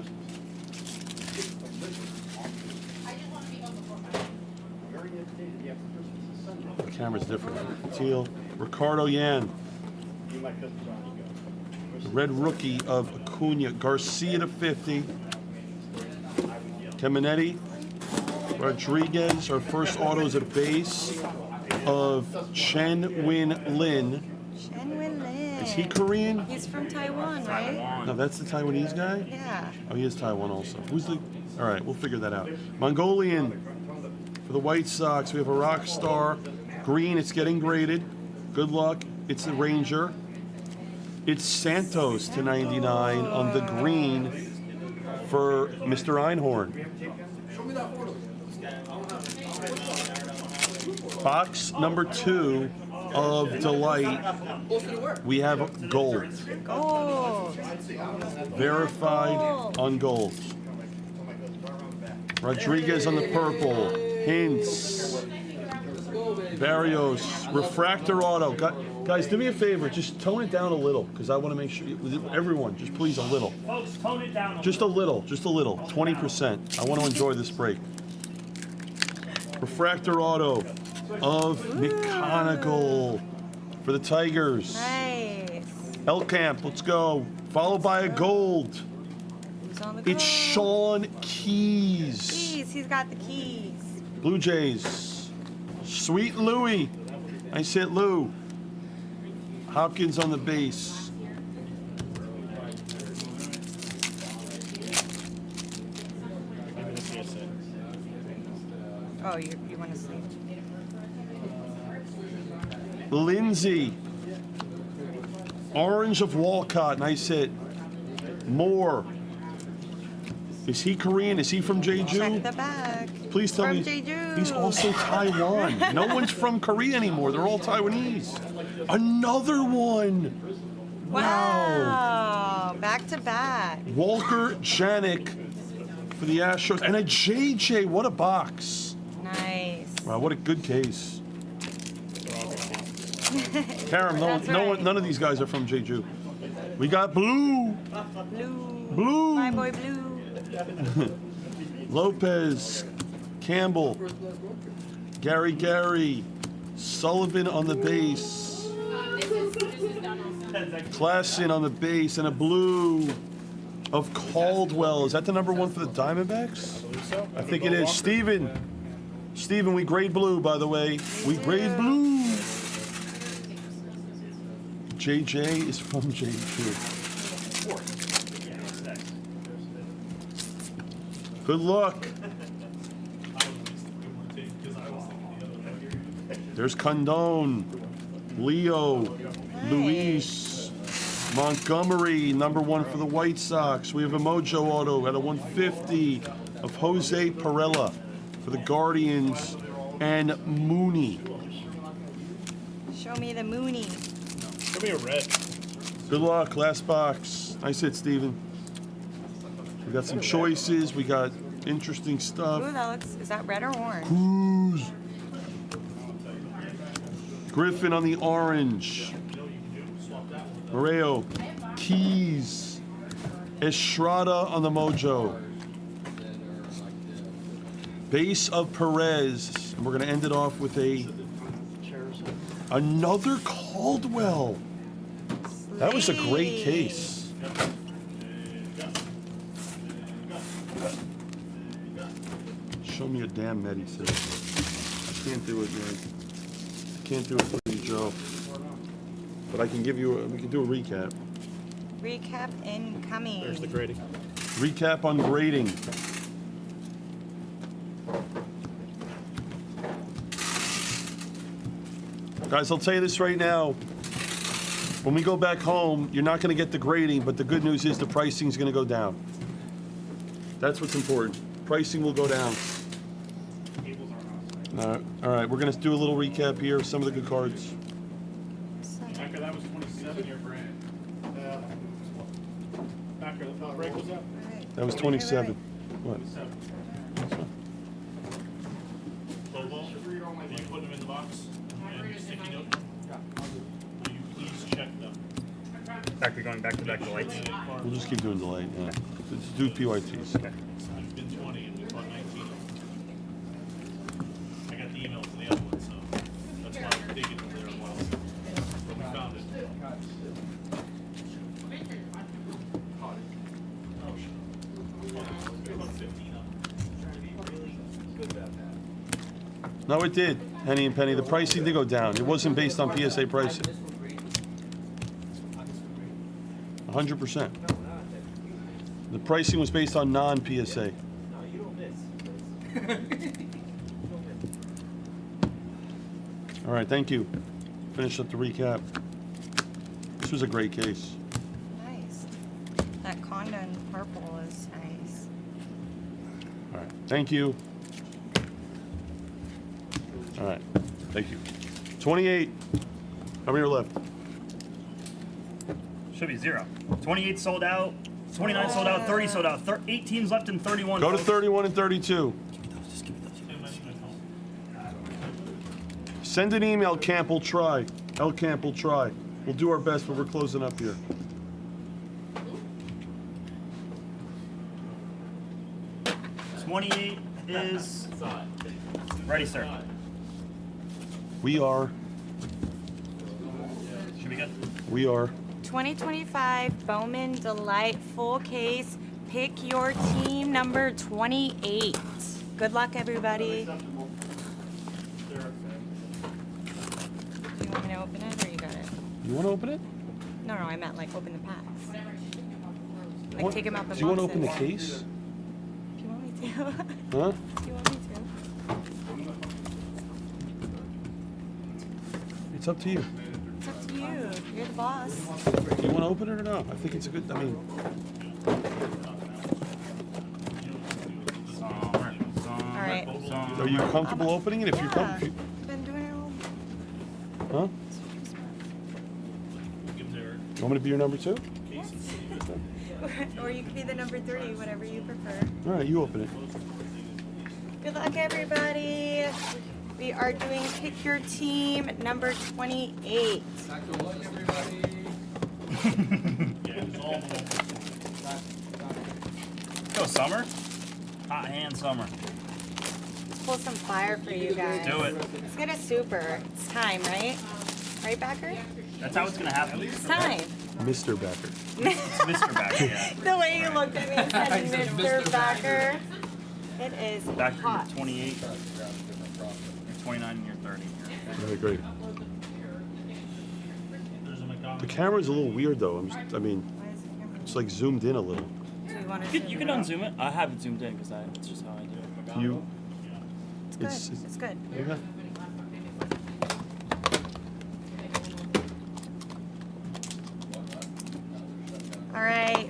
The camera's different. Teal. Ricardo Yan. The red rookie of Acuna. Garcia to 50. Caminetti. Rodriguez. Our first autos at base of Chen Win Lin. Chen Win Lin. Is he Korean? He's from Taiwan, right? No, that's the Taiwanese guy? Yeah. Oh, he is Taiwan also. Who's the... All right, we'll figure that out. Mongolian for the White Sox. We have a rock star. Green, it's getting graded. Good luck. It's the Ranger. It's Santos to 99 on the green for Mr. Einhorn. Box number 2 of Delight. We have gold. Gold. Verified on gold. Rodriguez on the purple. Hints. Barrios. Refractor auto. Guys, do me a favor. Just tone it down a little, because I want to make sure everyone, just please a little. Folks, tone it down. Just a little. 20%. I want to enjoy this break. Refractor auto of McConaughey for the Tigers. Nice. Elkamp, let's go. Followed by a gold. Who's on the gold? It's Sean Keys. Keys, he's got the keys. Blue Jays. Sweet Louie. I said Lou. Hopkins on the base. Oh, you want to sleep? Lindsay. Orange of Walcott. Nice hit. Moore. Is he Korean? Is he from Jeju? Check the back. Please tell From me. Jeju. He's also Taiwan. No one's from Korea anymore. They're all Taiwanese. Another one. Wow. Back to back. Walker Janik for the Astros. And a JJ. What a box. Nice. Wow, what a good case. Karen, none of these guys are from Jeju. We got Blue. Blue. My boy Blue. Lopez. Campbell. Gary. Sullivan on the base. This is done also. Klassen on the base, and a blue of Caldwell. Is that the number 1 for the Diamondbacks? I think it is. Steven, we grade blue, by the way. We grade blue. JJ is from J2. Good luck. There's Condon, Leo, Luis, Montgomery, number 1 for the White Sox. We have a Mojo auto at a 150 of Jose Perella for the Guardians, and Mooney. Show me the Mooney. Give me a red. Good luck, last box. Nice hit, Steven. We got some choices. We got interesting stuff. Ooh, that looks, is that red or orange? Who's Griffin on the orange. Moreo, Keys, Estrada on the Mojo. Base of Perez. And we're going to end it off with another Caldwell. That was a great case. Show me a damn med, he says. I can't do it, man. I can't do it for you, Joe. But I can give you we can do a recap. Recap incoming. There's the grading. Recap on grading. Guys, I'll tell you this right now. When we go back home, you're not going to get the grading, but the good news is the pricing is going to go down. That's what's important. Pricing will go down. All right, we're going to do a little recap here of some of the good cards. Backer, that was 27. Your brand. Backer, what break was that? That was 27. What? 27. Lobo, are you putting them in the box? And sticky note? Will you please check them? Backer going back to back the lights. We'll just keep doing delay. Yeah. Let's do PYTs. Okay. I've been 20 and we bought 19. I got the email for the other one, so that's why I'm digging over there a while. But we found it. No, it did, Henny and Penny. The pricing did go down. It wasn't based on PSA pricing. 100%. The pricing was based on non-PSA. All right, thank you. Finish up the recap. This was a great case. Nice. That Condon purple is nice. All right, thank you. All right, thank you. 28. How many are left? Should be 0. 28 sold out. 29 sold out. 30 sold out. 8 teams left in 31. Go to folks. 31 and 32. Send an email, Camp will try. L Camp will try. We'll do our best, but we're closing up here. $28 is ready, sir. We are. Should be good. We are. 2025 Bowman Delight full case. Pick your team number 28. Good luck, everybody. Do you want me to open it or you got it? You want to open it? No, I meant like open the packs. Like What? take them out the Do you want to boxes. open the case? Do you want me to? Huh? Do you want me to? It's up to you. It's up to you. You're the boss. Do you want to open it or no? I think it's a good. I mean, All right. are you comfortable opening it? If you're Yeah. comfortable, Been doing it all. huh? You want me to be your number 2? Yes. Or you could be the number 3, whatever you prefer. All right, you open it. Good luck, everybody. We are doing pick your team number 28. Go, Summer. Hot hand, Summer. Let's pull some fire for you guys. Do it. Let's get a super. It's time, right? Right, Backer? That's how it's gonna happen. It's time. Mr. Becker. It's Mr. Backer, yeah. The way you looked at me and said He said Mr. Mr. Backer. It is Backer, hot. you're 28. You're 29 and you're 30. Really great. The camera's a little weird though. I mean, it's like zoomed in a little. Do you want to You can unzoom it. I have it zoomed in because it's just how I do it. You. It's good. It's good. Okay. All right.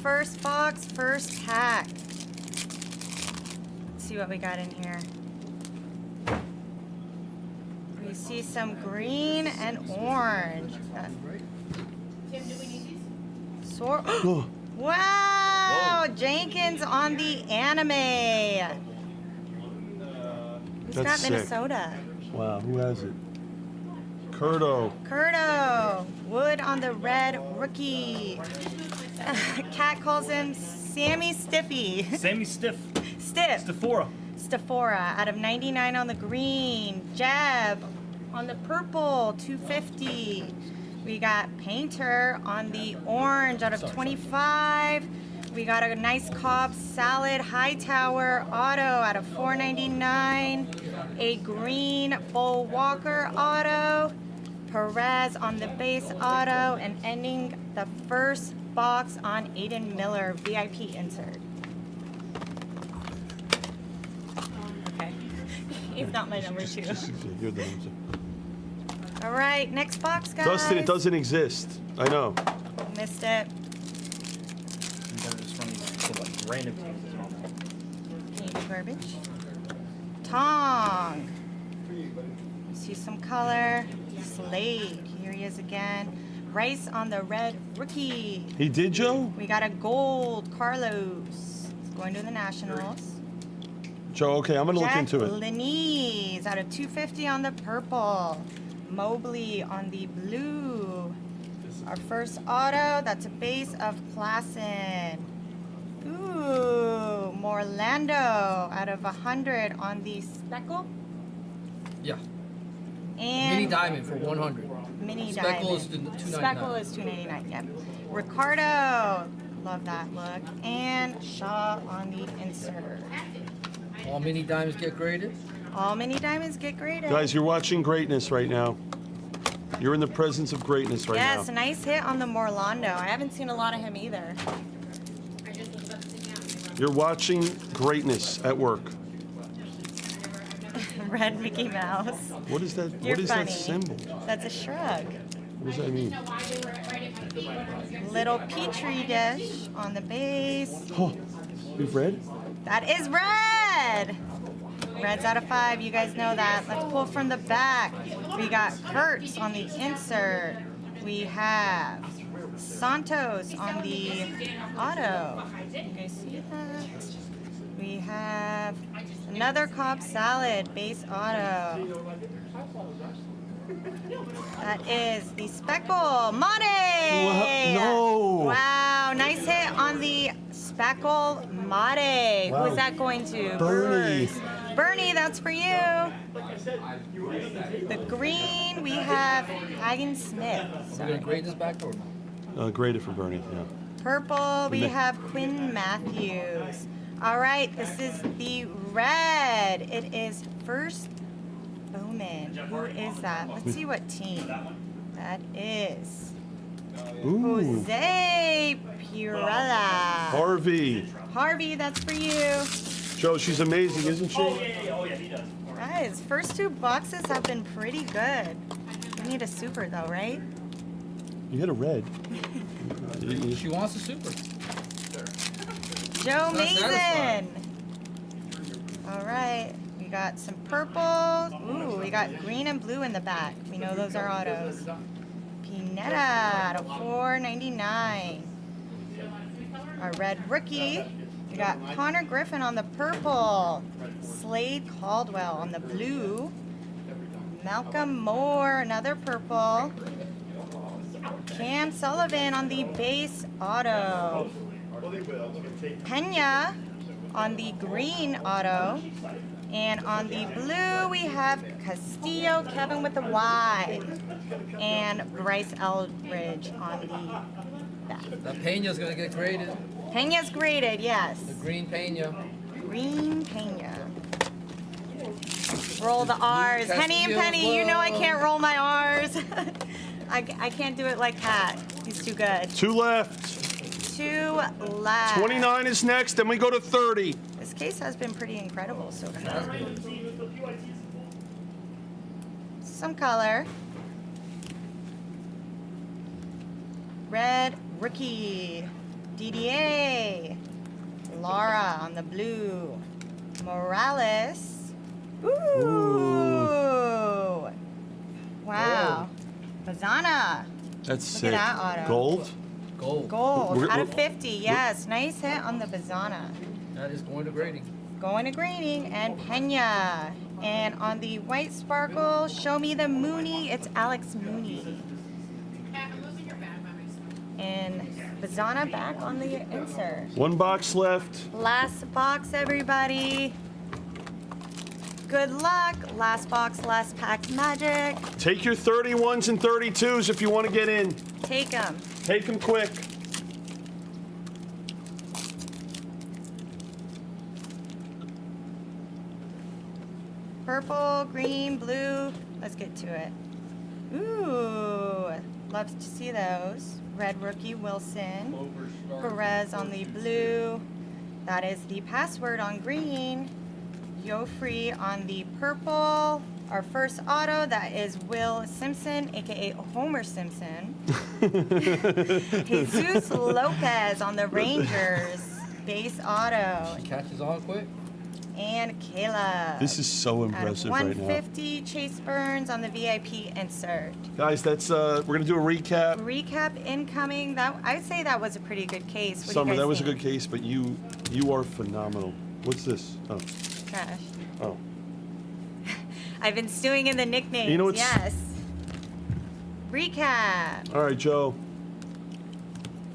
First box, first pack. Let's see what we got in here. We see some green and orange. Tim, do we need these? Wow! Jenkins on the anime. Who's got That's sick. Minnesota? Wow, who has it? Curto. Curto. Wood on the red rookie. Cat calls him Sammy Stiffy. Sammy Stiff. Stiff. Stiffora. Out of 99 on the green. Jeb on the purple, 250. We got Painter on the orange out of 25. We got a nice Cobb Salad Hightower auto out of 499. A green Bull Walker auto. Perez on the base auto, and ending the first box on Aiden Miller VIP insert. Okay. He's not my number 2. You're the number 2. All right, next box, guys. Dustin, it doesn't exist. I know. Missed it. You gotta just run these random teams as well. Candy garbage. Tong. You see some color. Slade. Here he is again. Rice on the red rookie. He did, Joe? We got a gold Carlos. It's going to the Nationals. Joe, okay, I'm gonna look into it. Linese out of 250 on the purple. Mobley on the blue. Our first auto, that's a base of Klassen. Ooh, Morlando out of 100 on the speckle. Yeah. And Mini diamond for 100. Mini Speckle diamond. is $2.99. Speckle is $2.99. Yep. Ricardo, love that look. And Shaw on the insert. All mini diamonds get graded. All mini diamonds get graded. Guys, you're watching greatness right now. You're in the presence of greatness right yes, now. a nice hit on the Morlando. I haven't seen a lot of him either. You're watching greatness at work. Red Mickey Mouse. What is that? You're what is funny. that symbol? That's a shrug. What does that mean? Little petri dish on the base. Oh, we've read? That is red. Red's out of 5. You guys know that. Let's pull from the back. We got Kurtz on the insert. We have Santos on the auto. You guys see that? We have another Cobb Salad base auto. That is the Speckle Mate. No. Wow, nice hit on the Speckle Mate. Wow. Who is that going to? Bernie. Brewers. Bernie, that's for you. The green, we have Hagen Smith. Are we gonna grade this back or not? Graded for Bernie, yeah. Purple, we Ne- have Quinn Matthews. All right, this is the red. It is first Bowman. Who is that? Let's see what team. That is Ooh. Jose Pirella. Harvey. Harvey, that's for you. Joe, she's amazing, isn't she? Oh yeah, he does. Guys, first 2 boxes have been pretty good. We need a super though, right? You hit a red. She wants a super. Joe Not Mason. satisfied. All right, we got some purples. Ooh, we got green and blue in the back. We know those are autos. Pineda out of 499. Our red rookie. We got Connor Griffin on the purple. Slade Caldwell on the blue. Malcolm Moore, another purple. Cam Sullivan on the base auto. Pena on the green auto. And on the blue, we have Castillo, Kevin with the Y, and Bryce Eldridge on the back. The Peña's gonna get graded. Peña's graded, yes. The green Peña. Green Peña. Roll the R's. Henny and Castillo Penny, you as know I well. can't roll my R's. I can't do it like Pat. He's too good. 2 left. 2 left. 29 is next, then we go to 30. This case has been pretty incredible so far. Some color. Red rookie. DDA. Laura on the blue. Morales. Ooh. Wow. Bazana. That's Look sick. at that auto. Gold? Gold. Gold. We're- Out of we're- 50. Yes. Nice hit on the Bazana. That is going to grading. Going to grading, and Pena. And on the white sparkle, show me the Mooney. It's Alex Mooney. And Bazana back on the insert. 1 box left. Last box, everybody. Good luck. Last box, last pack magic. Take your 31s and 32s if you want to get in. Take them. Take them quick. Purple, green, blue. Let's get to it. Ooh, love to see those. Red rookie Wilson. Perez on the blue. That is the password on green. Yofree on the purple. Our first auto, that is Will Simpson, aka Homer Simpson. Jesus Lopez on the Rangers. Base auto. Catches on quick. And Kayla. This is so impressive Out of right now. 150, Chase Burns on the VIP insert. Guys, that's we're gonna do a recap. Recap incoming. That I'd say that was a pretty good case. What do you Summer, guys that was a think? good case, but you are phenomenal. What's this? Oh, Trash. oh. I've been stewing in the nicknames. You know what's- Yes. Recap. All right, Joe.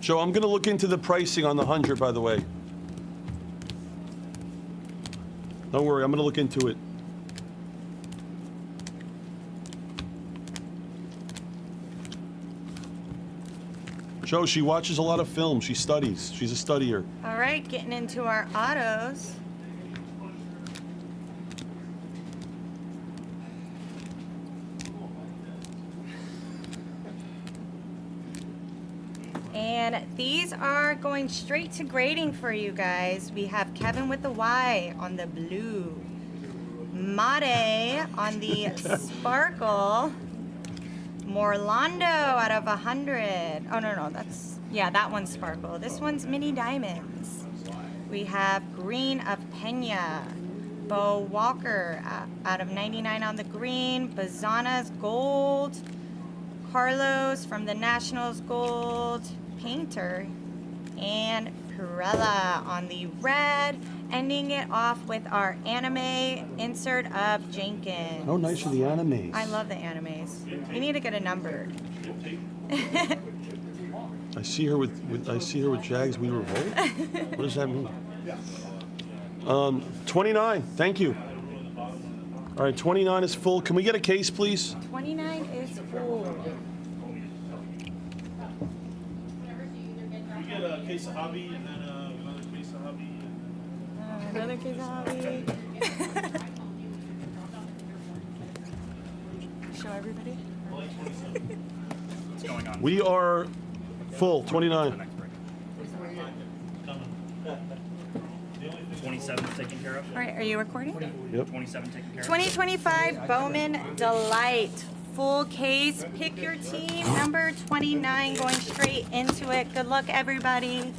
Joe, I'm gonna look into the pricing on the 100, by the way. Don't worry, I'm gonna look into it. Joe, she watches a lot of film. She studies. She's a studier. All right, getting into our autos. And these are going straight to grading for you guys. We have Kevin with the Y on the blue. Mate on the sparkle. Morlando out of 100. Oh, no, that's, yeah, that one's sparkle. This one's mini diamonds. We have green of Pena. Bo Walker out of 99 on the green. Bazana's gold. Carlos from the Nationals gold. Painter. And Perella on the red. Ending it off with our anime insert of Jenkins. How nice are the animes? I love the animes. We need to get a numbered. I see her with Jags We Revolt. What does that mean? 29. Thank you. All right, 29 is full. Can we get a case, please? 29 is full. We get a case of hobby and then another case of hobby. Another case of hobby. Show everybody. What's going on? We are full. 29. 27 taken care of. All right, are you recording? Yep. 27 taken care of. 2025 Bowman Delight. Full case. Pick your team. Number 29 going straight into it. Good luck, everybody.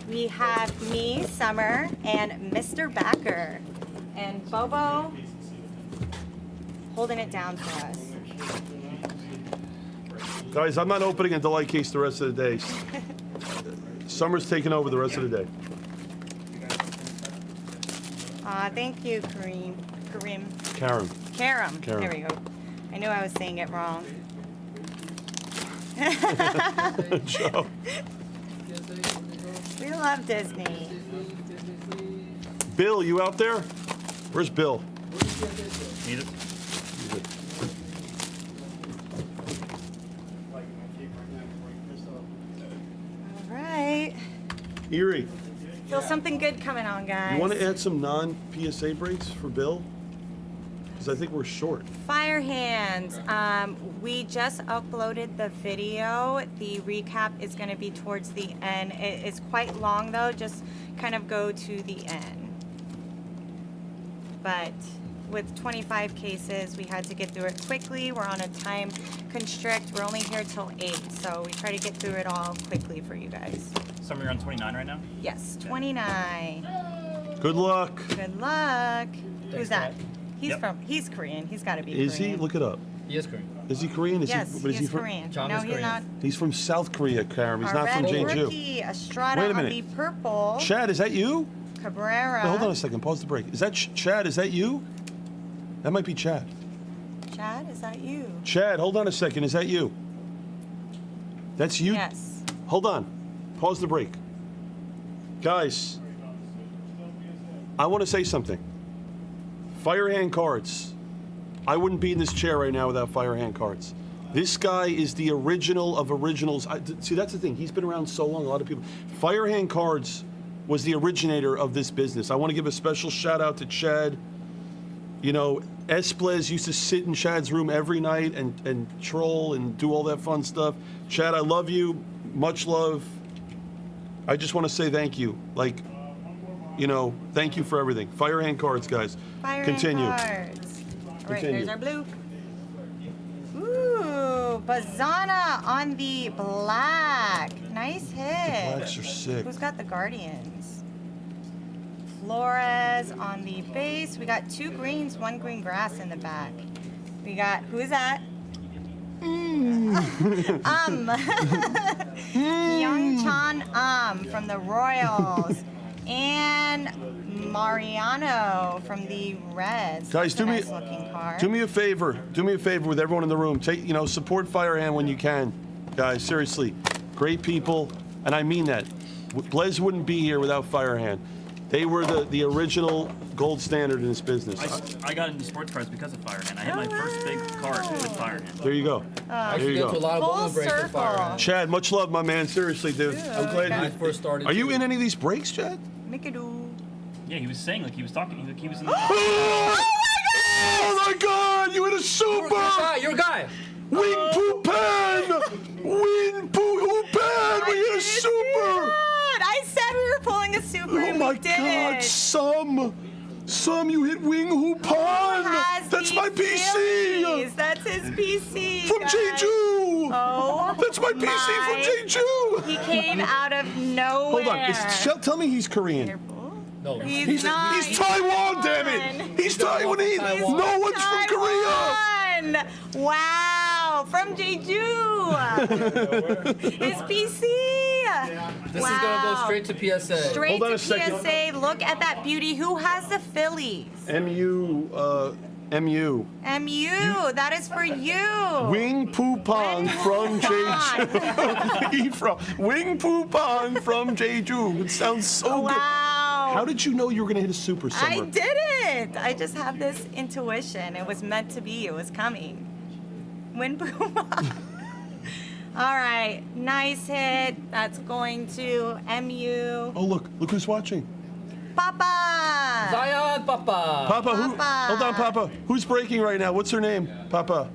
We have me, Summer, and Mr. Backer. And Bobo holding it down for us. Guys, I'm not opening a Delight case the rest of the day. Summer's taking over the rest of the day. Thank you, Kareem. Karen. Karam. Karam. There we go. I knew I was saying it wrong. Joe. We love Disney. Bill, you out there? Where's Bill? Need it? All right. Erie, Feel something good coming on, guys. you want to add some non-PSA breaks for Bill? Because I think we're short. Fire hands. We just uploaded the video. The recap is going to be towards the end. It is quite long though. Just kind of go to the end. But with 25 cases, we had to get through it quickly. We're on a time constrict. We're only here till 8, so we try to get through it all quickly for you guys. So you're on 29 right now? Yes, 29. Good luck. Good luck. Who's that? He's Yep. He's Korean. He's got to be Is Korean. he? Look it up. He is Korean. Is he Korean? Is Yes, he, but he is from? Korean. John No, is he's Korean. not. He's from South Korea, Karen. He's Our not from red Jeju. rookie, Estrada Wait a on minute. the purple. Chad, is that you? Cabrera. Wait, hold on a second. Pause the break. Is that Chad? Is that you? That might be Chad. Chad, is that you? Chad, hold on a second. Is that you? That's you? Yes. Hold on. Pause the break. Guys, I want to say something. Firehand cards. I wouldn't be in this chair right now without Firehand cards. This guy is the original of originals. See, that's the thing. He's been around so long, a lot of people. Firehand cards was the originator of this business. I want to give a special shout out to Chad. You know, Blez used to sit in Chad's room every night and troll and do all that fun stuff. Chad, I love you. Much love. I just want to say thank you. Like, you know, thank you for everything. Firehand cards, guys. Firehand Continue. cards. All right, Continue. here's our blue. Ooh, Bazana on the black. Nice hit. Blacks are sick. Who's got the Guardians? Flores on the base. We got 2 greens, 1 green grass in the back. We got, who is that? Young-chan from the Royals. And Mariano from the Reds. Guys, That's a nice looking card. do me a favor. Do me a favor with everyone in the room. Support Firehand when you can. Guys, seriously. Great people. And I mean that. Blez wouldn't be here without Firehand. They were the original gold standard in this business. I got into sports cards because of Firehand. I hit my first big card with Firehand. There you go. There you go. A lot of Full Bowman breaks with circle. Firehand. Chad, much love, my man. Seriously, dude. I'm glad When I you. first started. Are you too. in any of these breaks, Chad? Mickadoo. Yeah, he was saying, like, he was talking, he was in the... Oh my God! You hit a super! You're a guy. Wing Poo Pan! Wing Poo Pan! We hit a super! I said we were pulling a super Oh and my we did God! it. Some you hit Wing Hoo Pan! Has That's the my PC! Phillies. That's his PC. From guys. Jeju! Oh, That's my PC from Jeju! He came out of nowhere. Hold on. Tell me he's Korean. No. He's not. He's Taiwan, damn it! He's Taiwanese! Taiwan. No one's from Korea! Taiwan. Wow, from Jeju. His PC. This is gonna go straight to PSA. Straight Hold on to a second. PSA. Look at that beauty. Who has the Phillies? MU. MU. That is for you. Wing Poo Pong from Jeju. Wing Poo Pong from Jeju. It sounds so good. Wow. How did you know you were gonna hit a super I somewhere? didn't. I just have this intuition. It was meant to be. It was coming. Win boom. All right. Nice hit. That's going to MU. Oh look who's watching. Papa. Zion Papa. Papa, who? Papa. Hold on, Papa. Who's breaking right now? What's her name? Papa.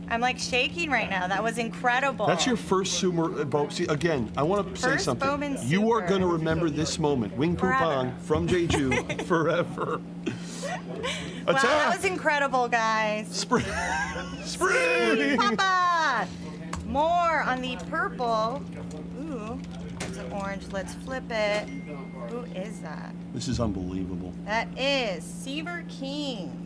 I'm like shaking right now. That was incredible. That's your first super. See, again, I want to say First something. Bowman You are super. going to remember this moment. Wing Poo Forever. Pong from Jeju forever. Wow, that Attack! was incredible, guys. Spring! Spring! Papa. More on the purple. Ooh, it's an orange. Let's flip it. Who is that? This is unbelievable. That is Seaver King.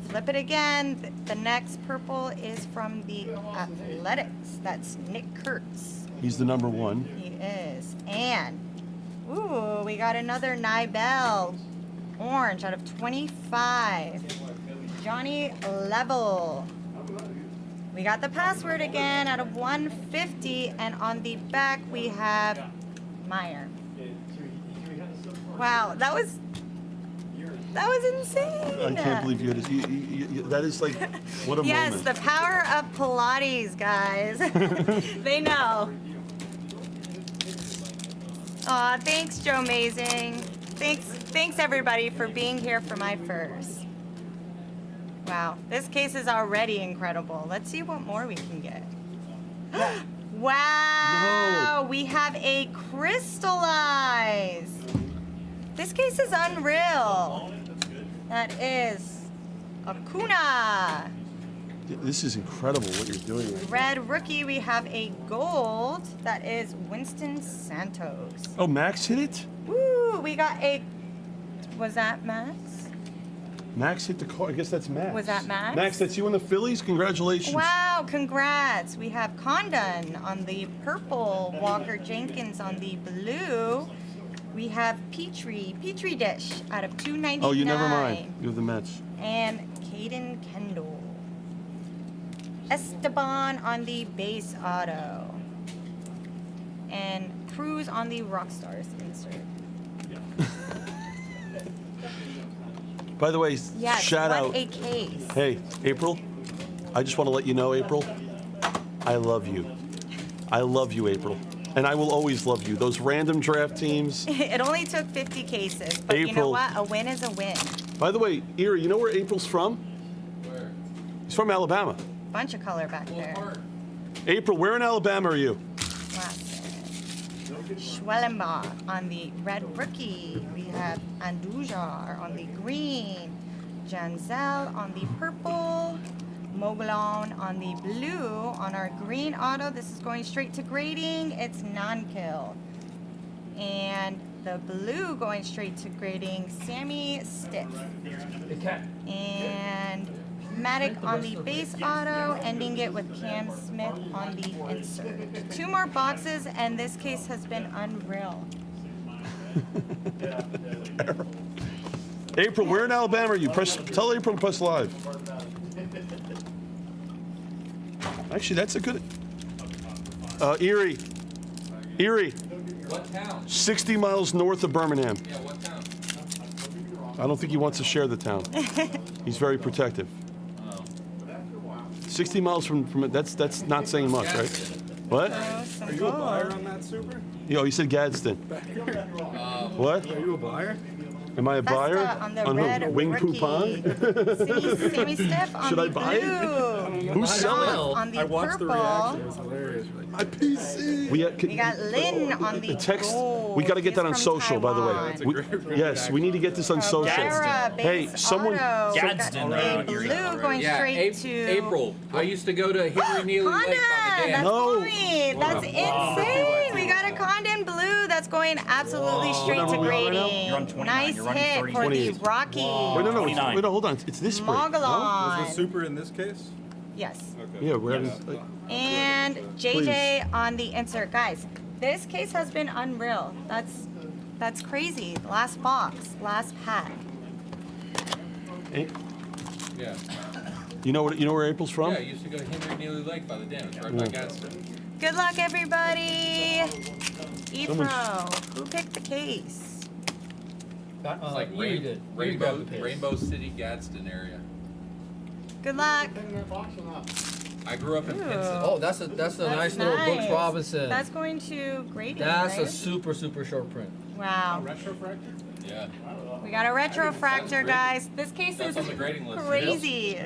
Flip it again. The next purple is from the Athletics. That's Nick Kurtz. He's the number one. He is. And, ooh, we got another Nibel. Orange out of 25. Johnny Level. We got the password again out of 150. And on the back, we have Meyer. Wow, that was That was insane. I can't believe you had this. That is like, what a Yes, moment. the power of Pilates, guys. They know. Aw, thanks, Joe Amazing. Thanks everybody for being here for my first. Wow, this case is already incredible. Let's see what more we can get. Wow, we have a crystallized. This case is unreal. That is Acuna. This is incredible what you're doing right now. Red rookie, we have a gold. That is Winston Santos. Oh, Max hit it? Woo, we got a, was that Max? Max hit the car. I guess that's Max. Was that Max? Max, that's you in the Phillies? Congratulations. Wow, congrats. We have Condon on the purple, Walker Jenkins on the blue. We have Petrie Dish out of 299. Oh, you never mind. You have the Mets. And Caden Kendall. Esteban on the base auto. And Cruz on the Rockstars insert. By the way, Yes, shout what out. a case. Hey, April, I just want to let you know, April, I love you. I love you, April. And I will always love you. Those random draft teams. It only took 50 cases, but you know April. what? A win is a win. By the way, Erie, you know where April's from? Where? He's from Alabama. Bunch of color back there. April, where in Alabama are you? Schwellenbach on the red rookie. We have Andujar on the green. Janzel on the purple. Mogollon on the blue. On our green auto, this is going straight to grading. It's non-kill. And the blue going straight to grading, Sammy Stiff. And Matic on the base auto, ending it with Cam Smith on the insert. 2 more boxes, and this case has been unreal. April, where in Alabama are you? Tell April to press live. Actually, that's a good. Erie. What town? 60 miles north of Birmingham. Yeah, what town? I don't think he wants to share the town. He's very protective. 60 miles from it, that's not saying much, right? What? Are you a buyer on that super? Yo, he said Gadsden. What? Are you a buyer? Am I a buyer? on the who? red Wing rookie. Pupon? Sammy Stiff on Should the I buy it? blue. Who's selling? On the I watched the reaction. It purple. was hilarious. My PC. We got Lynn on the text. gold. We got to get that on He's from social, by the way. Taiwan. Yes, we need to get this on social. Cabrera, Hey, base someone. auto. We got Gadsden, a blue going Yeah, straight to April. I used to go to Henry Neely Lake by Condon. the That's dam. No. going. That's insane. We got a Condon blue that's going absolutely straight What to number are we on right now? grading. You're on 29. Nice You're running hit 30. for the 28. Rocky. Wait, no, 29. wait, no, hold on. It's this break. No? Was the Mogollon. super in this case? Yes. Okay. Yeah, we're having. And JJ on the insert. Guys, this case has been unreal. That's crazy. Last box, last pack. Hey, Yeah. you know where April's from? Yeah, I used to go to Henry Neely Lake by the dam. It's right by Gadsden. Good luck, everybody. Someone- Efro, who picked the case? It's like Rainbow City, Gadsden area. Good luck. I grew up in Ooh. Pinson. Oh, that's a nice little Brooks nice. Robinson. That's going to grading, That's a right? super short print. Wow. Yeah. We got a retrofractor, guys. This case That's is on the grading list. crazy.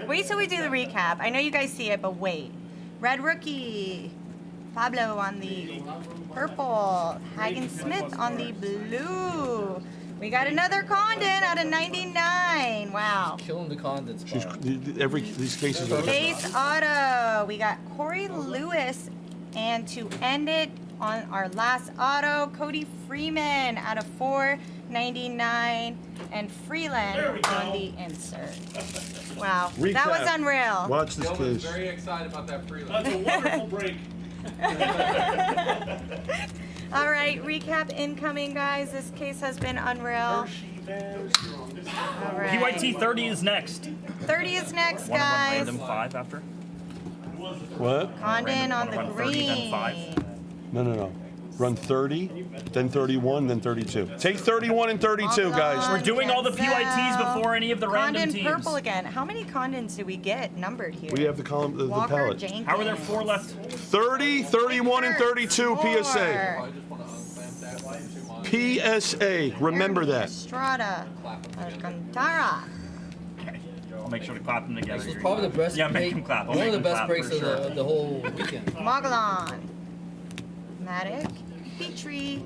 Wait till we do the recap. I know you guys see it, but wait. Red rookie. Pablo on the purple. Hagen Smith on the blue. We got another Condon out of 99. Wow. Killing the Condon spot. These cases are. Base auto. We got Corey Lewis. And to end it on our last auto, Cody Freeman out of 499 and Freeland on the insert. Wow. That was Recap. unreal. Watch this Bill was case. very excited about that freelance. That's a wonderful break. All right, recap incoming, guys. This case has been unreal. All right. PYT 30 is next. 30 is next, Want to run guys. random 5 after? What? Condon on the Wanna run 30, then green. 5? No. Run 30, then 31, then 32. Take 31 and 32, guys. We're doing all the PYTs before any of the random Condon teams. purple again. How many Condons do we get numbered here? We have the column, the Walker, palette. Jenkins. How are there 4 left? 30, 31, and 32 PSA. PSA. Remember that. Estrada, Alcantara. I'll make sure to clap them together. This was probably the best Yeah, make break, them clap. I'll one make of the them best clap breaks for of sure. the whole weekend. Mogollon, Matic, Petrie,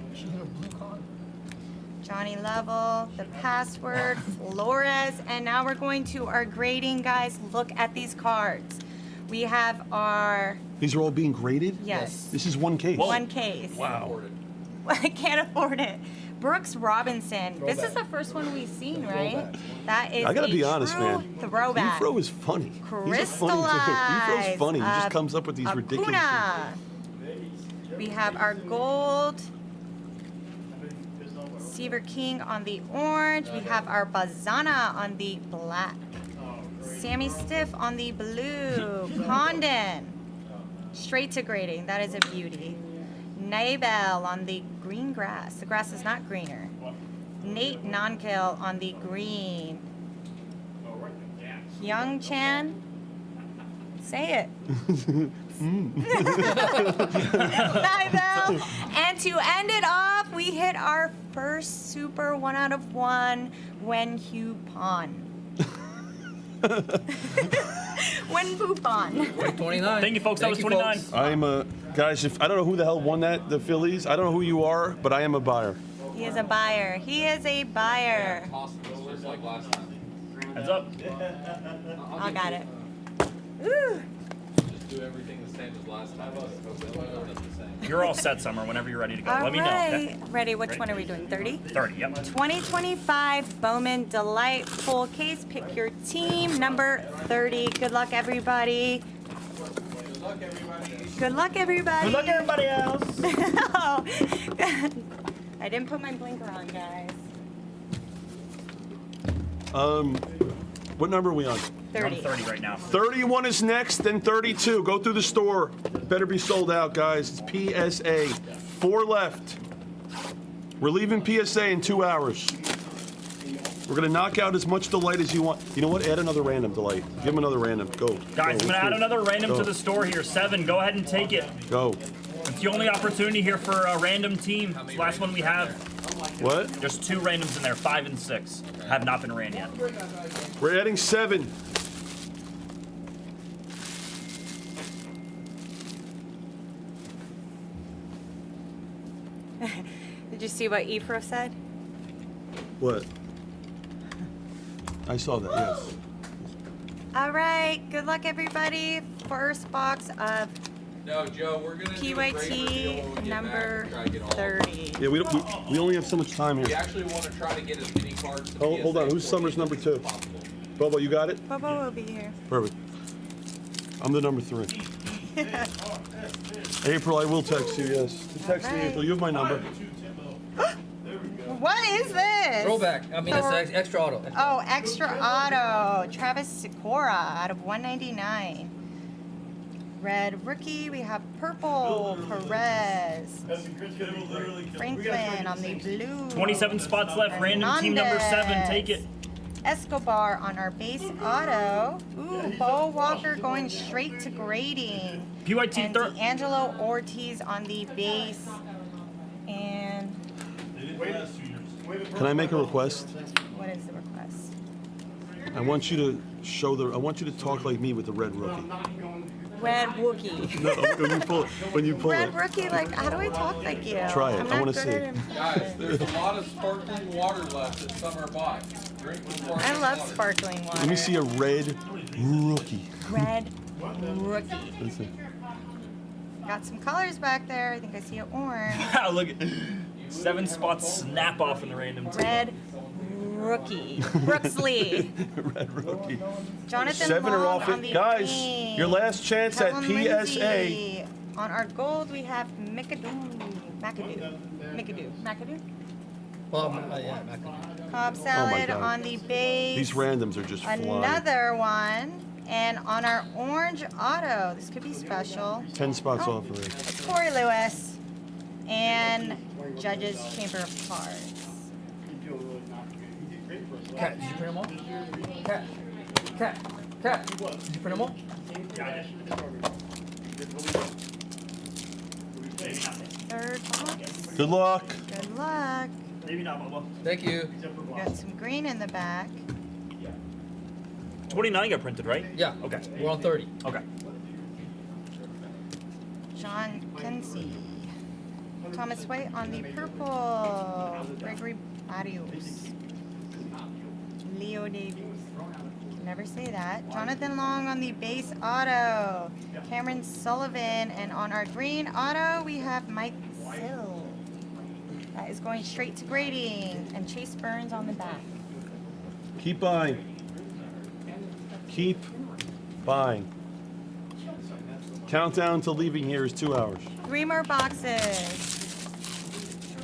Johnny Level, The Password, Flores, and now we're going to our grading, guys. Look at these cards. We have our, These are all being graded? yes, This is one case. one case. Wow. I can't afford it. Brooks Robinson. This is the first one we've seen, right? That is I gotta a be honest, true man. throwback. Efro is funny. He's a funny too. Crystallized Efro's funny. He just of comes up with these ridiculous Acuna. We have our gold. Seaver King on the orange. We have our Bazana on the black. Sammy Stiff on the blue. Condon. Straight to grading. That is a beauty. Naibel on the green grass. The grass is not greener. Nate Nonkill on the green. Young Chan. Say it. Naibel. And to end it off, we hit our first super 1 out of 1 when Hupon. When Poupon. 29. Thank you, folks. That was 29. I am a guys. If I don't know who the hell won that, the Phillies. I don't know who you are, but I am a buyer. He is a buyer. He is a buyer. Just like last time. Heads up. I got it. Ooh. Just do everything the same as last time. You're all set, Summer, whenever you're ready to go. All Let me know, okay? right. Ready? Which one are we doing? 30? 30, yep. 2025 Bowman Delight full case. Pick your team. Number 30. Good luck, everybody. Good luck, everybody. Good luck, everybody. Good luck, everybody else. I didn't put my blinker on, guys. What number are we on? You're on 30 right now. 31 is next, then 32. Go through the store. Better be sold out, guys. It's PSA. 4 left. We're leaving PSA in 2 hours. We're gonna knock out as much delight as you want. You know what? Add another random delight. Give him another random. Go. Guys, I'm going to add another random to the store here. 7. Go ahead and take it. Go. It's the only opportunity here for a random team. It's the last one we have. What? There's 2 randoms in there, 5 and 6. Have not been ran yet. We're adding 7. Did you see what Efro said? What? I saw that, yes. All right. Good luck, everybody. First box of No, Joe, we're gonna do a great reveal when we PYT get number back and try to get all of them. 30. Yeah, we only have so much time We here. actually want to try to get as many cards to Oh, hold on. Who's Summer's number 2? Bobo, you got it? Bobo will be here. Perfect. I'm the number 3. April, I will text you, yes. Text me, Alright. April. You have my number. What is this? Throwback. I mean, it's extra auto. Oh, extra auto. Travis Sikora out of 199. Red rookie. We have purple. Perez. Franklin on the blue. 27 spots left. Random team number 7. Take it. Escobar on our base auto. Ooh, Bo Walker going straight to grading. PYT and D'Angelo Ortiz on the base. And Can I make a request? what is the request? I want you to I want you to talk like me with the red rookie. Red Wookie. No, when you pull Red it. Rookie, like, how do I talk like you? Try it. I'm I not wanna good see. at it. Guys, there's a lot of sparkling water left that some are bought. Drink the sparkling I love water. sparkling water. Let me see a red rookie. Red Rookie. Let's see. Got some colors back there. I think I see an orange. Look at 7 spots snap off in the random team. Red Rookie. Brooks Lee. Red rookie. Jonathan 7 are Long off on it. the Guys, green. your last chance at Kellen PSA. Lindsay. On our gold, we have McAdoo. Well, yeah, back Cobb Oh my salad God. on the base. These randoms are just flying. Another one. And on our orange auto, this could be special. 10 spots off already. It's Corey Lewis. and Judges Chamber of Cards. Cat, did you print them all? Cat, did you print them all? Third box. Good luck. Good luck. Maybe not, Bubba. Thank you. Got some green in the back. 29 got printed, right? Yeah. Okay. We're on 30. Okay. John Kinsey. Thomas White on the purple. Gregory Barrios. Leo Davies. Never say that. Jonathan Long on the base auto. Cameron Sullivan. And on our green auto, we have Mike Sill. That is going straight to grading. And Chase Burns on the back. Keep buying. Keep buying. Countdown to leaving here is 2 hours. 3 more boxes.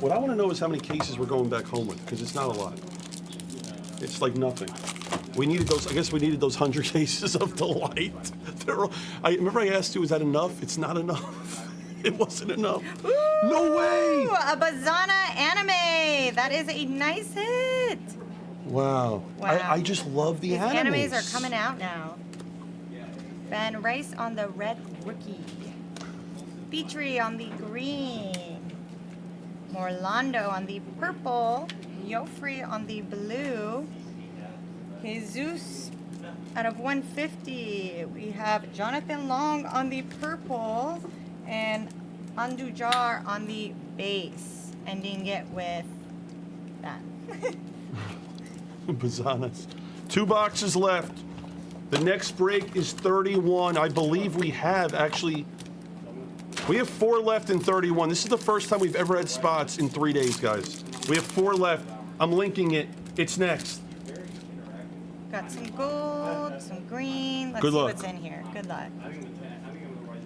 What I want to know is how many cases we're going back home with, because it's not a lot. It's like nothing. We needed those. I guess we needed those 100 cases of Delight. I remember I asked you, "Is that enough?" It's not enough. It wasn't enough. No way. Ooh, a Bazana anime. That is a nice hit. Wow. I just love the These animes. animes are coming out now. Ben Rice on the red rookie. Petrie on the green. Morlando on the purple. Joffrey on the blue. Jesus out of 150. We have Jonathan Long on the purple. And Andujar on the base. Ending it with that. Bazanas. 2 boxes left. The next break is 31. I believe we have 4 left in 31. This is the first time we've ever had spots in 3 days, guys. We have 4 left. I'm linking it. It's next. Got some gold, some green. Let's Good see luck. what's in here. Good luck.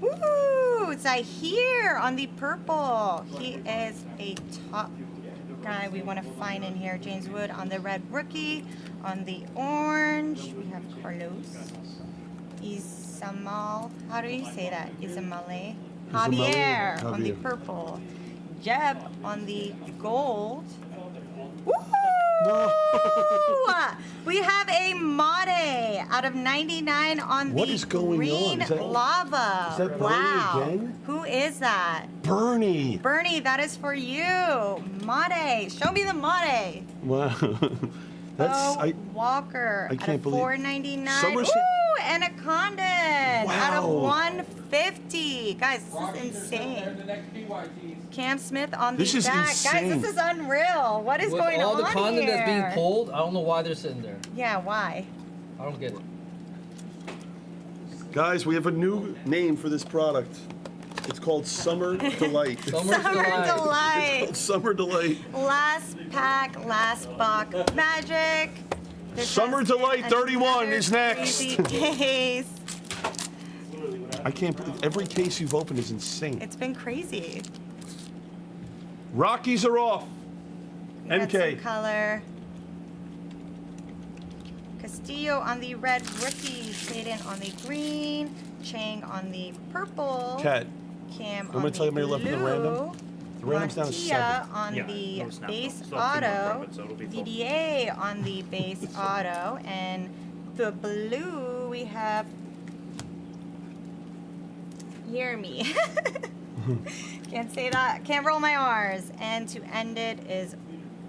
Woo! Zahir on the purple. He is a top guy we want to find in here. James Wood on the red rookie. On the orange, we have Carlos. Isamal. How do you say that? Isamale. Javier on the Javier. purple. Jeb on the gold. Woo! We have a Mate out of 99 on What the is going green on? Is that- lava. is that Bernie wow. again? Who is that? Bernie. Bernie, that is for you. Mate. Show me the Mate. Wow. Bo Walker I can't out believe- of 499. Somerset- Ooh, and a Condon out of Wow. 150. Guys, this is insane. Cam Smith on This the is back. insane. Guys, this is unreal. What is With going all on the content here? that's being pulled, I don't know why they're sitting there. Yeah, why? I don't get it. Guys, we have a new name for this product. It's called Summer Delight. Summer Delight. It's called Summer Delight. Last pack, last box magic. This Summer has Delight been 31 another is next. crazy case. I can't believe every case you've opened is insane. It's been crazy. Rockies are off. We got MK. some color. Castillo on the red rookie. Caden on the green. Chang on the purple. Cat. Cam I'm on gonna tell you the how many left in the random. blue. The random's down to Montia 7. on Yeah, the no snap, base though. Still have 2 more auto. from it, so it'll be full. DDA on the base auto. And the blue we have Hear Me. Can't say that. Can't roll my R's. And to end it is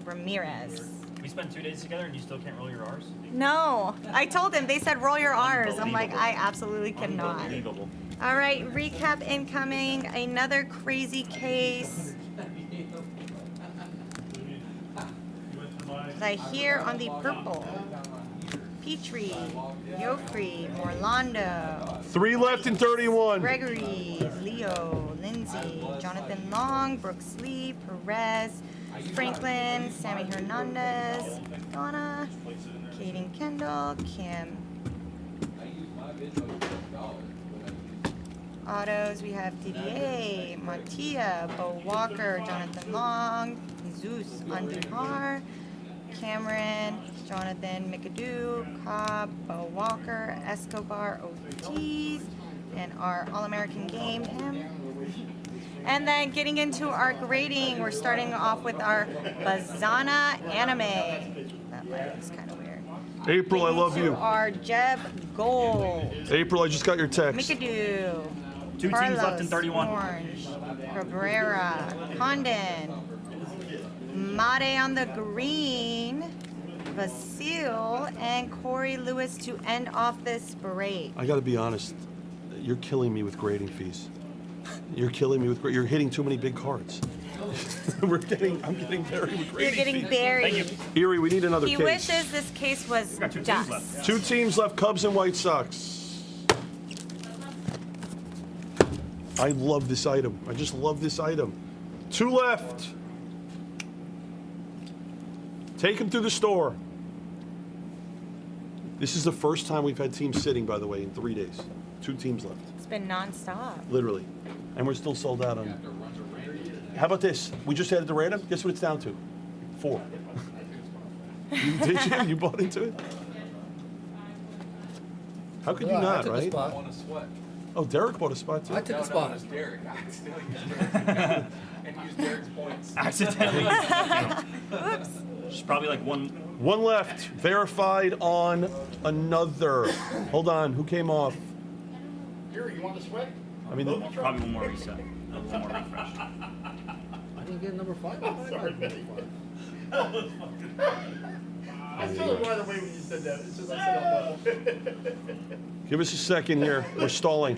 Ramirez. We spent 2 days together and you still can't roll your R's? No, I told him. They said roll your R's. I'm like, I absolutely cannot. Unbelievable. All right, recap incoming. Another crazy case. Zahir on the purple. Petrie, Joffrey, Morlando. 3 left in 31. Gregory, Leo, Lindsay, Jonathan Long, Brooks Lee, Perez, Franklin, Sammy Hernandez, Donna, Kaden Kendall, Kim. Autos, we have DDA, Montia, Bo Walker, Jonathan Long, Jesus Andujar, Cameron, Jonathan McAdoo, Cobb, Bo Walker, Escobar, Ortiz, and our All-American game, him. And then getting into our grading, we're starting off with our Bazana Anime. That light is kind of weird. April, I love To you. our Jeb Gold. April, I just got your text. Mikadu. Two teams left in 31. Orange. Cabrera. Condon. Mate on the green. Vasil and Corey Lewis to end off this break. I got to be honest. You're killing me with grading fees. You're killing me with. You're hitting too many big cards. I'm getting buried with grading You're getting fees. buried. Erie, we need another He case. wishes this case was dust. 2 teams left, Cubs and White Sox. I love this item. I just love this item. 2 left. Take him through the store. This is the first time we've had teams sitting, by the way, in 3 days. 2 teams left, It's been nonstop. literally. And we're still sold out on. How about this? We just added the random. Guess what it's down to? 4. Did you? You bought into it? How could you I not, took a right? spot. Want to sweat? Oh, Derek bought a spot too. I took a spot. It was Derek. I accidentally used Derek. And used Derek's points. Accidentally. Oops. There's probably like one. 1 left. Verified on another. Hold on. Who came off? Here, you want to sweat? I mean, Probably one more reset. One more refresh. I didn't get number 5. Sorry, Benny. I saw it right away when you said that. It's just I said give us a second here. We're stalling.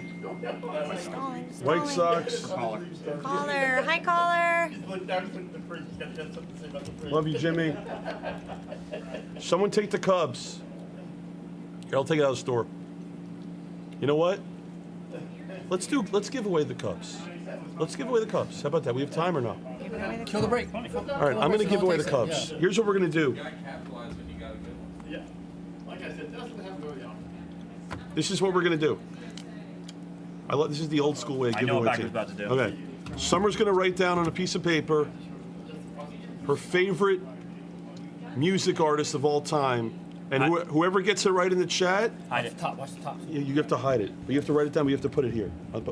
White Sox. Caller. Caller. Hi, caller. Love you, Jimmy. Someone take the Cubs. Here, I'll take it out of the store. You know what? Let's give away the Cubs. Let's give away the Cubs. How about that? We have time or not? Kill the break. All right, I'm going to give away the Cubs. Here's what we're going to do. Capitalize when you got a good one. Yeah. Like I said, that's what happened to you. This is what we're going to do. This is the old school way of I giving know what away Becker's about to do. Okay. Summer's going to write down on a piece of paper her favorite music artist of all time. And whoever gets it right in the chat, Hide it. Top. Watch the top. you have to hide it. But you have to write it down. We have to put it here,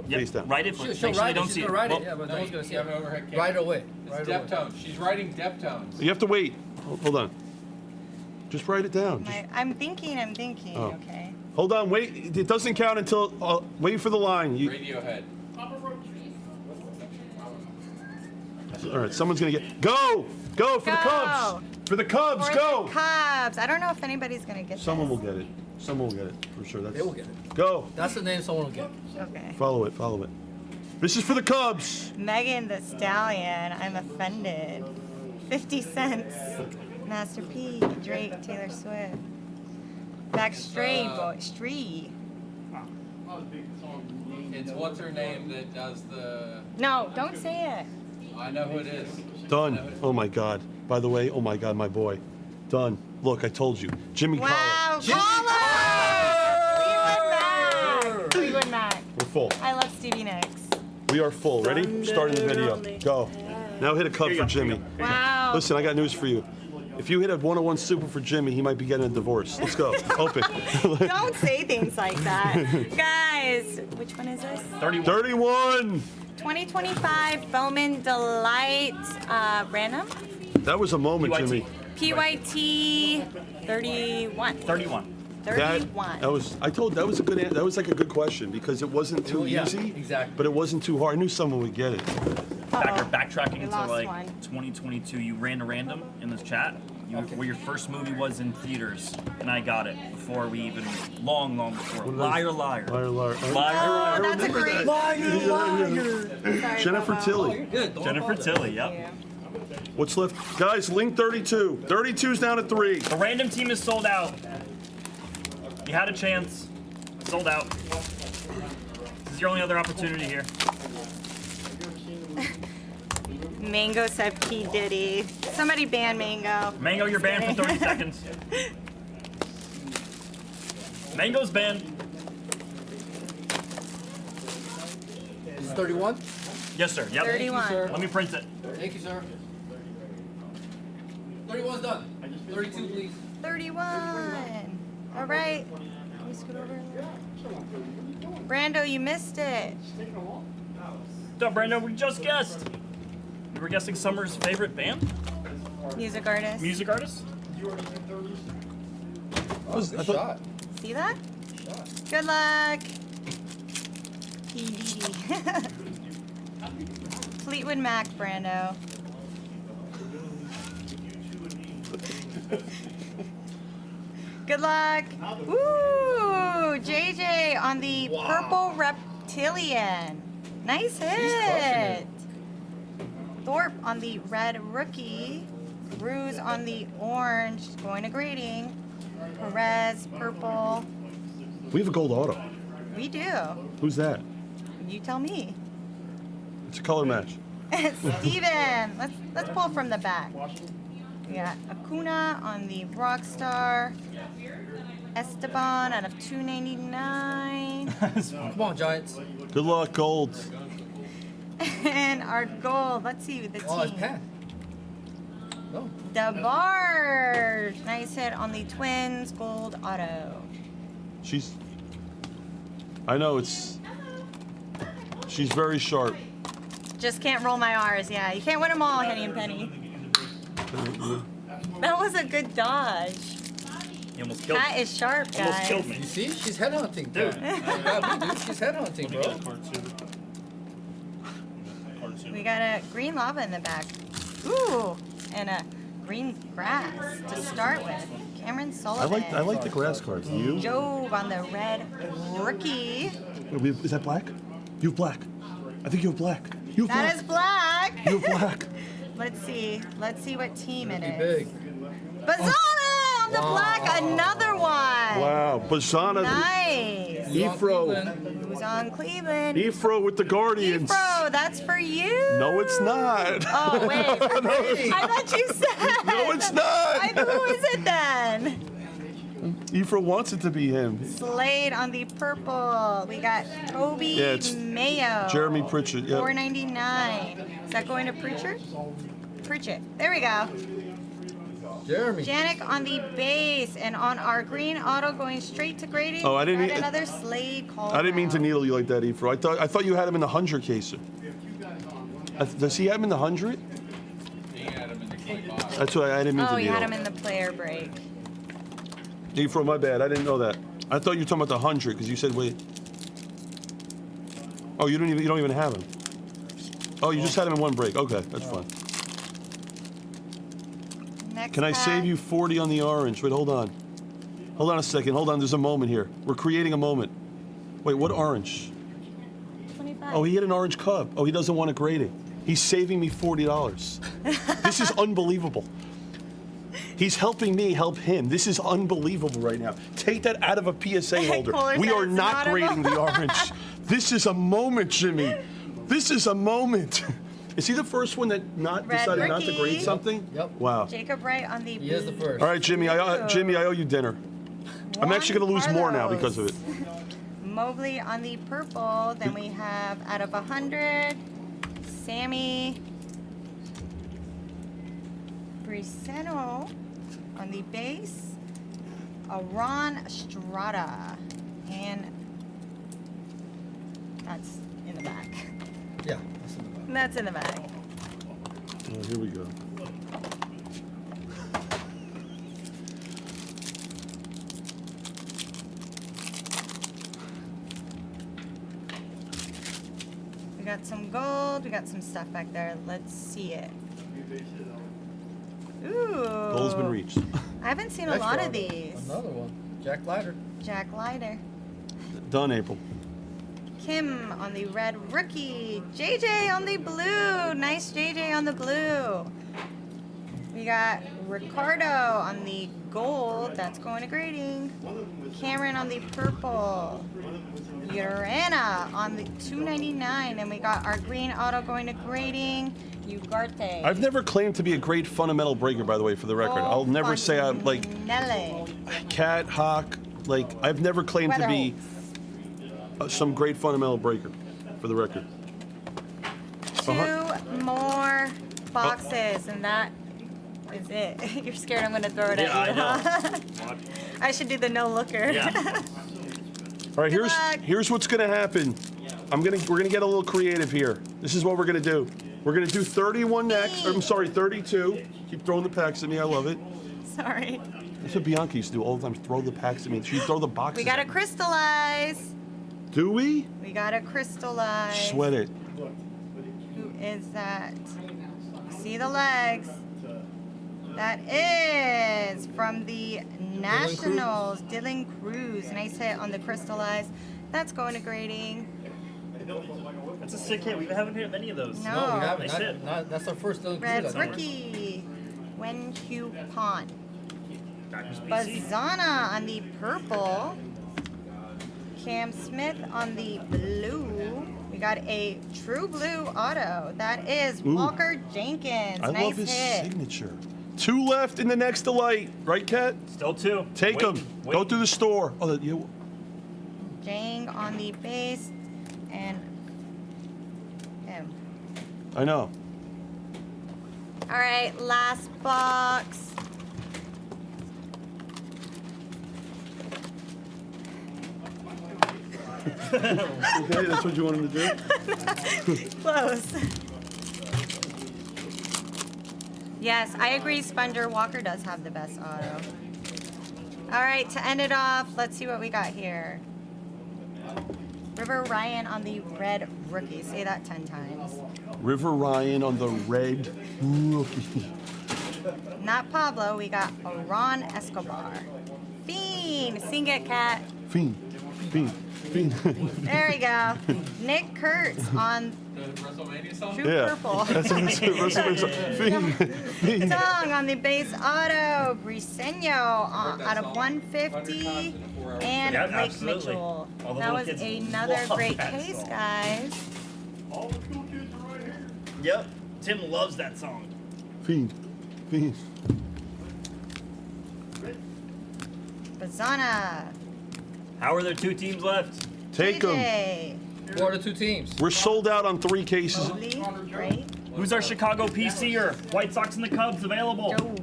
face down. Write it, but She'll make sure write they it. don't She's see gonna it. write Well, it. Yeah, but no one's gonna see You have it. an overhead camera. Right away. It's Right away. Deftones. She's writing Deftones. You have to wait. Hold on. Just write it down. I'm thinking. Oh. Okay. Hold on. Wait. It doesn't count until. Wait for the line. Radiohead. All right. Someone's gonna get. Go for the Cubs. For the Cubs. For Go. the Cubs. I don't know if anybody's gonna get Someone this. will get it. Someone will get it for sure. They will get it. Go. That's the name someone will get. Okay. Follow it. This is for the Cubs. Megan the Stallion. I'm offended. 50 cents. Master P. Drake. Taylor Swift. Backstray boy. Stree. It's what's her name that does the. No, don't say it. I know who it is. Done. Oh my God. By the way, oh my God, my boy. Done. Look, I told you. Jimmy Wow, Collar. caller! Fleetwood Mac. We're full. I love Stevie Nicks. We are full. Ready? Starting the video. Go. Now hit a Cub for Jimmy. Wow. Listen, I got news for you. If you hit a 101 super for Jimmy, he might be getting a divorce. Let's go. Open. Don't say things like that. Guys, which one is this? 31. 2025 Bowman Delight random. That was a moment, Jimmy. PYT 31. 31. 31. That was. I told. That was a good. That was like a good question because it wasn't too easy. Exactly. But it wasn't too hard. I knew someone would get it. Backtracking to lost like one. 2022, you ran a random in this chat. Where your first movie was in theaters, and I got it before we even long before. Liar, liar. Liar, liar. Oh, Liar, that's a great. liar. Jennifer Tilly. Jennifer Tilly, yep. What's left? Guys, link 32. 32's down to 3. The random team is sold out. You had a chance. Sold out. This is your only other opportunity here. Mango said P. Diddy. Somebody ban Mango. Mango, you're banned for 30 seconds. Mango's banned. Is it 31? Yes, sir. Yep. 31. Thank you, sir. Let me print it. Thank you, sir. 31's done. 32, please. 31. All right. Can we scoot over? Brando, you missed it. No, Brando, we just guessed. We were guessing Summer's favorite band? Music artist. Music artist? Shot. See that? Good luck. PDD. Fleetwood Mac, Brando. Good luck. Woo! JJ on the purple reptilian. Nice hit. Thorpe on the red rookie. Ruse on the orange. Going to grading. Perez, purple. We have a gold auto. We do. Who's that? You tell me. It's a color match. Steven. Let's pull from the back. We got Acuna on the Rockstar. Esteban out of 299. Come on, Giants. Good luck, gold. And our gold. Let's see the team. Oh, it's Pat. No. DeBarge. Nice hit on the Twins gold auto. I know she's very sharp. Just can't roll my R's. Yeah, you can't win them all, Henny and Penny. That was a good dodge. You almost killed me. Pat is sharp, guys. Almost killed me. You see? She's headhunting, Dude. dude. She's headhunting, bro. We got a green lava in the back. Ooh, and a green grass to start with. Cameron Sullivan. I like the grass cards. You? Job on the red rookie. Wait, is that black? You have black. I think you have black. You have That is black. You have black. Let's see. Let's see what team it Big. is. Bazzana on the black. Another one. Wow, Bazzana. Nice. Efro. Who's on Cleveland? Efro with the Guardians. Efro, that's for you. No, it's not. Oh, wait. I thought you said. No, it's not. Who is it then? Efro wants it to be him. Slade on the purple. We got Toby Yeah, it's Mayo. Jeremy Pritchard. Yep. $4.99. Is that going to Pritchard? Pritchard. There we go. Jeremy. Janik on the base, and on our green auto going straight to grading. Oh, I didn't got mean- another Slade call. I didn't mean to needle you like that, Efro. I thought you had him in the 100 caser. Does he have him in the 100? That's what I didn't mean Oh, to you needle. had him in the player break. Efro, my bad. I didn't know that. I thought you were talking about the 100 because you said wait. Oh, you don't even have him. Oh, you just had him in one break. Okay, that's fine. Next Can I pack. save you 40 on the orange? Wait, hold on. Hold on a second. Hold on. There's a moment here. We're creating a moment. Wait, what orange? 25. Oh, he had an orange cub. Oh, he doesn't want to grade it. He's saving me $40. This is unbelievable. He's helping me help him. This is unbelievable right now. Take that out of a PSA holder. Kohler We said are it's not not grading the orange. This is a moment, Jimmy. This is a moment. Is he the first one that Red decided not to rookie. grade something? Yep. Wow. Jacob Wright on the He is the first. All right, Jimmy. I owe you dinner. I'm actually going to lose more now because of it. Mobley on the purple. Then we have out of 100, Sammy Briseno on the base, a Ron Strata, and that's in the back. Yeah. That's in the back. Oh, here we go. We got some gold. We got some stuff back there. Let's see it. Ooh. Goal's been reached. I haven't seen a lot of these. Another one. Jack Leiter. Jack Leiter. Done, April. Kim on the red rookie. JJ on the blue. Nice JJ on the blue. We got Ricardo on the gold. That's going to grading. Cameron on the purple. Urana on the 299. And we got our green auto going to grading. Ugarte. I've never claimed to be a great fundamental breaker, by the way, for the record. I'll never say I'm like Nelle. Cat, Hawk. Like, I've never claimed to be some great fundamental breaker, for the record. Two more boxes, and that is it. You're scared I'm going to throw it at you, huh? I should do the no looker. All right, here's what's going to happen. we're gonna get a little creative here. This is what we're gonna do. We're gonna do 31 next. I'm sorry, 32. Keep throwing the packs at me. I love it. Sorry. That's what Bianca used to do all the time. Throw the packs at me. She'd throw the boxes. We gotta at me. crystallize. Do we? We gotta crystallize. Sweat it. Who is that? See the legs. That is from the Nationals, Dylan Cruz. Nice hit on the crystallize. That's going to grading. That's a sick hit. We haven't hit many of those. No. No, we haven't. Nice hit. That's our first Dylan Red Cruz, I think. rookie. Wen Q Pon. Backers PC. Bazana on the purple. Cam Smith on the blue. We got a true blue auto. That is Ooh. Walker Jenkins. I nice love his hit. signature. 2 left in the next delight, right, Kat? Still 2. Take them. Go to the store. Oh, you. Jang on the base and him. I know. All right, last box. Okay, that's what you wanted to do? Close. Yes, I agree. Sponger Walker does have the best auto. All right, to end it off, let's see what we got here. River Ryan on the red rookie. Say that 10 times. River Ryan on the red rookie. Not Pablo. We got Ron Escobar. Fiend. Sing it, cat. Fiend. Fiend. Fiend. There we go. Nick Kurtz on True Yeah. Purple. That's what it's Fiend. Fiend. Song on the base auto. Briseño out of 150. And Yeah, Blake absolutely. Mitchell. All the That little was kids another love great that case, song. guys. All the cool kids are right here. Yep. Tim loves that song. Fiend. Fiend. Bazana. How are there 2 teams left? Take them. DJ. Who are the 2 teams? We're sold out on 3 cases. Lee. Great. Who's our Chicago PCer? White Sox and the Cubs available. Joe.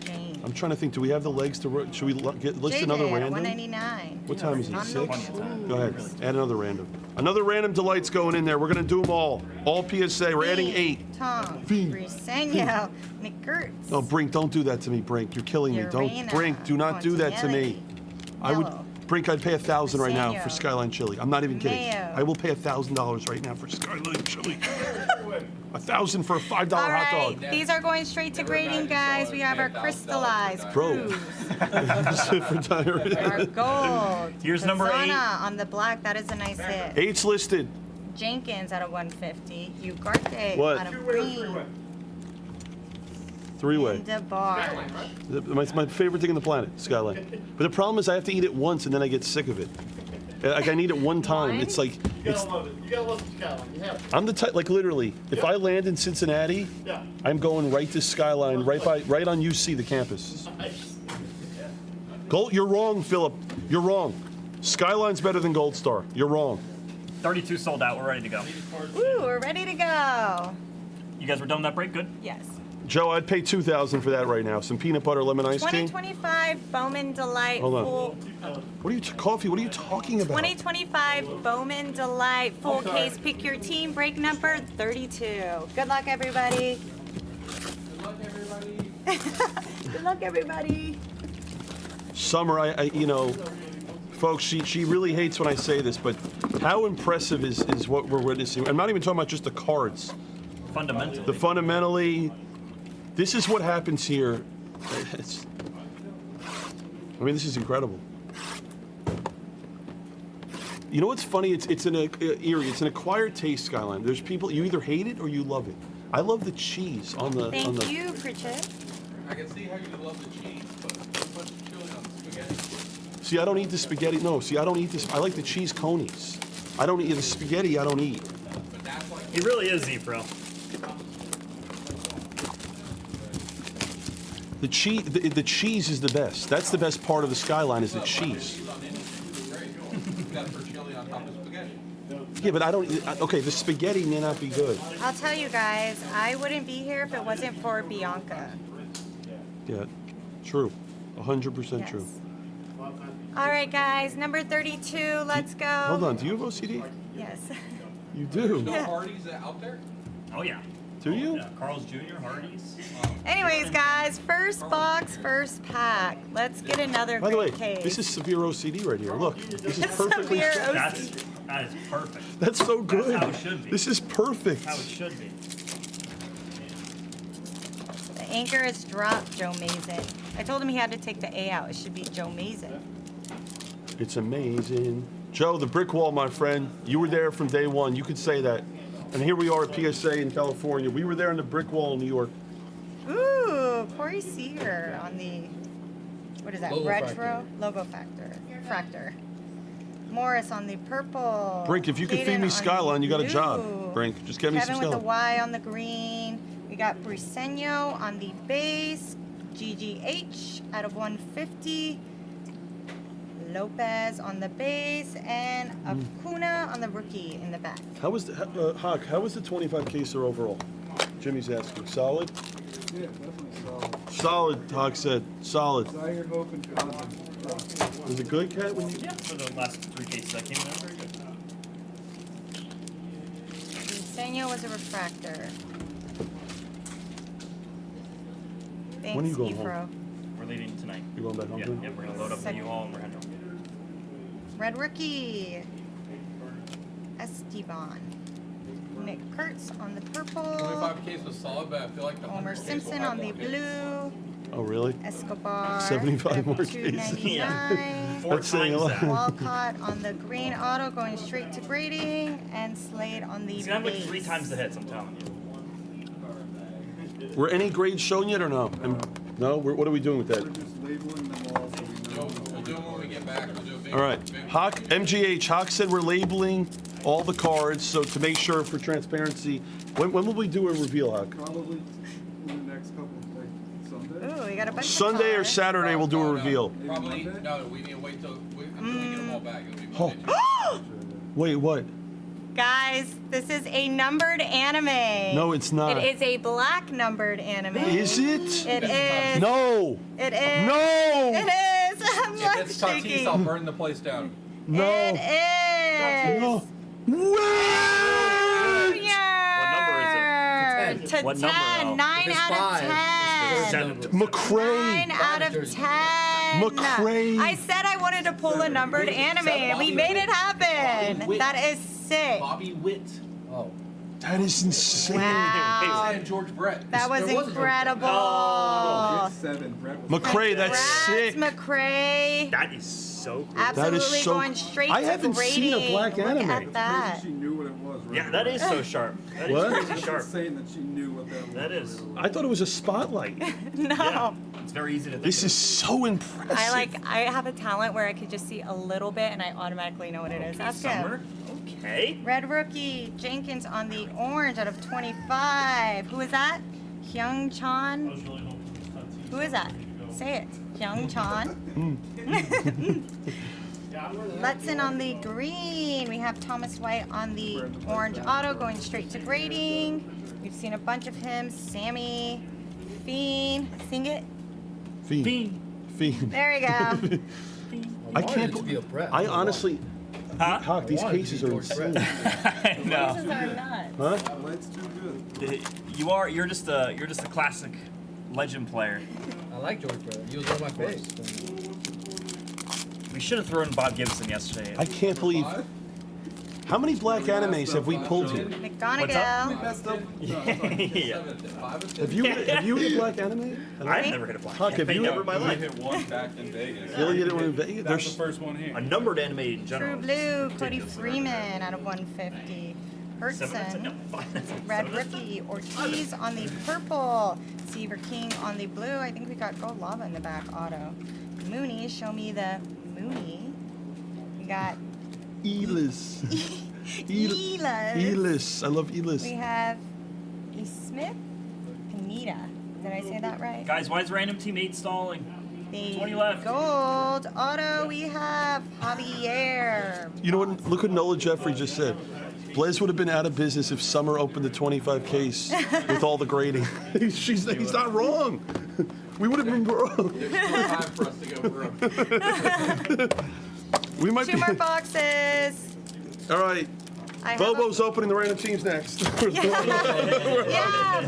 Jane. I'm trying to think. Do we have the legs to? Should we list another JJ at random? 199. What time is it? On 6? the Go ahead. Add another random. Another random delight's going in there. We're gonna do them all. All PSA. We're adding 8. Tom. Fiend. Briseño. Nick Kurtz. No, Brink, don't do that to me, Brink. You're killing me. Don't, Urena, Brink, do not do that to me. I would, Mello. Brink, I'd pay $1,000 right now for Briseño. Skyline Chili. I'm not even kidding. Mayo. I will pay $1,000 right now for Skyline Chili. $1,000 for a $5 All hot right, dog. these are going straight to grading, guys. We have our crystallized Bro. Cruz, For diarrhea. our gold. Here's number 8. Bazana on the black. That is a nice hit. 8's listed. Jenkins out of 150. Ugarte What? out of green. 3-way. DeBar. My favorite thing on the planet, Skyline. But the problem is I have to eat it once and then I get sick of it. Like I need it one time. It's like, You it's, gotta love it. You gotta love the Skyline. You have to. I'm the type, like literally, if I land in Cincinnati, Yeah. I'm going right to Skyline, right on UC, the campus. Nice. Gold, you're wrong, Philip. You're wrong. Skyline's better than Gold Star. You're wrong. 32 sold out. We're ready to go. Woo, we're ready to go. You guys were done with that break? Good? Yes. Joe, I'd pay $2,000 for that right now. Some peanut butter lemon iced tea. 2025 Bowman Delight. Hold on. Full, What are you, coffee? What are you talking about? 2025 Bowman Delight full case. Pick your team. Break number 32. Good luck, everybody. Good luck, everybody. Good luck, everybody. Summer, I you know, folks, she really hates when I say this, but how impressive is what we're witnessing? I'm not even talking about just the cards. Fundamentally. The fundamentally, this is what happens here. I mean, this is incredible. You know what's funny? It's an Erie. It's an acquired taste, Skyline. There's people, you either hate it or you love it. I love the cheese on the. Thank you, Pritchett. I can see how you love the cheese, but too much chili on the spaghetti. See, I don't eat the spaghetti. No, see, I don't eat this. I like the cheese conies. I don't eat the spaghetti. I don't eat. But that's like He really is Z-Pro. The cheese, the cheese is the best. That's the best part of the Skyline is the cheese. on anything, it's very good. You gotta put chili on top of spaghetti. Yeah, but I don't. Okay, the spaghetti may not be good. I'll tell you guys, I wouldn't be here if it wasn't for Bianca. Yeah, true. 100% true. All right, guys, number 32. Let's go. Hold on. Do you have OCD? Yes. You do. No Hardee's out there? Oh yeah. Do you? Yeah, Carl's Jr., Hardee's. Anyways, guys, first box, first pack. Let's get another By the way, great case. this is severe OCD right here. Look, this is perfectly. Severe That is perfect. That's so good. That's how it should be. This is perfect. That's how it should be. The anchor is dropped, Joe Mason. I told him he had to take the A out. It should be Joe Mason. It's amazing. Joe, the brick wall, my friend. You were there from day one. You could say that. And here we are at PSA in California. We were there in the brick wall in New York. Ooh, Corey Seager on the, what is that, Logo retro? Factor. Logo Fractor. Morris on the purple. Brink, if you could Caden feed me on Skyline, you got a blue. job. Brink, just get me Kevin some with the Skyline. Y on the green. We got Briseño on the base. GGH out of 150. Lopez on the base. And Acuna on the rookie in the back. How was the Hawk? How was the 25 caser overall? Jimmy's asking. Solid. Yeah, definitely solid. Solid. Hawk said solid. So you're hoping for Was it good, Kat? When you... Yeah, for the last 3 cases I came in, very good. Briseño was a refractor. Thanks, When are you going Efro. home? We're leaving tonight. You going back home? Yeah, too? yeah, we're gonna load up the U-Haul and we're heading home. Red rookie. Esteban. Nick Kurtz on the purple. 25 case was solid, but I feel like the Homer 100 case will Simpson have on the more hits. blue. Oh, really? Escobar. 75 more cases. 299. That's saying a lot. Walcott on the green auto going straight to grading. And Slade on the It's gonna have like base. 3 times the hits, I'm telling you. Were any grades shown yet or no? No? What are we doing with that? We're just labeling them all so we know. We'll do it when we get back. We'll do a big, All right. big Hawk, MGH, Hawk said we're labeling all the cards, so to make sure for transparency, when will we do a reveal, Hawk? Probably in the next couple of, like, Sunday. Ooh, we got a bunch Sunday of or cards. Saturday we'll do a reveal. Probably, no, we need to wait until we get them all back. It'll be Oh. Monday. Wait, what? Guys, this is a numbered anime. No, it's not. It is a black numbered anime. Is it? It is. No. It is. No. It is. I'm If like it's Tatis, shaking. I'll burn the place down. No. It is. No. What? What number is it? To What number, 10. though? 9 If it's out of 5, 10. it's the McCray. 9 out of 10. McCray. I said I wanted to pull a numbered anime, and we made it happen. Witt. That is sick. Bobby Witt. Oh. That is insane. Wow. And George Brett. That was There was a- incredible. Oh, 7. Brett was McCray, that's Congrats, sick. McCray. That is so cool. Absolutely so- going straight I to haven't grading. seen a black Look anime. at that. She knew what it was. Right Yeah, that is so sharp. That is What? crazy That's sharp. insane that she knew what that was. That is. I thought it was a spotlight. No. Yeah, it's very easy to think This of. is so impressive. I have a talent where I could just see a little bit and I automatically know what it is. Ask Summer. him. Okay. Red rookie Jenkins on the orange out of 25. Who is that? Hyung I Chan. was really hoping this Tatis. Who is that? Say it. Hyung Chan. Letson on the green. We have Thomas White on the orange auto going straight to grading. We've seen a bunch of him. Sammy. Fiend. Sing it. Fiend. Fiend. There we go. I can't. to be a Brett. I honestly. Huh? Hawk, these wanted to cases be are George insane. No. These are nuts. Huh? That light's too good. You're just a classic legend player. I like George Brett. He was on my face. We should have thrown Bob Gibson yesterday. I can't believe. How many black animes have we pulled here? McGonagall. Messed up. Yeah. Have you hit a black anime? I've never hit a black Hawk, have you never in my hit- I life. hit one back in Vegas. Really hit it in Vegas? That's There's the first one here. A numbered anime in True general. Blue, Cody Freeman out of 150. Hertzen, Red Rookie, Ortiz on the purple, Seaver King on the blue. I think we got Gold Lava in the back auto. Mooney, show me the Mooney. We got Elis. Elis. Elis. I love Elis. We have E. Smith, Pineda. Did I say that right? Guys, why is random team 8 stalling? The 20 left. gold auto, we have Javier. You know what? Look what Nola Jeffrey just said. Blez would have been out of business if Summer opened the 25 case with all the grading. He's not wrong. We would have been wrong. There's still time for us to go through. We might Two be. more boxes. All right. I have Bobo's opening the random teams next. Yeah,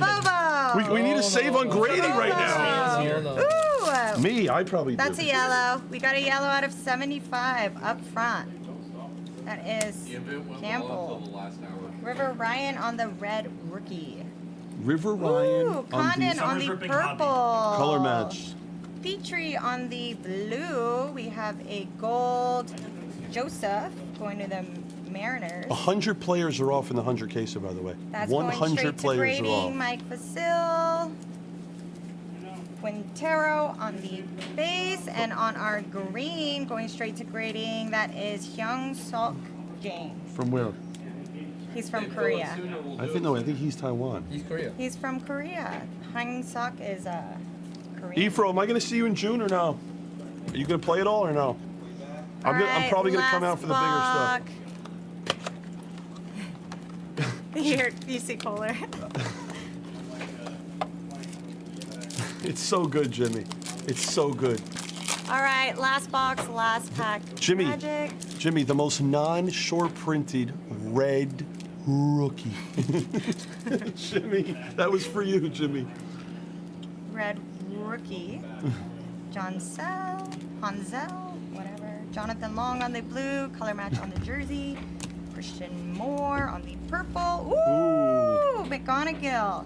Bobo. We need a save on Grady right now. Ooh. Me, I probably That's do. a yellow. We got a yellow out of 75 up front. That is Campbell. River Ryan on the red rookie. River Ryan Ooh, Condon on the purple. Color match. Petrie on the blue. We have a gold Joseph going to the Mariners. 100 players are off in the 100 case, by the way. That's 100 going straight to players are grading. off. Mike Vasil. Quintero on the base, and on our green, going straight to grading, that is Hyung Sok James. From where? He's from Korea. I think he's Taiwan. He's Korea. He's from Korea. Hyung Sok is Korean. Efro, am I going to see you in June or no? Are you going to play it all or no? I'm probably going to come out for the bigger stuff. Here, you see Kohler. It's so good, Jimmy. It's so good. All right, last box, last pack. Jimmy, Magic. Jimmy, the most non-short printed red rookie. Jimmy, that was for you, Jimmy. Red rookie. John Sell, Hansel, whatever. Jonathan Long on the blue, color match on the jersey. Christian Moore on the purple. Ooh, McGonigal.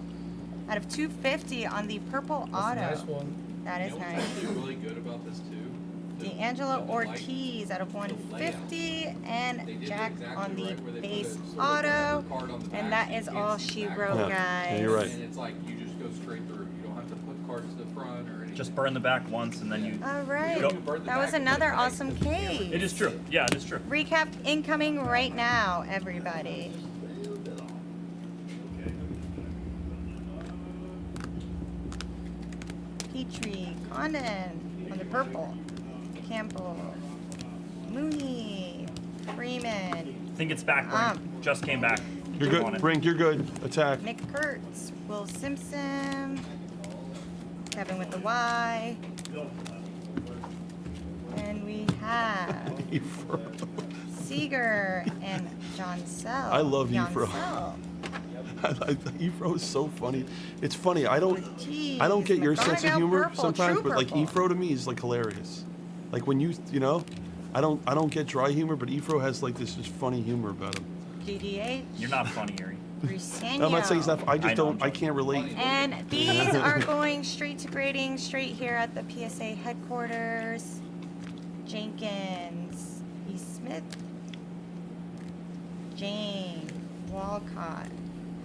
Out of 250 on the purple auto. That's a nice one. That is nice. really good about this too. D'Angelo Ortiz out of 150, and Jack on the base auto. And that is all she wrote, guys. Yeah, you're right. And it's like you just go straight through. You don't have to put cards to the front or anything. Just burn the back once and then you. All right. Go. That was another awesome case. It is true. Yeah, it is true. Recap incoming right now, everybody. Petrie, Condon on the purple. Campbell, Mooney, Freeman. I think it's back. Brink. Just came back. You're good. Brink, you're good. Attack. Nick Kurtz, Will Simpson, Kevin with the Y. And we have Seager and John Sell. I love John Efro. Sell. Efro is so funny. It's funny. I don't get your sense of McGonigal humor purple, sometimes, true but like purple. Efro to me is like hilarious. Like when you know, I don't get dry humor, but Efro has like this just funny humor about him. GDH. You're not funny, Yuri. I'm not saying he's not. I just know, I can't relate. And these are going straight to grading, straight here at the PSA headquarters. Jenkins, E. Smith, Jane, Walcott,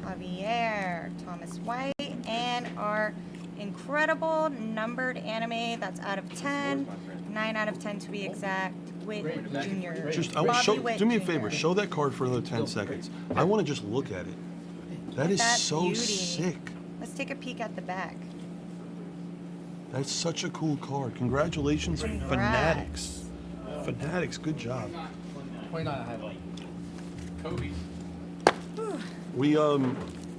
Javier, Thomas White, and our incredible numbered anime that's out of 10, 9 out of 10 to be exact, Witt Jr. Just Bobby Witt do me a Jr. favor. Show that card for another 10 seconds. I want to just look at it. That is That so beauty. sick. Let's take a peek at the back. That's such a cool card. Congratulations, Congrats. Fanatics. Fanatics, good job. 29 highlight. Kobe. We are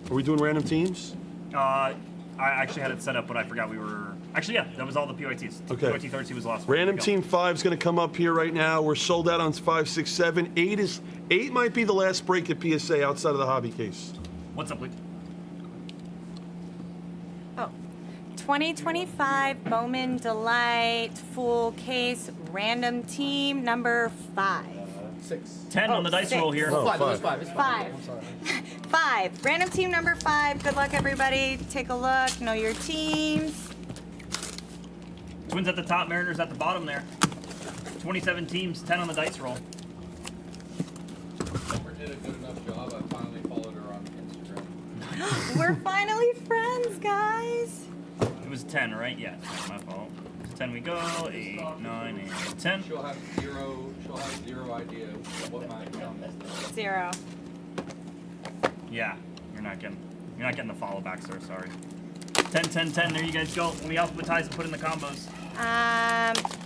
we doing random teams? I actually had it set up, but I forgot we were. Actually, yeah, that was all the PYTs. Okay. PYT 32 was the last one. Random Go. team 5 is going to come up here right now. We're sold out on 5, 6, 7. 8 might be the last break at PSA outside of the hobby case. What's up, Luke? 2025 Bowman Delight full case random team number 5. 6. 10 on the dice 6. roll here. Oh, 5. It was 5. It's 5. I'm sorry. 5. Random team number 5. Good luck, everybody. Take a look. Know your teams. Twins at the top, Mariners at the bottom there. 27 teams, 10 on the dice roll. Never did a good enough job. I finally followed her on Instagram. We're finally friends, guys. It was 10, right? Yeah, it's my fault. 10 we go. 8, 9, 8, 10. She'll have zero idea what my account is. 0. Yeah, you're not getting the follow back, sir. Sorry. 10, 10, 10. There you guys go. We alphabetize and put in the combos.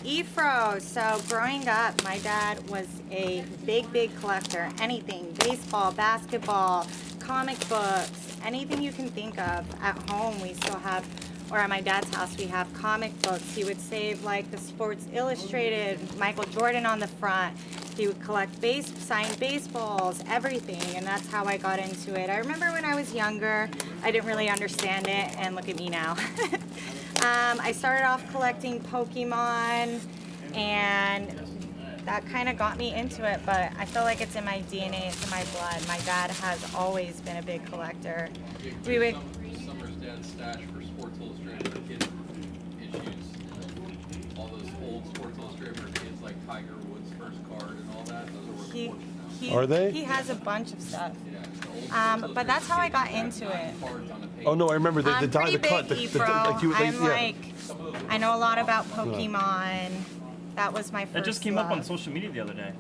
Efro. So growing up, my dad was a big collector. Anything, baseball, basketball, comic books, anything you can think of. At home, we still have or at my dad's house, we have comic books. He would save like the Sports Illustrated, Michael Jordan on the front. He would collect signed baseballs, everything, and that's how I got into it. I remember when I was younger, I didn't really understand it, and look at me now. I started off collecting Pokemon, and that kind of got me into it, but I feel like it's in my DNA, it's in my blood. My dad has always been a big collector. We would... Summer's dad's stash for Sports Illustrated for kids issues. All those old Sports Illustrated for kids, like Tiger Woods' first card and all that. Those are worth a fortune now. Are they? He has a bunch of stuff. But that's how I got into it. Oh no, I remember the I'm die, pretty the cut, big, the, Ebro. like I'm I know a lot about Pokemon. That was my first That just came up on love. social media the other day.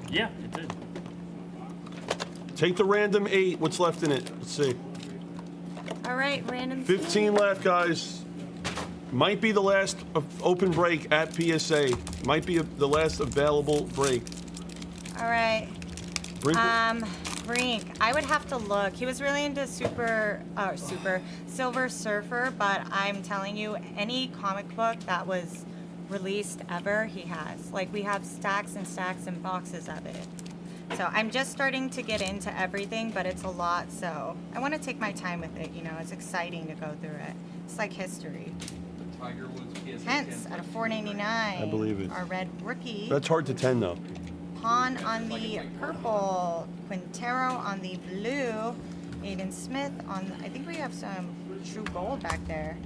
Yeah, it did. Take the random 8. What's left in it? Let's see. All right, random. 15 left, guys. Might be the last open break at PSA. Might be the last available break. All right. Brink? Brink. I would have to look. He was really into Silver Surfer, but I'm telling you, any comic book that was released ever, he has. Like, we have stacks and stacks and boxes of it. So I'm just starting to get into everything, but it's a lot, so I want to take my time with it, you know. It's exciting to go through it. It's like history. Tiger Woods PSA Hence, at a $4.99. I believe it. Our red rookie. That's hard to 10 though. Pawn on the purple. Quintero on the blue. Aiden Smith on the, I think we have some true gold back there.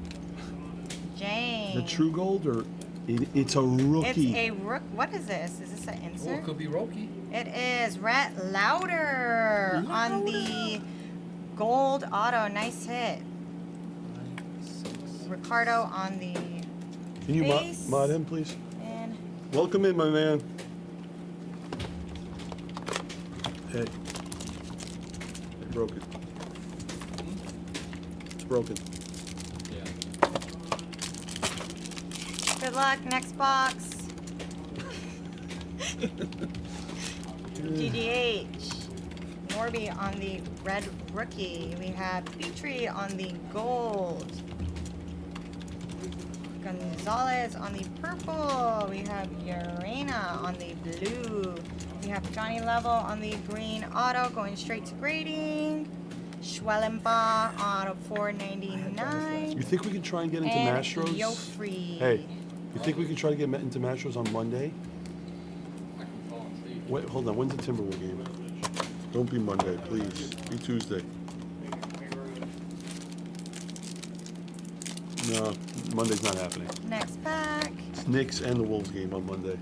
James. The true gold or it's a rookie? It's a rook. What is this? Is this an insert? Oh, it could be Roki. It is Rhett Louder on the gold auto. Nice hit. Ricardo on the Can you base. mod him, please? And Welcome in, my man. Hey. I broke it. It's broken. good luck. Next box. GGH. Norby on the red rookie. We have Petrie on the gold. Gonzalez on the purple. We have Urena on the blue. We have Johnny Level on the green auto going straight to grading. Schwellenbach auto 499. You think we can try and get into And Mastros? Yofri. Hey, you think we can try to get into Mastros on Monday? Wait, hold on. When's the Timberwolves game? Don't be Monday, please. Be Tuesday. No, Monday's not happening. Next pack. It's Knicks and the Wolves game on Monday.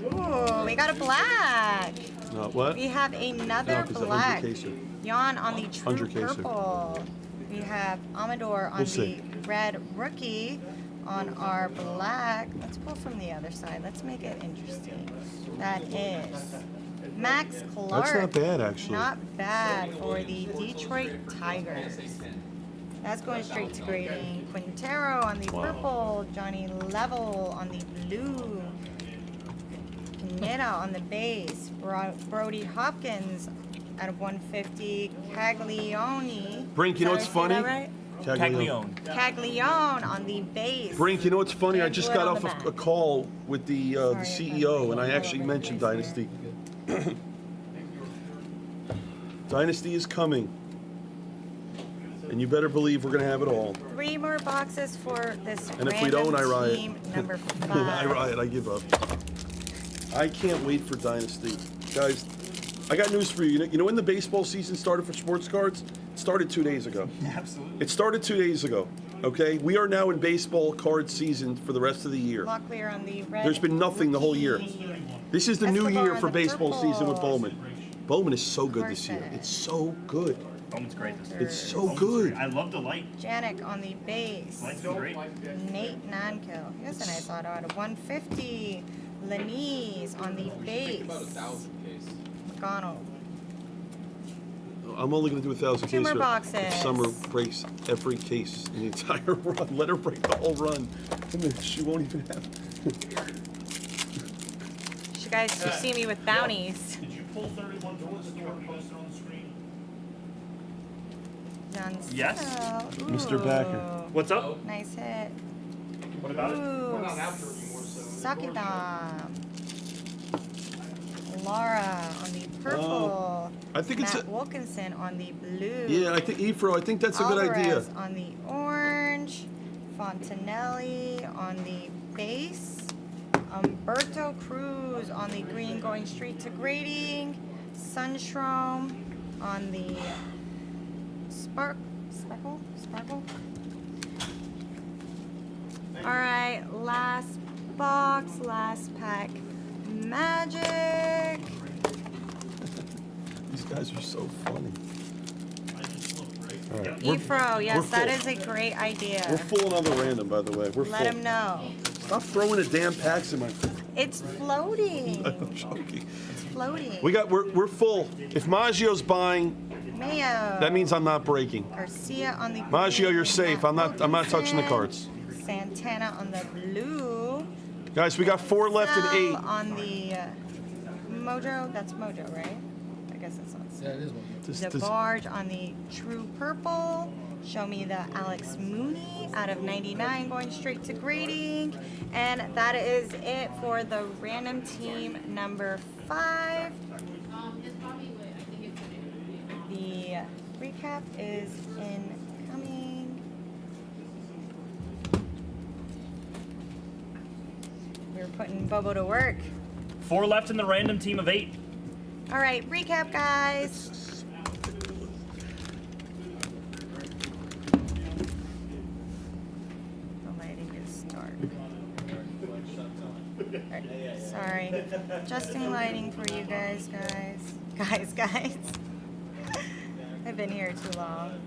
Ooh, we got a black. No, what? We have another No, 'cause the black. 100 caser. Jan on the true 100 caser. purple. We have Amador on We'll the see. red rookie on our black. Let's pull from the other side. Let's make it interesting. That is Max Clark. That's not bad, actually. Not bad for the Detroit Tigers. That's going straight to grading. Quintero on the purple. Johnny Level on the blue. Pineda on the base. Brody Hopkins at 150. Caglione. Brink, you know what's Did I say that funny? right? Caglione. Caglione on the base. Brink, you know what's funny? I just Angela got on off the a back. call with the CEO, and I actually mentioned Dynasty. Dynasty is coming. And you better believe we're going to have it all. 3 more boxes for this And if we don't, I riot. team number 5. I riot. I give up. I can't wait for Dynasty. Guys, I got news for you. You know when the baseball season started for sports cards? It started 2 days ago. Absolutely. It started 2 days ago. Okay? We are now in baseball card season for the rest of the year. Lock clear on the red. There's been nothing the whole year. This is the new Escobar year on for the baseball purple. season with Bowman. Bowman is so good this year. Carson. It's so good. Bowman's great this year. It's so Bowman's good. great. I love the light. Janik on the base. Light's been great. Nate Nankill. He has a nice auto out of 150. Lanise on the base. McConnell. I'm only going to do 1,000 Two cases. more If boxes. Summer breaks every case in the entire run. Let her break the whole run. And then she won't even have. You guys should see me with bounties. Did you pull 31 towards the store and post it on the screen? on Yes. sale. Mr. Backer. Ooh, What's up? nice hit. What about it? Ooh, Sakidam. Laura on the purple. I think it's Matt Wilkinson on the blue. Yeah, I think Efro. I think that's a good idea. Alvarez on the orange. Fontanelli on the base. Umberto Cruz on the green going straight to grading. Sunstrom on the sparkle. All right, last box, last pack. Magic. These guys are so funny. All right. Efro, yes, we're that full. is a great idea. We're full on the random, by the way. We're Let full. him know. Stop throwing the damn packs in my. It's floating. I'm joking. It's floating. We're full. If Maggio's buying, Mayo. that means I'm not breaking. Garcia on the Maggio, you're safe. I'm not touching the Wilkinson. cards. Santana on the blue. Guys, we got 4 left and Sal 8. on the Mojo. That's Mojo, right? I guess it's not. Yeah, it is Mojo. The Barge on the true purple. Show me the Alex Mooney out of 99 going straight to grading. And that is it for the random team number 5. The recap is incoming. We're putting Bobo to work. 4 left in the random team of 8. All right, recap, guys. The lighting is dark. Alright, sorry. Adjusting lighting for you guys. Guys. I've been here too long.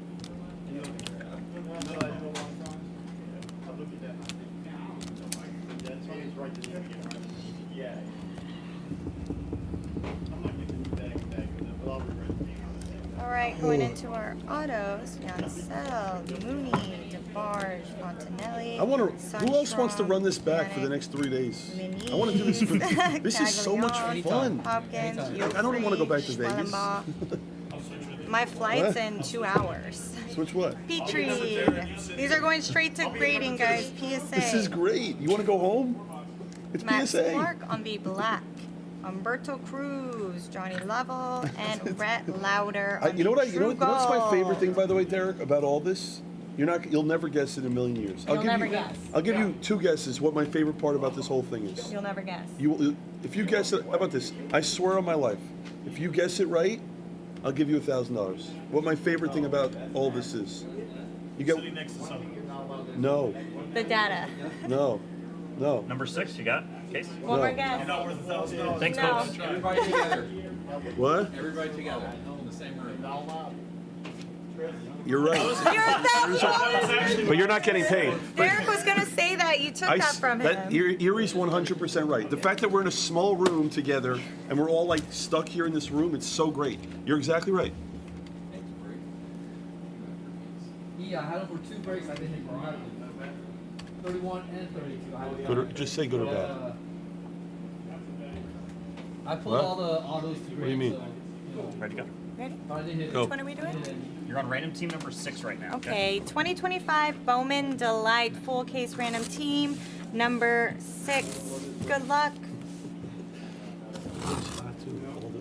All right, going into our autos, Yancel, Mooney, DeBarge, Fontanelli. I want to. Who else wants to run this back for the next 3 days? I want to do this. This is so much fun. Hopkins, I don't want to go back to Vegas. My flight's What? in 2 hours. Switch what? Petrie. These are going straight to grading, guys. PSA. This is great. You want to go home? It's Max PSA. Clark on the black. Umberto Cruz, Johnny Lovell, and Rhett Lauder. You know what's my favorite Gold. thing, by the way, Derek, about all this? You'll never guess it in a million years. You'll never guess. I'll give you 2 guesses. What my favorite part about this whole thing is. You'll never guess. If you guess it, how about this? I swear on my life, if you guess it right, I'll give you $1,000. What my favorite thing about all this is, you get. Sitting next to somebody. No. The data. No. Number 6, you got? Case? One more guess. You're not worth $1,000. Thanks, No. folks. Everybody together. What? Everybody together in the same room. You're right. But you're not getting paid. Derek was going to say that. You took that from him. Erie's 100% right. The fact that we're in a small room together and we're all like stuck here in this room, it's so great. You're exactly right. Yeah, I had him for 2 breaks. I didn't hit him. 31 and 32. I had Good or, just say good or bad. I pulled What? all those 2 breaks. What do you mean? So, Ready to go? Ready? I didn't hit Go. Which one are we doing? You're on random team number 6 right now. Okay, 2025 Bowman Delight full case random team number 6. Good luck.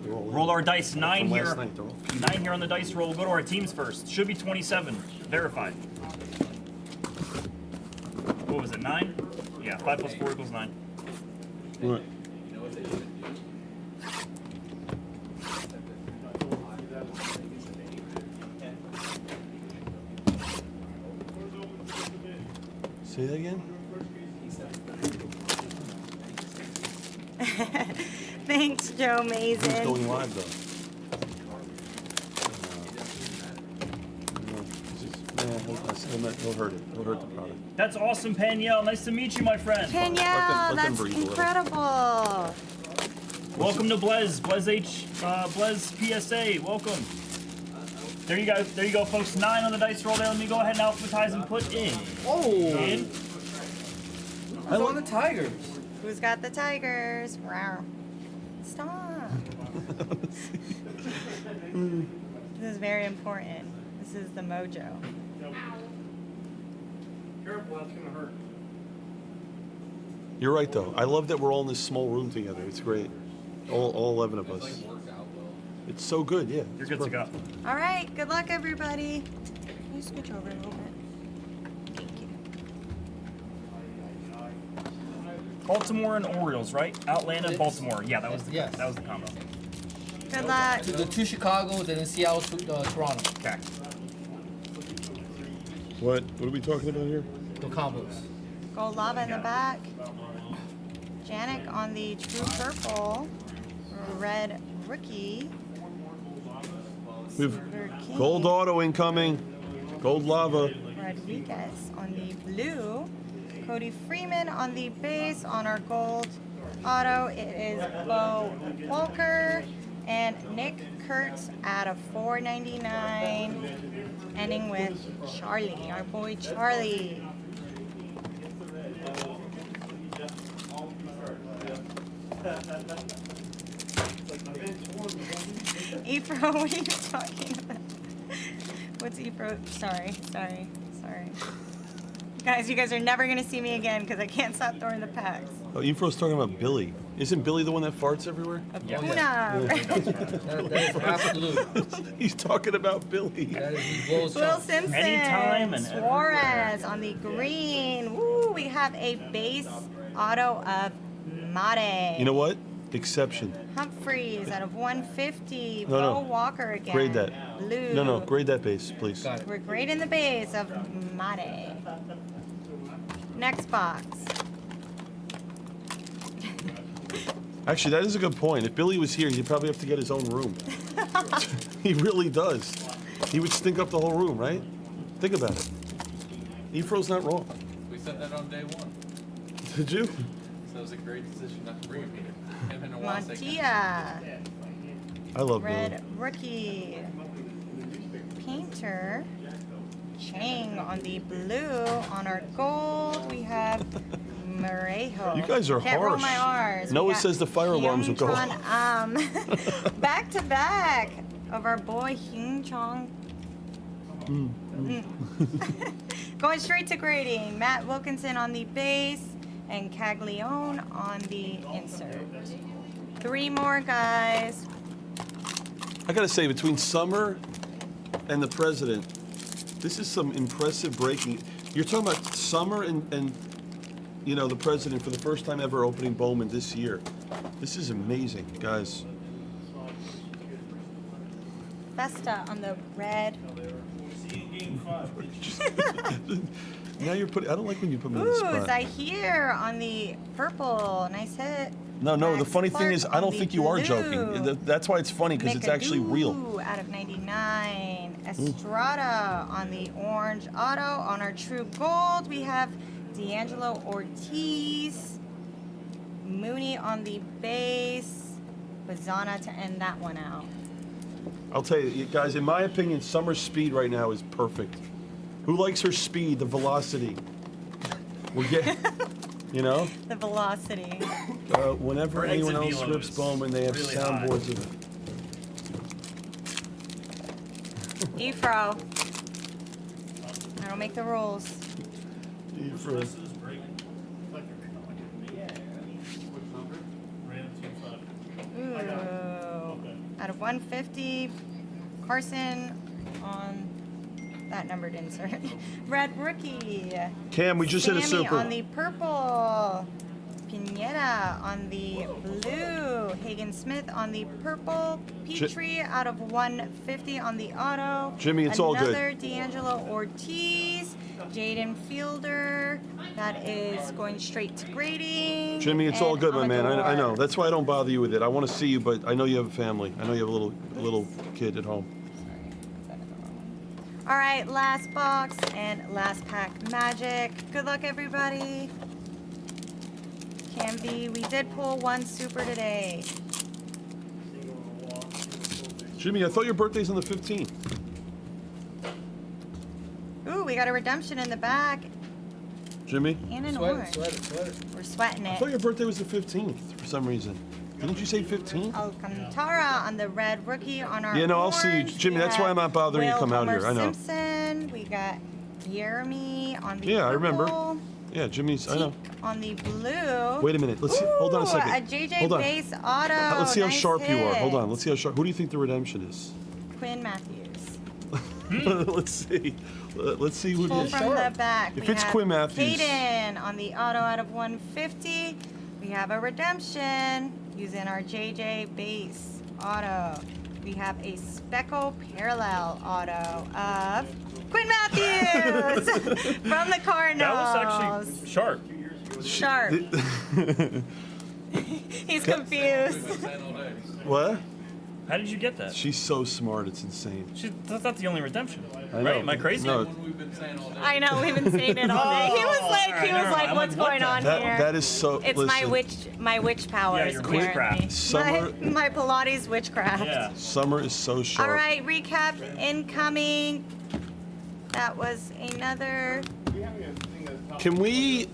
Roll our dice. 9 From here. last night, they're all 9 here on the dice roll. Go to our teams first. Should be 27. Verified. What was it? 9? Yeah. 5 plus 4 equals 9. Right. Say that again? Thanks, Joe Who's Mason. going live though? He'll hurt it. He'll hurt the product. That's awesome, Panielle. Nice to meet you, my friend. Danielle, let them that's breathe a little. incredible. Welcome to Blez. Blez PSA. Welcome. There you go. There you go, folks. 9 on the dice roll there. Let me go ahead and alphabetize and put in. Oh! In. I want the Tigers. Who's got the Tigers? Rawr. Stop. This is very important. This This is the mojo. Careful, that's gonna hurt. You're right, though. I love that we're all in this small room together. It's great. All 11 of us. It's so good, yeah. You're good to go. All right, good luck, everybody. Can you scooch over a little bit? Thank you. Baltimore and Orioles, right? Atlanta, Baltimore. Yeah, that was the that was the combo. Good luck. The two Chicago, then Seattle, Toronto. Okay. What are we talking about here? The combos. Gold lava in the back. Janik on the true purple. Red rookie. We've Silver king. gold auto incoming. Gold lava. Rodriguez on the blue. Cody Freeman on the base on our gold auto. It is Bo Walker and Nick Kurtz out of 499. Ending with Charlie, our boy Charlie. Efro, what are you talking about? What's Efro? Sorry. Guys, you guys are never gonna see me again because I can't stop throwing the packs. Oh, Efro's talking about Billy. Isn't Billy the one that farts everywhere? Yeah. Una. That is absolute. He's talking about Billy. That is, he blows Will up. Simpson, Anytime and Suarez on the green. Woo, we have a base auto of Mate. You know what? Exception. Humphreys out of 150. No. Bo Walker again. Grade that. Blue. No, grade that base, please. Got it. We're grading the base of Mate. Next box. Actually, that is a good point. If Billy was here, he'd probably have to get his own room. He really does. He would stink up the whole room, right? Think about it. Efro's not wrong. We said that on day one. Did you? So it was a great decision not to bring him here. Him and Awase. Montia. I love Red Billy. rookie. Painter. Chang on the blue. On our gold, we have Morejo. You guys are Can't roll harsh. my R's. Noah We got says the fire alarms will go off. Hyun-chan, back to back of our boy Hyun Chong. Going straight to grading. Matt Wilkinson on the base and Caglione on the insert. 3 more, guys. I gotta say, between Summer and the president, this is some impressive breaking. You're talking about Summer and you know, the president for the first time ever opening Bowman this year. This is amazing, guys. Festa on the red. See you in game 5. Now you're putting. I don't like when you put me on the Ooh, spot. Zahir on the purple. Nice hit. No. The Max funny thing Clark is, I on don't the think you are blue. joking. That's why it's funny because it's actually real. McAdoo out of 99. Estrada on the orange auto. On our true gold, we have D'Angelo Ortiz. Mooney on the base. Bazana to end that one out. I'll tell you, guys. In my opinion, Summer's speed right now is perfect. Who likes her speed? The velocity. We're getting. You know? The velocity. Whenever Her anyone exit else velo rips is Bowman, they have really soundboards of it. Efro. I don't make the rules. Efro. This is breaking. Random team 5. Ooh. Okay. Out of 150, Carson on that numbered insert. Red rookie. Cam, we just hit a Sammy super. on the purple. Pineda on the blue. Hagen Smith on the purple. Petrie out of 150 on the auto. Jimmy, it's all good. Another D'Angelo Ortiz. Jaden Fielder. That is going straight to grading. Jimmy, it's all And good, my man. I Amador. know. That's why I don't bother you with it. I want to see you, but I know you have a family. I know you have a little kid at home. All right, last box and last pack magic. Good luck, everybody. Can be. We did pull 1 super today. Jimmy, I thought your birthday's on the 15th. Ooh, we got a redemption in the back Jimmy? and an Sweater, orange. sweater. We're sweating I it. thought your birthday was the 15th for some reason. Didn't you say 15? Alcantara on the red rookie on our Yeah, no, I'll see you, orange. Jimmy. We That's why have I'm not bothering you to Will come out Homer here. I know. Simpson. We got Jeremy on the Yeah, I remember. purple, Yeah, Jimmy's. I know. on the blue. Wait a minute. Let's see. Hold on a second. A JJ Hold on. base auto. Let's see how Nice sharp you are. Hold hit. on. Let's see how sharp. Who do you think the redemption is? Quinn Matthews. Let's see. Let's see who Pull it is. from the back. If we it's have Quinn Matthews. Caden on the auto out of 150. We have a redemption using our JJ base auto. We have a Speckle parallel auto of Quinn Matthews from the Cardinals. That was actually sharp. Sharp. He's confused. What? How did you get that? She's so smart. It's insane. That's not the only redemption. I know. Right? Am I crazy? No. I know, we've been saying it all day. He was like, what's going on here? That is so. It's listen, my witch powers. your apparently. witchcraft. Summer- My Pilates witchcraft. Summer is so sharp. All right, recap incoming. That was another. Can we?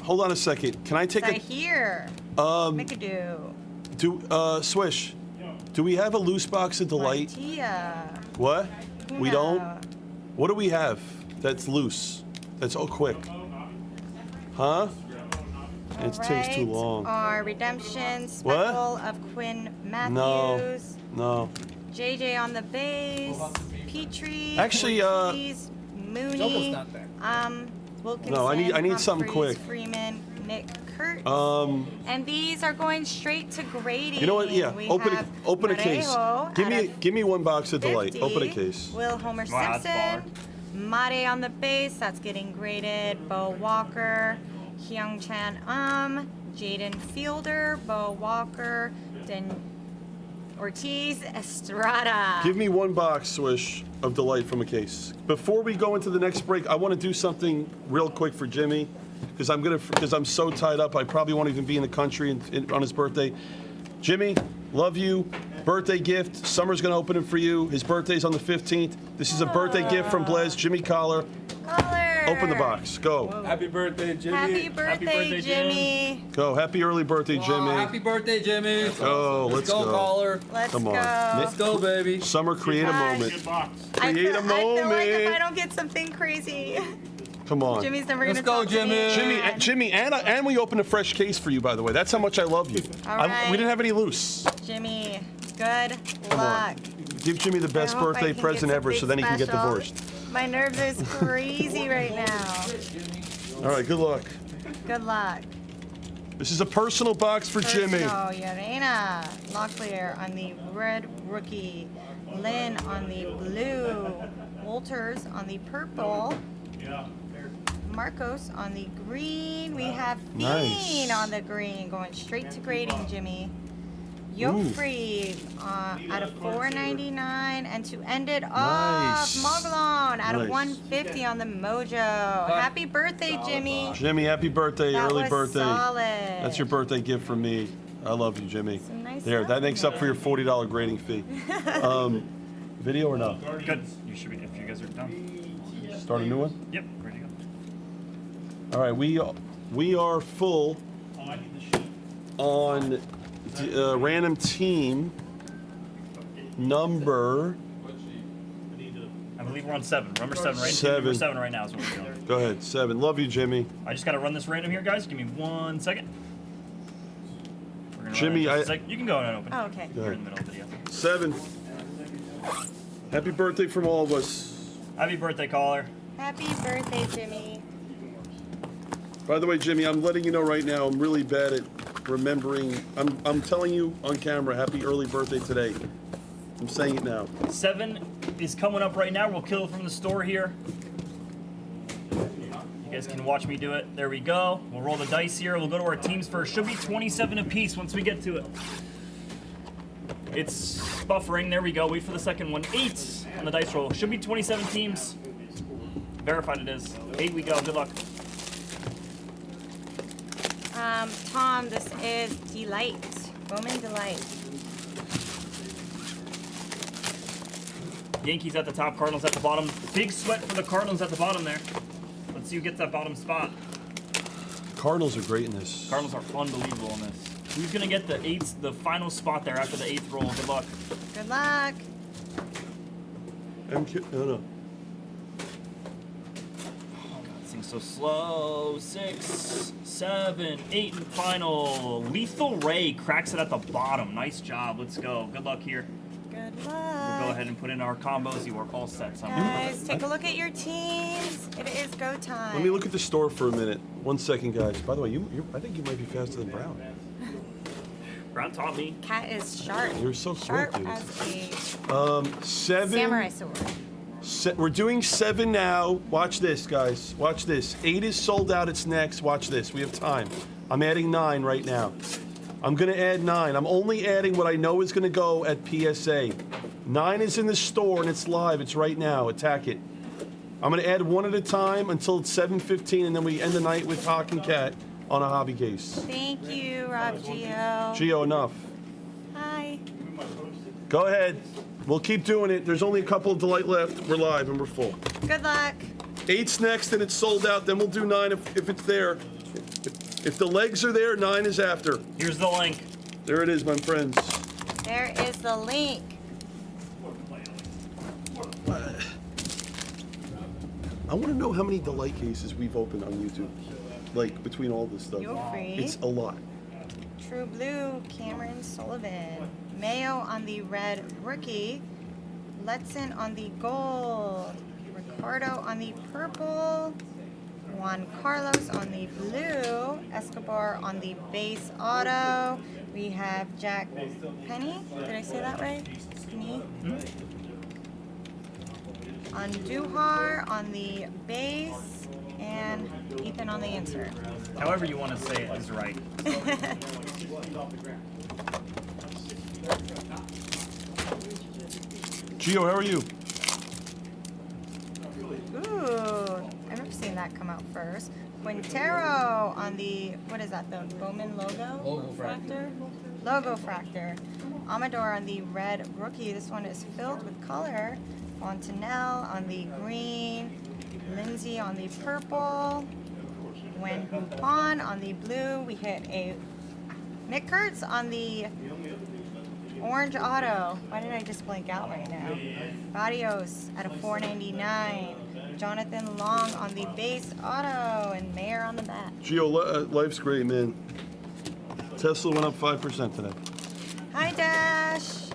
Hold on a second. Can I take Right here. Make a do. Swish? Do we have a loose box of delight? Tia. What? We No. don't. What do we have? That's loose. That's quick. Huh? It takes too long. Our redemption What? speckle of Quinn No. Matthews. No. JJ on the base. Petrie. Actually, Ortiz, Mooney. Zoko's not there. Wilkinson. No, I need something Humphreys, quick. Freeman, Nick Kurt. Um. And these are going straight to grading. You know what? Yeah. We Open have a case. Parejo Give me one box of delight. 50. Open a case. Will Homer Wow, that's Simpson. Mate on the base. That's getting graded. Bo Walker. Hyung Chan Jaden Fielder. Bo Walker. Ortiz Estrada. Give me one box, Swish, of delight from a case. Before we go into the next break, I want to do something real quick for Jimmy, because I'm so tied up. I probably won't even be in the country on his birthday. Jimmy, love you. Birthday gift. Summer's gonna open it for you. His birthday's on the 15th. This is a birthday gift from Blez. Jimmy Collar. Open the box. Go. Happy birthday, Jimmy. Happy birthday, Jimmy. Go. Happy early birthday, Jimmy. Happy birthday, Jimmy. Go. Let's go. Caller. Let's Come on. go. Let's go, baby. Summer, create a moment. I Create feel, a moment. I feel like if I don't get something crazy, Come on. Jimmy's never gonna talk to me. Jimmy, and we opened a fresh case for you, by the way. That's how much I love you. All right. We didn't have any loose. Jimmy, good Come luck. on. Give Jimmy the best I hope I birthday can present get ever, so then he can get something divorced. My nerves is crazy right now. All right. Good luck. Good luck. This is a personal box for Jimmy. Oh, Yarena. Locklear on the red rookie. Lynn on the blue. Walters on the purple. Marcos on the green. We have Nice. Fiend on the green. Going straight to grading, Jimmy. Yofri out of 499, and to end it off, Nice. Moglon out of Nice. 150 on the Mojo. Happy birthday, Jimmy. Jimmy, happy birthday, That early was birthday. solid. That's your birthday gift from me. I love you, Jimmy. nice There, that stuff makes up for your $40 grading fee. Video or no? Good. You should be if you guys are done. Start a new one? Yep, ready to go. All right, we are full on random team number. I believe we're on 7. Remember 7, right? 7. We're 7 right now is what we're doing. Go ahead, 7. Love you, Jimmy. I just gotta run this random here, guys. Give me 1 second. We're gonna Jimmy, run it in just a sec. You can go and open. Oh, okay. Go You're ahead. in the middle of the video. 7. Happy birthday from all of us. Happy birthday, caller. Happy birthday, Jimmy. By the way, Jimmy, I'm letting you know right now, I'm really bad at remembering. I'm telling you on camera, happy early birthday today. I'm saying it now. 7 is coming up right now. We'll kill it from the store here. You guys can watch me do it. There we go. We'll roll the dice here. We'll go to our teams first. Should be 27 apiece once we get to it. It's buffering. There we go. Wait for the second one. 8 on the dice roll. Should be 27 teams. Verified it is. 8 we go. Good luck. Tom, this is Delight. Bowman Delight. Yankees at the top, Cardinals at the bottom. Big sweat for the Cardinals at the bottom there. Let's see who gets that bottom spot. Cardinals are great in this. Cardinals are unbelievable in this. Who's gonna get the final spot there after the 8th roll? Good luck. Good luck. No. This thing's so slow. 6, 7, 8, and final. Lethal Ray cracks it at the bottom. Nice job. Let's go. Good luck here. Good We'll luck. go ahead and put in our combos. You are all set. Guys, take a look at your teams. It is go time. Let me look at the store for a minute. 1 second, guys. By the way, I think you might be faster than Brown. Brown taught me. Cat is sharp. You're so sharp quick, dude. as a 7. samurai sword. We're doing 7 now. Watch this, guys. Watch this. 8 is sold out. It's next. Watch this. We have time. I'm adding 9 right now. I'm going to add 9. I'm only adding what I know is going to go at PSA. 9 is in the store, and it's live. It's right now. Attack it. I'm going to add 1 at a time until it's 7:15, and then we end the night with Hawk and Cat on a hobby case. Thank you, Rob Gio. Gio, enough. Hi. Go ahead. We'll keep doing it. There's only a couple of delight left. We're live, and we're full. Good luck. 8's next, and it's sold out. Then we'll do 9 if it's there. If the legs are there, 9 is after. Here's the link. There it is, my friends. There is the link. I want to know how many delight cases we've opened on YouTube. Like, between all this stuff. You're free. It's a lot. True Blue, Cameron Sullivan. Mayo on the red rookie. Letson on the gold. Ricardo on the purple. Juan Carlos on the blue. Escobar on the base auto. We have Jack Penny. Did I say that right? Penny. On Duhar on the base. And Ethan on the insert. However you want to say it is right. Gio, how are you? Ooh, I've never seen that come out first. Quintero on the, what is that, the Bowman logo? Logo fractor. Logo fractor. Amador on the red rookie. This one is filled with color. Fontanelle on the green. Lindsay on the purple. Wen Hupon on the blue. We hit a Nick Kurtz on the orange auto. Why did I just blank out right now? Barrios at a 499. Jonathan Long on the base auto and Mayer on the back. Gio, life's great, man. Tesla went up 5% today. Hi, Dash.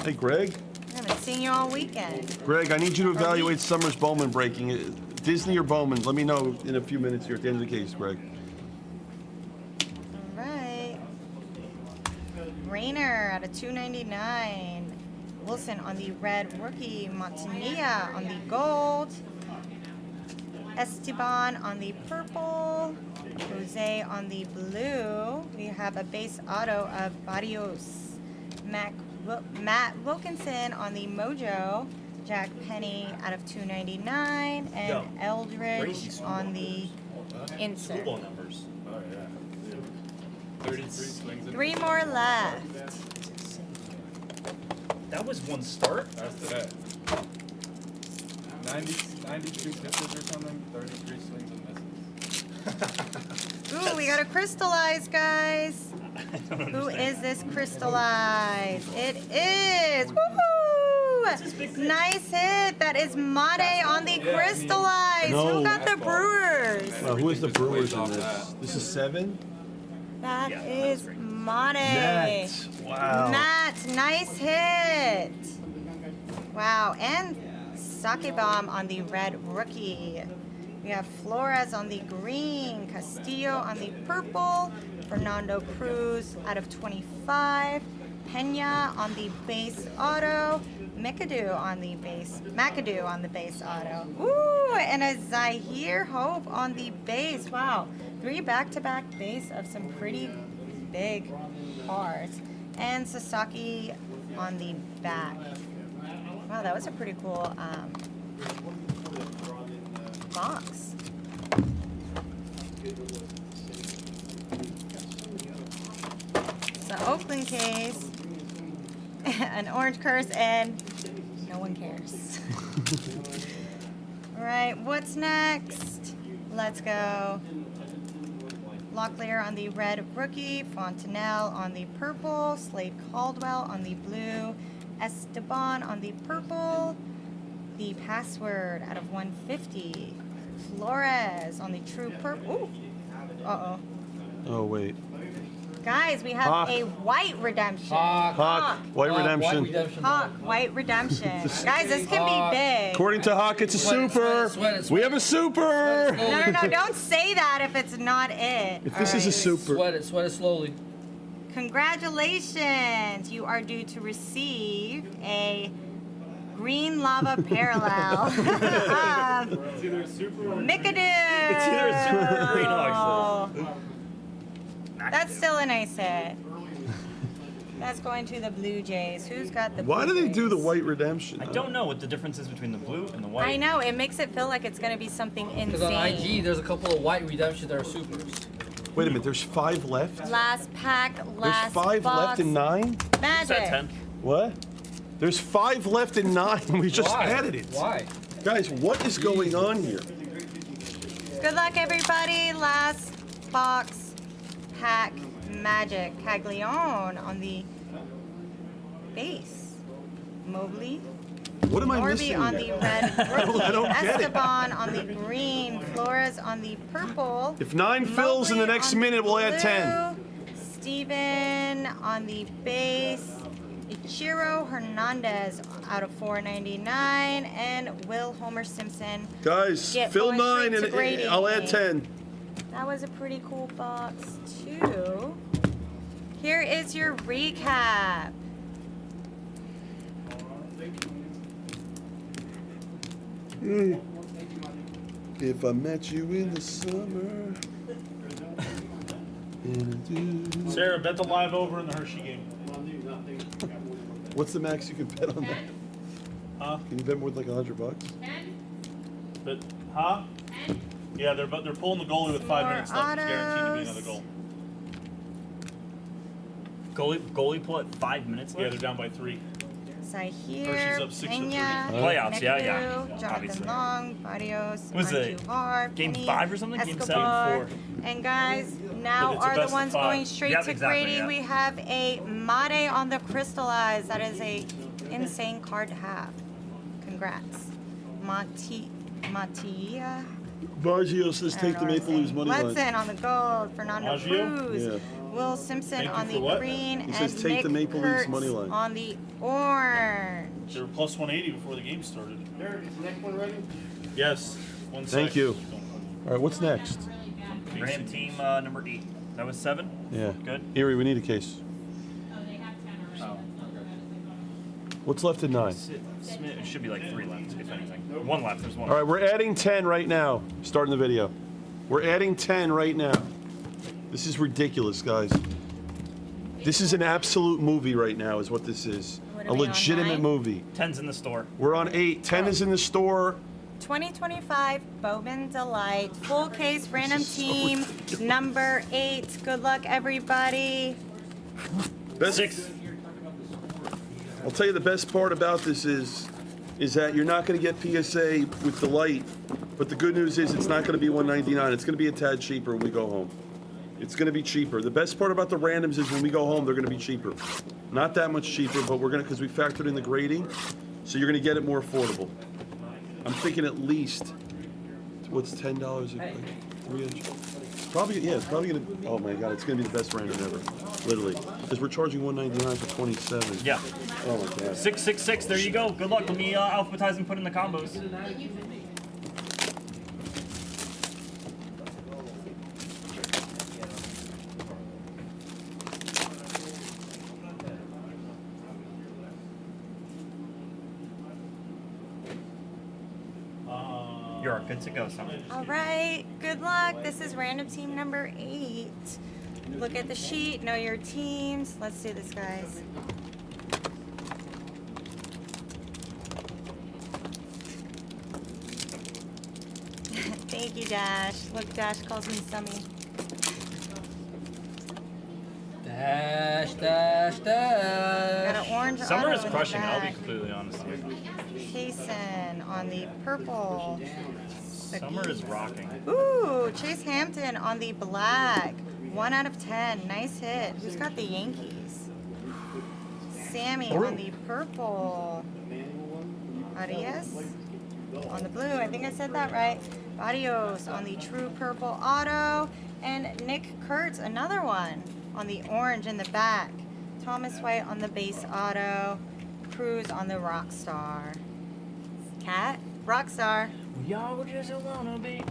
Hey, Greg. I haven't seen you all weekend. Greg, I need you to evaluate Summer's Bowman breaking. Disney or Bowman? Let me know in a few minutes here at the end of the case, Greg. All right. Rayner at a 299. Wilson on the red rookie. Montanilla on the gold. Esteban on the purple. Jose on the blue. We have a base auto of Barrios. Matt Wilkinson on the Mojo. Jack Penny out of 299. And Eldridge on the insert. numbers. Oh, yeah. 33 swings. 3 more left. That was one start. That's today. 92 pitches or something. 33 swings and misses. Ooh, we got a crystallize, guys. Who is this crystallize? It is. Woohoo! Nice hit. That is Mate on the crystallize. No. Who got the Brewers? Who is the Brewers in this? This is 7? That is Mate. Matt. Wow. Matt, nice hit. Wow, and Sake Bomb on the red rookie. We have Flores on the green, Castillo on the purple, Fernando Cruz out of 25, Pena on the base auto, McAdoo on the base auto. Ooh, and a Zahir Hope on the base. Wow, 3 back-to-back base of some pretty big cards. And Sasaki on the back. Wow, that was a pretty cool box. The Oakland case, an orange curse, and no one cares. All right, what's next? Let's go. Locklear on the red rookie, Fontanelle on the purple, Slade Caldwell on the blue, Esteban on the purple, the password out of 150, Flores on the true purple. Ooh. Uh-oh. Oh, wait. Guys, we have Hawk. a white redemption. Hawk. White redemption. Hawk, white redemption. Guys, this can be big. According to Hawk, it's a super. We have a super. No, don't say that if it's not it. If this is a super. Sweat it slowly. Congratulations. You are due to receive a green lava parallel of It's either a super or Micadoo. It's either a super or a green hawk. That's still a nice hit. That's going to the Blue Jays. Who's got the Why Blue do they Jays? do the white redemption? I don't know what the difference is between the blue and the white. I know. It makes it feel like it's going to be something Because on insane. IG, there's a couple of white redemptions that are supers. Wait a minute, there's 5 left? Last pack, last There's 5 box. left in 9? Magic. What? There's 5 left in 9. We just Why? added it. Why? Guys, what is going on here? Good luck, everybody. Last box pack magic. Caglione on the base. Mobley. What am I Norby missing? on the red rookie. I don't get it. Esteban on the green. Flores on the purple. If 9 fills in the next minute, we'll add 10. Steven on the base. Ichiro Hernandez out of 499. And Will Homer Simpson. Guys, Get fill going 9 straight to and grading. I'll add 10. That was a pretty cool box, too. Here is your recap. If I met you in the summer. Sarah, bet the live over in the Hershey game. What's the max you can bet on that? Huh? Can you bet more than like $100? But, huh? Yeah, they're pulling the goalie with 5 More minutes left. It's guaranteed to be autos. another goal. Goalie pull at 5 minutes left? Yeah, they're down by 3. Zahir, Hershey's up 6-3. Pena, Playoffs, yeah. Mcadoo, Jonathan Obviously. Long, Barrios, Was it Andujar, game Penny, 5 or something? Game Escobar. 7? 4. And guys, now But it's a are the best of ones 5. going straight Yep, to exactly, grading. yeah. We have a Mate on the crystallized. That is a insane card to have. Congrats. Matia. Baggio says I take don't the know Maple what Leafs I'm money saying. line. Letson on the gold. Fernando Baggio? Cruz. Yeah. Will Simpson Thank you on for the what? green. He and says take Nick the Maple Leafs Kurtz money line. on the orange. They were plus 180 before the game started. Derek, is the next one ready? Yes. One Thank sec. you. All right, what's next? Ram team number 8. That was 7? Yeah. Good. Erie, we need a case. What's left in 9? It should be like 3 left, if anything. 1 left, there's 1. All right, we're adding 10 right now. Starting the video. We're adding 10 right now. This is ridiculous, guys. This is an absolute movie right now, is what this is. What A are we on, legitimate 9? movie. 10's in the store. We're on 8. 10 is in the store. 2025 Bowman Delight full case random team number 8. Good luck, everybody. Best, 6. I'll tell you the best part about this is that you're not going to get PSA with the light, but the good news is it's not going to be $199. It's going to be a tad cheaper when we go home. It's going to be cheaper. The best part about the randoms is when we go home, they're going to be cheaper. Not that much cheaper, but we're going to, because we factored in the grading, so you're going to get it more affordable. I'm thinking at least, what's $10 a 3 inch? Probably, yeah, it's probably going to, oh my God, it's going to be the best random ever. Literally. Because we're charging $199 for 27. Yeah. Oh my God. 666, there you go. Good luck. Let me alphabetize and put in the combos. You're good to go, Summer. All right, good luck. This is random team number 8. Look at the sheet, know your teams. Let's do this, guys. Thank you, Dash. Look, Dash calls me Summy. Dash, dash, dash. Got an orange Summer auto is in the crushing, I'll be back. completely honest here. Jason on the purple. Summer is rocking. Ooh, Chase Hampton on the black. 1 out of 10. Nice hit. Who's got the Yankees? Sammy on the purple. Arias on the blue. I think I said that right. Barrios on the true purple auto. And Nick Kurtz, another one on the orange in the back. Thomas White on the base auto. Cruz on the Rockstar. Cat, Rockstar. We all just wanna be.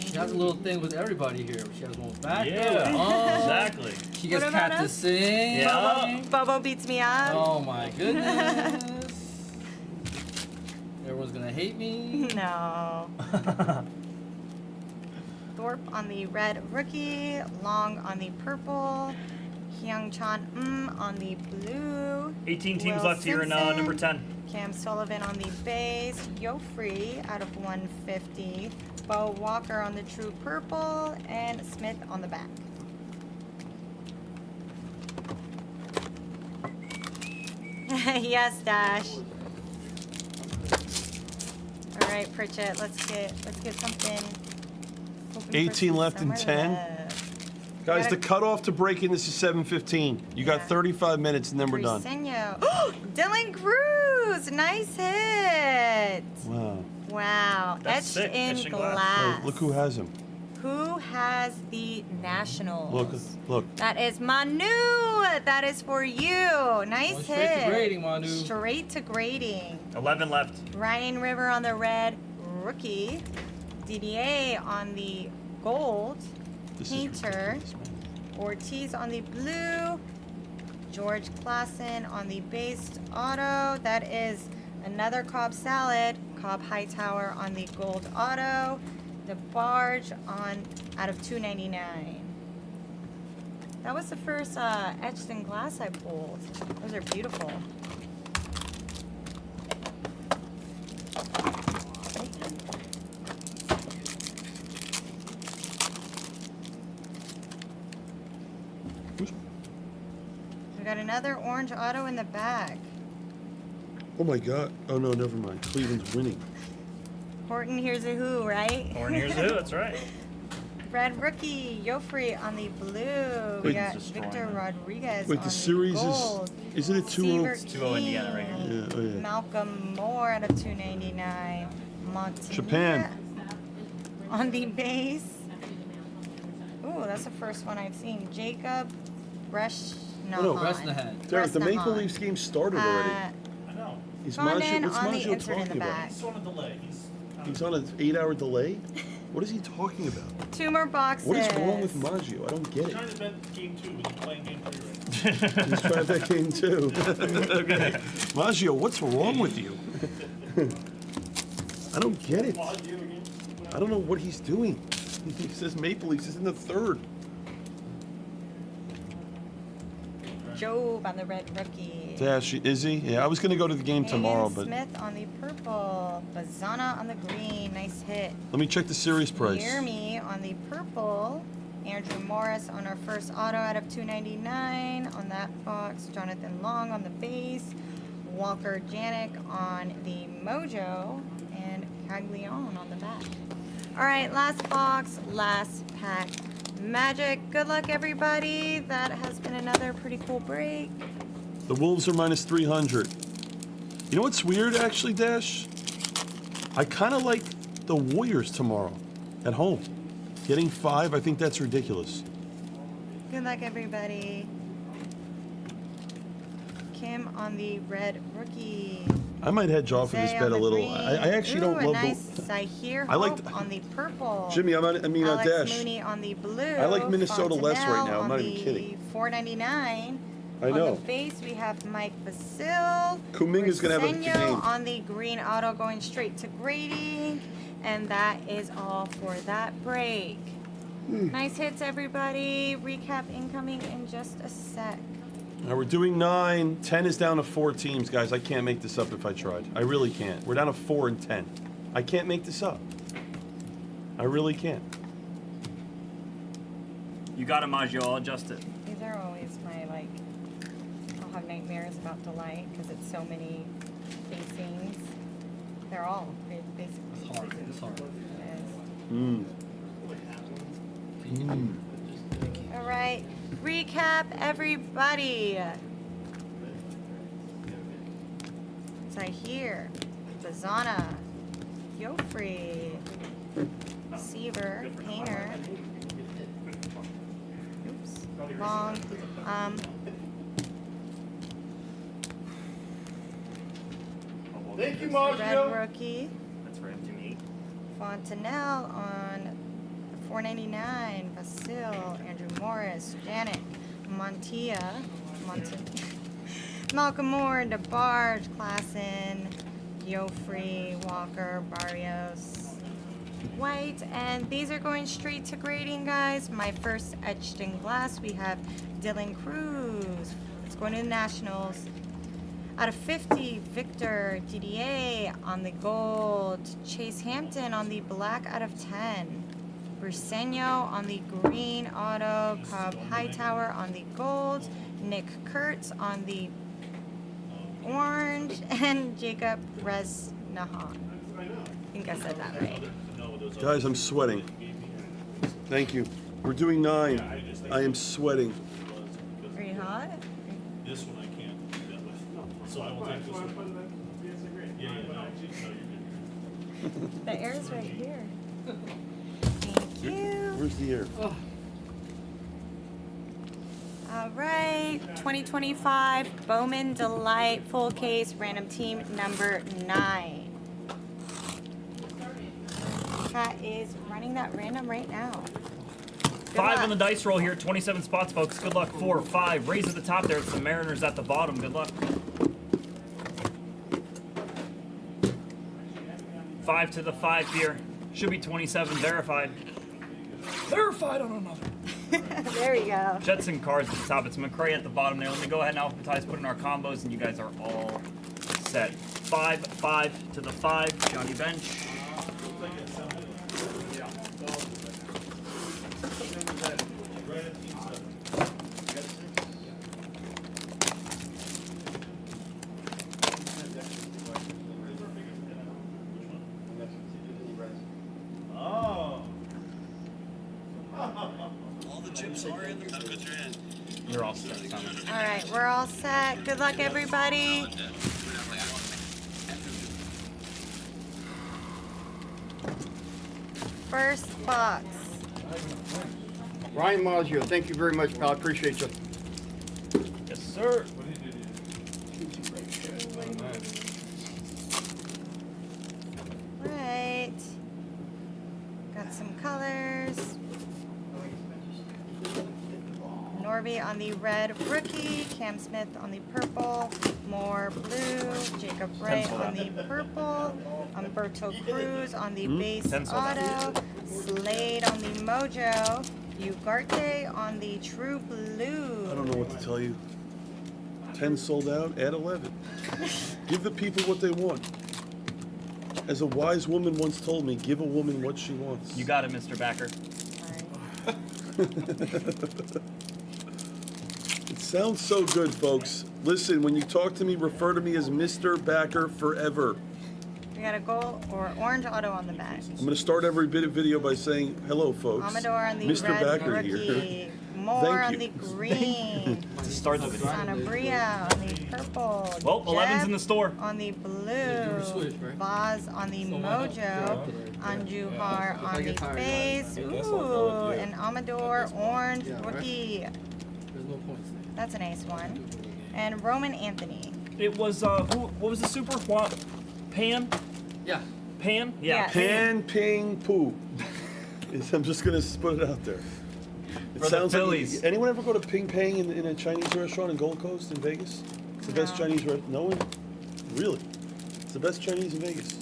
She has a little thing with everybody here. She has one back. Yeah, exactly. She gets What about Cat to us? sing. Yeah. Bobo beats me up. Oh my goodness. Everyone's gonna hate me. No. Thorpe on the red rookie. Long on the purple. Hyung Chan on the blue. 18 teams Will left here in Simpson. number 10. Cam Sullivan on the base. Yofree out of 150. Bo Walker on the true purple. And Smith on the back. Yes, Dash. All right, Pritchett, let's get something. Hoping for 18 some left in summer 10. love. Guys, Gotta- the cutoff to break in this is 7:15. You got 35 minutes and then we're done. Briseño. Dylan Cruz, nice hit. Wow. Wow, That's etched sick, in etched in glass. glass. Oh, look who has him. Who has the Nationals? Look. That is Manu. That is for you. Nice Going hit. straight to grading, Manu. Straight to grading. 11 left. Ryan River on the red rookie. DDA on the gold. This is Painter. ridiculous, man. Ortiz on the blue. George Klassen on the based auto. That is another Cobb Salad. Cobb Hightower on the gold auto. The Barge on out of 299. That was the first etched in glass I pulled. Those are beautiful. We got another orange auto in the back. Oh my God. Oh no, never mind. Cleveland's winning. Horton, here's a who, right? Horn here's who, that's right. Red rookie, Yofree on the blue. We Wait, got just Victor destroying them. Rodriguez Wait, on the series gold. is it a 2-0? Seaver 2-0 Indiana right here. King. Yeah, oh yeah. Malcolm Moore out of 299. Montana Japan. on the base. Ooh, that's the first one I've seen. Jacob Bresnahan. Oh, no. Bresnahan. Derek, the Maple Bresnahan. Leafs game started already. I know. Is Condon what's on the Maggio insert in the talking about? back. He's on a delay. He's on an 8-hour delay? What is he talking about? 2 more boxes. What is wrong with Maggio? I don't get He's it. trying to bet game 2, but he's playing game 3 right now. He's trying that game too. Okay. Maggio, what's wrong with you? I don't get it. I don't know what he's doing. He says Maple Leafs is in the 3rd. Job on the red rookie. Dash, is he? Yeah, I was going to go to the game Hayden tomorrow, but Smith on the purple. Bazana on the green. Nice hit. let me check the series price. Jeremy on the purple. Andrew Morris on our first auto out of 299 on that box. Jonathan Long on the base. Walker Janik on the Mojo. And Caglione on the back. All right, last box, last pack. Magic. Good luck, everybody. That has been another pretty cool break. The Wolves are minus 300. You know what's weird, actually, Dash? I kind of like the Warriors tomorrow at home. Getting 5, I think that's ridiculous. Good luck, everybody. Kim on the red rookie. I might hedge off of this Zay bet on a the little. green. I actually Ooh, don't a love nice the. Zahir I like Hope on the purple. Jimmy, Alex Alex Dash. Mooney on the blue. I like Minnesota less right Fontenelle now, I'm on not even the kidding. $4.99. I know. On the base, we have Mike Vasil. Kuminga's gonna have a good Briseño game. on the green auto going straight to grading. And that is all for that break. Nice hits, everybody. Recap incoming in just a sec. Now we're doing 9. 10 is down to 4 teams, guys. I can't make this up if I tried. I really can't. We're down to 4 and 10. I can't make this up. I really can't. You got it, Maggio. I'll adjust it. These are always my, like, I'll have nightmares about Delight because it's so many facings. They're all basically. It's hard. It's hard. All right, recap everybody. Zahir, Bazana, Yofree, Seaver, Painter. Oops, wrong. Thank you, Red Maggio. Rookie. That's right to me. Fontanelle on $4.99. Vasil, Andrew Morris, Janet, Malcolm Moore, DeBarge, Klassen, Yofree, Walker, Barrios, White, and these are going straight to grading, guys. My first etched in glass, we have Dylan Cruz. It's going to the Nationals. Out of 50, Victor DDA on the gold. Chase Hampton on the black out of 10. Briseño on the green auto. Cobb Hightower on the gold. Nick Kurtz on the orange. And Jacob Resnahan. I think I said that right. Guys, I'm sweating. Thank you. We're doing 9. I am sweating. Are you hot? This one I can't do that with. So I will take this one. Yeah, no, you're good. The air's right here. Thank you. Where's the air? All right, 2025 Bowman Delight full case random team number 9. Cat is running that random right now. Good 5 luck. on the dice roll here, 27 spots, folks. Good luck. 4, 5. Raise at the top there. It's the Mariners at the bottom. Good luck. 5 to the 5 here. Should be 27 verified. Verified on another. There we go. Jetson cards at the top. It's McCray at the bottom there. Let me go ahead and alphabetize, put in our combos, and you guys are all set. 5, 5 to the 5. Johnny Bench. You're all set, Tommy. All right, we're all set. Good luck, everybody. First box. Ryan Maggio, thank you very much, pal. I appreciate you. Yes, sir. Right. Got some colors. Norby on the red rookie, Cam Smith on the purple, more blue, Jacob Ray on the purple, Umberto Cruz on the base auto, Slade on the mojo, Ugarte on the true blue. I don't know what to tell you. 10 sold out, add 11. Give the people what they want. As a wise woman once told me, give a woman what she wants. You got it, Mr. Backer. It sounds so good, folks. Listen, when you talk to me, refer to me as Mr. Backer forever. We got a gold or orange auto on the back. I'm going to start every bit of video by saying, hello, folks. Amador on the Mr. red Backer rookie, here. more Thank on you. the green, Start the video. Sanabria on the purple, Well, 11's in the store. on the blue, Vaz on the mojo, Anjuhar on the base, ooh, and Amador orange rookie. There's no points. That's a nice one. And Roman Anthony. It was, what was the super? Pan? Yeah. Pan? Yeah. Yes. Pan, ping, poo. I'm just going to put it out there. It For the sounds Phillies. like. Anyone ever go to Ping Pang in a Chinese restaurant in Gold Coast in Vegas? It's the best No. Chinese restaurant. No one? Really? It's the best Chinese in Vegas.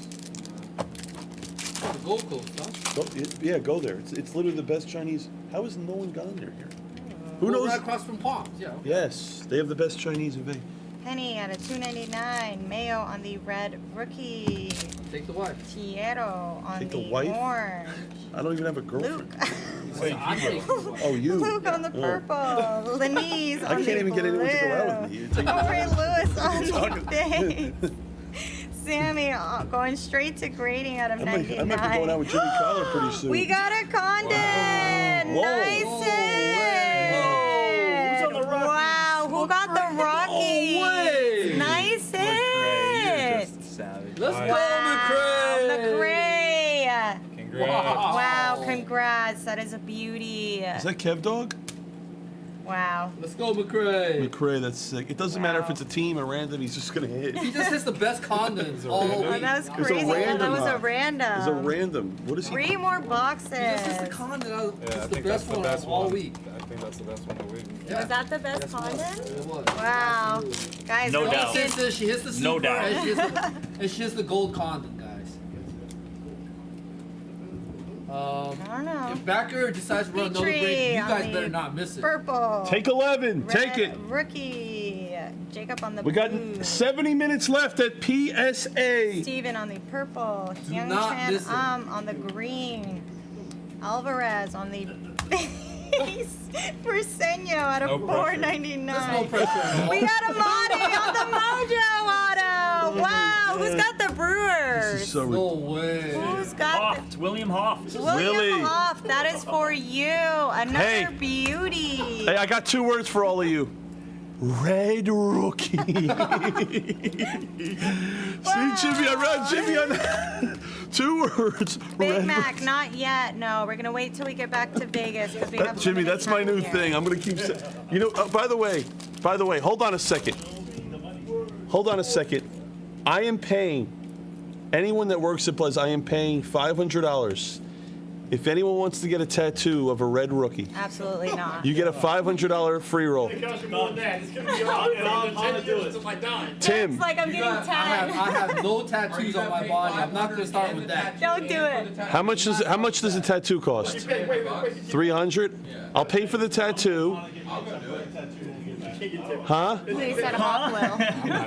The Gold Coast, huh? Yeah, go there. It's literally the best Chinese. How has no one gone there here? Who Well, knows? Right across from Palms, yeah. Yes, they have the best Chinese in Vegas. Penny at a $2.99. Mayo on the red rookie. Take the white. Tiero on Take the the white? orange. I don't even have a girlfriend. Luke. Oh, you. Luke on the Oh. purple. Lenise on I the can't even get anyone to go out with blue. me. It's like- Ray Lewis on Talking- the base. Sammy going straight to grading out of I 99. might be going out with Jimmy Collar pretty soon. We got a Condon. Whoa. Nice hit. Who's on the Rockies? Wow, who got the Rockies? way. Nice hit. Savage. Let's go, Wow, McRae. Congrats. Wow, congrats. That is a beauty. Is that Kev Dog? Wow. Let's go, McRae. McRae, that's sick. It doesn't matter if it's a team or random, he's just going to hit. He just hits the best condoms all Oh, week. that was It's a crazy. random That was a hop. random. It's a random. What is he? 3 more boxes. He just hits the condom. Yeah, I It's the think that's best the one best all one. week. I think that's the best one of the week. Was that the best Yes, it was. condom? It was. Wow. Guys, No really doubt. good. She hits the super, No doubt. and she hits the gold condom, guys. I don't know. If Backer decides to run another Petrie break, you on guys the better not miss it. Purple. Take 11. Take Red it. Rookie. Jacob on the We got blue. 70 minutes left at PSA. Steven on the purple. Do Young not Chan miss it. on the green. Alvarez on the base. Briseño at a No pressure. $4.99. There's no pressure at all. We got Amadi on the Mojo auto. Wow. Who's got the This Brewers? is so No way. Who's got Hoft, William Hoft. the Willie. William Hoff? That is for you. Another Hey. beauty. Hey, I got 2 words for all of you. Red rookie. See, Jimmy, I read Jimmy on that. 2 words. Big Red Mac, rookie. not yet. No, we're gonna wait till we get back to Vegas because we have. Jimmy, limited that's my time new here. thing. I'm gonna keep saying. You know, by the way, hold on a second. Hold on a second. I am paying anyone that works at Blez. I am paying $500. If anyone wants to get a tattoo of a red rookie, Absolutely not. you get a $500 free roll. It costs you more than that. It's gonna be on 10 years until I die. Tim, It's like I'm getting 10. I have no tattoos on my body. I'm not gonna start with that. Don't do it. how much does a tattoo cost? Wait. 300. I'll pay for the tattoo. Huh? Please set him up,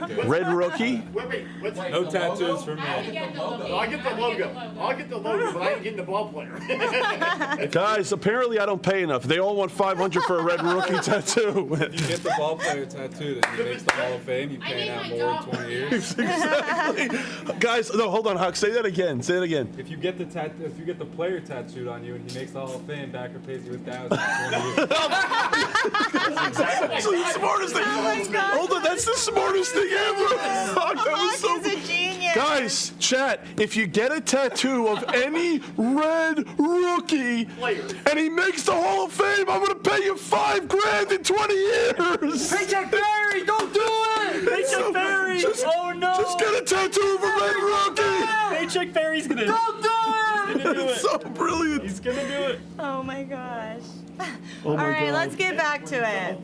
Will. Red rookie. Wait. What's No tattoos for me. I'll get the logo, but I ain't getting the ball player. Guys, apparently I don't pay enough. They all want 500 for a red rookie tattoo. If you get the ball player tattoo that he makes the Hall of Fame, you paying out more in 20 years. Exactly. Guys, no, hold on, Huck. Say that again. Say it again. If you get the player tattooed on you and he makes the Hall of Fame, Backer pays you $1,000 in 20 years. That's the smartest thing. Hold on, that's the smartest thing ever. Huck, that was so. Hawk is a genius. Guys, chat, if you get a tattoo of any red rookie and he makes the Hall of Fame, I'm going to pay you $5,000 in 20 years. Paycheck Barry, don't do it! Paycheck Barry! Oh no! Just get a tattoo of a red rookie. Paycheck Barry's gonna. Don't do it! It's so brilliant. He's gonna do it. Oh my gosh. Oh All my right, God. let's get back to it.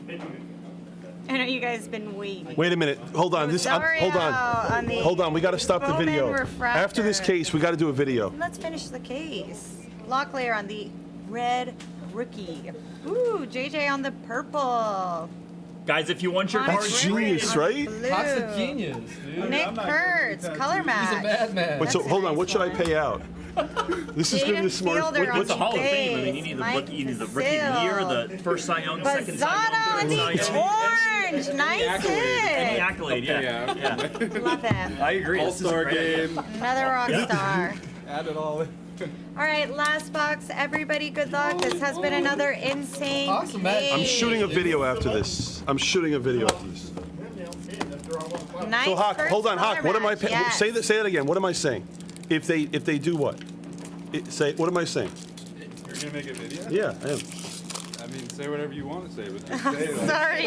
I know you guys have been waiting. Wait a minute. Hold on. Rosario on the Hold on. We got to stop the Bowman video. refractor. After this case, we got to do a video. Let's finish the case. Locklear on the red rookie. Ooh, JJ on the purple. Guys, if you want your Connor card That's Griffin genius, on the right? blue. That's a genius, dude. Nick Kurtz, color match. He's a madman. Wait, so That's a hold on. nice What should I one. pay out? This is going to be Jaden the smart. Fielder on What's a Hall of the Fame? I mean, you base. need the Mike rookie, you need the rookie of the year, the first Cy Young, second Cy Bazzana on Young, the third Cy Young. orange. Nice Any hit. accolade, yeah. Love him. I agree. This is All-Star great. game. Another rock star. Add it all in. All right, last box. Everybody, good luck. This has been another insane Awesome, man. case. I'm shooting a video after this. I'm shooting a video after this. Nice So Hawk, first hold on, Hawk. color What am I? match, yes. Say that again. What am I saying? If they do what? Say what am I saying? You're gonna make a video? Yeah, I am. I mean, say whatever you want to say, but just say it. Sorry.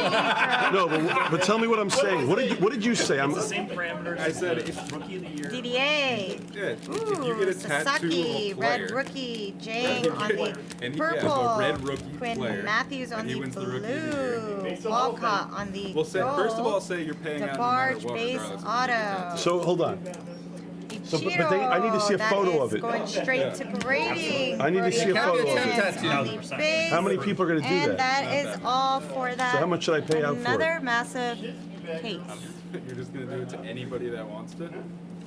No, but tell me what I'm saying. What did you say? I'm. It's the same parameters. I said it's rookie of the year. DDA. Yeah, if Ooh, you get a tattoo Sasaki, of a player, red rookie, Jang on the and purple, a red rookie Quinn player, Matthews on and he the wins the rookie of the blue, year. Walcott on the Well, say, gold, first of all, say you're paying out no matter DeBarge what, base regardless of auto. So hold on. So, but I need to see a That photo is of it. going straight to grading. I need to see a photo of it. On the base. How many people are going to do And that? that is all for that. So how much should I pay out for it? Another massive case. You're just gonna do it to anybody that wants to?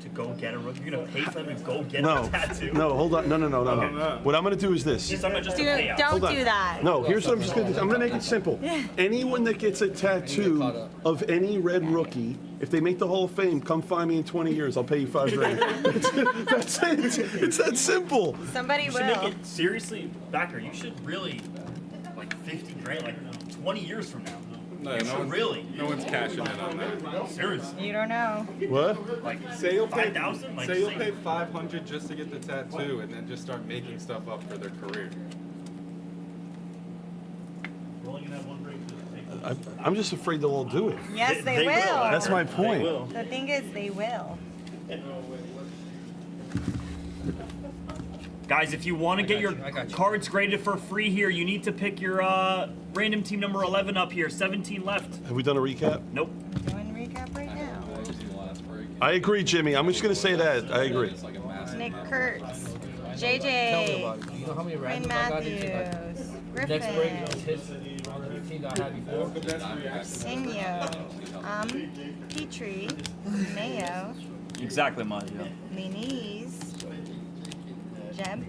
To go get a rookie? You're gonna pay for them to go get No, a tattoo? no, hold on. No. Okay. What I'm going to do is this. Just a payout. Don't Hold on. do that. No, here's what I'm just going to do. I'm going to make it simple. Anyone that gets a tattoo of any red rookie, if they make the Hall of Fame, come find me in 20 years. I'll pay you $5 grand. That's it. It's that simple. Somebody You should make will. it, seriously, Backer, you should really, like 50 grand, like 20 years from now. No, You no should one's, really. no one's cashing in on that. Seriously. You don't know. What? Like, Say you'll pay 5,000? Like, say you'll pay $500 just to get the tattoo, and then just start making stuff up for their career. We're only gonna have one break. I'm just afraid they'll all do it. Yes, they will. That's my point. The thing is, they will. Guys, if you want to get your cards graded for free here, you need to pick your random team number 11 up here. 17 left. Have we done a recap? Nope. Doing recap right now. I agree, Jimmy. I'm just going to say that. I agree. Nick Kurtz, JJ, You know how many Wayne randoms I got into? Matthews, Next break Griffin, was his on the team that I had before. Arsenio, Petrie, Mayo, Exactly, Mario. Liniz, Jeb,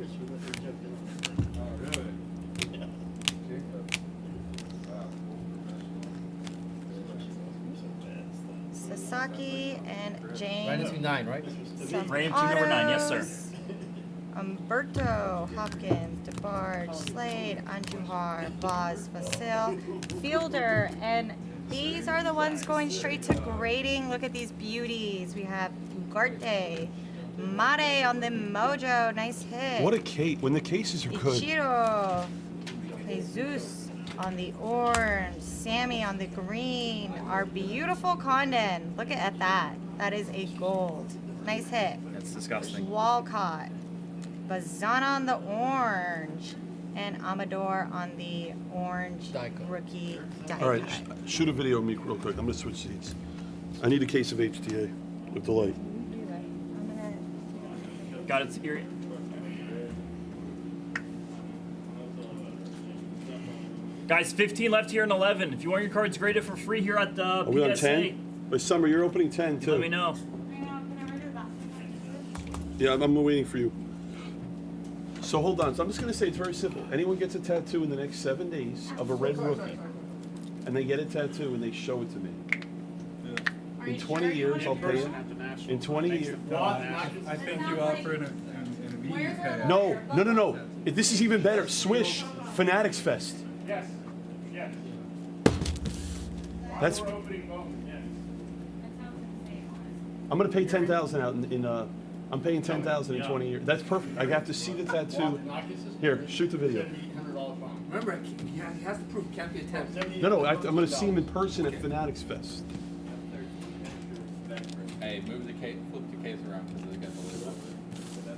Sasaki, and James. Random team 9, right? Some Random team number 9, yes, sir. autos. Umberto, Hopkins, DeBarge, Slade, Andujar, Boz, Vasil, Fielder, and these are the ones going straight to grading. Look at these beauties. We have Ugarte, Mare on the Mojo, nice hit. What a case. When the cases are good. Ichiro, Jesus on the orange, Sammy on the green, our beautiful Condon. Look at that. That is a gold. Nice hit. That's disgusting. Walcott, Bazana on the orange, and Amador on the orange rookie die All right, cut. shoot a video of me real quick. I'm going to switch seats. I need a case of HTA with the light. Got it, security. Guys, 15 left here in 11. If you want your cards graded for free here at the Are we on PSA, 10? But Summer, you're opening 10 too. let me know. Yeah, I'm waiting for you. So hold on. So I'm just going to say it's very simple. Anyone gets a tattoo in the next 7 days of a red rookie, and they get a tattoo and they show it to me. In 20 years, I'll pay it. In 20 years. I think you offer an immediate payout. No. This is even better. Swish Fanatics Fest. Yes. Yes. That's. We're opening Bowman, yes. I'm gonna pay 10,000 out in I'm paying 10,000 in 20 years. That's perfect. I got to see the tattoo. Here, shoot the video. Remember, he has to prove it can't be a 10. No, I'm gonna see him in person at Fanatics Fest. Hey, move the case, flip the case around because they got the label.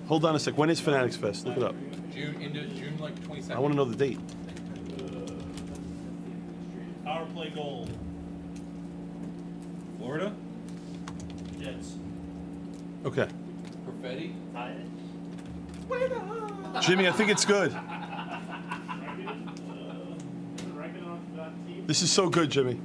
Hold on a sec. When is Fanatics Fest? Look it up. June like 22nd. I want to know the date. Power play goal. Florida? Yes. Okay. Perfetti? Jimmy, I think it's good. This is so good, Jimmy.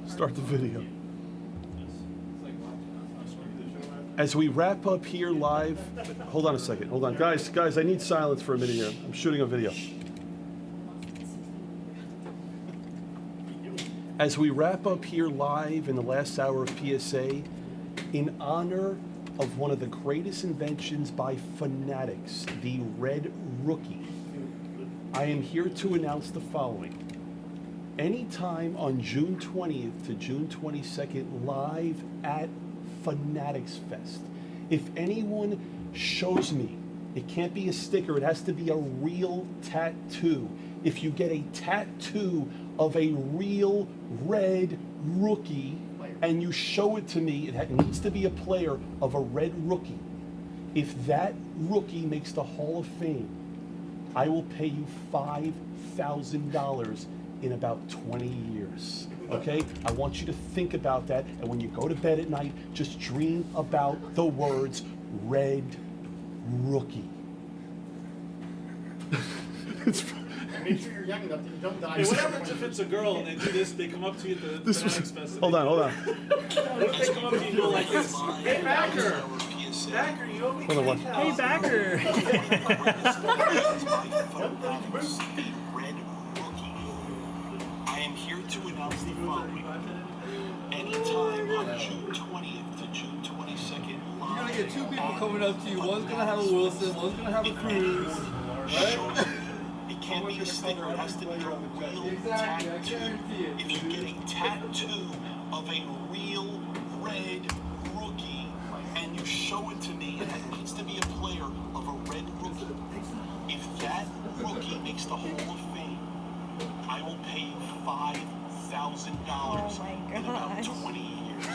Start the video. As we wrap up here live, hold on a second. Hold on, guys. I need silence for a minute here. I'm shooting a video. As we wrap up here live in the last hour of PSA, in honor of one of the greatest inventions by Fanatics, the Red Rookie, I am here to announce the following. Anytime on June 20th to June 22nd, live at Fanatics Fest, if anyone shows me, it can't be a sticker, it has to be a real tattoo. If you get a tattoo of a real red rookie and you show it to me, it needs to be a player of a red rookie. If that rookie makes the Hall of Fame, I will pay you $5,000 in about 20 years. Okay? I want you to think about that, and when you go to bed at night, just dream about the words Red Rookie. Make sure you're young enough that you don't die. Hey, what happens if it's a girl and they do this? They come up to you at the Fanatics Fest. Hold on. What if they come up to you and go like this? Hey, Backer! Backer, you owe me Hold on, what? Hey, Backer! I am here to announce the following. Anytime on June 20th to June 22nd, You're gonna get two people coming up to you. One's gonna have a Wilson, one's gonna have a Cruz. Right? It can't be a sticker, it has to be a real tattoo. If you get a tattoo of a real red rookie and you show it to me, and it needs to be a player of a red rookie. If that rookie makes the Hall of Fame, I will pay you $5,000 in about 20 years.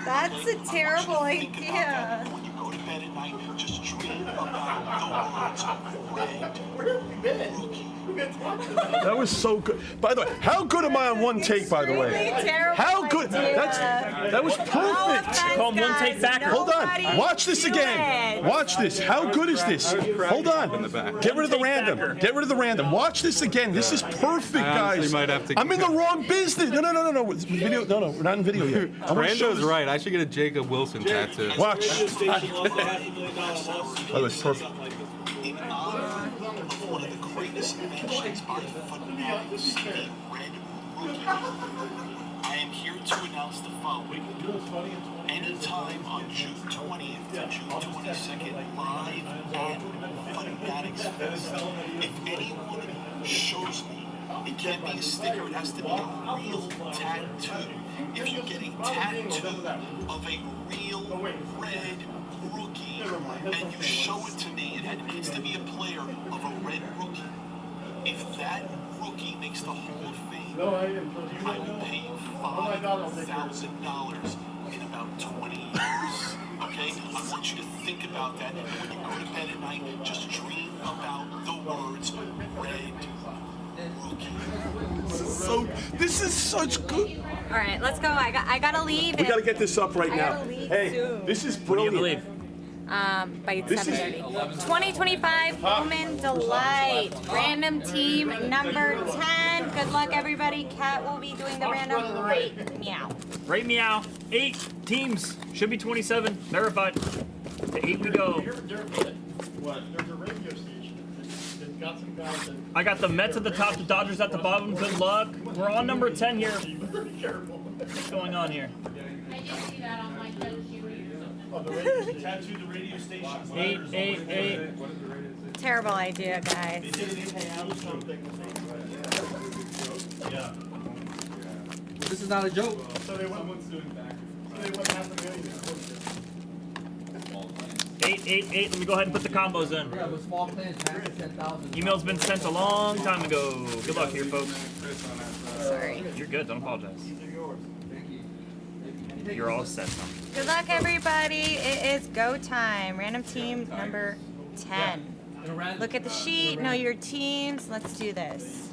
That's a terrible idea. When you go to bed at night, just dream about the words red rookie. That was so good. By the way, how good am I on one take, by the way? How good? That was perfect. Call him one take backer. Hold on. Watch this again. Watch this. How good is this? Hold on. Get rid of the random. Get rid of the random. Watch this again. This is perfect, guys. I'm in the wrong business. No. It's video. No, we're not in video yet. I wanna show Brando's this. right. I should get a Jacob Wilson tattoo. Watch. Oh, it's perfect. In honor of one of the greatest inventions by fanatics, the red rookie, I am here to announce the following. Anytime on June 20th to June 22nd, live at Fanatics Fest, if anyone shows me, it can't be a sticker, it has to be a real tattoo. If you get a tattoo of a real red rookie and you show it to me, and it needs to be a player of a red rookie. If that rookie makes the Hall of Fame, I will pay you $5,000 in about 20 years. Okay? I want you to think about that, and when you go to bed at night, just dream about the words red rookie. This is such good. All right, let's go. I gotta leave. We gotta get this up right I now. gotta leave Hey, soon. this is brilliant. By This is- 7:30. 2025 Bowman Delight. Random team number 10. Good luck, everybody. Kat will be doing the random right meow. Right meow. 8 teams. Should be 27. Verified. To 8 we go. What? There's a radio station. It's got some guys that. I got the Mets at the top, the Dodgers at the bottom. Good luck. We're on number 10 here. Be careful. What's going on here? I did see that on my tattoo. Oh, the radio, tattoo the radio station's letters on the 8. Terrible idea, They guys. did it in April or something. Yeah. This is not a joke. So they went. So they went $500,000. 8. Let me go ahead and put the combos in. Yeah, but small plans past 10,000. Email's been sent a long time ago. Good luck here, folks. Sorry. You're good. Don't apologize. You're all set. Good luck, everybody. It is go time. Random team number 10. Look at the sheet. Know your teams. Let's do this.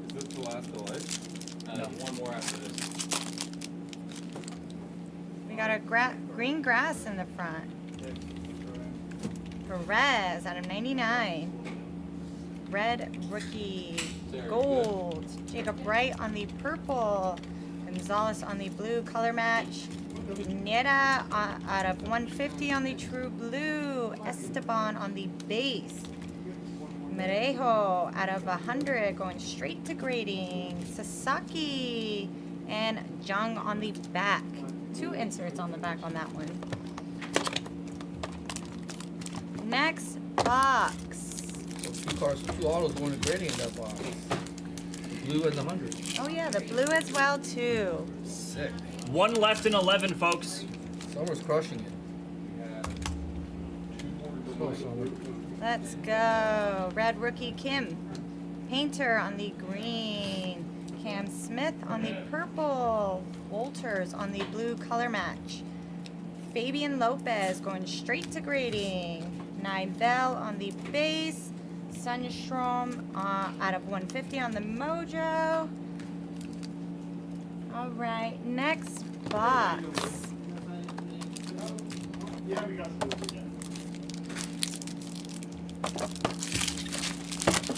Is this the last delay? One more after this. We got a green grass in the front. Perez out of 99. Red rookie. Gold. Jacob Wright on the purple. Gonzalez on the blue color match. Nieta out of 150 on the true blue. Esteban on the base. Merejo out of 100 going straight to grading. Sasaki and Jung on the back. 2 inserts on the back on that one. Next box. So 2 cards, 2 autos going to grading in that box. The blue and the 100. Oh yeah, the blue as well too. Sick. 1 left in 11, folks. Summer's crushing it. Go, Summer. Let's go. Red rookie Kim. Painter on the green. Cam Smith on the purple. Walters on the blue color match. Fabian Lopez going straight to grading. Nybel on the base. Sunstrom out of 150 on the Mojo. All right, next box. Yeah, we got some.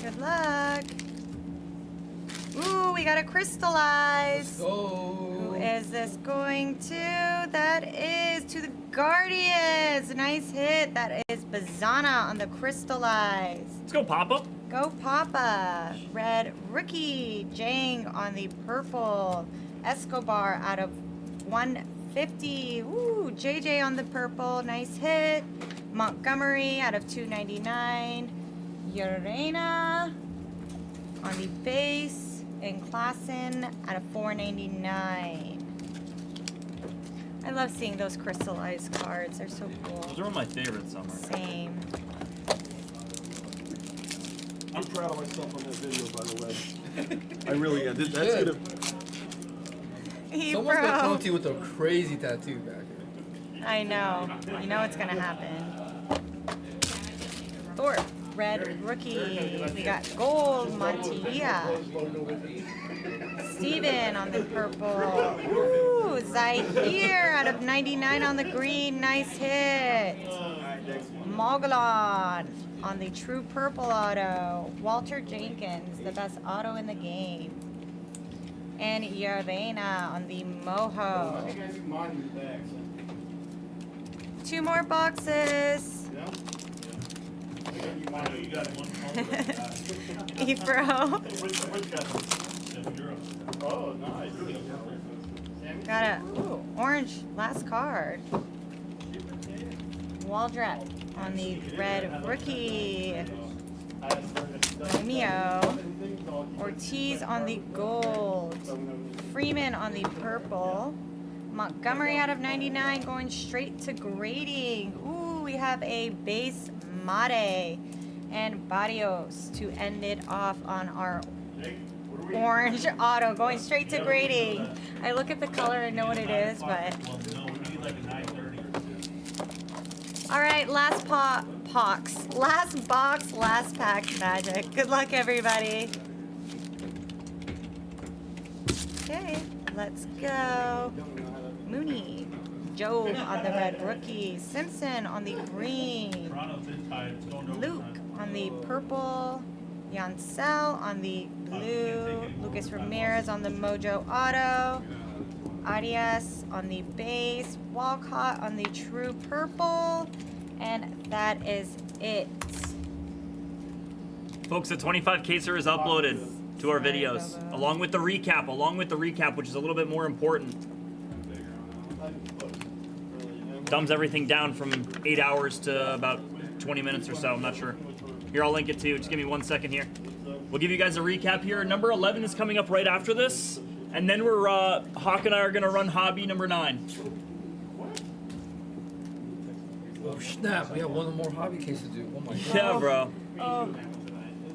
Good luck. Ooh, we got a crystallize. Who is this going to? That is to the Guardians. Nice hit. That is Bazana on the crystallize. Let's go, Papa. Go Papa. Red rookie. Jang on the purple. Escobar out of 150. Ooh, JJ on the purple. Nice hit. Montgomery out of 299. Urena on the base. And Klassen out of 499. I love seeing those crystallized cards. They're so cool. Those are one of my favorites, Summer. Same. I'm proud of myself on that video, by the way. I really am. That's gonna. Someone's gonna come to you with a crazy tattoo back here. I know. You know what's gonna happen. Thorpe, red rookie. We got gold Montilla. Steven on the purple. Ooh, Zaire out of 99 on the green. Nice hit. Mogollon on the true purple auto. Walter Jenkins, the best auto in the game. And Yarena on the Moho. 2 more boxes. Efro. Oh, nice. Got a orange last card. Waldrop on the red rookie. Romeo. Ortiz on the gold. Freeman on the purple. Montgomery out of 99 going straight to grading. Ooh, we have a base Mate and Barrios to end it off on our orange auto going straight to grading. I look at the color and know what it is, but all right, last last box, last pack magic. Good luck, everybody. Okay, let's go. Mooney, Joe on the red rookie, Simpson on the green, Luke on the purple, Yancel on the blue, Lucas Ramirez on the Mojo Auto, Arias on the base, Walcott on the true purple, and that is it. Folks, the 25 caser is uploaded to our videos, along with the recap, which is a little bit more important. Dumbs everything down from 8 hours to about 20 minutes or so, I'm not sure. Here, I'll link it to you. Just give me 1 second here. We'll give you guys a recap here. Number 11 is coming up right after this. And then we're, Hawk and I are gonna run hobby number 9. Oh snap, we have one more hobby case to do. Oh my god. Yeah, bro.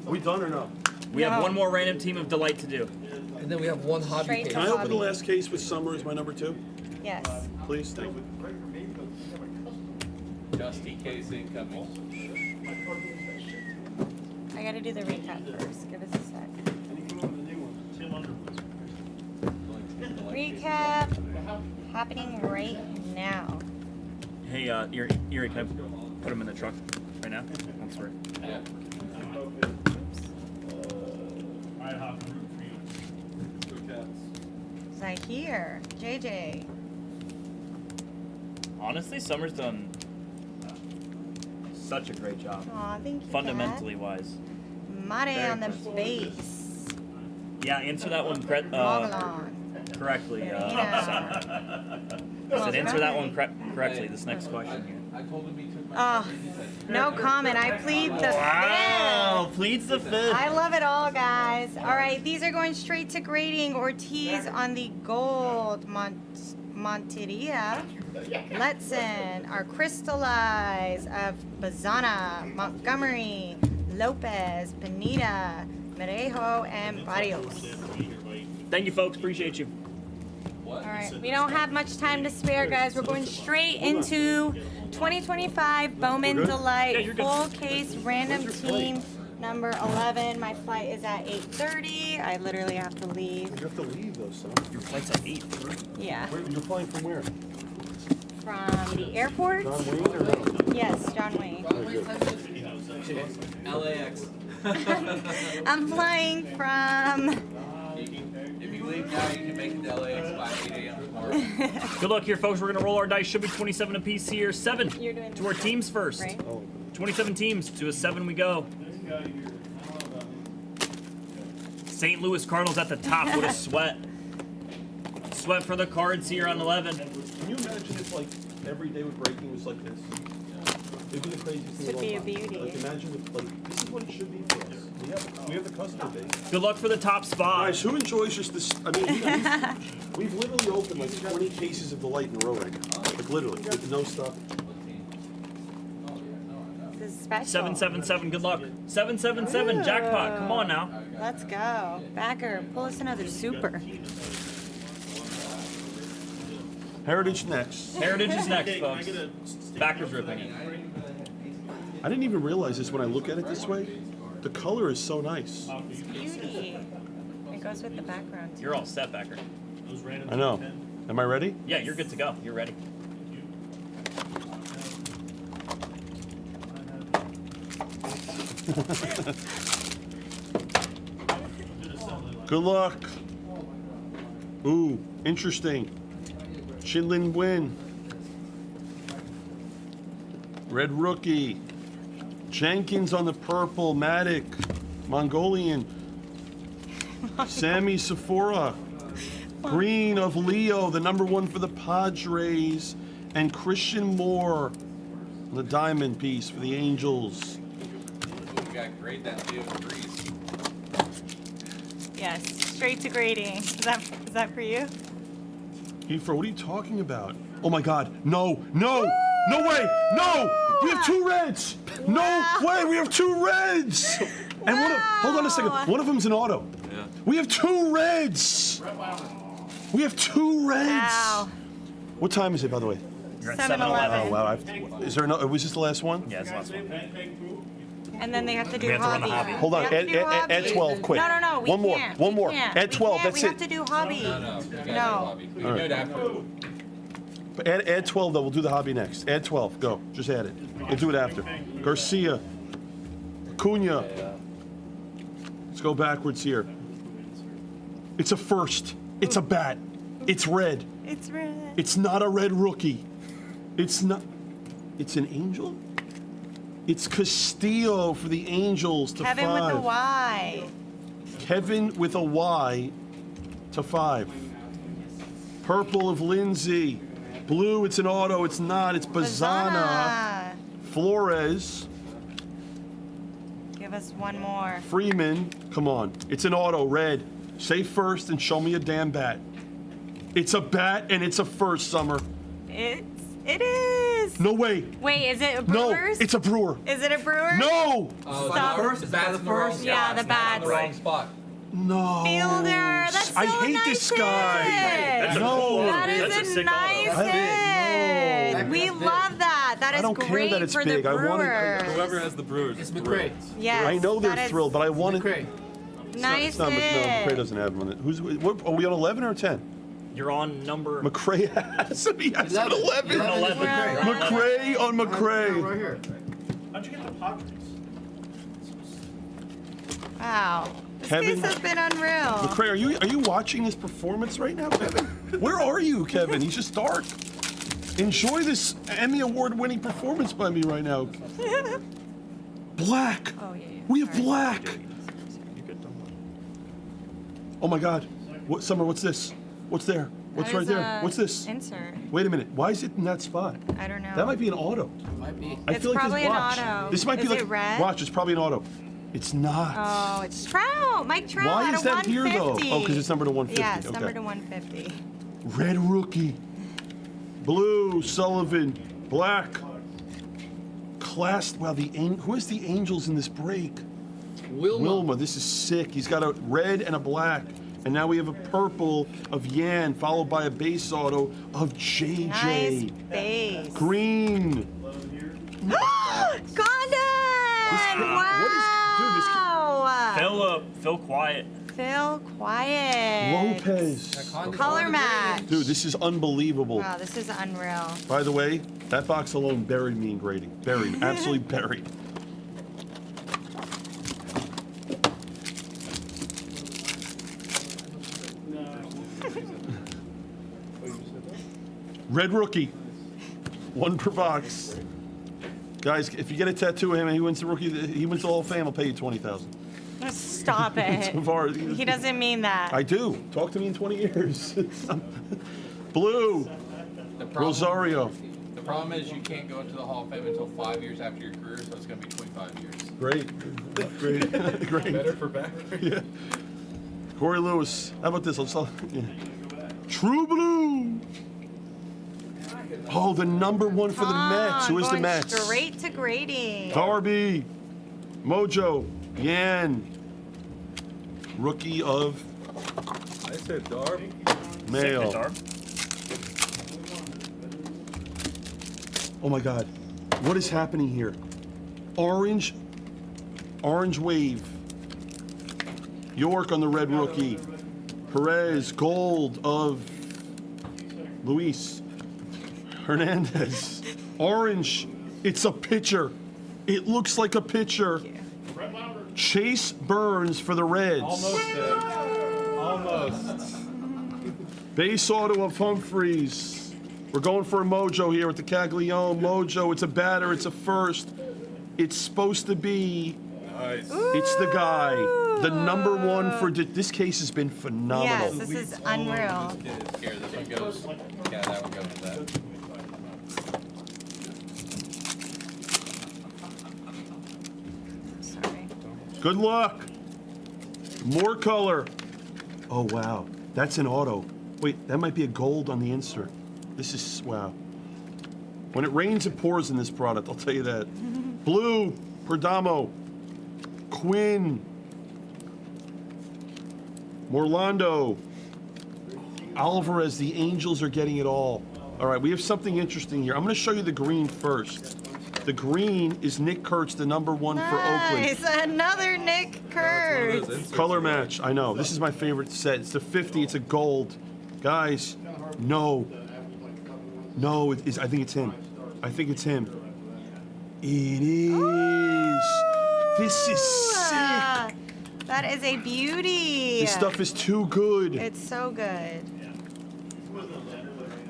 We done or no? We have one more random team of delight to do. And then we have one hobby Straight case. Can I open the last case with Summer as my number 2? Yes. Please, thank you. Dusty casing coming. I gotta do the recap first. Give us a sec. Recap happening right now. Hey, Erie, can I put him in the truck right now? Thanks for it. Yeah. Zahir, JJ. Honestly, Summer's done such a great job. Aw, thank you. Fundamentally wise. Mate on the base. Yeah, answer that one correctly, Summer. I said answer that one correctly. This next question here. I told him he took my. Oh, no comment. I plead the Wow, fifth. pleads the fifth. I love it all, guys. All right, these are going straight to grading. Ortiz on the gold. Monteria. Letson. Our crystallize of Bazana. Montgomery. Lopez. Pineda. Merejo. And Barrios. Thank you, folks. Appreciate you. All right, we don't have much time to spare, guys. We're going straight into 2025 Bowman Delight full case random team Number 11, my flight is at 8:30. I literally have to leave. You have to leave though, son. Your flight's at 8:30. Yeah. You're flying from where? From the airport? John Wayne or no? Yes, John Wayne. LAX. I'm flying from. If you leave now, you can make it to LAX by 8 a.m. tomorrow. Good luck here, folks. We're gonna roll our dice. Should be 27 apiece here. 7 You're doing to our teams first. Right. 27 teams to a 7 we go. St. Louis Cardinals at the top. What a sweat. Sweat for the Cards here on 11. Can you imagine if like every day with breaking was like this? It'd be the craziest thing. This would be a of all time. beauty. Like imagine if like this is what it should be for us. We have the customer base. Good luck for the top spot. Guys, who enjoys just this? I mean, we've literally opened like 20 cases of Delight in a row right now. Like literally, with no stuff. This is special. 777. Good luck. 777 jackpot. Come on now. Let's go. Backer, pull us another super. Heritage next. Heritage is next, folks. Backers ripping. I didn't even realize this when I look at it this way. The color is so nice. It's beauty. It goes with the background. You're all set, Backer. I know. Am I ready? Yeah, you're good to go. You're ready. Good luck. Ooh, interesting. Chinlin Win. Red Rookie. Jenkins on the purple. Matic. Mongolian. Sammy Sephora. Green of Leo, the #1 for the Padres. And Christian Moore on the diamond piece for the Angels. You got grade that Leo Breeze. Yes, straight to grading. Is that for you? Kiefer, what are you talking about? Oh my God, no, no, no way, no! We have 2 reds! No way, we have 2 reds! And hold on a second, one of them's an auto. Yeah. We have 2 reds! We have 2 reds! Wow. What time is it, by the way? You're at 7-Eleven. Oh, wow. Is there was this the last one? Yeah, it's the last one. And then they have to do We have to run the hobby. hobby. Hold on, We have to do add hobby. 12, quick. No, we One more, can't. one We more. can't. Add 12, We that's have it. to do hobby. No. You gotta do No. hobby. We can do it after. But add 12 though, we'll do the hobby next. Add 12, go, just add it. We'll do it after. Garcia, Acuna. Let's go backwards here. It's a first, it's a bat, it's red. It's red. It's not a red rookie. It's not, it's an Angel? It's Castillo for the Angels to Kevin 5. with a Y. Kevin with a Y to 5. Purple of Lindsay. Blue, it's an auto. It's not. It's Bazana. Flores. Give us one more. Freeman. Come on. It's an auto. Red. Say first and show me a damn bat. It's a bat and it's a first, Summer. It is. No way. Wait, is it a No, Brewers? it's a Brewer. Is it a Brewer? No. Stop. The bat's in the wrong spot. Yeah, the It's not in bat's the wrong spot. No. Fielder. That's so I hate nice this guy. That's a No. cool one. That That's a is a sick nice auto. hit. We love that. That I is don't care great that it's for big. the I want it- Brewers. Whoever has the Brewers. It's McRae. Yes, I know they're that is thrilled, but I want it. Nice It's not, no, McRae hit. doesn't have one. What, are we on 11 or 10? You're on number. McRae has him. He has an 11. You're on 11. McRae on McRae. Right here. How'd you get the Padres? Wow. This Kevin- case has been unreal. McRae, are you watching this performance right now, Kevin? Where are you, Kevin? He's just dark. Enjoy this Emmy Award-winning performance by me right now. Black. Oh, yeah. We have black. Oh my God. What, Summer? What's this? What's there? What's That right is there? a What's this? Insert. Wait a minute. Why is it in that spot? I don't know. That might be an auto. Might be. I It's feel like probably this an watch. auto. This might Is be it like red? watch. It's probably an auto. It's not. Oh, it's Trout. Mike Trout. Why out is of that here though? 150. Oh, because it's numbered to 150. Yeah, it's okay. numbered to 150. Red rookie. Blue, Sullivan. Black. Class. Wow, who is the Angels in this break? Wilma. This is sick. He's got a red and a black. And now we have a purple of Yan, followed by a base auto of JJ. Nice base. Green. Condon! Wow! Wow. Phil Quiet. Phil Quiet. Lopez. Color match. Dude, this is unbelievable. Wow, this is unreal. By the way, that box alone buried me in grading. Buried. Absolutely buried. Red rookie. 1 per box. Guys, if you get a tattoo of him and he wins the rookie, he wins the Hall of Fame, I'll pay you $20,000. Stop it. So far, He doesn't mean that. I do. Talk to me in 20 years. Blue. Rosario. The problem is you can't go into the Hall of Fame until 5 years after your career, so it's going to be 25 years. Great. Great. Great. Better for back. Yeah. Corey Lewis. How about this? Yeah. True Blue. Oh, the number 1 for the Mets. Who is the Going Mets? straight to grading. Darby. Mojo. Yan. Rookie of I said Darb. Mail. Oh my God. What is happening here? Orange wave. York on the red rookie. Perez, gold of Luis Hernandez. Orange, it's a pitcher. It looks like a pitcher. Chase Burns for the Reds. Almost there. Almost. Base auto of Humphreys. We're going for a Mojo here with the Caglione. Mojo, it's a batter, it's a first. It's supposed to be. Nice. It's the guy. The number 1 for. This case has been phenomenal. Yes, this is unreal. Here, this one goes. Yeah, that one goes with that. Sorry. Good luck. More color. Oh, wow. That's an auto. Wait, that might be a gold on the insert. This is, wow. When it rains, it pours in this product, I'll tell you that. Blue, Perdomo, Quinn, Morlando, Alvarez. The Angels are getting it all. All right, we have something interesting here. I'm going to show you the green first. The green is Nick Kurtz, the number 1 for Oakland. Nice, another Nick Kurtz. Color match. I know. This is my favorite set. It's the 50. It's a gold. Guys, no. No, it is. I think it's him. I think it's him. It is. This is sick. That is a beauty. This stuff is too good. It's so good.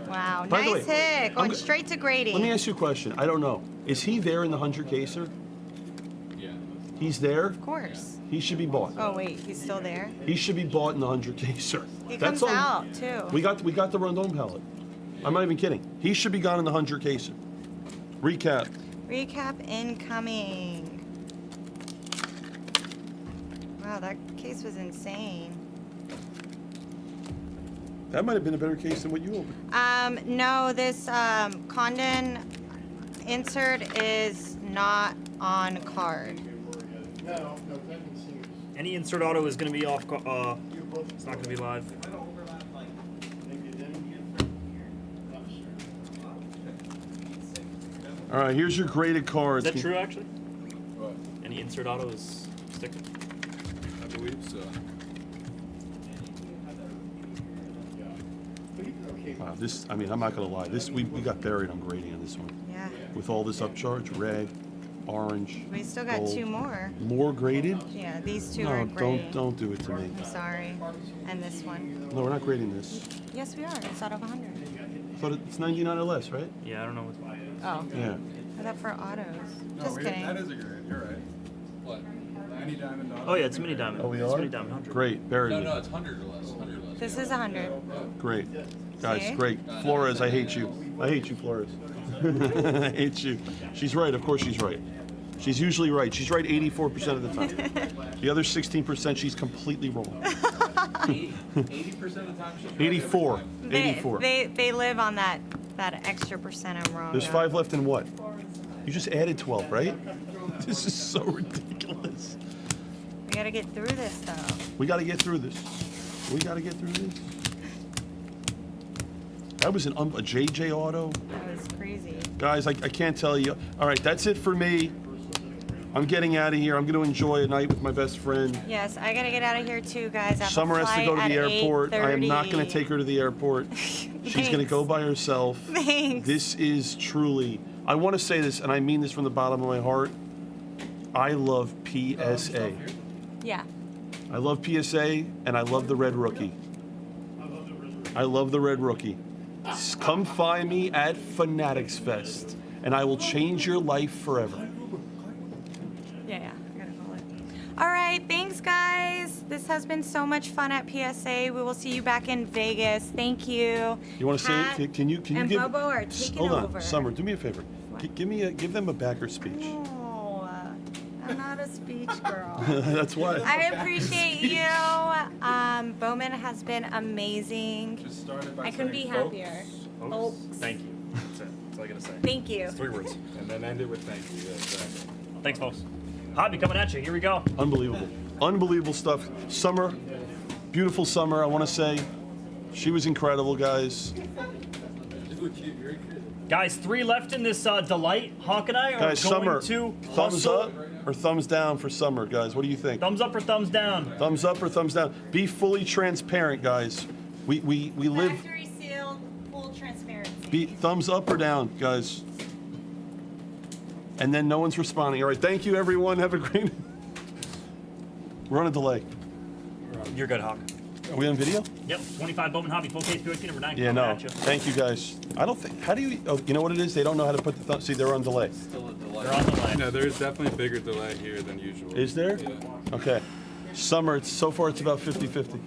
Wow, By the nice way, hit. Going I'm go- straight to grading. Let me ask you a question. I don't know. Is he there in the 100 caser? Yeah. He's there? Of course. He should be bought. Oh wait, he's still there. He should be bought in the 100 caser. He That's comes on- out too. We got the Rondon palette. I'm not even kidding. He should be gone in the 100 caser. Recap. Recap incoming. Wow, that case was insane. That might have been a better case than what you opened. No, this Condon insert is not on card. Any insert auto is going to be off. It's not going to be live. All right, here's your graded cards. Is that true, actually? Any insert auto is sticker? I believe so. Wow, this, I mean, I'm not gonna lie. This, we got buried on grading on this one. Yeah. With all this upcharge, red, orange. We still got gold. 2 more. More graded? Yeah, these 2 No, are graded. don't do it to me. I'm sorry. And this one. No, we're not grading this. Yes, we are. It's out of 100. I thought it's 99 or less, right? Yeah, I don't know what. Oh. Yeah. I thought for autos. No, Just kidding. that is a grade. You're right. What? 90 diamond dog? Oh yeah, it's mini diamond. Oh, we It's are? mini diamond 100. Great, buried No, me. no, it's 100 or less. 100 or less. This is 100. Great. Guys, See? great. Flores, I hate you. I hate you, Flores. I hate you. She's right. Of course she's right. She's usually right. She's right 84% of the time. The other 16%, she's completely wrong. 80% of the time she's right. 84. 84. They live on that extra percent I'm wrong. There's on. 5 left in what? You just added 12, right? This is so ridiculous. We gotta get through this though. We got to get through this. We got to get through this. That was a JJ auto. That was crazy. Guys, I can't tell you. All right, that's it for me. I'm getting out of here. I'm going to enjoy a night with my best friend. Yes, I gotta get out of here too, guys. I have Summer a has to flight go to at the airport. I am not 8:30. going to take her to the airport. She's going to go by herself. Thanks. This is truly, I want to say this, and I mean this from the bottom of my heart. I love PSA. Yeah. I love PSA, and I love the Red Rookie. I love the Red Rookie. Come find me at Fanatics Fest, and I will change your life forever. Yeah, I gotta call it. All right, thanks, guys. This has been so much fun at PSA. We will see you back in Vegas. Thank you. You want to say? Pat Can you and give? Bobo are taking Hold on, over. Summer. Do me a favor. Give them a backer speech. No, I'm not a speech girl. That's why. I appreciate you. Bowman has been amazing. Just started by I couldn't be saying, happier. Folks, thank you. That's it. That's all I gotta say. Thank you. It's 3 words. And then end it with thank you. Yeah, exactly. Thanks, folks. Hobby coming at you. Here we go. Unbelievable. Unbelievable stuff. Summer, beautiful Summer. I want to say she was incredible, guys. Guys, 3 left in this delight. Hawk and I are Guys, going Summer, to thumbs hustle. up or thumbs down for Summer, guys? What do you think? Thumbs up or thumbs down? Thumbs up or thumbs down? Be fully transparent, guys. We live. Factory sealed, full transparency. Be thumbs up or down, guys. And then no one's responding. All right, thank you, everyone. Have a great. We're on a delay. You're good, Hawk. Are we on video? Yep, 25 Bowman Hobby, full case POC number 9. Yeah, coming no. at you. Thank you, guys. I don't think. How do you? Oh, you know what it is? They don't know how to put the thumb. See, they're on delay. Still a delay. They're on delay. No, there's definitely a bigger delay here than usual. Is there? Yeah. Okay. Summer. So far, it's about 50-50.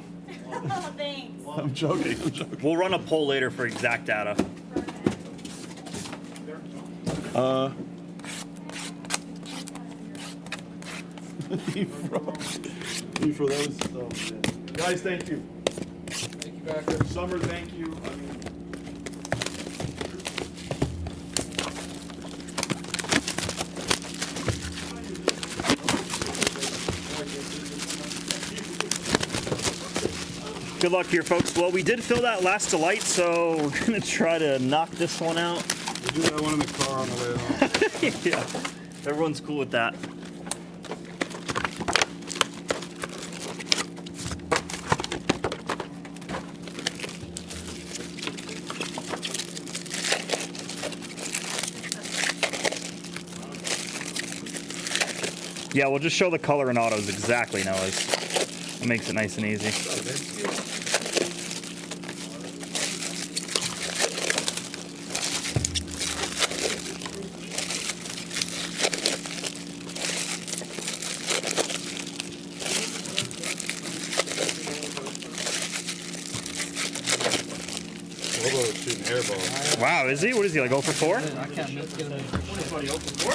Oh, thanks. I'm joking. I'm joking. We'll run a poll later for exact data. For those. Oh, man. Guys, thank you. Thank you, Backer. Summer, thank you. I mean, Good luck here, folks. Well, we did fill that last delight, so we're gonna try to knock this one out. We do that one in the car on the way home. Yeah, everyone's cool with that. Yeah, we'll just show the color and autos exactly, Noah's. It makes it nice and easy. Lobo's shooting airballs. Wow, is he? What is he, like 0 for 4? I can't miss it. What are you, 0 for 4?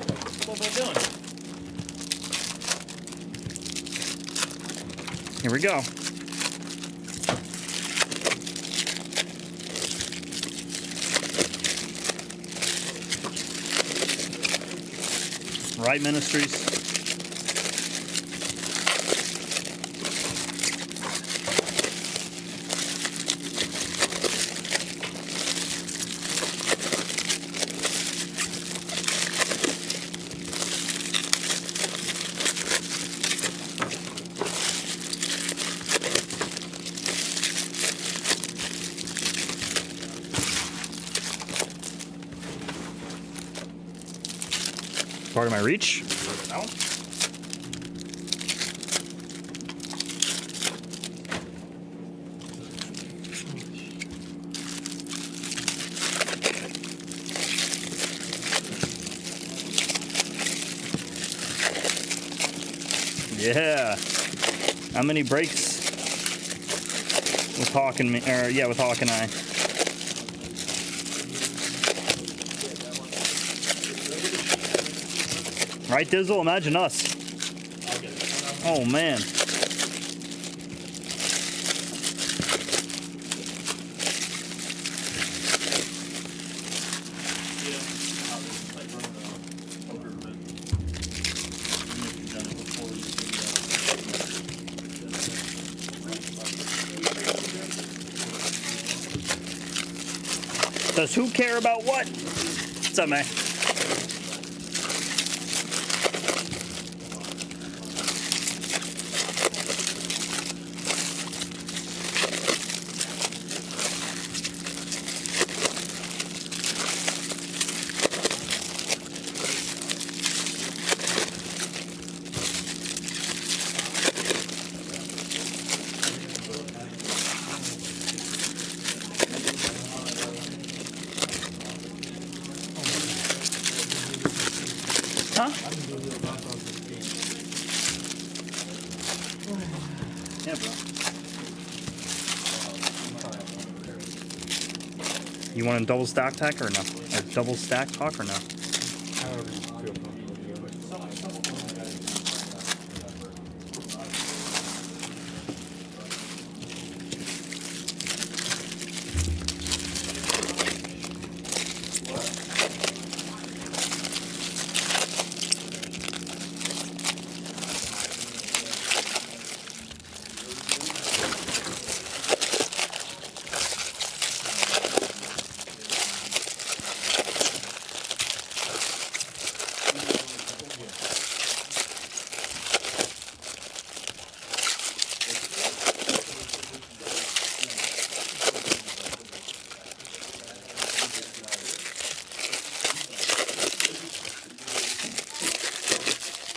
What's Bobo doing? Here we go. Right Ministries. Part of my reach. That one. Yeah. How many breaks with Hawk and me? Or yeah, with Hawk and I. Right, Dizzle? Imagine us. Oh, man. Does who care about what? What's up, man? Yeah, bro. You want a double stack tack or no? A double stack talk or no?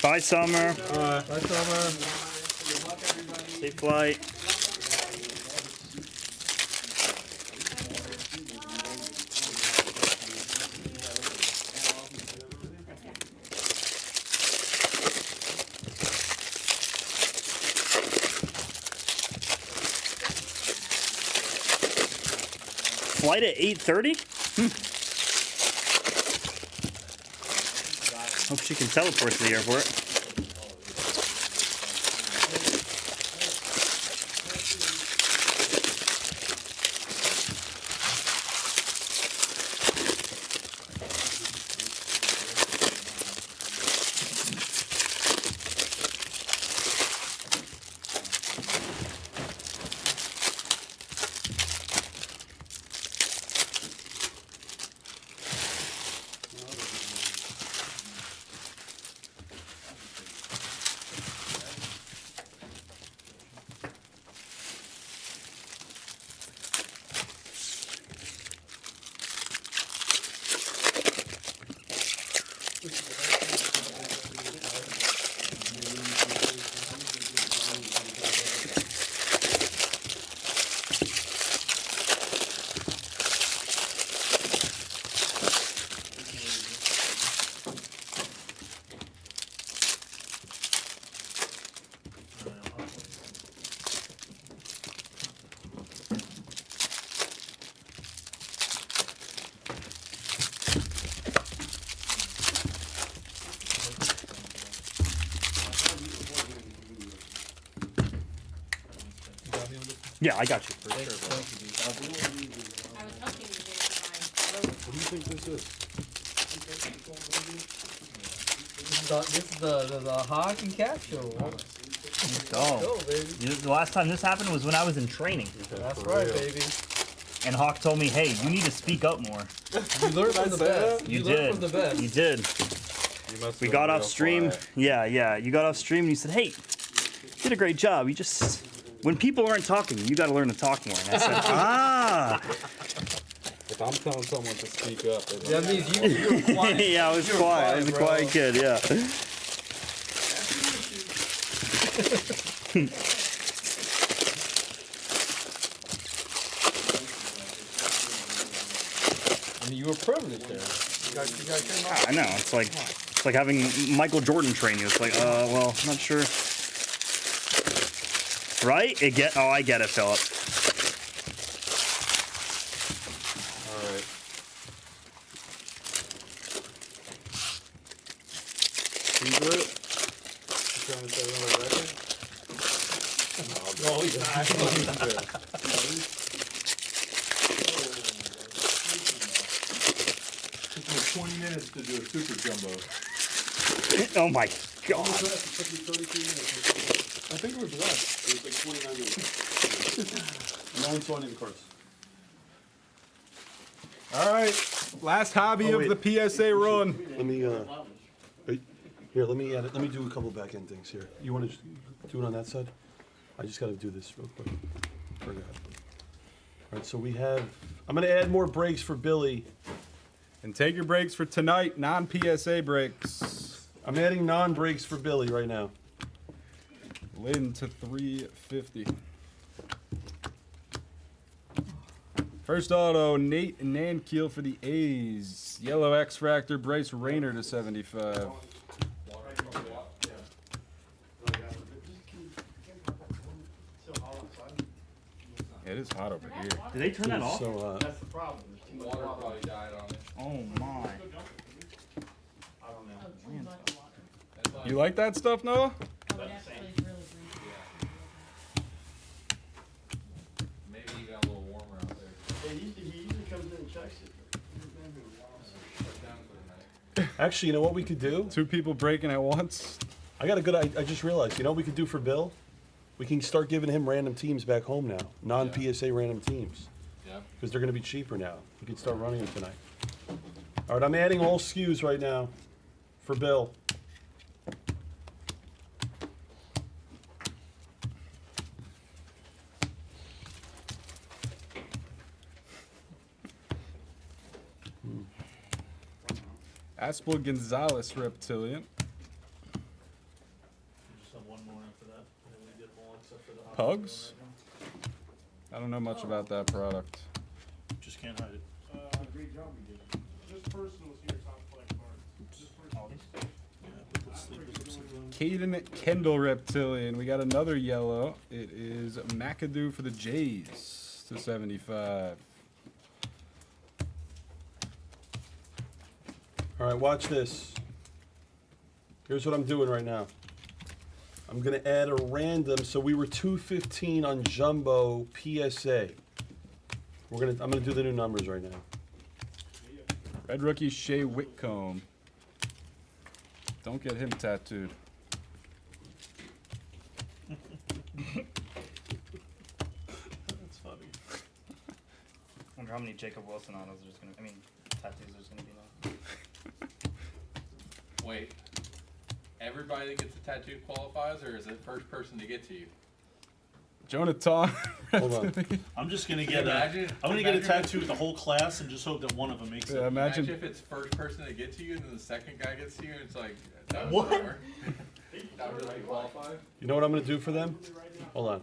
Bye, Summer. Bye, Summer. Safe flight. Flight at 8:30? Hope she can teleport to the airport. Yeah, I got you. What do you think this is? This is the Hawk and Cap show. Let's go, baby. The last time this happened was when I was in training. That's right, baby. And Hawk told me, hey, you need to speak up more. You learn from the best. You learn did. from the best. You did. We got off stream. Yeah. You got off stream and you said, hey, you did a great job. You just, when people aren't talking, you got to learn to talk more. And I said, If I'm telling someone to speak up, that means you're quiet. Yeah, I was quiet. I was a quiet kid, yeah. I mean, you were privileged there. You got I know. It's like having Michael Jordan train you. It's like, well, I'm not sure. Right? I get it, Philip. All right. Secret? You trying to set another record? No, he's not. Took me 20 minutes to do a super jumbo. Oh my god. It took me 33 minutes. I think it was less. It was like 29 minutes. No one saw any of the cards. All right, last hobby of the PSA run. Let me here. Let me add it. Let me do a couple back end things here. You want to do it on that side? I just got to do this real quick. Forgot. All right. So we have. I'm going to add more breaks for Billy. And take your breaks for tonight, non-PSA breaks. I'm adding non-breaks for Billy right now. Leading to 350. First auto, Nate Nankeel for the A's. Yellow X-Fractor, Bryce Rayner to 75. it is hot over here. Did they turn that off? So, That's the problem. There's too much Water water. probably died on it. Oh my. I don't know. Oh, too much water. That's fine. You like that stuff, Noah? Oh, it actually is really greasy. Maybe you got a little warmer out there. He usually comes in and checks it. Shut down for the night. actually, you know what we could do? 2 people breaking at once. I got a good. I just realized. You know what we could do for Bill? We can start giving him random teams back home now. Non-PSA random teams. Yeah. Because they're going to be cheaper now. We can start running them tonight. All right, I'm adding all SKUs right now for Bill. Aspel Gonzalez Reptilian. Just have one more after that, and then we did them all except for the hot Pugs? I don't know much about that product. Just can't hide it. Great job we did. This person was here, top flight card. This person. Caden Kendall Reptilian. We got another yellow. It is McAdoo for the Jays to 75. All right, watch this. Here's what I'm doing right now. I'm going to add a random. So we were 215 on Jumbo PSA. I'm going to do the new numbers right now. Red rookie Shea Whitcomb. Don't get him tattooed. That's funny. I wonder how many Jacob Wilson autos there's gonna. I mean, tattoos there's gonna be now. Wait. Everybody that gets a tattoo qualifies, or is it first person to get to you? Jonathan. Hold on. I'm just gonna get Imagine- I'm gonna get a imagine- tattoo with the whole class and just hope that one of them makes it. Yeah, Imagine imagine. if it's first person to get to you, and then the second guy gets to you, and it's like, that was What? over. That was really qualified. You know what I'm going to do for them? Hold on.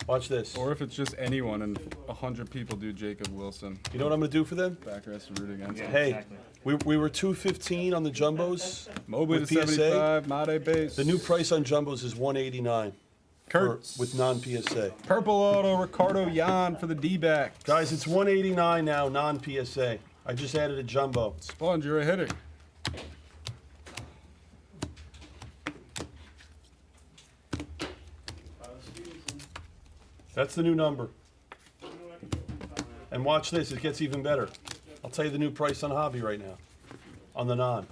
Watch this. Or if it's just anyone and 100 people do Jacob Wilson. You know what I'm going to do for them? Back rest to root against him. Hey, we were 215 on the Jumbos. Mobley to with PSA. 75, Made base. The new price on Jumbos is 189. Kurtz. With non-PSA. Purple auto, Ricardo Yan for the D-backs. Guys, it's 189 now, non-PSA. I just added a Jumbo. Sponge, you're a hitter. That's the new number. And watch this, it gets even better. I'll tell you the new price on Hobby right now. On the non.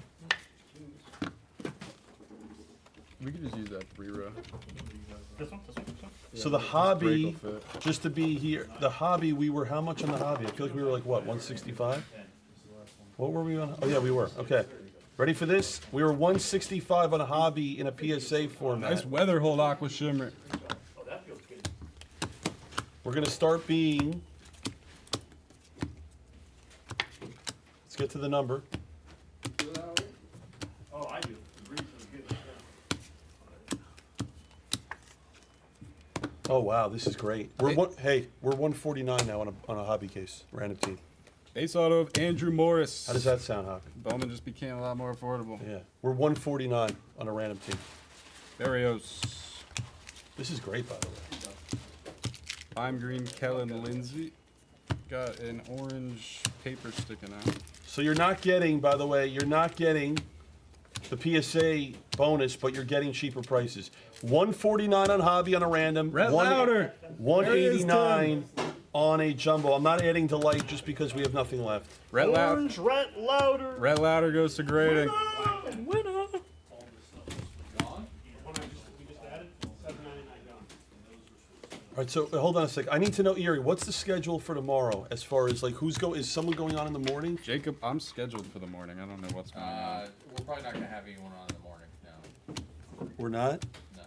We could just use that 3-row. This one, this one, this one. So the Break Hobby, will fit. just to be here, the Hobby, we were how much on the Hobby? I feel like we were like, what, 165? What were we on? Oh, yeah, we were. Okay. Ready for this? We were 165 on a Hobby in a PSA format. Nice weather hold Aqua Shimmer. Oh, that feels good. We're going to start being, let's get to the number. Oh, I do. The breeze is good. Oh, wow, this is great. We're we're 149 now on a Hobby case, random team. Base auto of Andrew Morris. How does that sound, Hawk? Bowman just became a lot more affordable. Yeah. We're 149 on a random team. Barrios. This is great, by the way. Lime green Kellen Lindsay. Got an orange paper sticking out. So you're not getting, by the way, you're not getting the PSA bonus, but you're getting cheaper prices. 149 on Hobby on a random. Red Louder. 189 on a Jumbo. I'm not adding to light just because we have nothing left. Red Louder. Orange Red Louder. Red Louder goes to grading. Winner. All right, so hold on a sec. I need to know, Erie, what's the schedule for tomorrow as far as like is someone going on in the morning? Jacob, I'm scheduled for the morning. I don't know what's going on. We're probably not going to have anyone on in the morning, no. We're not? No.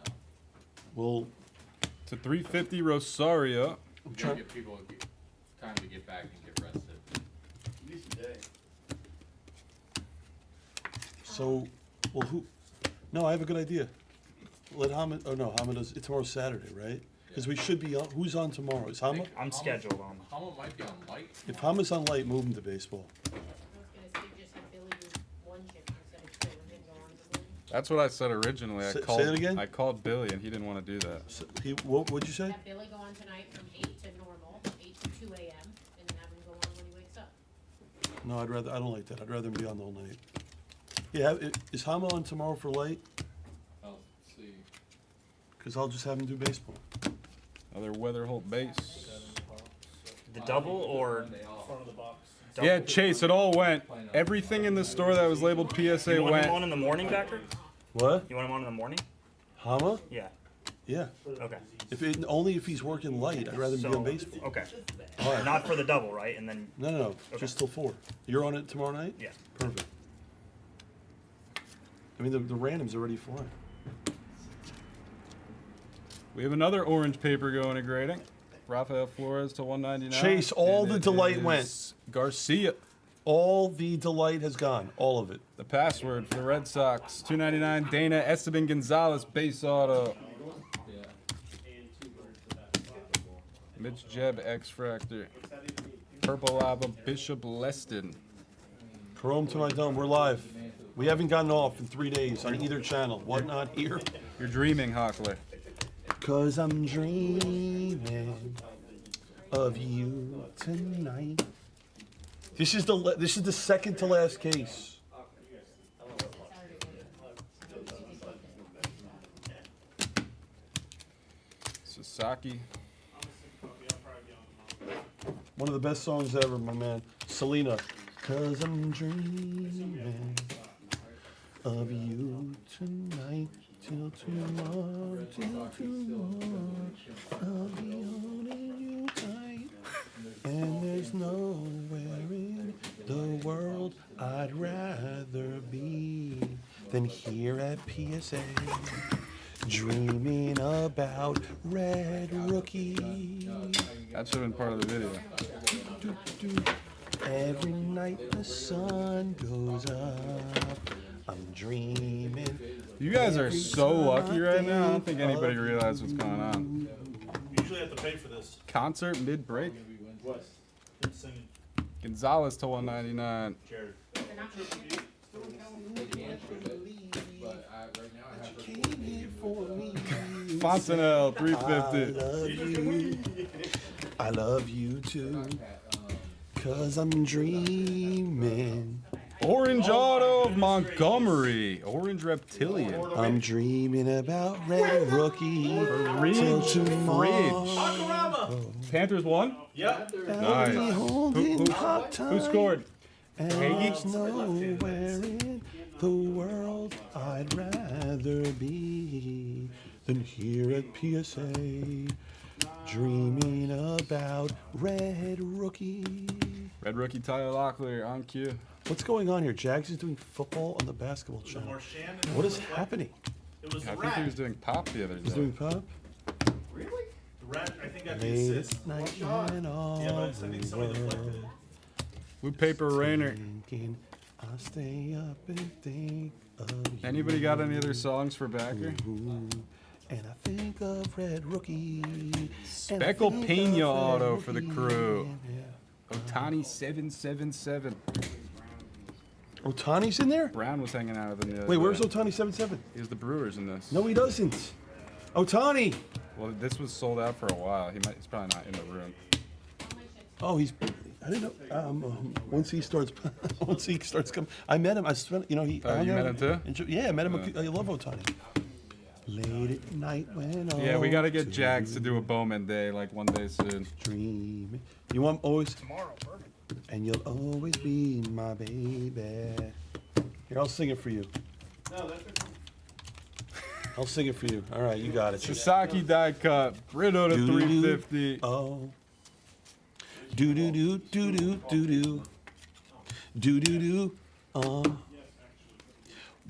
Well, to 350 Rosario. We got to give people time to get back and get rested. At least a day. So, well, who? No, I have a good idea. Let Hamid. Oh no, Hamid is. Tomorrow's Saturday, right? Because we should be on. Who's on tomorrow? Is Hama? I'm scheduled on. Hama might be on light. If Hama's on light, move him to baseball. I was gonna say just have Billy do one shift instead of two and then go on to the league. That's what I said originally. Say called, that again? I called Billy and he didn't want to do that. So what'd you say? Have Billy go on tonight from 8 to normal, No, I don't like that. I'd rather him be on the whole night. Yeah, is Hama on tomorrow for light? I'll see. Because I'll just have him do baseball. Another Weatherholt base. The double or Front of the box. Yeah, Chase, it all went. Everything in the store that was labeled PSA You want went. him on in the morning, Backer? What? You want him on in the morning? Hama? Yeah. Yeah. Okay. Only if he's working light. I'd rather him be on baseball. Okay. All right. Not for the double, right? And then. No. Okay. Just till 4. You're on it tomorrow night? Yeah. Perfect. I mean, the random's already flying. We have another orange paper going to grading. Rafael Flores to 199. Chase, all And the it delight is went. Garcia. All the delight has gone. All of it. The password for the Red Sox, 299. Dana Esteban Gonzalez, base auto. Mitch Jeb, X Fractor. Purple Lava, Bishop Leston. Chrome to my dome. We're live. We haven't gotten off in 3 days on either channel. What not here? You're dreaming, Hockler. Cause I'm dreaming of you tonight. This is the second to last case. Sasaki. One of the best songs ever, my man. Selena. Cause I'm dreaming of you tonight. Till tomorrow, I'll be holding you tight. And there's nowhere in the world I'd rather be than here at PSA, dreaming about Red Rookie. That should have been part of the video. Every night the sun goes up, I'm dreaming. You guys are so lucky right now. I don't think anybody realizes what's going on. You usually have to pay for this. Concert mid-break. What? Singing. Gonzalez to 199. Jared. Fontanelle, 350. I love you too. Cause I'm dreaming. Orange Auto of Montgomery. Orange Reptilian. I'm dreaming about Red Rookie. Till Fridge. tomorrow. Panthers won? Yeah. Nice. Who scored? And there's nowhere in the world I'd rather be than here at PSA, dreaming about Red Rookie. Red Rookie Tyler Locklear on cue. What's going on here? Jags is doing football on the basketball channel. What is happening? It was I the think he rat. was doing pop the other day. He's doing pop? Really? The rat, I think, got the Late assist. at night Shot. when all Yeah, but I think somebody the deflected it. world Blue Paper Rainer. thinking I stay up and think of you. Anybody got any other songs for Backer? And I think of Red Rookie. Speckle Pena auto for the crew. Otani 777. Otani's in there? Brown was hanging out with him the other Wait, where's day. Otani 77? He has the Brewers in this. No, he doesn't. Otani! Well, this was sold out for a while. He's probably not in the room. Oh, he's. I didn't know. Once he starts coming, I met him. I spent. You know, he. Oh, you met him too? Yeah, I met him. I love Otani. Late at night when Yeah, we got to get to Jags to do a Bowman day like one day soon. dreaming. You want always. Tomorrow, perfect. And you'll always be my baby. Here, I'll sing it for you. No, that's okay. I'll sing it for you. All right, you got it. Sasaki die cut. Brito to 350. Oh. Do do do do do do do. Do do do.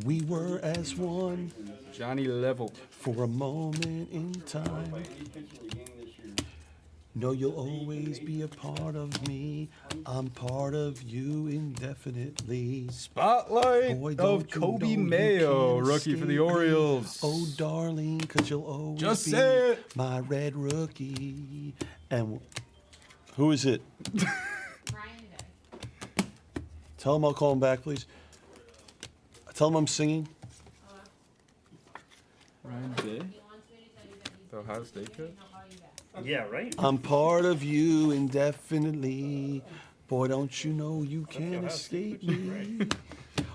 We were as one. Johnny Level. For a moment in time. No, you'll always be a part of me. I'm part of you indefinitely. Spotlight Boy, of don't you Kobe know you Mayo, can't rookie for the escape me. Orioles. Oh, darling, cause you'll always Just be say it. my Red Rookie. And who is it? Tell him I'll call him back, please. Tell him I'm singing. Ryan Day? The Ohio State kid? Yeah, right? I'm part of you indefinitely. Boy, don't you know you can't escape me.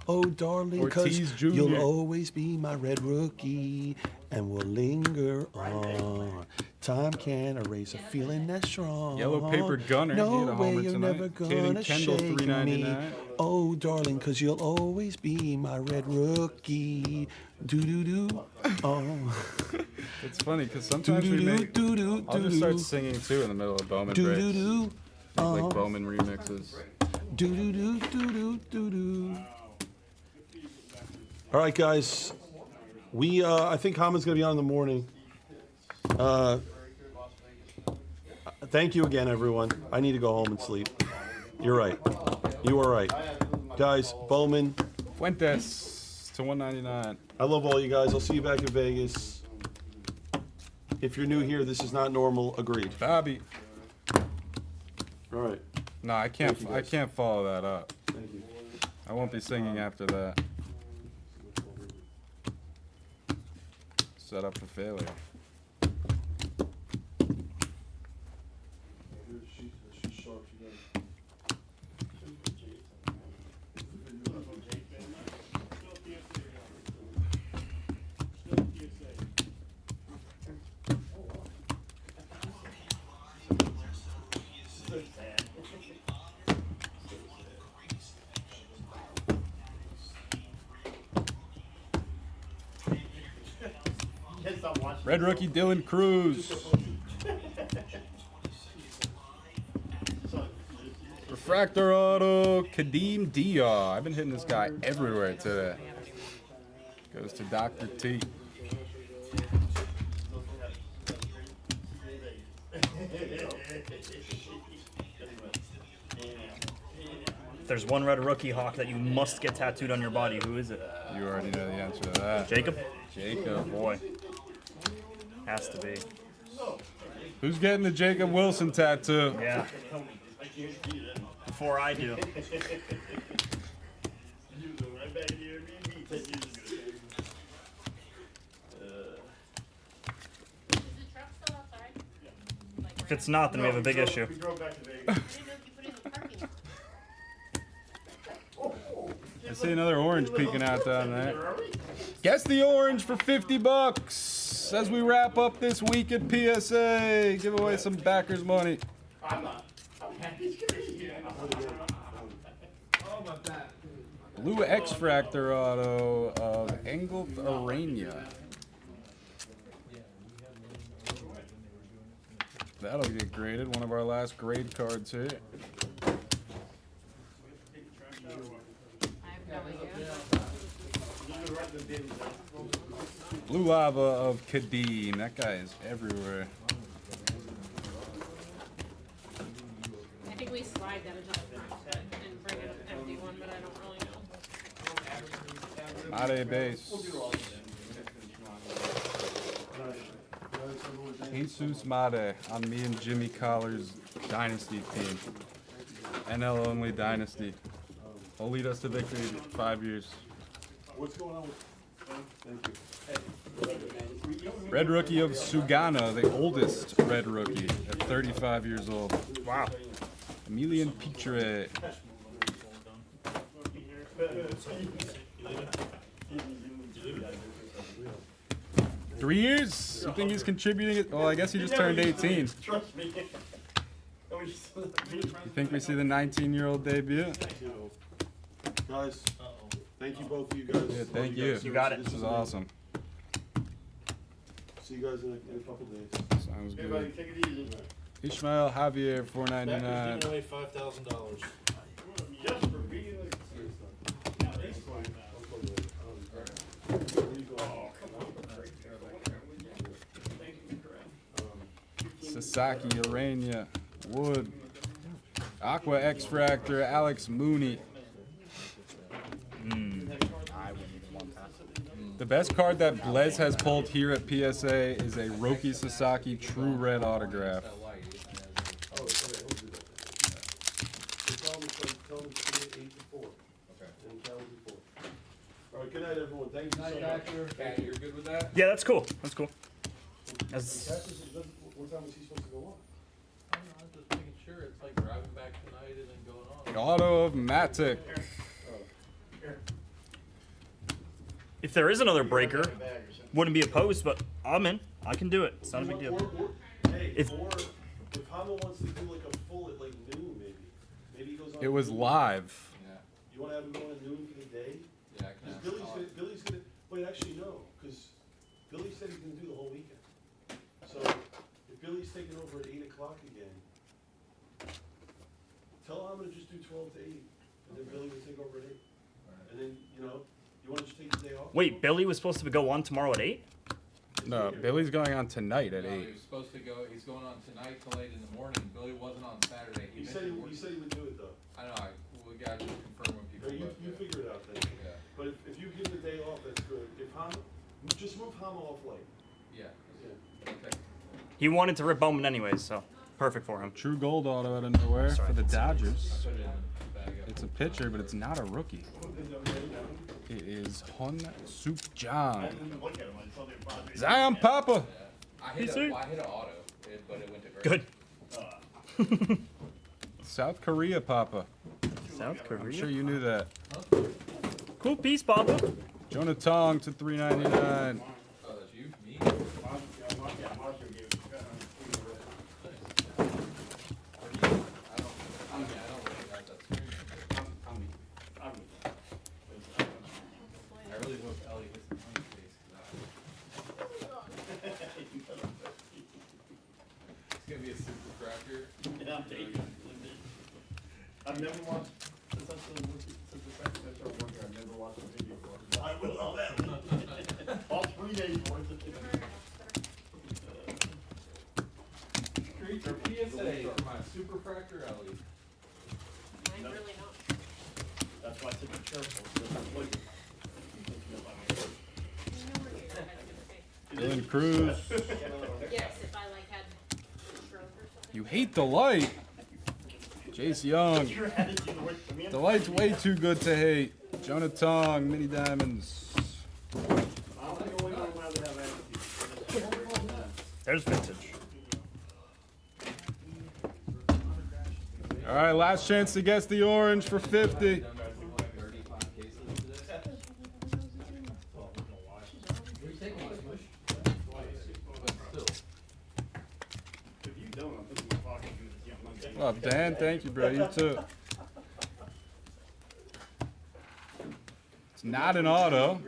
Oh, darling, Ortiz 'cause Jr.. you'll always be my red rookie, and we'll linger on. Time can't erase a feeling that's strong. Yellow Paper Gunner, he No had a way homer you're tonight. never Caden gonna Kendall, shake me. $3.99. Oh, darling, 'cause you'll always be my red rookie. Do-do-do. Oh. It's funny because sometimes we make. I'll just start singing too in the middle of Bowman breaks. Do-do-do. Like Bowman remixes. Do-do-do-do-do-do-do. All right, guys. I think Haman's going to be on in the morning. Thank you again, everyone. I need to go home and sleep. You're right. You are right. Guys, Bowman. Fuentes to $1.99. I love all you guys. I'll see you back in Vegas. If you're new here, this is not normal. Agreed. Bobby. All right. No, I can't. Thank you, I guys. can't follow that up. Thank you. I won't be singing after that. Set up for failure. Red rookie Dylan Cruz. Refractor auto Kadeem Diaw. I've been hitting this guy everywhere today. Goes to Dr. T. If there's one red rookie hawk that you must get tattooed on your body, who is it? You already know the answer to that. Jacob? Jacob. Boy. Has to be. Who's getting the Jacob Wilson tattoo? Yeah. Before I do. If it's not, then we have a big issue. I see another orange peeking out down there. Guess the orange for $50 as we wrap up this week at PSA. Give away some backers money. Blue X-Fractor auto of Engel Arania. That'll get graded. One of our last grade cards here. Blue Lava of Kadeem. That guy is everywhere. I think we slide that into the front and bring an empty one, but I don't really know. Made base. Jesus Made on me and Jimmy Collar's dynasty team. NL only dynasty. Will lead us to victory in 5 years. What's going on with... Thank you. Red rookie of Sugana, the oldest red rookie at 35 years old. Wow. Emilian Pitre. Three years? You think he's contributing? Well, I guess he just turned 18. Trust me. You think we see the 19-year-old debut? Guys, thank you both of you guys. Yeah, thank you. You got it. This is awesome. See you guys in a couple days. Sounds Hey, buddy, good. take it easy. Ishmael Javier, That was $4.99. giving away $5,000. Just for being Sasaki Arania, Wood, Aqua X-Fractor, Alex Mooney. The best card that Blez has pulled here at PSA is a Roki Sasaki True Red autograph. All right, good night, everyone. Thank you so much. You're good with that? Yeah, that's cool. That's cool. That's, What time was he supposed to go on? just making sure it's like driving back tonight and then going on. Auto of Matic. If there is another breaker, wouldn't be opposed, but I'm in. I can do it. It's not a big deal. Hey, If- or if Hama wants to do like a full at like noon, maybe he goes on. It was noon. live. Yeah. You want to have him go at noon for the day? Yeah, I can ask Billy's gonna. Wait, actually no, because Billy said he's gonna do the whole weekend. So if Billy's taking over at 8 o'clock again, tell Hama to just do 12 to 8, and then Billy will take over at 8. And then you want to just take the day off. Wait, Billy was supposed to go on tomorrow at 8? No, Billy's going on tonight at No, 8. he was supposed to go. He's going on tonight till 8 in the morning. Billy wasn't on Saturday. He said he would do it though. I know. We got to confirm with people. No, you but, figure it out then. Yeah. But if you give him the day off, that's good. If Hama, just move Hama off late. Yeah. Yeah. Okay. He wanted to rip Bowman anyways, so perfect for him. True gold auto out of nowhere Sorry, for the I didn't see Dodgers. Put it in the bag up. It's a pitcher, but it's not a rookie. It is Hun Suk Jang. Zion Papa. I hit PC. a auto, but it went to Grail. Good. South Korea Papa. South I'm Korea? sure you knew that. Cool piece, Papa. Jonah Tong to 399. Oh, that's you? Me? I don't really got that screen. I really hope Ellie gets the money face. It's gonna be a super cracker. Yeah, I'm taking it. I've never watched, since the second I started working, I've never watched a video before. I will know that. All 3 days worth of it. Creature PSA for my super cracker Ellie. Mine really not. That's why I said be careful. So don't look at it. Dylan Cruz. Yes, if I like had stroke or something. You hate the light. Jace Young. Your attitude works for me. The light's way too good to hate. Jonah Tong, Mini Diamonds. I'm the only one allowed to have attitude. There's vintage. All right, last chance to guess the orange for 50. Done by 35 cases today. We're taking much. But still. If you don't, I'm putting my pocket in this young Monday. What up, Dan? Thank you, bro. You too. It's not an auto.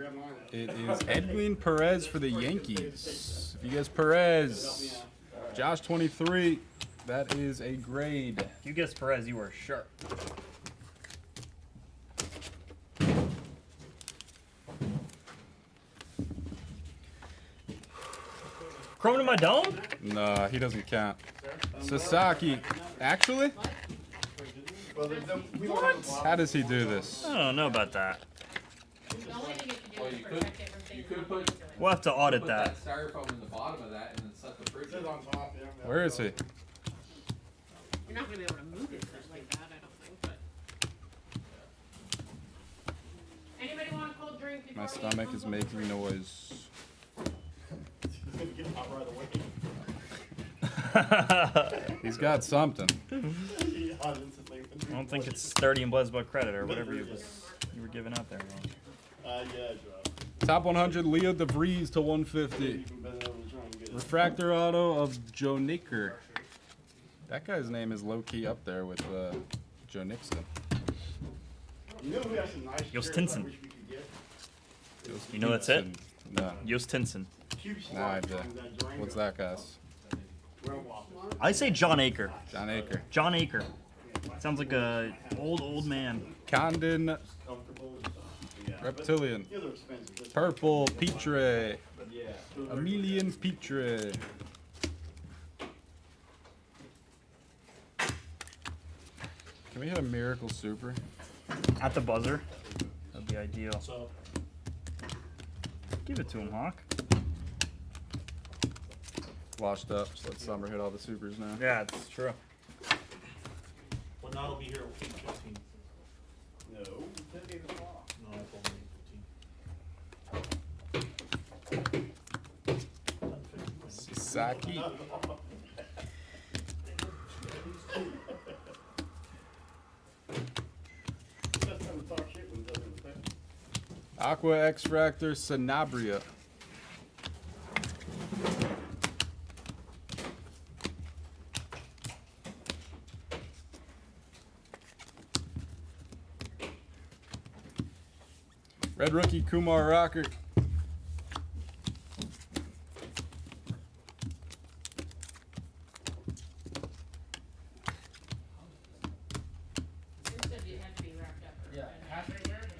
It is Edwin Perez for the Yankees. If you guess Perez, Josh 23, that is a grade. If you guessed Perez, you were sharp. Chrome to my dome? Nah, he doesn't count. Sasaki, actually? How does he do this? I don't know about that. The only thing you can do Well, is you protect it from things. You could put. We'll have to audit put that. styrofoam in the bottom of that and then set the fridge. Sit on top, yeah. Where is he? You're not gonna be able to move it like that, I don't think, but. Anybody want a cold drink before My we stomach eat is Uncle? making noise. It's gonna get hot right away. He's got something. Hot instantly. I don't think it's 30 in Blez Baseball credit or whatever you were giving out there. Yeah, drop. Top 100, Leo DeVries to 150. Even better than trying to get it. Refractor auto of Joe Nicker. That guy's name is low-key up there with Joe Nixon. You know who has some nice Yost chairs I Tinson. wish we could get? You know that's it? No. Yost Tinson. Cube No slots idea. on that Durango. What's that, guys? Real waffle. I say John Aker. John Aker. John Aker. Sounds like a old man. Condon Comfortable. Yeah. Reptilian. Yeah, they're expensive. That's- Purple Petre. Yeah. Emilian Petre. Can we hit a Miracle Super? At the buzzer. That'd be ideal. So, Give it to him, Hawk. Washed up. Just let Summer hit all the supers now. Yeah, it's true. Well, now it'll be here at 8:15. no, it's at 8 o'clock. No, I told him 8:15. Sasaki. Aqua Extractor Sanabria. Red Rookie Kumar Rocker.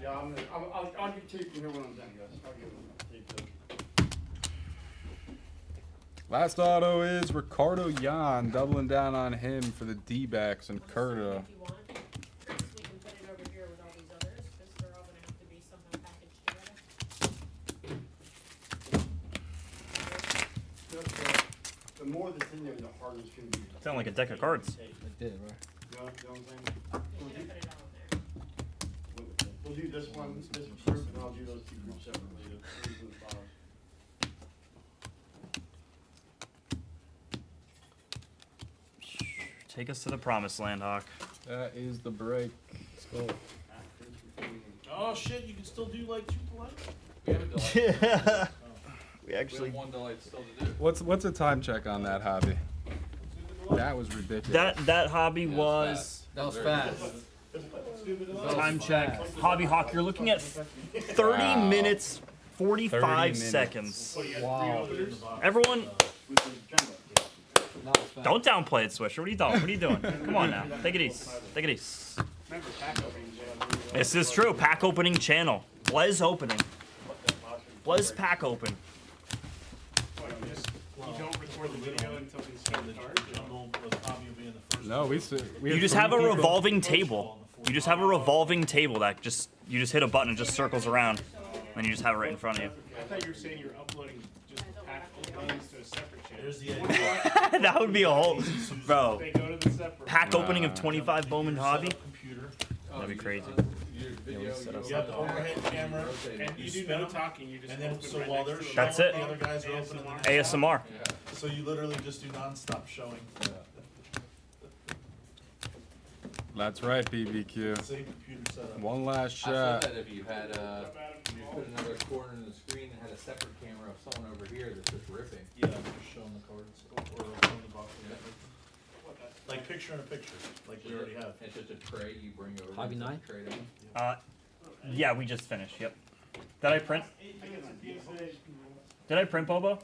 Yeah, I'll get tape from here when I'm done, guys. I'll give them tape. Last auto is Ricardo Yan, doubling down on him for the D-backs and Curta. The more that's in there, the harder it's going to be. Sound like a deck of cards. It did, right? You know what I'm saying? We'll do this one, this group, and I'll do those two groups separately. The threes and the fives. Take us to the promised land, Hawk. That is the break. Let's go. Oh shit, you can still do like 2 delights? We have a delight. We actually. We have 1 delight still to do. What's a time check on that hobby? That was ridiculous. That hobby was. That was fast. Time check. Hobby Hawk, you're looking at 30 minutes, 45 30 minutes. seconds. Wow. Everyone, Not as fast. don't downplay it, Swisher. What are you doing? What are you doing? Come on now. Take it easy. Take it easy. This is true. Pack opening channel. Blez opening. Blez pack open. You don't record the video until we start the jungle of the hobby will be in the first. No, You just have a revolving table. You just have a revolving table that you just hit a button and it just circles around. And you just have it right in front of you. I thought you were saying you're uploading just pack openings to a separate channel. There's the That would be a whole, bro. They go to the separate. Pack opening of 25 Bowman hobby. Computer. That'd be crazy. You have the overhead camera, and you do no talking. You just and then so while they're showing, That's it. the other guys are opening their ASMR. So you literally just do non-stop showing. That's right, BBQ. Same computer setup. One last I shot. said that if you had you put another corner in the screen and had a separate camera of someone over here that's just ripping. Yeah, just showing the cards or showing the box. Like picture in a picture, like we already have. It's just a tray you bring over. Hobby 9? Tray down. Yeah, we just finished. Yep. Did I print? Did I print, Bobo?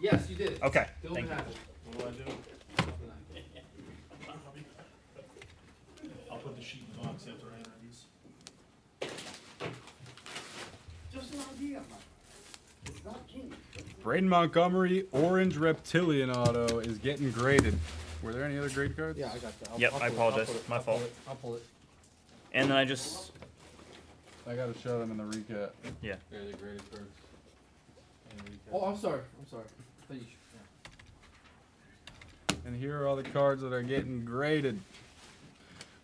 Yes, you did. Okay. Still Thank you. have it. What do I do? I'll put the sheet in the box after I enter these. Just an idea, man. It's not king. Braden Montgomery, Orange Reptilian auto is getting graded. Were there any other grade cards? Yeah, I got that. Yep, I apologize. My fault. I'll pull it. And then I just. I gotta show them in the recap. Yeah. They're the graded cards. And recap. Oh, I'm sorry. I thought you should. Yeah. And here are all the cards that are getting graded.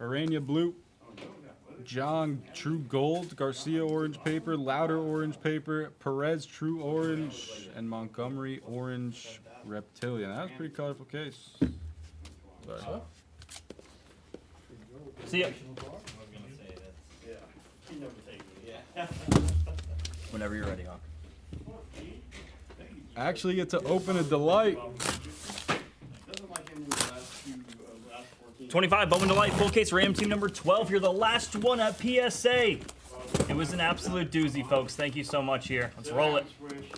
Arania Blue, John True Gold, Garcia Orange Paper, Louder Orange Paper, Perez True Orange, and Montgomery Orange Reptilian. That was a pretty colorful case. But, See ya. Whenever you're ready, Hawk. I actually get to open a delight. 25 Bowman Delight full case Ram team number 12. You're the last one at PSA. It was an absolute doozy, folks. Thank you so much here. Let's roll it.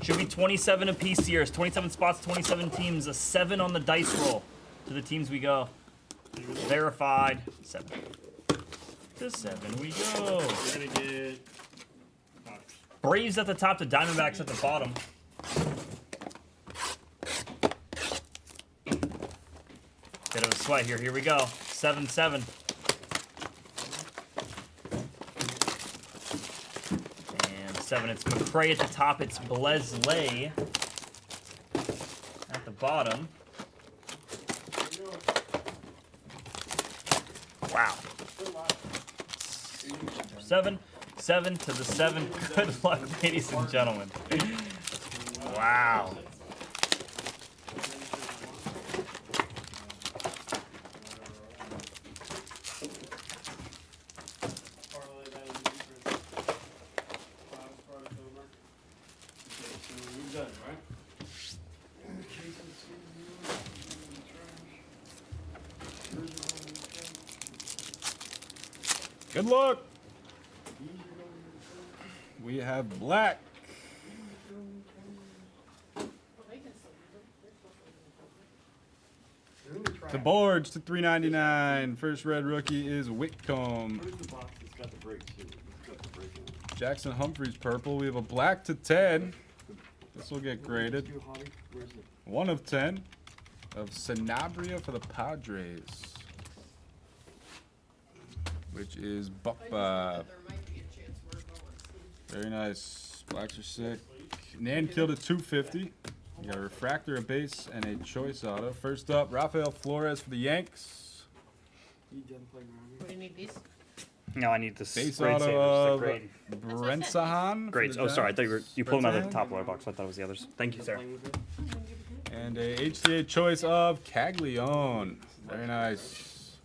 Should be 27 apiece here. It's 27 spots, 27 teams. A 7 on the dice roll. To the teams we go. Verified. 7. To 7 we go. You're gonna get Braves at the top, the Diamondbacks at the bottom. Bit of a sweat here. Here we go. 7-7. And 7. It's McCray at the top. It's Blez Lay at the bottom. Wow. 7. 7 to the 7. Good luck, ladies and gentlemen. Wow. Good luck. We have black. The boards to $3.99. First red rookie is Whitcomb. Jackson Humphreys purple. We have a black to 10. This will get graded. 1 of 10 of Sanabria for the Padres, which is Buck Bob. Very nice. Blacks are sick. Nan killed at 250. You got a refractor, a base, and a choice auto. First up, Rafael Flores for the Yanks. What do you need these? No, I need this. Base grade auto savers. of Grade. Brent Sahan. Grades. Oh, sorry. I thought you pulled them out of the top lower box. I thought it was the others. Thank you, sir. And a HTA choice of Caglione. Very nice.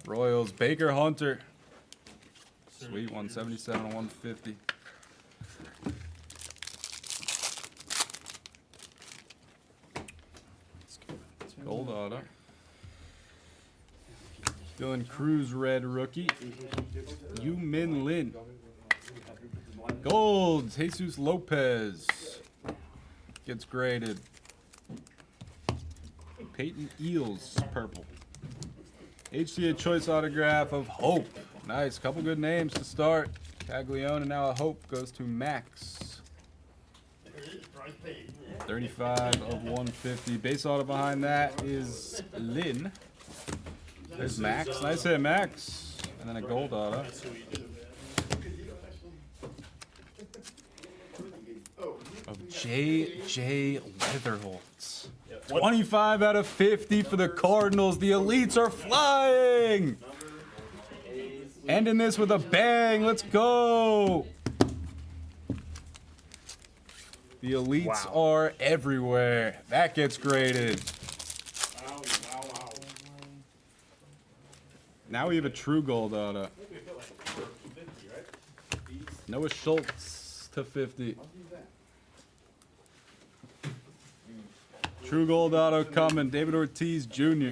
Royals, Baker Hunter. Sweet, 177 and 150. Gold auto. Dylan Cruz, red rookie. Yu Min Lin. Gold, Jesus Lopez. Gets graded. Peyton Eels, purple. HTA choice autograph of Hope. Nice, couple good names to start. Caglione, and now a Hope goes to Max. 35 of 150. Base auto behind that is Lynn. There's Max. Nice hit, Max. And then a gold auto. Of J.J. Weatherholtz. 25 out of 50 for the Cardinals. The elites are flying. Ending this with a bang. Let's go. The elites are everywhere. That gets graded. Now we have a true gold auto. Noah Schultz to 50. True gold auto coming. David Ortiz Jr.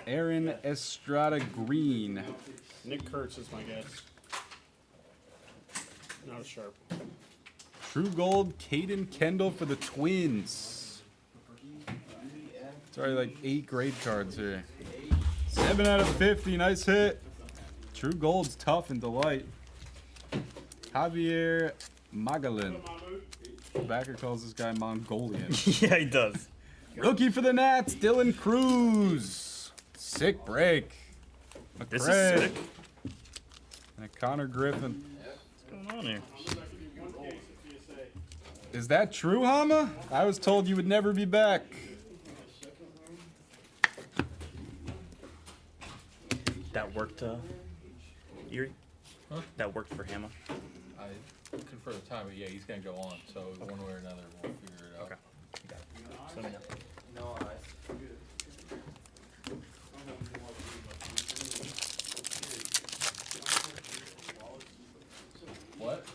Aaron Estrada Green. Nick Kurtz is my guess. Not as sharp. True gold Caden Kendall for the Twins. Sorry, like 8 grade cards here. 7 out of 50. Nice hit. True gold's tough and delight. Javier Magalin. The backer calls this guy Mongolian. Yeah, he does. Rookie for the Nats, Dylan Cruz. Sick break. This McCray. is sick. And a Connor Griffin. What's going on here? Is that true, Hama? I was told you would never be back. That worked, Erie? Huh? That worked for Hammer. I confirm the time, but yeah, he's gonna go on. So one way or another, we'll figure it out. Okay. So, No eyes. what?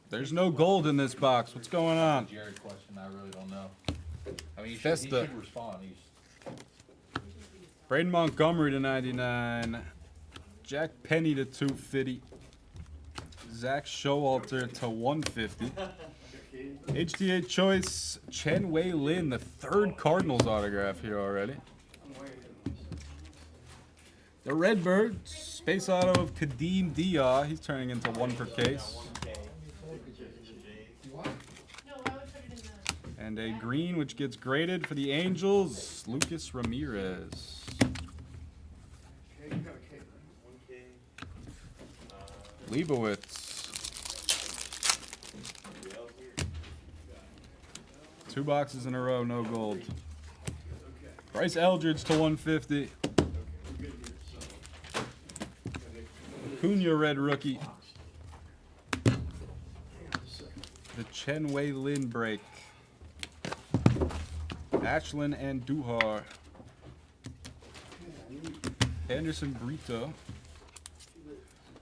There's no gold in this box. What's going on? Jared question. I really don't know. I mean, he Festa. should respond. Braden Montgomery to 99. Jack Penny to 250. Zach Showalter to 150. HTA choice Chen Wei Lin, the 3rd Cardinals autograph here already. The Redbirds, space auto of Kadeem Dia. He's turning into 1 per case. And a green, which gets graded for the Angels, Lucas Ramirez. Leibowitz. 2 boxes in a row, no gold. Bryce Eldridge to 150. Acuna red rookie. The Chen Wei Lin break. Ashlyn and Duhar. Anderson Brito.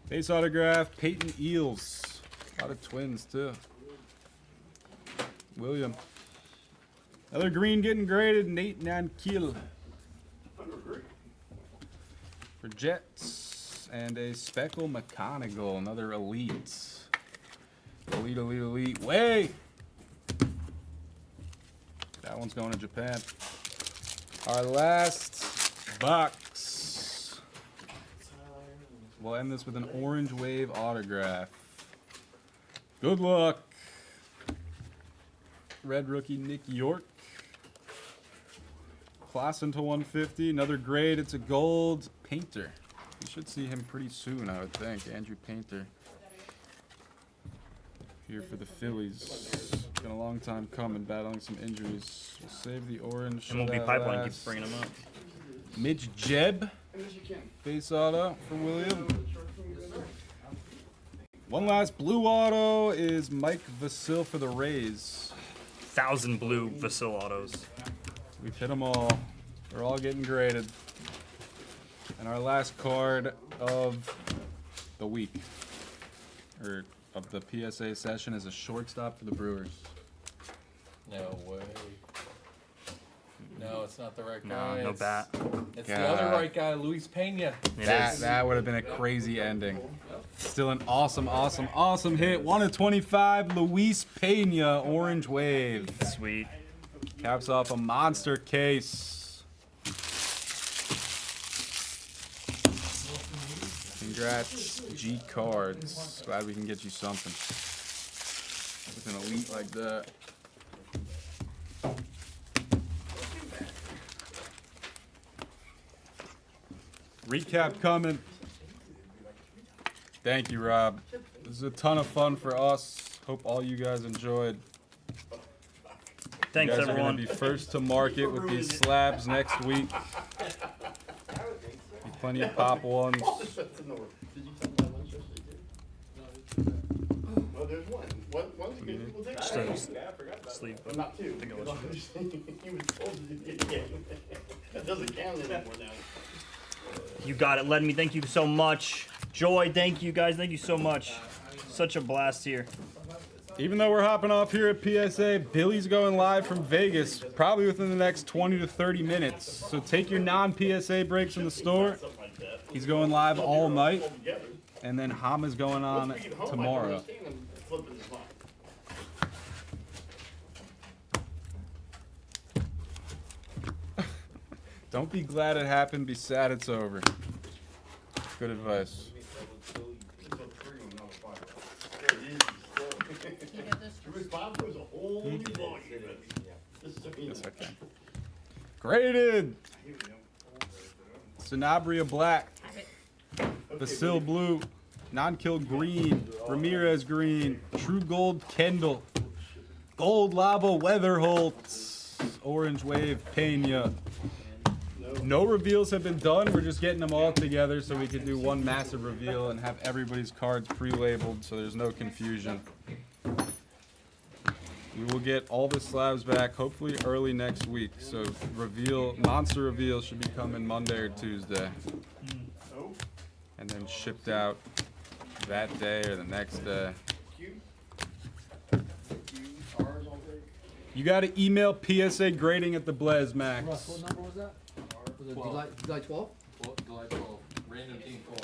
Base autograph, Peyton Eels. A lot of Twins, too. William. Another green getting graded, Nate Nankil. Jets, and a Speckle McConaughey, another elite. Elite. Way! That one's going to Japan. Our last box. We'll end this with an Orange Wave autograph. Good luck. Red rookie Nick York. Class into 150. Another grade. It's a gold. Painter. You should see him pretty soon, I would think. Andrew Painter. Here for the Phillies. Been a long time coming, battling some injuries. We'll save the orange. MLB Pipeline keeps bringing him up. Mitch Jeb. Base auto for William. One last blue auto is Mike Vasil for the Rays. 1,000 blue Vasil autos. We've hit them all. They're all getting graded. And our last card of the week, or of the PSA session, is a shortstop for the Brewers. No way. No, it's not the right guy. No bat. It's the other right guy, Luis Pena. That would have been a crazy ending. Still an awesome hit. 1 of 25, Luis Pena, Orange Wave. Sweet. Caps off a monster case. Congrats, G Cards. Glad we can get you something. With an elite like that. Recap coming. Thank you, Rob. This is a ton of fun for us. Hope all you guys enjoyed. Thanks, you guys everyone. are going to be first to market with these slabs next week. Plenty of pop ones. Well, there's one. One's good. We'll take Just that. a sleeve. But not two. I think it was No, I'm just saying, he was told to do it again. That doesn't count anymore now. You got it, Ledmy. Thank you so much. Joy, thank you guys. Thank you so much. Such a blast here. Even though we're hopping off here at PSA, Billy's going live from Vegas, probably within the next 20 to 30 minutes. So take your non-PSA breaks in the store. He's going live all night. And then Hama's going on tomorrow. Don't be glad it happened, be sad it's over. Good advice. Yes, I can. Graded! Sanabria Black. Basil Blue. Non-kill Green. Ramirez Green. True Gold Kendall. Gold Lava Weatherholt. Orange Wave Pena. No reveals have been done. We're just getting them all together so we can do one massive reveal and have everybody's cards pre-labeled so there's no confusion. We will get all the slabs back hopefully early next week. So monster reveal should be coming Monday or Tuesday. And then shipped out that day or the next day. You got to email PSA grading at the Blez, Max. Russ, what number was that? Was it July 12? July 12. Random team 12.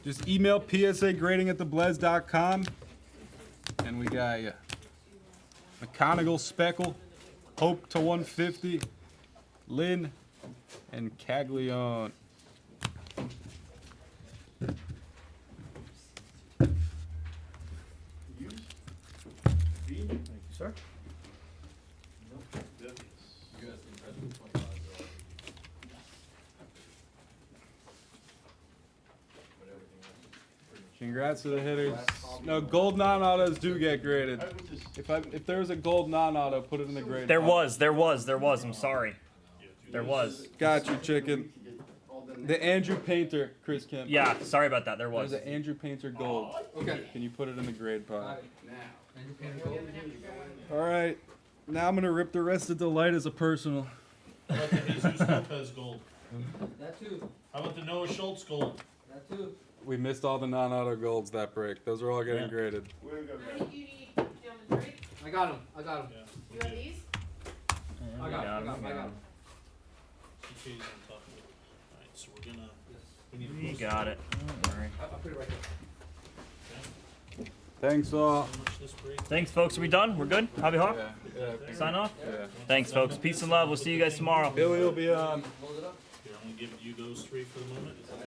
Just email PSA grading at theblez.com. And we got you. McConaughey Speckle, Hope to 150, Lynn, and Caglione. Thank you, sir. Congrats to the hitters. No, gold non-autos do get graded. If there was a gold non-auto, put it in the grade. There was. I'm sorry. There was. Got you, chicken. The Andrew Painter, Chris Kemp. Yeah, sorry about that. There was. There's an Andrew Painter gold. Okay. Can you put it in the grade pile? Andrew Painter gold. All right. Now I'm gonna rip the rest of Delight as a personal. How about the Jesus Lopez gold? That too. How about the Noah Schultz gold? That too. We missed all the non-auto golds that break. Those are all getting graded. I got him. You have these? I got him. Cheese on top of it. Nice. So we're gonna. You got it. Don't worry. I'll put it right there. Thanks all. Thanks, folks. Are we done? We're good? Hobby Hawk? Yeah. Sign off? Yeah. Thanks, folks. Peace and love. We'll see you guys tomorrow. Billy will be on. Here, I'm gonna give you those three for the moment.